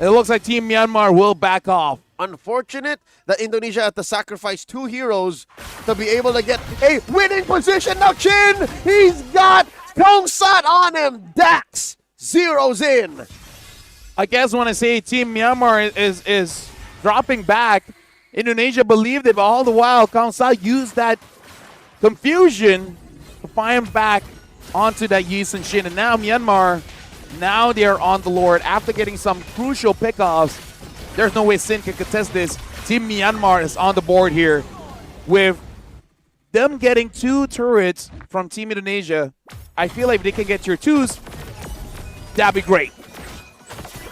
It looks like Team Myanmar will back off. Unfortunate that Indonesia had to sacrifice 2 heroes to be able to get a winning position. Now Chin, he's got Kongsat on him. Dax zeroes in. I guess when I say Team Myanmar is dropping back, Indonesia believed it, but all the while Kongsat used that confusion to find back onto that Yisun Shin. And now Myanmar, now they're on the Lord after getting some crucial pickoffs. There's no way Sin can contest this. Team Myanmar is on the board here with them getting 2 turrets from Team Indonesia. I feel like if they can get tier 2s, that'd be great.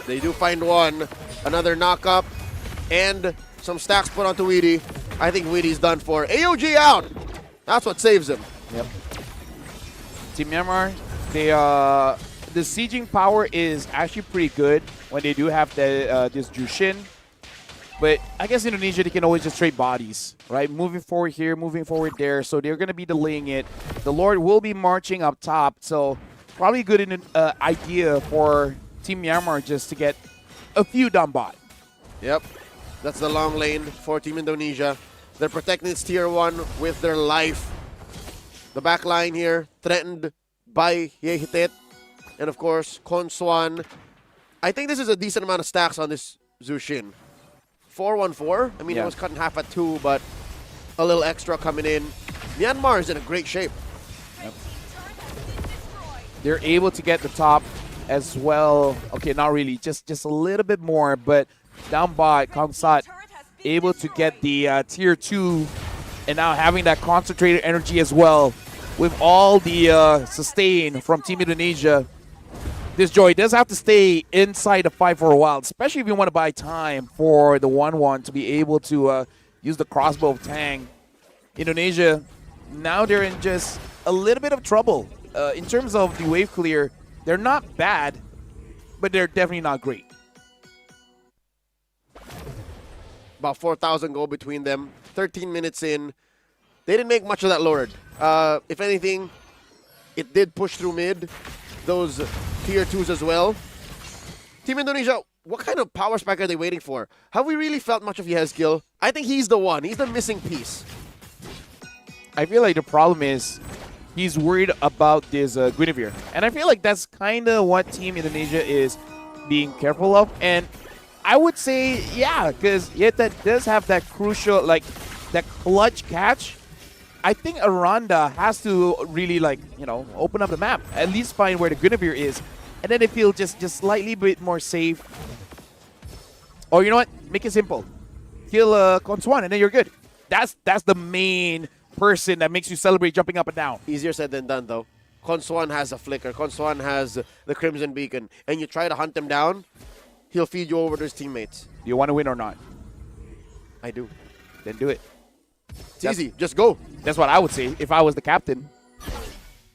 They do find one. Another knock-up and some stacks put onto Witty. I think Witty's done for. AOG out. That's what saves him. Yep. Team Myanmar, the sieging power is actually pretty good when they do have the this Jushin. But I guess Indonesia, they can always just trade bodies, right? Moving forward here, moving forward there. So they're going to be delaying it. The Lord will be marching up top. So probably a good idea for Team Myanmar just to get a few down bot. Yep. That's the long lane for Team Indonesia. They're protecting its tier 1 with their life. The back line here threatened by Yehitet. And of course, Konswan. I think this is a decent amount of stacks on this Zushin. 4-1-4. I mean, it was cut in half at 2, but a little extra coming in. Myanmar is in a great shape. Yep. They're able to get the top as well. Okay, not really. Just a little bit more, but down by Kamsat able to get the tier 2 and now having that concentrated energy as well with all the sustain from Team Indonesia. This Joy does have to stay inside the fight for a while, especially if you want to buy time for the 1-1 to be able to use the crossbow of Tang. Indonesia, now they're in just a little bit of trouble. In terms of the wave clear, they're not bad, but they're definitely not great. About 4,000 go between them. 13 minutes in. They didn't make much of that Lord. If anything, it did push through mid. Those tier 2s as well. Team Indonesia, what kind of power spike are they waiting for? Have we really felt much of Yehezkiel? I think he's the one. He's the missing piece. I feel like the problem is he's worried about this Guinevere. And I feel like that's kind of what Team Indonesia is being careful of. And I would say, yeah, because that does have that crucial, like, that clutch catch. I think Aranda has to really, like, you know, open up the map, at least find where the Guinevere is, and then they feel just slightly bit more safe. Or you know what? Make it simple. Kill Konswan, and then you're good. That's the main person that makes you celebrate jumping up and down. Easier said than done, though. Konswan has a flicker. Konswan has the Crimson Beacon, and you try to hunt him down, he'll feed you over to his teammates. Do you want to win or not? I do. Then do it. It's easy. Just go. That's what I would say if I was the captain.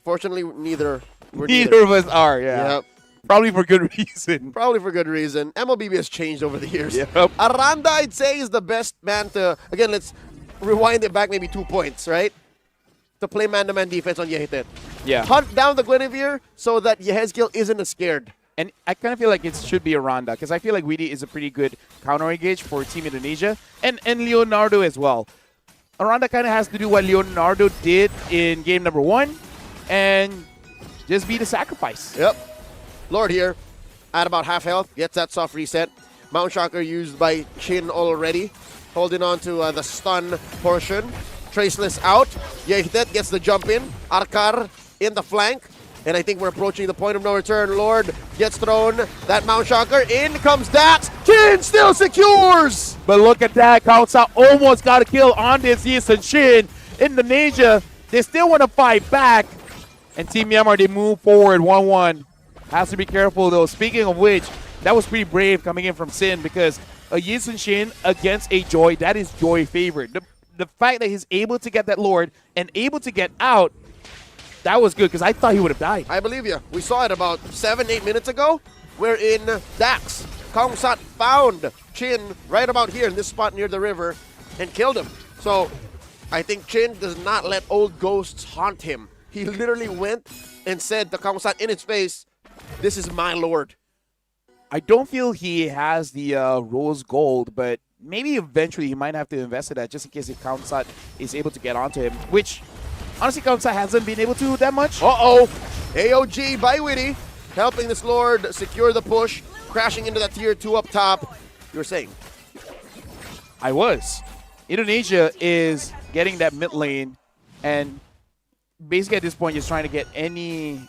Fortunately, neither of us are, yeah. Yep. Probably for good reason. Probably for good reason. MLBB has changed over the years. Yep. Aranda, I'd say, is the best man to... Again, let's rewind it back maybe 2 points, right? To play man-to-man defense on Yehitet. Yeah. Hunt down the Guinevere so that Yehezkiel isn't as scared. And I kind of feel like it should be Aranda because I feel like Weedy is a pretty good counter-engage for Team Indonesia. And Leonardo as well. Aranda kind of has to do what Leonardo did in game number 1 and just be the sacrifice. Yep. Lord here at about half health, gets that soft reset. Mount Shocker used by Chin already. Holding on to the stun portion. Traceless out. Yehitet gets the jump in. Arkar in the flank. And I think we're approaching the point of no return. Lord gets thrown. That Mount Shocker. In comes Dax. Chin still secures. But look at that. Kausa almost got a kill on this Yisun Shin. Indonesia, they still want to fight back. And Team Myanmar, they move forward 1-1. Has to be careful, though. Speaking of which, that was pretty brave coming in from Sin because a Yisun Shin against a Joy, that is Joy favorite. The fact that he's able to get that Lord and able to get out, that was good because I thought he would have died. I believe you. We saw it about 7-8 minutes ago. We're in Dax. Kamsat found Chin right about here in this spot near the river and killed him. So I think Chin does not let old ghosts haunt him. He literally went and said to Kamsat in his face, "This is my Lord." I don't feel he has the rose gold, but maybe eventually he might have to invest in that just in case if Kamsat is able to get onto him, which honestly Kamsat hasn't been able to that much. Uh-oh. AOG by Witty, helping this Lord secure the push, crashing into that tier 2 up top. You were saying? I was. Indonesia is getting that mid lane, and basically at this point just trying to get any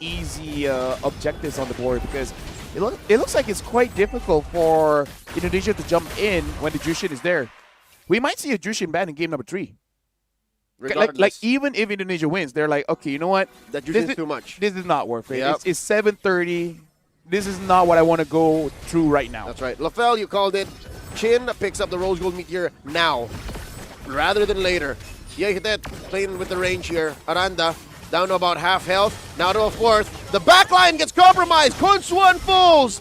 easy objectives on the board because it looks like it's quite difficult for Indonesia to jump in when the Jushin is there. We might see a Jushin ban in game number 3. Like even if Indonesia wins, they're like, okay, you know what? That Jushin is too much. This is not worth it. Yep. It's 7:30. This is not what I want to go through right now. That's right. Lafell, you called it. Chin picks up the Rose Gold Meteor now rather than later. Yehitet playing with the range here. Aranda down to about half health. Now to a fourth. The backline gets compromised. Kunsuan falls.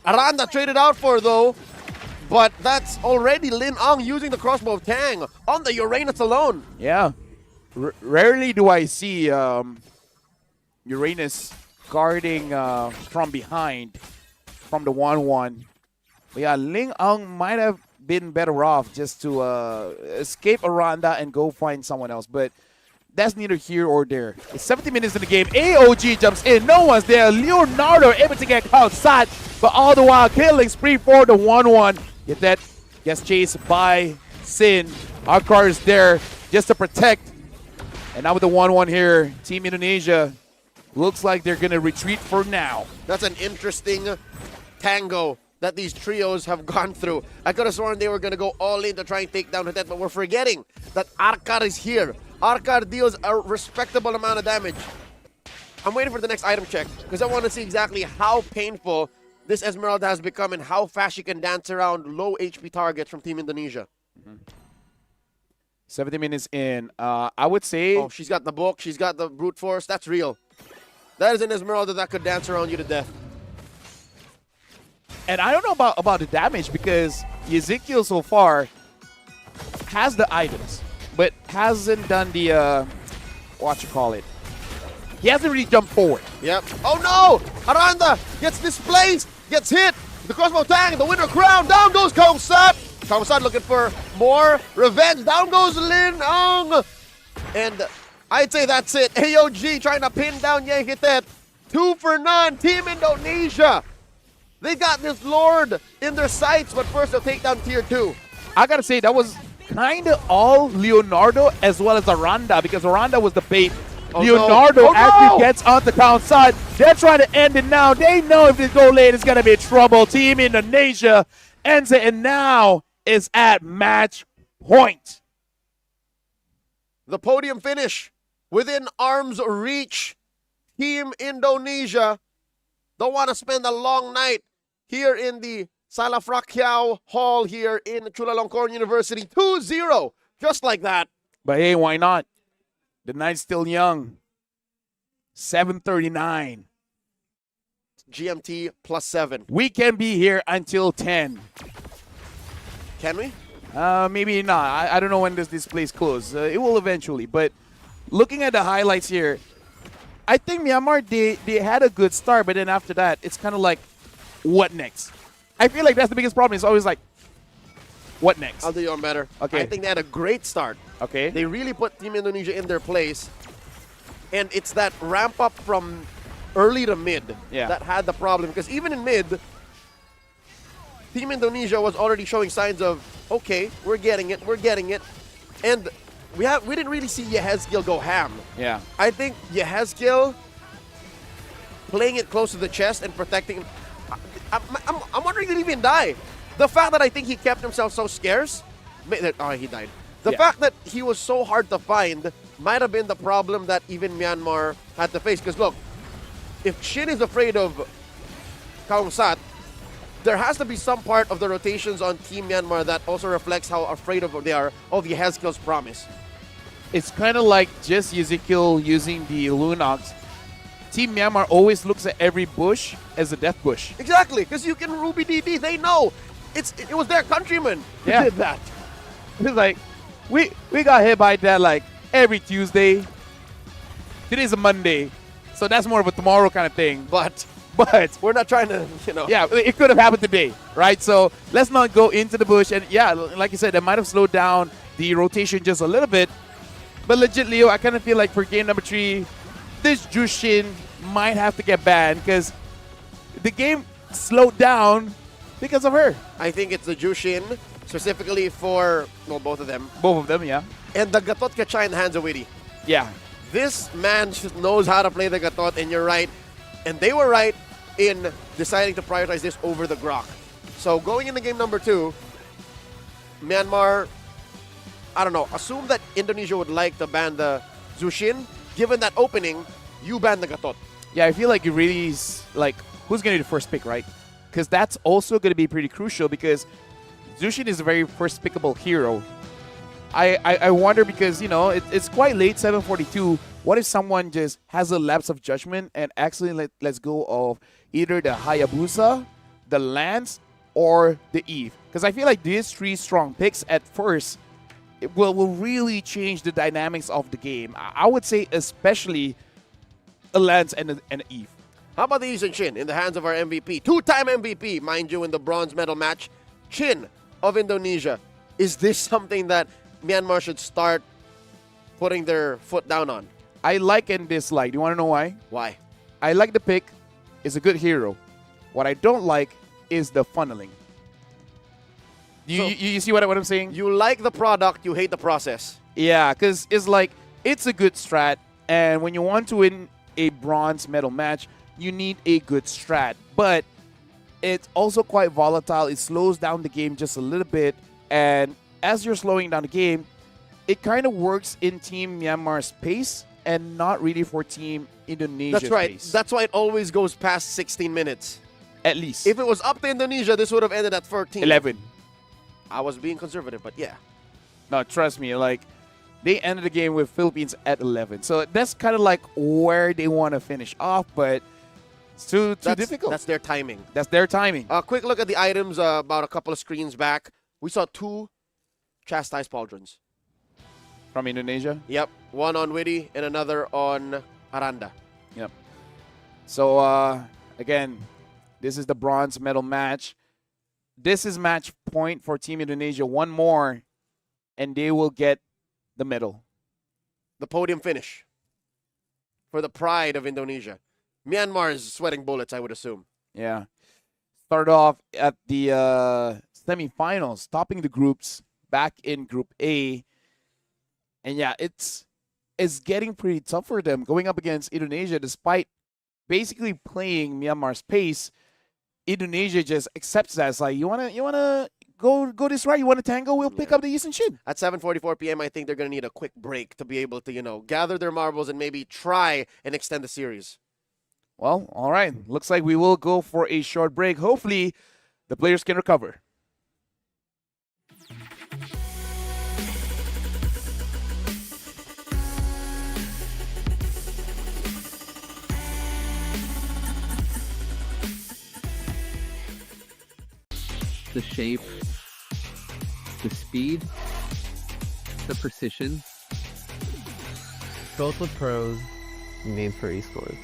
Aranda traded out for though. But that's already Lin Ang using the crossbow of Tang on the Uranus alone. Yeah. Rarely do I see Uranus guarding from behind from the 1-1. But yeah, Ling Ang might have been better off just to escape Aranda and go find someone else. But that's neither here or there. It's 70 minutes in the game. AOG jumps in. No one's there. Leonardo able to get outside, but all the while killing spree for the 1-1. Get that. Gets chased by Sin. Akar is there just to protect. And now with the 1-1 here, Team Indonesia looks like they're going to retreat for now. That's an interesting tango that these trios have gone through. I could have sworn they were going to go all in to try and take down Hitet, but we're forgetting that Arkar is here. Arkar deals a respectable amount of damage. I'm waiting for the next item check because I want to see exactly how painful this Esmeralda has become and how fast she can dance around low HP targets from Team Indonesia. 70 minutes in. I would say... Oh, she's got the book. She's got the brute force. That's real. That is an Esmeralda that could dance around you to death. And I don't know about the damage because Ezekiel so far has the items, but hasn't done the, what you call it. He hasn't really jumped forward. Yep. Oh no! Aranda gets displaced, gets hit. The crossbow tang, the winner crown. Down goes Kaungsat. Kaungsat looking for more revenge. Down goes Lin Ang. And I'd say that's it. AOG trying to pin down Yehitet. 2 for none. Team Indonesia. They got this Lord in their sights, but first they'll take down Tier 2. I gotta say, that was kind of all Leonardo as well as Aranda, because Aranda was the bait. Oh, Leonardo no. Oh, actually no. gets on the downside. They're trying to end it now. They know if they go late, it's gonna be trouble. Team Indonesia ends it, and now is at match point. The podium finish within arm's reach. Team Indonesia don't want to spend a long night here in the Salafrakyao Hall here in Chulalongkorn University. 2-0, just like that. But hey, why not? The night's still young. 7:39. GMT +7. We can be here until 10. Can we? Maybe not. I don't know when does this place close. It will eventually. But looking at the highlights here, I think Myanmar, they had a good start, but then after that, it's kind of like, what next? I feel like that's the biggest problem. It's always like, what next? I'll do you one better. Okay. I think they had a great start. Okay. They really put Team Indonesia in their place. And it's that ramp up from early to mid that had the problem. Because even in mid, Team Indonesia was already showing signs of, okay, we're getting it. And we didn't really see Yehezkiel go ham. Yeah. I think Yehezkiel playing it close to the chest and protecting. I'm wondering, did he even die? The fact that I think he kept himself so scarce. Oh, he died. The fact that he was so hard to find might have been the problem that even Myanmar had to face. Because look, if Shin is afraid of Kaungsat, there has to be some part of the rotations on Team Myanmar that also reflects how afraid they are of Yehezkiel's promise. It's kind of like just Ezekiel using the Lunox. Team Myanmar always looks at every bush as a death bush. Exactly, because you can Ruby DD. They know. It was their countrymen who did that. It's like, we got hit by that like every Tuesday. Today's a Monday, so that's more of a tomorrow kind of thing. But we're not trying to, you know. Yeah, it could have happened today, right? So let's not go into the bush. And yeah, like you said, that might have slowed down the rotation just a little bit. But legit, Leo, I kind of feel like for game number 3, this Jushin might have to get banned because the game slowed down because of her. I think it's the Jushin, specifically for, well, both of them. Both of them, yeah. And the Gatot Kacha in the hands of Witty. Yeah. This man just knows how to play the Gatot, and you're right. And they were right in deciding to prioritize this over the Grok. So going into game number 2, Myanmar, I don't know, assume that Indonesia would like to ban the Jushin. Given that opening, you ban the Gatot. Yeah, I feel like it really is like, who's going to be the first pick, right? Because that's also going to be pretty crucial because Jushin is a very first pickable hero. I wonder because, you know, it's quite late, 7:42. What if someone just has a lapse of judgment and accidentally lets go of either the Hayabusa, the Lance, or the Eve? Because I feel like these three strong picks at first it will really change the dynamics of the game. I would say especially a Lance and an Eve. How about the Yisun Chin in the hands of our MVP? Two-time MVP, mind you, in the bronze medal match. Chin of Indonesia. Is this something that Myanmar should start putting their foot down on? I like and dislike. Do you want to know why? Why? I like the pick. It's a good hero. What I don't like is the funneling. You see what I'm saying? You like the product, you hate the process. Yeah, because it's like, it's a good strat, and when you want to win a bronze medal match, you need a good strat. But it's also quite volatile. It slows down the game just a little bit, and as you're slowing down the game, it kind of works in Team Myanmar's pace and not really for Team Indonesia's That's right. pace. That's why it always goes past 16 minutes. At least. If it was up to Indonesia, this would have ended at 14. 11. I was being conservative, but yeah. No, trust me, like, they ended the game with Philippines at 11. So that's kind of like where they want to finish off, but it's too difficult. That's their timing. That's their timing. A quick look at the items about a couple of screens back. We saw 2 chastised pauldrons. From Indonesia? Yep. One on Witty and another on Aranda. Yep. So, again, this is the bronze medal match. This is match point for Team Indonesia. One more, and they will get the medal. The podium finish for the pride of Indonesia. Myanmar is sweating bullets, I would assume. Yeah. Started off at the semifinals, topping the groups back in Group A. And yeah, it's getting pretty tough for them going up against Indonesia, despite basically playing Myanmar's pace. Indonesia just accepts that. It's like, you wanna go this route, you wanna tango, we'll pick up the Yisun Chin. At 7:44 p.m., I think they're gonna need a quick break to be able to, gather their marbles and maybe try and extend the series. Well, all right. Looks like we will go for a short break. Hopefully, the players can recover. The shape, the speed, the precision. Built with pros, made for esports.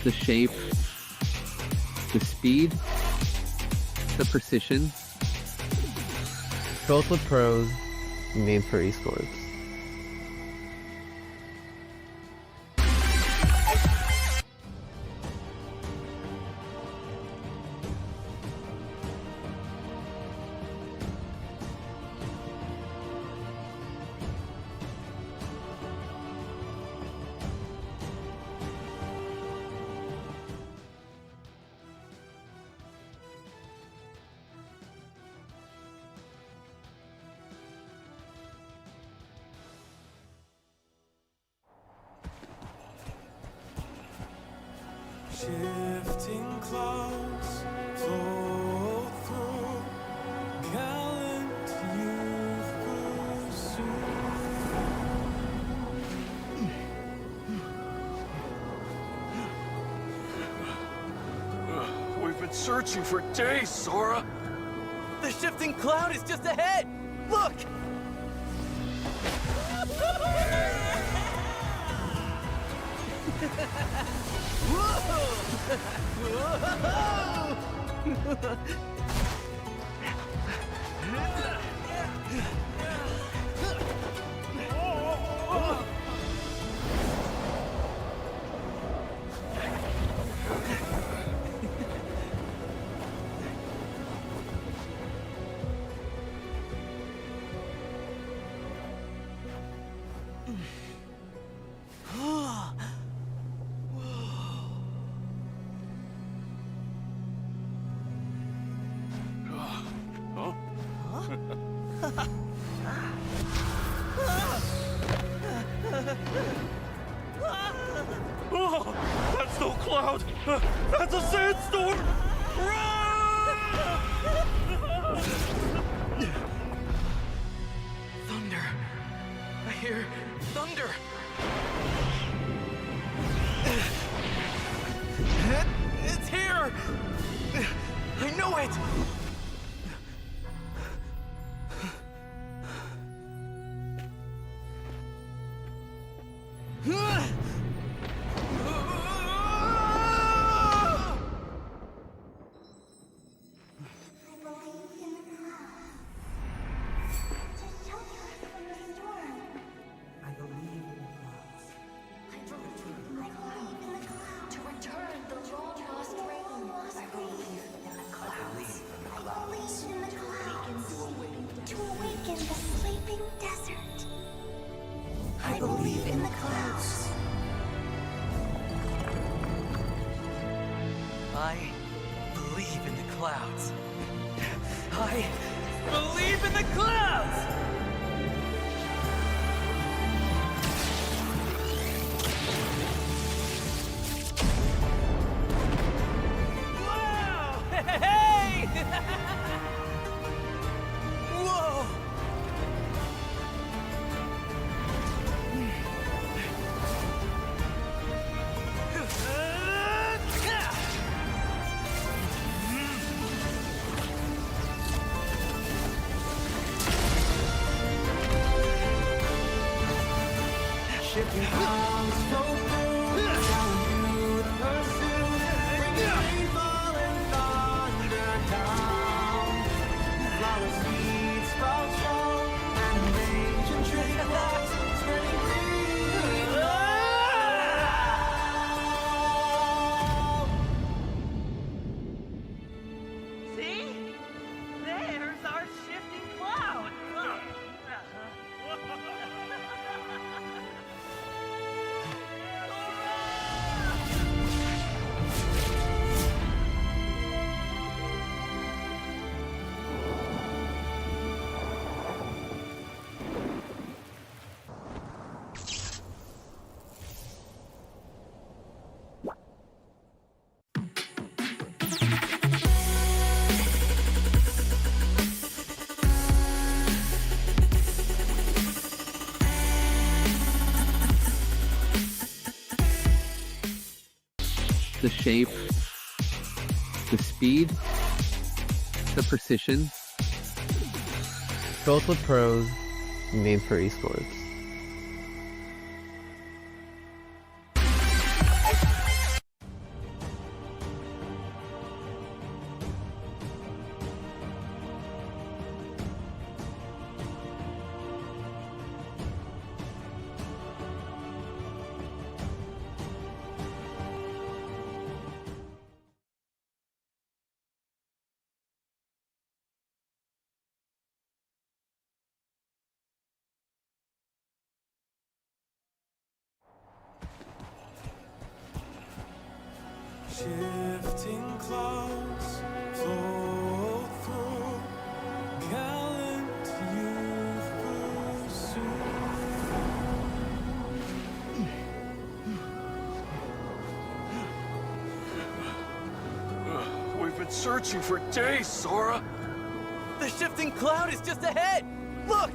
The shape, the speed, the precision. Built with pros, made for esports. Shifting clouds flow through, gallant youth pursue. We've been searching for days, Sora. The shifting cloud is just ahead! Look! Oh, that's no cloud! That's a sandstorm! Thunder. I hear thunder. It's here! I know it! To awaken the sleeping desert. I believe in the clouds. I believe in the clouds. I believe in the clouds! Whoa! Hey! Whoa! Shipping clouds flow through, telling you the pursuit, bringing rainfall and thunder down. Flower seeds sprout strong, and ancient tree blocks spreading green. See? There's our shifting cloud. The shape, the speed, the precision. Built with pros, made for esports. Shifting clouds flow through, gallant youth pursue. We've been searching for days, Sora. The shifting cloud is just ahead! Look!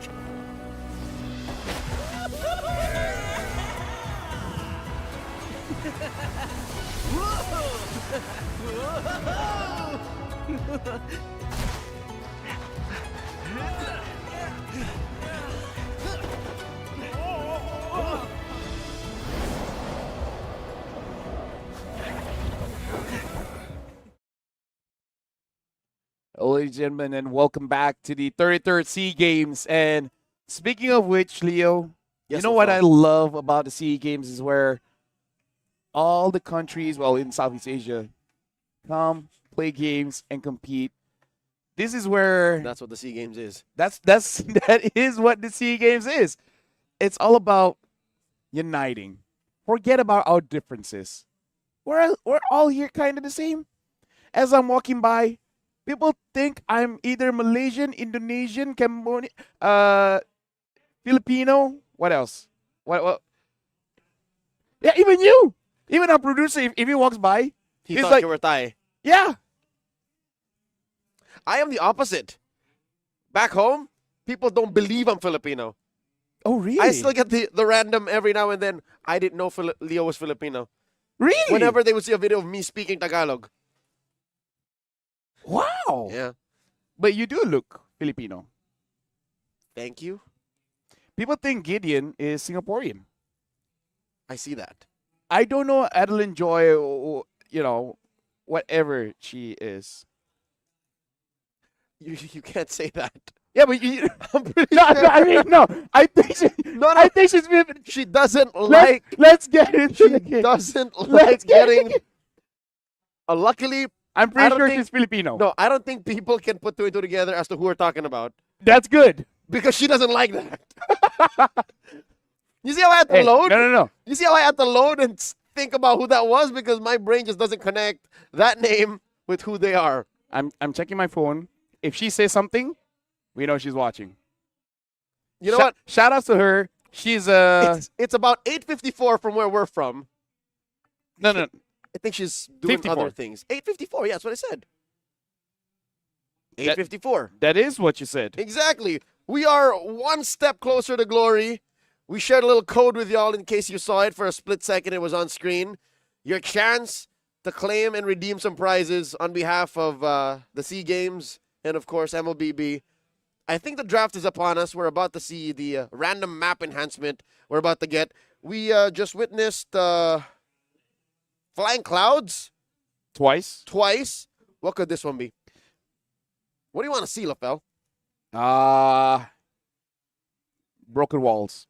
Ladies and gentlemen, and welcome back to the 33rd SEA Games. And speaking of which, Leo, Yes, you know what I love about the SEA Games is where all the countries, well, in Southeast Asia, come, play games, and compete. This is where That's what the SEA Games is. that is what the SEA Games is. It's all about uniting. Forget about our differences. We're all here kind of the same. As I'm walking by, People think I'm either Malaysian, Indonesian, Cambodian, Filipino. What else? What? Yeah, even you. Even our producer, if he walks by, He he's thought like, you were Thai. yeah. I am the opposite. Back home, people don't believe I'm Filipino. Oh, really? I still get the random every now and then. I didn't know Leo was Filipino. Really? Whenever they would see a video of me speaking Tagalog. Wow. Yeah. But you do look Filipino. Thank you. People think Gideon is Singaporean. I see that. I don't know Adeline Joy, or, you know, whatever she is. You can't say that. Yeah, but you, I'm pretty no, sure. I mean, no. I think she, I think she's. She doesn't like. Let's get it. She doesn't like getting. Luckily, I'm I pretty don't sure think- she's Filipino. No, I don't think people can put two and two together as to who we're talking about. That's good. Because she doesn't like that. You see how I had to Hey, load? no. You see how I had to load and think about who that was? Because my brain just doesn't connect that name with who they are. I'm checking my phone. If she says something, we know she's watching. You know what? Shout out to her. She's It's about 8:54 from where we're from. No. I think she's doing 54. other things. 8:54. Yeah, that's what I said. 8:54. That is what you said. Exactly. We are one step closer to glory. We shared a little code with y'all in case you saw it for a split second. It was on screen. Your chance to claim and redeem some prizes on behalf of the SEA Games and, of course, MLBB. I think the draft is upon us. We're about to see the random map enhancement we're about to get. We just witnessed flying clouds. Twice. What could this one be? What do you want to see, LaFell? Broken walls.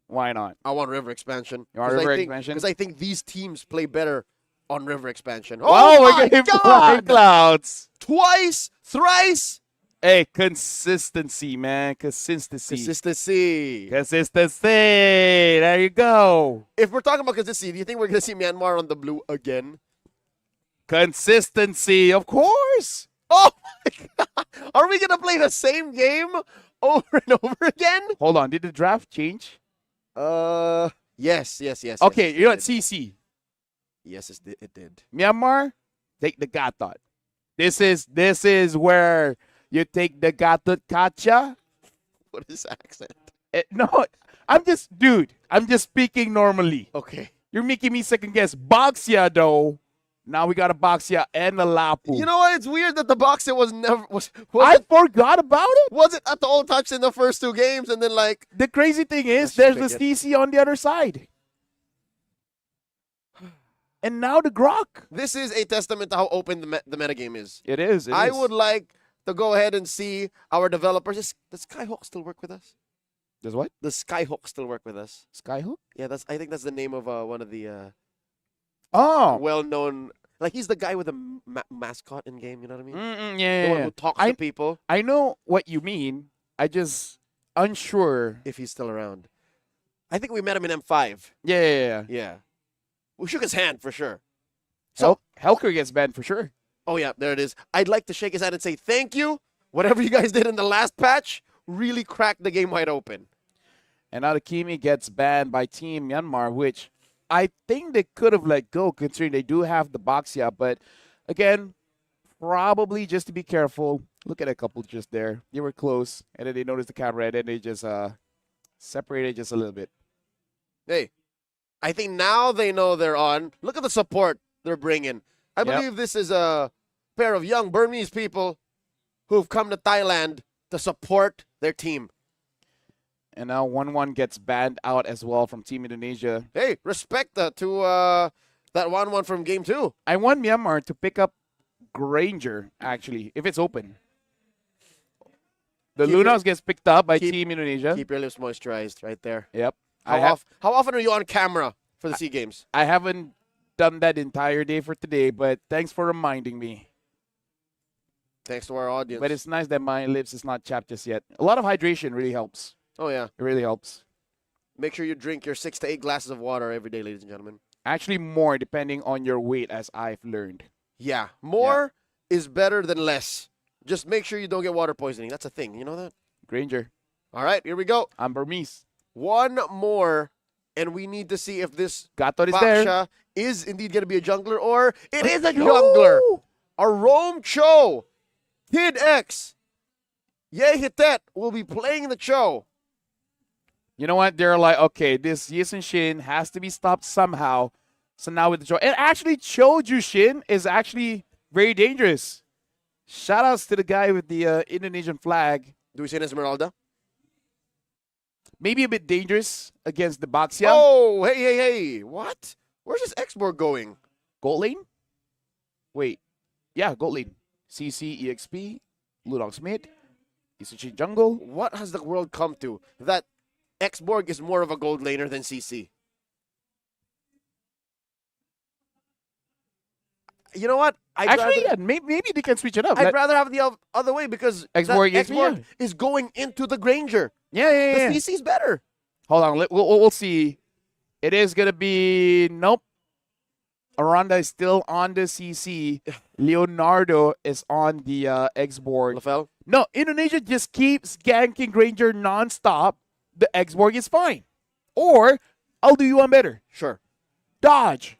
Why not? I want river expansion. You want river expansion? Because I think these teams play better on river expansion. Oh, we're my getting God! flying clouds. Twice, thrice. Hey, consistency, man. Consistency. Consistency. There you go. If we're talking about consistency, do you think we're going to see Myanmar on the blue again? Consistency, of course. Oh, my God. Are we going to play the same game over and over again? Hold on. Did the draft change? Yes. Okay, yes, you're at it CC. Yes, it did. Myanmar, take the gatot. This is where you take the gatot kacha. What is accent? No, I'm just speaking normally. Okay. You're making me second guess. Boxia, though. Now we got a Boxia and a Lapu. You know what? It's weird that the Boxer was never... I forgot about it. Was it at all touched in the first two games and then like... The crazy thing is there's the CC on the other side. And now the Grok. This is a testament to how open the metagame is. It is. I would like to go ahead and see our developers. Does Skyhawk still work with us? Does what? Does Skyhawk still work with us? Skyhook? Yeah, I think that's the name of one of the well-known... Like, he's the guy with a mascot in game, you know what I mean? Yeah. The one who talks to people. I know what you mean. I just unsure if he's still around. I think we met him in M5. Yeah. We shook his hand for sure. So Helker gets banned for sure. Oh, yeah, there it is. I'd like to shake his hand and say thank you. Whatever you guys did in the last patch really cracked the game wide open. And now the Kimi gets banned by Team Myanmar, which I think they could have let go considering they do have the Boxia. But again, probably just to be careful. Look at a couple just there. They were close, and then they noticed the camera, and then they just separated just a little bit. Hey, I think now they know they're on. Look at the support they're bringing. I believe this is a pair of young Burmese people who've come to Thailand to support their team. And now 1-1 gets banned out as well from Team Indonesia. Hey, respect to that 1-1 from Game 2. I want Myanmar to pick up Granger, actually, if it's open. The Lunas gets picked up by Team Indonesia. Keep your lips moisturized right there. Yep. How often are you on camera for the SEA Games? I haven't done that entire day for today, but thanks for reminding me. Thanks to our audience. But it's nice that my lips is not chapped just yet. A lot of hydration really helps. Oh, yeah. It really helps. Make sure you drink your 6 to 8 glasses of water every day, ladies and gentlemen. Actually, more depending on your weight, as I've learned. Yeah, more is better than less. Just make sure you don't get water poisoning. That's a thing. You know that? Granger. All right, here we go. I'm Burmese. One more, and we need to see if this Gator is there. Baksha is indeed going to be a jungler, or it is a jungler. A Rome Cho. Kid X. Yehitet will be playing the Cho. You know what? They're like, okay, this Yisun Shin has to be stopped somehow. So now with the Cho. And actually, Cho Jushin is actually very dangerous. Shout outs to the guy with the Indonesian flag. Do we say Esmeralda? Maybe a bit dangerous against the Baxia. Oh, hey. What? Where's this X-Borg going? Gold lane? Wait. Yeah, gold lane. CC, EXP, Ludog Smith, Isuchi Jungle. What has the world come to? That X-Borg is more of a gold laner than CC. You know what? Maybe they can switch it up. I'd rather have the other way because X-Borg is going into the Granger. Yeah. The CC's better. Hold on. We'll see. It is going to be... Nope. Aranda is still on the CC. Leonardo is on the X-Borg. LaFell? No, Indonesia just keeps ganking Granger nonstop. The X-Borg is fine. Or, I'll do you one better. Sure. Dodge.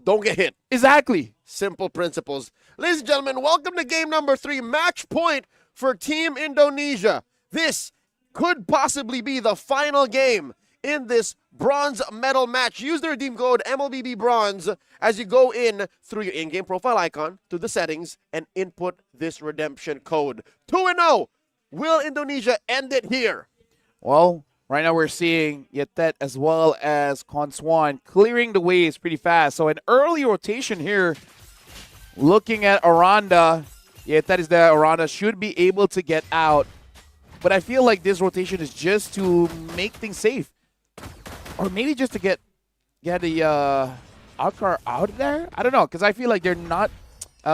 Don't get hit. Exactly. Simple principles. Ladies and gentlemen, welcome to game number 3. Match point for Team Indonesia. This could possibly be the final game in this bronze medal match. Use the redeem code MLBB Bronze as you go in through your in-game profile icon to the settings and input this redemption code. 2-0. Will Indonesia end it here? Well, right now we're seeing Yetet as well as Conswan clearing the waves pretty fast. So an early rotation here. Looking at Aranda. Yetet is there. Aranda should be able to get out. But I feel like this rotation is just to make things safe. Or maybe just to get the Alcar out there? I don't know, because I feel like they're not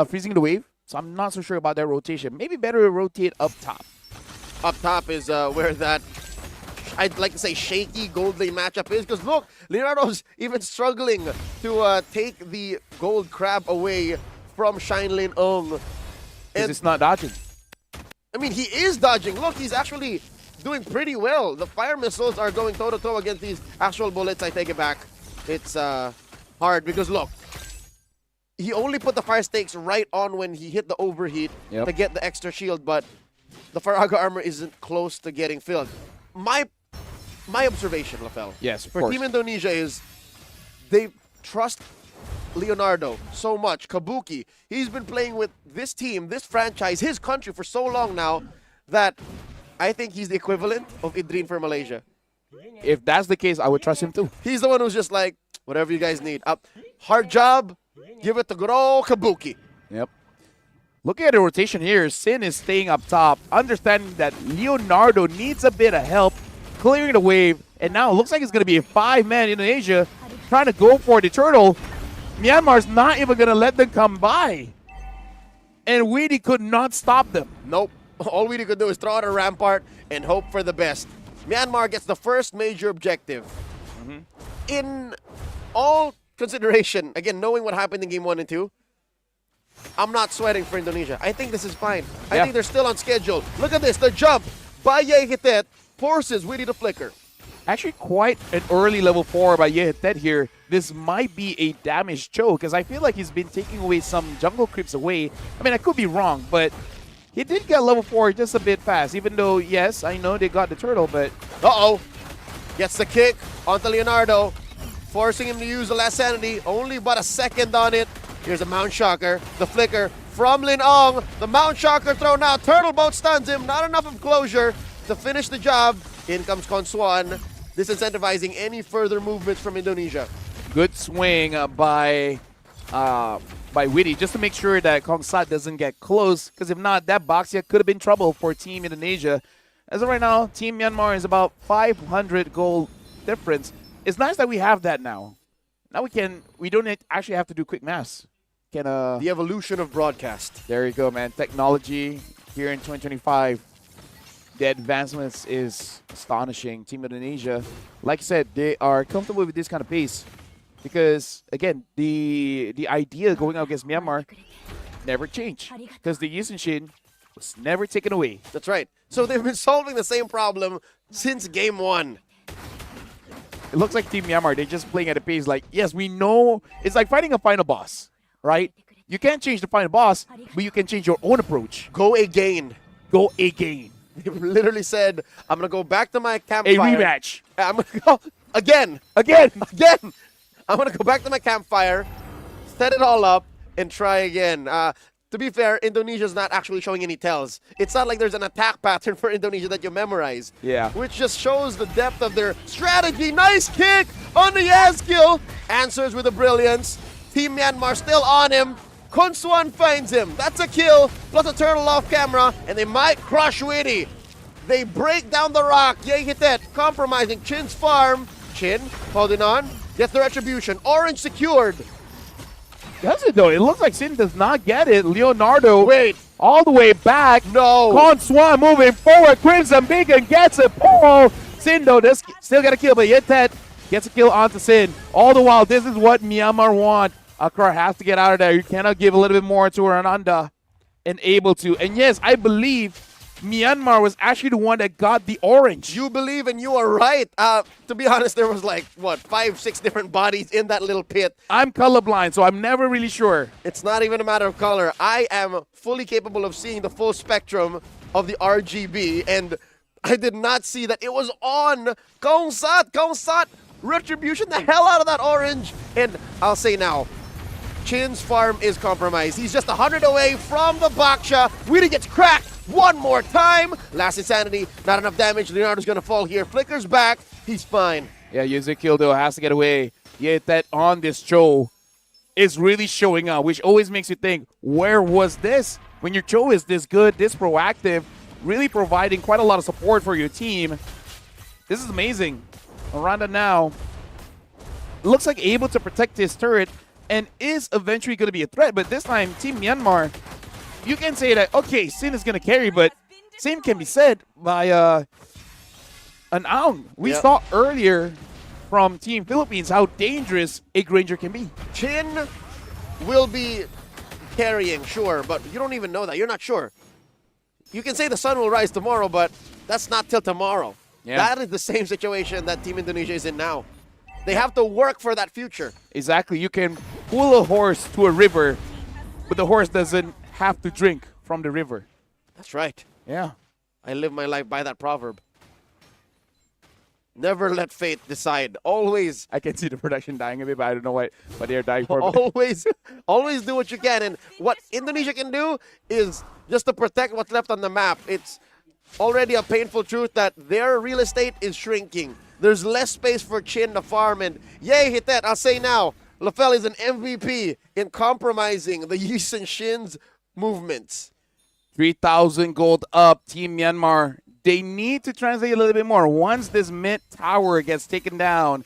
freezing the wave. So I'm not so sure about that rotation. Maybe better to rotate up top. Up top is where that, I'd like to say, shaky gold lane matchup is. Because look, Leonardo's even struggling to take the gold crab away from Shine Lin Ong. Because it's not dodging. I mean, he is dodging. Look, he's actually doing pretty well. The fire missiles are going toe-to-toe against these actual bullets. I take it back. It's hard because, look, he only put the fire stakes right on when he hit the overheat to get the extra shield, but the Faraga armor isn't close to getting filled. My observation, LaFell, yes, for Team Indonesia is they trust Leonardo so much. Kabuki, he's been playing with this team, this franchise, his country for so long now that I think he's the equivalent of Idrin for Malaysia. If that's the case, I would trust him too. He's the one who's just like, whatever you guys need. Hard job, give it to good old Kabuki. Yep. Looking at the rotation here, Sin is staying up top, understanding that Leonardo needs a bit of help clearing the wave, and now it looks like it's going to be a 5-man Indonesia trying to go for the turtle. Myanmar's not even going to let them come by. And Weedy could not stop them. Nope. All Weedy could do is throw out a rampart and hope for the best. Myanmar gets the first major objective. In all consideration, again, knowing what happened in game 1 and 2, I'm not sweating for Indonesia. I think this is fine. I think they're still on schedule. Look at this. The jump by Yehitet forces Weedy to flicker. Actually, quite an early level 4 by Yehitet here. This might be a damaged Cho because I feel like he's been taking away some jungle creeps away. I mean, I could be wrong, but he did get level 4 just a bit fast, even though, yes, I know they got the turtle, but... Uh-oh. Gets the kick onto Leonardo, forcing him to use the last sanity. Only about a second on it. Here's a Mount Shocker. The flicker from Lin Ong. The Mount Shocker thrown out. Turtle boat stuns him. Not enough of closure to finish the job. In comes Conswan, disincentivizing any further movements from Indonesia. Good swing by Witty, just to make sure that Kongsat doesn't get close, because if not, that Baxia could have been trouble for Team Indonesia. As of right now, Team Myanmar is about 500 goal difference. It's nice that we have that now. Now we don't actually have to do quick maths. The evolution of broadcast. There you go, man. Technology here in 2025. The advancements is astonishing. Team Indonesia, like I said, they are comfortable with this kind of pace. Because, again, the idea going out against Myanmar, never changed because the Yusun Shin was never taken away. That's right. So they've been solving the same problem since game 1. It looks like Team Myanmar, they're just playing at a pace like, yes, we know. It's like fighting a final boss, right? You can't change the final boss, but you can change your own approach. Go again. Go again. They literally said, I'm going to go back to my campfire. A rematch. I'm going to go again. Again. Again. I'm going to go back to my campfire, set it all up, and try again. To be fair, Indonesia's not actually showing any tells. It's not like there's an attack pattern for Indonesia that you memorize. Yeah. Which just shows the depth of their strategy. Nice kick on the Yaz kill. Answers with a brilliance. Team Myanmar still on him. Kun Swan finds him. That's a kill, plus a turtle off camera, and they might crush Witty. They break down the rock. Yay hit that, compromising Chin's farm. Chin holding on. Gets the retribution. Orange secured. Does it though? It looks like Sin does not get it. Leonardo, wait, all the way back. No. Con Swan moving forward. Crimson Beacon gets it. Paul. Sin though, does still got a kill, but Yetet gets a kill onto Sin. All the while, this is what Myanmar want. Akrar has to get out of there. You cannot give a little bit more to Ananda and able to. And yes, I believe Myanmar was actually the one that got the orange. You believe and you are right. To be honest, there was like, what, 5-6 different bodies in that little pit. I'm colorblind, so I'm never really sure. It's not even a matter of color. I am fully capable of seeing the full spectrum of the RGB, and I did not see that it was on. Kongsat, retribution the hell out of that orange. And I'll say now, Chin's farm is compromised. He's just 100 away from the Baksha. Really gets cracked one more time. Last insanity, not enough damage. Leonardo's gonna fall here. Flickers back. He's fine. Yeah, Yuzukil though has to get away. Yet that on this show is really showing up, which always makes you think, where was this? When your show is this good, this proactive, really providing quite a lot of support for your team. This is amazing. Aranda now looks like able to protect his turret and is eventually going to be a threat, but this time, Team Myanmar, you can say that, okay, Sin is going to carry, but same can be said by an Aung. We saw earlier from Team Philippines how dangerous a Granger can be. Chin will be carrying, sure, but you don't even know that. You're not sure. You can say the sun will rise tomorrow, but that's not till tomorrow. Yeah. That is the same situation that Team Indonesia is in now. They have to work for that future. Exactly. You can pull a horse to a river, but the horse doesn't have to drink from the river. That's right. Yeah. I live my life by that proverb. Never let fate decide. Always. I can see the production dying a bit, but I don't know what they're dying for. Always do what you can. And what Indonesia can do is just to protect what's left on the map. It's already a painful truth that their real estate is shrinking. There's less space for Chin to farm, and yay, hit that. I'll say now, Lafell is an MVP in compromising the Yusun Shin's movements. 3,000 gold up, Team Myanmar. They need to translate a little bit more. Once this mid tower gets taken down,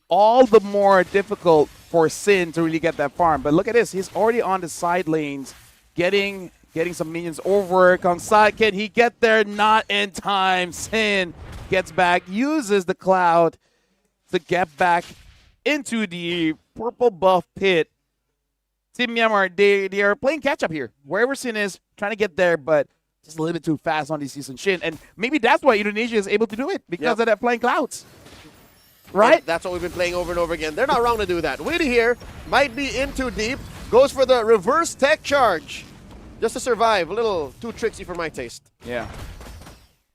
all the more difficult for Sin to really get that farm. But look at this. He's already on the side lanes, getting some minions over. Kongsat, can he get there? Not in time. Sin gets back, uses the cloud to get back into the purple buff pit. Team Myanmar, they are playing catch-up here. Wherever Sin is, trying to get there, but just a little bit too fast on this season Shin. And maybe that's why Indonesia is able to do it, because of that flying clouds. Right? And that's what we've been playing over and over again. They're not wrong to do that. Witty here might be in too deep. Goes for the reverse tech charge. Just to survive. A little too tricksy for my taste. Yeah.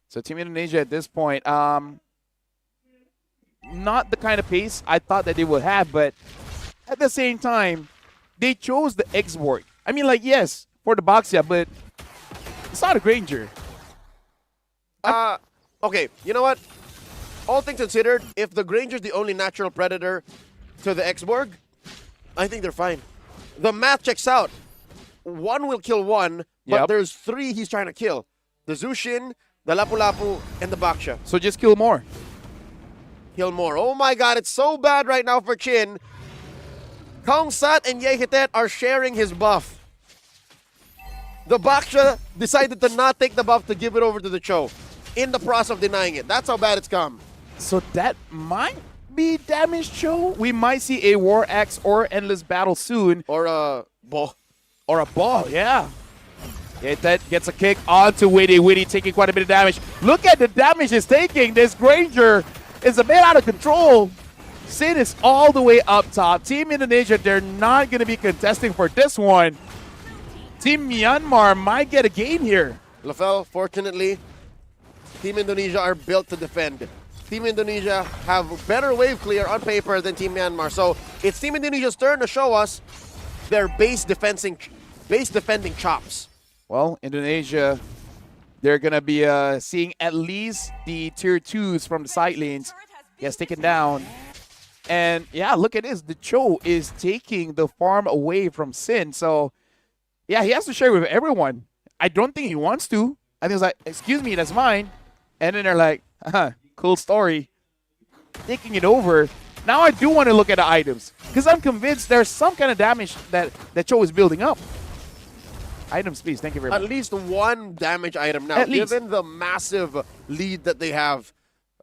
So Team Indonesia at this point, not the kind of pace I thought that they would have, but at the same time, they chose the X-Borg. I mean, like, yes, for the Baxia, but it's not a Granger. Okay, you know what? All things considered, if the Granger's the only natural predator to the X-Borg, I think they're fine. The math checks out. One will kill one, but there's 3 he's trying to kill. The Zushin, the Lapu-Lapu, and the Baksha. So just kill more. Kill more. Oh my god, it's so bad right now for Chin. Kongsat and Yehitet are sharing his buff. The Baksha decided to not take the buff to give it over to the Cho in the process of denying it. That's how bad it's come. So that might be damaged Cho. We might see a War Axe or Endless Battle soon. Or Or a ball, yeah. That gets a kick onto Witty. Witty taking quite a bit of damage. Look at the damage it's taking. This Granger is a bit out of control. Sin is all the way up top. Team Indonesia, they're not going to be contesting for this one. Team Myanmar might get a game here. LaFell, fortunately, Team Indonesia are built to defend. Team Indonesia have better wave clear on paper than Team Myanmar. So it's Team Indonesia's turn to show us their base defending chops. Well, Indonesia, they're going to be seeing at least the tier 2s from the side lanes. Gets taken down. And yeah, look at this. The Cho is taking the farm away from Sin. So yeah, he has to share with everyone. I don't think he wants to. I think it's like, excuse me, that's mine. And then they're like, cool story. Taking it over. Now I do want to look at the items. Because I'm convinced there's some kind of damage that Cho is building up. Items, please. Thank you very much. At least one damage item now. Given the massive lead that they have.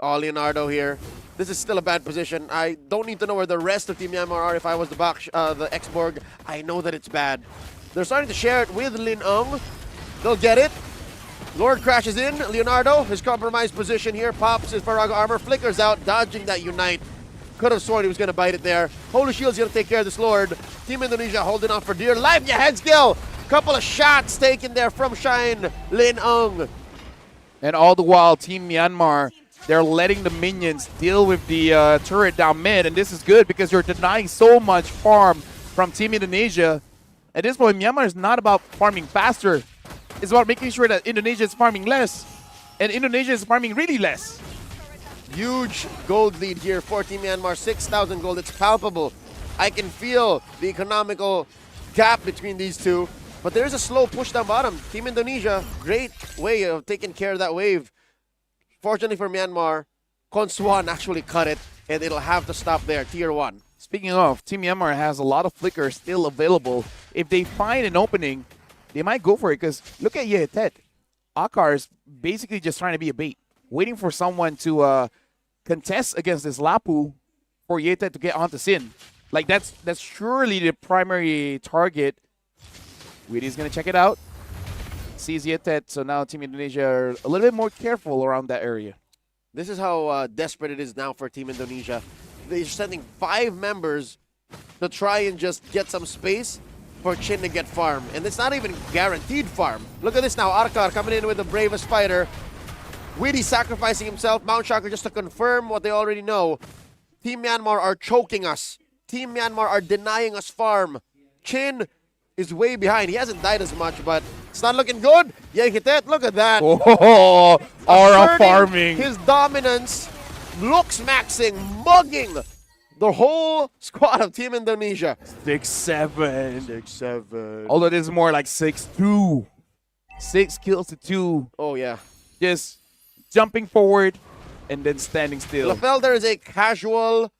Leonardo here. This is still a bad position. I don't need to know where the rest of Team Myanmar are. If I was the X-Borg, I know that it's bad. They're starting to share it with Lin Ung. They'll get it. Lord crashes in. Leonardo, his compromised position here, pops his Faraga armor, flickers out, dodging that Unite. Could have sworn he was going to bite it there. Holy Shield's going to take care of this Lord. Team Indonesia holding on for dear life. Yeah, head skill. Couple of shots taken there from Shine Lin Ung. And all the while, Team Myanmar, they're letting the minions deal with the turret down mid. And this is good because you're denying so much farm from Team Indonesia. At this point, Myanmar is not about farming faster. It's about making sure that Indonesia is farming less. And Indonesia is farming really less. Huge gold lead here for Team Myanmar. 6,000 gold. It's palpable. I can feel the economical gap between these two. But there's a slow push down bottom. Team Indonesia, great way of taking care of that wave. Fortunately for Myanmar, Konswan actually cut it, and it'll have to stop there, tier 1. Speaking of, Team Myanmar has a lot of flickers still available. If they find an opening, they might go for it, because look at Yetet. Akar is basically just trying to be a bait, waiting for someone to contest against this Lapu for Yetet to get onto Sin. Like, that's surely the primary target. Witty's going to check it out. Sees Yetet, so now Team Indonesia are a little bit more careful around that area. This is how desperate it is now for Team Indonesia. They're sending 5 members to try and just get some space for Chin to get farm. And it's not even guaranteed farm. Look at this now. Arkar coming in with the bravest fighter. Witty sacrificing himself. Mount Shocker just to confirm what they already know. Team Myanmar are choking us. Team Myanmar are denying us farm. Chin is way behind. He hasn't died as much, but it's not looking good. Yeah, hit that. Look at that. Oh, Aura farming. His dominance, looks maxing, mugging the whole squad of Team Indonesia. 6-7. 6-7. Although this is more like 6-2. 6 kills to 2. Oh, yeah. Just jumping forward and then standing still. LaFell, there is a casual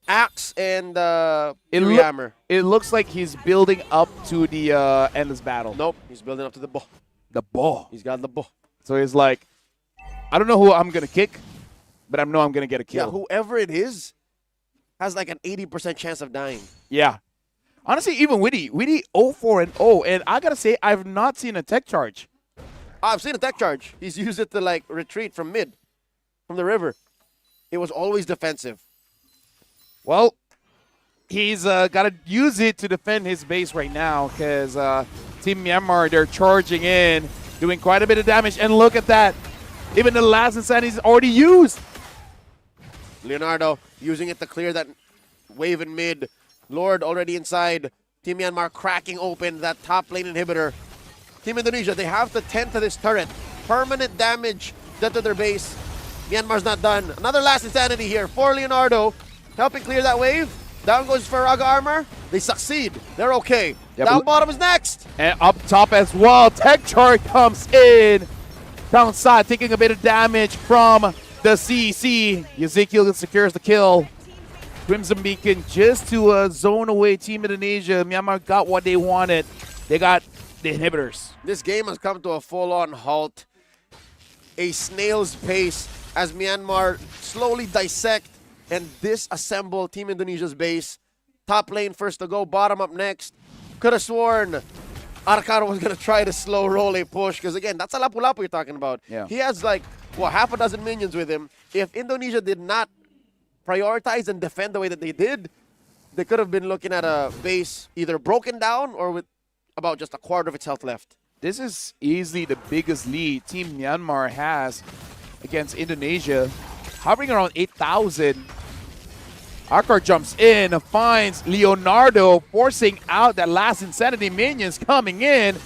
axe and hammer. It looks like he's building up to the endless battle. Nope, he's building up to the bow. The bow. He's got the bow. So he's like, I don't know who I'm going to kick, but I know I'm going to get a kill. Yeah, whoever it is has like an 80% chance of dying. Yeah. Honestly, even Witty 0-4-0. And I got to say, I've not seen a tech charge. I've seen a tech charge. He's used it to like retreat from mid, from the river. It was always defensive. Well, he's got to use it to defend his base right now because Team Myanmar, they're charging in, doing quite a bit of damage. And look at that. Even the last insanity is already used. Leonardo using it to clear that wave in mid. Lord already inside. Team Myanmar cracking open that top lane inhibitor. Team Indonesia, they have to tend to this turret. Permanent damage done to their base. Myanmar's not done. Another last insanity here for Leonardo. Helping clear that wave. Down goes Faraga armor. They succeed. They're okay. Yeah, down bottom is next. And up top as well. Tech charge comes in. Downside taking a bit of damage from the CEC. Ezekiel secures the kill. Crimson Beacon just to zone away Team Indonesia. Myanmar got what they wanted. They got the inhibitors. This game has come to a full-on halt. A snail's pace as Myanmar slowly dissect and disassemble Team Indonesia's base. Top lane first to go, bottom up next. Could have sworn Arcaro was going to try to slow roll a push because, again, that's a lapu-lapu you're talking about. Yeah. He has, like, half a dozen minions with him. If Indonesia did not prioritize and defend the way that they did, they could have been looking at a base either broken down or with about just a quarter of its health left. This is easily the biggest lead Team Myanmar has against Indonesia, hovering around 8,000. Akar jumps in, finds Leonardo, forcing out that last Insanity minions coming in.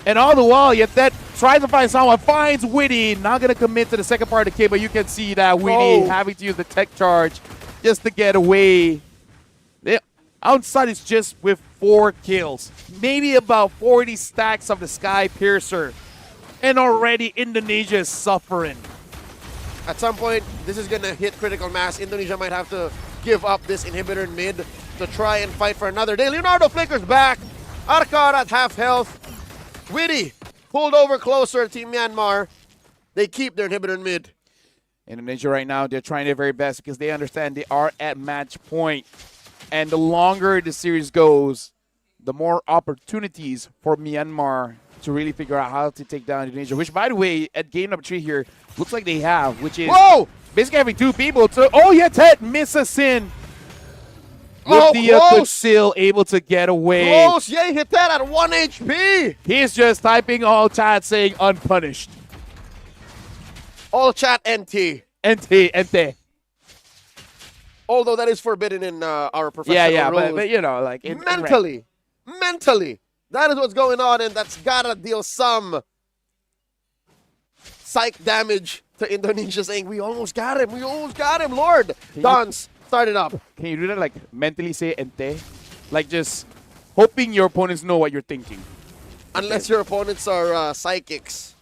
And all the while, Yetet tries to find someone, finds Witty, not going to commit to the second part of the K, but you can see that Witty having to use the tech charge just to get away. Outside is just with 4 kills, maybe about 40 stacks of the Sky Piercer. And already Indonesia is suffering. At some point, this is going to hit critical mass. Indonesia might have to give up this inhibitor in mid to try and fight for another day. Leonardo flickers back. Arcar at half health. Witty pulled over closer. Team Myanmar, they keep their inhibitor in mid. Indonesia right now, they're trying their very best because they understand they are at match point. And the longer the series goes, the more opportunities for Myanmar to really figure out how to take down Indonesia, which, by the way, at game number 3 here, looks like they have, which is basically having 2 people. Ted misses in. With the Kutsil able to get away. Close, yeah, hit that at 1 HP. He's just typing all chat saying unpunished. All chat NT. NT. Although that is forbidden in our professional rules. But you know, like mentally, that is what's going on, and that's gotta deal some psych damage to Indonesia, saying we almost got him, Lord. Dons, start it up. Can you do that, like mentally say ente? Like just hoping your opponents know what you're thinking. Unless your opponents are psychics.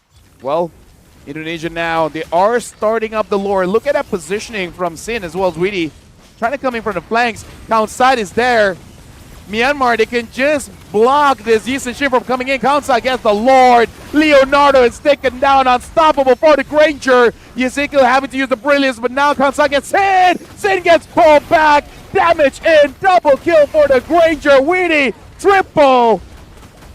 Well, Indonesia now, they are starting up the lore. Look at that positioning from Sin as well as Witty. Trying to come in from the flanks. Downside is there. Myanmar, they can just block this Yisun Shin from coming in. Downside gets the Lord. Leonardo is taken down, unstoppable for the Granger. Yasuko having to use the Brilliance, but now Downside gets hit. Sin gets pulled back. Damage in. Double kill for the Granger. Witty, triple.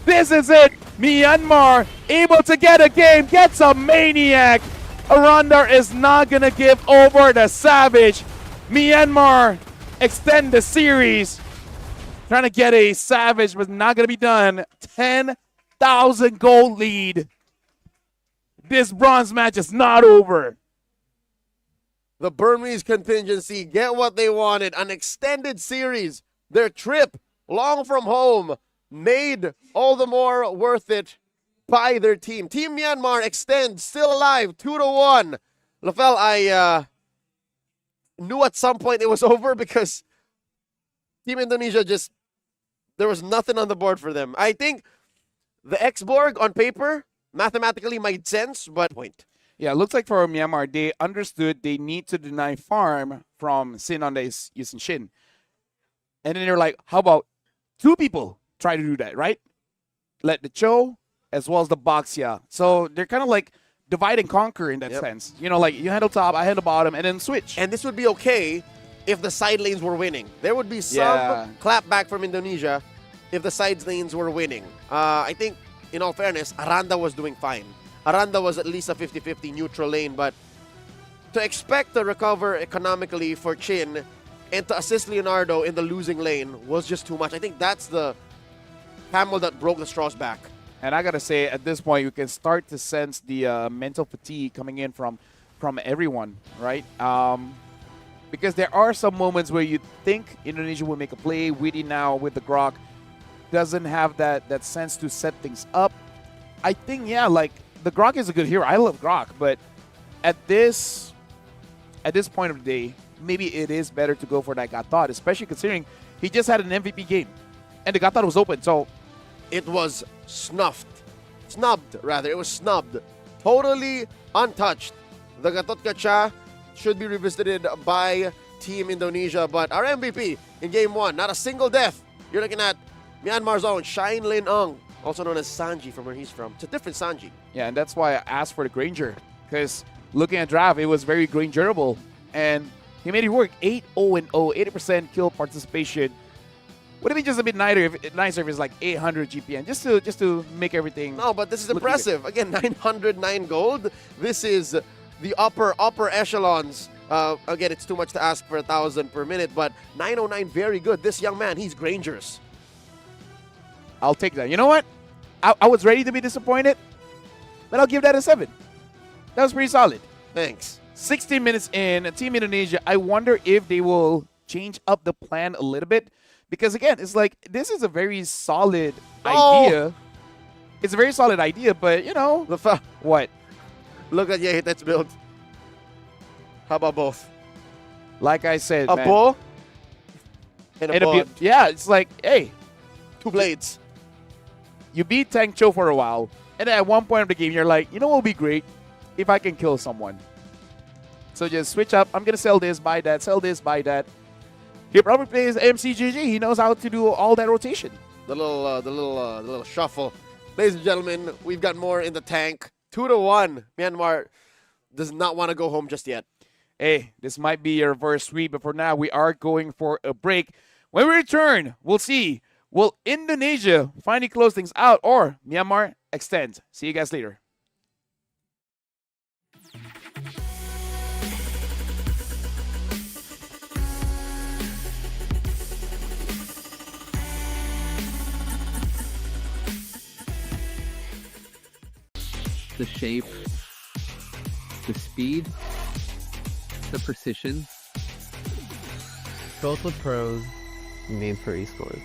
This is it. Myanmar able to get a game. Gets a Maniac. Aranda is not going to give over the Savage. Myanmar extend the series. Trying to get a Savage, but not going to be done. 10,000 gold lead. This bronze match is not over. The Burmese contingency get what they wanted. An extended series. Their trip long from home made all the more worth it by their team. Team Myanmar extends, still alive, 2-1. LaFell, I knew at some point it was over because Team Indonesia just, there was nothing on the board for them. I think the X-Borg on paper mathematically made sense, but point. Yeah, it looks like for Myanmar, they understood they need to deny farm from Sin on the Yisun Shin. And then they're like, how about 2 people try to do that, right? Let the Cho as well as the Boxia. So they're kind of like divide and conquer in that sense. You know, like you handle top, I handle bottom, and then switch. And this would be okay if the side lanes were winning. There would be some clapback from Indonesia if the side lanes were winning. I think, in all fairness, Aranda was doing fine. Aranda was at least a 50-50 neutral lane, but to expect to recover economically for Chin and to assist Leonardo in the losing lane was just too much. I think that's the camel that broke the straw's back. And I gotta say, at this point, you can start to sense the mental fatigue coming in from everyone, right? Because there are some moments where you think Indonesia will make a play. Witty now with the Grok doesn't have that sense to set things up. I think, yeah, like the Grok is a good hero. I love Grok, but at this point of the day, maybe it is better to go for that Gatot, especially considering he just had an MVP game and the Gatot was open. So it was snubbed. It was snubbed. Totally untouched. The Gatot Kacha should be revisited by Team Indonesia, but our MVP in Game 1, not a single death. You're looking at Myanmar's own Shine Lin Ung, also known as Sanji from where he's from. It's a different Sanji. Yeah, and that's why I asked for the Granger, because looking at draft, it was very Grangerable, and he made it work. 8-0-0, 80% kill participation. Would it be just a bit nicer if it's like 800 GPM, just to make everything? No, but this is impressive. Again, 909 gold. This is the upper echelons. Again, it's too much to ask for 1,000 per minute, but 909, very good. This young man, he's Granger's. I'll take that. You know what? I was ready to be disappointed, but I'll give that a 7. That was pretty solid. Thanks. 16 minutes in, Team Indonesia, I wonder if they will change up the plan a little bit. Because, again, it's like, this is a very solid idea. It's a very solid idea, but, you know. What? Look at Yehit's build. How about both? Like I said, a man. bow and a bond. Yeah, it's like, hey. 2 blades. You beat Tang Cho for a while, and then at one point of the game, you're like, you know what would be great? If I can kill someone. So just switch up. I'm going to sell this, buy that, sell this, buy that. He probably plays MCGG. He knows how to do all that rotation. The little shuffle. Ladies and gentlemen, we've got more in the tank. 2-1. Myanmar does not want to go home just yet. Hey, this might be a reverse sweep, but for now, we are going for a break. When we return, we'll see. Will Indonesia finally close things out or Myanmar extend? See you guys later. The shape, the speed, the precision. Both with pros, made for esports.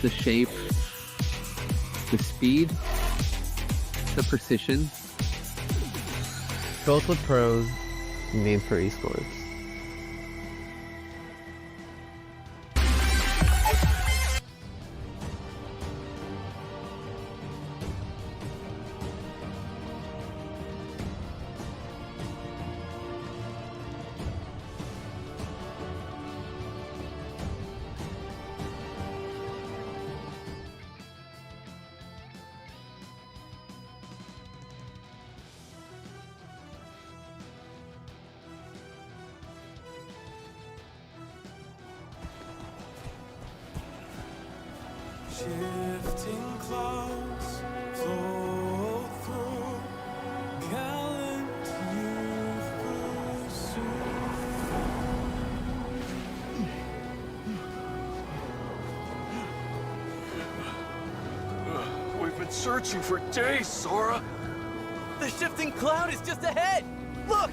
The shape, the speed, the precision. Both with pros, made for esports. Shifting clouds flow through, gallant youth pursue. We've been searching for days, Sora. The shifting cloud is just ahead! Look!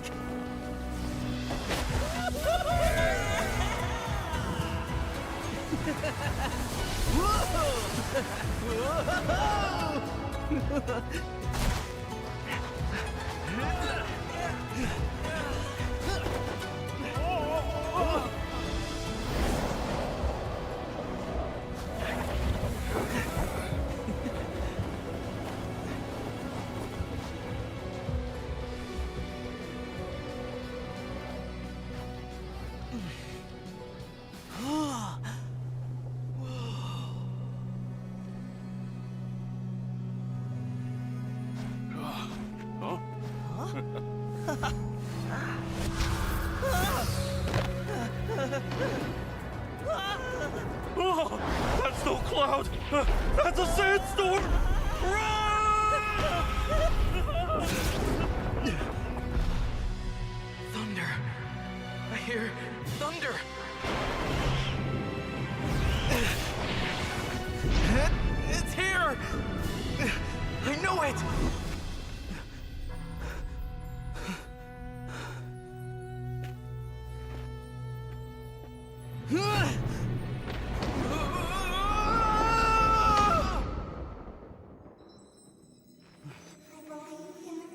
Oh, that's no cloud! That's a sandstorm! Thunder. I hear thunder. It's here! I know it! I believe in the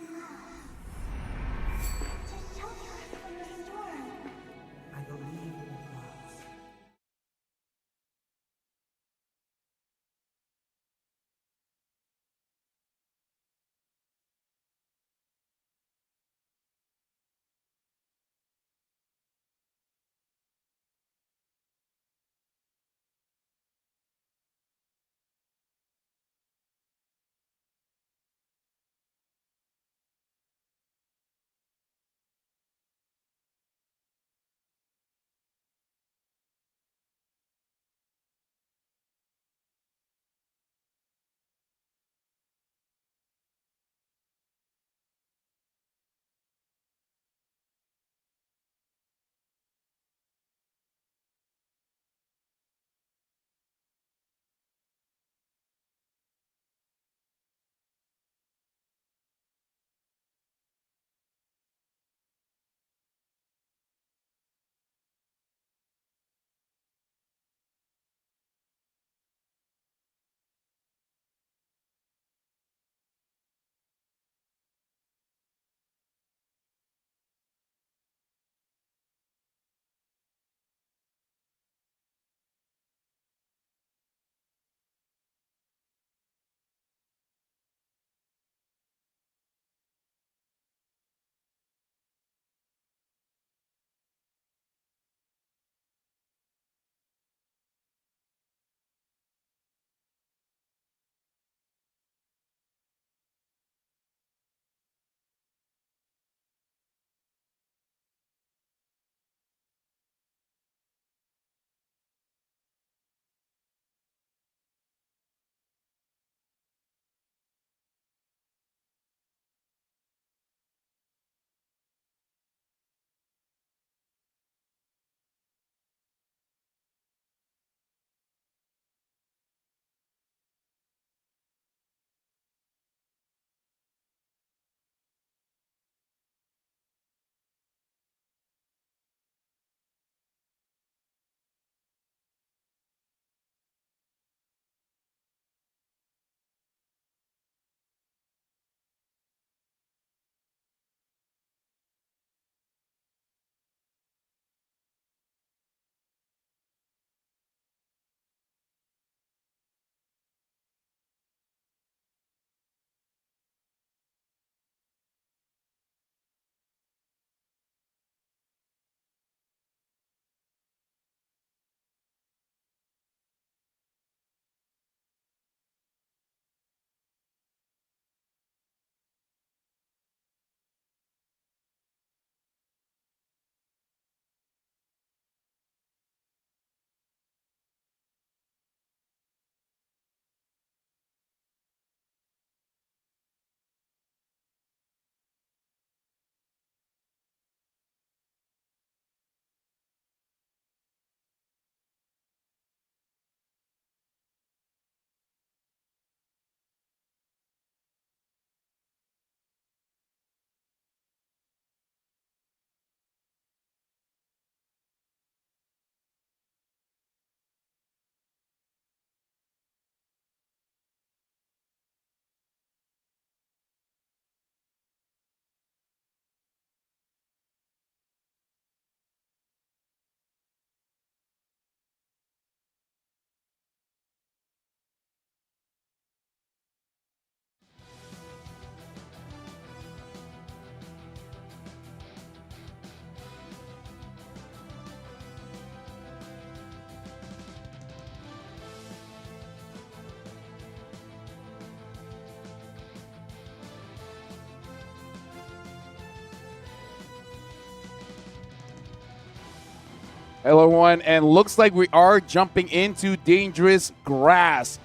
Hello, everyone, and looks like we are jumping into dangerous grass.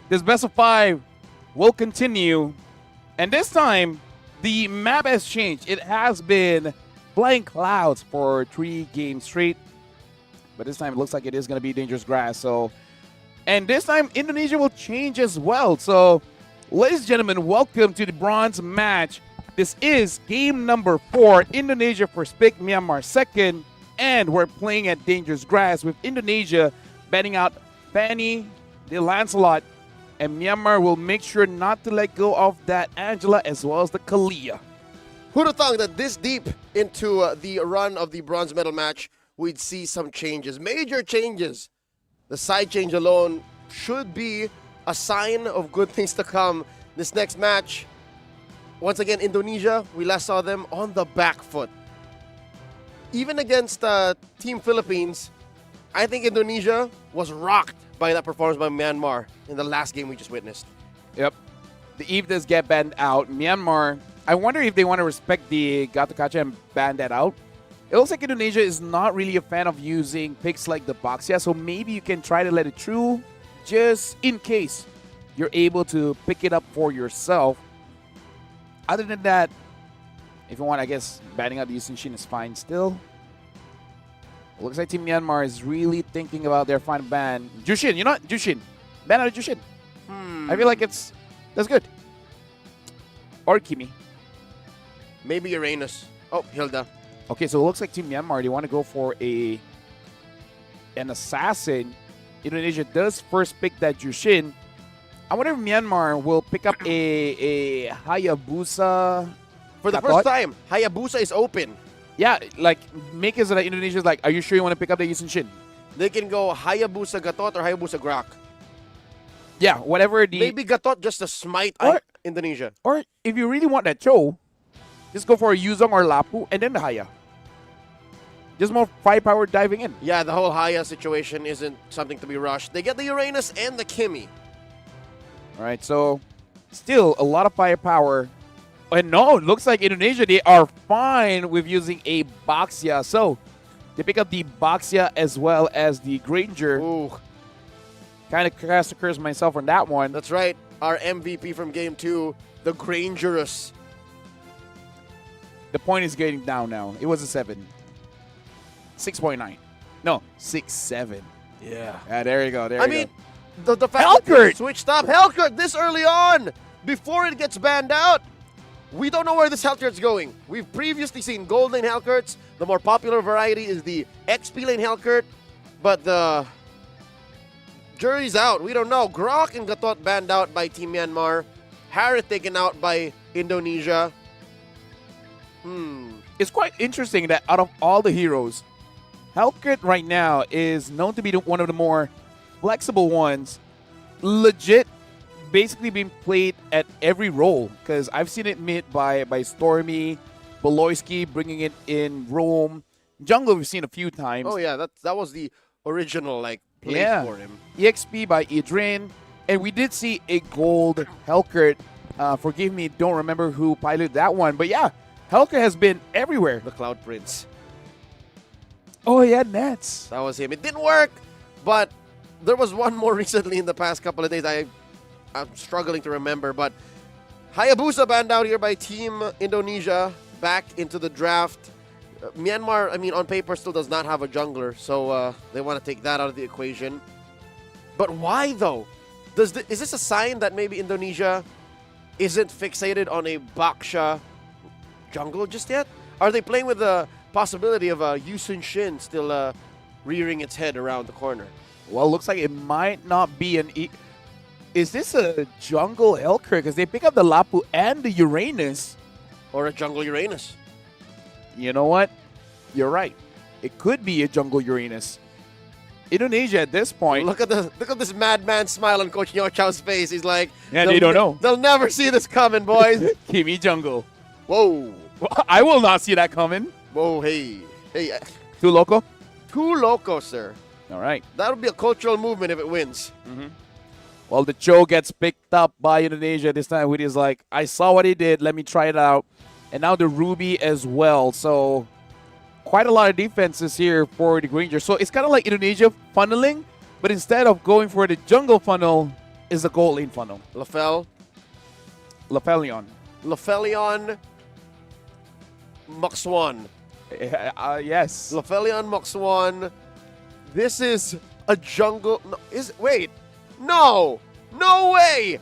This best of 5 will continue, and this time the map has changed. It has been flying clouds for 3 games straight, but this time it looks like it is going to be dangerous grass. So, and this time Indonesia will change as well. So, ladies and gentlemen, welcome to the bronze match. This is game number 4. Indonesia first pick, Myanmar second. And we're playing at dangerous grass with Indonesia batting out Fanny, the Lancelot, and Myanmar will make sure not to let go of that Angela as well as the Kalia. Who'd have thought that this deep into the run of the bronze medal match, we'd see some changes, major changes. The side change alone should be a sign of good things to come. This next match, once again, Indonesia, we last saw them on the back foot. Even against Team Philippines, I think Indonesia was rocked by that performance by Myanmar in the last game we just witnessed. Yep. The Eve does get banned out. Myanmar, I wonder if they want to respect the Gato Kaca and ban that out. It looks like Indonesia is not really a fan of using picks like the Boxia, so maybe you can try to let it through just in case you're able to pick it up for yourself. Other than that, if you want, I guess, banning out the Yusin Shin is fine still. It looks like Team Myanmar is really thinking about their final ban. Jushin, you know what? Jushin. Ban out of Jushin. I feel like that's good. Or Kimi. Maybe Uranus. Oh, Hilda. Okay, so it looks like Team Myanmar, they want to go for an assassin. Indonesia does first pick that Jushin. I wonder if Myanmar will pick up a Hayabusa. For the first time, Hayabusa is open. Yeah, like, make it so that Indonesia's like, are you sure you want to pick up the Yusin Shin? They can go Hayabusa Gatot or Hayabusa Grak. Yeah, whatever the... Maybe Gatot just to smite Indonesia. Or if you really want that show, just go for a Yuzong or Lapu and then the Haya. Just more firepower diving in. Yeah, the whole Haya situation isn't something to be rushed. They get the Uranus and the Kimi. All right, so still a lot of firepower. And no, it looks like Indonesia, they are fine with using a Boxia. So they pick up the Boxia as well as the Granger. Ooh. Kind of cast a curse myself on that one. That's right. Our MVP from Game 2, the Grangerous. The point is getting down now. It was a 7. 6.9. No, 6.7. Yeah. There you go. I mean, the fact that they switched up Hellkurt this early on, before it gets banned out, we don't know where this Hellkurt's going. We've previously seen Gold Lane Hellkurts. The more popular variety is the XP Lane Hellkurt, but the jury's out. We don't know. Grok and Gatot banned out by Team Myanmar. Harith taken out by Indonesia. It's quite interesting that out of all the heroes, Hellkurt right now is known to be one of the more flexible ones. Legit, basically being played at every role, because I've seen it mid by Stormy, Beloyski bringing it in Rome. Jungle we've seen a few times. Oh yeah, that was the original play for him. EXP by Idrin, and we did see a gold Hellkurt. Forgive me, don't remember who piloted that one, but yeah, Hellkurt has been everywhere. The Cloud Prince. Oh yeah, Nets. That was him. It didn't work, but there was one more recently in the past couple of days. I'm struggling to remember, but Hayabusa banned out here by Team Indonesia back into the draft. Myanmar, I mean, on paper still does not have a jungler, so they want to take that out of the equation. But why, though? Is this a sign that maybe Indonesia isn't fixated on a Baksha jungle just yet? Are they playing with the possibility of Yusun Shin still rearing its head around the corner? Well, looks like it might not be an... Is this a jungle Hellkurt? Because they pick up the Lapu and the Uranus. Or a jungle Uranus. You know what? You're right. It could be a jungle Uranus. Indonesia at this point... Look at this madman smile on Coach Nyo Chow's face. He's like... Yeah, they don't know. They'll never see this coming, boys. Kimi jungle. Whoa. I will not see that coming. Whoa, hey. Hey. Too loco? Too loco, sir. All right. That would be a cultural movement if it wins. Well, the Cho gets picked up by Indonesia this time. Which is like, I saw what he did. Let me try it out. And now the Ruby as well. So quite a lot of defenses here for the Rangers. So it's kind of like Indonesia funneling, but instead of going for the jungle funnel, is the gold lane funnel. Lafelion. Lafelion Moxwan. Yes. Lafelion Moxwan. This is a jungle. No, wait. No. No way.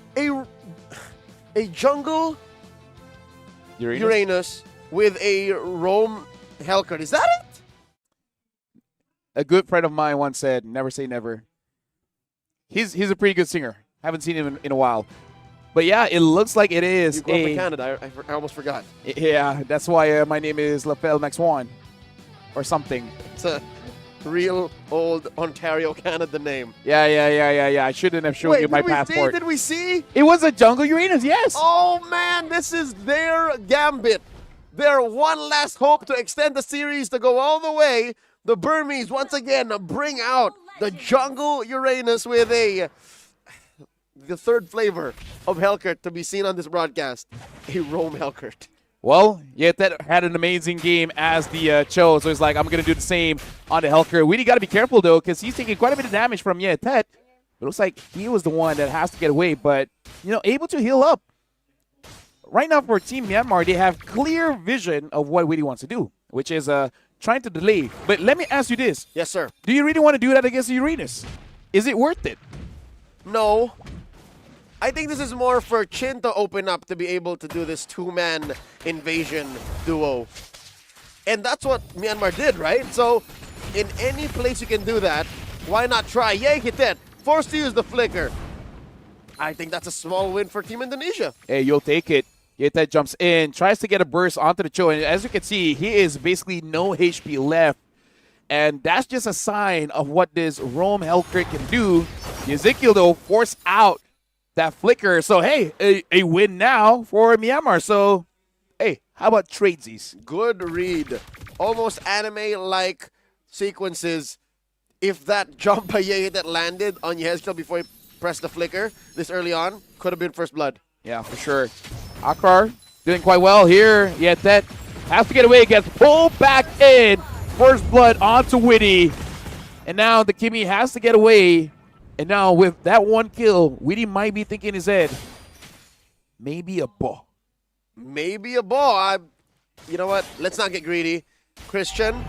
A jungle Uranus with a Roam Hellcurt. Is that it? A good friend of mine once said, "Never say never." He's a pretty good singer. Haven't seen him in a while. But yeah, it looks like it is. You grew up in Canada. I almost forgot. Yeah, that's why my name is Lafel Max One, or something. It's a real old Ontario, Canada name. Yeah. I shouldn't have shown you my passport. Did we see? It was a jungle Uranus, yes. Oh man, this is their gambit. Their one last hope to extend the series to go all the way. The Burmese once again bring out the jungle Uranus with the third flavor of Hellcurt to be seen on this broadcast, a Roam Hellcurt. Well, yeah, that had an amazing game as the Cho, so it's like, I'm going to do the same on the Hellcurt. We got to be careful, though, because he's taking quite a bit of damage from Yetet. It looks like he was the one that has to get away, but, able to heal up. Right now for Team Myanmar, they have clear vision of what Witty wants to do, which is trying to delay. But let me ask you this. Yes, sir. Do you really want to do that against the Uranus? Is it worth it? No. I think this is more for Chin to open up to be able to do this two-man invasion duo. And that's what Myanmar did, right? So, in any place you can do that, why not try? Yay, Hitet, forced to use the flicker. I think that's a small win for Team Indonesia. Hey, you'll take it. Hitet jumps in, tries to get a burst onto the Cho, and as you can see, he is basically no HP left. And that's just a sign of what this Roam Hellcurt can do. Ezekiel, though, forced out that flicker. So, hey, a win now for Myanmar. So, hey, how about tradesies? Good read. Almost anime-like sequences. If that jump by Yeye that landed on Ezekiel before he pressed the flicker this early on, could have been first blood. Yeah, for sure. Akar doing quite well here. Yeah, that has to get away. Gets pulled back in. First blood onto Witty. And now the Kimmy has to get away. And now with that one kill, Witty might be thinking in his head, maybe a ball. Maybe a ball. You know what? Let's not get greedy. Christian,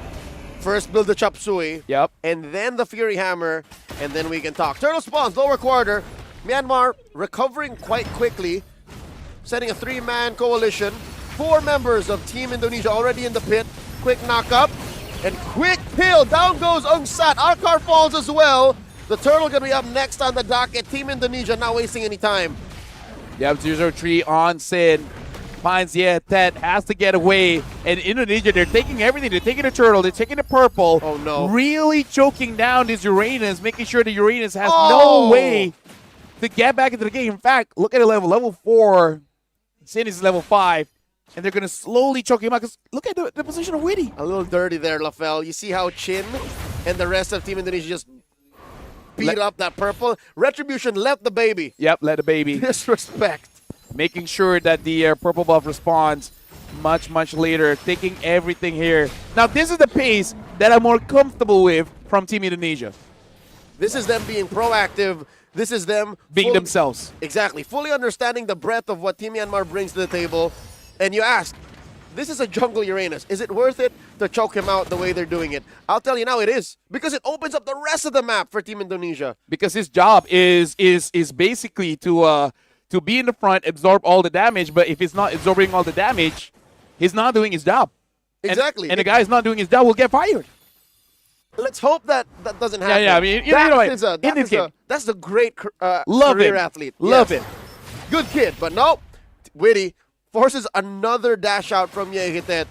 first build the Chop Suey. Yep. And then the Fury Hammer. And then we can talk. Turtle spawns, lower quarter. Myanmar recovering quite quickly. Setting a three-man coalition. 4 members of Team Indonesia already in the pit. Quick knock-up. And quick kill. Down goes Ungsat. Arkar falls as well. The Turtle going to be up next on the docket. Team Indonesia not wasting any time. Yep, 0-3 on Sin. Finds Yetet, has to get away. And Indonesia, they're taking everything. They're taking the Turtle. They're taking the Purple. Oh, no. Really choking down this Uranus, making sure the Uranus has no way to get back into the game. In fact, look at the level. Level 4. Sin is level 5. And they're going to slowly choke him out. Because look at the position of Witty. A little dirty there, Lafel. You see how Chin and the rest of Team Indonesia just beat up that Purple. Retribution left the baby. Yep, let the baby. Disrespect. Making sure that the Purple buff responds much, much later. Taking everything here. Now, this is the pace that I'm more comfortable with from Team Indonesia. This is them being proactive. This is them being themselves. Exactly. Fully understanding the breadth of what Team Myanmar brings to the table. And you ask, this is a jungle Uranus. Is it worth it to choke him out the way they're doing it? I'll tell you now it is. Because it opens up the rest of the map for Team Indonesia. Because his job is basically to be in the front, absorb all the damage. But if he's not absorbing all the damage, he's not doing his job. Exactly. And the guy who's not doing his job will get fired. Let's hope that doesn't happen. Yeah, I mean, you know what? That's a great Love career it. athlete. Love Yes. it. Good kid, but nope. Witty forces another dash out from Yehitet.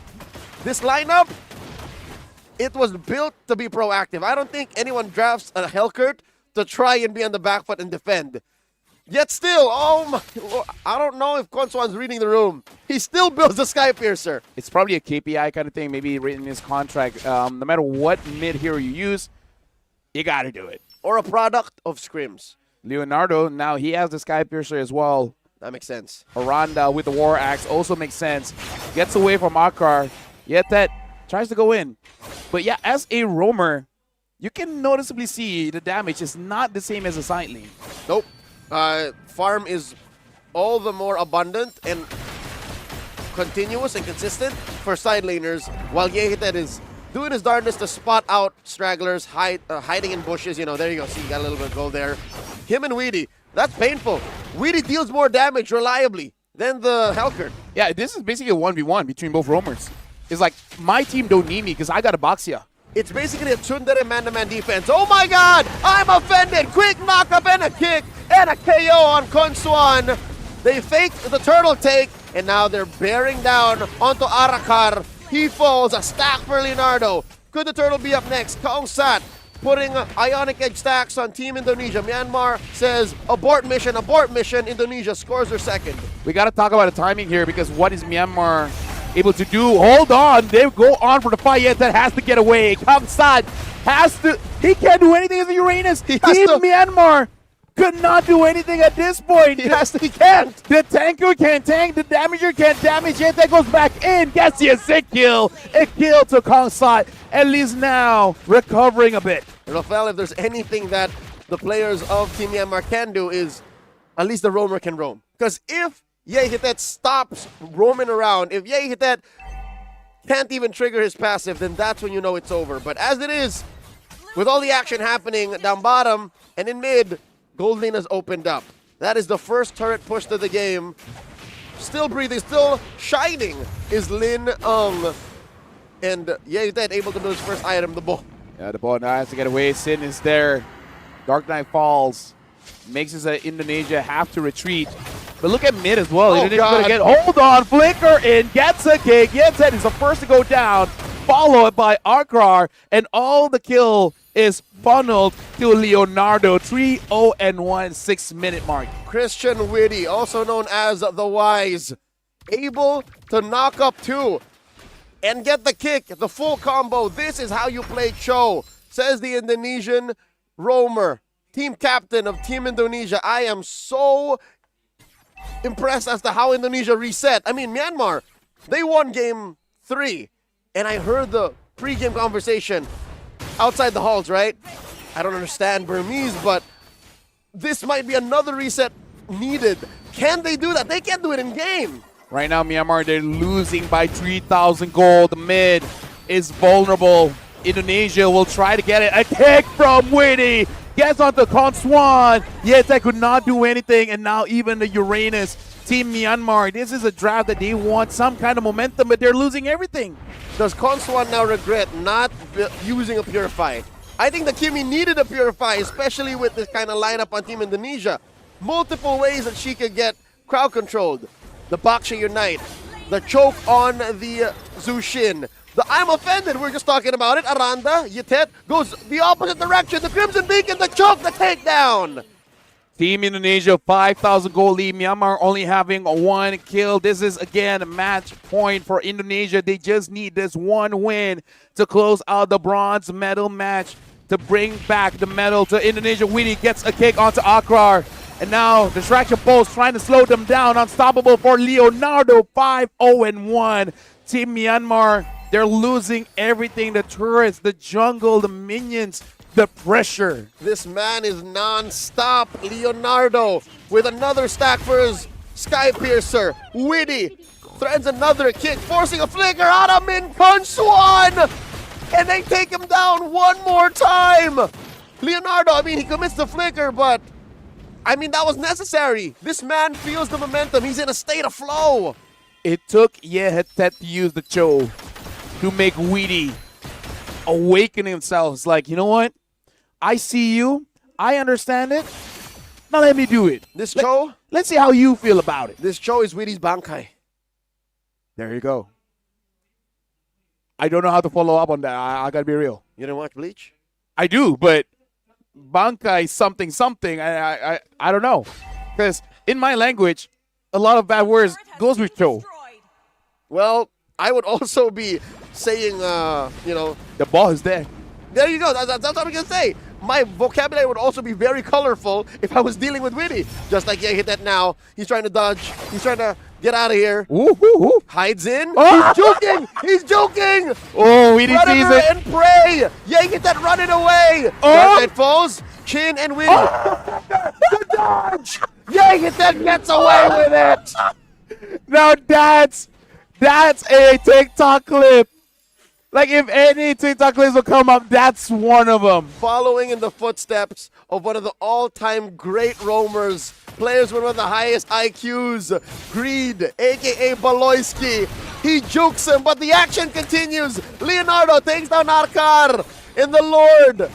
This lineup, it was built to be proactive. I don't think anyone drafts a Hellcurt to try and be on the back foot and defend. Yet still, I don't know if Konswan's reading the room. He still builds the Sky Piercer. It's probably a KPI kind of thing, maybe written in his contract. No matter what mid-hero you use, you got to do it. Or a product of scrims. Leonardo, now he has the Sky Piercer as well. That makes sense. Aranda with the War Axe also makes sense. Gets away from Akar. Yet that Tries to go in. But yeah, as a roamer, you can noticeably see the damage is not the same as a side lane. Nope. Farm is all the more abundant and continuous and consistent for side laners, while Yehitet is doing his darndest to spot out stragglers hiding in bushes. You know, there you go. See, you got a little bit of gold there. Him and Weedy, that's painful. Weedy deals more damage reliably than the Helker. Yeah, this is basically a 1v1 between both roamers. It's like, my team don't need me because I got a Boxia. It's basically a tsundere man-to-man defense. Oh my god! I'm offended! Quick knock-up and a kick and a KO on Konsuan. They faked the turtle take, and now they're bearing down onto Arakar. He falls, a stack for Leonardo. Could the turtle be up next? Kaungsat putting Ionic Edge stacks on Team Indonesia. Myanmar says, abort mission, abort mission. Indonesia scores their second. We got to talk about the timing here because what is Myanmar able to do? Hold on, they go on for the fight, yet that has to get away. Kaungsat has to, he can't do anything as a Uranus. Team Myanmar could not do anything at this point. He can't. The tanker can't tank, the damager can't damage, yet that goes back in. Gets the sick kill. A kill to Kangsat. At least now recovering a bit. Rafael, if there's anything that the players of Team Myanmar can do is at least the roamer can roam. Because if Yehitet stops roaming around, if Yehitet can't even trigger his passive, then that's when you know it's over. But as it is, with all the action happening down bottom and in mid, Gold Lane has opened up. That is the first turret push to the game. Still breathing, still shining is Lin Ung. And Yehitet able to build his first item, the ball. Yeah, the ball now has to get away. Sin is there. Dark Knight falls. Makes his Indonesia have to retreat. But look at mid as well. Oh, God. Hold on, flicker in, gets a kick. Yenset is the first to go down, followed by Arkrar, and all the kill is funneled to Leonardo. 3-0-1, 6-minute mark. Christian Widdy, also known as the Wise, able to knock up two and get the kick, the full combo. This is how you play Cho, says the Indonesian roamer, team captain of Team Indonesia. I am so impressed as to how Indonesia reset. I mean, Myanmar, they won game 3, and I heard the pre-game conversation outside the halls, right? I don't understand Burmese, but this might be another reset needed. Can they do that? They can't do it in game. Right now, Myanmar, they're losing by 3,000 gold. The mid is vulnerable. Indonesia will try to get it. A kick from Widdy. Gets onto Konswan. Yes, that could not do anything. And now even the Uranus, Team Myanmar, this is a draft that they want some kind of momentum, but they're losing everything. Does Konswan now regret not using a Purify? I think the Kimi needed a Purify, especially with this kind of lineup on Team Indonesia. Multiple ways that she could get crowd controlled. The Baksha Unite, the choke on the Zushin, the I'm offended, we're just talking about it. Aranda, Yetet goes the opposite direction. The Crimson Beacon, the choke, the takedown. Team Indonesia, 5,000 goal lead. Myanmar only having 1 kill. This is, again, a match point for Indonesia. They just need this 1 win to close out the bronze medal match to bring back the medal to Indonesia. Winnie gets a kick onto Akrar. And now, Distraction Pulse trying to slow them down. Unstoppable for Leonardo, 5-0-1. Team Myanmar, they're losing everything. The turrets, the jungle, the minions, the pressure. This man is non-stop. Leonardo with another stack for his Sky Piercer. Widdy threads another kick, forcing a flicker out of Min Konswan. And they take him down one more time. Leonardo, I mean, he commits the flicker, but I mean, that was necessary. This man feels the momentum. He's in a state of flow. It took Yehetet to use the Cho to make Weedy awaken himself. It's like, you know what? I see you. I understand it. Now let me do it. This Cho? Let's see how you feel about it. This Cho is Weedy's Bankai. There you go. I don't know how to follow up on that. I gotta be real. You didn't watch Bleach? I do, but Bankai something. I don't know. Because in my language, a lot of bad words goes with Cho. Well, I would also be saying, you know, the ball is there. There you go. That's what I'm going to say. My vocabulary would also be very colorful if I was dealing with Widdy. Just like, yeah, hit that now. He's trying to dodge. He's trying to Get out of here. Ooh. Hides in. Oh! He's joking. He's joking. Oh, he didn't see it. And pray. Yeah, get that running away. Oh! Dark Knight falls. Chin and win. The dodge. Yeah, get that gets away with it. Now that's a TikTok clip. Like if any TikTok clips will come up, that's one of them. Following in the footsteps of one of the all-time great roamers, players with one of the highest IQs, Greed, a.k.a. Baloyski. He jukes him, but the action continues. Leonardo takes down Arkar in the Lord.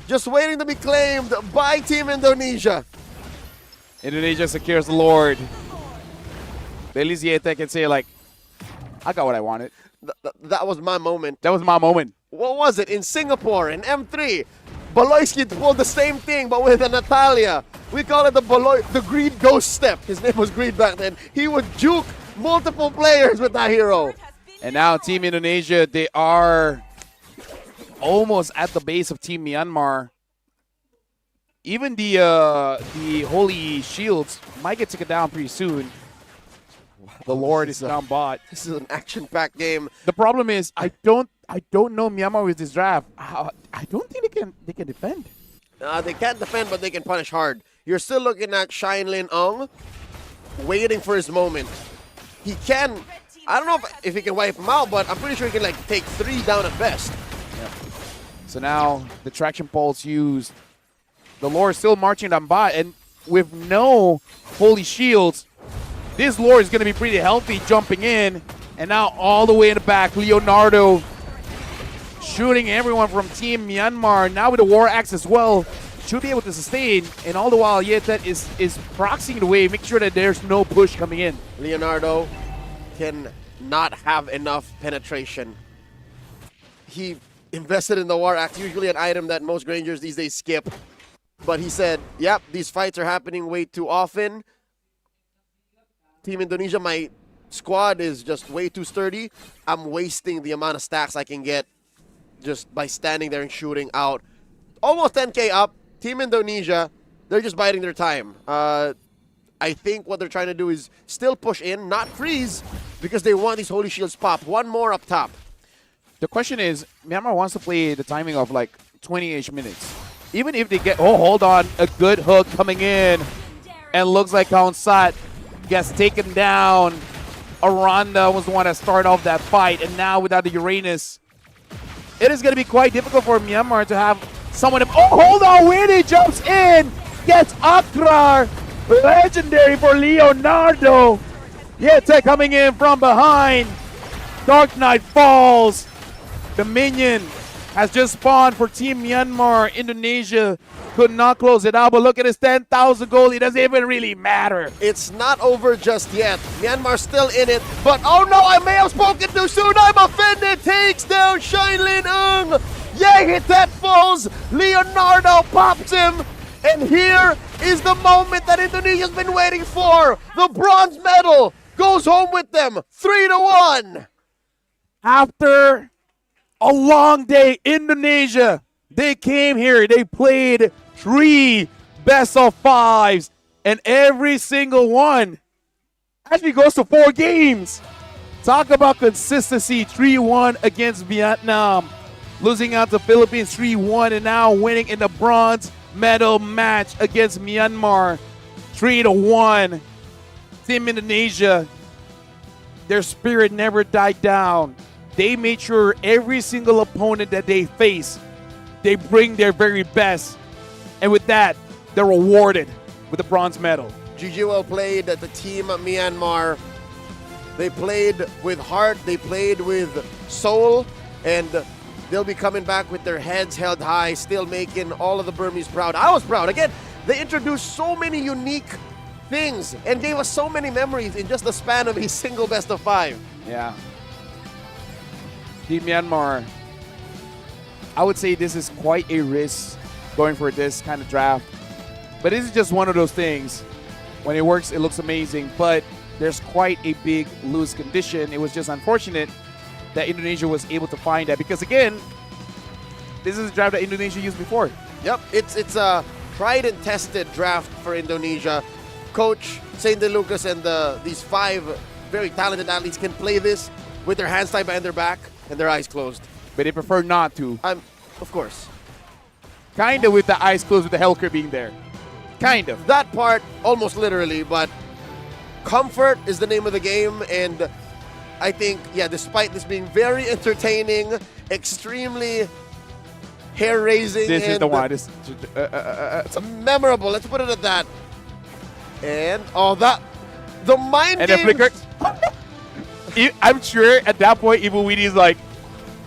Just waiting to be claimed by Team Indonesia. Indonesia secures the Lord. Beliziete can say like, I got what I wanted. That was my moment. That was my moment. What was it? In Singapore, in M3, Baloyski pulled the same thing, but with a Natalia. We call it the Greed Ghost Step. His name was Greed back then. He would juke multiple players with that hero. And now Team Indonesia, they are almost at the base of Team Myanmar. Even the Holy Shields might get taken down pretty soon. The Lord is down bot. This is an action-packed game. The problem is I don't know Myanmar with this draft. I don't think they can defend. They can't defend, but they can punish hard. You're still looking at Shine Lin Ong waiting for his moment. He can. I don't know if he can wipe him out, but I'm pretty sure he can like take 3 down at best. Yeah. So now the traction pulse used. The Lord is still marching down bot, and with no Holy Shields, this Lord is going to be pretty healthy jumping in. And now all the way in the back, Leonardo shooting everyone from Team Myanmar. Now with the War Axe as well, should be able to sustain. And all the while, Yetet is proxying the wave, make sure that there's no push coming in. Leonardo can not have enough penetration. He invested in the War Axe, usually an item that most Grangers these days skip. But he said, yep, these fights are happening way too often. Team Indonesia, my squad is just way too sturdy. I'm wasting the amount of stacks I can get just by standing there and shooting out. Almost 10k up. Team Indonesia, they're just biding their time. I think what they're trying to do is still push in, not freeze, because they want these Holy Shields pop. One more up top. The question is, Myanmar wants to play the timing of like 20-ish minutes. Even if they get, oh, hold on, a good hook coming in. And looks like Count Sat gets taken down. Aranda was the one that started off that fight. And now without the Uranus, it is going to be quite difficult for Myanmar to have someone. Oh, hold on, Winnie jumps in. Gets Akrar. Legendary for Leonardo. Yete coming in from behind. Dark Knight falls. The minion has just spawned for Team Myanmar. Indonesia could not close it out, but look at his 10,000 gold. It doesn't even really matter. It's not over just yet. Myanmar's still in it, but oh no, I may have spoken too soon. I'm offended. Takes down Shine Lin Ung. Yeah, hit that falls. Leonardo pops him. And here is the moment that Indonesia's been waiting for. The bronze medal goes home with them. 3-1. After a long day, Indonesia, they came here, they played 3 best of 5s, and every single one actually goes to 4 games. Talk about consistency. 3-1 against Vietnam, losing out to Philippines 3-1, and now winning in the bronze medal match against Myanmar 3-1. Team Indonesia, their spirit never died down. They made sure every single opponent that they face, they bring their very best. And with that, they're rewarded with the bronze medal. GG well played at the Team Myanmar. They played with heart, they played with soul, and they'll be coming back with their heads held high, still making all of the Burmese proud. I was proud. Again, they introduced so many unique things and gave us so many memories in just the span of a single best of 5. Yeah. Team Myanmar, I would say this is quite a risk going for this kind of draft. But this is just one of those things. When it works, it looks amazing. But there's quite a big loose condition. It was just unfortunate that Indonesia was able to find that. Because again, this is a draft that Indonesia used before. Yep, it's a tried and tested draft for Indonesia. Coach Saint De Lucas and these 5 very talented athletes can play this with their hands tied behind their back and their eyes closed. But they prefer not to. Of course. Kind of with the eyes closed with the Hellcare being there. Kind of. That part, almost literally, but comfort is the name of the game, and I think, yeah, despite this being very entertaining, extremely hair-raising, This is the one. It's memorable. Let's put it at that. And the mind and games. the flicker. I'm sure at that point, Evil Weedie's like,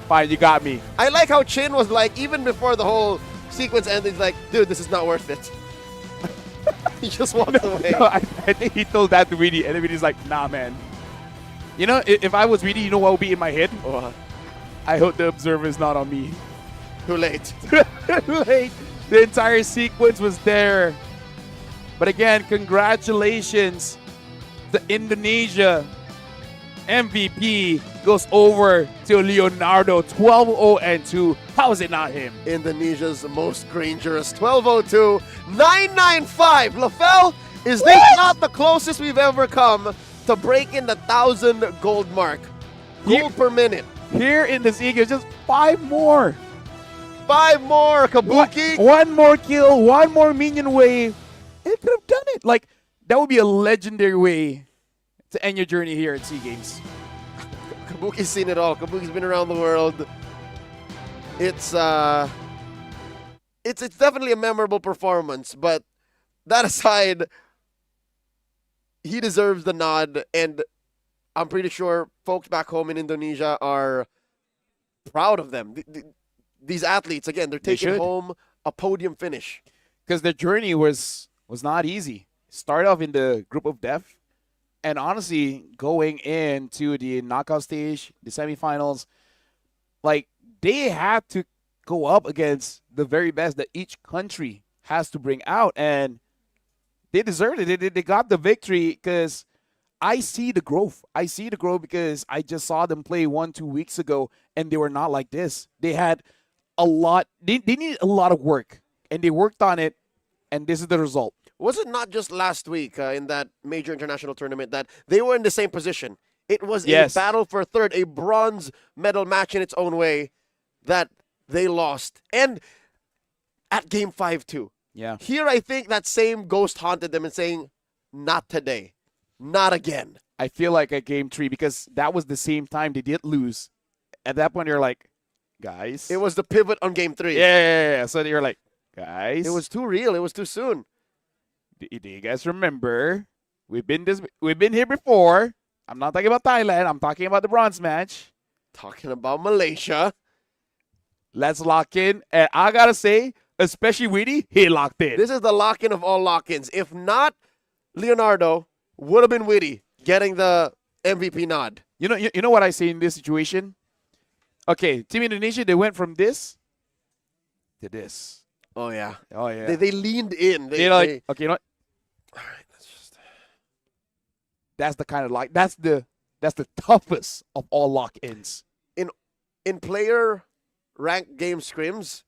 fine, you got me. I like how Chin was like, even before the whole sequence ended, he's like, dude, this is not worth it. He just walked away. No, I think he told that to Weedy, and then Weedy's like, nah, man. You know, if I was Weedy, you know what would be in my head? What? I hope the observer is not on me. Too late. Too late. The entire sequence was there. But again, congratulations to Indonesia. MVP goes over to Leonardo, 12-0-2. How is it not him? Indonesia's most dangerous, 12:02, 995. LaFell, is this not the closest we've ever come to breaking the 1,000 gold mark? Gold per minute. Here in this Eagle, just 5 more. 5 more, Kabuki. One more kill, one more minion wave. It could have done it. Like, that would be a legendary way to end your journey here at SEA Games. Kabuki's seen it all. Kabuki's been around the world. It's definitely a memorable performance, but that aside, he deserves the nod, and I'm pretty sure folks back home in Indonesia are proud of them. These athletes, again, they're taking home a podium finish. Because their journey was not easy. Start off in the group of death, and honestly, going into the knockout stage, the semifinals, like, they had to go up against the very best that each country has to bring out, and they deserved it. They got the victory because I see the growth. I see the growth because I just saw them play 1-2 weeks ago, and they were not like this. They had a lot. They needed a lot of work, and they worked on it, and this is the result. Was it not just last week in that major international tournament that they were in the same position? It was a battle for third, a bronze medal match in its own way that they lost. And at game 5 too. Yeah. Here I think that same ghost haunted them and saying, not today. Not again. I feel like at game 3, because that was the same time they did lose. At that point, you're like, guys. It was the pivot on game 3. Yeah. So you're like, guys. It was too real. It was too soon. Do you guys remember? We've been here before. I'm not talking about Thailand. I'm talking about the bronze match. Talking about Malaysia. Let's lock in. And I gotta say, especially Weedy, he locked in. This is the lock-in of all lock-ins. If not, Leonardo would have been Weedy getting the MVP nod. You know what I say in this situation? Okay, Team Indonesia, they went from this to this. Oh yeah. They leaned in. They're like, okay, you know what? All right, let's just. That's the kind of lock. That's the toughest of all lock-ins. In player ranked game scrims,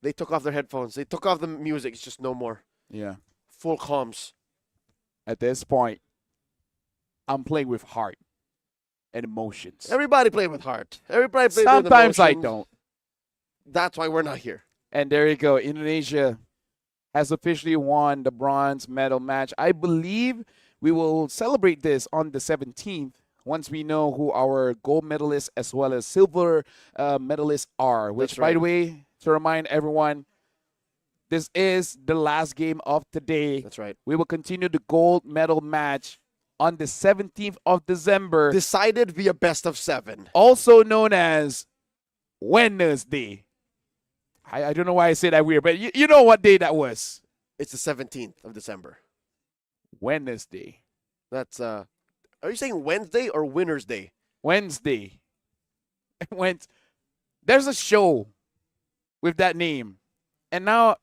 they took off their headphones. They took off the music. It's just no more. Yeah. Full comms. At this point, I'm playing with heart and emotions. Everybody play with heart. Everybody play with emotions. Sometimes I don't. That's why we're not here. And there you go. Indonesia has officially won the bronze medal match. I believe we will celebrate this on the 17th once we know who our gold medalists as well as silver medalists are. Which, by the way, to remind everyone, this is the last game of today. That's right. We will continue the gold medal match on the 17th of December. Decided via best of 7. Also known as Wednesday. I don't know why I say that weird, but you know what day that was. It's the 17th of December. Wednesday. That's, are you saying Wednesday or Winner's Day? Wednesday. There's a show with that name. And now.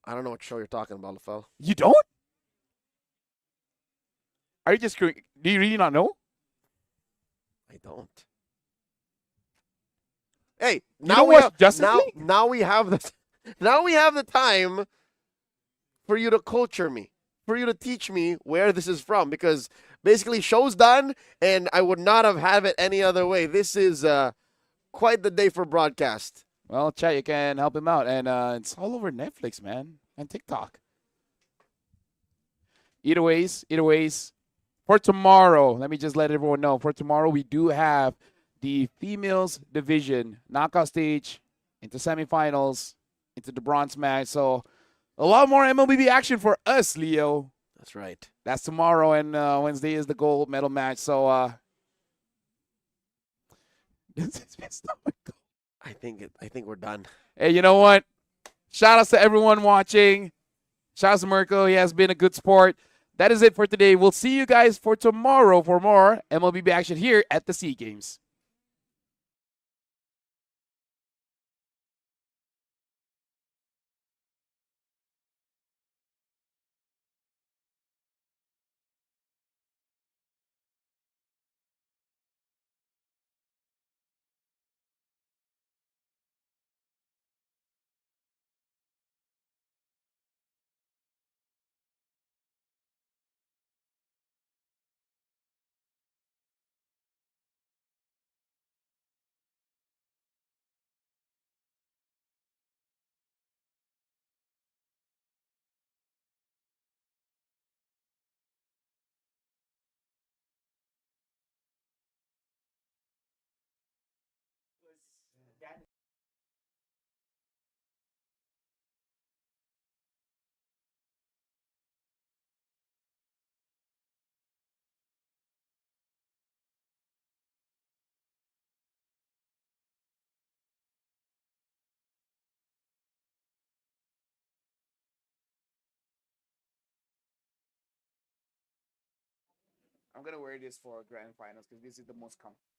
I don't know what show you're talking about, LaFell. You don't? Are you just, do you really not know? I don't. Hey, now we have the time for you to culture me, for you to teach me where this is from, because basically, show's done, and I would not have it any other way. This is quite the day for broadcast. Well, chat, you can help him out. And it's all over Netflix, man, and TikTok. Either ways, for tomorrow, let me just let everyone know. For tomorrow, we do have the females division knockout stage into semifinals, into the bronze match. So a lot more MLBB action for us, Leo. That's right. That's tomorrow, and Wednesday is the gold medal match. So I think we're done. Hey, you know what? Shout outs to everyone watching. Shout out to Mirko. He has been a good sport. That is it for today. We'll see you guys for tomorrow for more MLBB action here at the SEA Games. I'm going to wear this for grand finals because this is the most comfortable.